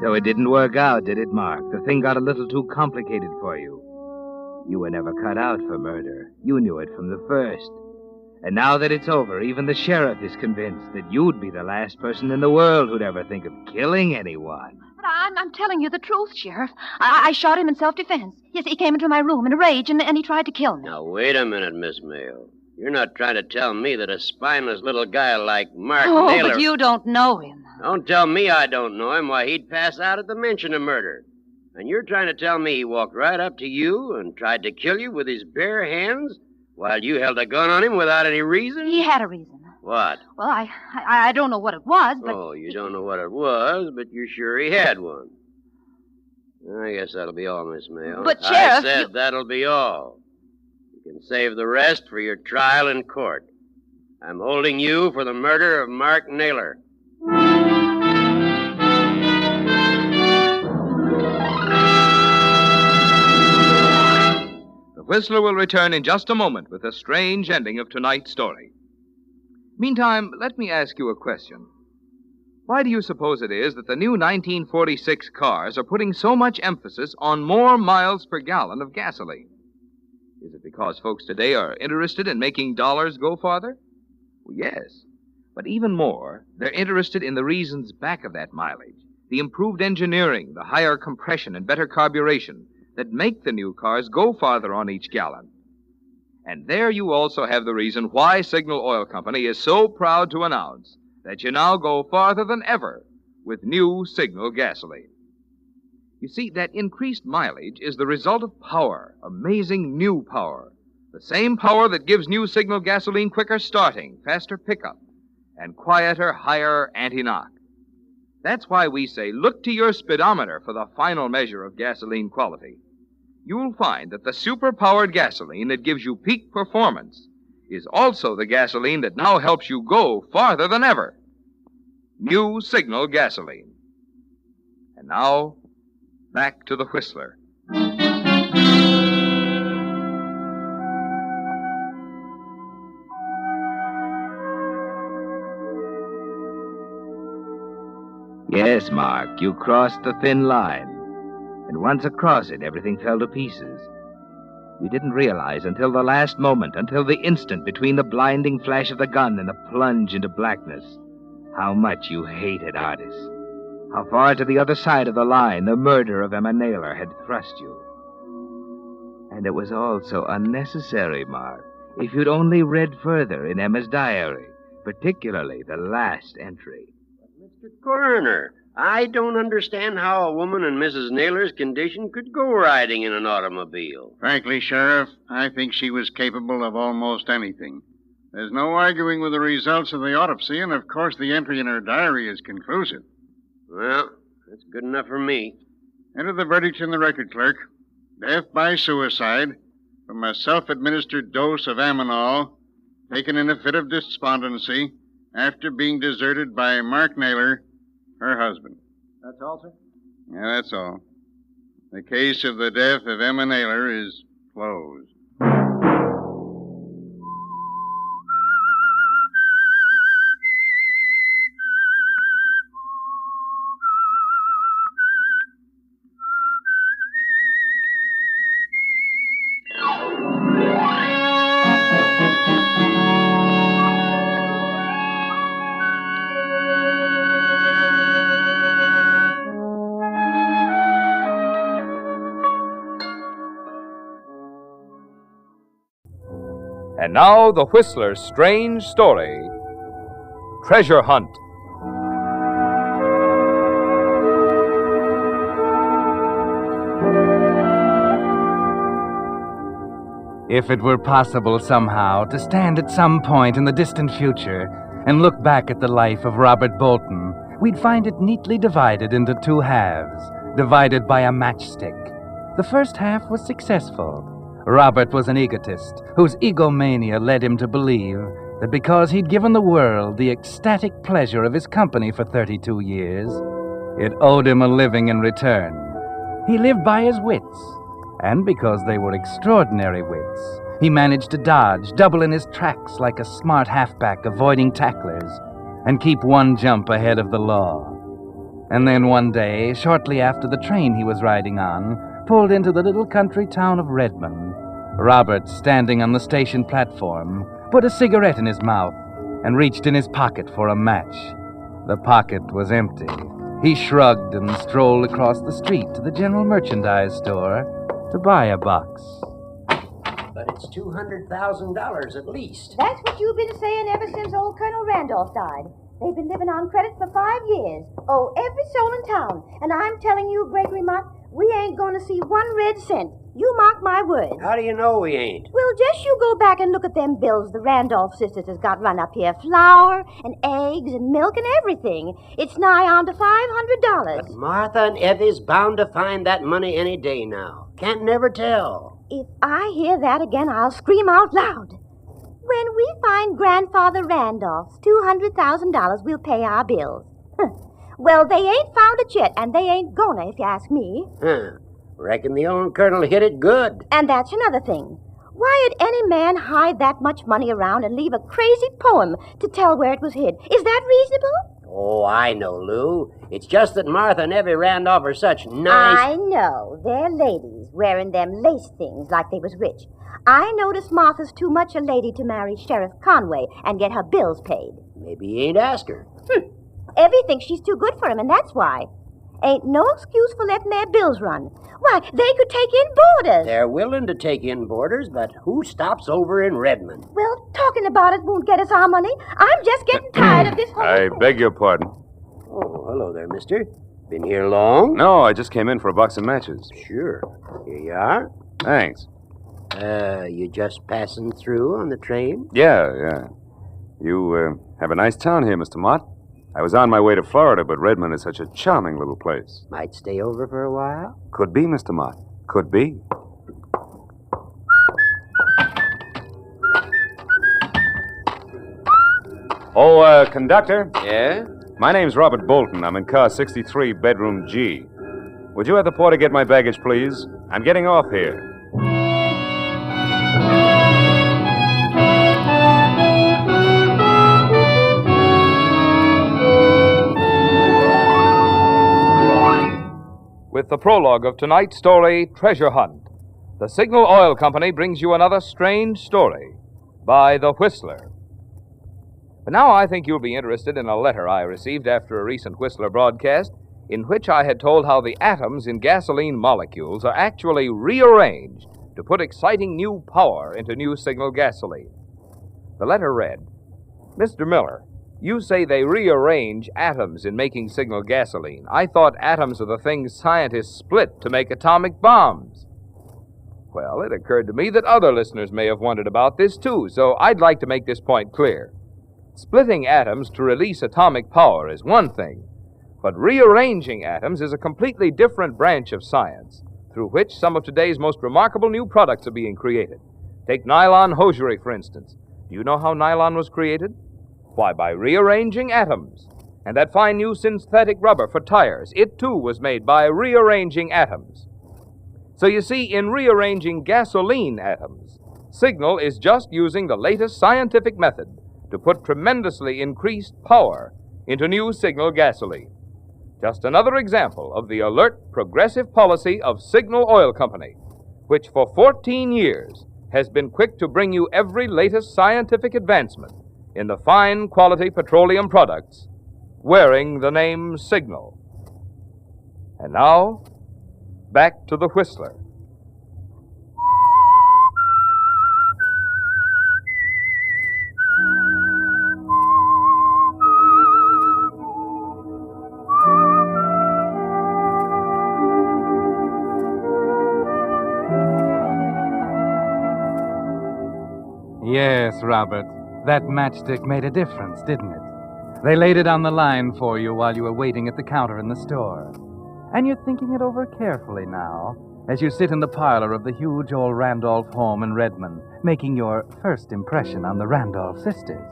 So it didn't work out, did it, Mark? The thing got a little too complicated for you. You were never cut out for murder. You knew it from the first. And now that it's over, even the sheriff is convinced that you'd be the last person in the world who'd ever think of killing anyone. But I'm telling you the truth, Sheriff. I shot him in self-defense. Yes, he came into my room in a rage, and he tried to kill me. Now, wait a minute, Miss Mayo. You're not trying to tell me that a spineless little guy like Mark Oh, Naylor... but you don't know him. Don't tell me I don't know him. Why, he'd pass out at the mention of murder. And you're trying to tell me he walked right up to you and tried to kill you with his bare hands while you held a gun on him without any reason? He had a reason. What? Well, I don't know what it was, but... Oh, you don't know what it was, but you're sure he had one. I guess that'll be all, Miss Mayo. But, Sheriff, I said that'll be all. You can save the rest for your trial in court. I'm holding you for the murder of Mark Naylor. The Whistler will return in just a moment with a strange ending of tonight's story. Meantime, let me ask you a question. Why do you suppose it is that the new 1946 cars are putting so much emphasis on more miles per gallon of gasoline? Is it because folks today are interested in making dollars go farther? Well, yes. But even more, they're interested in the reasons back of that mileage. the improved engineering, the higher compression and better carburation that make the new cars go farther on each gallon. And there you also have the reason why Signal Oil Company is so proud to announce that you now go farther than ever with new Signal gasoline. You see, that increased mileage is the result of power, amazing new power. The same power that gives new Signal gasoline quicker starting, faster pickup, and quieter, higher anti-knock. That's why we say look to your speedometer for the final measure of gasoline quality. You'll find that the super-powered gasoline that gives you peak performance is also the gasoline that now helps you go farther than ever. New Signal gasoline. And now, back to the Whistler. Yes, Mark, you crossed the thin line. And once across it, everything fell to pieces. You didn't realize until the last moment, until the instant between the blinding flash of the gun and the plunge into blackness, how much you hated Artis. How far to the other side of the line the murder of Emma Naylor had thrust you. And it was all so unnecessary, Mark. If you'd only read further in Emma's diary, particularly the last entry. Mr. Coroner, I don't understand how a woman in Mrs. Naylor's condition could go riding in an automobile. Frankly, Sheriff, I think she was capable of almost anything. There's no arguing with the results of the autopsy, and of course the entry in her diary is conclusive. Well, that's good enough for me. Enter the verdict in the record, clerk. Death by suicide from a self-administered dose of Aminol taken in a fit of despondency after being deserted by Mark Naylor, her husband. That's all, sir? Yeah, that's all. The case of the death of Emma Naylor is closed. And now, the Whistler's strange story, Treasure Hunt. If it were possible somehow to stand at some point in the distant future and look back at the life of Robert Bolton, we'd find it neatly divided into two halves, divided by a matchstick. The first half was successful. Robert was an egotist whose egomania led him to believe that because he'd given the world the ecstatic pleasure of his company for 32 years, it owed him a living in return. He lived by his wits, and because they were extraordinary wits, he managed to dodge, double in his tracks like a smart halfback avoiding tacklers, and keep one jump ahead of the law. And then one day, shortly after the train he was riding on pulled into the little country town of Redmond, Robert, standing on the station platform, put a cigarette in his mouth and reached in his pocket for a match. The pocket was empty. He shrugged and strolled across the street to the general merchandise store to buy a box. But it's $200,000 at least. That's what you've been saying ever since old Colonel Randolph died. They've been living on credit for 5 years. Oh, every soul in town. And I'm telling you, Gregory Mott, we ain't going to see 1 red cent. You mark my words. How do you know we ain't? Well, just you go back and look at them bills the Randolph sisters has got run up here. Flour and eggs and milk and everything. It's nigh on to $500. But Martha and Evie's bound to find that money any day now. Can't never tell. If I hear that again, I'll scream out loud. When we find Grandfather Randolph's $200,000, we'll pay our bills. Well, they ain't found it yet, and they ain't gonna, if you ask me. Reckon the old colonel hit it good. And that's another thing. Why'd any man hide that much money around and leave a crazy poem to tell where it was hid? Is that reasonable? Oh, I know, Lou. It's just that Martha and Evie Randolph are such nice... I know. They're ladies, wearing them lace things like they was rich. I notice Martha's too much a lady to marry Sheriff Conway and get her bills paid. Maybe he ain't asked her. Evie thinks she's too good for him, and that's why. Ain't no excuse for letting their bills run. Why, they could take in boarders. They're willing to take in boarders, but who stops over in Redmond? Well, talking about it won't get us our money. I'm just getting tired of this whole... I beg your pardon. Oh, hello there, mister. Been here long? No, I just came in for a box of matches. Sure. Here you are. Thanks. You just passing through on the train? Yeah. You have a nice town here, Mr. Mott. I was on my way to Florida, but Redmond is such a charming little place. Might stay over for a while? Could be, Mr. Mott. Could be. Oh, conductor? Yeah? My name's Robert Bolton. I'm in car 63, bedroom G. Would you have the porter get my baggage, please? I'm getting off here. With the prologue of tonight's story, Treasure Hunt, the Signal Oil Company brings you another strange story by The Whistler. But now I think you'll be interested in a letter I received after a recent Whistler broadcast in which I had told how the atoms in gasoline molecules are actually rearranged to put exciting new power into new Signal gasoline. The letter read, Mr. Miller, you say they rearrange atoms in making Signal gasoline. I thought atoms are the things scientists split to make atomic bombs. Well, it occurred to me that other listeners may have wondered about this too, so I'd like to make this point clear. Splitting atoms to release atomic power is one thing, but rearranging atoms is a completely different branch of science, through which some of today's most remarkable new products are being created. Take nylon hosiery, for instance. Do you know how nylon was created? Why, by rearranging atoms. And that fine new synthetic rubber for tires, it too was made by rearranging atoms. So you see, in rearranging gasoline atoms, Signal is just using the latest scientific method to put tremendously increased power into new Signal gasoline. Just another example of the alert, progressive policy of Signal Oil Company, which for 14 years has been quick to bring you every latest scientific advancement in the fine quality petroleum products, wearing the name Signal. And now, back to the Whistler. Yes, Robert. That matchstick made a difference, didn't it? They laid it on the line for you while you were waiting at the counter in the store. And you're thinking it over carefully now, as you sit in the parlor of the huge old Randolph home in Redmond, making your first impression on the Randolph sisters.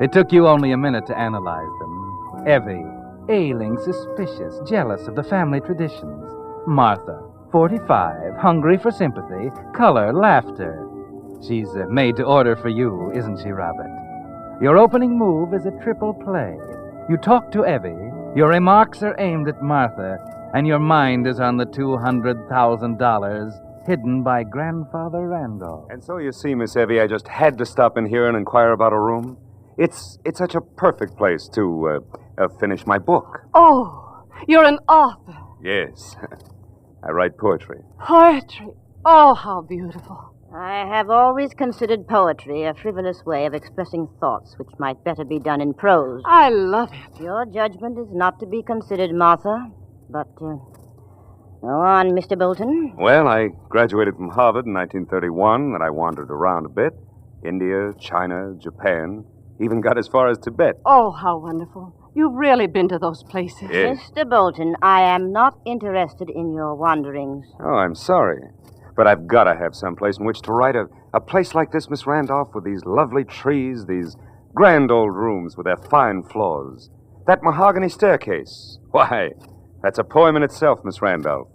It took you only a minute to analyze them. Evie, ailing, suspicious, jealous of the family traditions. Martha, 45, hungry for sympathy, color, laughter. She's made to order for you, isn't she, Robert? Your opening move is a triple play. You talk to Evie, your remarks are aimed at Martha, and your mind is on the $200,000 hidden by Grandfather Randolph. And so you see, Miss Evie, I just had to stop in here and inquire about a room. It's such a perfect place to finish my book. Oh, you're an author. Yes. I write poetry. Poetry. Oh, how beautiful. I have always considered poetry a frivolous way of expressing thoughts which might better be done in prose. I love it. Your judgment is not to be considered, Martha. But, go on, Mr. Bolton. Well, I graduated from Harvard in 1931, and I wandered around a bit. India, China, Japan, even got as far as Tibet. Oh, how wonderful. You've really been to those places. Yes. Mr. Bolton, I am not interested in your wanderings. Oh, I'm sorry. But I've got to have some place in which to write. A place like this, Miss Randolph, with these lovely trees, these grand old rooms with their fine floors. That mahogany staircase. Why, that's a poem in itself, Miss Randolph.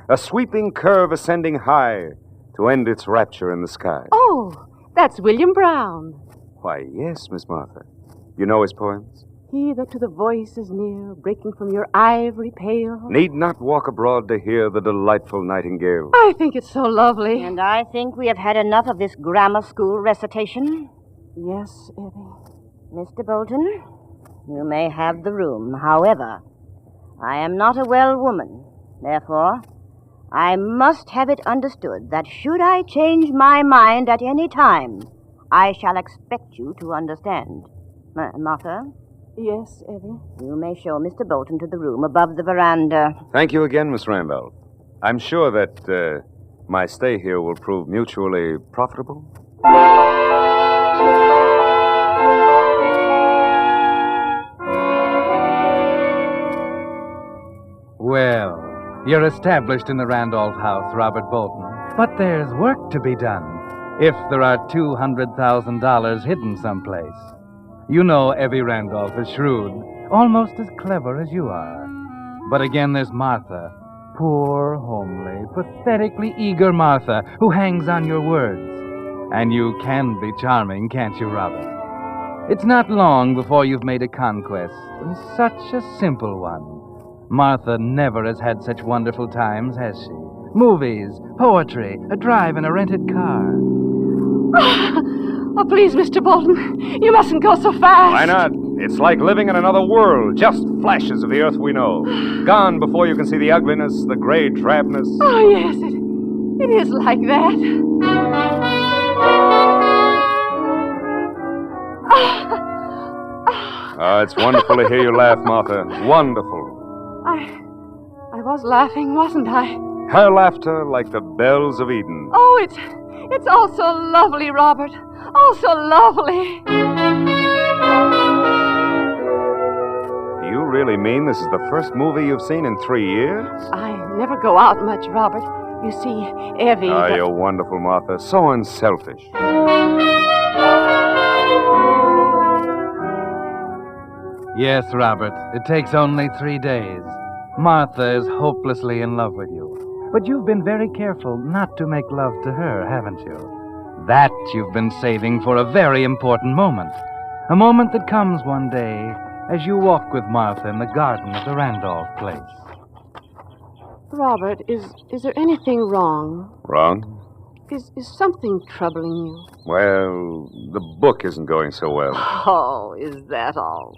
A sweeping curve ascending high to end its rapture in the sky. Oh, that's William Brown. Why, yes, Miss Martha. You know his poems? He that to the voice is near, breaking from your ivory pale. Need not walk abroad to hear the delightful nightingale. I think it's so lovely. And I think we have had enough of this grammar school recitation. Yes, Evie. Mr. Bolton, you may have the room. However, I am not a well woman. Therefore, I must have it understood that should I change my mind at any time, I shall expect you to understand. Martha? Yes, Evie? You may show Mr. Bolton to the room above the veranda. Thank you again, Miss Randolph. I'm sure that my stay here will prove mutually profitable. Well, you're established in the Randolph house, Robert Bolton. But there's work to be done. If there are $200,000 hidden someplace. You know Evie Randolph is shrewd, almost as clever as you are. But again, there's Martha. Poor, homely, pathetically eager Martha, who hangs on your words. And you can be charming, can't you, Robert? It's not long before you've made a conquest, and such a simple one. Martha never has had such wonderful times, has she? Movies, poetry, a drive in a rented car. Oh, please, Mr. Bolton, you mustn't go so fast. Why not? It's like living in another world, just flashes of the earth we know. Gone before you can see the ugliness, the gray drabness. Oh, yes, it is like that. Oh, it's wonderful to hear you laugh, Martha. Wonderful. I was laughing, wasn't I? Her laughter like the bells of Eden. Oh, it's all so lovely, Robert. Oh, so lovely. You really mean this is the first movie you've seen in 3 years? I never go out much, Robert. You see, Evie... Oh, you're wonderful, Martha. So unselfish. Yes, Robert, it takes only 3 days. Martha is hopelessly in love with you. But you've been very careful not to make love to her, haven't you? That you've been saving for a very important moment. A moment that comes one day as you walk with Martha in the garden of the Randolph place. Robert, is there anything wrong? Wrong? Is something troubling you? Well, the book isn't going so well. Oh, is that all?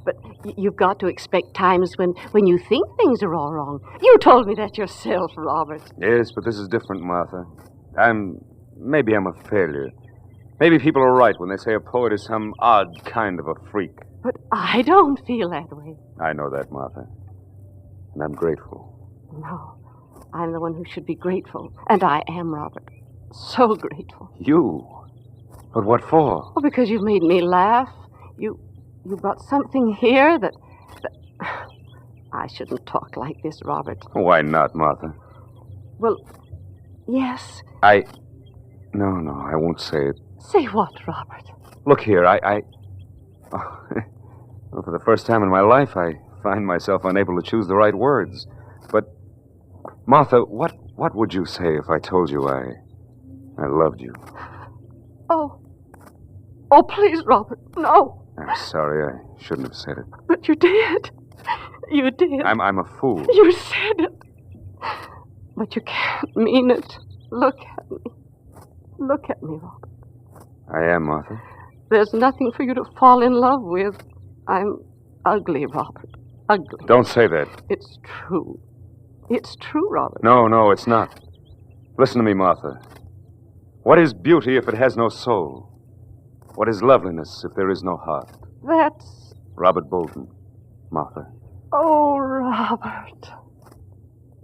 But you've got to expect times when you think things are all wrong. You told me that yourself, Robert. Yes, but this is different, Martha. Maybe I'm a failure. Maybe people are right when they say a poet is some odd kind of a freak. But I don't feel that way. I know that, Martha. And I'm grateful. No, I'm the one who should be grateful. And I am, Robert. So grateful. You? But what for? Oh, because you've made me laugh. You brought something here that... I shouldn't talk like this, Robert. Why not, Martha? Well, yes. No, I won't say it. Say what, Robert? Look here, well, for the first time in my life, I find myself unable to choose the right words. But, Martha, what would you say if I told you I loved you? Oh, please, Robert, no. I'm sorry, I shouldn't have said it. But you did. You did. I'm a fool. You said it. But you can't mean it. Look at me. Look at me, Robert. I am, Martha. There's nothing for you to fall in love with. I'm ugly, Robert. Ugly. Don't say that. It's true. It's true, Robert. No, it's not. Listen to me, Martha. What is beauty if it has no soul? What is loveliness if there is no heart? That's... Robert Bolton. Martha. Oh, Robert.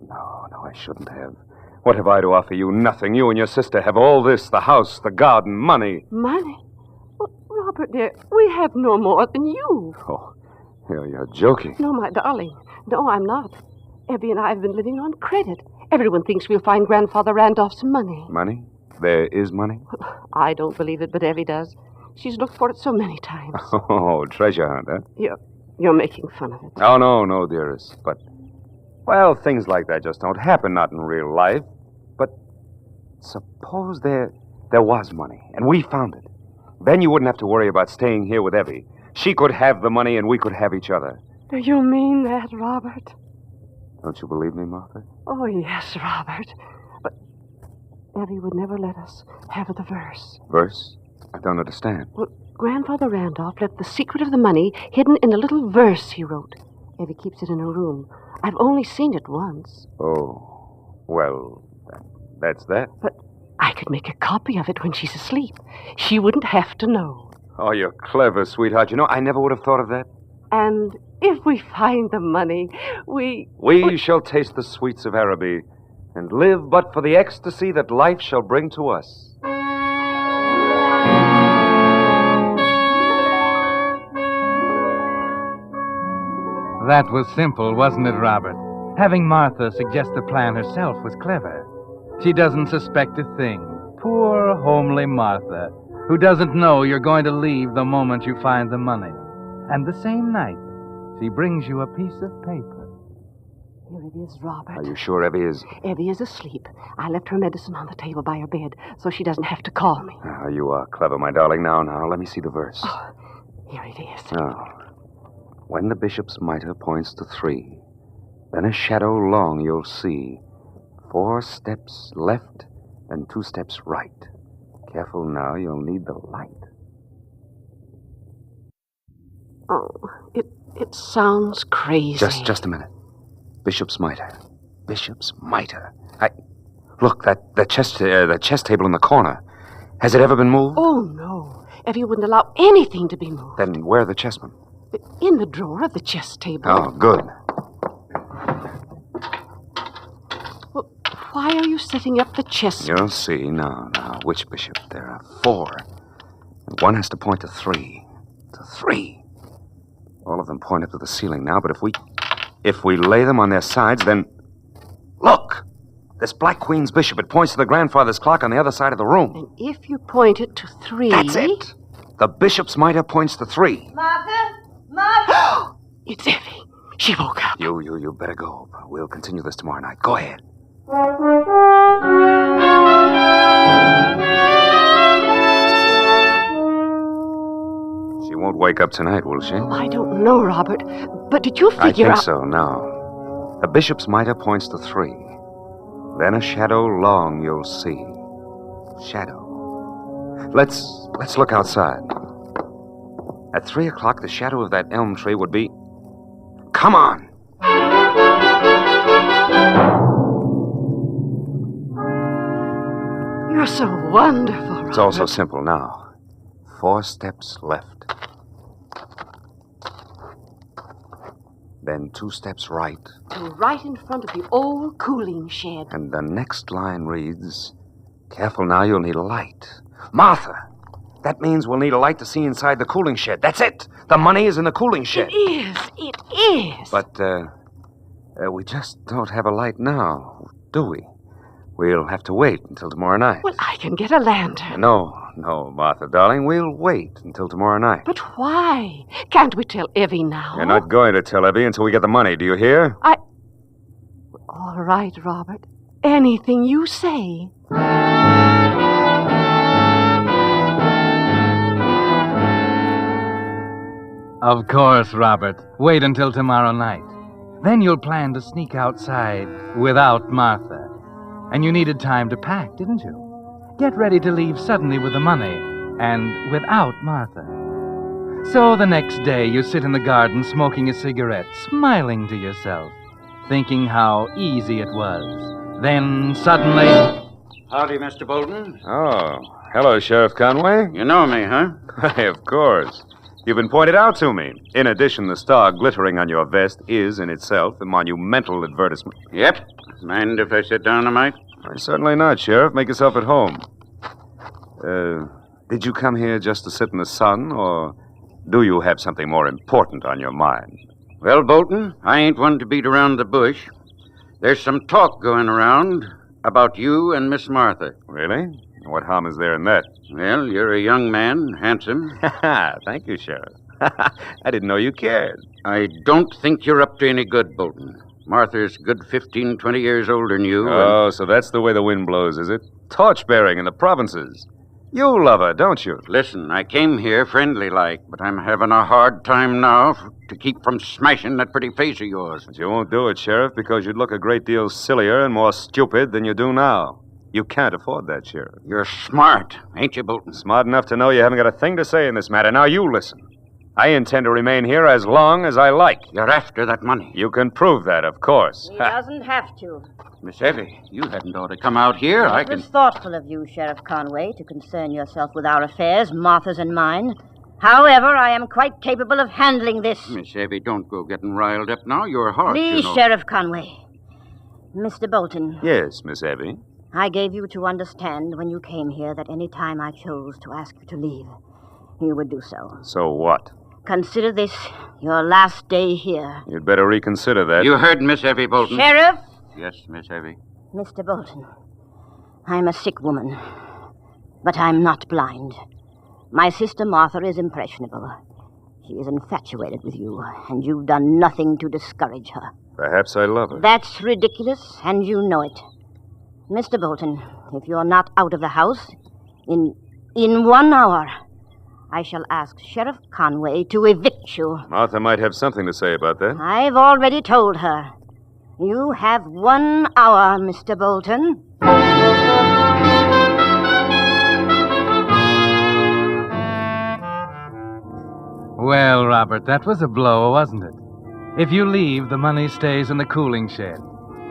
No, I shouldn't have. What have I to offer you? Nothing. You and your sister have all this, the house, the garden, money. Money? Well, Robert, dear, we have no more than you. Oh, you're joking. No, my darling. No, I'm not. Evie and I have been living on credit. Everyone thinks we'll find Grandfather Randolph's money. Money? There is money? I don't believe it, but Evie does. She's looked for it so many times. Oh, treasure hunt, huh? You're making fun of it. Oh, no, dearest. But, well, things like that just don't happen, not in real life. But suppose there was money, and we found it. Then you wouldn't have to worry about staying here with Evie. She could have the money, and we could have each other. Do you mean that, Robert? Don't you believe me, Martha? Oh, yes, Robert. But Evie would never let us have the verse. Verse? I don't understand. Well, Grandfather Randolph left the secret of the money hidden in a little verse he wrote. Evie keeps it in her room. I've only seen it once. Oh, well, that's that. But I could make a copy of it when she's asleep. She wouldn't have to know. Oh, you're clever, sweetheart. You know, I never would have thought of that. And if we find the money, we shall taste the sweets of Araby and live but for the ecstasy that life shall bring to us. That was simple, wasn't it, Robert? Having Martha suggest the plan herself was clever. She doesn't suspect a thing. Poor, homely Martha, who doesn't know you're going to leave the moment you find the money. And the same night, she brings you a piece of paper. Here it is, Robert. Are you sure Evie is... Evie is asleep. I left her medicine on the table by her bed, so she doesn't have to call me. Oh, you are clever, my darling. Now, let me see the verse. Oh, here it is. Oh. When the bishop's mitre points to 3, then a shadow long you'll see. 4 steps left and 2 steps right. Careful now, you'll need the light. Oh, it sounds crazy. Just a minute. Bishop's mitre. Bishop's mitre. Look, that chess table in the corner. Has it ever been moved? Oh, no. Evie wouldn't allow anything to be moved. Then where are the chessmen? In the drawer of the chess table. Oh, good. Well, why are you setting up the chess? You'll see. Now, which bishop? There are 4. And one has to point to 3. To 3. All of them point up to the ceiling now, but if we lay them on their sides, then... Look! This Black Queen's bishop, it points to the grandfather's clock on the other side of the room. And if you point it to 3... That's it! The bishop's mitre points to 3. Martha? Martha! It's Evie. She woke up. You better go. We'll continue this tomorrow night. Go ahead. She won't wake up tonight, will she? I don't know, Robert. But did you figure I think so, now. The bishop's mitre points to 3. Then a shadow long you'll see. Shadow. Let's look outside. At 3 o'clock, the shadow of that elm tree would be... Come on! You're so wonderful, Robert. It's all so simple now. 4 steps left. Then 2 steps right. And right in front of the old cooling shed. And the next line reads, Careful now, you'll need a light. Martha! That means we'll need a light to see inside the cooling shed. That's it. The money is in the cooling shed. It is. But, we just don't have a light now, do we? We'll have to wait until tomorrow night. Well, I can get a lantern. No, Martha, darling. We'll wait until tomorrow night. But why? Can't we tell Evie now? You're not going to tell Evie until we get the money, do you hear? All right, Robert. Anything you say. Of course, Robert. Wait until tomorrow night. Then you'll plan to sneak outside without Martha. And you needed time to pack, didn't you? Get ready to leave suddenly with the money and without Martha. So the next day you sit in the garden smoking a cigarette, smiling to yourself, thinking how easy it was. Then suddenly... Howdy, Mr. Bolton. Oh, hello, Sheriff Conway. You know me, huh? Why, of course. You've been pointed out to me. In addition, the star glittering on your vest is, in itself, a monumental advertisement. Yep. Mind if I sit down a mite? Certainly not, Sheriff. Make yourself at home. Did you come here just to sit in the sun, or do you have something more important on your mind? Well, Bolton, I ain't one to beat around the bush. There's some talk going around about you and Miss Martha. Really? What harm is there in that? Well, you're a young man, handsome. Thank you, Sheriff. I didn't know you cared. I don't think you're up to any good, Bolton. Martha's good 15, 20 years older than you. Oh, so that's the way the wind blows, is it? Torch-bearing in the provinces. You love her, don't you? Listen, I came here friendly-like, but I'm having a hard time now to keep from smashing that pretty face of yours. But you won't do it, Sheriff, because you'd look a great deal sillier and more stupid than you do now. You can't afford that, Sheriff. You're smart, ain't you, Bolton? Smart enough to know you haven't got a thing to say in this matter. Now you listen. I intend to remain here as long as I like. You're after that money. You can prove that, of course. He doesn't have to. Miss Evie, you hadn't ought to come out here. It was thoughtful of you, Sheriff Conway, to concern yourself with our affairs, Martha's and mine. However, I am quite capable of handling this. Miss Evie, don't go getting riled up now. Your heart, Please, you know. Sheriff Conway. Mr. Bolton. Yes, Miss Evie. I gave you to understand when you came here that any time I chose to ask you to leave, you would do so. So what? Consider this your last day here. You'd better reconsider that. You heard Miss Evie Bolton. Sheriff? Yes, Miss Evie. Mr. Bolton, I'm a sick woman, but I'm not blind. My sister Martha is impressionable. She is infatuated with you, and you've done nothing to discourage her. Perhaps I love her. That's ridiculous, and you know it. Mr. Bolton, if you're not out of the house in 1 hour, I shall ask Sheriff Conway to evict you. Martha might have something to say about that. I've already told her. You have 1 hour, Mr. Bolton. Well, Robert, that was a blow, wasn't it? If you leave, the money stays in the cooling shed.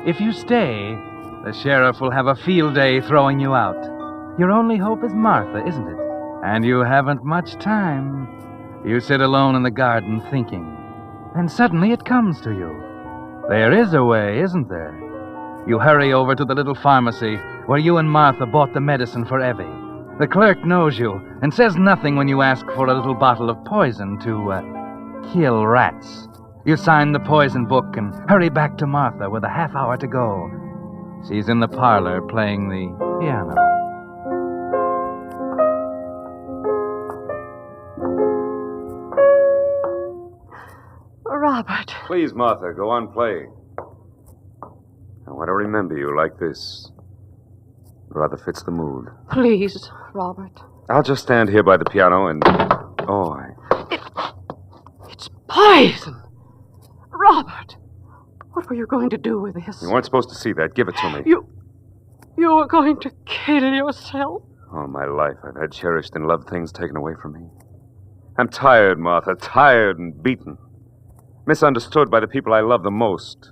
If you stay, the sheriff will have a field day throwing you out. Your only hope is Martha, isn't it? And you haven't much time. You sit alone in the garden thinking. And suddenly it comes to you. There is a way, isn't there? You hurry over to the little pharmacy where you and Martha bought the medicine for Evie. The clerk knows you and says nothing when you ask for a little bottle of poison to kill rats. You sign the poison book and hurry back to Martha with a half hour to go. She's in the parlor playing the piano. Robert. Please, Martha, go on playing. I want to remember you like this. It rather fits the mood. Please, Robert. I'll just stand here by the piano and... Oh, It's poison! Robert, what were you going to do with this? You weren't supposed to see that. Give it to me. You were going to kill yourself? All my life, I've had cherished and loved things taken away from me. I'm tired, Martha, tired and beaten. Misunderstood by the people I love the most.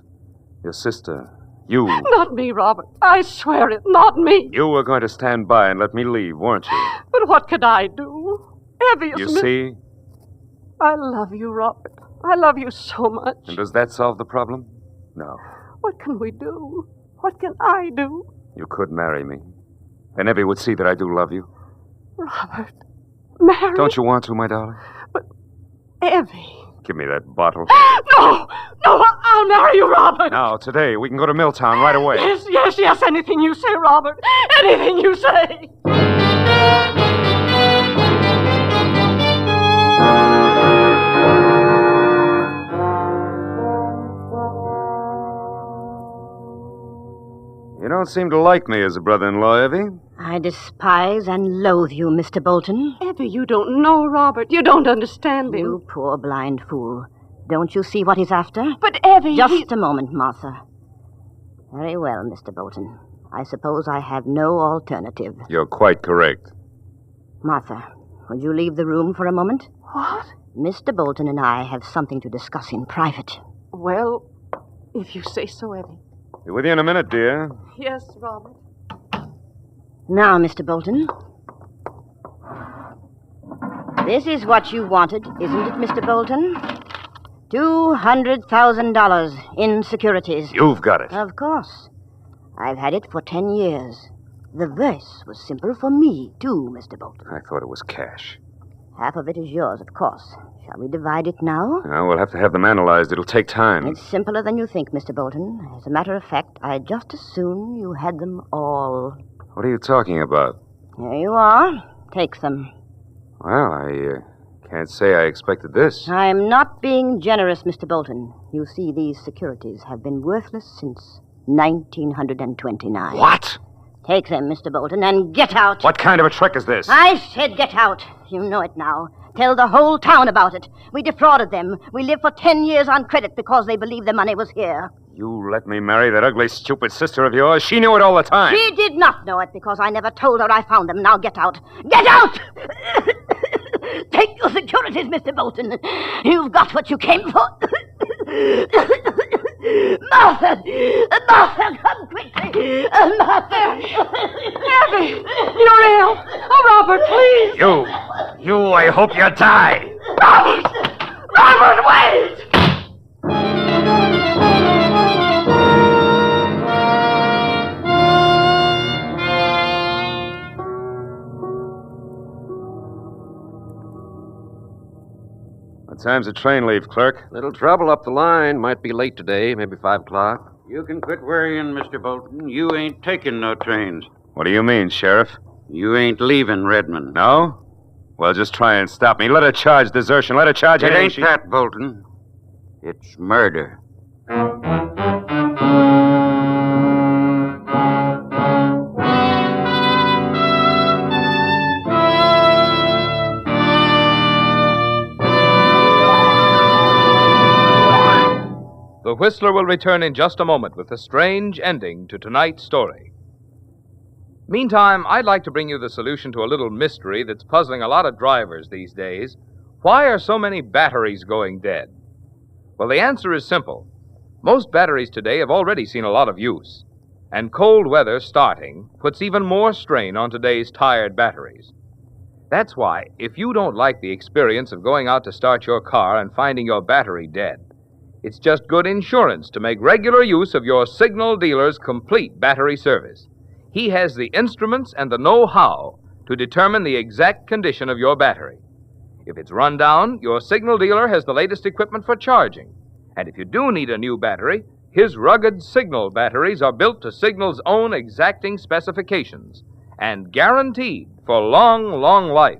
Your sister, you. Not me, Robert. I swear it, not me. You were going to stand by and let me leave, weren't you? But what could I do? Evie is... You see? I love you, Robert. I love you so much. And does that solve the problem? No. What can we do? What can I do? You could marry me. And Evie would see that I do love you. Robert, marry? Don't you want to, my darling? But Evie... Give me that bottle. No! No, I'll marry you, Robert! Now, today, we can go to Milltown right away. Yes, anything you say, Robert. Anything you say. You don't seem to like me as a brother-in-law, Evie. I despise and loathe you, Mr. Bolton. Evie, you don't know Robert. You don't understand him. You poor blind fool. Don't you see what he's after? But Evie... Just a moment, Martha. Very well, Mr. Bolton. I suppose I have no alternative. You're quite correct. Martha, would you leave the room for a moment? What? Mr. Bolton and I have something to discuss in private. Well, if you say so, Evie. Be with you in a minute, dear. Yes, Robert. Now, Mr. Bolton. This is what you wanted, isn't it, Mr. Bolton? $200,000 in securities. You've got it. Of course. I've had it for 10 years. The verse was simple for me, too, Mr. Bolton. I thought it was cash. Half of it is yours, of course. Shall we divide it now? Now, we'll have to have them analyzed. It'll take time. It's simpler than you think, Mr. Bolton. As a matter of fact, I'd just as soon you had them all. What are you talking about? Here you are. Take them. Well, I can't say I expected this. I'm not being generous, Mr. Bolton. You see, these securities have been worthless since 1929. What? Take them, Mr. Bolton, and get out. What kind of a trick is this? I said get out. You know it now. Tell the whole town about it. We defrauded them. We lived for 10 years on credit because they believed the money was here. You let me marry that ugly, stupid sister of yours? She knew it all the time. She did not know it because I never told her I found them. Now get out. Get out! Take your securities, Mr. Bolton. You've got what you came for. Martha! Martha, come quickly! Martha! Evie! You're ill! Oh, Robert, please! You, I hope you die. Robert, wait! What time's the train leave, clerk? Little trouble up the line. Might be late today, maybe 5 o'clock. You can quit worrying, Mr. Bolton. You ain't taking no trains. What do you mean, Sheriff? You ain't leaving Redmond. No? Well, just try and stop me. Let her charge desertion. Let her charge It anything ain't that, Bolton. It's murder. The Whistler will return in just a moment with a strange ending to tonight's story. Meantime, I'd like to bring you the solution to a little mystery that's puzzling a lot of drivers these days. Why are so many batteries going dead? Well, the answer is simple. Most batteries today have already seen a lot of use, and cold weather starting puts even more strain on today's tired batteries. That's why, if you don't like the experience of going out to start your car and finding your battery dead, it's just good insurance to make regular use of your signal dealer's complete battery service. He has the instruments and the know-how to determine the exact condition of your battery. If it's run down, your signal dealer has the latest equipment for charging. And if you do need a new battery, his rugged Signal batteries are built to Signal's own exacting specifications and guaranteed for long, long life.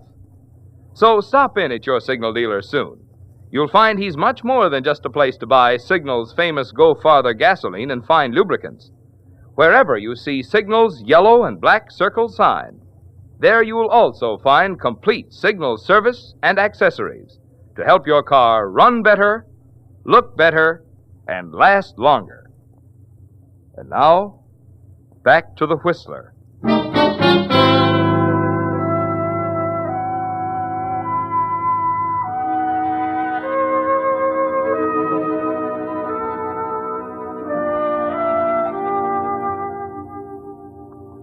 So stop in at your Signal dealer soon. You'll find he's much more than just a place to buy Signal's famous Go Farther gasoline and fine lubricants. Wherever you see Signal's yellow and black circle sign, there you will also find complete Signal service and accessories to help your car run better, look better, and last longer. And now, back to the Whistler.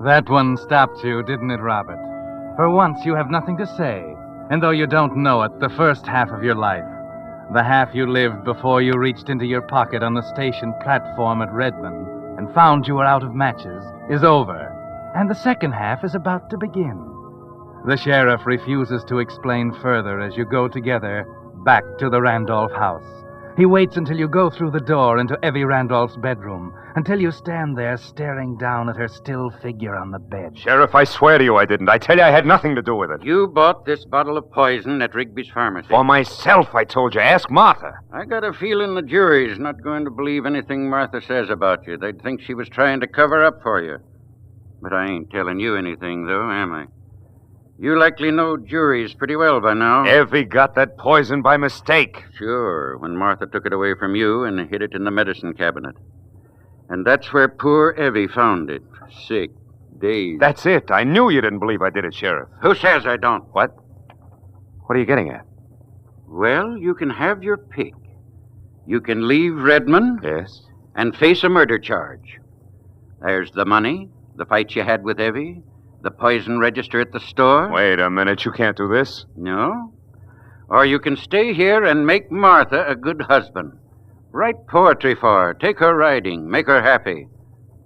That one stopped you, didn't it, Robert? For once you have nothing to say, and though you don't know it, the first half of your life, the half you lived before you reached into your pocket on the station platform at Redmond and found you were out of matches, is over, and the second half is about to begin. The sheriff refuses to explain further as you go together back to the Randolph house. He waits until you go through the door into Evie Randolph's bedroom, until you stand there staring down at her still figure on the bed. Sheriff, I swear to you I didn't. I tell you I had nothing to do with it. You bought this bottle of poison at Rigby's pharmacy. For myself, I told you. Ask Martha. I got a feeling the jury's not going to believe anything Martha says about you. They'd think she was trying to cover up for you. But I ain't telling you anything, though, am I? You likely know juries pretty well by now. Evie got that poison by mistake. Sure, when Martha took it away from you and hid it in the medicine cabinet. And that's where poor Evie found it. Sick, dazed. That's it. I knew you didn't believe I did it, Sheriff. Who says I don't? What? What are you getting at? Well, you can have your pick. You can leave Redmond. Yes. And face a murder charge. There's the money, the fight you had with Evie, the poison register at the store. Wait a minute. You can't do this. No? Or you can stay here and make Martha a good husband. Write poetry for her, take her riding, make her happy.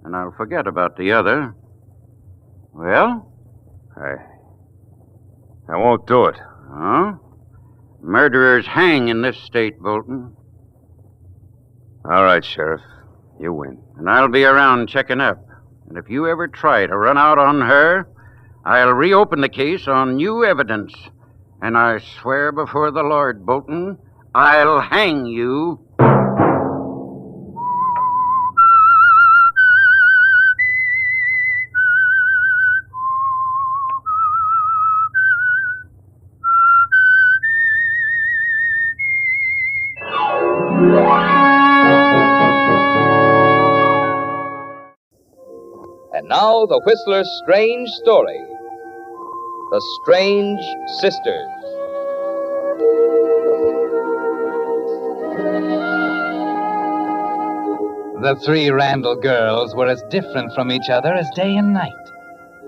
And I'll forget about the other. Well? I won't do it. Huh? Murderers hang in this state, Bolton. All right, Sheriff. You win. And I'll be around checking up. And if you ever try to run out on her, I'll reopen the case on new evidence. And I swear before the Lord, Bolton, I'll hang you. And now, the Whistler's strange story. The Strange Sisters. The three Randall girls were as different from each other as day and night.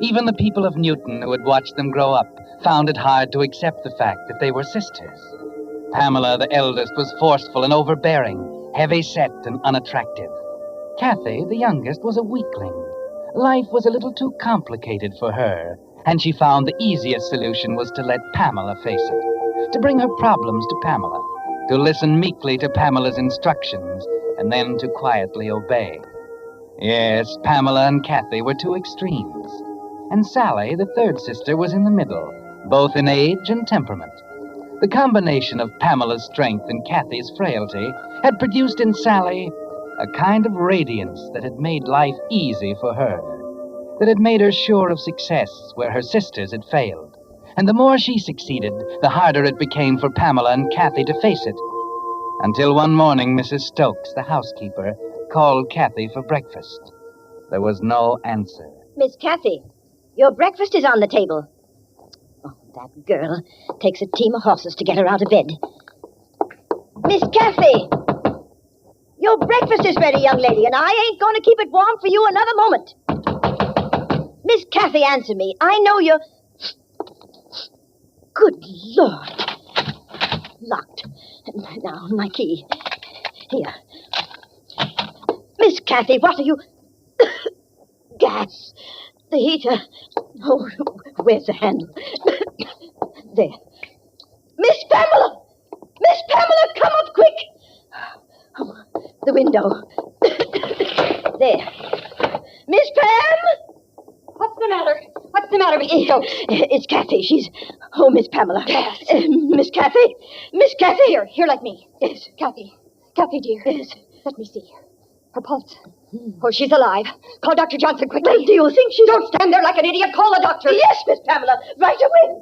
Even the people of Newton who had watched them grow up found it hard to accept the fact that they were sisters. Pamela, the eldest, was forceful and overbearing, heavy-set and unattractive. Kathy, the youngest, was a weakling. Life was a little too complicated for her, and she found the easiest solution was to let Pamela face it, to bring her problems to Pamela, to listen meekly to Pamela's instructions, and then to quietly obey. Yes, Pamela and Kathy were two extremes, and Sally, the third sister, was in the middle, both in age and temperament. The combination of Pamela's strength and Kathy's frailty had produced in Sally a kind of radiance that had made life easy for her, that had made her sure of success where her sisters had failed. And the more she succeeded, the harder it became for Pamela and Kathy to face it. Until one morning, Mrs. Stokes, the housekeeper, called Kathy for breakfast. There was no answer. Miss Kathy, your breakfast is on the table. Oh, that girl takes a team of horses to get her out of bed. Miss Kathy! Your breakfast is ready, young lady, and I ain't going to keep it warm for you another moment. Miss Kathy, answer me. I know you're... Good Lord. Locked. Now, my key. Here. Miss Kathy, what are you... Gas. The heater. Oh, where's the handle? There. Miss Pamela! Miss Pamela, come up quick! Oh, the window. There. Miss Pam! What's the matter? What's the matter, Mrs. Stokes? It's Kathy. She's... Oh, Miss Pamela. Yes. Miss Kathy? Miss Kathy? Here, let me. Yes. Kathy. Kathy, dear. Yes. Let me see. Her pulse. Oh, she's alive. Call Dr. Johnson quickly. Well, do you think she's... Don't stand there like an idiot. Call the doctor. Yes, Miss Pamela. Right away.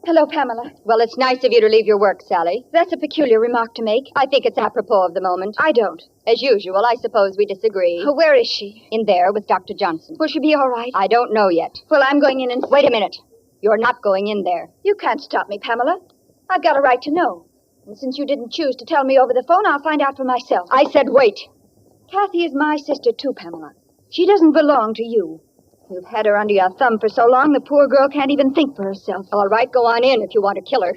Hello, Pamela. Well, it's nice of you to leave your work, Sally. That's a peculiar remark to make. I think it's apropos of the moment. I don't. As usual, I suppose we disagree. Where is she? In there with Dr. Johnson. Will she be all right? I don't know yet. Well, I'm going in and... Wait a minute. You're not going in there. You can't stop me, Pamela. I've got a right to know. And since you didn't choose to tell me over the phone, I'll find out for myself. I said wait. Kathy is my sister, too, Pamela. She doesn't belong to you. You've had her under your thumb for so long, the poor girl can't even think for herself. All right, go on in if you want to kill her.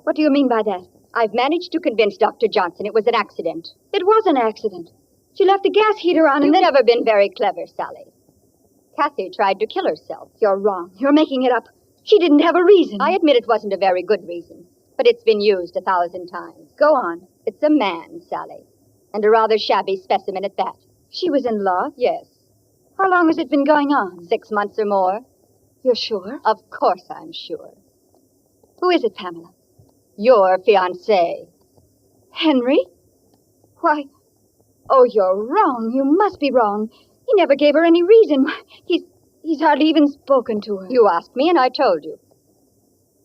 What do you mean by that? I've managed to convince Dr. Johnson it was an accident. It was an accident. She left the gas heater on and You've never been very clever, Sally. Kathy tried to kill herself. You're wrong. You're making it up. She didn't have a reason. I admit it wasn't a very good reason, but it's been used 1,000 times. Go on. It's a man, Sally, and a rather shabby specimen at that. She was in love? Yes. How long has it been going on? 6 months or more. You're sure? Of course I'm sure. Who is it, Pamela? Your fiancé. Henry? Why, oh, you're wrong. You must be wrong. He never gave her any reason. He's hardly even spoken to her. You asked me and I told you.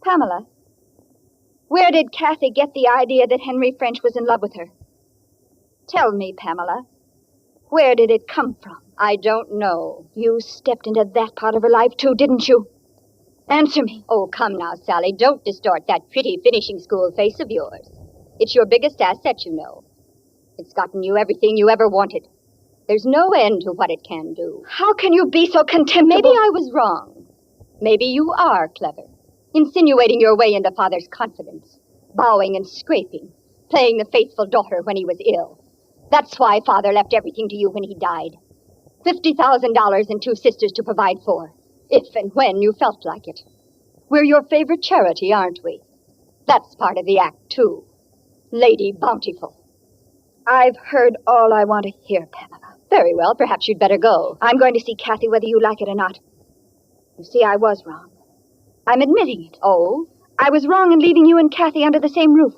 Pamela, where did Kathy get the idea that Henry French was in love with her? Tell me, Pamela. Where did it come from? I don't know. You stepped into that part of her life, too, didn't you? Answer me. Oh, come now, Sally. Don't distort that pretty finishing school face of yours. It's your biggest asset, you know. It's gotten you everything you ever wanted. There's no end to what it can do. How can you be so contemptible? Maybe I was wrong. Maybe you are clever. Insinuating your way into Father's confidence. Bowing and scraping. Playing the faithful daughter when he was ill. That's why Father left everything to you when he died. $50,000 and 2 sisters to provide for, if and when you felt like it. We're your favorite charity, aren't we? That's part of the act, too. Lady Bountiful. I've heard all I want to hear, Pamela. Very well, perhaps you'd better go. I'm going to see Kathy whether you like it or not. You see, I was wrong. I'm admitting it. Oh? I was wrong in leaving you and Kathy under the same roof.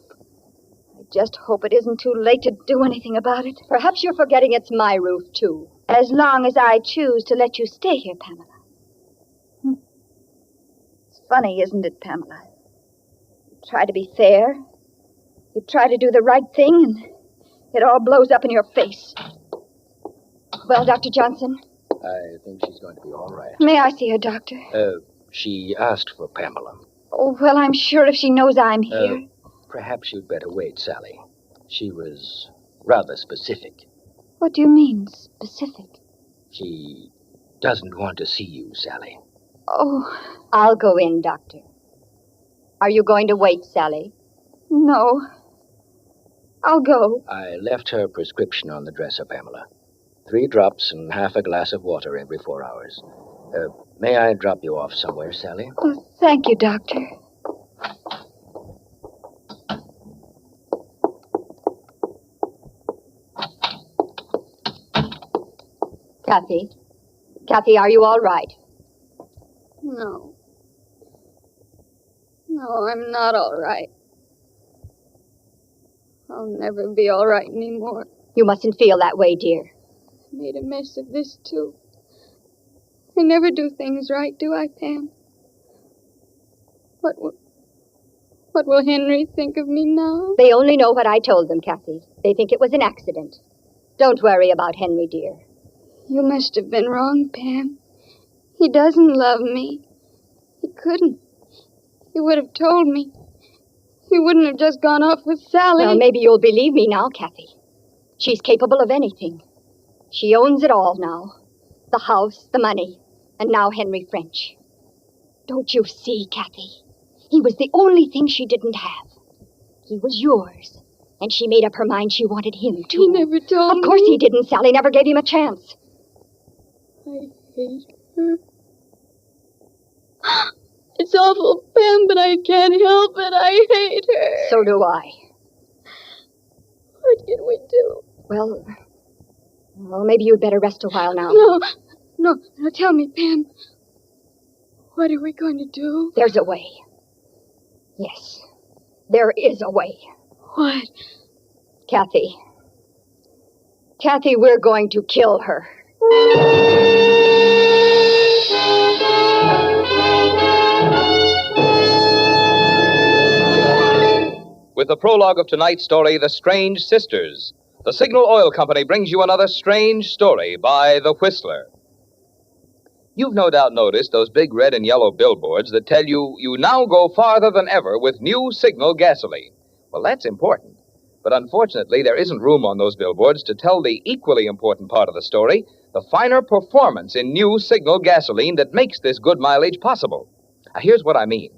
I just hope it isn't too late to do anything about it. Perhaps you're forgetting it's my roof, too. As long as I choose to let you stay here, Pamela. It's funny, isn't it, Pamela? You try to be fair. You try to do the right thing, and it all blows up in your face. Well, Dr. Johnson? I think she's going to be all right. May I see her, Doctor? She asked for Pamela. Oh, well, I'm sure if she knows I'm here. Perhaps you'd better wait, Sally. She was rather specific. What do you mean, specific? She doesn't want to see you, Sally. Oh. I'll go in, Doctor. Are you going to wait, Sally? No. I'll go. I left her prescription on the dresser, Pamela. 3 drops and half a glass of water every 4 hours. May I drop you off somewhere, Sally? Oh, thank you, Doctor. Kathy? Kathy, are you all right? No. No, I'm not all right. I'll never be all right anymore. You mustn't feel that way, dear. I made a mess of this, too. I never do things right, do I, Pam? What will Henry think of me now? They only know what I told them, Kathy. They think it was an accident. Don't worry about Henry, dear. You must have been wrong, Pam. He doesn't love me. He couldn't. He would have told me. He wouldn't have just gone off with Sally. Well, maybe you'll believe me now, Kathy. She's capable of anything. She owns it all now. The house, the money, and now Henry French. Don't you see, Kathy? He was the only thing she didn't have. He was yours. And she made up her mind she wanted him, too. He never told me. Of course he didn't. Sally never gave him a chance. I hate her. It's awful, Pam, but I can't help it. I hate her. So do I. What can we do? Well, maybe you'd better rest a while now. No, tell me, Pam. What are we going to do? There's a way. Yes, there is a way. What? Kathy. Kathy, we're going to kill her. With the prologue of tonight's story, The Strange Sisters, the Signal Oil Company brings you another strange story by The Whistler. You've no doubt noticed those big red and yellow billboards that tell you now go farther than ever with new Signal gasoline. Well, that's important. But unfortunately, there isn't room on those billboards to tell the equally important part of the story, the finer performance in new Signal gasoline that makes this good mileage possible. Now, here's what I mean.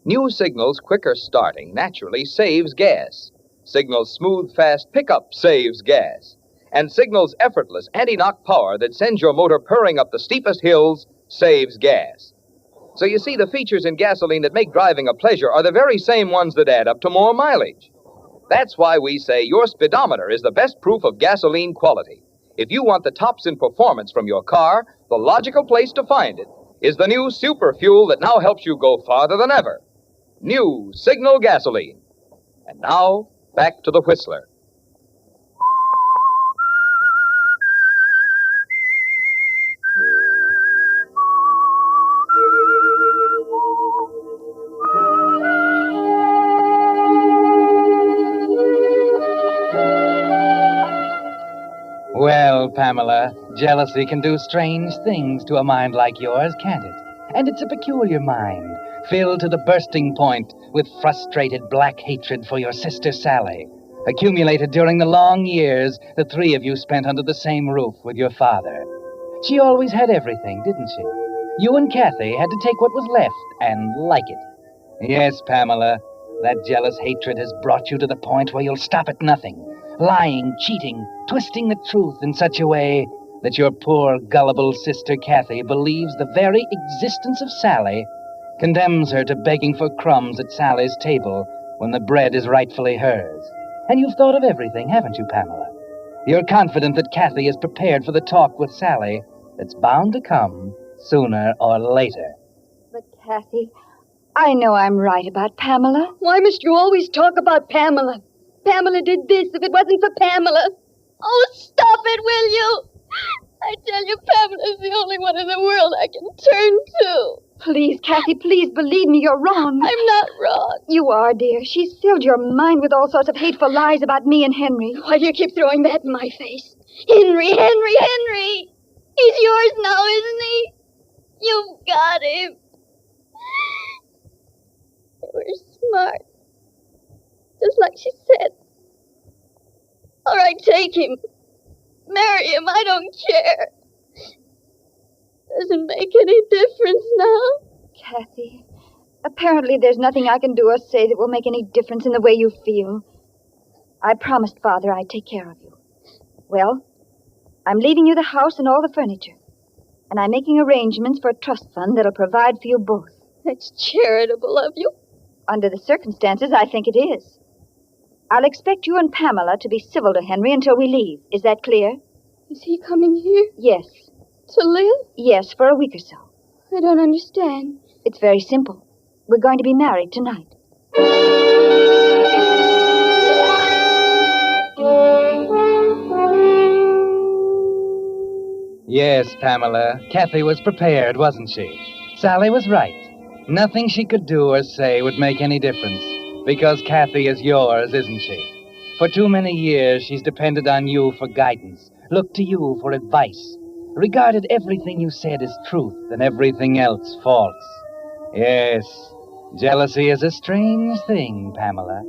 New Signal's quicker starting naturally saves gas. Signal's smooth, fast pickup saves gas. And Signal's effortless anti-knock power that sends your motor purring up the steepest hills saves gas. So you see, the features in gasoline that make driving a pleasure are the very same ones that add up to more mileage. That's why we say your speedometer is the best proof of gasoline quality. If you want the tops in performance from your car, the logical place to find it is the new super fuel that now helps you go farther than ever. New Signal gasoline. And now, back to the Whistler. Well, Pamela, jealousy can do strange things to a mind like yours, can't it? And it's a peculiar mind, filled to the bursting point with frustrated black hatred for your sister Sally, accumulated during the long years the three of you spent under the same roof with your father. She always had everything, didn't she? You and Kathy had to take what was left and like it. Yes, Pamela, that jealous hatred has brought you to the point where you'll stop at nothing, lying, cheating, twisting the truth in such a way that your poor, gullible sister Kathy believes the very existence of Sally condemns her to begging for crumbs at Sally's table when the bread is rightfully hers. And you've thought of everything, haven't you, Pamela? You're confident that Kathy is prepared for the talk with Sally that's bound to come sooner or later. But, Kathy, I know I'm right about Pamela. Why must you always talk about Pamela? Pamela did this if it wasn't for Pamela. Oh, stop it, will you? I tell you, Pamela's the only one in the world I can turn to. Please, Kathy, please believe me, you're wrong. I'm not wrong. You are, dear. She's filled your mind with all sorts of hateful lies about me and Henry. Why do you keep throwing that in my face? Henry! He's yours now, isn't he? You've got him. smart. Just like she said. All right, take him. Marry him. I don't care. Doesn't make any difference now. Kathy, apparently there's nothing I can do or say that will make any difference in the way you feel. I promised Father I'd take care of you. Well, I'm leaving you the house and all the furniture. And I'm making arrangements for a trust fund that'll provide for you both. That's charitable of you. Under the circumstances, I think it is. I'll expect you and Pamela to be civil to Henry until we leave. Is that clear? Is he coming here? Yes. To live? Yes, for a week or so. I don't understand. It's very simple. We're going to be married tonight. Yes, Pamela. Kathy was prepared, wasn't she? Sally was right. Nothing she could do or say would make any difference, because Kathy is yours, isn't she? For too many years, she's depended on you for guidance, looked to you for advice, regarded everything you said as truth and everything else false. Yes, jealousy is a strange thing, Pamela.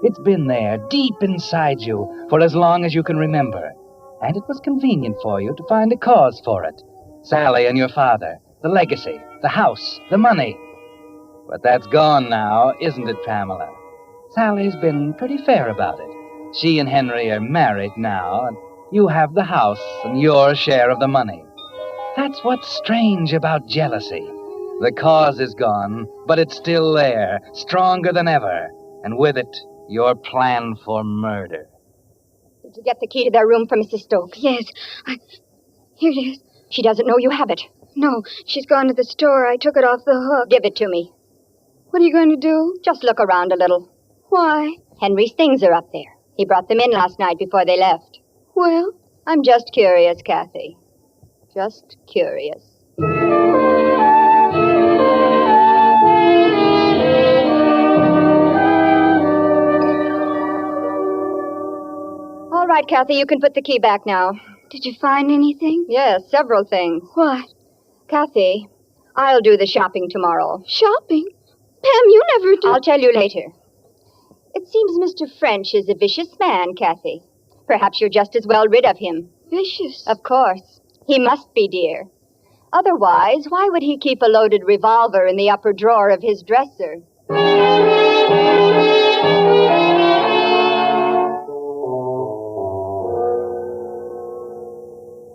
It's been there, deep inside you, for as long as you can remember. And it was convenient for you to find a cause for it. Sally and your father, the legacy, the house, the money. But that's gone now, isn't it, Pamela? Sally's been pretty fair about it. She and Henry are married now, and you have the house and your share of the money. That's what's strange about jealousy. The cause is gone, but it's still there, stronger than ever. And with it, your plan for murder. Did you get the key to their room from Mrs. Stokes? Yes. Here it is. She doesn't know you have it. No, she's gone to the store. I took it off the hook. Give it to me. What are you going to do? Just look around a little. Why? Henry's things are up there. He brought them in last night before they left. Well? I'm just curious, Kathy. Just curious. All right, Kathy, you can put the key back now. Did you find anything? Yes, several things. What? Kathy, I'll do the shopping tomorrow. Shopping? Pam, you never do. I'll tell you later. It seems Mr. French is a vicious man, Kathy. Perhaps you're just as well rid of him. Vicious? Of course. He must be, dear. Otherwise, why would he keep a loaded revolver in the upper drawer of his dresser?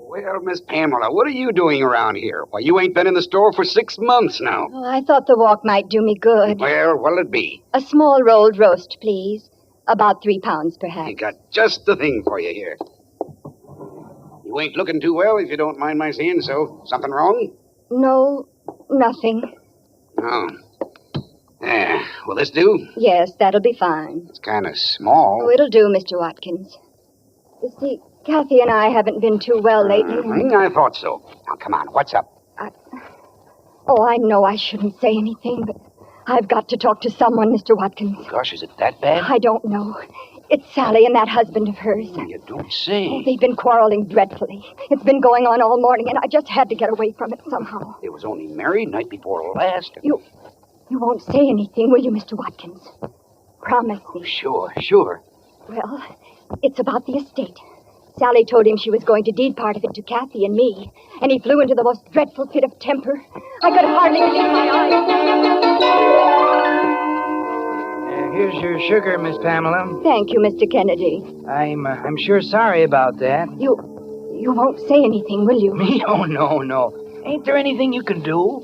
Well, Miss Pamela, what are you doing around here? Why, you ain't been in the store for 6 months now. Oh, I thought the walk might do me good. Well, what'll it be? A small rolled roast, please. About 3 pounds, perhaps. I got just the thing for you here. You ain't looking too well, if you don't mind my saying so. Something wrong? No, nothing. Oh. Will this do? Yes, that'll be fine. It's kind of small. Oh, it'll do, Mr. Watkins. You see, Kathy and I haven't been too well lately. I thought so. Now, come on, what's up? Oh, I know I shouldn't say anything, but I've got to talk to someone, Mr. Watkins. Gosh, is it that bad? I don't know. It's Sally and that husband of hers. You don't say. Oh, they've been quarreling dreadfully. It's been going on all morning, and I just had to get away from it somehow. They was only married night before last. You won't say anything, will you, Mr. Watkins? Promise me. Oh, sure. Well, it's about the estate. Sally told him she was going to deed part of it to Kathy and me, and he flew into the most dreadful fit of temper. I could hardly believe my eyes. Here's your sugar, Miss Pamela. Thank you, Mr. Kennedy. I'm sure sorry about that. You won't say anything, will you? Me? Oh, no. Ain't there anything you can do?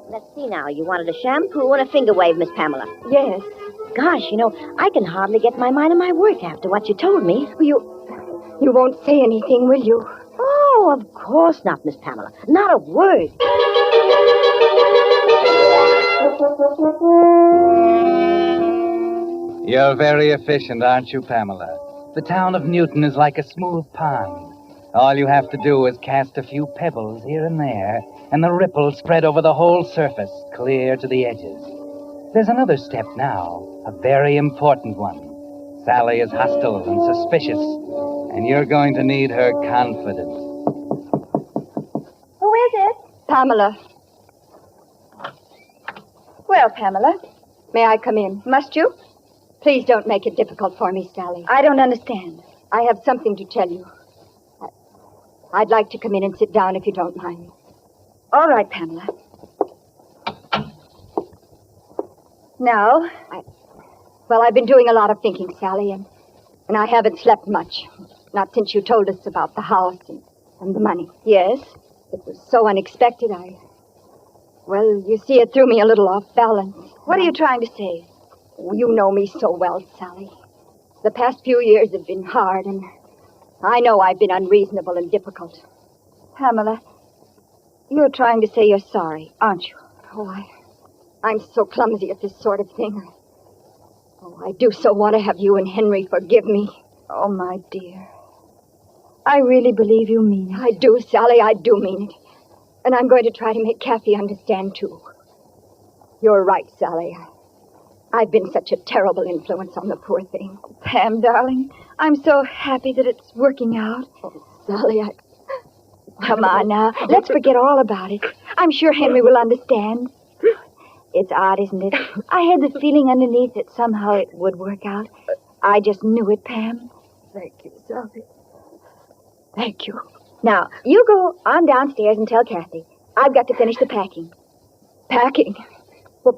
Let's see now. You wanted a shampoo and a finger wave, Miss Pamela. Yes. Gosh, I can hardly get my mind on my work after what you told me. You won't say anything, will you? Oh, of course not, Miss Pamela. Not a word. You're very efficient, aren't you, Pamela? The town of Newton is like a smooth pond. All you have to do is cast a few pebbles here and there, and the ripples spread over the whole surface, clear to the edges. There's another step now, a very important one. Sally is hostile and suspicious, and you're going to need her confidence. Who is it? Pamela. Well, Pamela, may I come in? Must you? Please don't make it difficult for me, Sally. I don't understand. I have something to tell you. I'd like to come in and sit down if you don't mind. All right, Pamela. Now, I've been doing a lot of thinking, Sally, and I haven't slept much. Not since you told us about the house and the money. Yes? It was so unexpected, Well, you see, it threw me a little off balance. What are you trying to say? You know me so well, Sally. The past few years have been hard, and I know I've been unreasonable and difficult. Pamela, you're trying to say you're sorry, aren't you? Oh, I'm so clumsy at this sort of thing. Oh, I do so want to have you and Henry forgive me. Oh, my dear. I really believe you mean it. I do, Sally, I do mean it. And I'm going to try to make Kathy understand, too. You're right, Sally. I've been such a terrible influence on the poor thing. Oh, Pam, darling, I'm so happy that it's working out. Oh, Sally, Come on now. Let's forget all about it. I'm sure Henry will understand. It's odd, isn't it? I had the feeling underneath that somehow it would work out. I just knew it, Pam. Thank you, Sally. Thank you. Now, you go on downstairs and tell Kathy. I've got to finish the packing. Packing? Well,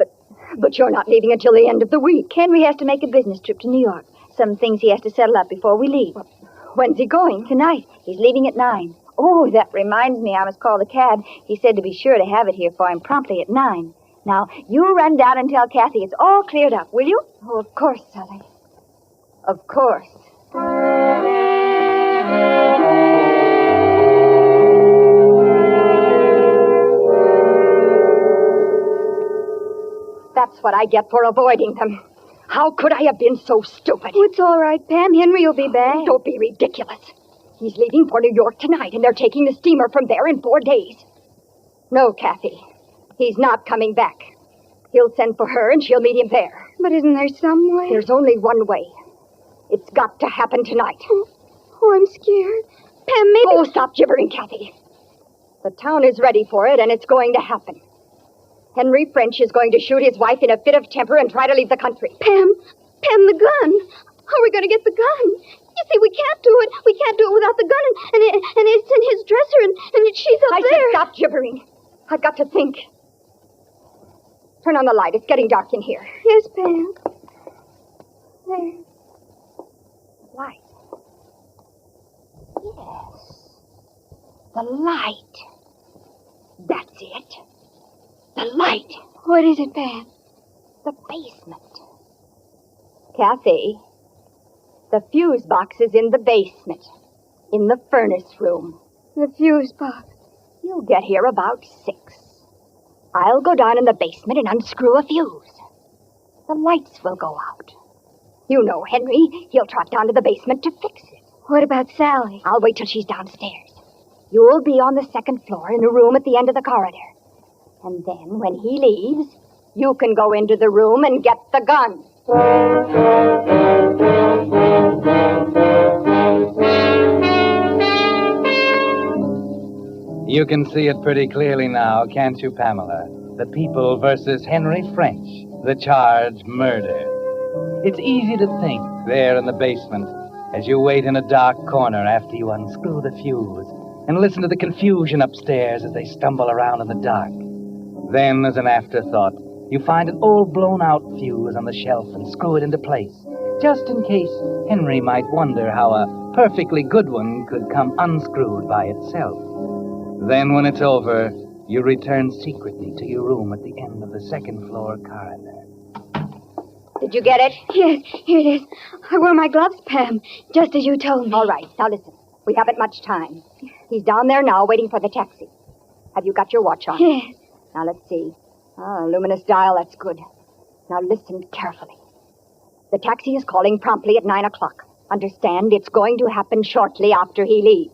but you're not leaving until the end of the week. Henry has to make a business trip to New York. Some things he has to settle up before we leave. When's he going? Tonight. He's leaving at 9. Oh, that reminds me, I must call the cab. He said to be sure to have it here for him promptly at 9. Now, you run down and tell Kathy it's all cleared up, will you? Oh, of course, Sally. Of course. That's what I get for avoiding them. How could I have been so stupid? Oh, it's all right, Pam. Henry will be back. Don't be ridiculous. He's leaving for New York tonight, and they're taking the steamer from there in 4 days. No, Kathy. He's not coming back. He'll send for her, and she'll meet him there. But isn't there some way? There's only one way. It's got to happen tonight. Oh, I'm scared. Pam, maybe... Oh, stop gibbering, Kathy. The town is ready for it, and it's going to happen. Henry French is going to shoot his wife in a fit of temper and try to leave the country. Pam, the gun. How are we going to get the gun? You see, we can't do it. We can't do it without the gun, and it's in his dresser, and she's up there. I said stop gibbering. I've got to think. Turn on the light. It's getting dark in here. Yes, Pam. There. Light. Yes. The light. That's it. The light. What is it, Pam? The basement. Kathy, the fuse box is in the basement. In the furnace room. The fuse box? You'll get here about 6. I'll go down in the basement and unscrew a fuse. The lights will go out. You know Henry. He'll trot down to the basement to fix it. What about Sally? I'll wait till she's downstairs. You'll be on the 2nd floor in a room at the end of the corridor. And then, when he leaves, you can go into the room and get the gun. You can see it pretty clearly now, can't you, Pamela? The people versus Henry French. The charge, murder. It's easy to think, there in the basement, as you wait in a dark corner after you unscrew the fuse and listen to the confusion upstairs as they stumble around in the dark. Then, as an afterthought, you find an old blown-out fuse on the shelf and screw it into place, just in case Henry might wonder how a perfectly good one could come unscrewed by itself. Then, when it's over, you return secretly to your room at the end of the 2nd floor corridor. Did you get it? Yes, here it is. I wore my gloves, Pam, just as you told me. All right, now listen. We haven't much time. He's down there now waiting for the taxi. Have you got your watch on? Yes. Now, let's see. Luminous dial, that's good. Now, listen carefully. The taxi is calling promptly at 9 o'clock. Understand, it's going to happen shortly after he leaves.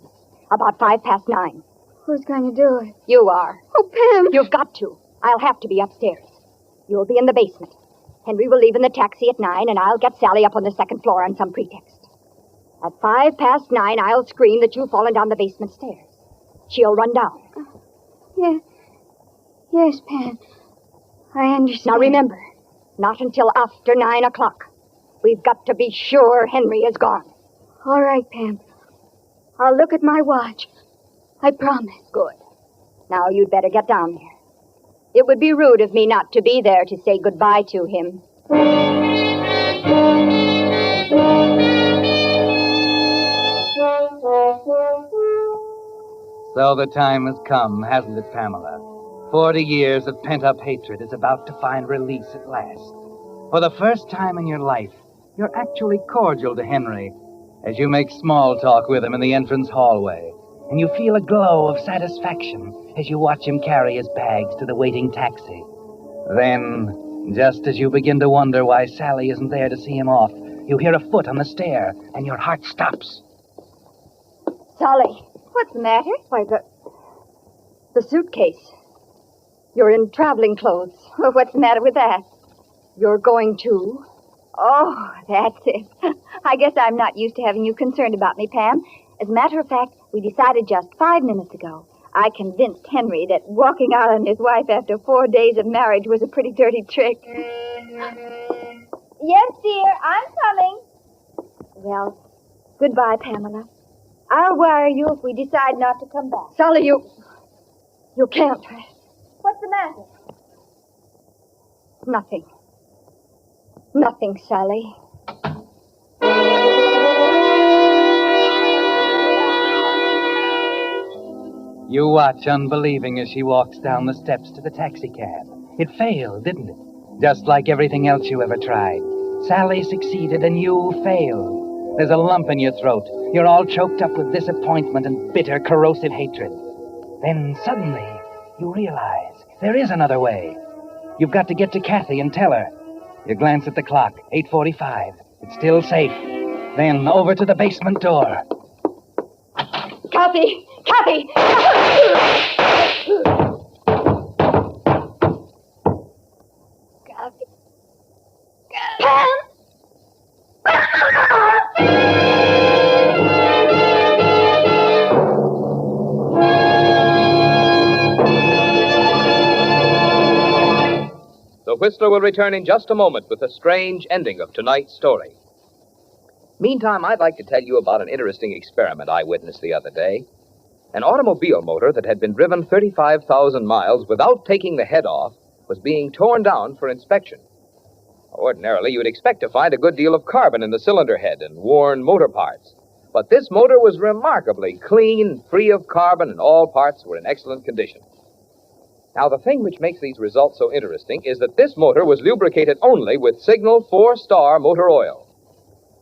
About 9:05. Who's going to do it? You are. Oh, Pam. You've got to. I'll have to be upstairs. You'll be in the basement. Henry will leave in the taxi at 9, and I'll get Sally up on the 2nd floor on some pretext. At 9:05, I'll scream that you've fallen down the basement stairs. She'll run down. Yes, Pam. I understand. Now remember, not until after 9 o'clock. We've got to be sure Henry is gone. All right, Pam. I'll look at my watch. I promise. Good. Now you'd better get down there. It would be rude of me not to be there to say goodbye to him. So the time has come, hasn't it, Pamela? 40 years of pent-up hatred is about to find release at last. For the first time in your life, you're actually cordial to Henry as you make small talk with him in the entrance hallway, and you feel a glow of satisfaction as you watch him carry his bags to the waiting taxi. Then, just as you begin to wonder why Sally isn't there to see him off, you hear a foot on the stair, and your heart stops. Sally. What's the matter? Why, the suitcase. You're in traveling clothes. Well, what's the matter with that? You're going too? Oh, that's it. I guess I'm not used to having you concerned about me, Pam. As a matter of fact, we decided just 5 minutes ago. I convinced Henry that walking out on his wife after 4 days of marriage was a pretty dirty trick. Yes, dear, I'm coming. Well, goodbye, Pamela. I'll wire you if we decide not to come back. Sally, you can't. What's the matter? Nothing. Nothing, Sally. You watch unbelieving as she walks down the steps to the taxicab. It failed, didn't it? Just like everything else you ever tried. Sally succeeded and you failed. There's a lump in your throat. You're all choked up with disappointment and bitter, corrosive hatred. Then suddenly, you realize there is another way. You've got to get to Kathy and tell her. You glance at the clock, 8:45. It's still safe. Then over to the basement door. Kathy! Kathy! Kathy. Pam! The Whistler will return in just a moment with the strange ending of tonight's story. Meantime, I'd like to tell you about an interesting experiment I witnessed the other day. An automobile motor that had been driven 35,000 miles without taking the head off was being torn down for inspection. Ordinarily, you would expect to find a good deal of carbon in the cylinder head and worn motor parts. But this motor was remarkably clean, free of carbon, and all parts were in excellent condition. Now, the thing which makes these results so interesting is that this motor was lubricated only with Signal 4-Star motor oil.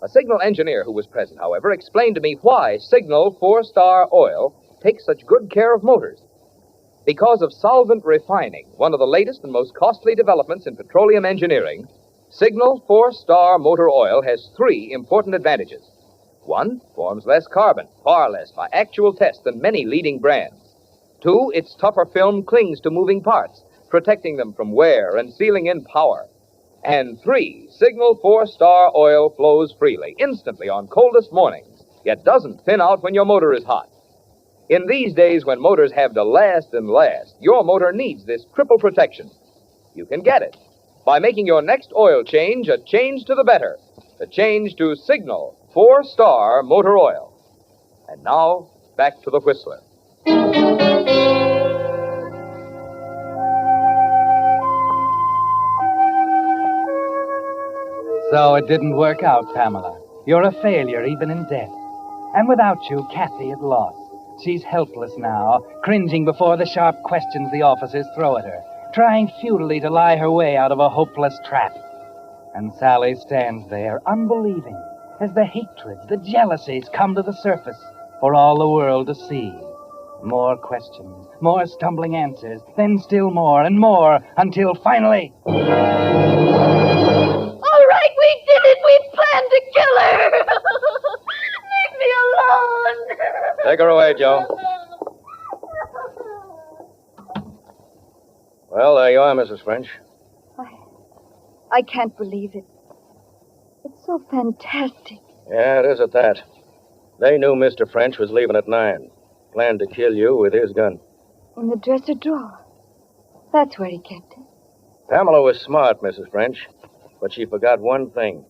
A Signal engineer who was present, however, explained to me why Signal 4-Star oil takes such good care of motors. Because of solvent refining, one of the latest and most costly developments in petroleum engineering, Signal 4-Star motor oil has 3 important advantages. 1, forms less carbon, far less by actual test than many leading brands. 2, its tougher film clings to moving parts, protecting them from wear and sealing in power. And 3, Signal 4-Star oil flows freely, instantly on coldest mornings, yet doesn't thin out when your motor is hot. In these days when motors have to last and last, your motor needs this triple protection. You can get it by making your next oil change a change to the better, a change to Signal 4-Star motor oil. And now, back to the Whistler. So it didn't work out, Pamela. You're a failure even in death. And without you, Kathy is lost. She's helpless now, cringing before the sharp questions the officers throw at her, trying futilely to lie her way out of a hopeless trap. And Sally stands there, unbelieving, as the hatreds, the jealousies come to the surface for all the world to see. More questions, more stumbling answers, then still more and more, until finally... All right, we did it! We planned to kill her! Leave me alone! Take her away, Joe. Well, there you are, Mrs. French. I can't believe it. It's so fantastic. Yeah, it is at that. They knew Mr. French was leaving at 9. Planned to kill you with his gun. In the dresser drawer. That's where he kept it. Pamela was smart, Mrs. French, but she forgot one thing.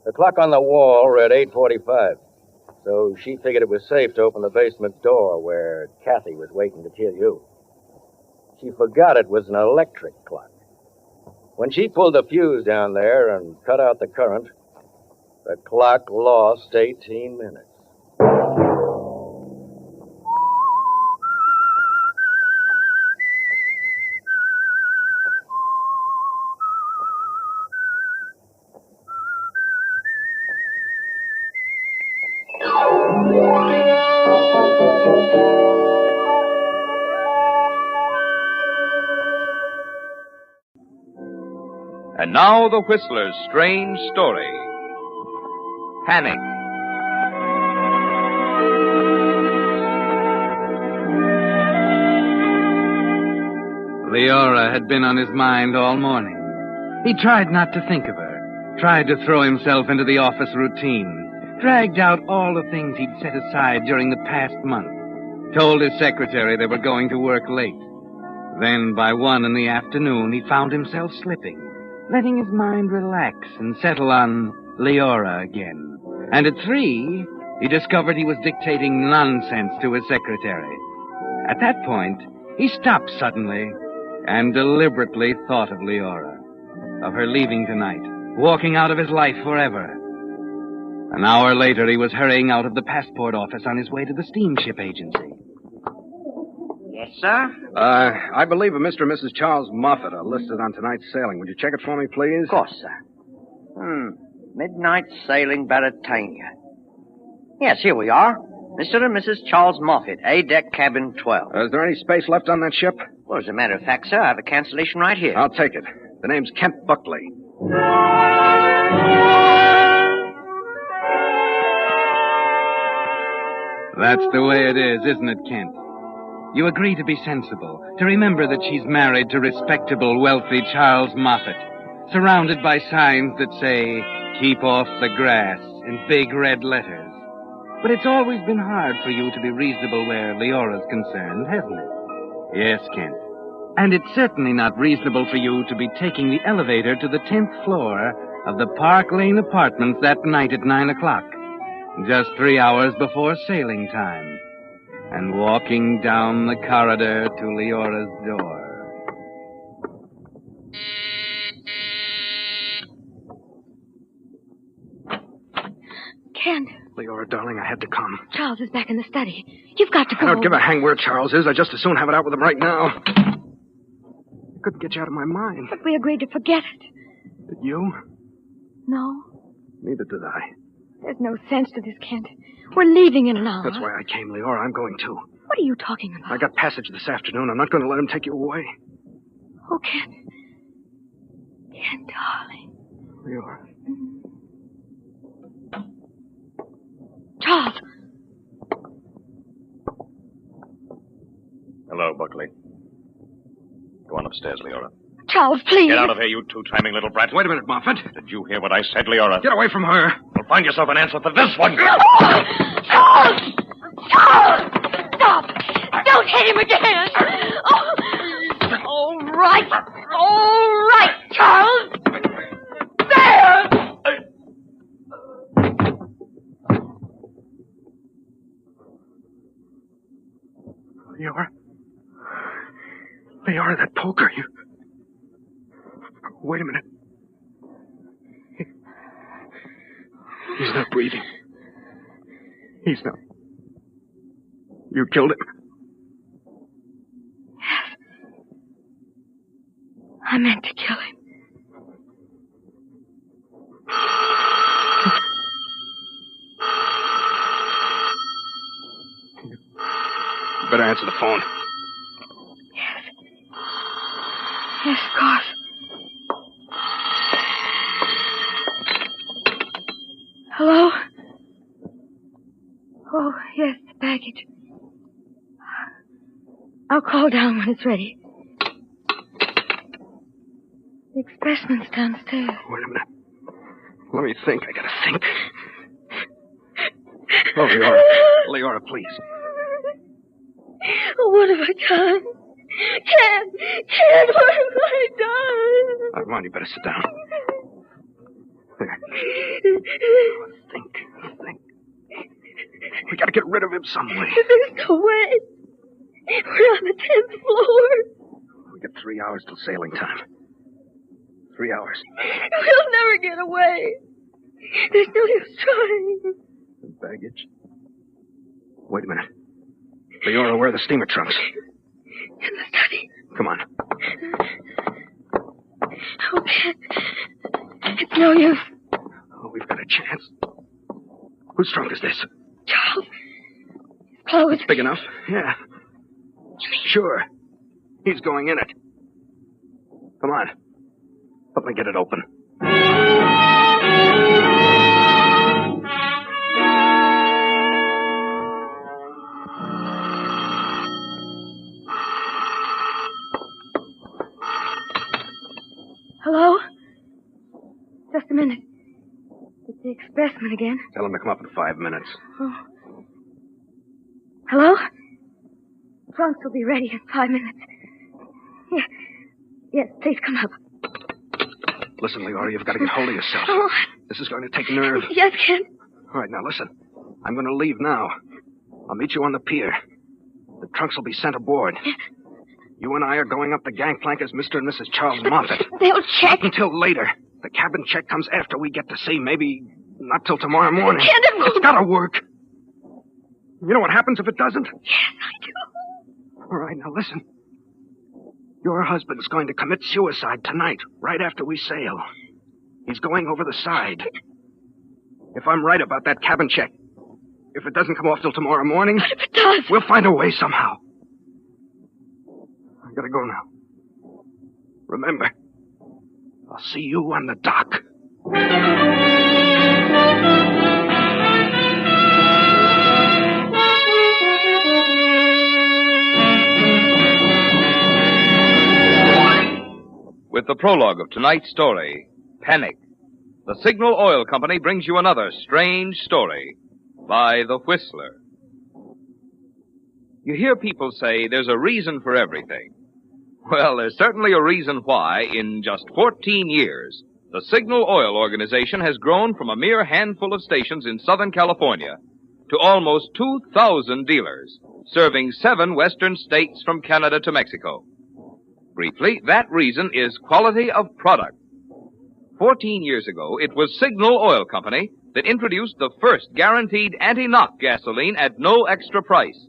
The clock on the wall read 8:45, so she figured it was safe to open the basement door where Kathy was waiting to kill you. She forgot it was an electric clock. When she pulled the fuse down there and cut out the current, the clock lost 18 minutes. And now the Whistler's strange story. Panic. Leora had been on his mind all morning. He tried not to think of her, tried to throw himself into the office routine, dragged out all the things he'd set aside during the past month, told his secretary they were going to work late. Then, by 1 in the afternoon, he found himself slipping, letting his mind relax and settle on Leora again. And at 3, he discovered he was dictating nonsense to his secretary. At that point, he stopped suddenly and deliberately thought of Leora, of her leaving tonight, walking out of his life forever. An hour later, he was hurrying out of the passport office on his way to the steamship agency. Yes, sir? I believe a Mr. and Mrs. Charles Moffat are listed on tonight's sailing. Would you check it for me, please? Of course, sir. Midnight sailing Baratania. Yes, here we are. Mr. and Mrs. Charles Moffat, A-deck cabin 12. Is there any space left on that ship? Well, as a matter of fact, sir, I have a cancellation right here. I'll take it. The name's Kent Buckley. That's the way it is, isn't it, Kent? You agree to be sensible, to remember that she's married to respectable, wealthy Charles Moffat, surrounded by signs that say, "Keep off the grass," in big red letters. But it's always been hard for you to be reasonable where Leora's concerned, hasn't it? Yes, Kent. And it's certainly not reasonable for you to be taking the elevator to the 10th floor of the Park Lane Apartments that night at 9 o'clock, just 3 hours before sailing time, and walking down the corridor to Leora's door. Ken, Leora, darling, I had to come. Charles is back in the study. You've got to go. I don't give a hang where Charles is. I'd just as soon have it out with him right now. I couldn't get you out of my mind. But we agreed to forget it. Did you? No, Neither did I. there's no sense to this, Kent. We're leaving in an hour. That's why I came, Leora. I'm going too. What are you talking about? I got passage this afternoon. I'm not going to let him take you away. Oh, Ken. Ken, darling. Leora. Charles. Hello, Buckley. Go on upstairs, Leora. Charles, please. Get out of here, you two-timing little brat. Wait a minute, Moffat. Did you hear what I said, Leora? Get away from her. Well, find yourself an answer for this one. Charles! Charles! Stop! Don't hit him again! Oh. All right! All right, Charles! There! Leora, that poker, you... Wait a minute. He's not breathing. He's not... You killed him. Yes. I meant to kill him. You better answer the phone. Yes, of course. Hello? Oh, yes, the package. I'll call down when it's ready. The expressman's downstairs. Wait a minute. Let me think. I gotta think. Oh, Leora. Leora, please. Oh, what have I done? Ken, what have I done? Come on, you better sit down. There. Think. We gotta get rid of him some way. There's no way. We're on the 10th floor. We got 3 hours till sailing time. 3 hours. We'll never get away. There's no use trying. The baggage. Wait a minute. Leora, where are the steamer trunks? In the study. Come on. Okay. It's no use. Oh, we've got a chance. Whose trunk is this? Charles. His clothes. It's big enough. Yeah. Sure. He's going in it. Come on. Help me get it open. Hello? Just a minute. It's the expressman again. Tell him to come up in 5 minutes. Oh. Hello? Trunks will be ready in 5 minutes. Yes, please come up. Listen, Leora, you've got to get hold of yourself. Oh. This is going to take nerve. Yes, Ken. All right, now listen. I'm going to leave now. I'll meet you on the pier. The trunks will be sent aboard. You and I are going up the gangplank as Mr. and Mrs. Charles Moffat. They'll check. Not until later. The cabin check comes after we get to sea. Maybe not till tomorrow morning. Ken, it's got to work. You know what happens if it doesn't? Yes, I do. All right, now listen. Your husband's going to commit suicide tonight, right after we sail. He's going over the side. If I'm right about that cabin check, if it doesn't come off till tomorrow morning... But if it does... We'll find a way somehow. I gotta go now. Remember, I'll see you on the dock. With the prologue of tonight's story, Panic, the Signal Oil Company brings you another strange story by The Whistler. You hear people say there's a reason for everything. Well, there's certainly a reason why, in just 14 years, the Signal Oil Organization has grown from a mere handful of stations in Southern California to almost 2,000 dealers, serving 7 western states from Canada to Mexico. Briefly, that reason is quality of product. 14 years ago, it was Signal Oil Company that introduced the first guaranteed anti-knock gasoline at no extra price.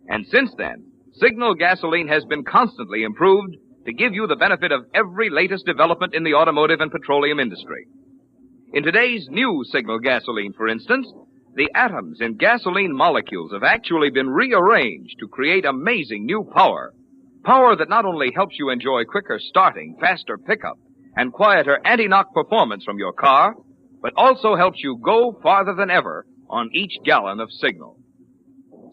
And since then, Signal gasoline has been constantly improved to give you the benefit of every latest development in the automotive and petroleum industry. In today's new Signal gasoline, for instance, the atoms in gasoline molecules have actually been rearranged to create amazing new power. Power that not only helps you enjoy quicker starting, faster pickup, and quieter anti-knock performance from your car, but also helps you go farther than ever on each gallon of Signal.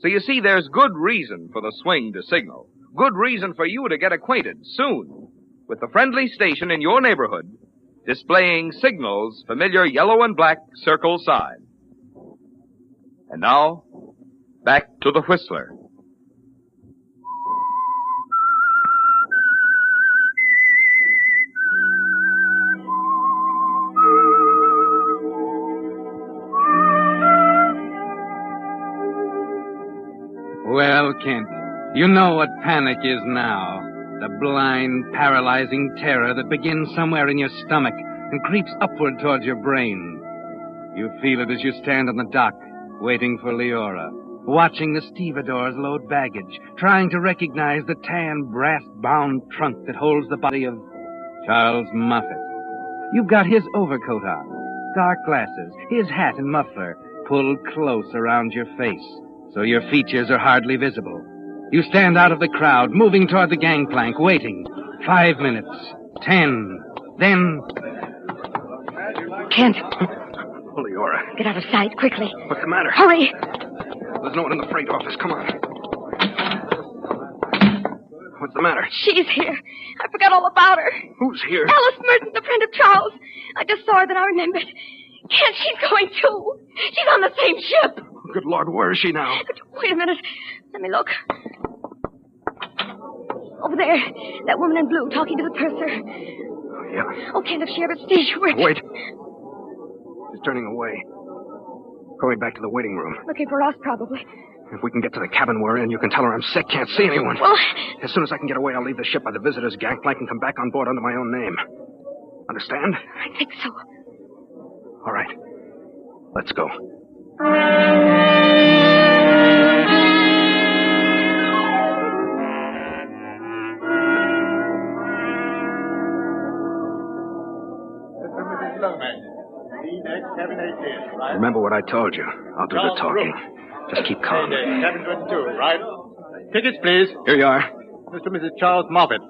So you see, there's good reason for the swing to Signal. Good reason for you to get acquainted soon with the friendly station in your neighborhood displaying Signal's familiar yellow and black circle sign. And now, back to the Whistler. Well, Kent, you know what panic is now. The blind, paralyzing terror that begins somewhere in your stomach and creeps upward towards your brain. You feel it as you stand on the dock, waiting for Leora, watching the stevedores load baggage, trying to recognize the tan, brass-bound trunk that holds the body of Charles Moffat. You've got his overcoat on, dark glasses, his hat and muffler pulled close around your face, so your features are hardly visible. You stand out of the crowd, moving toward the gangplank, waiting. 5 minutes. 10. Then... Kent. Leora. Get out of sight, quickly. What's the matter? Hurry. There's no one in the freight office. Come on. What's the matter? She's here. I forgot all about her. Who's here? Alice Merton, the friend of Charles. I just saw her, then I remembered. Kent, she's going too. She's on the same ship. Good Lord, where is she now? Wait a minute. Let me look. Over there. That woman in blue talking to the purser. Oh, yeah. Oh, Kent, if she ever sees you, Wait. She's turning away. Going back to the waiting room. Looking for us, probably. If we can get to the cabin we're in, you can tell her I'm sick, can't see anyone. Well... As soon as I can get away, I'll leave the ship by the visitor's gangplank and come back on board under my own name. Understand? I think so. All right. Let's go. Remember what I told you. I'll do the talking. Just keep calm. Cabin 22, right? Tickets, please. Here you are. Mr. and Mrs. Charles Moffat.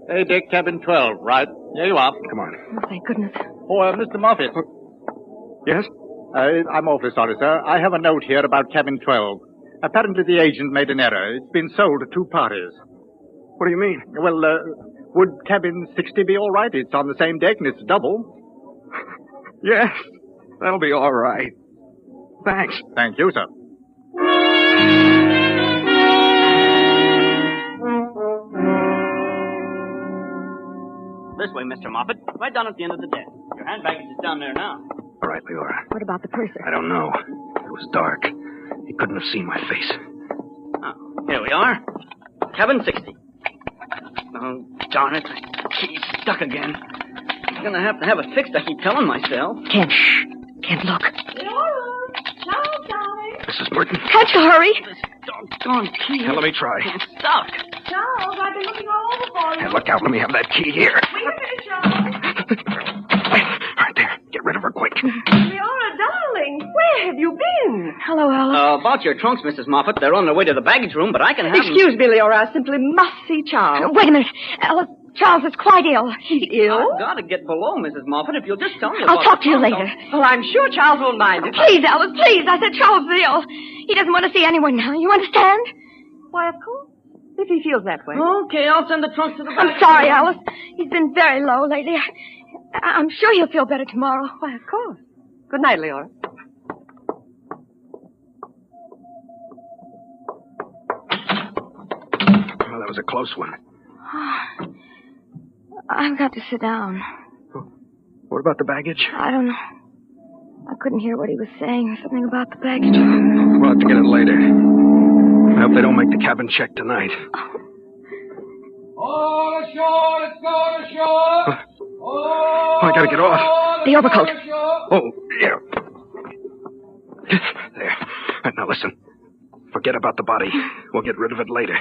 A-deck, cabin 12, right? Here you are. Come on. Oh, thank goodness. For Mr. Moffat. Yes? I'm awfully sorry, sir. I have a note here about cabin 12. Apparently the agent made an error. It's been sold to two parties. What do you mean? Well, would cabin 60 be all right? It's on the same deck and it's double. Yes. That'll be all right. Thanks. Thank you, sir. This way, Mr. Moffat. Right down at the end of the deck. Your hand baggage is down there now. All right, Leora. What about the purser? I don't know. It was dark. He couldn't have seen my face. Oh, here we are. Cabin 60. Oh, darn it. The key's stuck again. I'm going to have it fixed, I keep telling myself. Kent, shh. Kent, look. Charles, darling. Mrs. Burton. Can't you hurry? This doggone key. Here, let me try. It's stuck. Charles, I've been looking all over for you. Hey, look out. Let me have that key here. Wait a minute, Charles. Right there. Get rid of her quick. Leora, darling, where have you been? Hello, Alice. About your trunks, Mrs. Moffat. They're on their way to the baggage room, but I can have them... Excuse me, Leora. I simply must see Charles. Wait a minute. Alice, Charles is quite ill. He's ill? I've got to get below, Mrs. Moffat, if you'll just tell me I'll about talk to you the later. Well, I'm sure Charles won't mind it. Please, Alice, please. I said Charles is ill. He doesn't want to see anyone now. You understand? Why, of course. If he feels that way. Okay, I'll send the trunks to the baggage I'm sorry, room. Alice. He's been very low lately. I'm sure he'll feel better tomorrow. Why, of course. Good night, Leora. Well, that was a close one. I've got to sit down. What about the baggage? I don't know. I couldn't hear what he was saying. Something about the baggage room. We'll have to get it later. I hope they don't make the cabin check tonight. All ashore, let's go ashore. Oh, I gotta get off. The overcoat. Oh, yeah. There. Now listen. Forget about the body. We'll get rid of it later.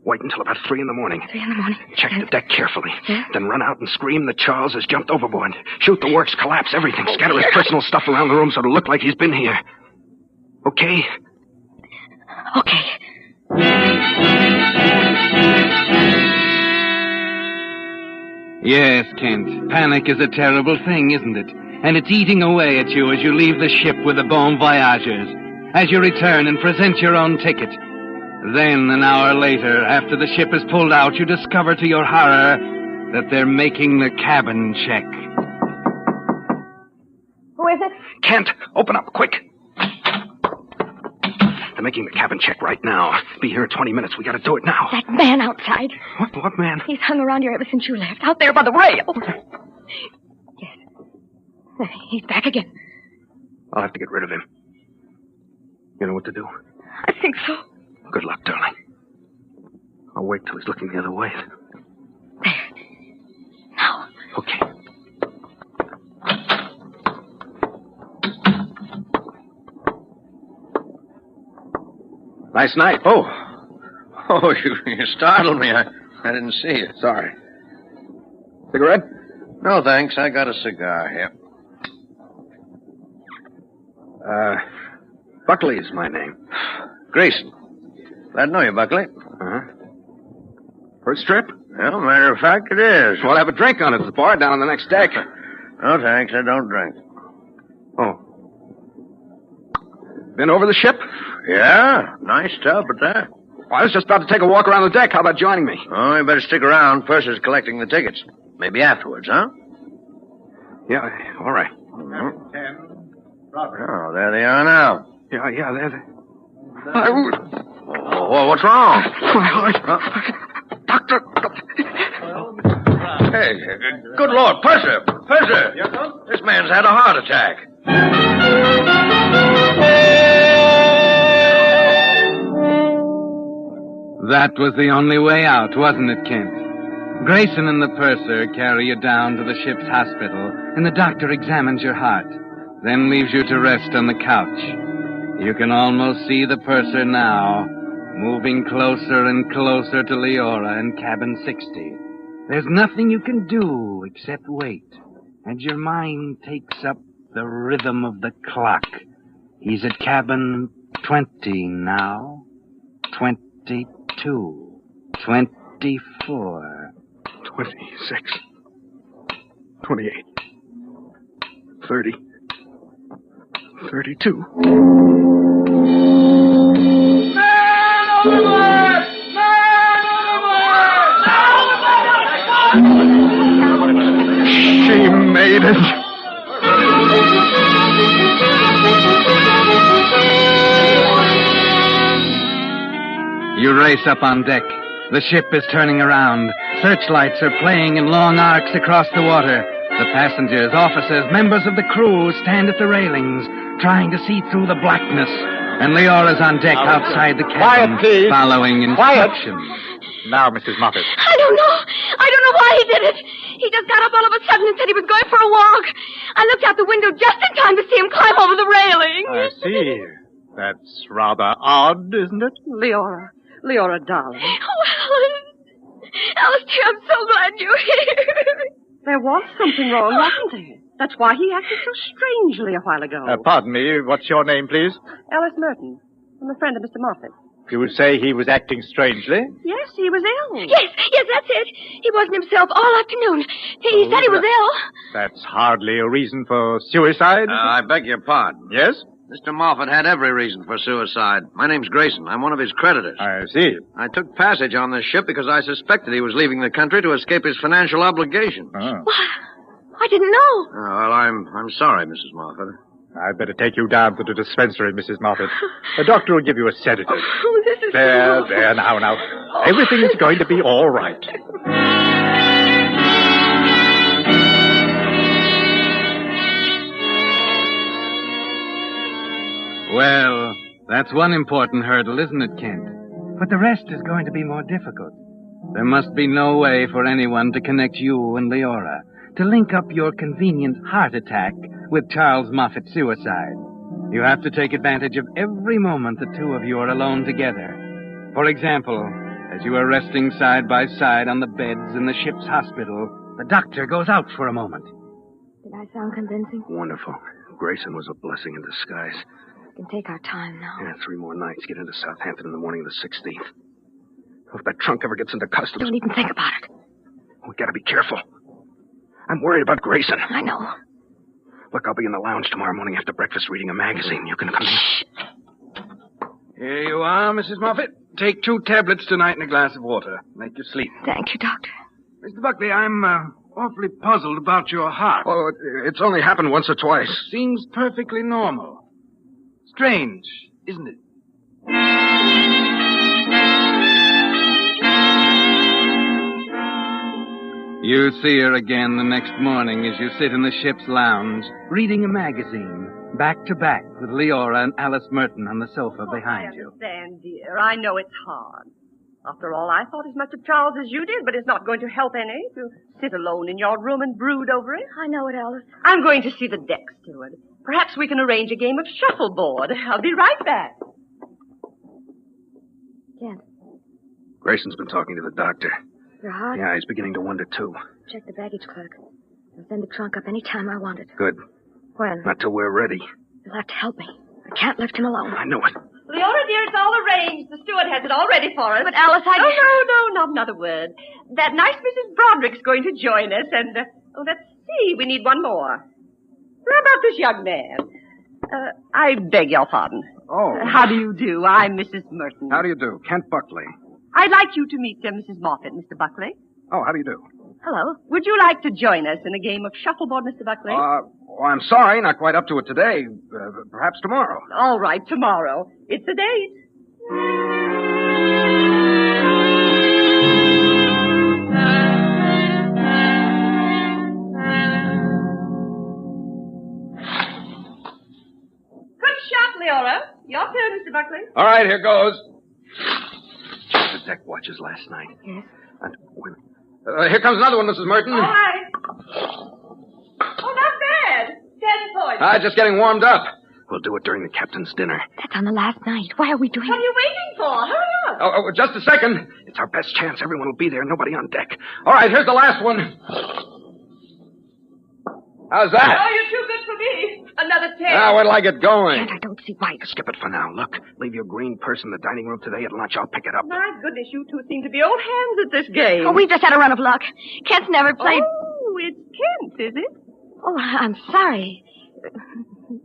Wait until about 3 in the morning. 3 in the morning. Check the deck carefully. Yeah? Then run out and scream that Charles has jumped overboard. Shoot the works, collapse everything. Scatter his personal stuff around the room so it'll look like he's been here. Okay? Okay. Yes, Kent. Panic is a terrible thing, isn't it? And it's eating away at you as you leave the ship with the bon voyageurs. As you return and present your own ticket. Then, an hour later, after the ship is pulled out, you discover to your horror that they're making the cabin check. Who is it? Kent, open up, quick. They're making the cabin check right now. Be here in 20 minutes. We gotta do it now. That man outside. What man? He's hung around here ever since you left. Out there by the rail. Yes. He's back again. I'll have to get rid of him. You know what to do? I think so. Good luck, darling. I'll wait till he's looking the other way. There. Now. Okay. Nice night. Oh, you startled me. I didn't see you. Sorry. Cigarette? No, thanks. I got a cigar here. Buckley's my name. Grayson. Glad to know you, Buckley. Uh-huh. First trip? Well, matter of fact, it is. We'll have a drink on it at the bar down on the next deck. No, thanks. I don't drink. Oh. Been over the ship? Yeah, nice tub at that. Well, I was just about to take a walk around the deck. How about joining me? Oh, you better stick around. Purser's collecting the tickets. Maybe afterwards, huh? Yeah, all right. Oh, there they are now. Yeah, there. Oh, what's wrong? My heart. Doctor, Hey, good Lord, Purser! Purser! Yes, sir? This man's had a heart attack. That was the only way out, wasn't it, Kent? Grayson and the purser carry you down to the ship's hospital, and the doctor examines your heart, then leaves you to rest on the couch. You can almost see the purser now, moving closer and closer to Leora in cabin 60. There's nothing you can do except wait, and your mind takes up the rhythm of the clock. He's at cabin 20 now, 22, 24. 26, 28, 30, 32. She made it. You race up on deck. The ship is turning around. Searchlights are playing in long arcs across the water. The passengers, officers, members of the crew stand at the railings, trying to see through the blackness. And Leora's on deck outside the cabin, Quiet, please. following instructions. Now, Mrs. Moffat. I don't know why he did it. He just got up all of a sudden and said he was going for a walk. I looked out the window just in time to see him climb over the railing. I see. That's rather odd, isn't it? Leora, darling. Oh, Alice, dear, I'm so glad you're here. There was something wrong, wasn't there? That's why he acted so strangely a while ago. Pardon me, what's your name, please? Alice Merton. I'm a friend of Mr. Moffat. You would say he was acting strangely? Yes, he was ill. Yes, that's it. He wasn't himself all afternoon. He said he was ill. That's hardly a reason for suicide. I beg your pardon. Yes? Mr. Moffat had every reason for suicide. My name's Grayson. I'm one of his creditors. I see. I took passage on this ship because I suspected he was leaving the country to escape his financial obligations. Oh. I didn't know. Well, I'm sorry, Mrs. Moffat. I'd better take you down to the dispensary, Mrs. Moffat. The doctor will give you a sedative. Oh, this is There, now. Everything's going to be all right. Well, that's one important hurdle, isn't it, Kent? But the rest is going to be more difficult. There must be no way for anyone to connect you and Leora, to link up your convenient heart attack with Charles Moffat's suicide. You have to take advantage of every moment the two of you are alone together. For example, as you are resting side by side on the beds in the ship's hospital, the doctor goes out for a moment. Did I sound convincing? Wonderful. Grayson was a blessing in disguise. We can take our time now. Yeah, 3 more nights. Get into Southampton in the morning of the 16th. If that trunk ever gets into customs... Don't even think about it. We gotta be careful. I'm worried about Grayson. I know. Look, I'll be in the lounge tomorrow morning after breakfast reading a magazine. You can come in. Here you are, Mrs. Moffat. Take 2 tablets tonight and a glass of water. Make you sleep. Thank you, Doctor. Mr. Buckley, I'm awfully puzzled about your heart. Oh, it's only happened once or twice. Seems perfectly normal. Strange, isn't it? You see her again the next morning as you sit in the ship's lounge, reading a magazine, back to back with Leora and Alice Merton on the sofa behind you. I understand, dear. I know it's hard. After all, I thought as much of Charles as you did, but it's not going to help any to sit alone in your room and brood over it. I know it, Alice. I'm going to see the deck steward. Perhaps we can arrange a game of shuffleboard. I'll be right back. Kent, Grayson's been talking to the doctor. your heart? Yeah, he's beginning to wonder, too. Check the baggage clerk. I'll send the trunk up any time I want it. Good. When? Not till we're ready. You'll have to help me. I can't lift him alone. I know it. Leora, dear, it's all arranged. The steward has it all ready for us. But, Alice, I... No, not another word. That nice Mrs. Broderick's going to join us, and, let's see, we need one more. How about this young man? I beg your pardon. Oh. How do you do? I'm Mrs. Merton. How do you do? Kent Buckley. I'd like you to meet Mrs. Moffat, Mr. Buckley. Oh, how do you do? Hello. Would you like to join us in a game of shuffleboard, Mr. Buckley? I'm sorry, not quite up to it today. Perhaps tomorrow. All right, tomorrow. It's a date. right, here goes. The deck watches last night. Yes? And here comes another one, Mrs. Merton. All right. Oh, not bad. 10 points. Just getting warmed up. We'll do it during the captain's dinner. That's on the last night. Why are we doing it? What are you waiting for? Hurry up. Oh, just a second. It's our best chance. Everyone will be there. Nobody on deck. All right, here's the last one. How's that? Oh, you're too good for me. Another 10. Now, where'll I get going? And I don't see why. Skip it for now. Look, leave your green purse in the dining room today at lunch. I'll pick it up. My goodness, you two seem to be old hands at this game. Oh, we've just had a run of luck. Kent's never played. Oh, it's Kent, is it? Oh, I'm sorry.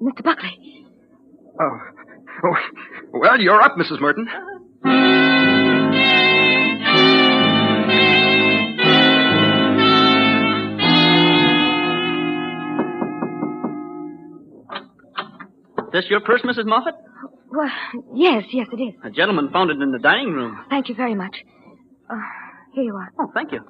Mr. Buckley. Oh, well, you're up, Mrs. Merton. Is this your purse, Mrs. Moffat? Well, yes, it is. A gentleman found it in the dining room. Thank you very much. Here you are. Oh, thank you.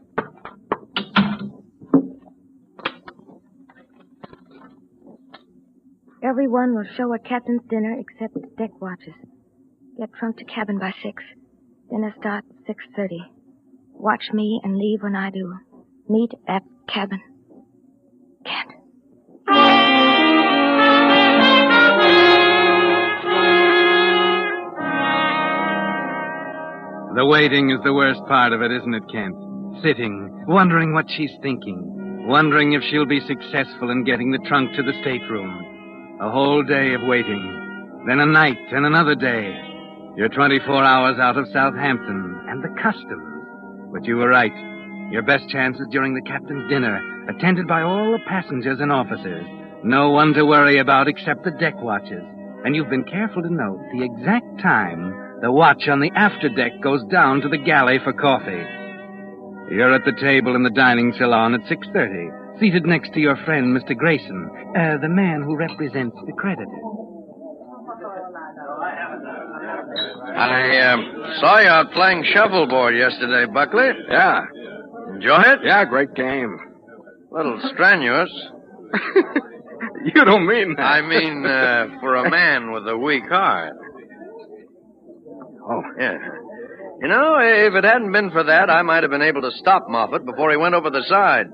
Everyone will show at captain's dinner except deck watches. Get trunk to cabin by 6. Dinner starts 6:30. Watch me and leave when I do. Meet at cabin. Kent. The waiting is the worst part of it, isn't it, Kent? Sitting, wondering what she's thinking, wondering if she'll be successful in getting the trunk to the stateroom. A whole day of waiting, then a night and another day. You're 24 hours out of Southampton and the customs. But you were right. Your best chance is during the captain's dinner, attended by all the passengers and officers. No one to worry about except the deck watches. And you've been careful to note the exact time the watch on the afterdeck goes down to the galley for coffee. You're at the table in the dining salon at 6:30, seated next to your friend, Mr. Grayson, the man who represents the creditor. I saw you out playing shuffleboard yesterday, Buckley. Yeah. Enjoy it? Yeah, great game. A little strenuous. You don't mean that. I mean, for a man with a weak heart. Oh. Yeah. You know, if it hadn't been for that, I might have been able to stop Moffat before he went over the side.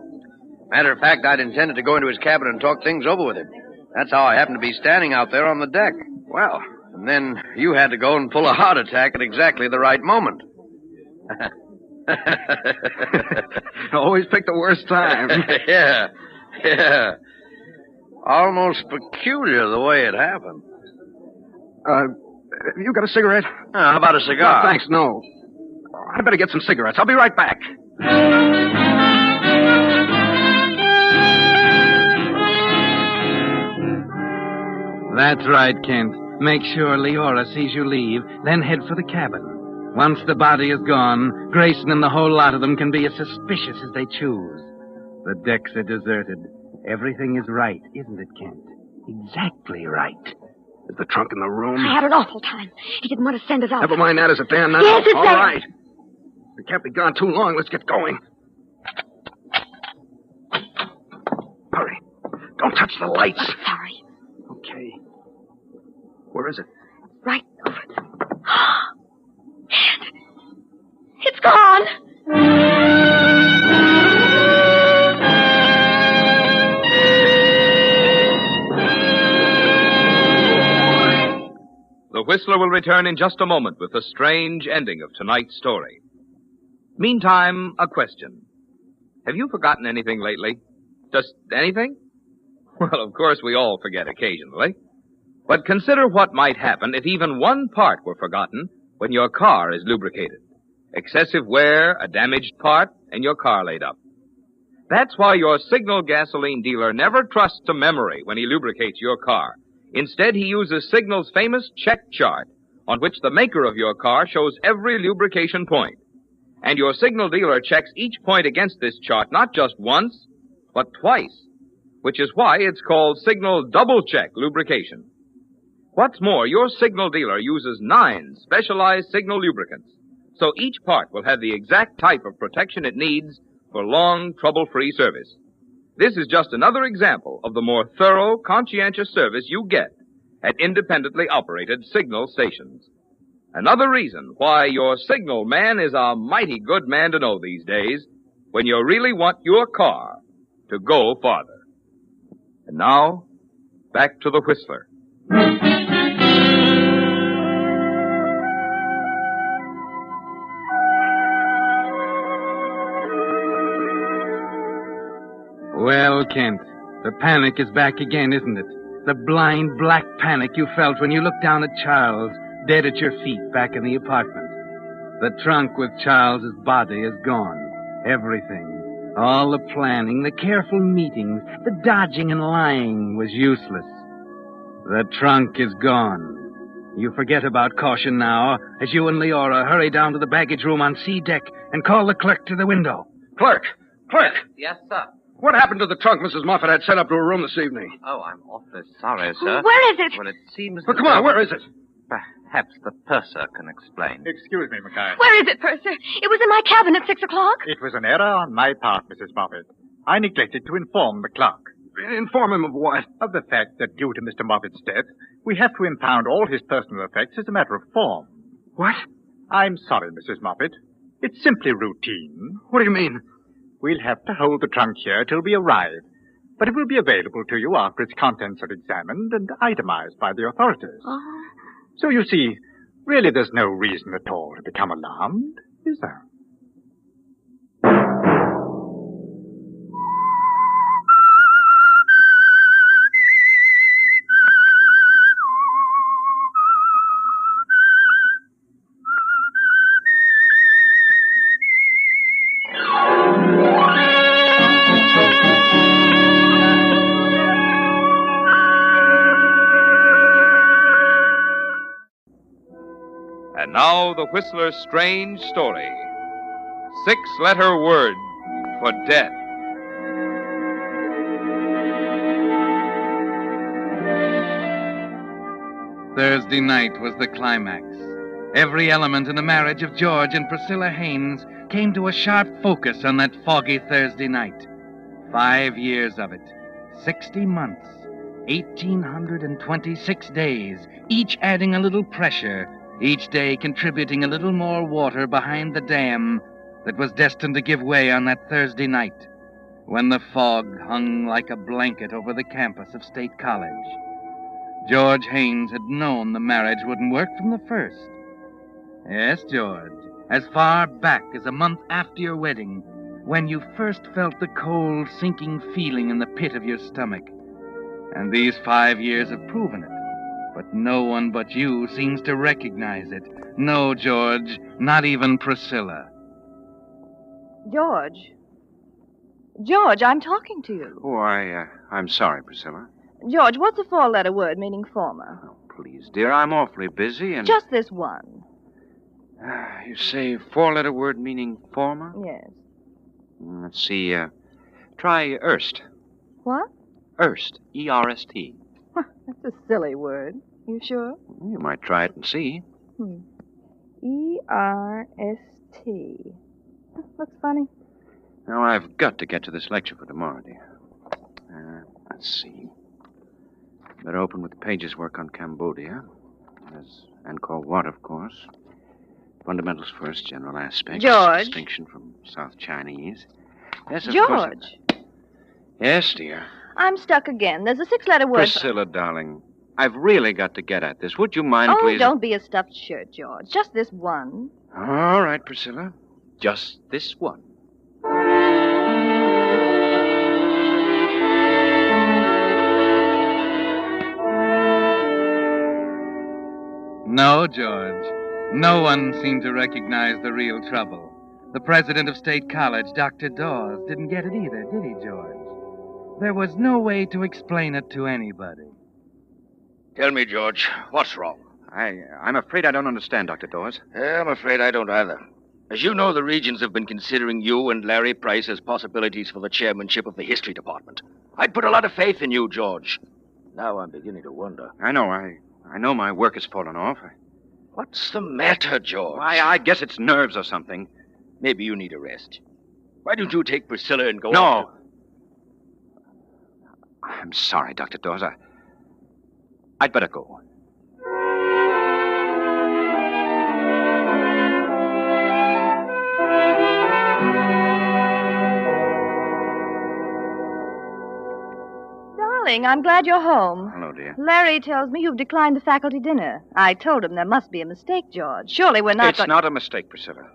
Matter of fact, I'd intended to go into his cabin and talk things over with him. That's how I happened to be standing out there on the deck. Well. And then you had to go and pull a heart attack at exactly the right moment. Always pick the worst time. Yeah. Almost peculiar the way it happened. You got a cigarette? How about a cigar? No, thanks, no. I better get some cigarettes. I'll be right back. That's right, Kent. Make sure Leora sees you leave, then head for the cabin. Once the body is gone, Grayson and the whole lot of them can be as suspicious as they choose. The decks are deserted. Everything is right, isn't it, Kent? Exactly right. Is the trunk in the room? I had an awful time. He didn't want to send us out. Never mind that. Is it there now? Yes, it's all there. Right. We can't be gone too long. Let's get going. Hurry. Don't touch the lights. I'm sorry. Okay. Where is it? Right over there. It's gone. The Whistler will return in just a moment with the strange ending of tonight's story. Meantime, a question. Have you forgotten anything lately? Just anything? Well, of course, we all forget occasionally. But consider what might happen if even one part were forgotten when your car is lubricated. Excessive wear, a damaged part, and your car laid up. That's why your Signal gasoline dealer never trusts to memory when he lubricates your car. Instead, he uses Signal's famous check chart, on which the maker of your car shows every lubrication point. And your Signal dealer checks each point against this chart not just once, but twice, which is why it's called Signal Double Check Lubrication. What's more, your Signal dealer uses 9 specialized Signal lubricants, so each part will have the exact type of protection it needs for long, trouble-free service. This is just another example of the more thorough, conscientious service you get at independently operated Signal stations. Another reason why your signal man is a mighty good man to know these days when you really want your car to go farther. And now, back to the Whistler. Well, Kent, the panic is back again, isn't it? The blind black panic you felt when you looked down at Charles, dead at your feet back in the apartment. The trunk with Charles's body is gone. Everything. All the planning, the careful meetings, the dodging and lying was useless. The trunk is gone. You forget about caution now as you and Leora hurry down to the baggage room on C deck and call the clerk to the window. Clerk! Clerk! Yes, sir. What happened to the trunk Mrs. Moffat had sent up to her room this evening? Oh, I'm awfully sorry, sir. Where is it? Well, it seems... Well, come on, where is it? Perhaps the purser can explain. Excuse me, Mackay. Where is it, Purser? It was in my cabin at 6 o'clock. It was an error on my part, Mrs. Moffat. I neglected to inform the clerk. Inform him of what? Of the fact that due to Mr. Moffat's death, we have to impound all his personal effects as a matter of form. What? I'm sorry, Mrs. Moffat. It's simply routine. What do you mean? We'll have to hold the trunk here till we arrive, but it will be available to you after its contents are examined and itemized by the authorities. So you see, really there's no reason at all to become alarmed, is there? And now the Whistler's strange story. 6-letter word for death. Thursday night was the climax. Every element in the marriage of George and Priscilla Haynes came to a sharp focus on that foggy Thursday night. 5 years of it, 60 months, 1,826 days, each adding a little pressure, each day contributing a little more water behind the dam that was destined to give way on that Thursday night when the fog hung like a blanket over the campus of State College. George Haynes had known the marriage wouldn't work from the first. Yes, George, as far back as a month after your wedding, when you first felt the cold, sinking feeling in the pit of your stomach. And these 5 years have proven it. But no one but you seems to recognize it. No, George, not even Priscilla. George. George, I'm talking to you. Why, I'm sorry, Priscilla. George, what's a 4-letter word meaning former? Oh, please, dear, I'm awfully busy and... Just this one. You say 4-letter word meaning former? Yes. Let's see, try Erst. What? Erst, E-R-S-T. That's a silly word. You sure? You might try it and see. E-R-S-T. Looks funny. Now, I've got to get to this lecture for tomorrow, dear. Let's see. Better open with the pages work on Cambodia. There's Angkor Wat, of course. Fundamentals first, general aspects. George. Distinction from South Chinese. Yes, of George. course. Yes, dear. I'm stuck again. There's a 6-letter word. Priscilla, darling, I've really got to get at this. Would you mind, please? Oh, don't be a stuffed shirt, George. Just this one. All right, Priscilla. Just this one. No, George. No one seemed to recognize the real trouble. The president of State College, Dr. Dawes, didn't get it either, did he, George? There was no way to explain it to anybody. Tell me, George, what's wrong? I'm afraid I don't understand, Dr. Dawes. I'm afraid I don't either. As you know, the Regents have been considering you and Larry Price as possibilities for the chairmanship of the history department. I'd put a lot of faith in you, George. Now I'm beginning to wonder. I know my work has fallen off. What's the matter, George? I guess it's nerves or something. Maybe you need a rest. Why don't you take Priscilla and go No. on? I'm sorry, Dr. Dawes. I'd better go. morning. I'm glad you're home. Hello, dear. Larry tells me you've declined the faculty dinner. I told him there must be a mistake, George. Surely we're not It's not a mistake, Priscilla.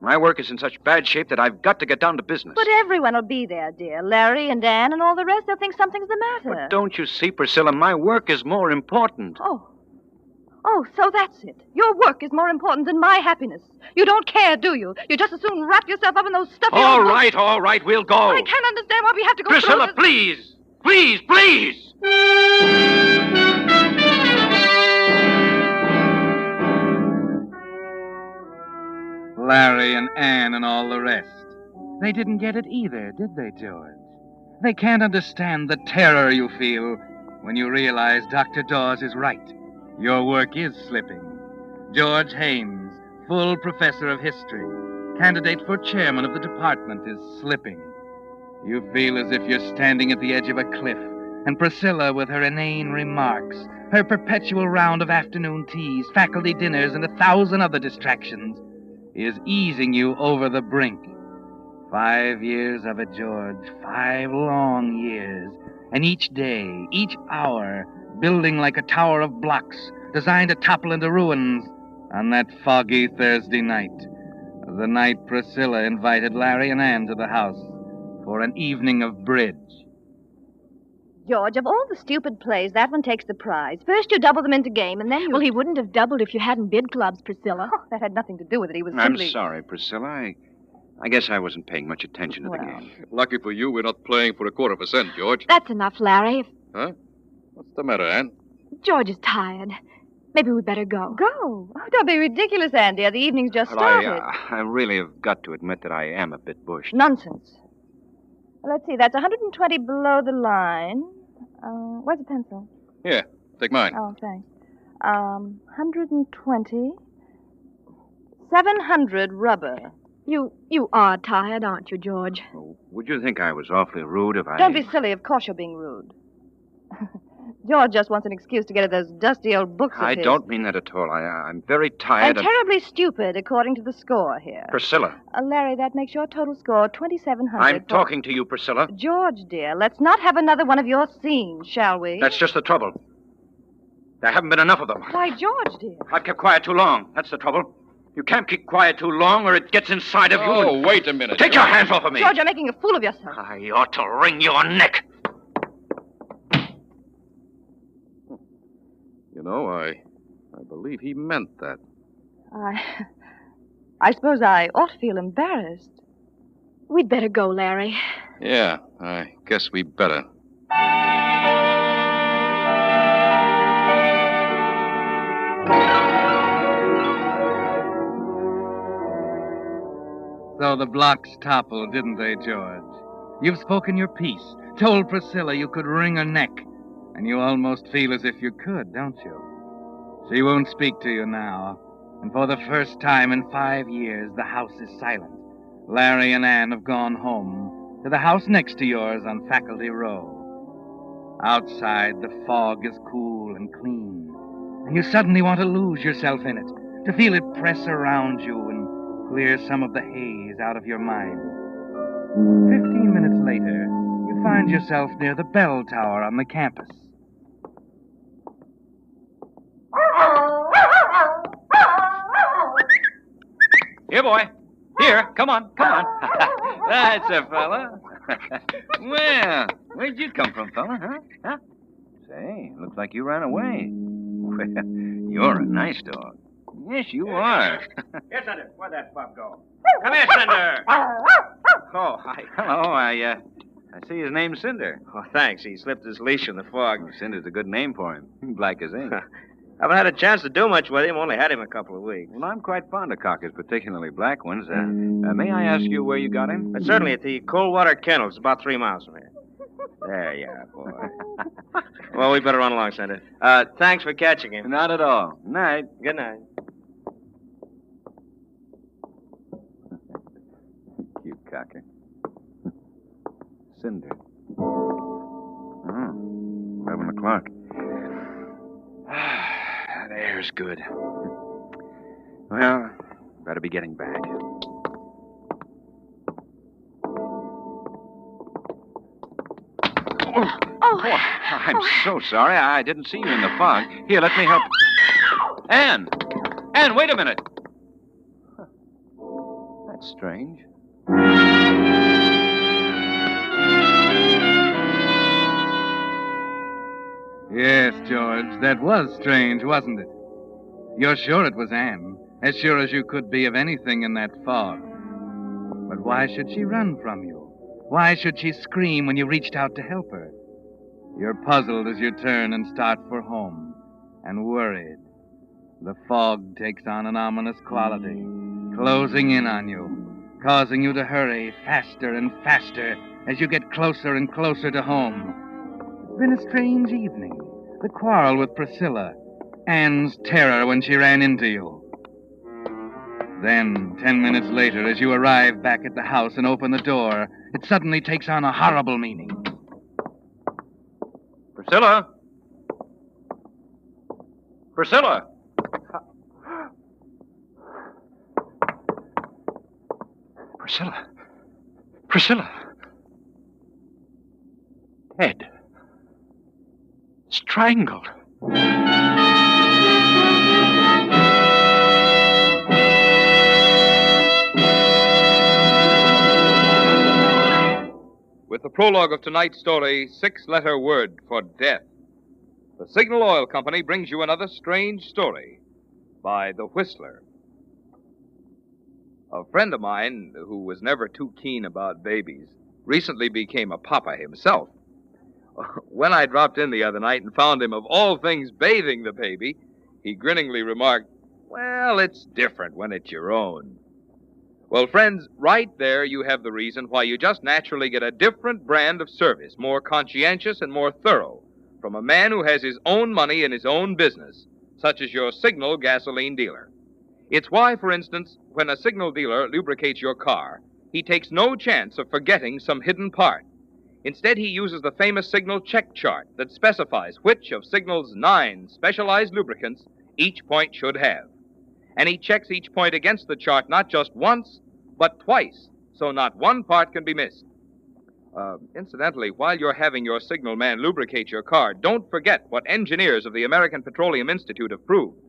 My work is in such bad shape that I've got to get down to business. But everyone will be there, dear. Larry and Anne and all the rest. They'll think something's the matter. But don't you see, Priscilla, my work is more important. Oh, so that's it. Your work is more important than my happiness. You don't care, do you? You just as soon wrap yourself up in those stuffy... All right, we'll go. I can't understand why we have to go Priscilla, through this. please. Larry and Anne and all the rest. They didn't get it either, did they, George? They can't understand the terror you feel when you realize Dr. Dawes is right. Your work is slipping. George Haynes, full professor of history, candidate for chairman of the department, is slipping. You feel as if you're standing at the edge of a cliff, and Priscilla, with her inane remarks, her perpetual round of afternoon teas, faculty dinners, and 1,000 other distractions, is easing you over the brink. 5 years of it, George. 5 long years. And each day, each hour, building like a tower of blocks, designed to topple into ruins on that foggy Thursday night. The night Priscilla invited Larry and Anne to the house for an evening of bridge. George, of all the stupid plays, that one takes the prize. First you double them into game, and then you... Well, he wouldn't have doubled if you hadn't bid clubs, Priscilla. Oh, that had nothing to do with it. He was I'm simply... sorry, Priscilla. I guess I wasn't paying much attention to the game. Lucky for you, we're not playing for a quarter of a cent, George. That's enough, Larry. Huh? What's the matter, Anne? George is tired. Maybe we better go. Go? Oh, don't be ridiculous, Andy. The evening's just started. I really have got to admit that I am a bit bushed. Nonsense. Well, let's see. That's 120 below the line. Where's the pencil? Here, take mine. Oh, thanks. 120. 700 rubber. You are tired, aren't you, George? Oh, would you think I was awfully rude if I... Don't be silly. Of course you're being rude. George just wants an excuse to get at those dusty old books of I his. don't mean that at all. I'm very tired And terribly stupid, according to the score here. Priscilla. Larry, that makes your total score 2,700. I'm talking to you, Priscilla. George, dear, let's not have another one of your scenes, shall we? That's just the trouble. There haven't been enough of them. Why, George, dear. I've kept quiet too long. That's the trouble. You can't keep quiet too long or it gets inside of you. Oh, wait a minute. Take your hands off of me. George, you're making a fool of yourself. I ought to wring your neck. You know, I believe he meant that. I suppose I ought to feel embarrassed. We'd better go, Larry. Yeah, I guess we better. So the blocks toppled, didn't they, George? You've spoken your piece, told Priscilla you could wring her neck, and you almost feel as if you could, don't you? She won't speak to you now, and for the first time in 5 years, the house is silent. Larry and Anne have gone home to the house next to yours on Faculty Row. Outside, the fog is cool and clean, and you suddenly want to lose yourself in it, to feel it press around you and clear some of the haze out of your mind. 15 minutes later, you find yourself near the bell tower on the campus. Here, boy. Here, come on. That's a fella. Well, where'd you come from, fella, huh? Say, looks like you ran away. Well, you're a nice dog. Yes, you are. Here, Cinder. Where'd that pup go? Come here, Cinder. Oh, hi. Hello, I see his name's Cinder. Oh, thanks. He slipped his leash in the fog. Well, Cinder's a good name for him. Black as ink. Haven't had a chance to do much with him. Only had him a couple of weeks. Well, I'm quite fond of cockers, particularly black ones. May I ask you where you got him? Certainly at the Coldwater Kennels, about 3 miles from here. There you are, boy. Well, we better run along, Senator. Thanks for catching him. Not at all. Night. Good night. Cute cocker. Cinder. 11 o'clock. That air's good. Well, better be getting back. Oh, I'm so sorry. I didn't see you in the fog. Here, let me help. Anne! Anne, wait a minute. That's strange. Yes, George, that was strange, wasn't it? You're sure it was Anne, as sure as you could be of anything in that fog. But why should she run from you? Why should she scream when you reached out to help her? You're puzzled as you turn and start for home, and worried. The fog takes on an ominous quality, closing in on you, causing you to hurry faster and faster as you get closer and closer to home. It's been a strange evening. The quarrel with Priscilla, Anne's terror when she ran into you. Then, 10 minutes later, as you arrive back at the house and open the door, it suddenly takes on a horrible meaning. Priscilla? Priscilla! Priscilla. Priscilla. Dead. Strangled. With the prologue of tonight's story, 6-letter word for death, the Signal Oil Company brings you another strange story by The Whistler. A friend of mine, who was never too keen about babies, recently became a papa himself. When I dropped in the other night and found him, of all things, bathing the baby, he grinningly remarked, "Well, it's different when it's your own." Well, friends, right there you have the reason why you just naturally get a different brand of service, more conscientious and more thorough, from a man who has his own money in his own business, such as your Signal gasoline dealer. It's why, for instance, when a Signal dealer lubricates your car, he takes no chance of forgetting some hidden part. Instead, he uses the famous Signal check chart that specifies which of Signal's 9 specialized lubricants each point should have. And he checks each point against the chart not just once, but twice, so not one part can be missed. Incidentally, while you're having your Signal man lubricate your car, don't forget what engineers of the American Petroleum Institute have proved,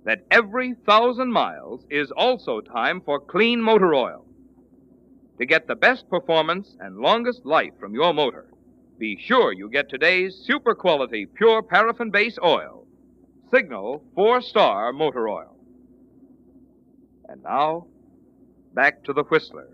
that every 1,000 miles is also time for clean motor oil. To get the best performance and longest life from your motor, be sure you get today's super quality pure paraffin base oil, Signal 4-star motor oil. And now, back to the Whistler.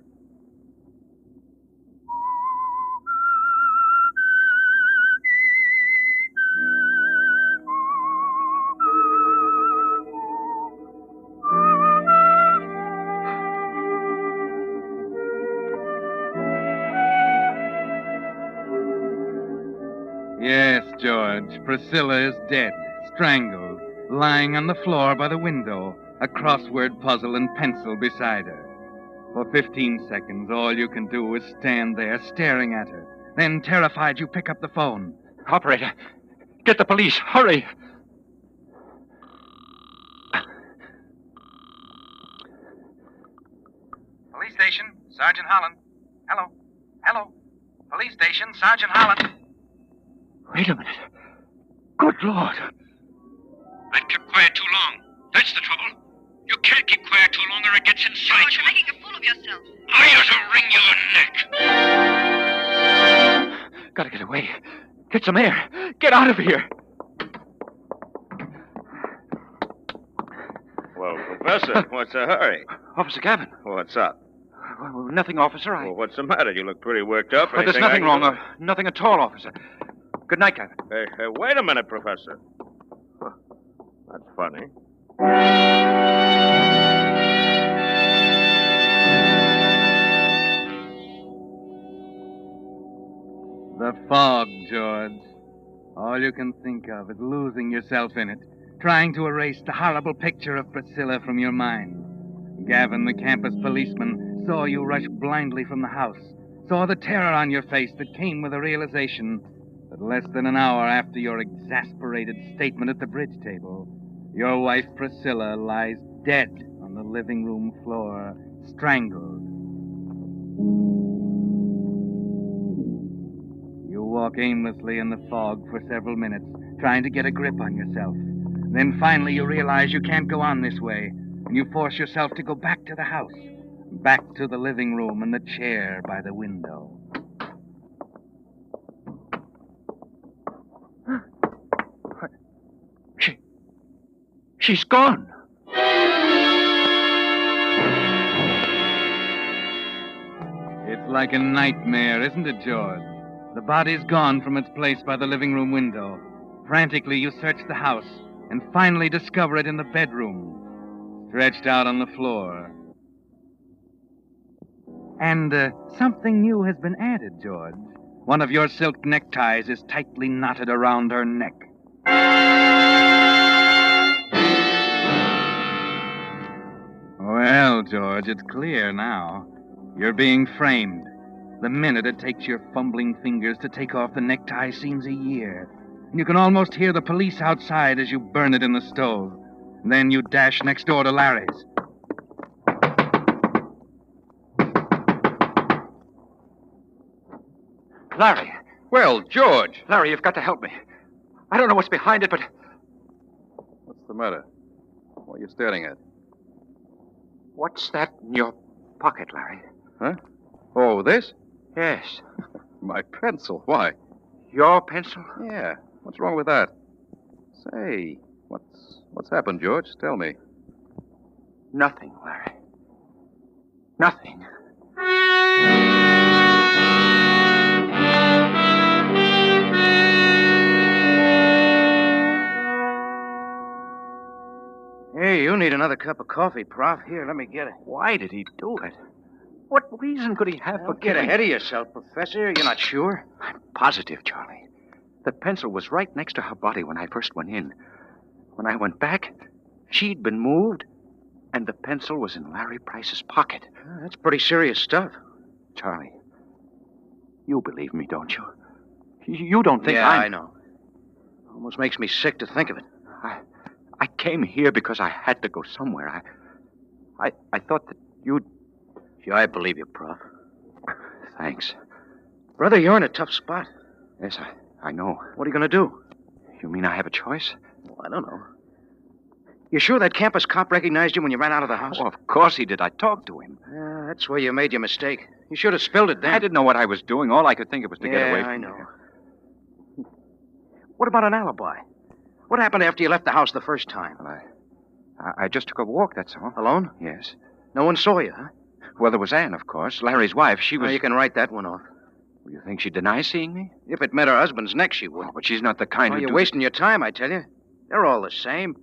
Yes, George, Priscilla is dead, strangled, lying on the floor by the window, a crossword puzzle and pencil beside her. For 15 seconds, all you can do is stand there staring at her. Then, terrified, you pick up the phone. Operator, get the police. Hurry. Police station, Sergeant Holland. Hello. Hello. Police station, Sergeant Holland. Wait a minute. Good Lord. I've kept quiet too long. That's the trouble. You can't keep quiet too long or it gets inside George, you're making a fool of yourself. I ought to wring your neck. Gotta get away. Get some air. Get out of here. Well, Professor, what's the hurry? Officer Gavin. What's up? Well, nothing, officer. Well, what's the matter? You look pretty worked up. There's nothing wrong. Nothing at all, officer. Good night, Gavin. Hey, wait a minute, Professor. Huh. That's funny. The fog, George. All you can think of is losing yourself in it, trying to erase the horrible picture of Priscilla from your mind. Gavin, the campus policeman, saw you rush blindly from the house, saw the terror on your face that came with the realization that less than an hour after your exasperated statement at the bridge table, your wife Priscilla lies dead on the living room floor, strangled. You walk aimlessly in the fog for several minutes, trying to get a grip on yourself. Then finally you realize you can't go on this way, and you force yourself to go back to the house, back to the living room and the chair by the window. She's gone. It's like a nightmare, isn't it, George? The body's gone from its place by the living room window. Frantically, you search the house and finally discover it in the bedroom, stretched out on the floor. And something new has been added, George. One of your silk neckties is tightly knotted around her neck. Well, George, it's clear now. You're being framed. The minute it takes your fumbling fingers to take off the necktie seems a year. And you can almost hear the police outside as you burn it in the stove. And then you dash next door to Larry's. Larry. Well, George. Larry, you've got to help me. I don't know what's behind it, but... What's the matter? What are you staring at? What's that in your pocket, Larry? Huh? Oh, this? Yes. My pencil. Why? Your pencil? Yeah. What's wrong with that? Say, what's happened, George? Tell me. Nothing, Larry. Nothing. Hey, you need another cup of coffee, Prof. Here, let me get it. Why did he do it? What reason could he have for Don't get killing... ahead of yourself, Professor. You're not sure? I'm positive, Charlie. The pencil was right next to her body when I first went in. When I went back, she'd been moved, and the pencil was in Larry Price's pocket. That's pretty serious stuff. Charlie, you believe me, don't you? You don't think I know. Almost makes me sick to think of it. I came here because I had to go somewhere. I thought that you'd... Sure, I believe you, Prof. Thanks. Brother, you're in a tough spot. Yes, I know. What are you going to do? You mean I have a choice? Well, I don't know. You sure that campus cop recognized you when you ran out of the house? Oh, of course he did. I talked to him. That's where you made your mistake. You should have spilled it then. I didn't know what I was doing. All I could think of was to get away from I know. What about an alibi? What happened after you left the house the first time? Well, I just took a walk, that's all. Alone? Yes. No one saw you, huh? Well, there was Anne, of course, Larry's wife. She was... You can write that one off. You think she'd deny seeing me? If it met her husband's neck, she would. Oh, but she's not the kind who... You're wasting your time, I tell you. They're all the same.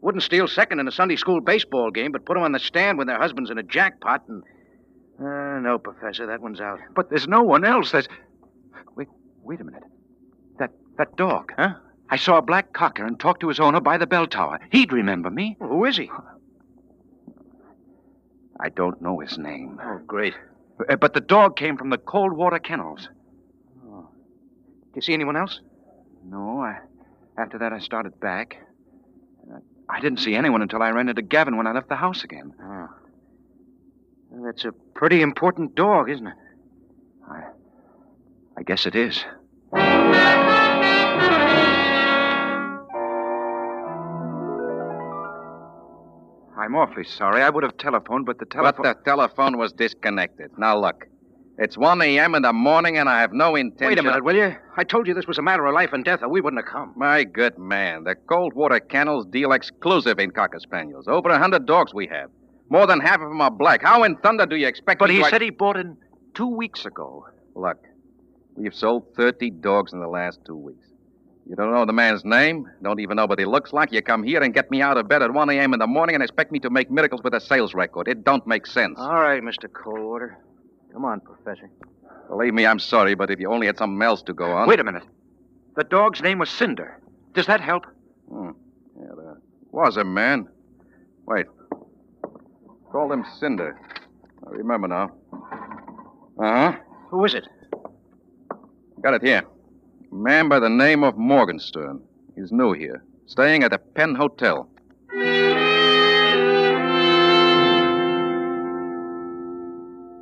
Wouldn't steal second in a Sunday school baseball game, but put them on the stand when their husband's in a jackpot and... no, Professor, that one's out. But there's no one else. There's... Wait a minute. That dog. Huh? I saw a black cocker and talked to his owner by the bell tower. He'd remember me. Well, who is he? I don't know his name. Oh, great. But the dog came from the cold water kennels. Oh. Did you see anyone else? No. After that, I started back. I didn't see anyone until I ran into Gavin when I left the house again. Oh. Well, that's a pretty important dog, isn't it? I guess it is. I'm awfully sorry. I would have telephoned, but the telephone... But the telephone was disconnected. Now, look. It's 1 a.m. in the morning, and I have no intention... Wait a minute, will you? I told you this was a matter of life and death, or we wouldn't have come. My good man, the cold water kennels deal exclusive in Cocker Spaniels. Over 100 dogs we have. More than half of them are black. How in thunder do you expect But me he to... said he bought in 2 weeks ago. Look, we've sold 30 dogs in the last 2 weeks. You don't know the man's name, don't even know what he looks like. You come here and get me out of bed at 1 a.m. in the morning and expect me to make miracles with a sales record. It don't make sense. All right, Mr. Coldwater. Come on, Professor. Believe me, I'm sorry, but if you only had something else to go on... Wait a minute. The dog's name was Cinder. Does that help? Yeah, there was a man. Wait. Called him Cinder. I remember now. Uh-huh. Who is it? Got it here. A man by the name of Morgenstern. He's new here. Staying at the Penn Hotel.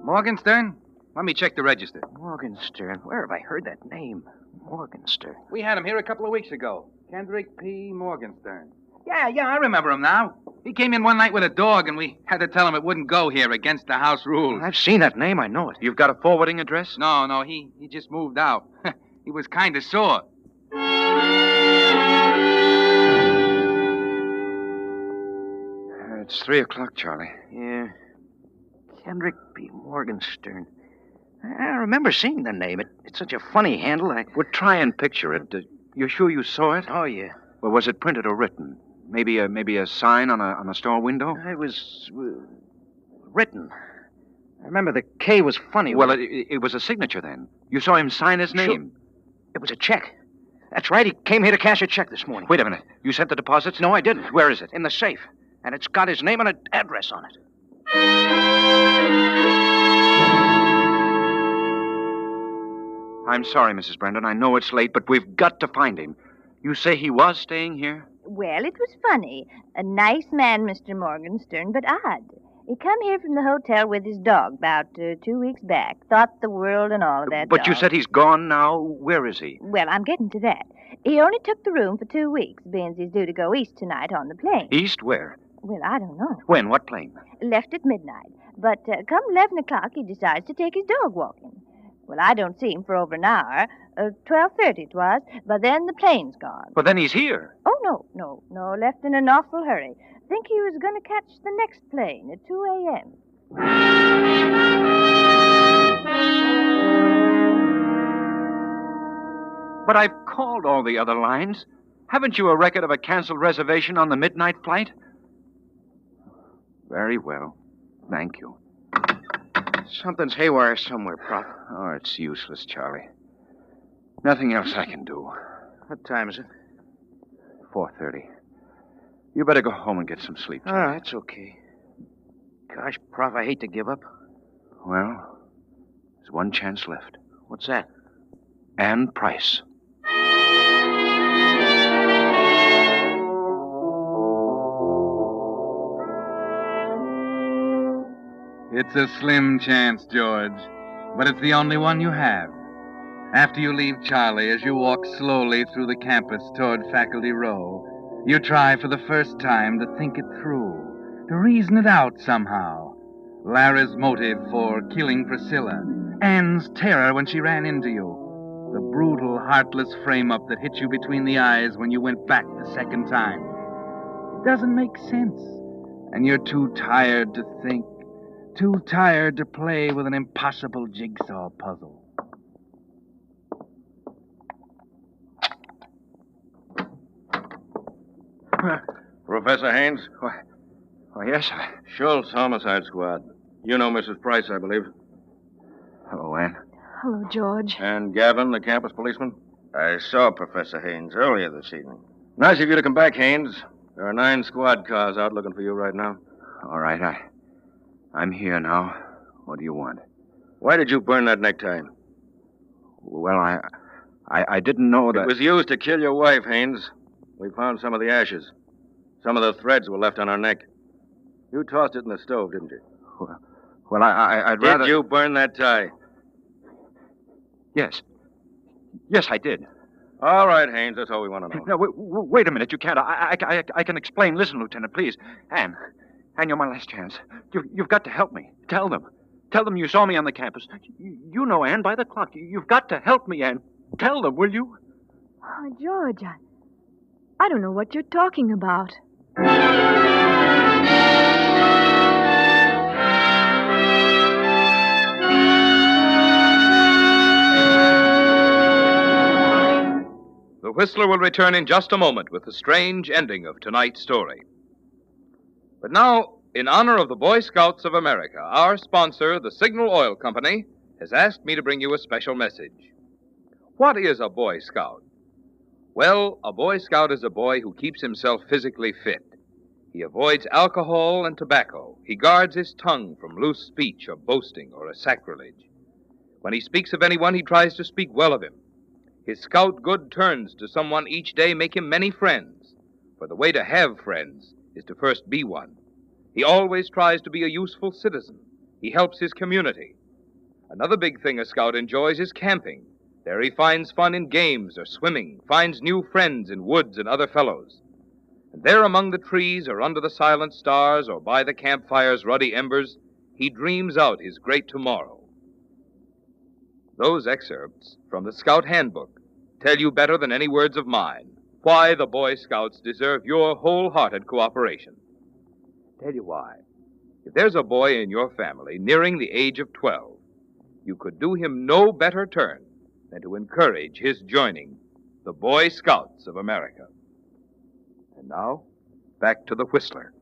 Morgenstern? Let me check the register. Morgenstern. Where have I heard that name? Morgenstern. We had him here a couple of weeks ago. Kendrick P. Morgenstern. Yeah, I remember him now. He came in one night with a dog, and we had to tell him it wouldn't go here against the house rules. I've seen that name. I know it. You've got a forwarding address? No, he just moved out. He was kind of sore. It's 3 o'clock, Charlie. Yeah. Kendrick P. Morgenstern. I remember seeing the name. It's such a funny handle. Well, try and picture it. You sure you saw it? Oh, yeah. Well, was it printed or written? Maybe a sign on a store window? It was written. I remember the K was funny. Well, it was a signature then. You saw him sign his name. Sure. It was a check. That's right. He came here to cash a check this morning. Wait a minute. You sent the deposits? No, I didn't. Where is it? In the safe. And it's got his name and an address on it. I'm sorry, Mrs. Brendan. I know it's late, but we've got to find him. You say he was staying here? Well, it was funny. A nice man, Mr. Morgenstern, but odd. He come here from the hotel with his dog about 2 weeks back. Thought the world and all of that. But you dog. said he's gone now. Where is he? Well, I'm getting to that. He only took the room for 2 weeks, being he's due to go east tonight on the plane. East where? Well, I don't know. When? What plane? Left at midnight. But come 11 o'clock, he decides to take his dog walking. Well, I don't see him for over an hour. 12:30 it was, but then the plane's gone. Well, then he's here. Oh, no. Left in an awful hurry. Think he was going to catch the next plane at 2 a.m. But I've called all the other lines. Haven't you a record of a canceled reservation on the midnight flight? Very well. Thank you. Something's haywire somewhere, Prof. Oh, it's useless, Charlie. Nothing else I can do. What time is it? 4:30. You better go home and get some sleep. Oh, that's okay. Gosh, Prof, I hate to give up. Well, there's one chance left. What's that? Ann Price. It's a slim chance, George, but it's the only one you have. After you leave Charlie, as you walk slowly through the campus toward Faculty Row, you try for the first time to think it through, to reason it out somehow. Lara's motive for killing Priscilla, Anne's terror when she ran into you, the brutal, heartless frame-up that hit you between the eyes when you went back the second time. It doesn't make sense, and you're too tired to think. Too tired to play with an impossible jigsaw puzzle. Professor Haynes? Oh, yes. Schultz, Homicide Squad. You know Mrs. Price, I believe. Hello, Ann. Hello, George. And Gavin, the campus policeman? I saw Professor Haynes earlier this evening. Nice of you to come back, Haynes. There are 9 squad cars out looking for you right now. All right, I'm here now. What do you want? Why did you burn that necktie? Well, I didn't know that... It was used to kill your wife, Haynes. We found some of the ashes. Some of the threads were left on her neck. You tossed it in the stove, didn't you? Well, I'd rather... Did you burn that tie? Yes. Yes, I did. All right, Haynes, that's all we want to know. No, wait a minute. You can't. I can explain. Listen, Lieutenant, please. Anne, you're my last chance. You've got to help me. Tell them. Tell them you saw me on the campus. You know, Anne, by the clock. You've got to help me, Anne. Tell them, will you? Oh, George, I don't know what you're talking about. The Whistler will return in just a moment with the strange ending of tonight's story. But now, in honor of the Boy Scouts of America, our sponsor, the Signal Oil Company, has asked me to bring you a special message. What is a Boy Scout? Well, a Boy Scout is a boy who keeps himself physically fit. He avoids alcohol and tobacco. He guards his tongue from loose speech or boasting or a sacrilege. When he speaks of anyone, he tries to speak well of him. His scout good turns to someone each day make him many friends, for the way to have friends is to first be one. He always tries to be a useful citizen. He helps his community. Another big thing a scout enjoys is camping. There he finds fun in games or swimming, finds new friends in woods and other fellows. And there among the trees or under the silent stars or by the campfire's ruddy embers, he dreams out his great tomorrow. Those excerpts from the Scout Handbook tell you better than any words of mine why the Boy Scouts deserve your wholehearted cooperation. Tell you why. If there's a boy in your family nearing the age of 12, you could do him no better turn than to encourage his joining the Boy Scouts of America. And now, back to the Whistler.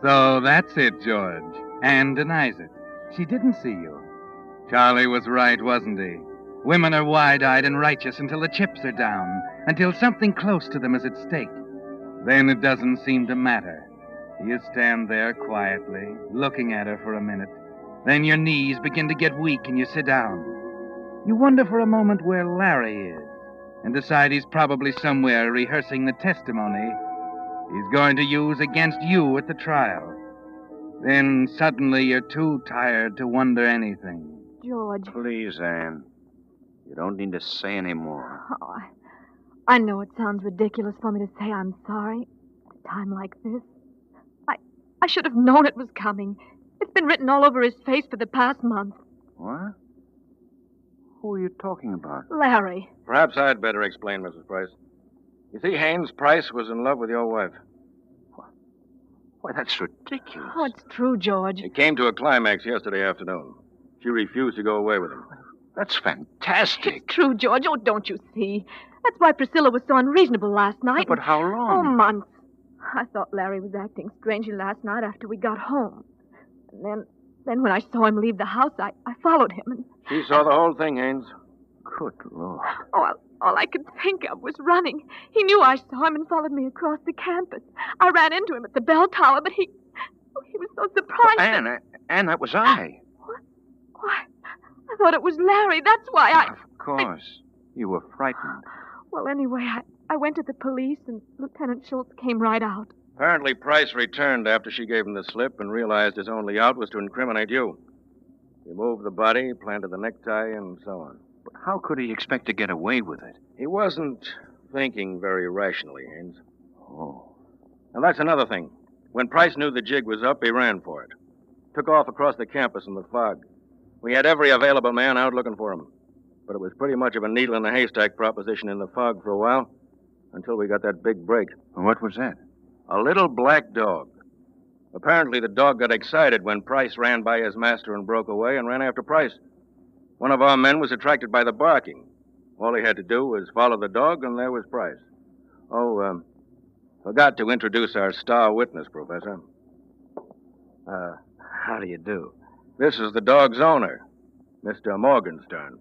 So that's it, George. Anne denies it. She didn't see you. Charlie was right, wasn't he? Women are wide-eyed and righteous until the chips are down, until something close to them is at stake. Then it doesn't seem to matter. You stand there quietly, looking at her for a minute. Then your knees begin to get weak and you sit down. You wonder for a moment where Larry is, and decide he's probably somewhere rehearsing the testimony he's going to use against you at the trial. Then suddenly you're too tired to wonder anything. George. Please, Anne. You don't need to say any more. Oh, I know it sounds ridiculous for me to say I'm sorry at a time like this. I should have known it was coming. It's been written all over his face for the past month. What? Who are you talking about? Larry. Perhaps I'd better explain, Mrs. Price. You see, Haynes Price was in love with your wife. Why, that's ridiculous. Oh, it's true, George. It came to a climax yesterday afternoon. She refused to go away with him. That's fantastic. It's true, George. Oh, don't you see? That's why Priscilla was so unreasonable last night. But how long? Oh, months. I thought Larry was acting strangely last night after we got home. And then when I saw him leave the house, I followed him and... She saw the whole thing, Haynes. Good Lord. Oh, all I could think of was running. He knew I saw him and followed me across the campus. I ran into him at the bell tower, but he was so surprised. Anne, that was I. What? Why, I thought it was Larry. That's why Of course. You were frightened. Well, anyway, I went to the police, and Lieutenant Schultz came right out. Apparently, Price returned after she gave him the slip and realized his only out was to incriminate you. He moved the body, planted the necktie, and so on. But how could he expect to get away with it? He wasn't thinking very rationally, Haynes. Oh. Now, that's another thing. When Price knew the jig was up, he ran for it. Took off across the campus in the fog. We had every available man out looking for him. But it was pretty much of a needle in the haystack proposition in the fog for a while, until we got that big break. What was that? A little black dog. Apparently, the dog got excited when Price ran by his master and broke away and ran after Price. One of our men was attracted by the barking. All he had to do was follow the dog, and there was Price. Oh, forgot to introduce our star witness, Professor. How do you do? This is the dog's owner, Mr. Morgenstern.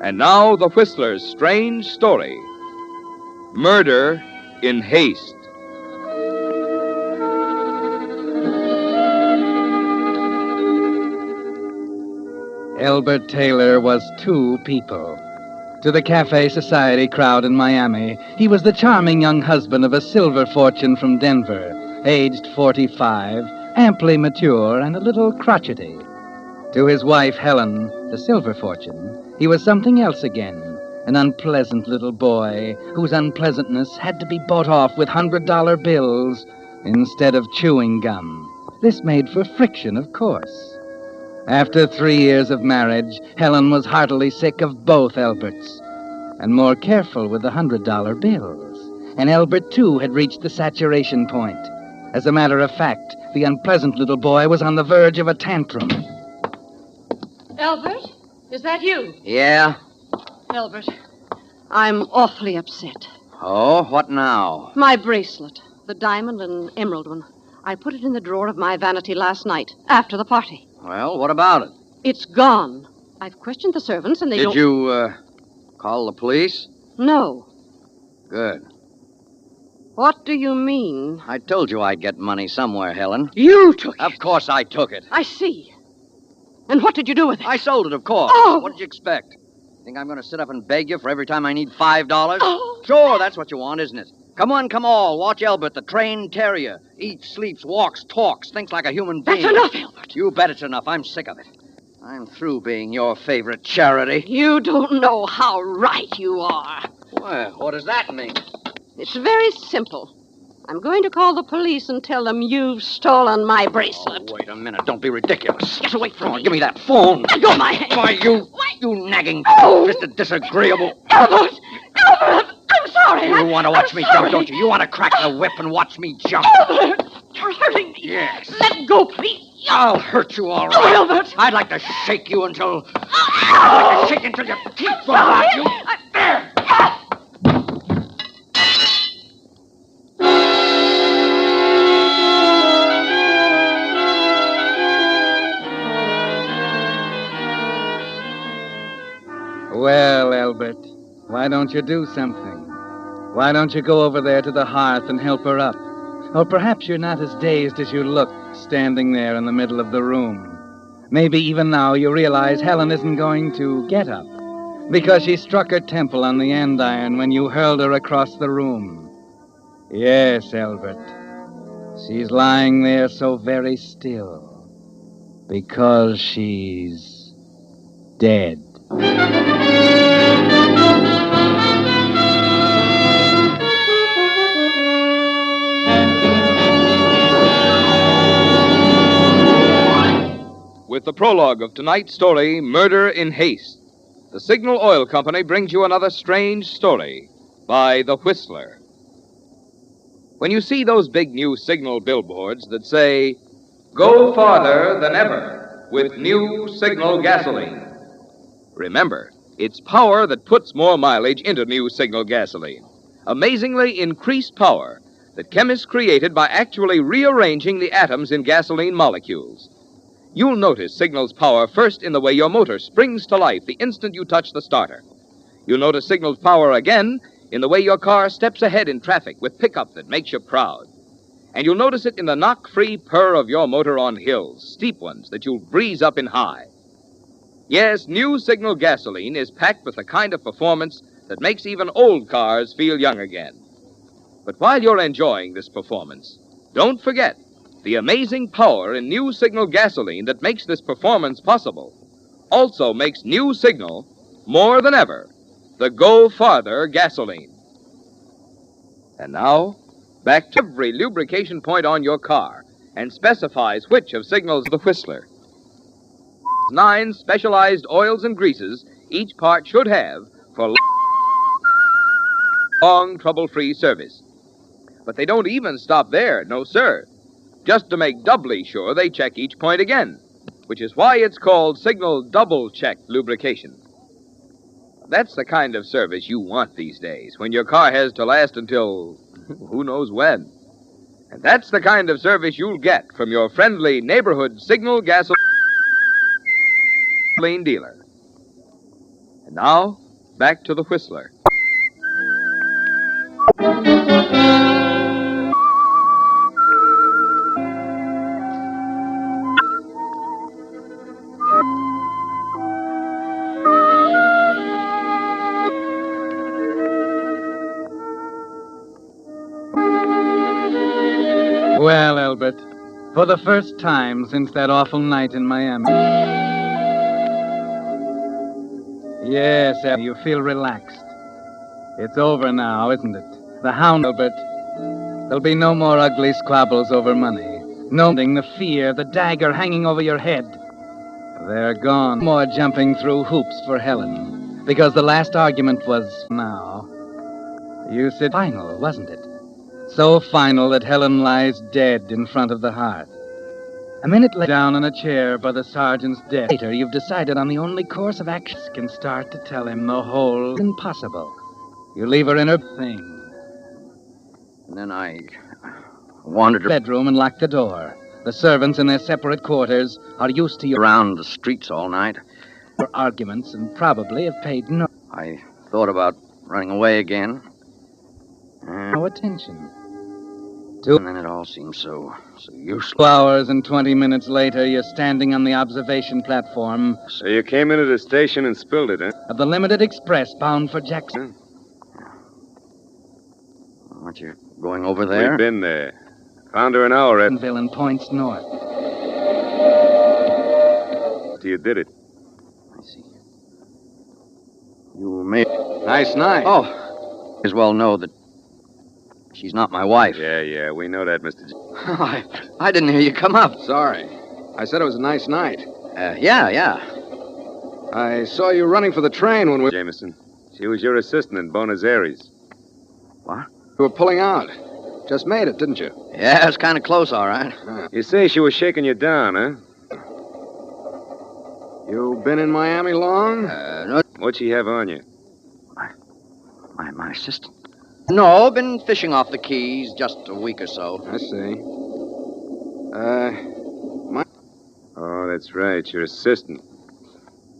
And now, the Whistler's strange story. Murder in Haste. Elbert Taylor was two people. To the Cafe Society crowd in Miami, he was the charming young husband of a silver fortune from Denver, aged 45, amply mature and a little crotchety. To his wife, Helen, the silver fortune, he was something else again, an unpleasant little boy whose unpleasantness had to be bought off with $100 bills instead of chewing gum. This made for friction, of course. After 3 years of marriage, Helen was heartily sick of both Elberts, and more careful with the $100 bills. And Elbert, too, had reached the saturation point. As a matter of fact, the unpleasant little boy was on the verge of a tantrum. Albert, is that you? Yeah? Albert, I'm awfully upset. Oh, what now? My bracelet, the diamond and emerald one. I put it in the drawer of my vanity last night, after the party. Well, what about it? It's gone. I've questioned the servants, and they don't... Did you, call the police? No. Good. What do you mean? I told you I'd get money somewhere, Helen. You took it. Of course I took it. I see. And what did you do with it? I sold it, of course. Oh! What did you expect? Think I'm going to sit up and beg you for every time I need $5? Oh. Sure, that's what you want, isn't it? Come on, come all. Watch Elbert, the trained terrier. Eats, sleeps, walks, talks, thinks like a human being. That's enough, Elbert. You bet it's enough. I'm sick of it. I'm through being your favorite charity. You don't know how right you are. Well, what does that mean? It's very simple. I'm going to call the police and tell them you've stolen my bracelet. Oh, wait a minute. Don't be ridiculous. Get away from me. Give me that phone. Let go of my hand. Why, you nagging, Mr. Disagreeable. Albert! Albert! I'm sorry. You want to watch me jump, don't you? You want to crack the whip and watch me jump. Albert! You're hurting me. Yes. Let go, please. I'll hurt you all right. Oh, Albert! I'd like to shake you until... I'd like to shake until your teeth fall out. You... There! Well, Albert, why don't you do something? Why don't you go over there to the hearth and help her up? Or perhaps you're not as dazed as you look, standing there in the middle of the room. Maybe even now you realize Helen isn't going to get up, because she struck her temple on the andiron when you hurled her across the room. Yes, Albert, she's lying there so very still, because she's dead. With the prologue of tonight's story, Murder in Haste, the Signal Oil Company brings you another strange story by The Whistler. When you see those big new Signal billboards that say, "Go farther than ever with new Signal gasoline," remember, it's power that puts more mileage into new Signal gasoline. Amazingly increased power that chemists created by actually rearranging the atoms in gasoline molecules. You'll notice Signal's power first in the way your motor springs to life the instant you touch the starter. You'll notice Signal's power again in the way your car steps ahead in traffic with pickup that makes you proud. And you'll notice it in the knock-free purr of your motor on hills, steep ones that you'll breeze up in high. Yes, new Signal gasoline is packed with the kind of performance that makes even old cars feel young again. But while you're enjoying this performance, don't forget the amazing power in new Signal gasoline that makes this performance possible also makes new Signal, more than ever, the Go Farther gasoline. And now, back to every lubrication point on your car and specifies which of Signal's The Whistler. 9 specialized oils and greases each part should have for long, trouble-free service. But they don't even stop there, no sir. Just to make doubly sure, they check each point again, which is why it's called Signal Double-Check Lubrication. That's the kind of service you want these days, when your car has to last until who knows when. And that's the kind of service you'll get from your friendly neighborhood Signal gasoline dealer. And now, back to The Whistler. Well, Albert, for the first time since that awful night in Miami. Yes, you feel relaxed. It's over now, isn't it? The hound, Albert. There'll be no more ugly squabbles over money. No the fear, the dagger hanging over your head. They're gone. No more jumping through hoops for Helen. Because the last argument was now. You said final, wasn't it? So final that Helen lies dead in front of the hearth. A minute later, down in a chair by the sergeant's desk. Later, you've decided on the only course of action can start to tell him the whole impossible. You leave her in her thing. And then I wandered to the bedroom and locked the door. The servants in their separate quarters are used to your Around the streets all night. arguments and probably have paid I thought about running away again. no attention. And then it all seemed so useless. 2 hours and 20 minutes later, you're standing on the observation platform So you came into the station and spilled it, huh? of the Limited Express bound for Jackson. Aren't you going over there? We've been there. Found her an hour at... Jacksonville and points north. You did it. I see. You made... Nice night. Oh, as well know that she's not my wife. Yeah, we know that, Mr. I didn't hear you come up. Sorry. I said it was a nice night. Yeah. I saw you running for the train when we... Jameson. She was your assistant in Buenos Aires. What? You were pulling out. Just made it, didn't you? Yeah, it's kind of close, all right. You say she was shaking you down, huh? You been in Miami long? No. What'd she have on you? My assistant. No, been fishing off the Keys just a week or so. I see. Oh, that's right, your assistant.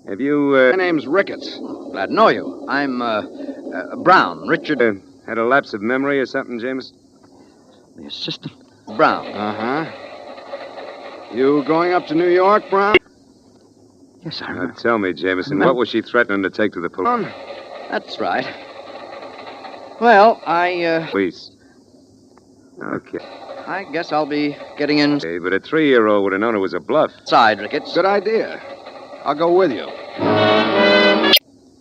Have you, My name's Ricketts. Glad to know you. I'm, Brown, Richard. Had a lapse of memory or something, Jameson? The assistant? Brown. Uh-huh. You going up to New York, Brown? Yes, I Now remember. tell me, Jameson, what was she threatening to take to the police? That's right. Well, Police. Okay. I guess I'll be getting in... Okay, but a 3-year-old would have known it was a bluff. Side, Ricketts. Good idea. I'll go with you.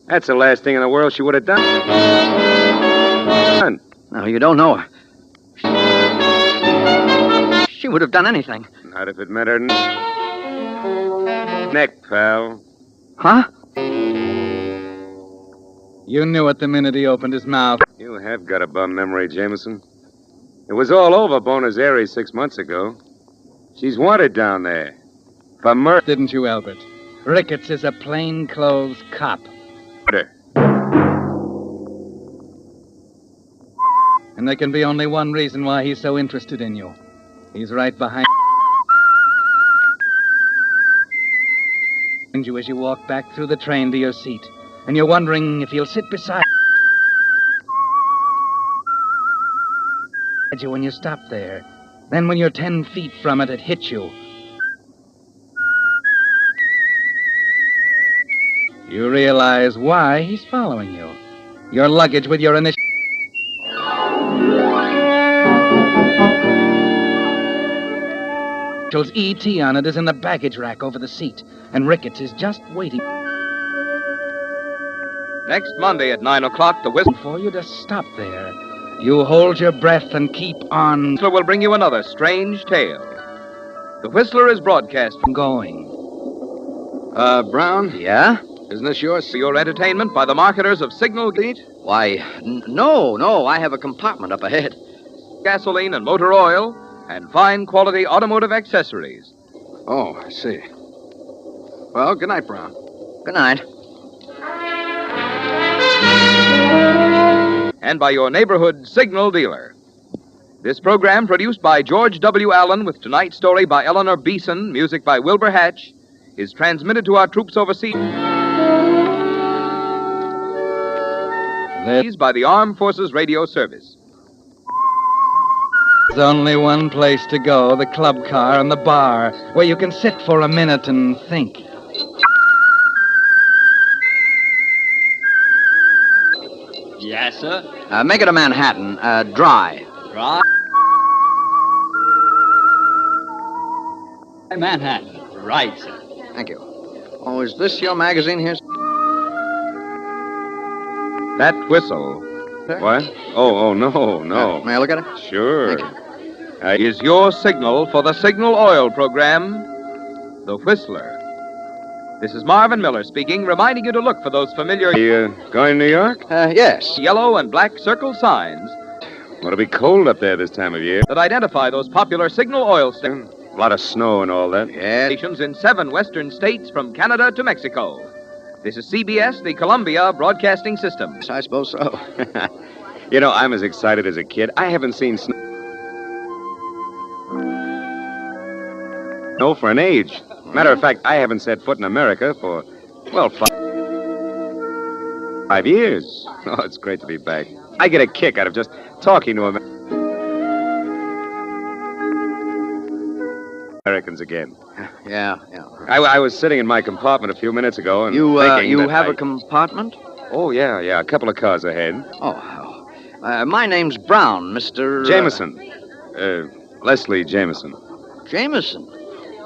That's the last thing in the world she would have done. No, you don't know her. She would have done anything. Not if it meant her neck, pal. Huh? You knew it the minute he opened his mouth. You have got a bum memory, Jameson. It was all over Buenos Aires 6 months ago. She's wanted down there. For murder. Didn't you, Albert? Ricketts is a plainclothes cop. Murder. And there can be only one reason why he's so interested in you. He's right behind you as you walk back through the train to your seat. And you're wondering if he'll sit beside you when you stop there. Then when you're 10 feet from it, it hits you. You realize why he's following you. Your luggage with your initials E.T. on it is in the baggage rack over the seat, and Ricketts is just waiting. Next Monday at 9 o'clock, the Whistler... For you to stop there, you hold your breath and keep on... Whistler will bring you another strange tale. The Whistler is broadcast... Going. Brown? Yeah? Isn't this yours? For your entertainment by the marketers of Signal Gate. Why, no, I have a compartment up ahead. Gasoline and motor oil, and fine quality automotive accessories. Oh, I see. Well, good night, Brown. Good night. And by your neighborhood signal dealer. This program, produced by George W. Allen with tonight's story by Eleanor Beeson, music by Wilbur Hatch, is transmitted to our troops overseas by the Armed Forces Radio Service. There's only one place to go, the club car and the bar, where you can sit for a minute and think. Yes, sir. Make it a Manhattan, dry. Dry? Manhattan. Right, sir. Thank you. Oh, is this your magazine here? That whistle. What? Oh, no. May I look at it? Sure. Is your signal for the Signal Oil program, The Whistler. This is Marvin Miller speaking, reminding you to look for those familiar... You going to New York? Yes. Yellow and black circle signs. It'll be cold up there this time of year. That identify those popular Signal Oil stations. A lot of snow and all that. Yes. Stations in 7 western states from Canada to Mexico. This is CBS, the Columbia Broadcasting System. Yes, I suppose so. You know, I'm as excited as a kid. I haven't seen snow. No, for an age. Matter of fact, I haven't set foot in America for, well, 5 years. Oh, it's great to be back. I get a kick out of just talking to Americans again. Yeah. I was sitting in my compartment a few minutes ago and You thinking have a compartment? Oh, yeah. A couple of cars ahead. My name's Brown, Mr. Jameson. Leslie Jameson. Jameson?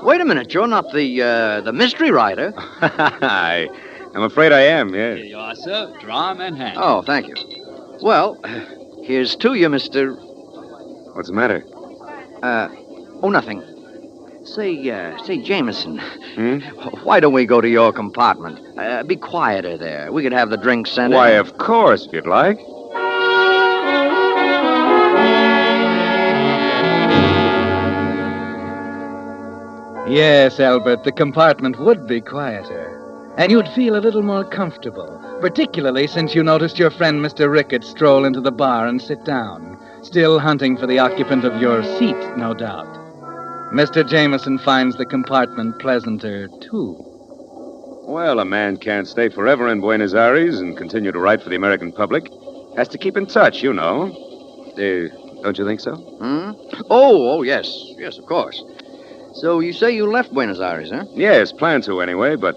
Wait a minute, you're not the mystery writer. I'm afraid I am, yes. Here you are, sir. Drum and hand. Oh, thank you. Well, here's to you, Mr. What's the matter? Nothing. Say, Jameson, why don't we go to your compartment? Be quieter there. We could have the drinks sent in. Why, of course, if you'd like. Yes, Albert, the compartment would be quieter. And you'd feel a little more comfortable, particularly since you noticed your friend Mr. Rickett stroll into the bar and sit down, still hunting for the occupant of your seat, no doubt. Mr. Jameson finds the compartment pleasanter, too. Well, a man can't stay forever in Buenos Aires and continue to write for the American public. Has to keep in touch, you know. Don't you think so? Oh, yes, of course. So you say you left Buenos Aires, huh? Yes, planned to anyway, but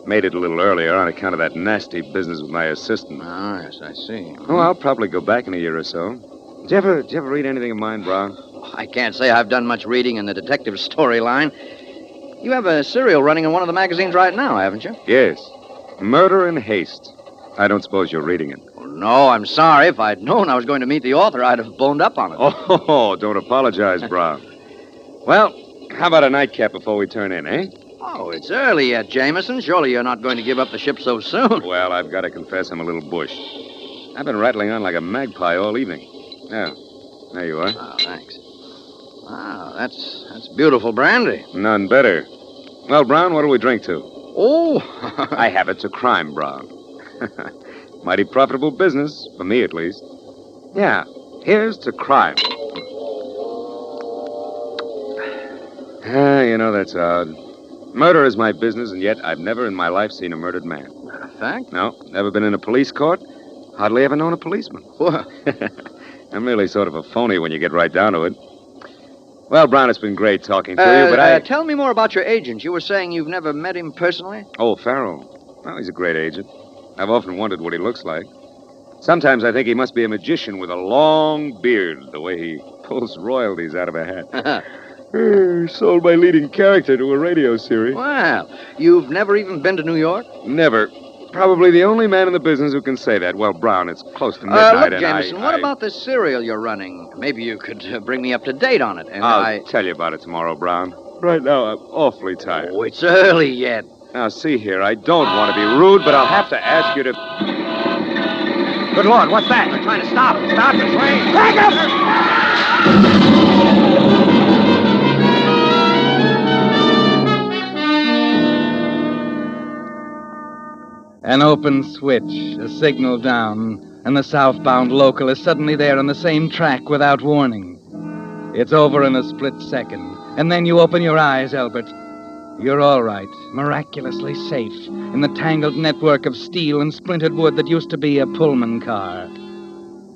made it a little earlier on account of that nasty business with my assistant. Oh, yes, I see. Oh, I'll probably go back in a year or so. Did you ever read anything of mine, Brown? I can't say I've done much reading in the detective storyline. You have a serial running in one of the magazines right now, haven't you? Yes. Murder in Haste. I don't suppose you're reading it. Oh, no, I'm sorry. If I'd known I was going to meet the author, I'd have boned up on it. Oh, don't apologize, Brown. Well, how about a nightcap before we turn in, eh? Oh, it's early yet, Jameson. Surely you're not going to give up the ship so soon. Well, I've got to confess I'm a little bush. I've been rattling on like a magpie all evening. Yeah, there you are. Oh, thanks. Wow, that's beautiful brandy. None better. Well, Brown, what'll we drink to? Oh. I have it to crime, Brown. Mighty profitable business, for me at least. Yeah, here's to crime. You know, that's odd. Murder is my business, and yet I've never in my life seen a murdered man. Matter of fact? No, never been in a police court. Hardly ever known a policeman. What? I'm really sort of a phony when you get right down to it. Well, Brown, it's been great talking to you, but tell me more about your agent. You were saying you've never met him personally? Oh, Farrell. Well, he's a great agent. I've often wondered what he looks like. Sometimes I think he must be a magician with a long beard, the way he pulls royalties out of a hat. Sold my leading character to a radio series. Well, you've never even been to New York? Never. Probably the only man in the business who can say that. Well, Brown, it's close to midnight, look, Jameson, what about this serial you're running? Maybe you could bring me up to date on it. And I'll tell you about it tomorrow, Brown. Right now, I'm awfully tired. Oh, it's early yet. Now, see here, I don't want to be rude, but I'll have to ask you to... Good Lord, what's that? They're trying to stop the train. Back up! An open switch, a signal down, and the southbound local is suddenly there on the same track without warning. It's over in a split second, and then you open your eyes, Albert. You're all right, miraculously safe, in the tangled network of steel and splintered wood that used to be a Pullman car.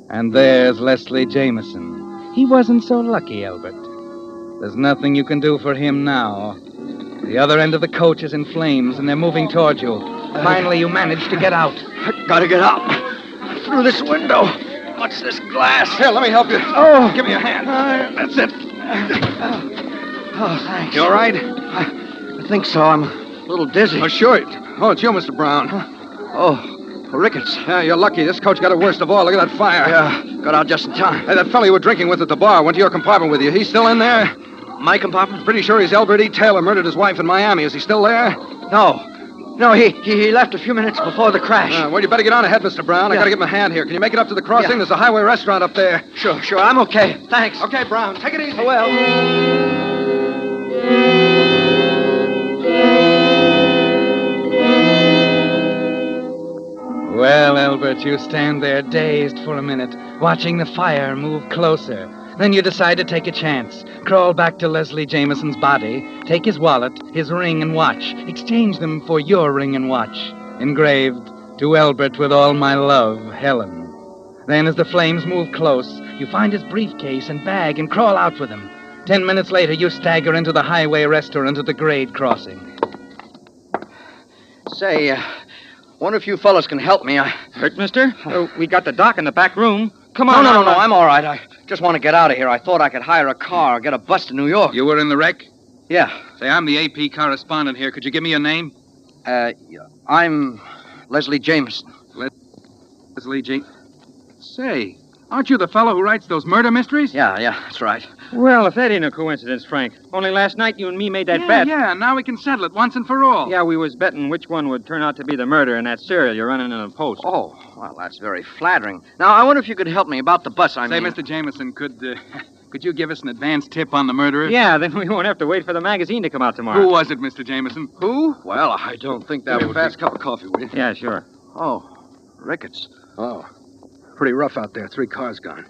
And there's Leslie Jameson. He wasn't so lucky, Albert. There's nothing you can do for him now. The other end of the coach is in flames, and they're moving toward you. Finally, you manage to get out. I gotta get out. Through this window. What's this glass? Here, let me help you. Oh. Give me a hand. That's it. Oh, thanks. You all right? I think so. I'm a little dizzy. Oh, sure. Oh, it's you, Mr. Brown. Oh, Ricketts. Yeah, you're lucky. This coach got it worst of all. Look at that fire. Yeah, got out just in time. Hey, that fellow you were drinking with at the bar went to your compartment with you. He's still in there? My compartment? Pretty sure he's Albert E. Taylor, murdered his wife in Miami. Is he still there? No, he left a few minutes before the crash. Well, you better get on ahead, Mr. Brown. I gotta give him a hand here. Can you make it up to the crossing? Yeah. There's a highway restaurant up there. Sure, I'm okay. Thanks. Okay, Brown, take it easy. Oh, well. Well, Albert, you stand there dazed for a minute, watching the fire move closer. Then you decide to take a chance. Crawl back to Leslie Jameson's body, take his wallet, his ring and watch, exchange them for your ring and watch, engraved, "To Albert with all my love, Helen." Then as the flames move close, you find his briefcase and bag and crawl out with him. 10 minutes later, you stagger into the highway restaurant at the grade crossing. Say, wonder if you fellas can help me. Hurt, mister? We got the doc in the back room. Come on. No, I'm all right. I just want to get out of here. I thought I could hire a car or get a bus to New York. You were in the wreck? Yeah. Say, I'm the AP correspondent here. Could you give me your name? I'm Leslie Jameson. Leslie Say, aren't you the fellow who writes those murder mysteries? Yeah, that's right. Well, if that ain't a coincidence, Frank. Only last night you and me made that bet. Yeah, now we can settle it once and for all. Yeah, we was betting which one would turn out to be the murder in that serial you're running in the Post. Oh, well, that's very flattering. Now, I wonder if you could help me about the bus, Say, Mr. Jameson, could you give us an advance tip on the murderer? Yeah, then we won't have to wait for the magazine to come out tomorrow. Who was it, Mr. Jameson? Who? Well, I don't think that would fast cup of coffee, will you? Yeah, sure. Oh, Ricketts. Oh, pretty rough out there. 3 cars gone.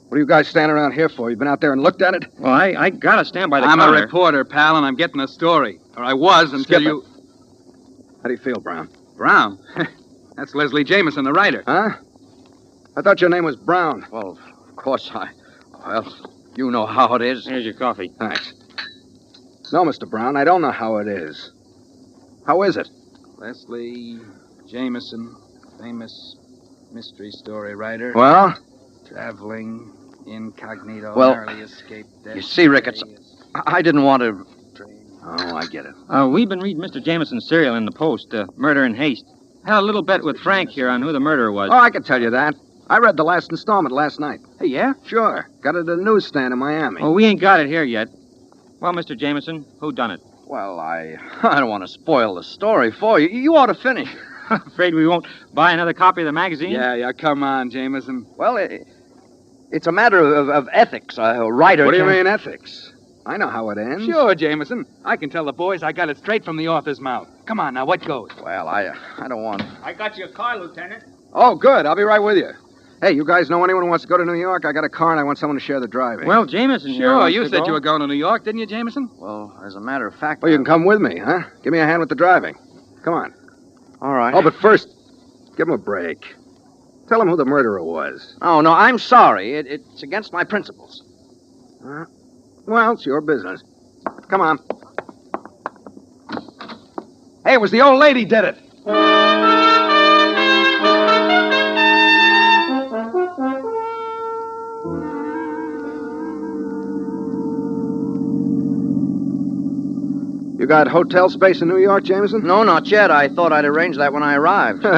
What are you guys standing around here for? You been out there and looked at it? Well, I gotta stand by the I'm counter. a reporter, pal, and I'm getting a story. Or I was until Skip you... it. How do you feel, Brown? Brown? That's Leslie Jameson, the writer. Huh? I thought your name was Brown. Well, of course Well, you know how it is. Here's your coffee. Thanks. No, Mr. Brown, I don't know how it is. How is it? Leslie Jameson, famous mystery story writer. Well? Traveling incognito, Well, narrowly escaped death. You see, Ricketts, I didn't want to... Oh, I get it. We've been reading Mr. Jameson's serial in the Post, Murder in Haste. Had a little bet with Frank here on who the murderer was. Oh, I can tell you that. I read the last installment last night. Hey, yeah? Sure. Got it at a newsstand in Miami. Well, we ain't got it here yet. Well, Mr. Jameson, who done it? Well, I don't want to spoil the story for you. You ought to finish it. Afraid we won't buy another copy of the magazine? Yeah, come on, Jameson. Well, it's a matter of ethics. A writer What do you can- mean, ethics? I know how it ends. Sure, Jameson. I can tell the boys I got it straight from the author's mouth. Come on, now, what goes? Well, I don't want... I got your car, Lieutenant. Oh, good. I'll be right with you. Hey, you guys know anyone who wants to go to New York? I got a car and I want someone to share the driving. Well, Jameson here Sure, wants you to said go. you were going to New York, didn't you, Jameson? Well, as a matter of fact... Well, you can come with me, huh? Give me a hand with the driving. Come on. All right. Oh, but first, give him a break. Tell him who the murderer was. Oh, no, I'm sorry. It's against my principles. Well, it's your business. Come on. Hey, it was the old lady did it. You got hotel space in New York, Jameson? No, not yet. I thought I'd arrange that when I arrived. You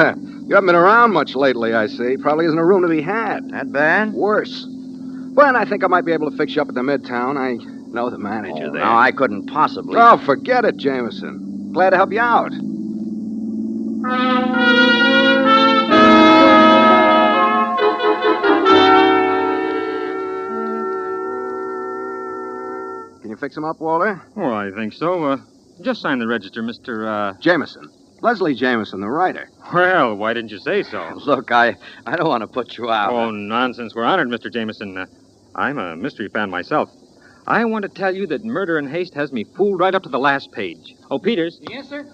haven't been around much lately, I see. Probably isn't a room to be had. That bad? Worse. But I think I might be able to fix you up at the Midtown. I know the manager there. No, I couldn't possibly. Oh, forget it, Jameson. Glad to help you out. Can you fix him up, Walter? Well, I think so. Just sign the register, Mr. Jameson. Leslie Jameson, the writer. Well, why didn't you say so? Look, I don't want to put you out. Oh, nonsense. We're honored, Mr. Jameson. I'm a mystery fan myself. I want to tell you that Murder in Haste has me fooled right up to the last page. Oh, Peters. Yes, sir?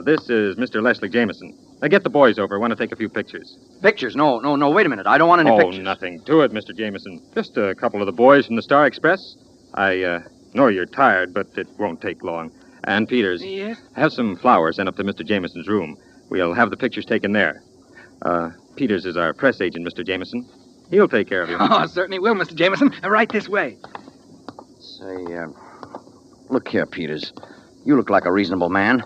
This is Mr. Leslie Jameson. Get the boys over. I want to take a few pictures. Pictures? No, wait a minute. I don't want any pictures. Oh, nothing to it, Mr. Jameson. Just a couple of the boys from the Star Express. I know you're tired, but it won't take long. And Peters. Yes? Have some flowers sent up to Mr. Jameson's room. We'll have the pictures taken there. Peters is our press agent, Mr. Jameson. He'll take care of you. Oh, certainly will, Mr. Jameson. Right this way. Say, look here, Peters. You look like a reasonable man.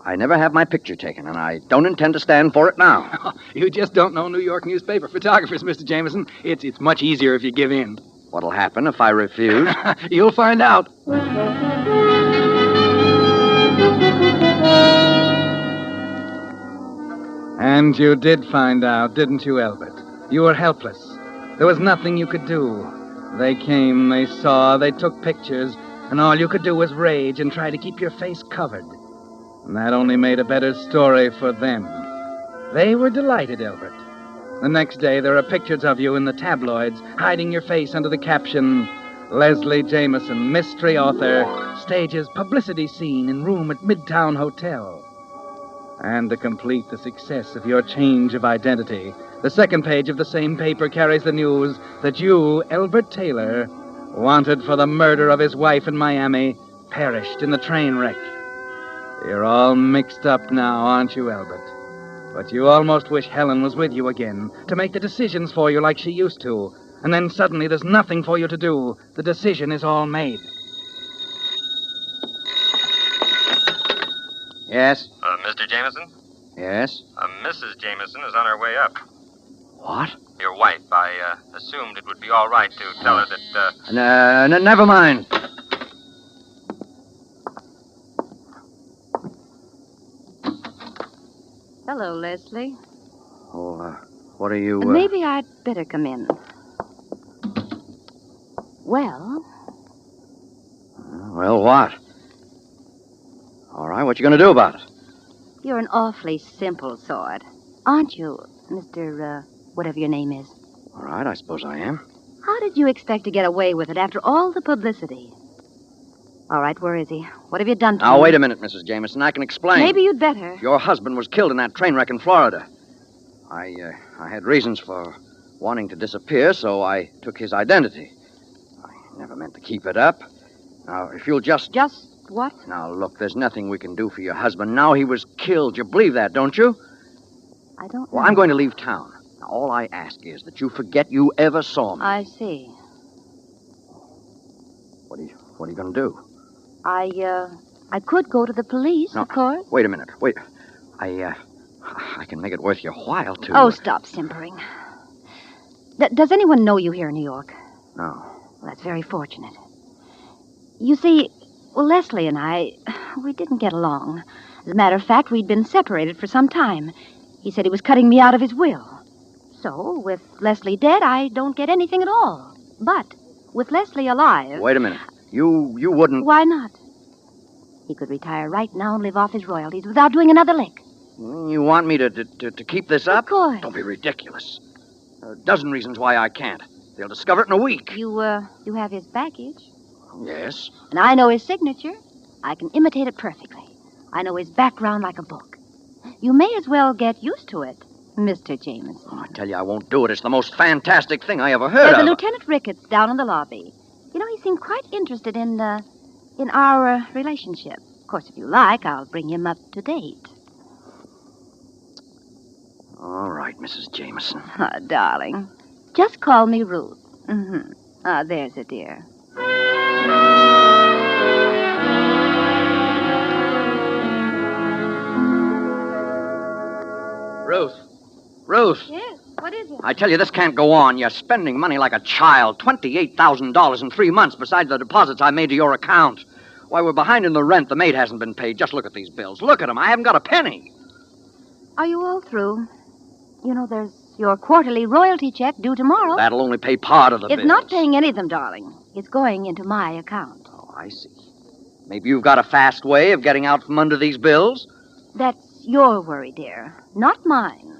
I never have my picture taken, and I don't intend to stand for it now. You just don't know New York newspaper photographers, Mr. Jameson. It's much easier if you give in. What'll happen if I refuse? You'll find out. And you did find out, didn't you, Albert? You were helpless. There was nothing you could do. They came, they saw, they took pictures, and all you could do was rage and try to keep your face covered. And that only made a better story for them. They were delighted, Albert. The next day, there are pictures of you in the tabloids, hiding your face under the caption, Leslie Jameson, mystery author, stages publicity scene in room at Midtown Hotel. And to complete the success of your change of identity, the second page of the same paper carries the news that you, Elbert Taylor, wanted for the murder of his wife in Miami, perished in the train wreck. You're all mixed up now, aren't you, Albert? But you almost wish Helen was with you again, to make the decisions for you like she used to. And then suddenly there's nothing for you to do. The decision is all made. Yes? Mr. Jameson? Yes? Mrs. Jameson is on her way up. What? Your wife. I assumed it would be all right to tell her that, Never mind. Hello, Leslie. Oh, what are you... Maybe I'd better come in. Well? Well, what? All right, what you going to do about it? You're an awfully simple sort, aren't you, Mr. Whatever your name is? All right, I suppose I am. How did you expect to get away with it after all the publicity? All right, where is he? What have you done to him? Now, wait a minute, Mrs. Jameson. I can explain. Maybe you'd better. Your husband was killed in that train wreck in Florida. I had reasons for wanting to disappear, so I took his identity. I never meant to keep it up. Now, if you'll just... Just what? Now, look, there's nothing we can do for your husband. Now he was killed. You believe that, don't you? I don't know. Well, I'm going to leave town. Now, all I ask is that you forget you ever saw me. I see. What are you going to do? I could go to the police, No, of course. Wait a minute. Wait. I can make it worth your while to... Oh, stop simpering. Does anyone know you here in New York? No. Well, that's very fortunate. You see, Leslie and I, we didn't get along. As a matter of fact, we'd been separated for some time. He said he was cutting me out of his will. So, with Leslie dead, I don't get anything at all. But with Leslie alive... Wait a minute. You wouldn't... Why not? He could retire right now and live off his royalties without doing another lick. You want me to keep this up? Of course. Don't be ridiculous. There are a dozen reasons why I can't. They'll discover it in a week. You have his baggage? Yes. And I know his signature. I can imitate it perfectly. I know his background like a book. You may as well get used to it, Mr. Jameson. Oh, I tell you, I won't do it. It's the most fantastic thing I ever heard There's of. a Lieutenant Ricketts down in the lobby. You know, he seemed quite interested in our relationship. Of course, if you like, I'll bring him up to date. All right, Mrs. Jameson. Ah, darling. Just call me Ruth. Mm-hmm. Ah, there's a dear. Ruth. Yes, what is it? I tell you, this can't go on. You're spending money like a child. $28,000 in 3 months besides the deposits I made to your account. Why, we're behind in the rent. The maid hasn't been paid. Just look at these bills. Look at them. I haven't got a penny. Are you all through? You know, there's your quarterly royalty check due tomorrow. That'll only pay part of the bills. It's not paying any of them, darling. It's going into my account. Oh, I see. Maybe you've got a fast way of getting out from under these bills? That's your worry, dear, not mine.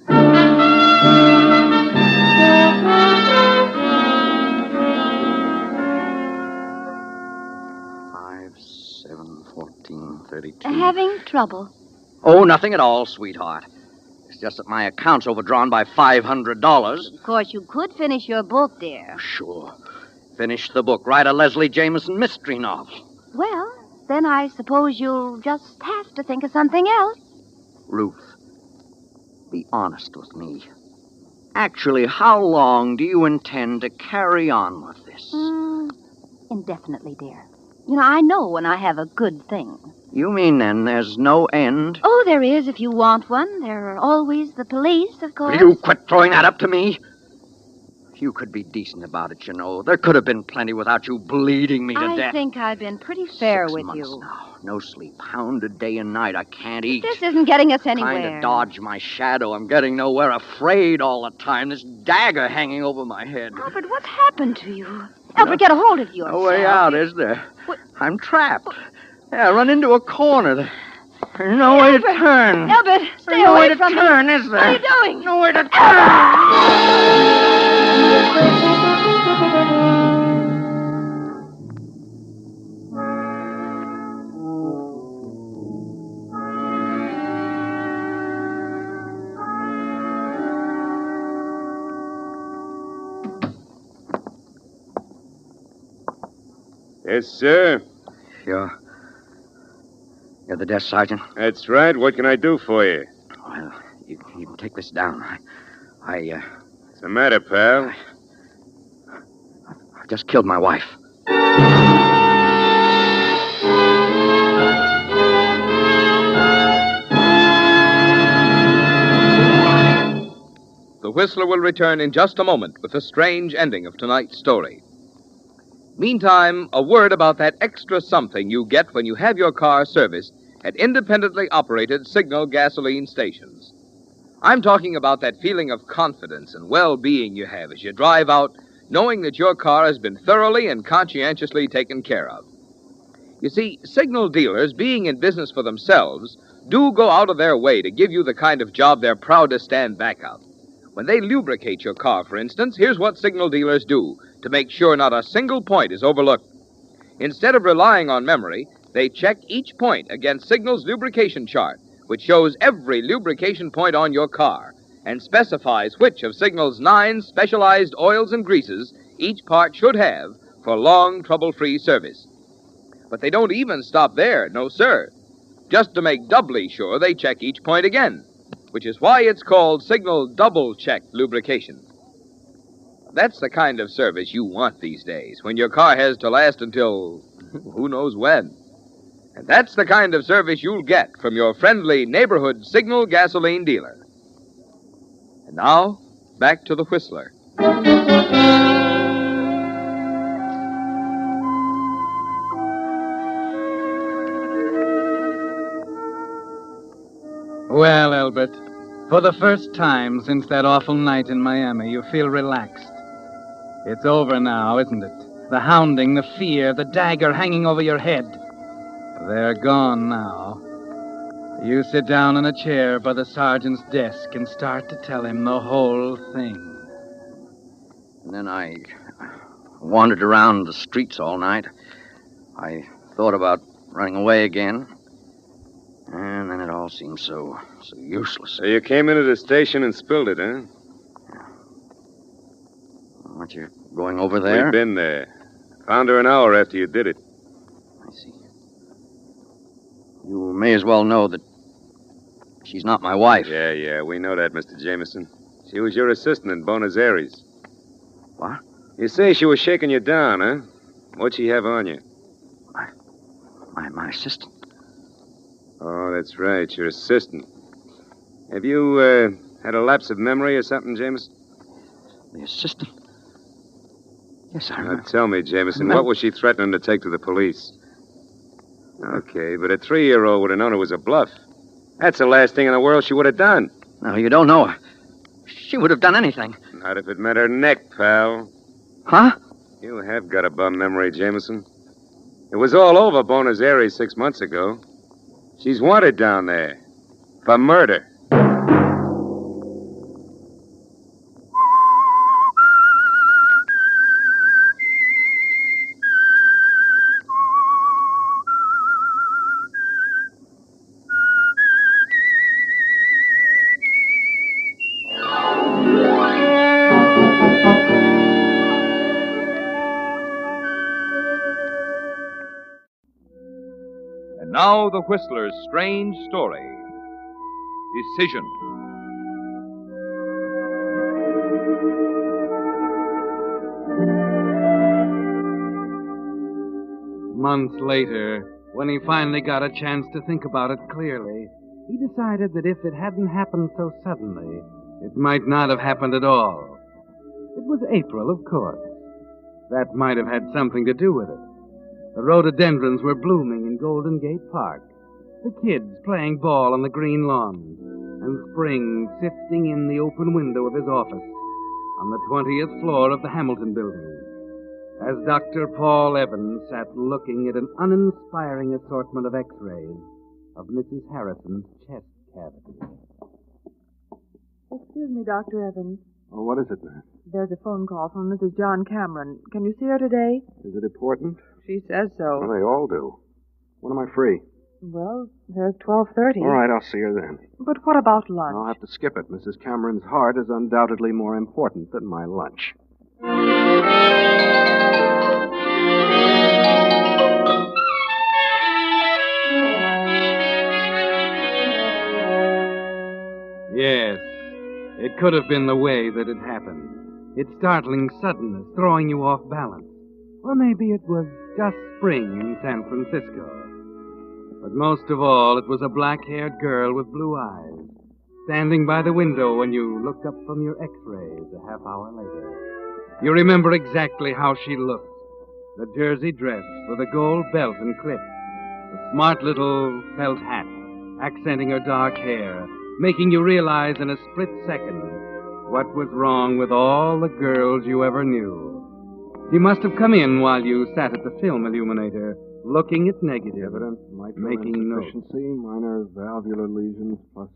5, 7, 14, 32. Having trouble? Oh, nothing at all, sweetheart. It's just that my account's overdrawn by $500. Of course, you could finish your book, dear. Sure. Finish the book. Write a Leslie Jameson mystery novel. Well, then I suppose you'll just have to think of something else. Ruth, be honest with me. Actually, how long do you intend to carry on with this? Indefinitely, dear. You know, I know when I have a good thing. You mean then there's no end? Oh, there is if you want one. There are always the police, of course. Will you quit throwing that up to me? You could be decent about it, you know. There could have been plenty without you bleeding me to death. I think I've been pretty fair 6 with months you. now. No sleep. Hounded day and night. I can't eat. This isn't getting us anywhere. Trying to dodge my shadow. I'm getting nowhere. Afraid all the time. This dagger hanging over my head. Albert, what's happened to you? Albert, get a hold of yourself. No way out, is there? What? I'm trapped. Yeah, I run into a corner. There's no way to turn. Albert, stay There's no away way to from turn, me. is there? What are you doing? Nowhere to turn. Yes, sir. You're the desk sergeant? That's right. What can I do for you? Well, you can take this down. What's the matter, pal? I just killed my wife. The Whistler will return in just a moment with the strange ending of tonight's story. Meantime, a word about that extra something you get when you have your car serviced at independently operated Signal gasoline stations. I'm talking about that feeling of confidence and well-being you have as you drive out, knowing that your car has been thoroughly and conscientiously taken care of. You see, Signal dealers, being in business for themselves, do go out of their way to give you the kind of job they're proud to stand back of. When they lubricate your car, for instance, here's what Signal dealers do to make sure not a single point is overlooked. Instead of relying on memory, they check each point against Signal's lubrication chart, which shows every lubrication point on your car and specifies which of Signal's 9 specialized oils and greases each part should have for long, trouble-free service. But they don't even stop there, no sir. Just to make doubly sure, they check each point again, which is why it's called Signal Double-Check Lubrication. That's the kind of service you want these days, when your car has to last until who knows when. And that's the kind of service you'll get from your friendly neighborhood Signal gasoline dealer. And now, back to the Whistler. Well, Albert, for the first time since that awful night in Miami, you feel relaxed. It's over now, isn't it? The hounding, the fear, the dagger hanging over your head. They're gone now. You sit down in a chair by the sergeant's desk and start to tell him the whole thing. And then I wandered around the streets all night. I thought about running away again. And then it all seemed so useless. So you came into the station and spilled it, huh? Aren't you going over there? We've been there. Found her an hour after you did it. I see. You may as well know that she's not my wife. Yeah, we know that, Mr. Jameson. She was your assistant in Buenos Aires. What? You say she was shaking you down, huh? What'd she have on you? My assistant. Oh, that's right, your assistant. Have you, had a lapse of memory or something, Jameson? The assistant? Yes, I Now, remember. tell me, Jameson, what was she threatening to take to the police? Okay, but a 3-year-old would have known it was a bluff. That's the last thing in the world she would have done. No, you don't know her. She would have done anything. Not if it meant her neck, pal. Huh? You have got a bum memory, Jameson. It was all over Buenos Aires 6 months ago. She's wanted down there for murder. And now the Whistler's strange story. Decision. Months later, when he finally got a chance to think about it clearly, he decided that if it hadn't happened so suddenly, it might not have happened at all. It was April, of course. That might have had something to do with it. The rhododendrons were blooming in Golden Gate Park, the kids playing ball on the green lawns, and spring sifting in the open window of his office on the 20th floor of the Hamilton Building, as Dr. Paul Evans sat looking at an uninspiring assortment of x-rays of Mrs. Harrison's chest cavity. Excuse me, Dr. Evans. Oh, what is it, man? There's a phone call from Mrs. John Cameron. Can you see her today? Is it important? She says so. Well, they all do. When am I free? Well, there's 12:30. All right, I'll see her then. But what about lunch? I'll have to skip it. Mrs. Cameron's heart is undoubtedly more important than my lunch. Yes, it could have been the way that it happened. Its startling suddenness throwing you off balance. Or maybe it was just spring in San Francisco. But most of all, it was a black-haired girl with blue eyes, standing by the window when you looked up from your x-rays a half hour later. You remember exactly how she looked. The jersey dress with a gold belt and clip. The smart little felt hat, accenting her dark hair, making you realize in a split second what was wrong with all the girls you ever knew. She must have come in while you sat at the film illuminator, looking at negative, Evidence, mitral making notes. insufficiency, minor valvular lesions, plus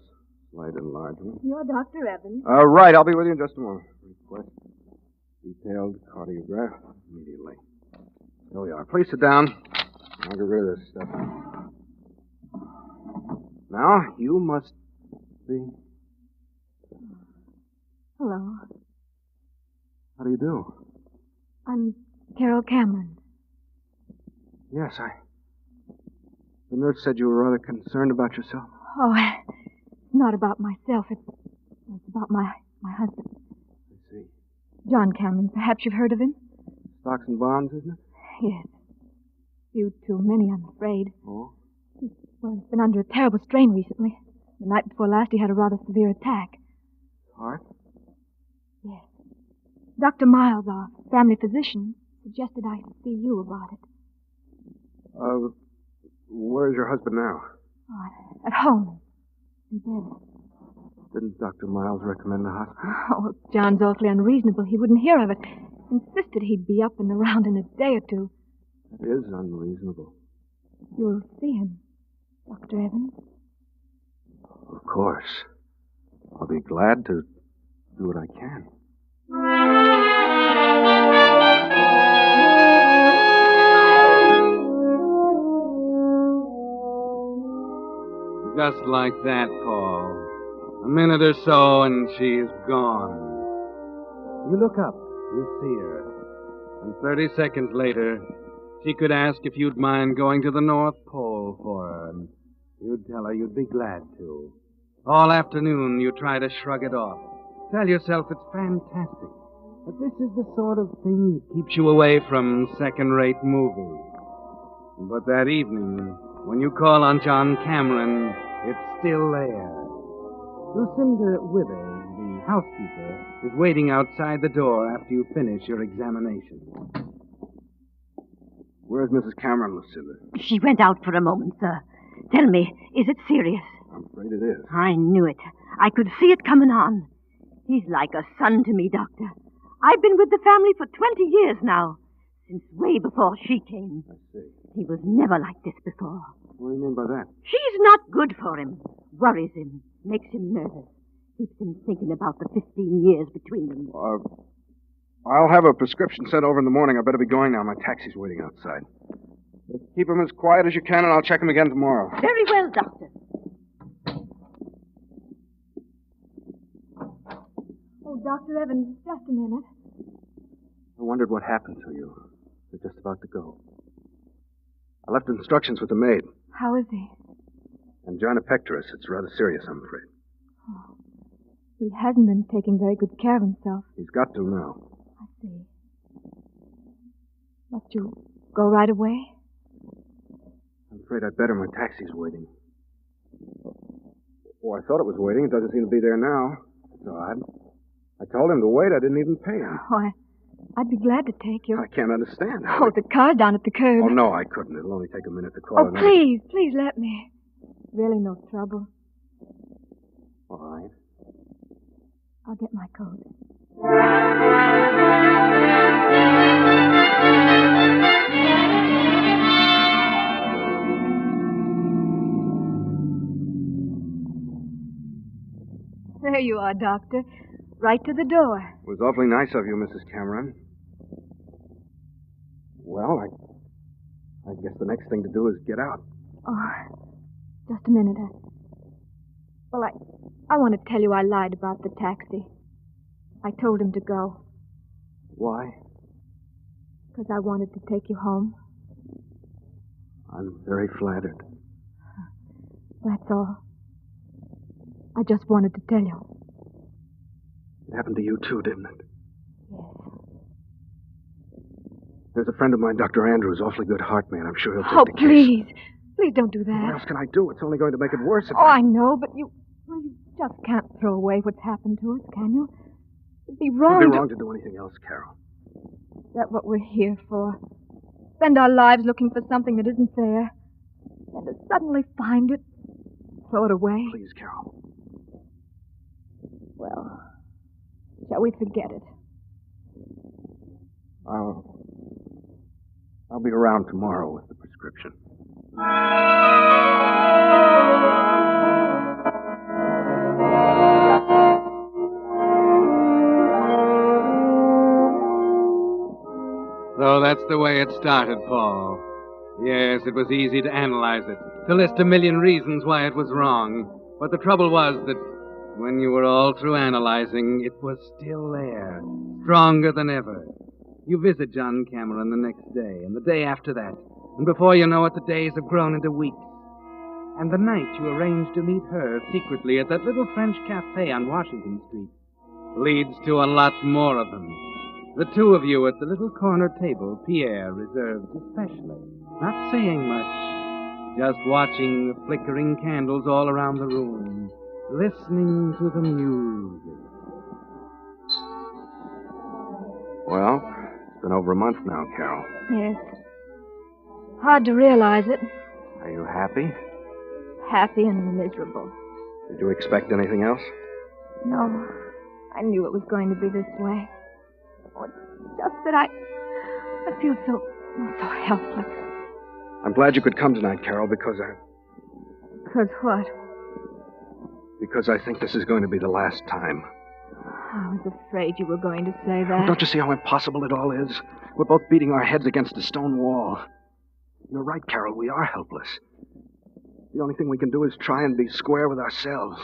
slight enlargement. You're Dr. Evans. Right, I'll be with you in just a moment. Request detailed cardiograph immediately. There we are. Please sit down. I'll get rid of this stuff. Now, you must be... Hello. How do you do? I'm Carol Cameron. Yes, The nurse said you were rather concerned about yourself. Oh, it's not about myself. It's about my husband. I see. John Cameron. Perhaps you've heard of him? Stocks and bonds, isn't it? Yes. Few too many, I'm afraid. Oh? He's been under a terrible strain recently. The night before last, he had a rather severe attack. Heart? Yes. Dr. Miles, our family physician, suggested I see you about it. Where's your husband now? Oh, at home. In bed. Didn't Dr. Miles recommend the hospital? Oh, John's awfully unreasonable. He wouldn't hear of it. Insisted he'd be up and around in a day or two. That is unreasonable. You'll see him, Dr. Evans. Of course. I'll be glad to do what I can. Just like that, Paul. A minute or so and she's gone. You look up, you see her. And 30 seconds later, she could ask if you'd mind going to the North Pole for her, and you'd tell her you'd be glad to. All afternoon, you try to shrug it off. Tell yourself it's fantastic. But this is the sort of thing that keeps you away from second-rate movies. But that evening, when you call on John Cameron, it's still there. Lucinda Withers, the housekeeper, is waiting outside the door after you finish your examination. Where's Mrs. Cameron, Lucinda? She went out for a moment, sir. Tell me, is it serious? I'm afraid it is. I knew it. I could see it coming on. He's like a son to me, Doctor. I've been with the family for 20 years now, since way before she came. I see. He was never like this before. What do you mean by that? She's not good for him. Worries him. Makes him nervous. Keeps him thinking about the 15 years between them. I'll have a prescription sent over in the morning. I better be going now. My taxi's waiting outside. Keep him as quiet as you can, and I'll check him again tomorrow. Very well, Doctor. Oh, Dr. Evans, just a minute. I wondered what happened to you. You're just about to go. I left instructions with the maid. How is he? Angina pectoris. It's rather serious, I'm afraid. Oh, he hasn't been taking very good care of himself. He's got to now. I see. Must you go right away? I'm afraid I'd better. My taxi's waiting. Oh, I thought it was waiting. It doesn't seem to be there now. It's odd. I told him to wait. I didn't even pay him. Oh, I'd be glad to take you. I can't understand. Oh, the car's down at the curb. Oh, no, I couldn't. It'll only take a minute to call Oh, another. please let me. Really no trouble. All right. I'll get my coat. there you are, Doctor. Right to the door. It was awfully nice of you, Mrs. Cameron. Well, I guess the next thing to do is get out. Oh, just a minute. Well, I want to tell you I lied about the taxi. I told him to go. Why? Because I wanted to take you home. I'm very flattered. That's all. I just wanted to tell you. It happened to you, too, didn't it? Yes. There's a friend of mine, Dr. Andrews, awfully good heart man. I'm sure he'll take Oh, the case. please. Please don't do that. What else can I do? It's only going to make it worse. Oh, I know, but you just can't throw away what's happened to us, can you? It'd be wrong. It'd be wrong to do anything else, Carol. Is that what we're here for? Spend our lives looking for something that isn't there, and to suddenly find it, throw it away? Please, Carol. Well, shall we forget it? I'll be around tomorrow with the prescription. So that's the way it started, Paul. Yes, it was easy to analyze it, to list a million reasons why it was wrong. But the trouble was that when you were all through analyzing, it was still there, stronger than ever. You visit John Cameron the next day, and the day after that, and before you know it, the days have grown into weeks. And the night you arrange to meet her secretly at that little French cafe on Washington Street leads to a lot more of them. The two of you at the little corner table, Pierre reserved especially, not saying much, just watching the flickering candles all around the room, listening to the music. Well, it's been over a month now, Carol. Yes. Hard to realize it. Are you happy? Happy and miserable. Did you expect anything else? No. I knew it was going to be this way. Oh, it's just that I feel so helpless. I'm glad you could come tonight, Carol, because Because what? Because I think this is going to be the last time. I was afraid you were going to say that. Don't you see how impossible it all is? We're both beating our heads against a stone wall. You're right, Carol. We are helpless. The only thing we can do is try and be square with ourselves.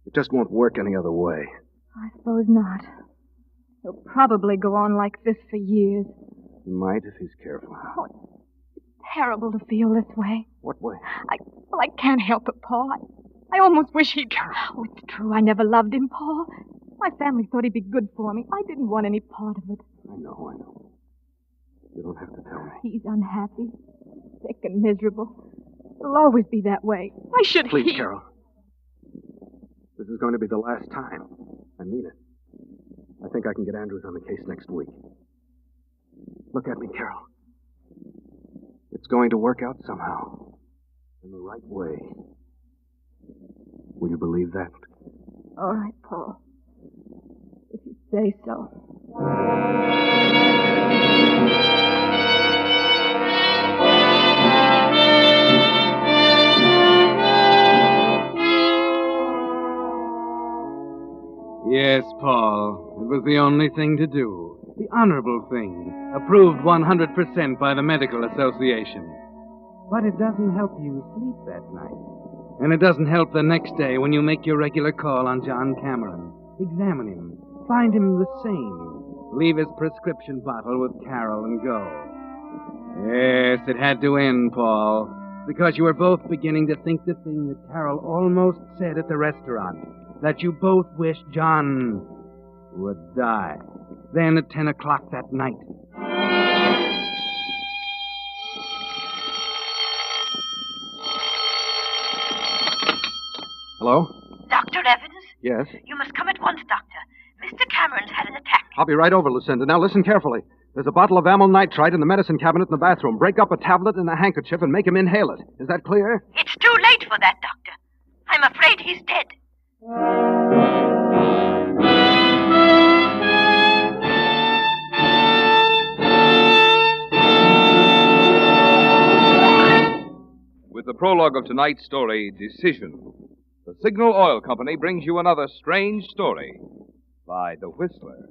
It just won't work any other way. I suppose not. He'll probably go on like this for years. He might if he's careful. Oh, it's terrible to feel this way. What way? I can't help it, Paul. I almost wish he'd... Oh, it's true. I never loved him, Paul. My family thought he'd be good for me. I didn't want any part of it. I know. You don't have to tell me. He's unhappy, sick and miserable. It'll always be that way. Why should Please, he... Carol. This is going to be the last time. I mean it. I think I can get Andrews on the case next week. Look at me, Carol. It's going to work out somehow. In the right way. Will you believe that? All right, Paul. If you say so. Yes, Paul. It was the only thing to do. The honorable thing. Approved 100% by the Medical Association. But it doesn't help you sleep that night. And it doesn't help the next day when you make your regular call on John Cameron. Examine him. Find him the same. Leave his prescription bottle with Carol and go. Yes, it had to end, Paul. Because you were both beginning to think the thing that Carol almost said at the restaurant. That you both wished John would die. Then at 10 o'clock that night. Hello? Dr. Evans? Yes? You must come at once, Doctor. Mr. Cameron's had an attack. I'll be right over, Lucinda. Now listen carefully. There's a bottle of amyl nitrite in the medicine cabinet in the bathroom. Break up a tablet in a handkerchief and make him inhale it. Is that clear? It's too late for that, Doctor. I'm afraid he's dead. With the prologue of tonight's story, Decision, the Signal Oil Company brings you another strange story by The Whistler.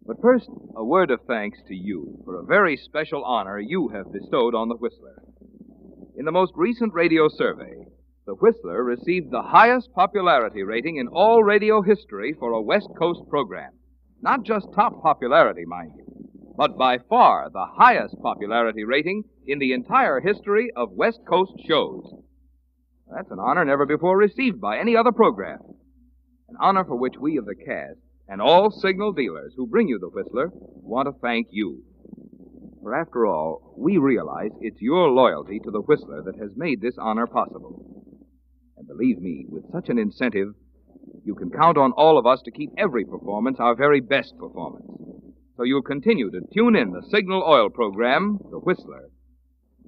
But first, a word of thanks to you for a very special honor you have bestowed on The Whistler. In the most recent radio survey, The Whistler received the highest popularity rating in all radio history for a West Coast program. Not just top popularity, mind you, but by far the highest popularity rating in the entire history of West Coast shows. That's an honor never before received by any other program. An honor for which we of the cast and all Signal dealers who bring you The Whistler want to thank you. For after all, we realize it's your loyalty to The Whistler that has made this honor possible. And believe me, with such an incentive, you can count on all of us to keep every performance our very best performance. So you'll continue to tune in the Signal Oil program, The Whistler,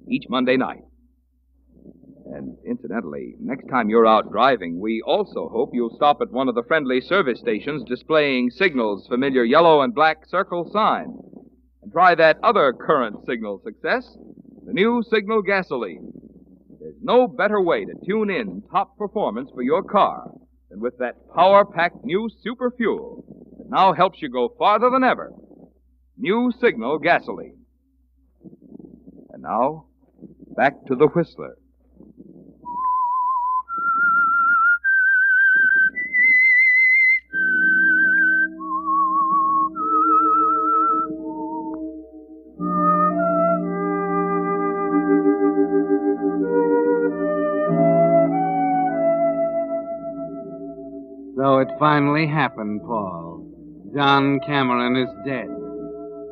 each Monday night. And incidentally, next time you're out driving, we also hope you'll stop at one of the friendly service stations displaying Signal's familiar yellow and black circle sign. And try that other current Signal success, the new Signal gasoline. There's no better way to tune in top performance for your car than with that power-packed new super fuel that now helps you go farther than ever. New Signal gasoline. And now, back to The Whistler. So it finally happened, Paul. John Cameron is dead.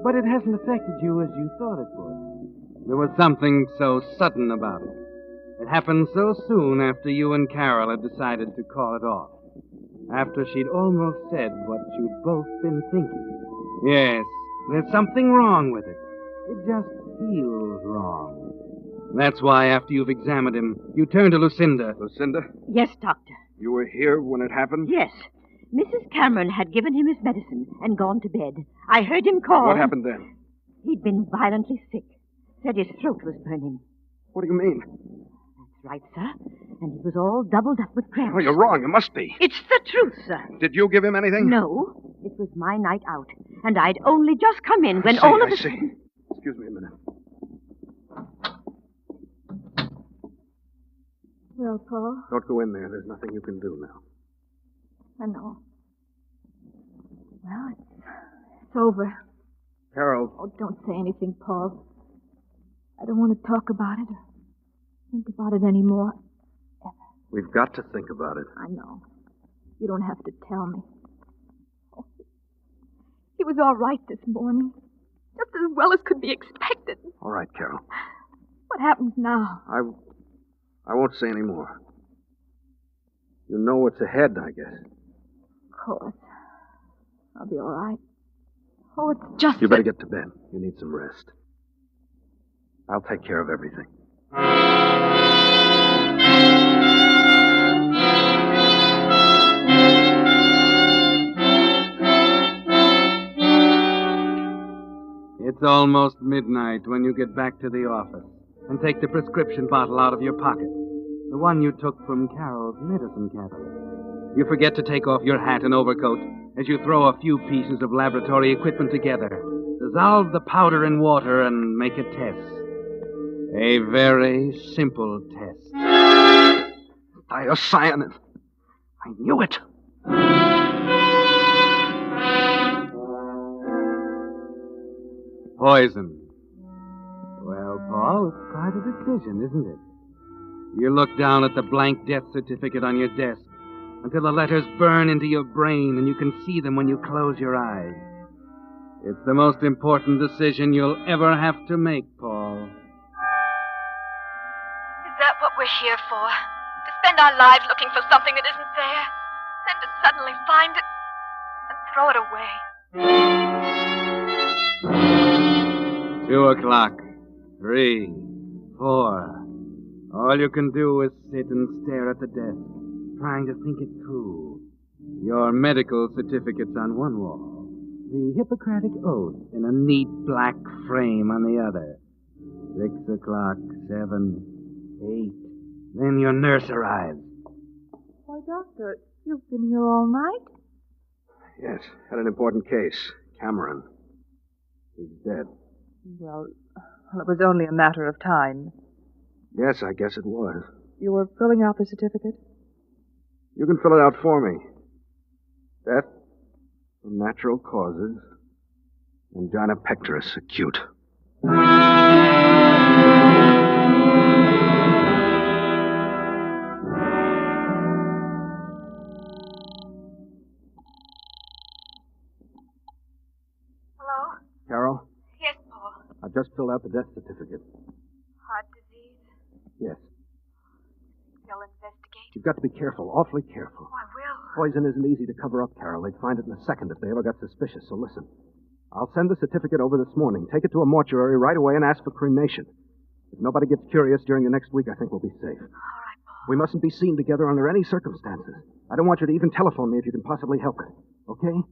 But it hasn't affected you as you thought it would. There was something so sudden about it. It happened so soon after you and Carol had decided to call it off. After she'd almost said what you'd both been thinking. Yes, there's something wrong with it. It just feels wrong. That's why, after you've examined him, you turn to Lucinda. Lucinda? Yes, Doctor. You were here when it happened? Yes. Mrs. Cameron had given him his medicine and gone to bed. I heard him call. What happened then? He'd been violently sick. Said his throat was burning. What do you mean? That's right, sir. And he was all doubled up with cramps. Oh, you're wrong. You must be. It's the truth, sir. Did you give him anything? No. It was my night out. And I'd only just come in when all of I see. Excuse me a minute. Well, Paul? Don't go in there. There's nothing you can do now. I know. Well, it's over. Carol. Oh, don't say anything, Paul. I don't want to talk about it or think about it anymore. We've got to think about it. I know. You don't have to tell me. Oh, he was all right this morning. Just as well as could be expected. All right, Carol. What happens now? I won't say any more. You know what's ahead, I guess. Of course. I'll be all right. Oh, it's just... You better get to bed. You need some rest. I'll take care of everything. It's almost midnight when you get back to the office and take the prescription bottle out of your pocket, the one you took from Carol's medicine cabinet. You forget to take off your hat and overcoat as you throw a few pieces of laboratory equipment together, dissolve the powder in water, and make a test. A very simple test. Thiocyanin. I knew it. Poison. Well, Paul, it's quite a decision, isn't it? You look down at the blank death certificate on your desk until the letters burn into your brain and you can see them when you close your eyes. It's the most important decision you'll ever have to make, Paul. Is that what we're here for? To spend our lives looking for something that isn't there, then to suddenly find it and throw it away? 2 o'clock. 3, 4. All you can do is sit and stare at the desk, trying to think it through. Your medical certificate's on one wall, the Hippocratic Oath in a neat black frame on the other. 6 o'clock, 7, 8. Then your nurse arrives. Doctor, you've been here all night? Yes, had an important case. Cameron. He's dead. Well, it was only a matter of time. Yes, I guess it was. You were filling out the certificate? You can fill it out for me. Death from natural causes. Angina pectoris acute. Hello? Carol, Yes, Paul. I just filled out the death certificate. Heart disease. Yes. You'll investigate. You've got to be careful, awfully careful. I will. Poison isn't easy to cover up, Carol. They'd find it in a second if they ever got suspicious. So listen. I'll send the certificate over this morning. Take it to a mortuary right away and ask for cremation. If nobody gets curious during the next week, I think we'll be safe. All right, Paul. We mustn't be seen together under any circumstances. I don't want you to even telephone me if you can possibly help it. Okay? Okay.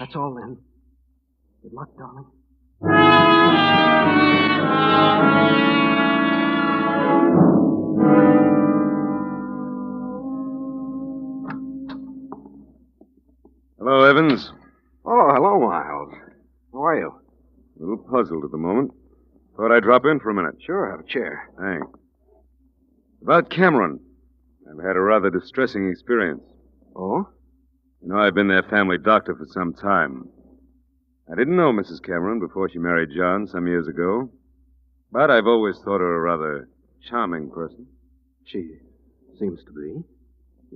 That's all then. Good luck, darling. Hello, Evans. Oh, hello, Miles. How are you? A little puzzled at the moment. Thought I'd drop in for a minute. Sure, have a chair. Thanks. About Cameron. I've had a rather distressing experience. Oh? You know, I've been their family doctor for some time. I didn't know Mrs. Cameron before she married John some years ago, but I've always thought her a rather charming person. She seems to be.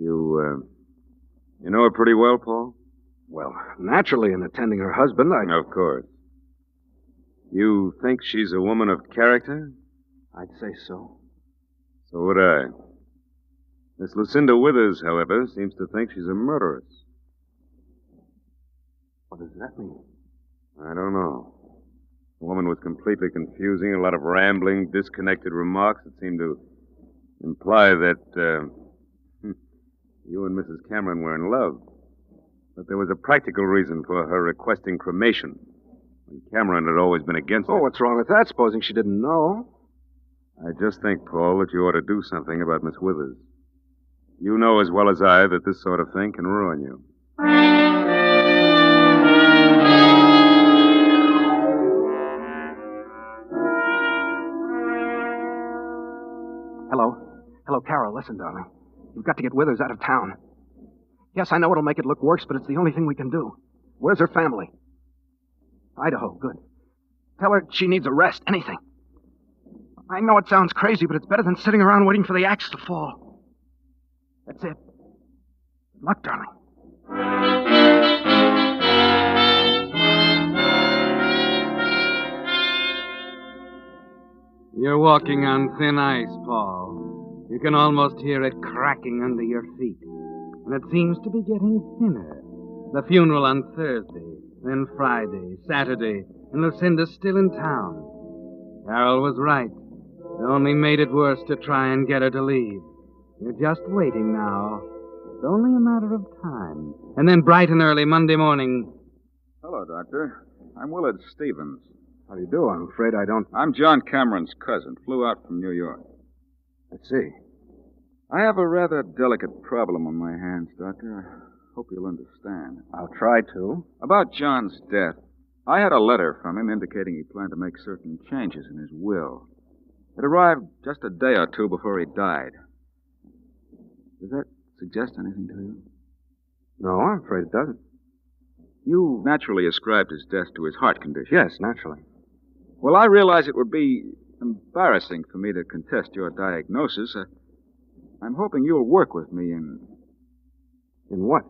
You know her pretty well, Paul? Well, naturally, in attending her husband, Of course. You think she's a woman of character? I'd say so. So would I. Miss Lucinda Withers, however, seems to think she's a murderess. What does that mean? I don't know. The woman was completely confusing, a lot of rambling, disconnected remarks that seemed to imply that you and Mrs. Cameron were in love. But there was a practical reason for her requesting cremation. And Cameron had always been against it. Oh, what's wrong with that, supposing she didn't know? I just think, Paul, that you ought to do something about Miss Withers. You know as well as I that this sort of thing can ruin you. Hello, Carol. Listen, darling. You've got to get Withers out of town. Yes, I know it'll make it look worse, but it's the only thing we can do. Where's her family? Idaho. Good. Tell her she needs a rest. Anything. I know it sounds crazy, but it's better than sitting around waiting for the axe to fall. That's it. Good luck, darling. You're walking on thin ice, Paul. You can almost hear it cracking under your feet. And it seems to be getting thinner. The funeral on Thursday, then Friday, Saturday, and Lucinda's still in town. Carol was right. It only made it worse to try and get her to leave. You're just waiting now. It's only a matter of time. And then bright and early Monday morning. Hello, Doctor. I'm Willard Stevens. How do you do? I'm afraid I don't... I'm John Cameron's cousin. Flew out from New York. I see. I have a rather delicate problem on my hands, Doctor. I hope you'll understand. I'll try to. About John's death. I had a letter from him indicating he planned to make certain changes in his will. It arrived just a day or two before he died. Does that suggest anything to you? No, I'm afraid it doesn't. You naturally ascribed his death to his heart condition. Yes, naturally. Well, I realize it would be embarrassing for me to contest your diagnosis. I'm hoping you'll work with me in... In what?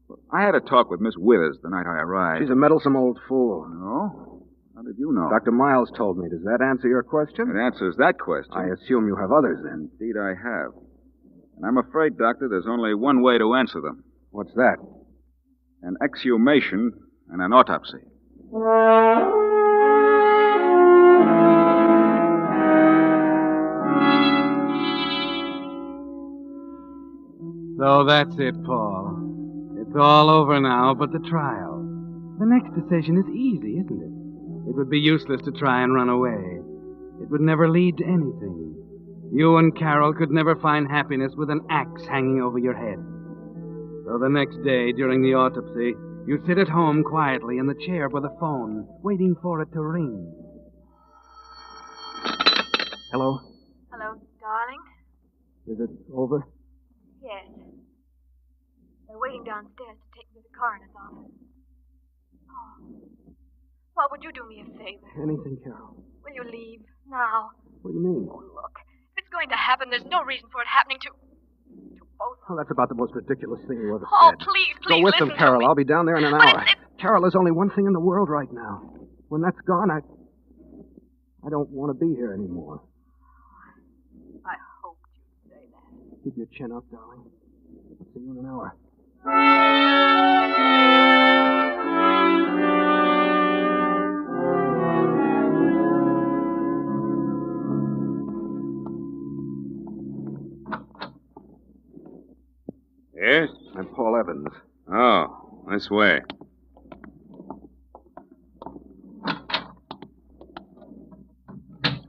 Well, I had a talk with Miss Withers the night I arrived. She's a meddlesome old fool. No? How did you know? Dr. Miles told me. Does that answer your question? It answers that question. I assume you have others, then. Indeed, I have. And I'm afraid, Doctor, there's only one way to answer them. What's that? An exhumation and an autopsy. So that's it, Paul. It's all over now but the trial. The next decision is easy, isn't it? It would be useless to try and run away. It would never lead to anything. You and Carol could never find happiness with an axe hanging over your head. So the next day, during the autopsy, you sit at home quietly in the chair by the phone, waiting for it to ring. Hello? Hello, darling. Is it over? Yes. They're waiting downstairs to take me to the coroner's office. Paul, would you do me a favor? Anything, Carol. Will you leave now? What do you mean? Oh, look. If it's going to happen, there's no reason for it happening to both. Oh, that's about the most ridiculous thing you ever Oh, said. please, Go with them, listen Carol. to me. I'll be down there in an But hour. Carol, there's only one thing in the world right now. When that's gone, I don't want to be here anymore. I hoped you'd say that. Keep your chin up, darling. I'll see you in an hour. Yes? I'm Paul Evans. Oh, this way.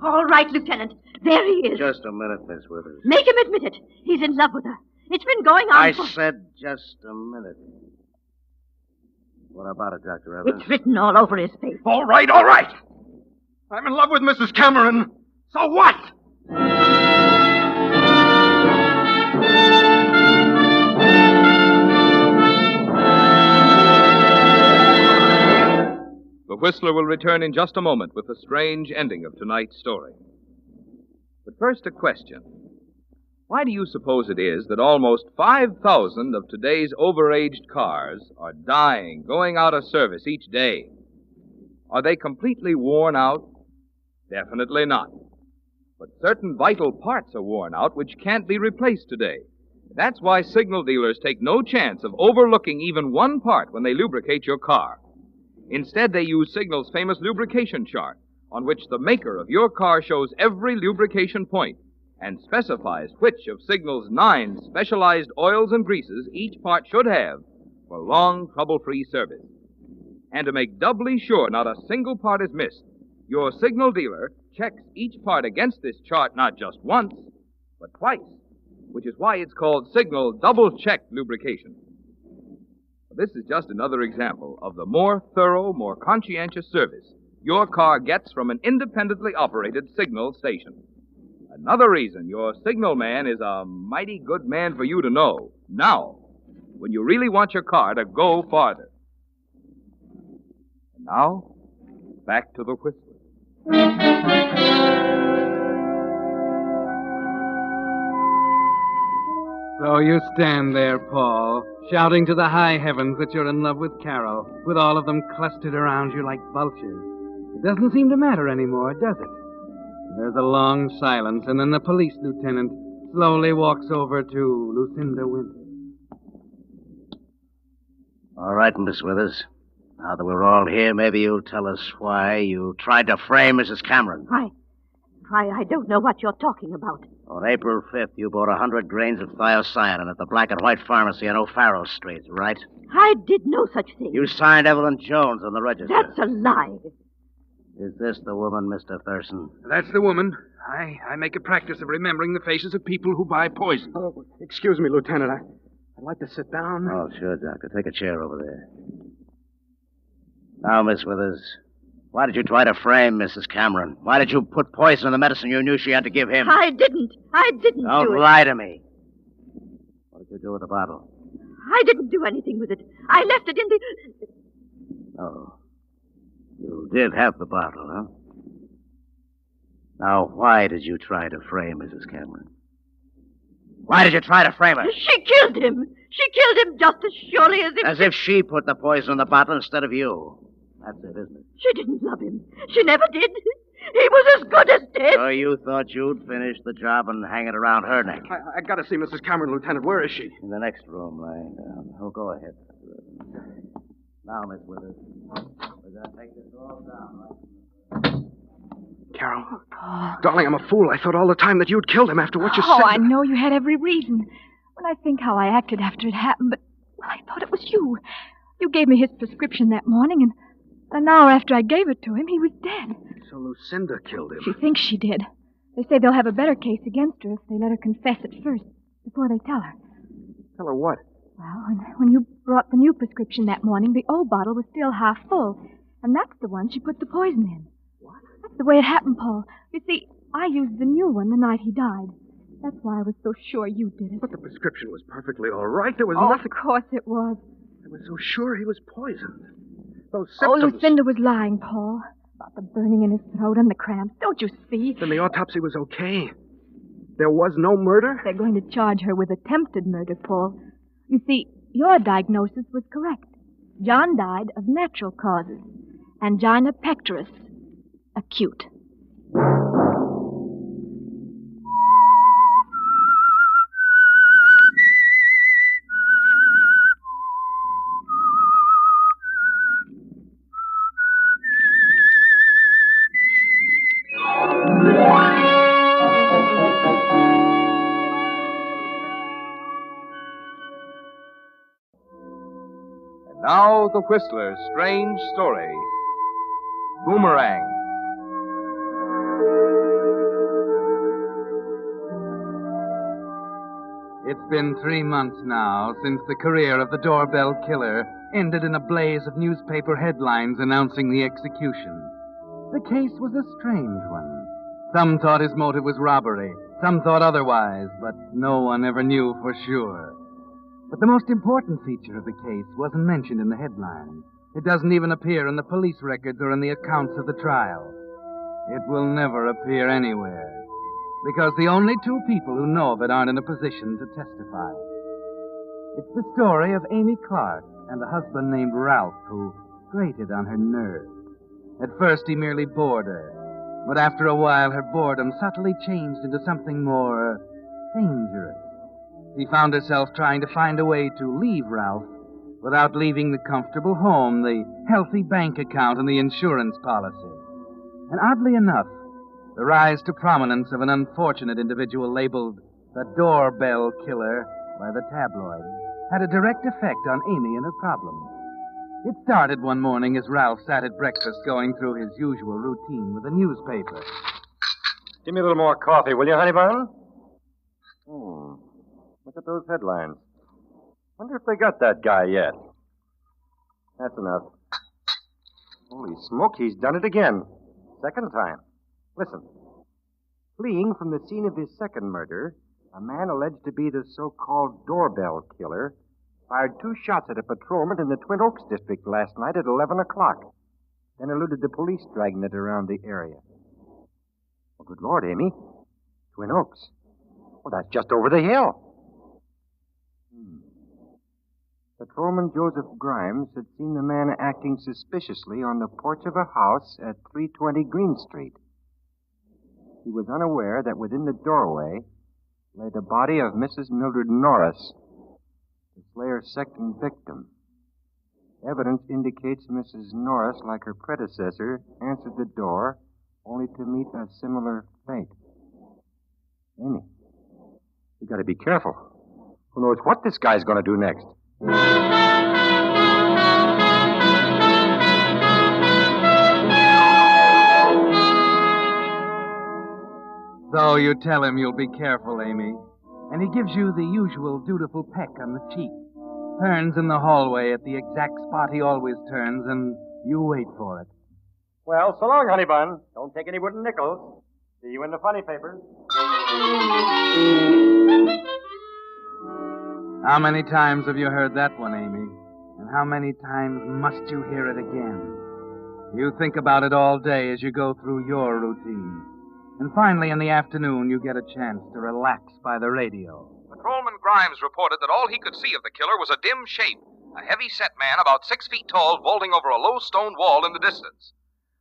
All right, Lieutenant. There he is. Just a minute, Miss Withers. Make him admit it. He's in love with her. It's been going on I for... said just a minute. What about it, Dr. Evans? It's written all over his face. All right, all right. I'm in love with Mrs. Cameron. So what? The Whistler will return in just a moment with the strange ending of tonight's story. But first, a question. Why do you suppose it is that almost 5,000 of today's overaged cars are dying, going out of service each day? Are they completely worn out? Definitely not. But certain vital parts are worn out which can't be replaced today. That's why signal dealers take no chance of overlooking even one part when they lubricate your car. Instead, they use Signal's famous lubrication chart, on which the maker of your car shows every lubrication point and specifies which of Signal's 9 specialized oils and greases each part should have for long, trouble-free service. And to make doubly sure not a single part is missed, your Signal dealer checks each part against this chart not just once, but twice, which is why it's called Signal Double-Check Lubrication. This is just another example of the more thorough, more conscientious service your car gets from an independently operated signal station. Another reason your signal man is a mighty good man for you to know now, when you really want your car to go farther. And now, back to the Whistler. So you stand there, Paul, shouting to the high heavens that you're in love with Carol, with all of them clustered around you like vultures. It doesn't seem to matter anymore, does it? There's a long silence, and then the police lieutenant slowly walks over to Lucinda Winter. All right, Miss Withers. Now that we're all here, maybe you'll tell us why you tried to frame Mrs. Cameron. I don't know what you're talking about. On April 5th, you bought 100 grains of thiocyanin at the Black and White Pharmacy on O'Farrell Street, right? I did no such thing. You signed Evelyn Jones on the register. That's a lie. Is this the woman, Mr. Thurston? That's the woman. I make a practice of remembering the faces of people who buy poison. Oh, excuse me, Lieutenant. I'd like to sit down. Oh, sure, Doctor. Take a chair over there. Now, Miss Withers, why did you try to frame Mrs. Cameron? Why did you put poison in the medicine you knew she had to give him? I didn't Don't do it. lie to me. What did you do with the bottle? I didn't do anything with it. I left it in the... Oh. You did have the bottle, huh? Now, why did you try to frame Mrs. Cameron? Why did you try to frame her? She killed him. She killed him just as surely as if... As if she put the poison in the bottle instead of you. That's it, isn't it? She didn't love him. She never did. He was as good as dead. So you thought you'd finish the job and hang it around her neck? I got to see Mrs. Cameron, Lieutenant. Where is she? In the next room, lying down. Oh, go ahead. Now, Miss Withers, we're going to take this all down, right? Carol. Darling, I'm a fool. I thought all the time that you'd killed him after what you said. Oh, I know you had every reason. When I think how I acted after it happened, but I thought it was you. You gave me his prescription that morning, and an hour after I gave it to him, he was dead. So Lucinda killed him. She thinks she did. They say they'll have a better case against her if they let her confess at first, before they tell her. Tell her what? Well, when you brought the new prescription that morning, the old bottle was still half full, and that's the one she put the poison in. What? That's the way it happened, Paul. You see, I used the new one the night he died. That's why I was so sure you did it. But the prescription was perfectly all right. There was nothing... Of course it was. I was so sure he was poisoned. Those symptoms... Oh, Lucinda was lying, Paul. About the burning in his throat and the cramps. Don't you see? Then the autopsy was okay. There was no murder? They're going to charge her with attempted murder, Paul. You see, your diagnosis was correct. John died of natural causes. Angina pectoris. Acute. Now, the Whistler's strange story. Boomerang. It's been 3 months now since the career of the doorbell killer ended in a blaze of newspaper headlines announcing the execution. The case was a strange one. Some thought his motive was robbery, some thought otherwise, but no one ever knew for sure. But the most important feature of the case wasn't mentioned in the headline. It doesn't even appear in the police records or in the accounts of the trial. It will never appear anywhere, because the only 2 people who know of it aren't in a position to testify. It's the story of Amy Clark and a husband named Ralph who grated on her nerves. At first, he merely bored her, but after a while, her boredom subtly changed into something more dangerous. She found herself trying to find a way to leave Ralph without leaving the comfortable home, the healthy bank account, and the insurance policy. And oddly enough, the rise to prominence of an unfortunate individual labeled the doorbell killer by the tabloids had a direct effect on Amy and her problems. It started one morning as Ralph sat at breakfast going through his usual routine with a newspaper. Give me a little more coffee, will you, honey bun? Look at those headlines. Wonder if they got that guy yet. That's enough. Holy smoke, he's done it again. Second time. Listen. Fleeing from the scene of his second murder, a man alleged to be the so-called doorbell killer fired 2 shots at a patrolman in the Twin Oaks district last night at 11 o'clock, then eluded the police dragnet around the area. Oh, good Lord, Amy. Twin Oaks. Well, that's just over the hill. Patrolman Joseph Grimes had seen the man acting suspiciously on the porch of a house at 320 Green Street. He was unaware that within the doorway lay the body of Mrs. Mildred Norris, the slayer's second victim. Evidence indicates Mrs. Norris, like her predecessor, answered the door only to meet a similar fate. Amy, you gotta be careful. Who knows what this guy's gonna do next? So you tell him you'll be careful, Amy, and he gives you the usual dutiful peck on the cheek, turns in the hallway at the exact spot he always turns, and you wait for it. Well, so long, honey bun. Don't take any wooden nickels. See you in the funny papers. How many times have you heard that one, Amy? And how many times must you hear it again? You think about it all day as you go through your routine. And finally, in the afternoon, you get a chance to relax by the radio. Patrolman Grimes reported that all he could see of the killer was a dim shape, a heavy-set man about 6 feet tall vaulting over a low stone wall in the distance.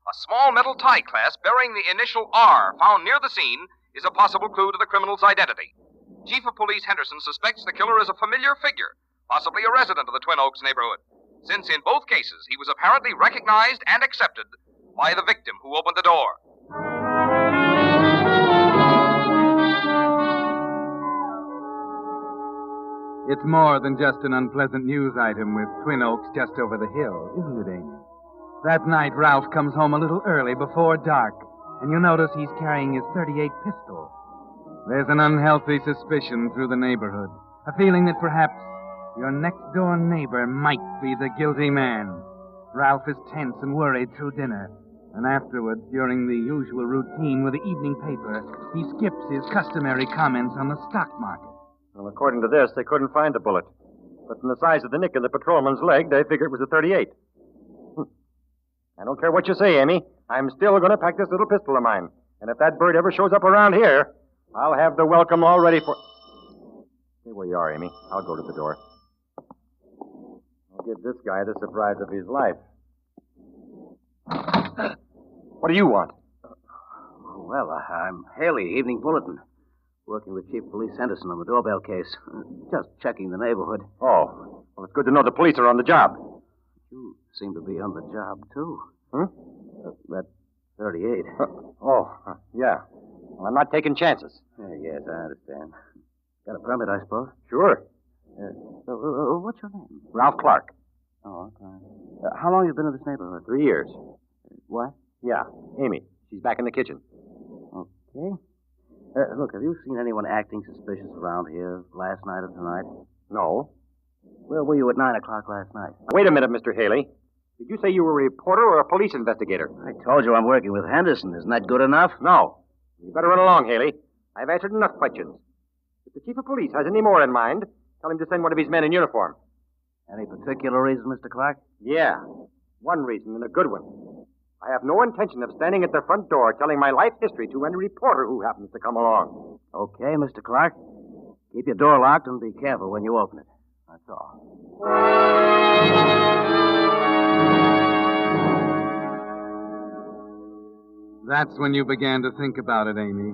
A small metal tie clasp bearing the initial R found near the scene is a possible clue to the criminal's identity. Chief of Police Henderson suspects the killer is a familiar figure, possibly a resident of the Twin Oaks neighborhood, since in both cases he was apparently recognized and accepted by the victim who opened the door. It's more than just an unpleasant news item with Twin Oaks just over the hill, isn't it, Amy? That night, Ralph comes home a little early before dark, and you notice he's carrying his .38 pistol. There's an unhealthy suspicion through the neighborhood, a feeling that perhaps your next-door neighbor might be the guilty man. Ralph is tense and worried through dinner, and afterwards, during the usual routine with the evening paper, he skips his customary comments on the stock market. Well, according to this, they couldn't find the bullet. But from the size of the nick in the patrolman's leg, they figured it was a .38. I don't care what you say, Amy. I'm still going to pack this little pistol of mine. And if that bird ever shows up around here, I'll have the welcome all ready for... Stay where you are, Amy. I'll go to the door. I'll give this guy the surprise of his life. What do you want? Well, I'm Haley, Evening Bulletin. Working with Chief Police Henderson on the doorbell case. Just checking the neighborhood. Oh, well, it's good to know the police are on the job. You seem to be on the job, too. That 38. Yeah. Well, I'm not taking chances. Yes, I understand. Got a permit, I suppose? Sure. What's your name? Ralph Clark. Oh, okay. How long have you been in this neighborhood? 3 years. What? Yeah, Amy. She's back in the kitchen. Okay. Look, have you seen anyone acting suspicious around here last night or tonight? No. Where were you at 9 o'clock last night? Wait a minute, Mr. Haley. Did you say you were a reporter or a police investigator? I told you I'm working with Henderson. Isn't that good enough? No. You better run along, Haley. I've answered enough questions. If the chief of police has any more in mind, tell him to send one of his men in uniform. Any particular reason, Mr. Clark? Yeah. One reason, and a good one. I have no intention of standing at the front door telling my life history to any reporter who happens to come along. Okay, Mr. Clark. Keep your door locked and be careful when you open it. That's all. That's when you began to think about it, Amy,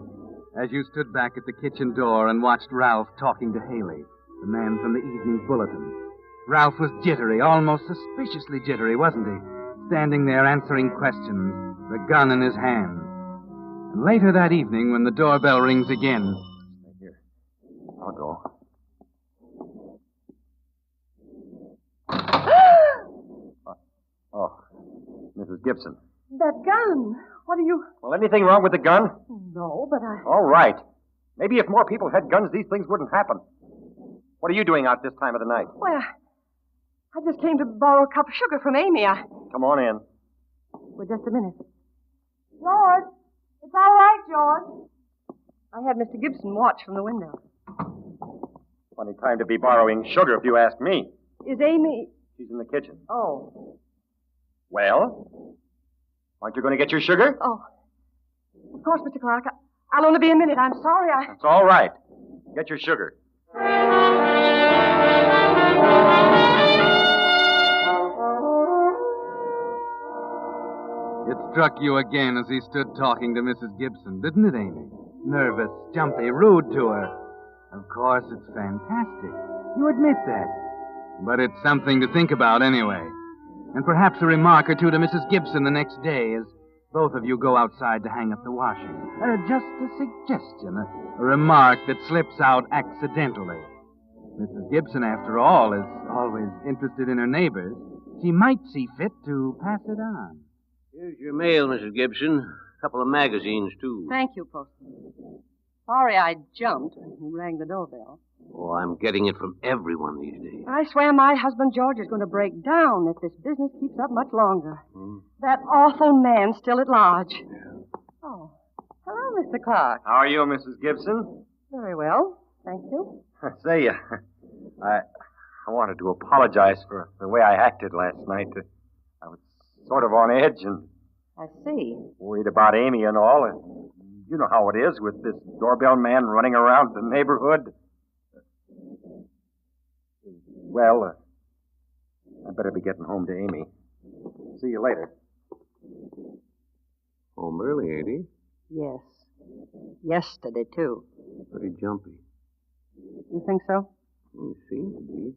as you stood back at the kitchen door and watched Ralph talking to Haley, the man from the Evening Bulletin. Ralph was jittery, almost suspiciously jittery, wasn't he? Standing there answering questions, the gun in his hand. And later that evening, when the doorbell rings again... Stay here. I'll go. Mrs. Gibson. That gun. What are you... Well, anything wrong with the gun? No, but I... All right. Maybe if more people had guns, these things wouldn't happen. What are you doing out this time of the night? Well, I just came to borrow a cup of sugar from Amy. Come on in. Well, just a minute. George! It's all right, George. I had Mr. Gibson watch from the window. Funny time to be borrowing sugar, if you ask me. Is Amy... She's in the kitchen. Oh. Well? Aren't you going to get your sugar? Oh. Of course, Mr. Clark. I'll only be a minute. I'm sorry. That's all right. Get your sugar. It struck you again as he stood talking to Mrs. Gibson, didn't it, Amy? Nervous, jumpy, rude to her. Of course, it's fantastic. You admit that. But it's something to think about anyway. And perhaps a remark or two to Mrs. Gibson the next day as both of you go outside to hang up the washing. Just a suggestion, a remark that slips out accidentally. Mrs. Gibson, after all, is always interested in her neighbors. She might see fit to pass it on. Here's your mail, Mrs. Gibson. A couple of magazines, too. Thank you, Postman. Sorry I jumped when you rang the doorbell. Oh, I'm getting it from everyone these days. I swear my husband George is going to break down if this business keeps up much longer. That awful man still at large. Oh. Hello, Mr. Clark. How are you, Mrs. Gibson? Very well, thank you. Say, I wanted to apologize for the way I acted last night. I was sort of on edge and... I see. Worried about Amy and all. And you know how it is with this doorbell man running around the neighborhood. Well, I better be getting home to Amy. See you later. Home early, ain't he? Yes. Yesterday, too. Pretty jumpy. You think so? You seem to be.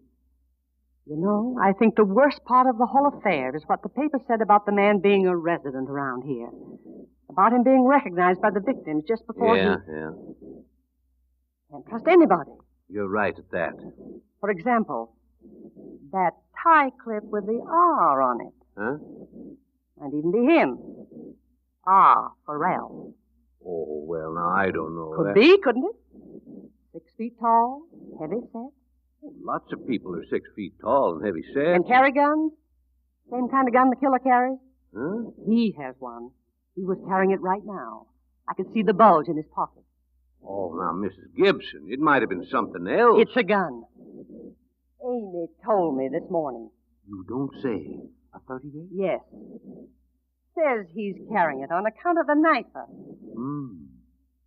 You know, I think the worst part of the whole affair is what the paper said about the man being a resident around here. About him being recognized by the victims just before Yeah. Can't trust anybody. You're right at that. For example, that tie clip with the R on it. Huh? Might even be him. R for Ralph. Oh, well, now, I don't know. Could be, couldn't it? 6 feet tall, heavy set. Lots of people are 6 feet tall and heavy set. And carry guns? Same kind of gun the killer carries? Huh? He has one. He was carrying it right now. I could see the bulge in his pocket. Oh, now, Mrs. Gibson, it might have been something else. It's a gun. Amy told me this morning. You don't say. A 38? Yes. Says he's carrying it on account of the knifer. Hmm.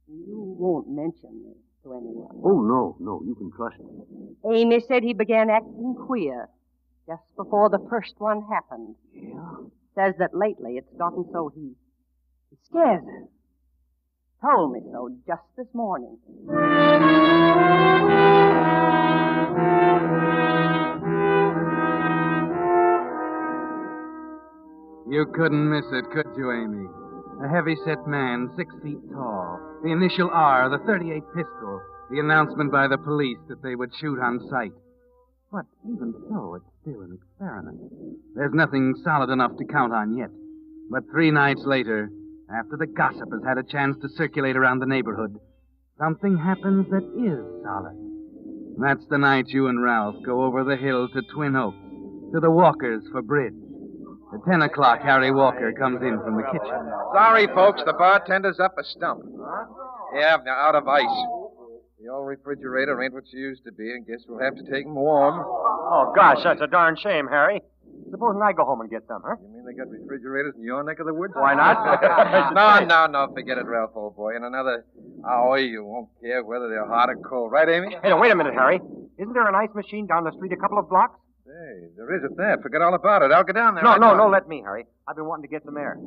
You won't mention this to anyone. Oh, no, you can trust me. Amy said he began acting queer just before the first one happened. Yeah? Says that lately it's gotten so he scares her. Told me so just this morning. You couldn't miss it, could you, Amy? A heavy-set man, 6 feet tall. The initial R, the .38 pistol. The announcement by the police that they would shoot on sight. But even so, it's still an experiment. There's nothing solid enough to count on yet. But 3 nights later, after the gossip has had a chance to circulate around the neighborhood, something happens that is solid. That's the night you and Ralph go over the hill to Twin Oaks, to the Walkers for bridge. At 10 o'clock, Harry Walker comes in from the kitchen. Sorry, folks, the bartender's up a stump. Yeah, they're out of ice. The old refrigerator ain't what she used to be, and guess we'll have to take 'em warm. Oh, gosh, that's a darn shame, Harry. Supposing I go home and get some, huh? You mean they got refrigerators in your neck of the woods? Why not? No, forget it, Ralph, old boy. In another hour, you won't care whether they're hot or cold. Right, Amy? Hey, now, wait a minute, Harry. Isn't there an ice machine down the street a couple of blocks? Hey, there is at that. Forget all about it. I'll go down there. No, let me, Harry. I've been wanting to get some air.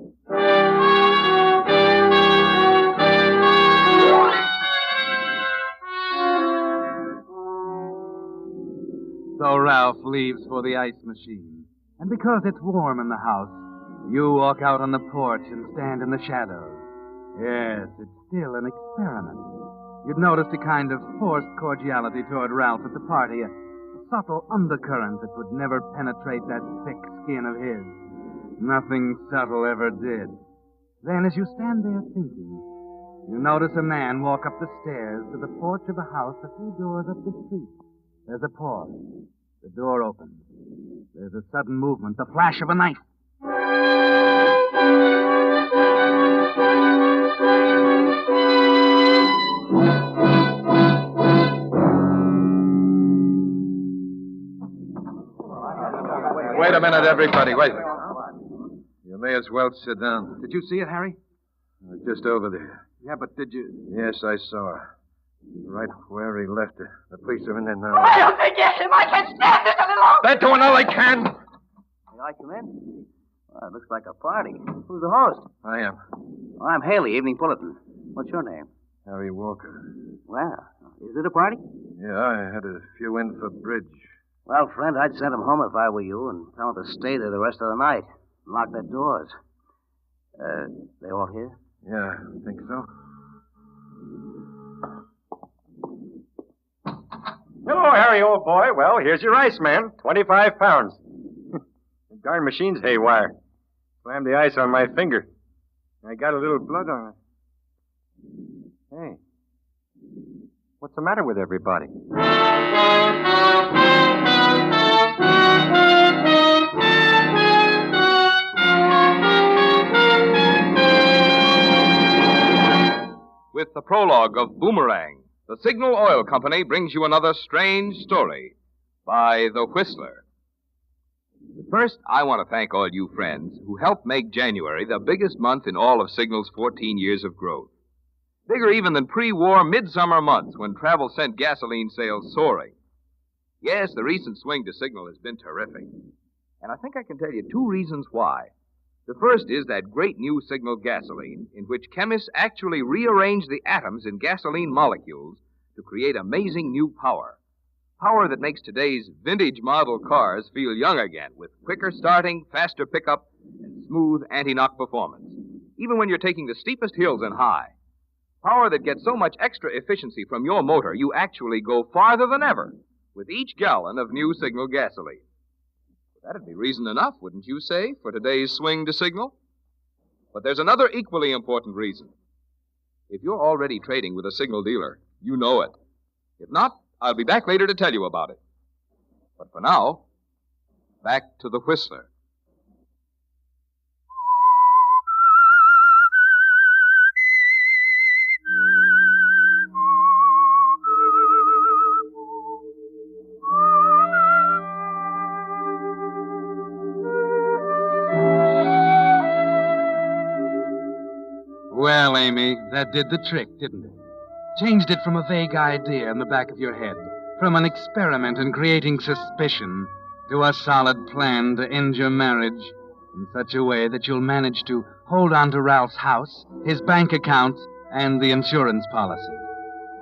So Ralph leaves for the ice machine. And because it's warm in the house, you walk out on the porch and stand in the shadows. Yes, it's still an experiment. You'd noticed a kind of forced cordiality toward Ralph at the party, a subtle undercurrent that would never penetrate that thick skin of his. Nothing subtle ever did. Then, as you stand there thinking, you notice a man walk up the stairs to the porch of a house a few doors up the street. There's a pause. The door opens. There's a sudden movement, the flash of a knife. Wait a minute, everybody. Wait. You may as well sit down. Did you see it, Harry? Just over there. Yeah, but did you... Yes, I saw her. Right where he left her. The police are in there now. Why don't they get him? I can't stand this any longer. They're doing all they can. May I come in? Well, it looks like a party. Who's the host? I am. Well, I'm Haley, Evening Bulletin. What's your name? Harry Walker. Well, is it a party? Yeah, I had a few in for bridge. Well, friend, I'd send them home if I were you and tell them to stay there the rest of the night. Lock their doors. They all here? Yeah, I think so. Hello, Harry, old boy. Well, here's your ice, man. 25 pounds. The darn machine's haywire. Slammed the ice on my finger. I got a little blood on it. Hey. What's the matter with everybody? With the prologue of Boomerang, the Signal Oil Company brings you another strange story by The Whistler. But first, I want to thank all you friends who helped make January the biggest month in all of Signal's 14 years of growth. Bigger even than pre-war midsummer months when travel sent gasoline sales soaring. Yes, the recent swing to Signal has been terrific. And I think I can tell you 2 reasons why. The first is that great new Signal gasoline, in which chemists actually rearrange the atoms in gasoline molecules to create amazing new power. Power that makes today's vintage model cars feel young again, with quicker starting, faster pickup, and smooth anti-knock performance, even when you're taking the steepest hills and high. Power that gets so much extra efficiency from your motor, you actually go farther than ever with each gallon of new Signal gasoline. That'd be reason enough, wouldn't you say, for today's swing to Signal? But there's another equally important reason. If you're already trading with a signal dealer, you know it. If not, I'll be back later to tell you about it. But for now, back to the Whistler. Well, Amy, that did the trick, didn't it? Changed it from a vague idea in the back of your head, from an experiment in creating suspicion, to a solid plan to end your marriage in such a way that you'll manage to hold on to Ralph's house, his bank accounts, and the insurance policy.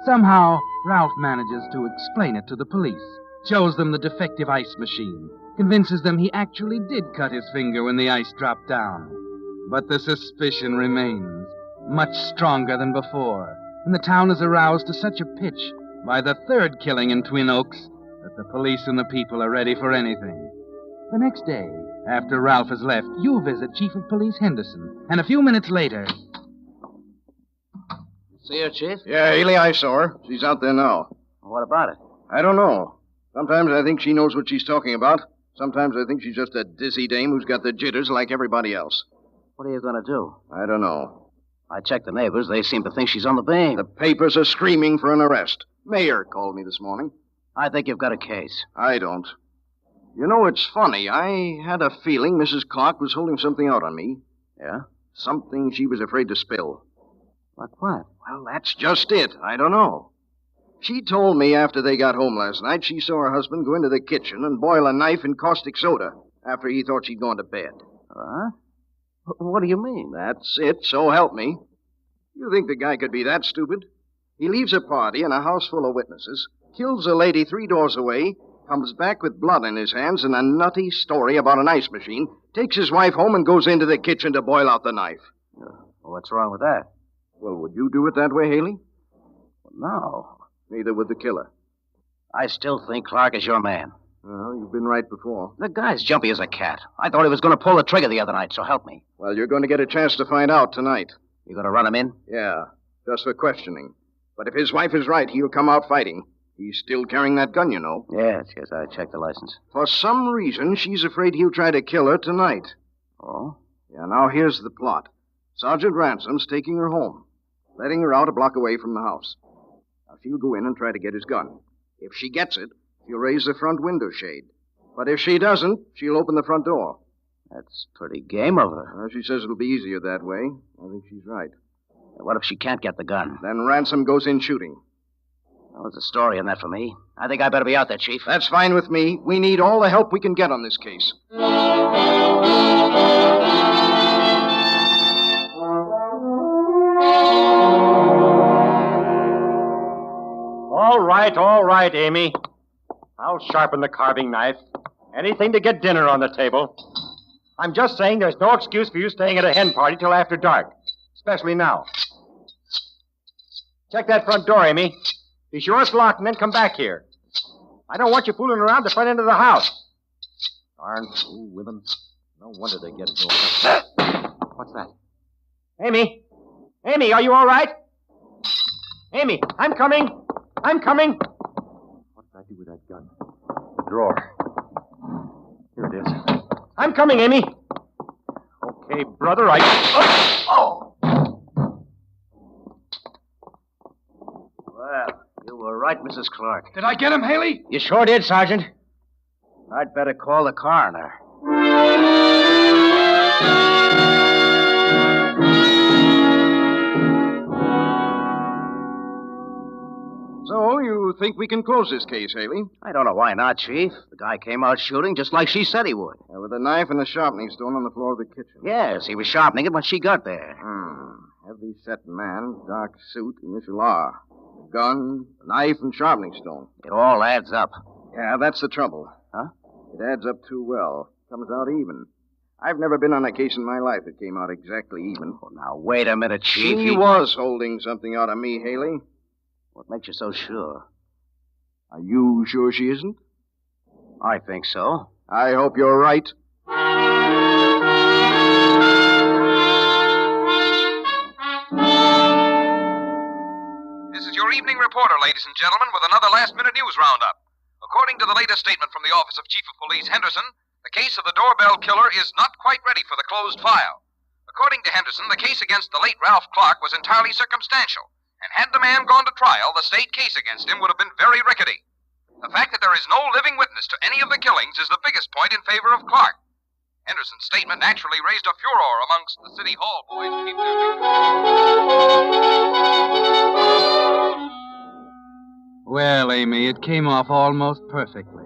Somehow, Ralph manages to explain it to the police, shows them the defective ice machine, convinces them he actually did cut his finger when the ice dropped down. But the suspicion remains, much stronger than before, and the town is aroused to such a pitch by the third killing in Twin Oaks that the police and the people are ready for anything. The next day, after Ralph has left, you visit Chief of Police Henderson, and a few minutes later... See her, Chief? Yeah, Haley, I saw her. She's out there now. What about it? I don't know. Sometimes I think she knows what she's talking about. Sometimes I think she's just a dizzy dame who's got the jitters like everybody else. What are you going to do? I don't know. I checked the neighbors. They seem to think she's on the beam. The papers are screaming for an arrest. Mayor called me this morning. I think you've got a case. I don't. You know, it's funny. I had a feeling Mrs. Clark was holding something out on me. Yeah? Something she was afraid to spill. Like what? Well, that's just it. I don't know. She told me after they got home last night she saw her husband go into the kitchen and boil a knife in caustic soda after he thought she'd gone to bed. Huh? What do you mean? That's it, so help me. You think the guy could be that stupid? He leaves a party in a house full of witnesses, kills a lady 3 doors away, comes back with blood in his hands and a nutty story about an ice machine, takes his wife home and goes into the kitchen to boil out the knife. What's wrong with that? Well, would you do it that way, Haley? Well, no. Neither would the killer. I still think Clark is your man. Well, you've been right before. The guy's jumpy as a cat. I thought he was going to pull the trigger the other night, so help me. Well, you're going to get a chance to find out tonight. You going to run him in? Yeah, just for questioning. But if his wife is right, he'll come out fighting. He's still carrying that gun, you know. Yes, I checked the license. For some reason, she's afraid he'll try to kill her tonight. Oh? Yeah, now here's the plot. Sergeant Ransom's taking her home, letting her out a block away from the house. Now, she'll go in and try to get his gun. If she gets it, she'll raise the front window shade. But if she doesn't, she'll open the front door. That's pretty game of her. Well, she says it'll be easier that way. I think she's right. What if she can't get the gun? Then Ransom goes in shooting. Well, there's a story in that for me. I think I better be out there, Chief. That's fine with me. We need all the help we can get on this case. All right, Amy. I'll sharpen the carving knife. Anything to get dinner on the table. I'm just saying there's no excuse for you staying at a hen party till after dark. Especially now. Check that front door, Amy. Be sure it's locked and then come back here. I don't want you fooling around the front end of the house. Darn fool women. No wonder they get it going. What's that? Amy? Amy, are you all right? Amy, I'm coming. I'm coming. What did I do with that gun? The drawer. Here it is. I'm coming, Amy. Okay, brother, Well, you were right, Mrs. Clark. Did I get him, Haley? You sure did, Sergeant. I'd better call the coroner. So, you think we can close this case, Haley? I don't know why not, Chief. The guy came out shooting just like she said he would. With a knife and a sharpening stone on the floor of the kitchen. Yes, he was sharpening it when she got there. Heavy-set man, dark suit, initial R. A gun, a knife, and sharpening stone. It all adds up. Yeah, that's the trouble. Huh? It adds up too well. Comes out even. I've never been on a case in my life that came out exactly even. Oh, now, wait a minute, Chief. She was holding something out of me, Haley. What makes you so sure? Are you sure she isn't? I think so. I hope you're right. your evening reporter, ladies and gentlemen, with another last-minute news roundup. According to the latest statement from the Office of Chief of Police Henderson, the case of the doorbell killer is not quite ready for the closed file. According to Henderson, the case against the late Ralph Clark was entirely circumstantial, and had the man gone to trial, the state case against him would have been very rickety. The fact that there is no living witness to any of the killings is the biggest point in favor of Clark. Henderson's statement naturally raised a furor amongst the City Hall boys who keep their... Well, Amy, it came off almost perfectly.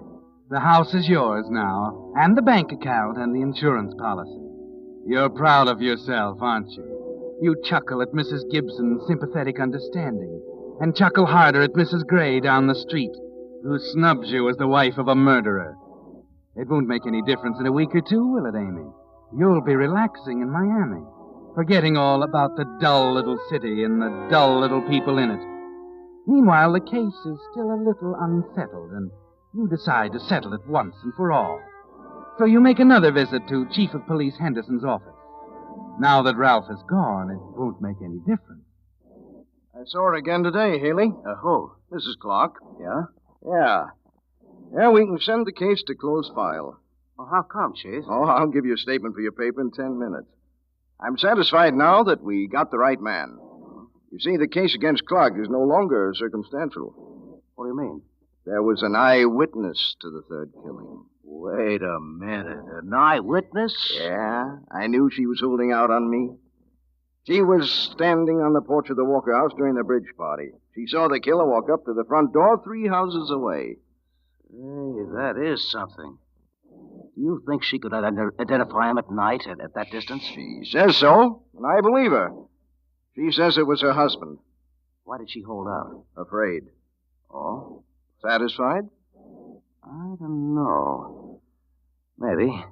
The house is yours now, and the bank account and the insurance policy. You're proud of yourself, aren't you? You chuckle at Mrs. Gibson's sympathetic understanding, and chuckle harder at Mrs. Gray down the street, who snubs you as the wife of a murderer. It won't make any difference in a week or two, will it, Amy? You'll be relaxing in Miami, forgetting all about the dull little city and the dull little people in it. Meanwhile, the case is still a little unsettled, and you decide to settle it once and for all. So you make another visit to Chief of Police Henderson's office. Now that Ralph is gone, it won't make any difference. I saw her again today, Haley. Who? Mrs. Clark. Yeah? Yeah, we can send the case to closed file. Well, how come, Chief? Oh, I'll give you a statement for your paper in 10 minutes. I'm satisfied now that we got the right man. You see, the case against Clark is no longer circumstantial. What do you mean? There was an eyewitness to the third killing. Wait a minute. An eyewitness? Yeah, I knew she was holding out on me. She was standing on the porch of the Walker house during the bridge party. She saw the killer walk up to the front door 3 houses away. Hey, that is something. Do you think she could identify him at night at that distance? She says so, and I believe her. She says it was her husband. Why did she hold out? Afraid. Oh? Satisfied? I don't know. Maybe.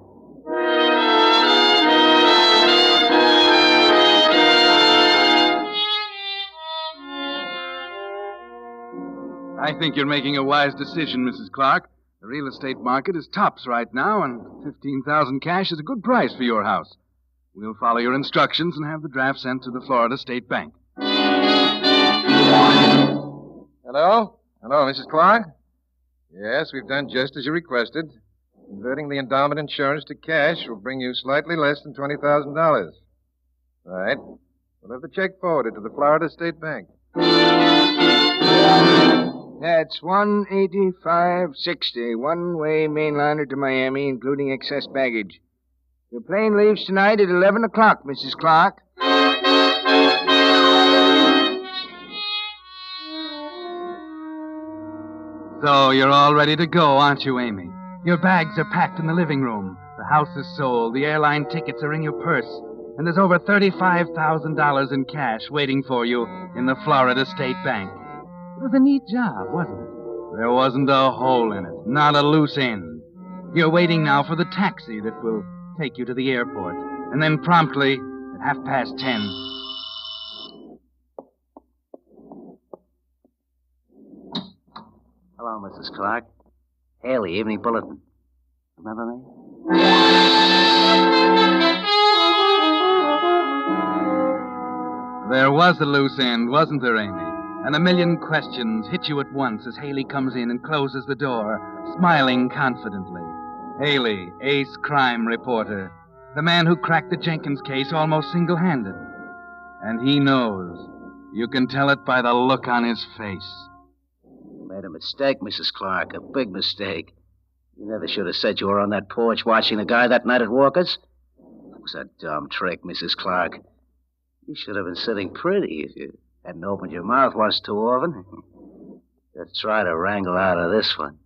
I think you're making a wise decision, Mrs. Clark. The real estate market is tops right now, and $15,000 cash is a good price for your house. We'll follow your instructions and have the draft sent to the Florida State Bank. Hello? Hello, Mrs. Clark? Yes, we've done just as you requested. Converting the endowment insurance to cash will bring you slightly less than $20,000. Right. We'll have the check forwarded to the Florida State Bank. That's $185.60, one-way mainliner to Miami, including excess baggage. Your plane leaves tonight at 11 o'clock, Mrs. Clark. So you're all ready to go, aren't you, Amy? Your bags are packed in the living room. The house is sold. The airline tickets are in your purse. And there's over $35,000 in cash waiting for you in the Florida State Bank. It was a neat job, wasn't it? There wasn't a hole in it, not a loose end. You're waiting now for the taxi that will take you to the airport. And then promptly, at 10:30... Hello, Mrs. Clark. Haley, Evening Bulletin. Remember me? There was a loose end, wasn't there, Amy? And a million questions hit you at once as Haley comes in and closes the door, smiling confidently. Haley, ace crime reporter, the man who cracked the Jenkins case almost single-handed. And he knows. You can tell it by the look on his face. You made a mistake, Mrs. Clark, a big mistake. You never should have said you were on that porch watching the guy that night at Walker's. It was a dumb trick, Mrs. Clark. You should have been sitting pretty if you hadn't opened your mouth once too often. Just try to wrangle out of this one.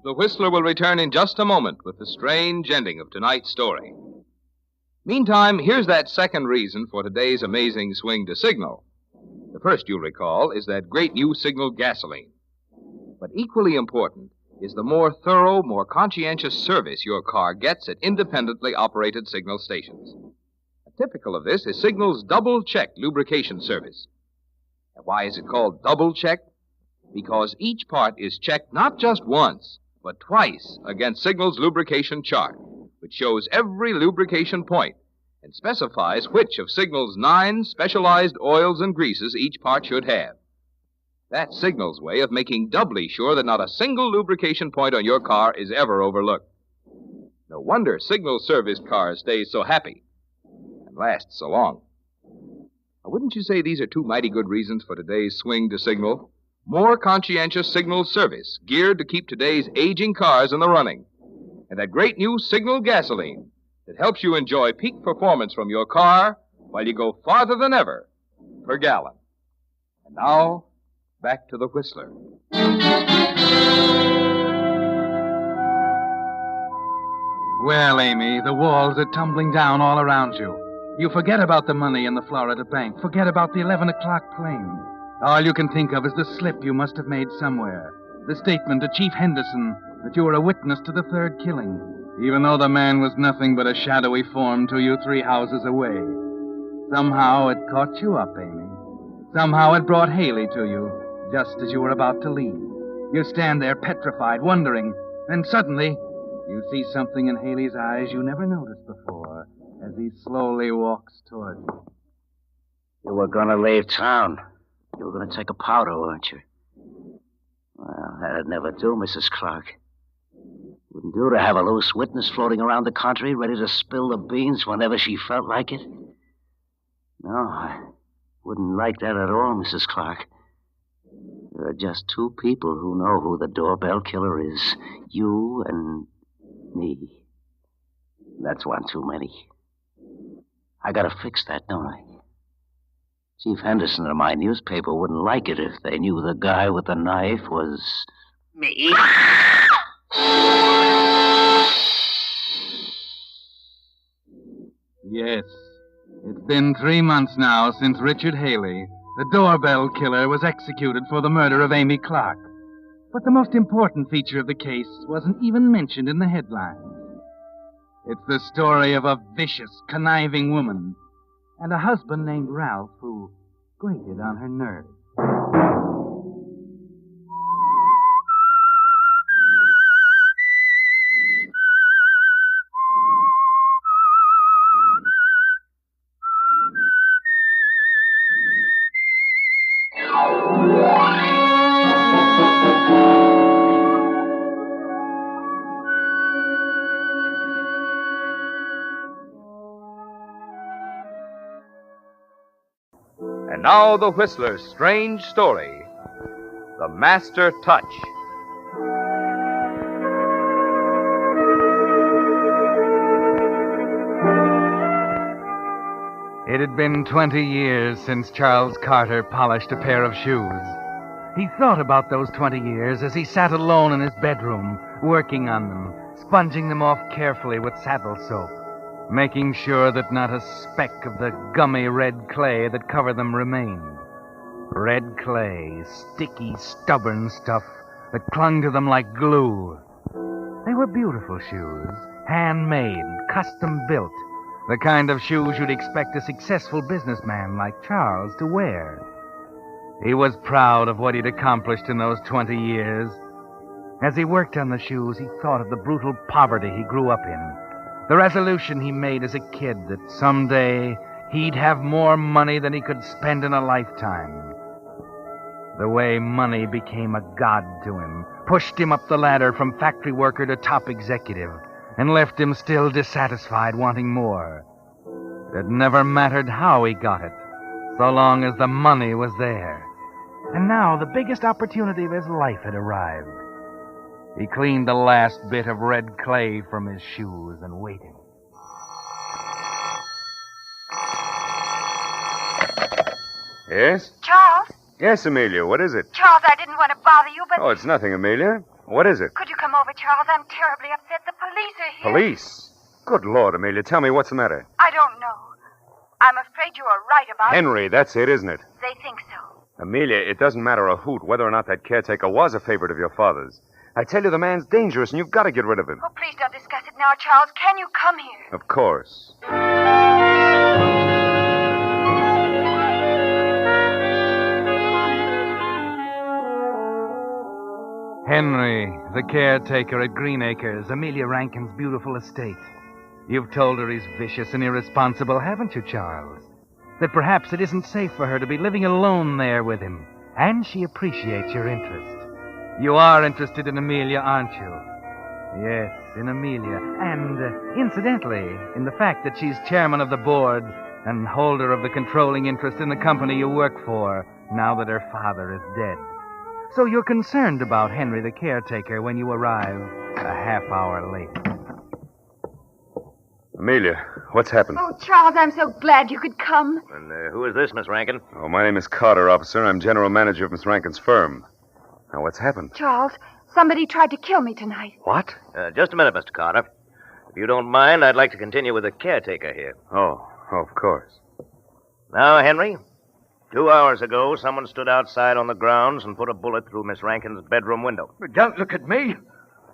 The Whistler will return in just a moment with the strange ending of tonight's story. Meantime, here's that second reason for today's amazing swing to Signal. The first, you'll recall, is that great new Signal gasoline. But equally important is the more thorough, more conscientious service your car gets at independently operated Signal stations. Typical of this is Signal's double-check lubrication service. And why is it called double-check? Because each part is checked not just once, but twice against Signal's lubrication chart, which shows every lubrication point and specifies which of Signal's 9 specialized oils and greases each part should have. That's Signal's way of making doubly sure that not a single lubrication point on your car is ever overlooked. No wonder Signal service cars stay so happy and last so long. Now, wouldn't you say these are 2 mighty good reasons for today's swing to Signal? More conscientious Signal service, geared to keep today's aging cars in the running. And that great new Signal gasoline that helps you enjoy peak performance from your car while you go farther than ever per gallon. And now, back to the Whistler. Well, Amy, the walls are tumbling down all around you. You forget about the money in the Florida bank. Forget about the 11 o'clock plane. All you can think of is the slip you must have made somewhere. The statement to Chief Henderson that you were a witness to the 3rd killing, even though the man was nothing but a shadowy form to you 3 houses away. Somehow it caught you up, Amy. Somehow it brought Haley to you, just as you were about to leave. You stand there petrified, wondering, and suddenly you see something in Haley's eyes you never noticed before as he slowly walks toward you. You were going to leave town. You were going to take a powder, weren't you? Well, that'd never do, Mrs. Clark. Wouldn't do to have a loose witness floating around the country ready to spill the beans whenever she felt like it. No, I wouldn't like that at all, Mrs. Clark. There are just 2 people who know who the doorbell killer is. You and me. That's one too many. I gotta fix that, don't I? Chief Henderson and my newspaper wouldn't like it if they knew the guy with the knife was me. Yes. It's been 3 months now since Richard Haley, the doorbell killer, was executed for the murder of Amy Clark. But the most important feature of the case wasn't even mentioned in the headlines. It's the story of a vicious, conniving woman and a husband named Ralph who grated on her nerves. And now the Whistler's strange story, The Master Touch. It had been 20 years since Charles Carter polished a pair of shoes. He thought about those 20 years as he sat alone in his bedroom, working on them, sponging them off carefully with saddle soap, making sure that not a speck of the gummy red clay that covered them remained. Red clay, sticky, stubborn stuff that clung to them like glue. They were beautiful shoes, handmade, custom built, the kind of shoes you'd expect a successful businessman like Charles to wear. He was proud of what he'd accomplished in those 20 years. As he worked on the shoes, he thought of the brutal poverty he grew up in, the resolution he made as a kid that someday he'd have more money than he could spend in a lifetime. The way money became a god to him, pushed him up the ladder from factory worker to top executive, and left him still dissatisfied, wanting more. It never mattered how he got it, so long as the money was there. And now the biggest opportunity of his life had arrived. He cleaned the last bit of red clay from his shoes and waited. Yes? Charles? Yes, Amelia, what is it? Charles, I didn't want to bother you, but... Oh, it's nothing, Amelia. What is it? Could you come over, Charles? I'm terribly upset. The police are here. Police? Good Lord, Amelia, tell me what's the matter. I don't know. I'm afraid you are right about Henry, that's it, isn't it? They think so. Amelia, it doesn't matter a hoot whether or not that caretaker was a favorite of your father's. I tell you, the man's dangerous, and you've got to get rid of him. Oh, please don't discuss it now, Charles. Can you come here? Of course. Henry, the caretaker at Greenacres, Amelia Rankin's beautiful estate. You've told her he's vicious and irresponsible, haven't you, Charles? That perhaps it isn't safe for her to be living alone there with him. And she appreciates your interest. You are interested in Amelia, aren't you? Yes, in Amelia. And, incidentally, in the fact that she's chairman of the board and holder of the controlling interest in the company you work for, now that her father is dead. So you're concerned about Henry the caretaker when you arrive a half hour late. Amelia, what's happened? Oh, Charles, I'm so glad you could come. And who is this, Miss Rankin? Oh, my name is Carter, officer. I'm general manager of Miss Rankin's firm. Now, what's happened? Charles, somebody tried to kill me tonight. What? Just a minute, Mr. Carter. If you don't mind, I'd like to continue with the caretaker here. Oh, of course. Now, Henry, 2 hours ago, someone stood outside on the grounds and put a bullet through Miss Rankin's bedroom window. Don't look at me.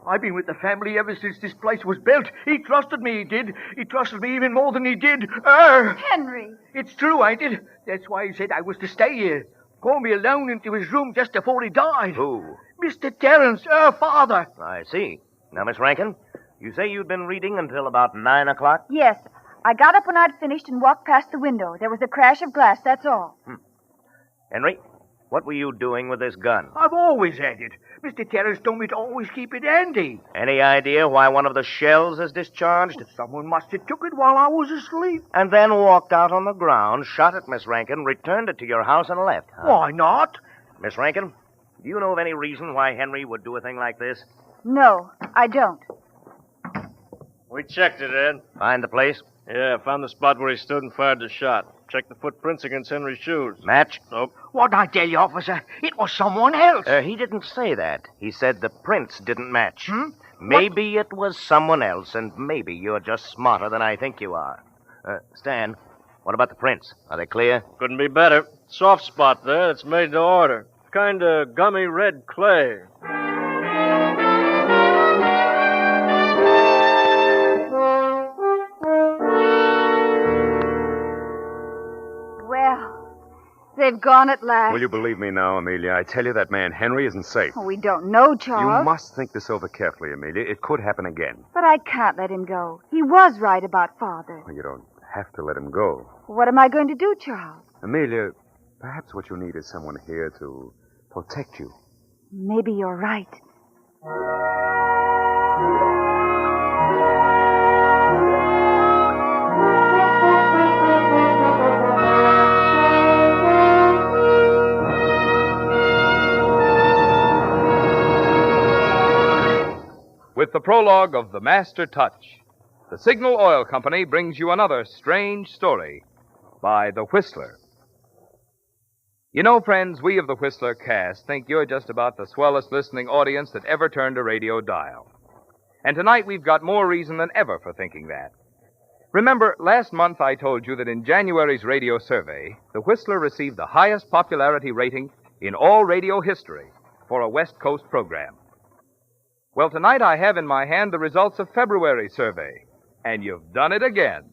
I've been with the family ever since this place was built. He trusted me, he did. He trusted me even more than he did her. Henry. It's true, ain't it? That's why he said I was to stay here. Called me alone into his room just before he died. Who? Mr. Terrence, her father. I see. Now, Miss Rankin, you say you'd been reading until about 9 o'clock? Yes. I got up when I'd finished and walked past the window. There was a crash of glass, that's all. Henry, what were you doing with this gun? I've always had it. Mr. Terrence told me to always keep it handy. Any idea why one of the shells is discharged? Someone must have took it while I was asleep. And then walked out on the ground, shot at Miss Rankin, returned it to your house, and left. Huh? Why not? Miss Rankin, do you know of any reason why Henry would do a thing like this? No, I don't. We checked it, Ed. Find the place? Yeah, found the spot where he stood and fired the shot. Checked the footprints against Henry's shoes. Match? Nope. What'd I tell you, officer? It was someone else. He didn't say that. He said the prints didn't match. Maybe it was someone else, and maybe you're just smarter than I think you are. Stan, what about the prints? Are they clear? Couldn't be better. Soft spot there that's made to order. Kind of gummy red clay. They've gone at last. Will you believe me now, Amelia? I tell you that man, Henry, isn't safe. Oh, we don't know, Charles. You must think this over carefully, Amelia. It could happen again. But I can't let him go. He was right about Father. Well, you don't have to let him go. What am I going to do, Charles? Amelia, perhaps what you need is someone here to protect you. Maybe you're right. With the prologue of The Master Touch, the Signal Oil Company brings you another strange story by The Whistler. You know, friends, we of the Whistler cast think you're just about the swellest listening audience that ever turned a radio dial. And tonight we've got more reason than ever for thinking that. Remember, last month I told you that in January's radio survey, the Whistler received the highest popularity rating in all radio history for a West Coast program. Well, tonight I have in my hand the results of February's survey, and you've done it again.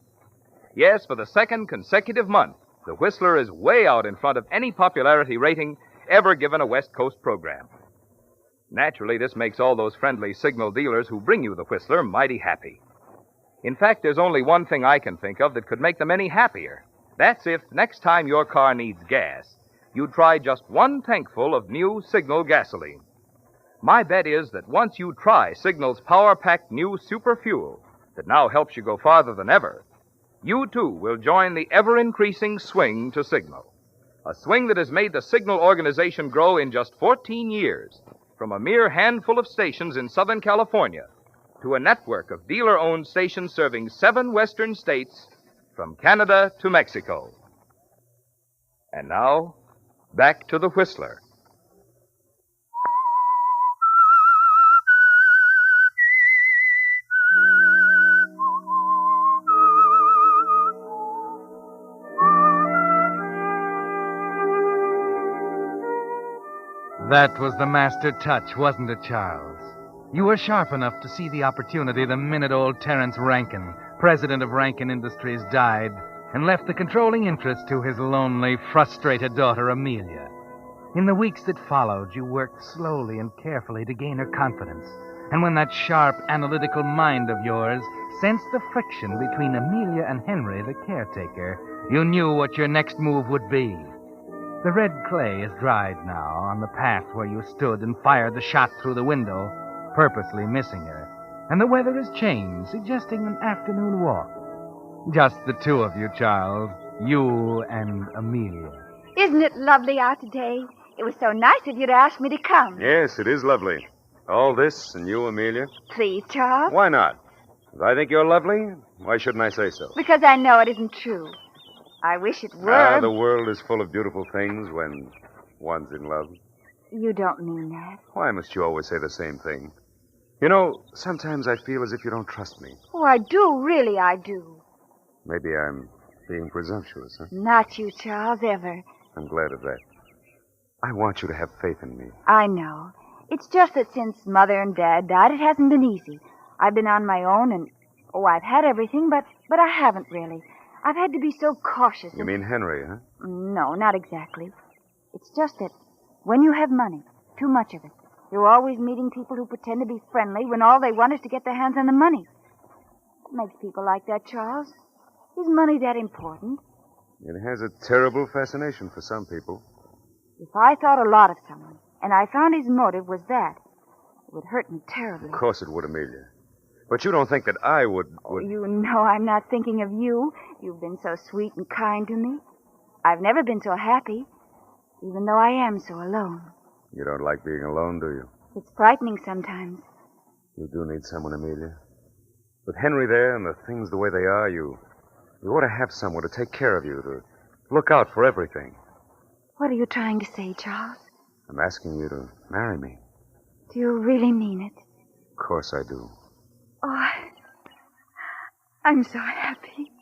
Yes, for the second consecutive month, the Whistler is way out in front of any popularity rating ever given a West Coast program. Naturally, this makes all those friendly signal dealers who bring you the Whistler mighty happy. In fact, there's only one thing I can think of that could make them any happier. That's if, next time your car needs gas, you try just one tankful of new Signal gasoline. My bet is that once you try Signal's power-packed new super fuel that now helps you go farther than ever, you too will join the ever-increasing swing to Signal. A swing that has made the Signal organization grow in just 14 years, from a mere handful of stations in Southern California to a network of dealer-owned stations serving 7 western states from Canada to Mexico. And now, back to the Whistler. That was the master touch, wasn't it, Charles? You were sharp enough to see the opportunity the minute old Terrence Rankin, president of Rankin Industries, died and left the controlling interest to his lonely, frustrated daughter, Amelia. In the weeks that followed, you worked slowly and carefully to gain her confidence. And when that sharp, analytical mind of yours sensed the friction between Amelia and Henry, the caretaker, you knew what your next move would be. The red clay is dried now on the path where you stood and fired the shot through the window, purposely missing her. And the weather has changed, suggesting an afternoon walk. Just the two of you, Charles. You and Amelia. Isn't it lovely out today? It was so nice of you to ask me to come. Yes, it is lovely. All this and you, Amelia? Please, Charles. Why not? If I think you're lovely, why shouldn't I say so? Because I know it isn't true. I wish it were. The world is full of beautiful things when one's in love. You don't mean that. Why must you always say the same thing? You know, sometimes I feel as if you don't trust me. Oh, I do. Really, I do. Maybe I'm being presumptuous, huh? Not you, Charles, ever. I'm glad of that. I want you to have faith in me. I know. It's just that since Mother and Dad died, it hasn't been easy. I've been on my own, and, I've had everything, but I haven't really. I've had to be so cautious. You mean Henry, huh? No, not exactly. It's just that when you have money, too much of it, you're always meeting people who pretend to be friendly when all they want is to get their hands on the money. What makes people like that, Charles? Is money that important? It has a terrible fascination for some people. If I thought a lot of someone, and I found his motive was that, it would hurt me terribly. Of course it would, Amelia. But you don't think that I would... You know I'm not thinking of you. You've been so sweet and kind to me. I've never been so happy, even though I am so alone. You don't like being alone, do you? It's frightening sometimes. You do need someone, Amelia. With Henry there and the things the way they are, you ought to have someone to take care of you, to look out for everything. What are you trying to say, Charles? I'm asking you to marry me. Do you really mean it? Of course I do. Oh, I'm so happy.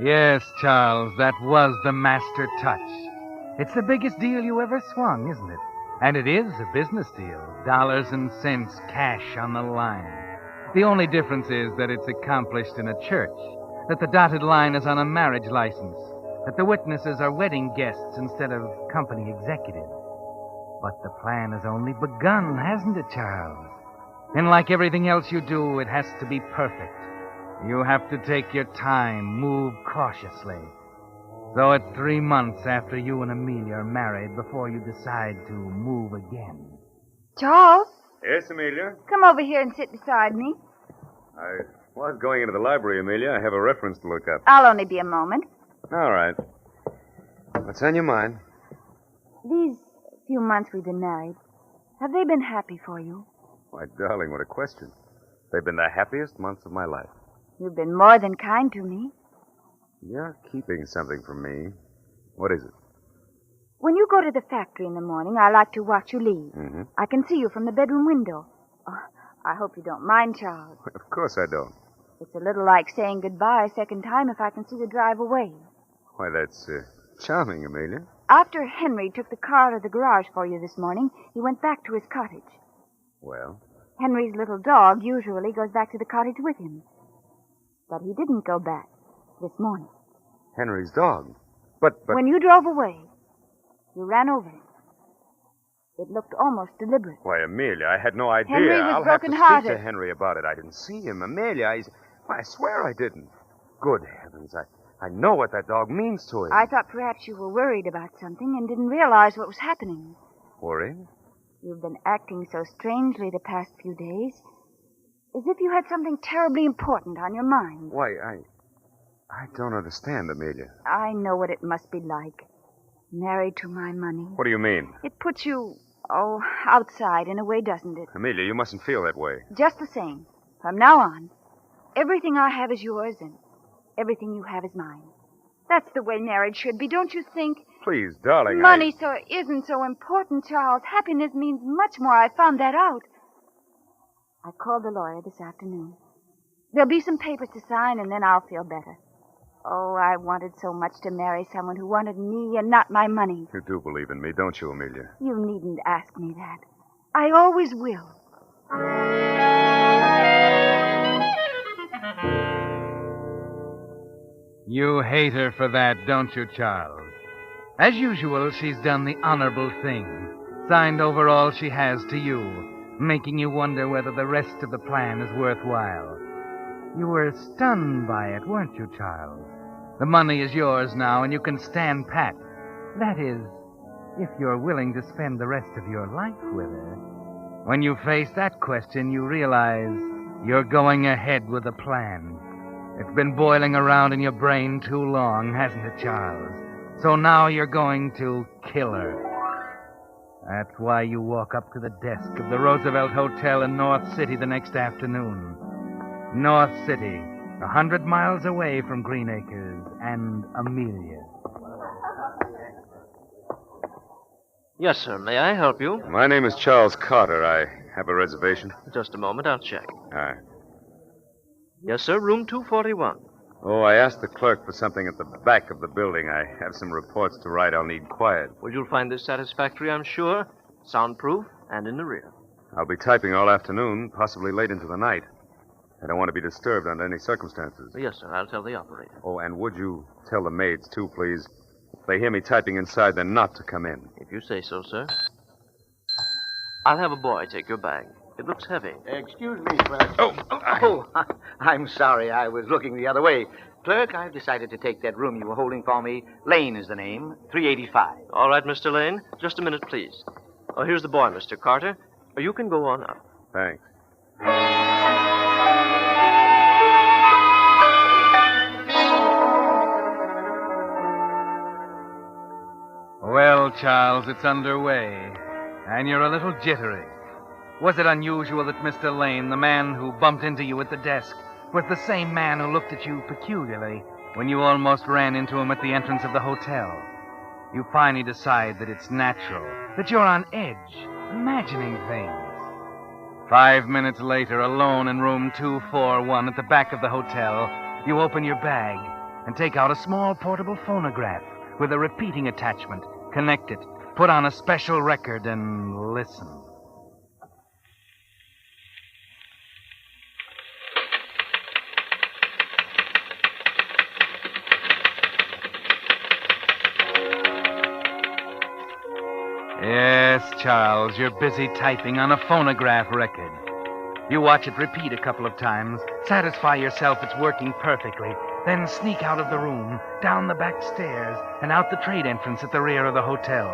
Yes, Charles, that was the master touch. It's the biggest deal you ever swung, isn't it? And it is a business deal. Dollars and cents, cash on the line. The only difference is that it's accomplished in a church, that the dotted line is on a marriage license, that the witnesses are wedding guests instead of company executives. But the plan has only begun, hasn't it, Charles? And like everything else you do, it has to be perfect. You have to take your time, move cautiously. So it's 3 months after you and Amelia are married before you decide to move again. Charles? Yes, Amelia? Come over here and sit beside me. I was going into the library, Amelia. I have a reference to look up. I'll only be a moment. All right. What's on your mind? These few months we've been married, have they been happy for you? Why, darling, what a question. They've been the happiest months of my life. You've been more than kind to me. You're keeping something from me. What is it? When you go to the factory in the morning, I like to watch you leave. Mm-hmm. I can see you from the bedroom window. Oh, I hope you don't mind, Charles. Of course I don't. It's a little like saying goodbye a second time if I can see you drive away. Why, that's charming, Amelia. After Henry took the car out of the garage for you this morning, he went back to his cottage. Well? Henry's little dog usually goes back to the cottage with him. But he didn't go back this morning. Henry's dog? But... When you drove away, you ran over him. It looked almost deliberate. Why, Amelia, I had no idea. Henry was I'll have to speak broken-hearted. to Henry about it. I didn't see him. Amelia, I swear I didn't. Good heavens, I know what that dog means to him. I thought perhaps you were worried about something and didn't realize what was happening. Worried? You've been acting so strangely the past few days, as if you had something terribly important on your mind. Why, I don't understand, Amelia. I know what it must be like. Married to my money. What do you mean? It puts you, outside in a way, doesn't it? Amelia, you mustn't feel that way. Just the same. From now on, everything I have is yours and everything you have is mine. That's the way marriage should be, don't you think? Please, darling, Money isn't so important, Charles. Happiness means much more. I found that out. I called the lawyer this afternoon. There'll be some papers to sign, and then I'll feel better. Oh, I wanted so much to marry someone who wanted me and not my money. You do believe in me, don't you, Amelia? You needn't ask me that. I always will. You hate her for that, don't you, Charles? As usual, she's done the honorable thing. Signed over all she has to you, making you wonder whether the rest of the plan is worthwhile. You were stunned by it, weren't you, Charles? The money is yours now, and you can stand pat. That is, if you're willing to spend the rest of your life with her. When you face that question, you realize you're going ahead with a plan. It's been boiling around in your brain too long, hasn't it, Charles? So now you're going to kill her. That's why you walk up to the desk of the Roosevelt Hotel in North City the next afternoon. North City, 100 miles away from Green Acres and Amelia. Yes, sir. May I help you? My name is Charles Carter. I have a reservation. Just a moment. I'll check. All right. Yes, sir. Room 241. Oh, I asked the clerk for something at the back of the building. I have some reports to write. I'll need quiet. Well, you'll find this satisfactory, I'm sure. Soundproof and in the rear. I'll be typing all afternoon, possibly late into the night. I don't want to be disturbed under any circumstances. Yes, sir. I'll tell the operator. Oh, and would you tell the maids, too, please? If they hear me typing inside, then not to come in. If you say so, sir. I'll have a boy take your bag. It looks heavy. Excuse me, clerk. I'm sorry. I was looking the other way. Clerk, I've decided to take that room you were holding for me. Lane is the name. 385. All right, Mr. Lane. Just a minute, please. Oh, here's the boy, Mr. Carter. You can go on up. Thanks. Well, Charles, it's underway. And you're a little jittery. Was it unusual that Mr. Lane, the man who bumped into you at the desk, was the same man who looked at you peculiarly when you almost ran into him at the entrance of the hotel? You finally decide that it's natural, that you're on edge, imagining things. 5 minutes later, alone in room 241 at the back of the hotel, you open your bag and take out a small portable phonograph with a repeating attachment. Connect it, put on a special record, and listen. Yes, Charles, you're busy typing on a phonograph record. You watch it repeat a couple of times, satisfy yourself it's working perfectly, then sneak out of the room, down the back stairs, and out the trade entrance at the rear of the hotel.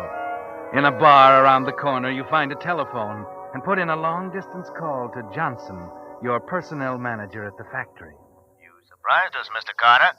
In a bar around the corner, you find a telephone and put in a long-distance call to Johnson, your personnel manager at the factory. You surprised us, Mr. Carter.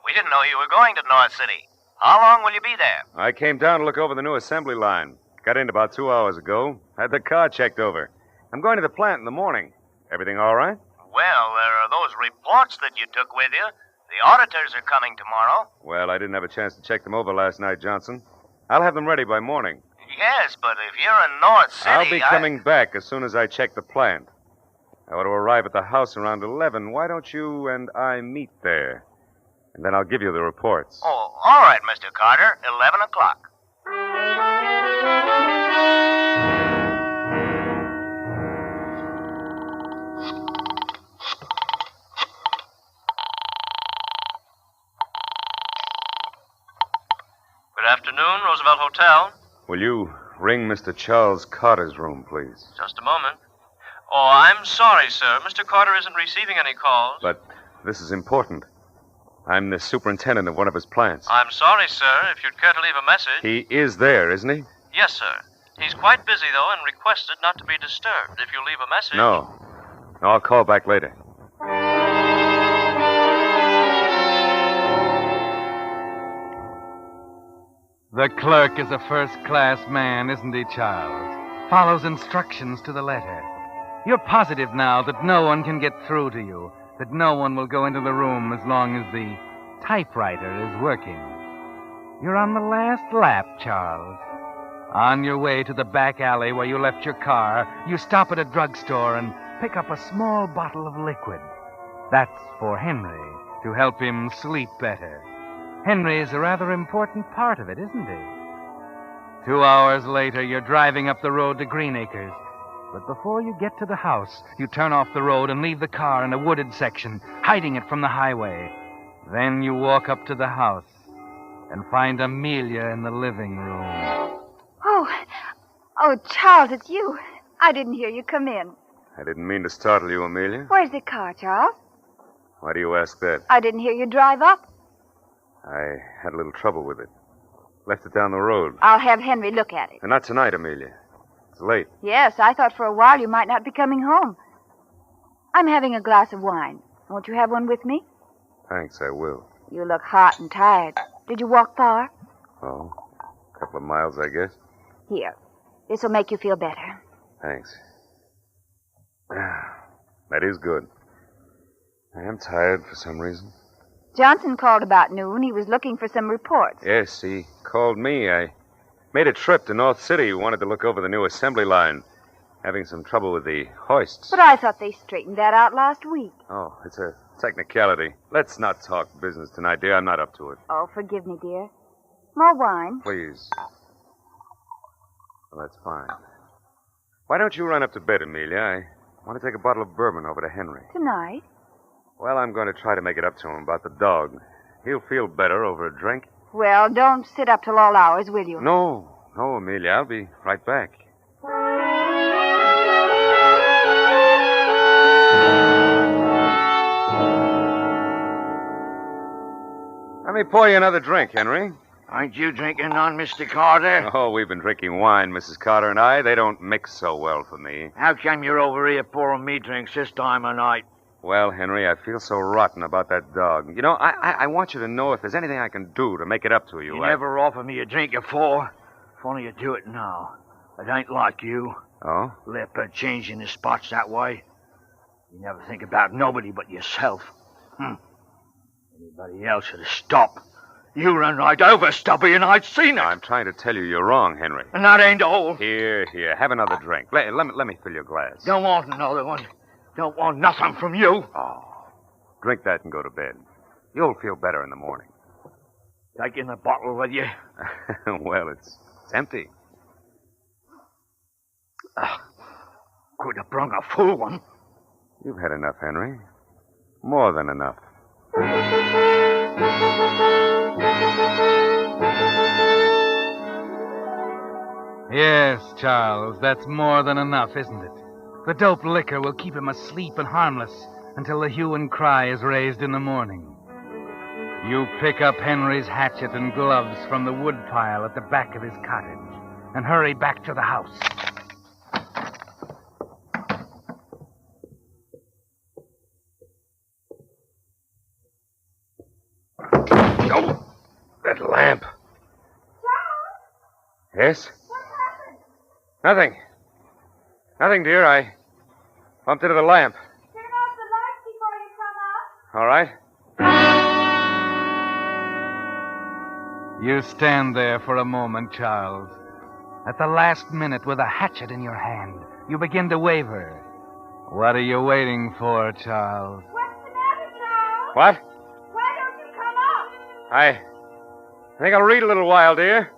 We didn't know you were going to North City. How long will you be there? I came down to look over the new assembly line. Got in about 2 hours ago. Had the car checked over. I'm going to the plant in the morning. Everything all right? Well, there are those reports that you took with you. The auditors are coming tomorrow. Well, I didn't have a chance to check them over last night, Johnson. I'll have them ready by morning. Yes, but if you're in North City, I'll be coming back as soon as I check the plant. I ought to arrive at the house around 11. Why don't you and I meet there? And then I'll give you the reports. Oh, all right, Mr. Carter. 11 o'clock. Good afternoon, Roosevelt Hotel. Will you ring Mr. Charles Carter's room, please? Just a moment. Oh, I'm sorry, sir. Mr. Carter isn't receiving any calls. But this is important. I'm the superintendent of one of his plants. I'm sorry, sir. If you'd care to leave a message. He is there, isn't he? Yes, sir. He's quite busy, though, and requested not to be disturbed. If you leave a message. No. I'll call back later. The clerk is a first-class man, isn't he, Charles? Follows instructions to the letter. You're positive now that no one can get through to you, that no one will go into the room as long as the typewriter is working. You're on the last lap, Charles. On your way to the back alley where you left your car, you stop at a drugstore and pick up a small bottle of liquid. That's for Henry, to help him sleep better. Henry is a rather important part of it, isn't he? 2 hours later, you're driving up the road to Green Acres. But before you get to the house, you turn off the road and leave the car in a wooded section, hiding it from the highway. Then you walk up to the house and find Amelia in the living room. Oh, Charles, it's you. I didn't hear you come in. I didn't mean to startle you, Amelia. Where's the car, Charles? Why do you ask that? I didn't hear you drive up. I had a little trouble with it. Left it down the road. I'll have Henry look at it. And not tonight, Amelia. It's late. Yes, I thought for a while you might not be coming home. I'm having a glass of wine. Won't you have one with me? Thanks, I will. You look hot and tired. Did you walk far? Oh, a couple of miles, I guess. Here. This will make you feel better. Thanks. That is good. I am tired for some reason. Johnson called about noon. He was looking for some reports. Yes, he called me. I made a trip to North City. He wanted to look over the new assembly line. Having some trouble with the hoists. But I thought they straightened that out last week. Oh, it's a technicality. Let's not talk business tonight, dear. I'm not up to it. Oh, forgive me, dear. More wine? Please. Well, that's fine. Why don't you run up to bed, Amelia? I want to take a bottle of bourbon over to Henry. Tonight? Well, I'm going to try to make it up to him about the dog. He'll feel better over a drink. Well, don't sit up till all hours, will you? No, Amelia. I'll be right back. Let me pour you another drink, Henry. Aren't you drinking none, Mr. Carter? Oh, we've been drinking wine, Mrs. Carter and I. They don't mix so well for me. How come you're over here pouring me drinks this time of night? Well, Henry, I feel so rotten about that dog. You know, I want you to know if there's anything I can do to make it up to you. You never offered me a drink before. Funny you do it now. It ain't like you. Oh? Leopard changing the spots that way. You never think about nobody but yourself. Anybody else would have stopped. You run right over Stubby and I'd seen it. I'm trying to tell you you're wrong, Henry. And that ain't all. Here. Have another drink. Let me fill your glass. Don't want another one. Don't want nothing from you. Oh. Drink that and go to bed. You'll feel better in the morning. Taking the bottle with you? Well, it's empty. Could have brung a full one. You've had enough, Henry. More than enough. Yes, Charles, that's more than enough, isn't it? The dope liquor will keep him asleep and harmless until the hue and cry is raised in the morning. You pick up Henry's hatchet and gloves from the wood pile at the back of his cottage and hurry back to the house. Oh, that lamp. Yes? Nothing. Nothing, dear. I bumped into the lamp. Turn off the lights before you come out. All right. You stand there for a moment, Charles. At the last minute, with a hatchet in your hand, you begin to waver. What are you waiting for, Charles? What's the matter, Charles? What? Why don't you come up? I think I'll read a little while, dear.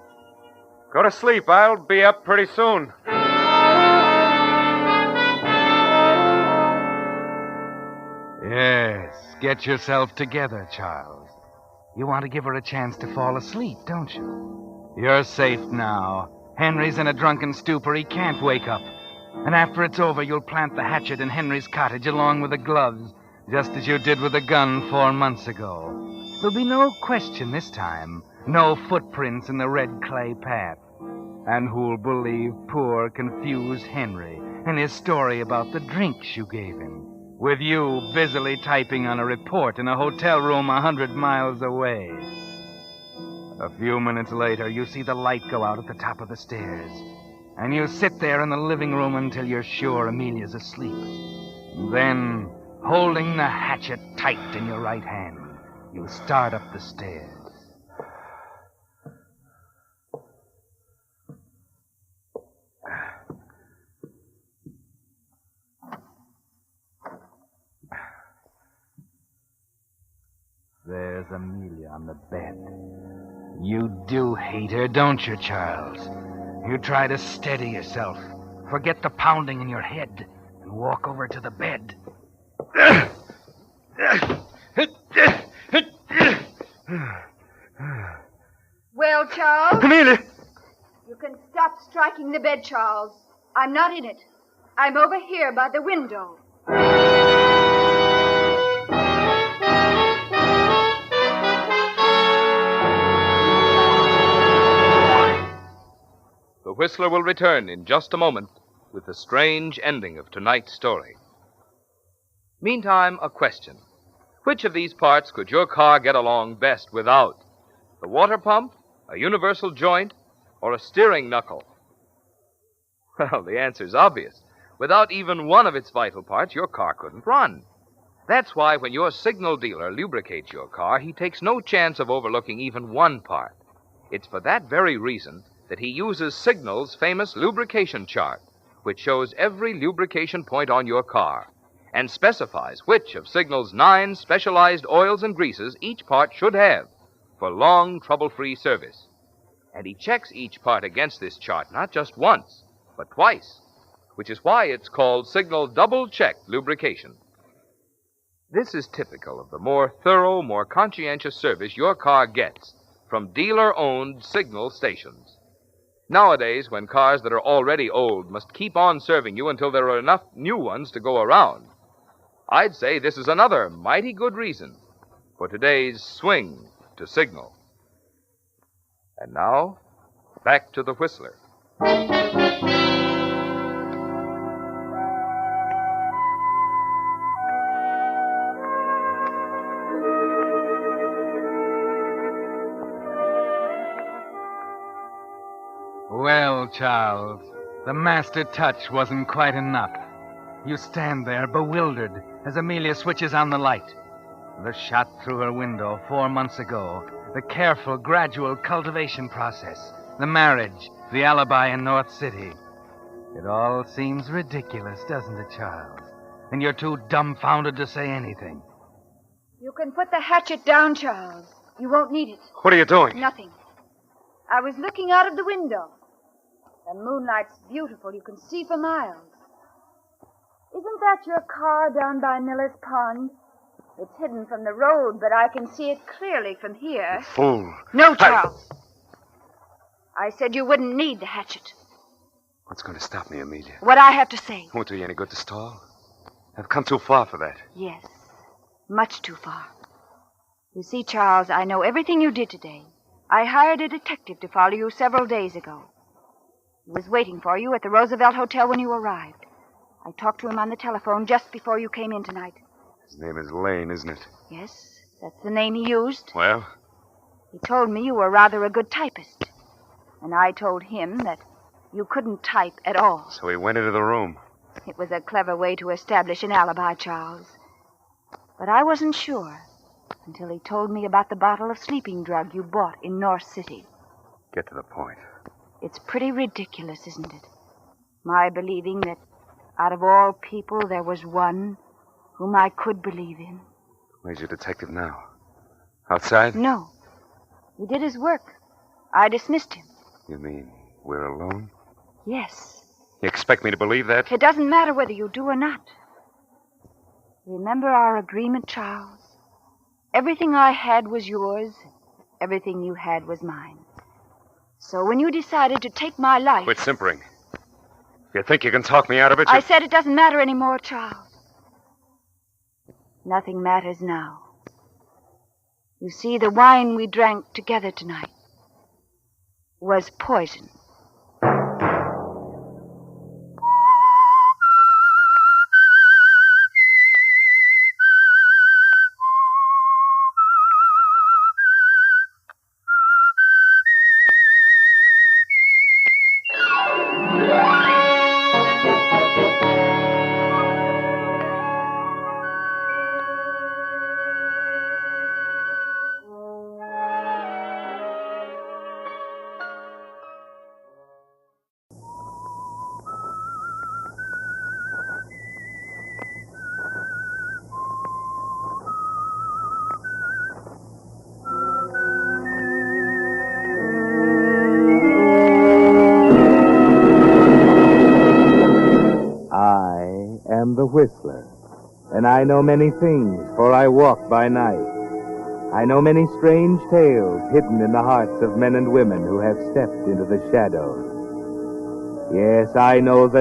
Go to sleep. I'll be up pretty soon. Yes, get yourself together, Charles. You want to give her a chance to fall asleep, don't you? You're safe now. Henry's in a drunken stupor. He can't wake up. And after it's over, you'll plant the hatchet in Henry's cottage along with the gloves, just as you did with the gun 4 months ago. There'll be no question this time. No footprints in the red clay path. And who'll believe poor, confused Henry and his story about the drinks you gave him, with you busily typing on a report in a hotel room 100 miles away? A few minutes later, you see the light go out at the top of the stairs, and you sit there in the living room until you're sure Amelia's asleep. Then, holding the hatchet tight in your right hand, you start up the stairs. There's Amelia on the bed. You do hate her, don't you, Charles? You try to steady yourself, Forget the pounding in your head and walk over to the bed. Well, Charles? Amelia! You can stop striking the bed, Charles. I'm not in it. I'm over here by the window. The Whistler will return in just a moment with the strange ending of tonight's story. Meantime, a question. Which of these parts could your car get along best without? The water pump, a universal joint, or a steering knuckle? Well, the answer's obvious. Without even one of its vital parts, your car couldn't run. That's why when your signal dealer lubricates your car, he takes no chance of overlooking even one part. It's for that very reason that he uses Signal's famous lubrication chart, which shows every lubrication point on your car and specifies which of Signal's 9 specialized oils and greases each part should have for long, trouble-free service. And he checks each part against this chart not just once, but twice, which is why it's called Signal Double-Check Lubrication. This is typical of the more thorough, more conscientious service your car gets from dealer-owned Signal stations. Nowadays, when cars that are already old must keep on serving you until there are enough new ones to go around, I'd say this is another mighty good reason for today's swing to Signal. And now, back to the Whistler. Well, Charles, the master touch wasn't quite enough. You stand there bewildered as Amelia switches on the light. The shot through her window 4 months ago, the careful, gradual cultivation process, the marriage, the alibi in North City. It all seems ridiculous, doesn't it, Charles? And you're too dumbfounded to say anything. You can put the hatchet down, Charles. You won't need it. What are you doing? Nothing. I was looking out of the window. The moonlight's beautiful. You can see for miles. Isn't that your car down by Miller's Pond? It's hidden from the road, but I can see it clearly from here. Fool. No, Charles. I said you wouldn't need the hatchet. What's going to stop me, Amelia? What I have to say. Won't do you any good to stall. I've come too far for that. Yes, much too far. You see, Charles, I know everything you did today. I hired a detective to follow you several days ago. He was waiting for you at the Roosevelt Hotel when you arrived. I talked to him on the telephone just before you came in tonight. His name is Lane, isn't it? Yes, that's the name he used. Well? He told me you were rather a good typist. And I told him that you couldn't type at all. So he went into the room. It was a clever way to establish an alibi, Charles. But I wasn't sure until he told me about the bottle of sleeping drug you bought in North City. Get to the point. It's pretty ridiculous, isn't it? My believing that out of all people there was one whom I could believe in. Where's your detective now? Outside? No. He did his work. I dismissed him. You mean we're alone? Yes. You expect me to believe that? It doesn't matter whether you do or not. Remember our agreement, Charles? Everything I had was yours. Everything you had was mine. So when you decided to take my life... Quit simpering. If you think you can talk me out of it, I said it doesn't matter anymore, Charles. Nothing matters now. You see, the wine we drank together tonight was poison. am the Whistler, and I know many things, for I walk by night. I know many strange tales hidden in the hearts of men and women who have stepped into the shadows. Yes, I know the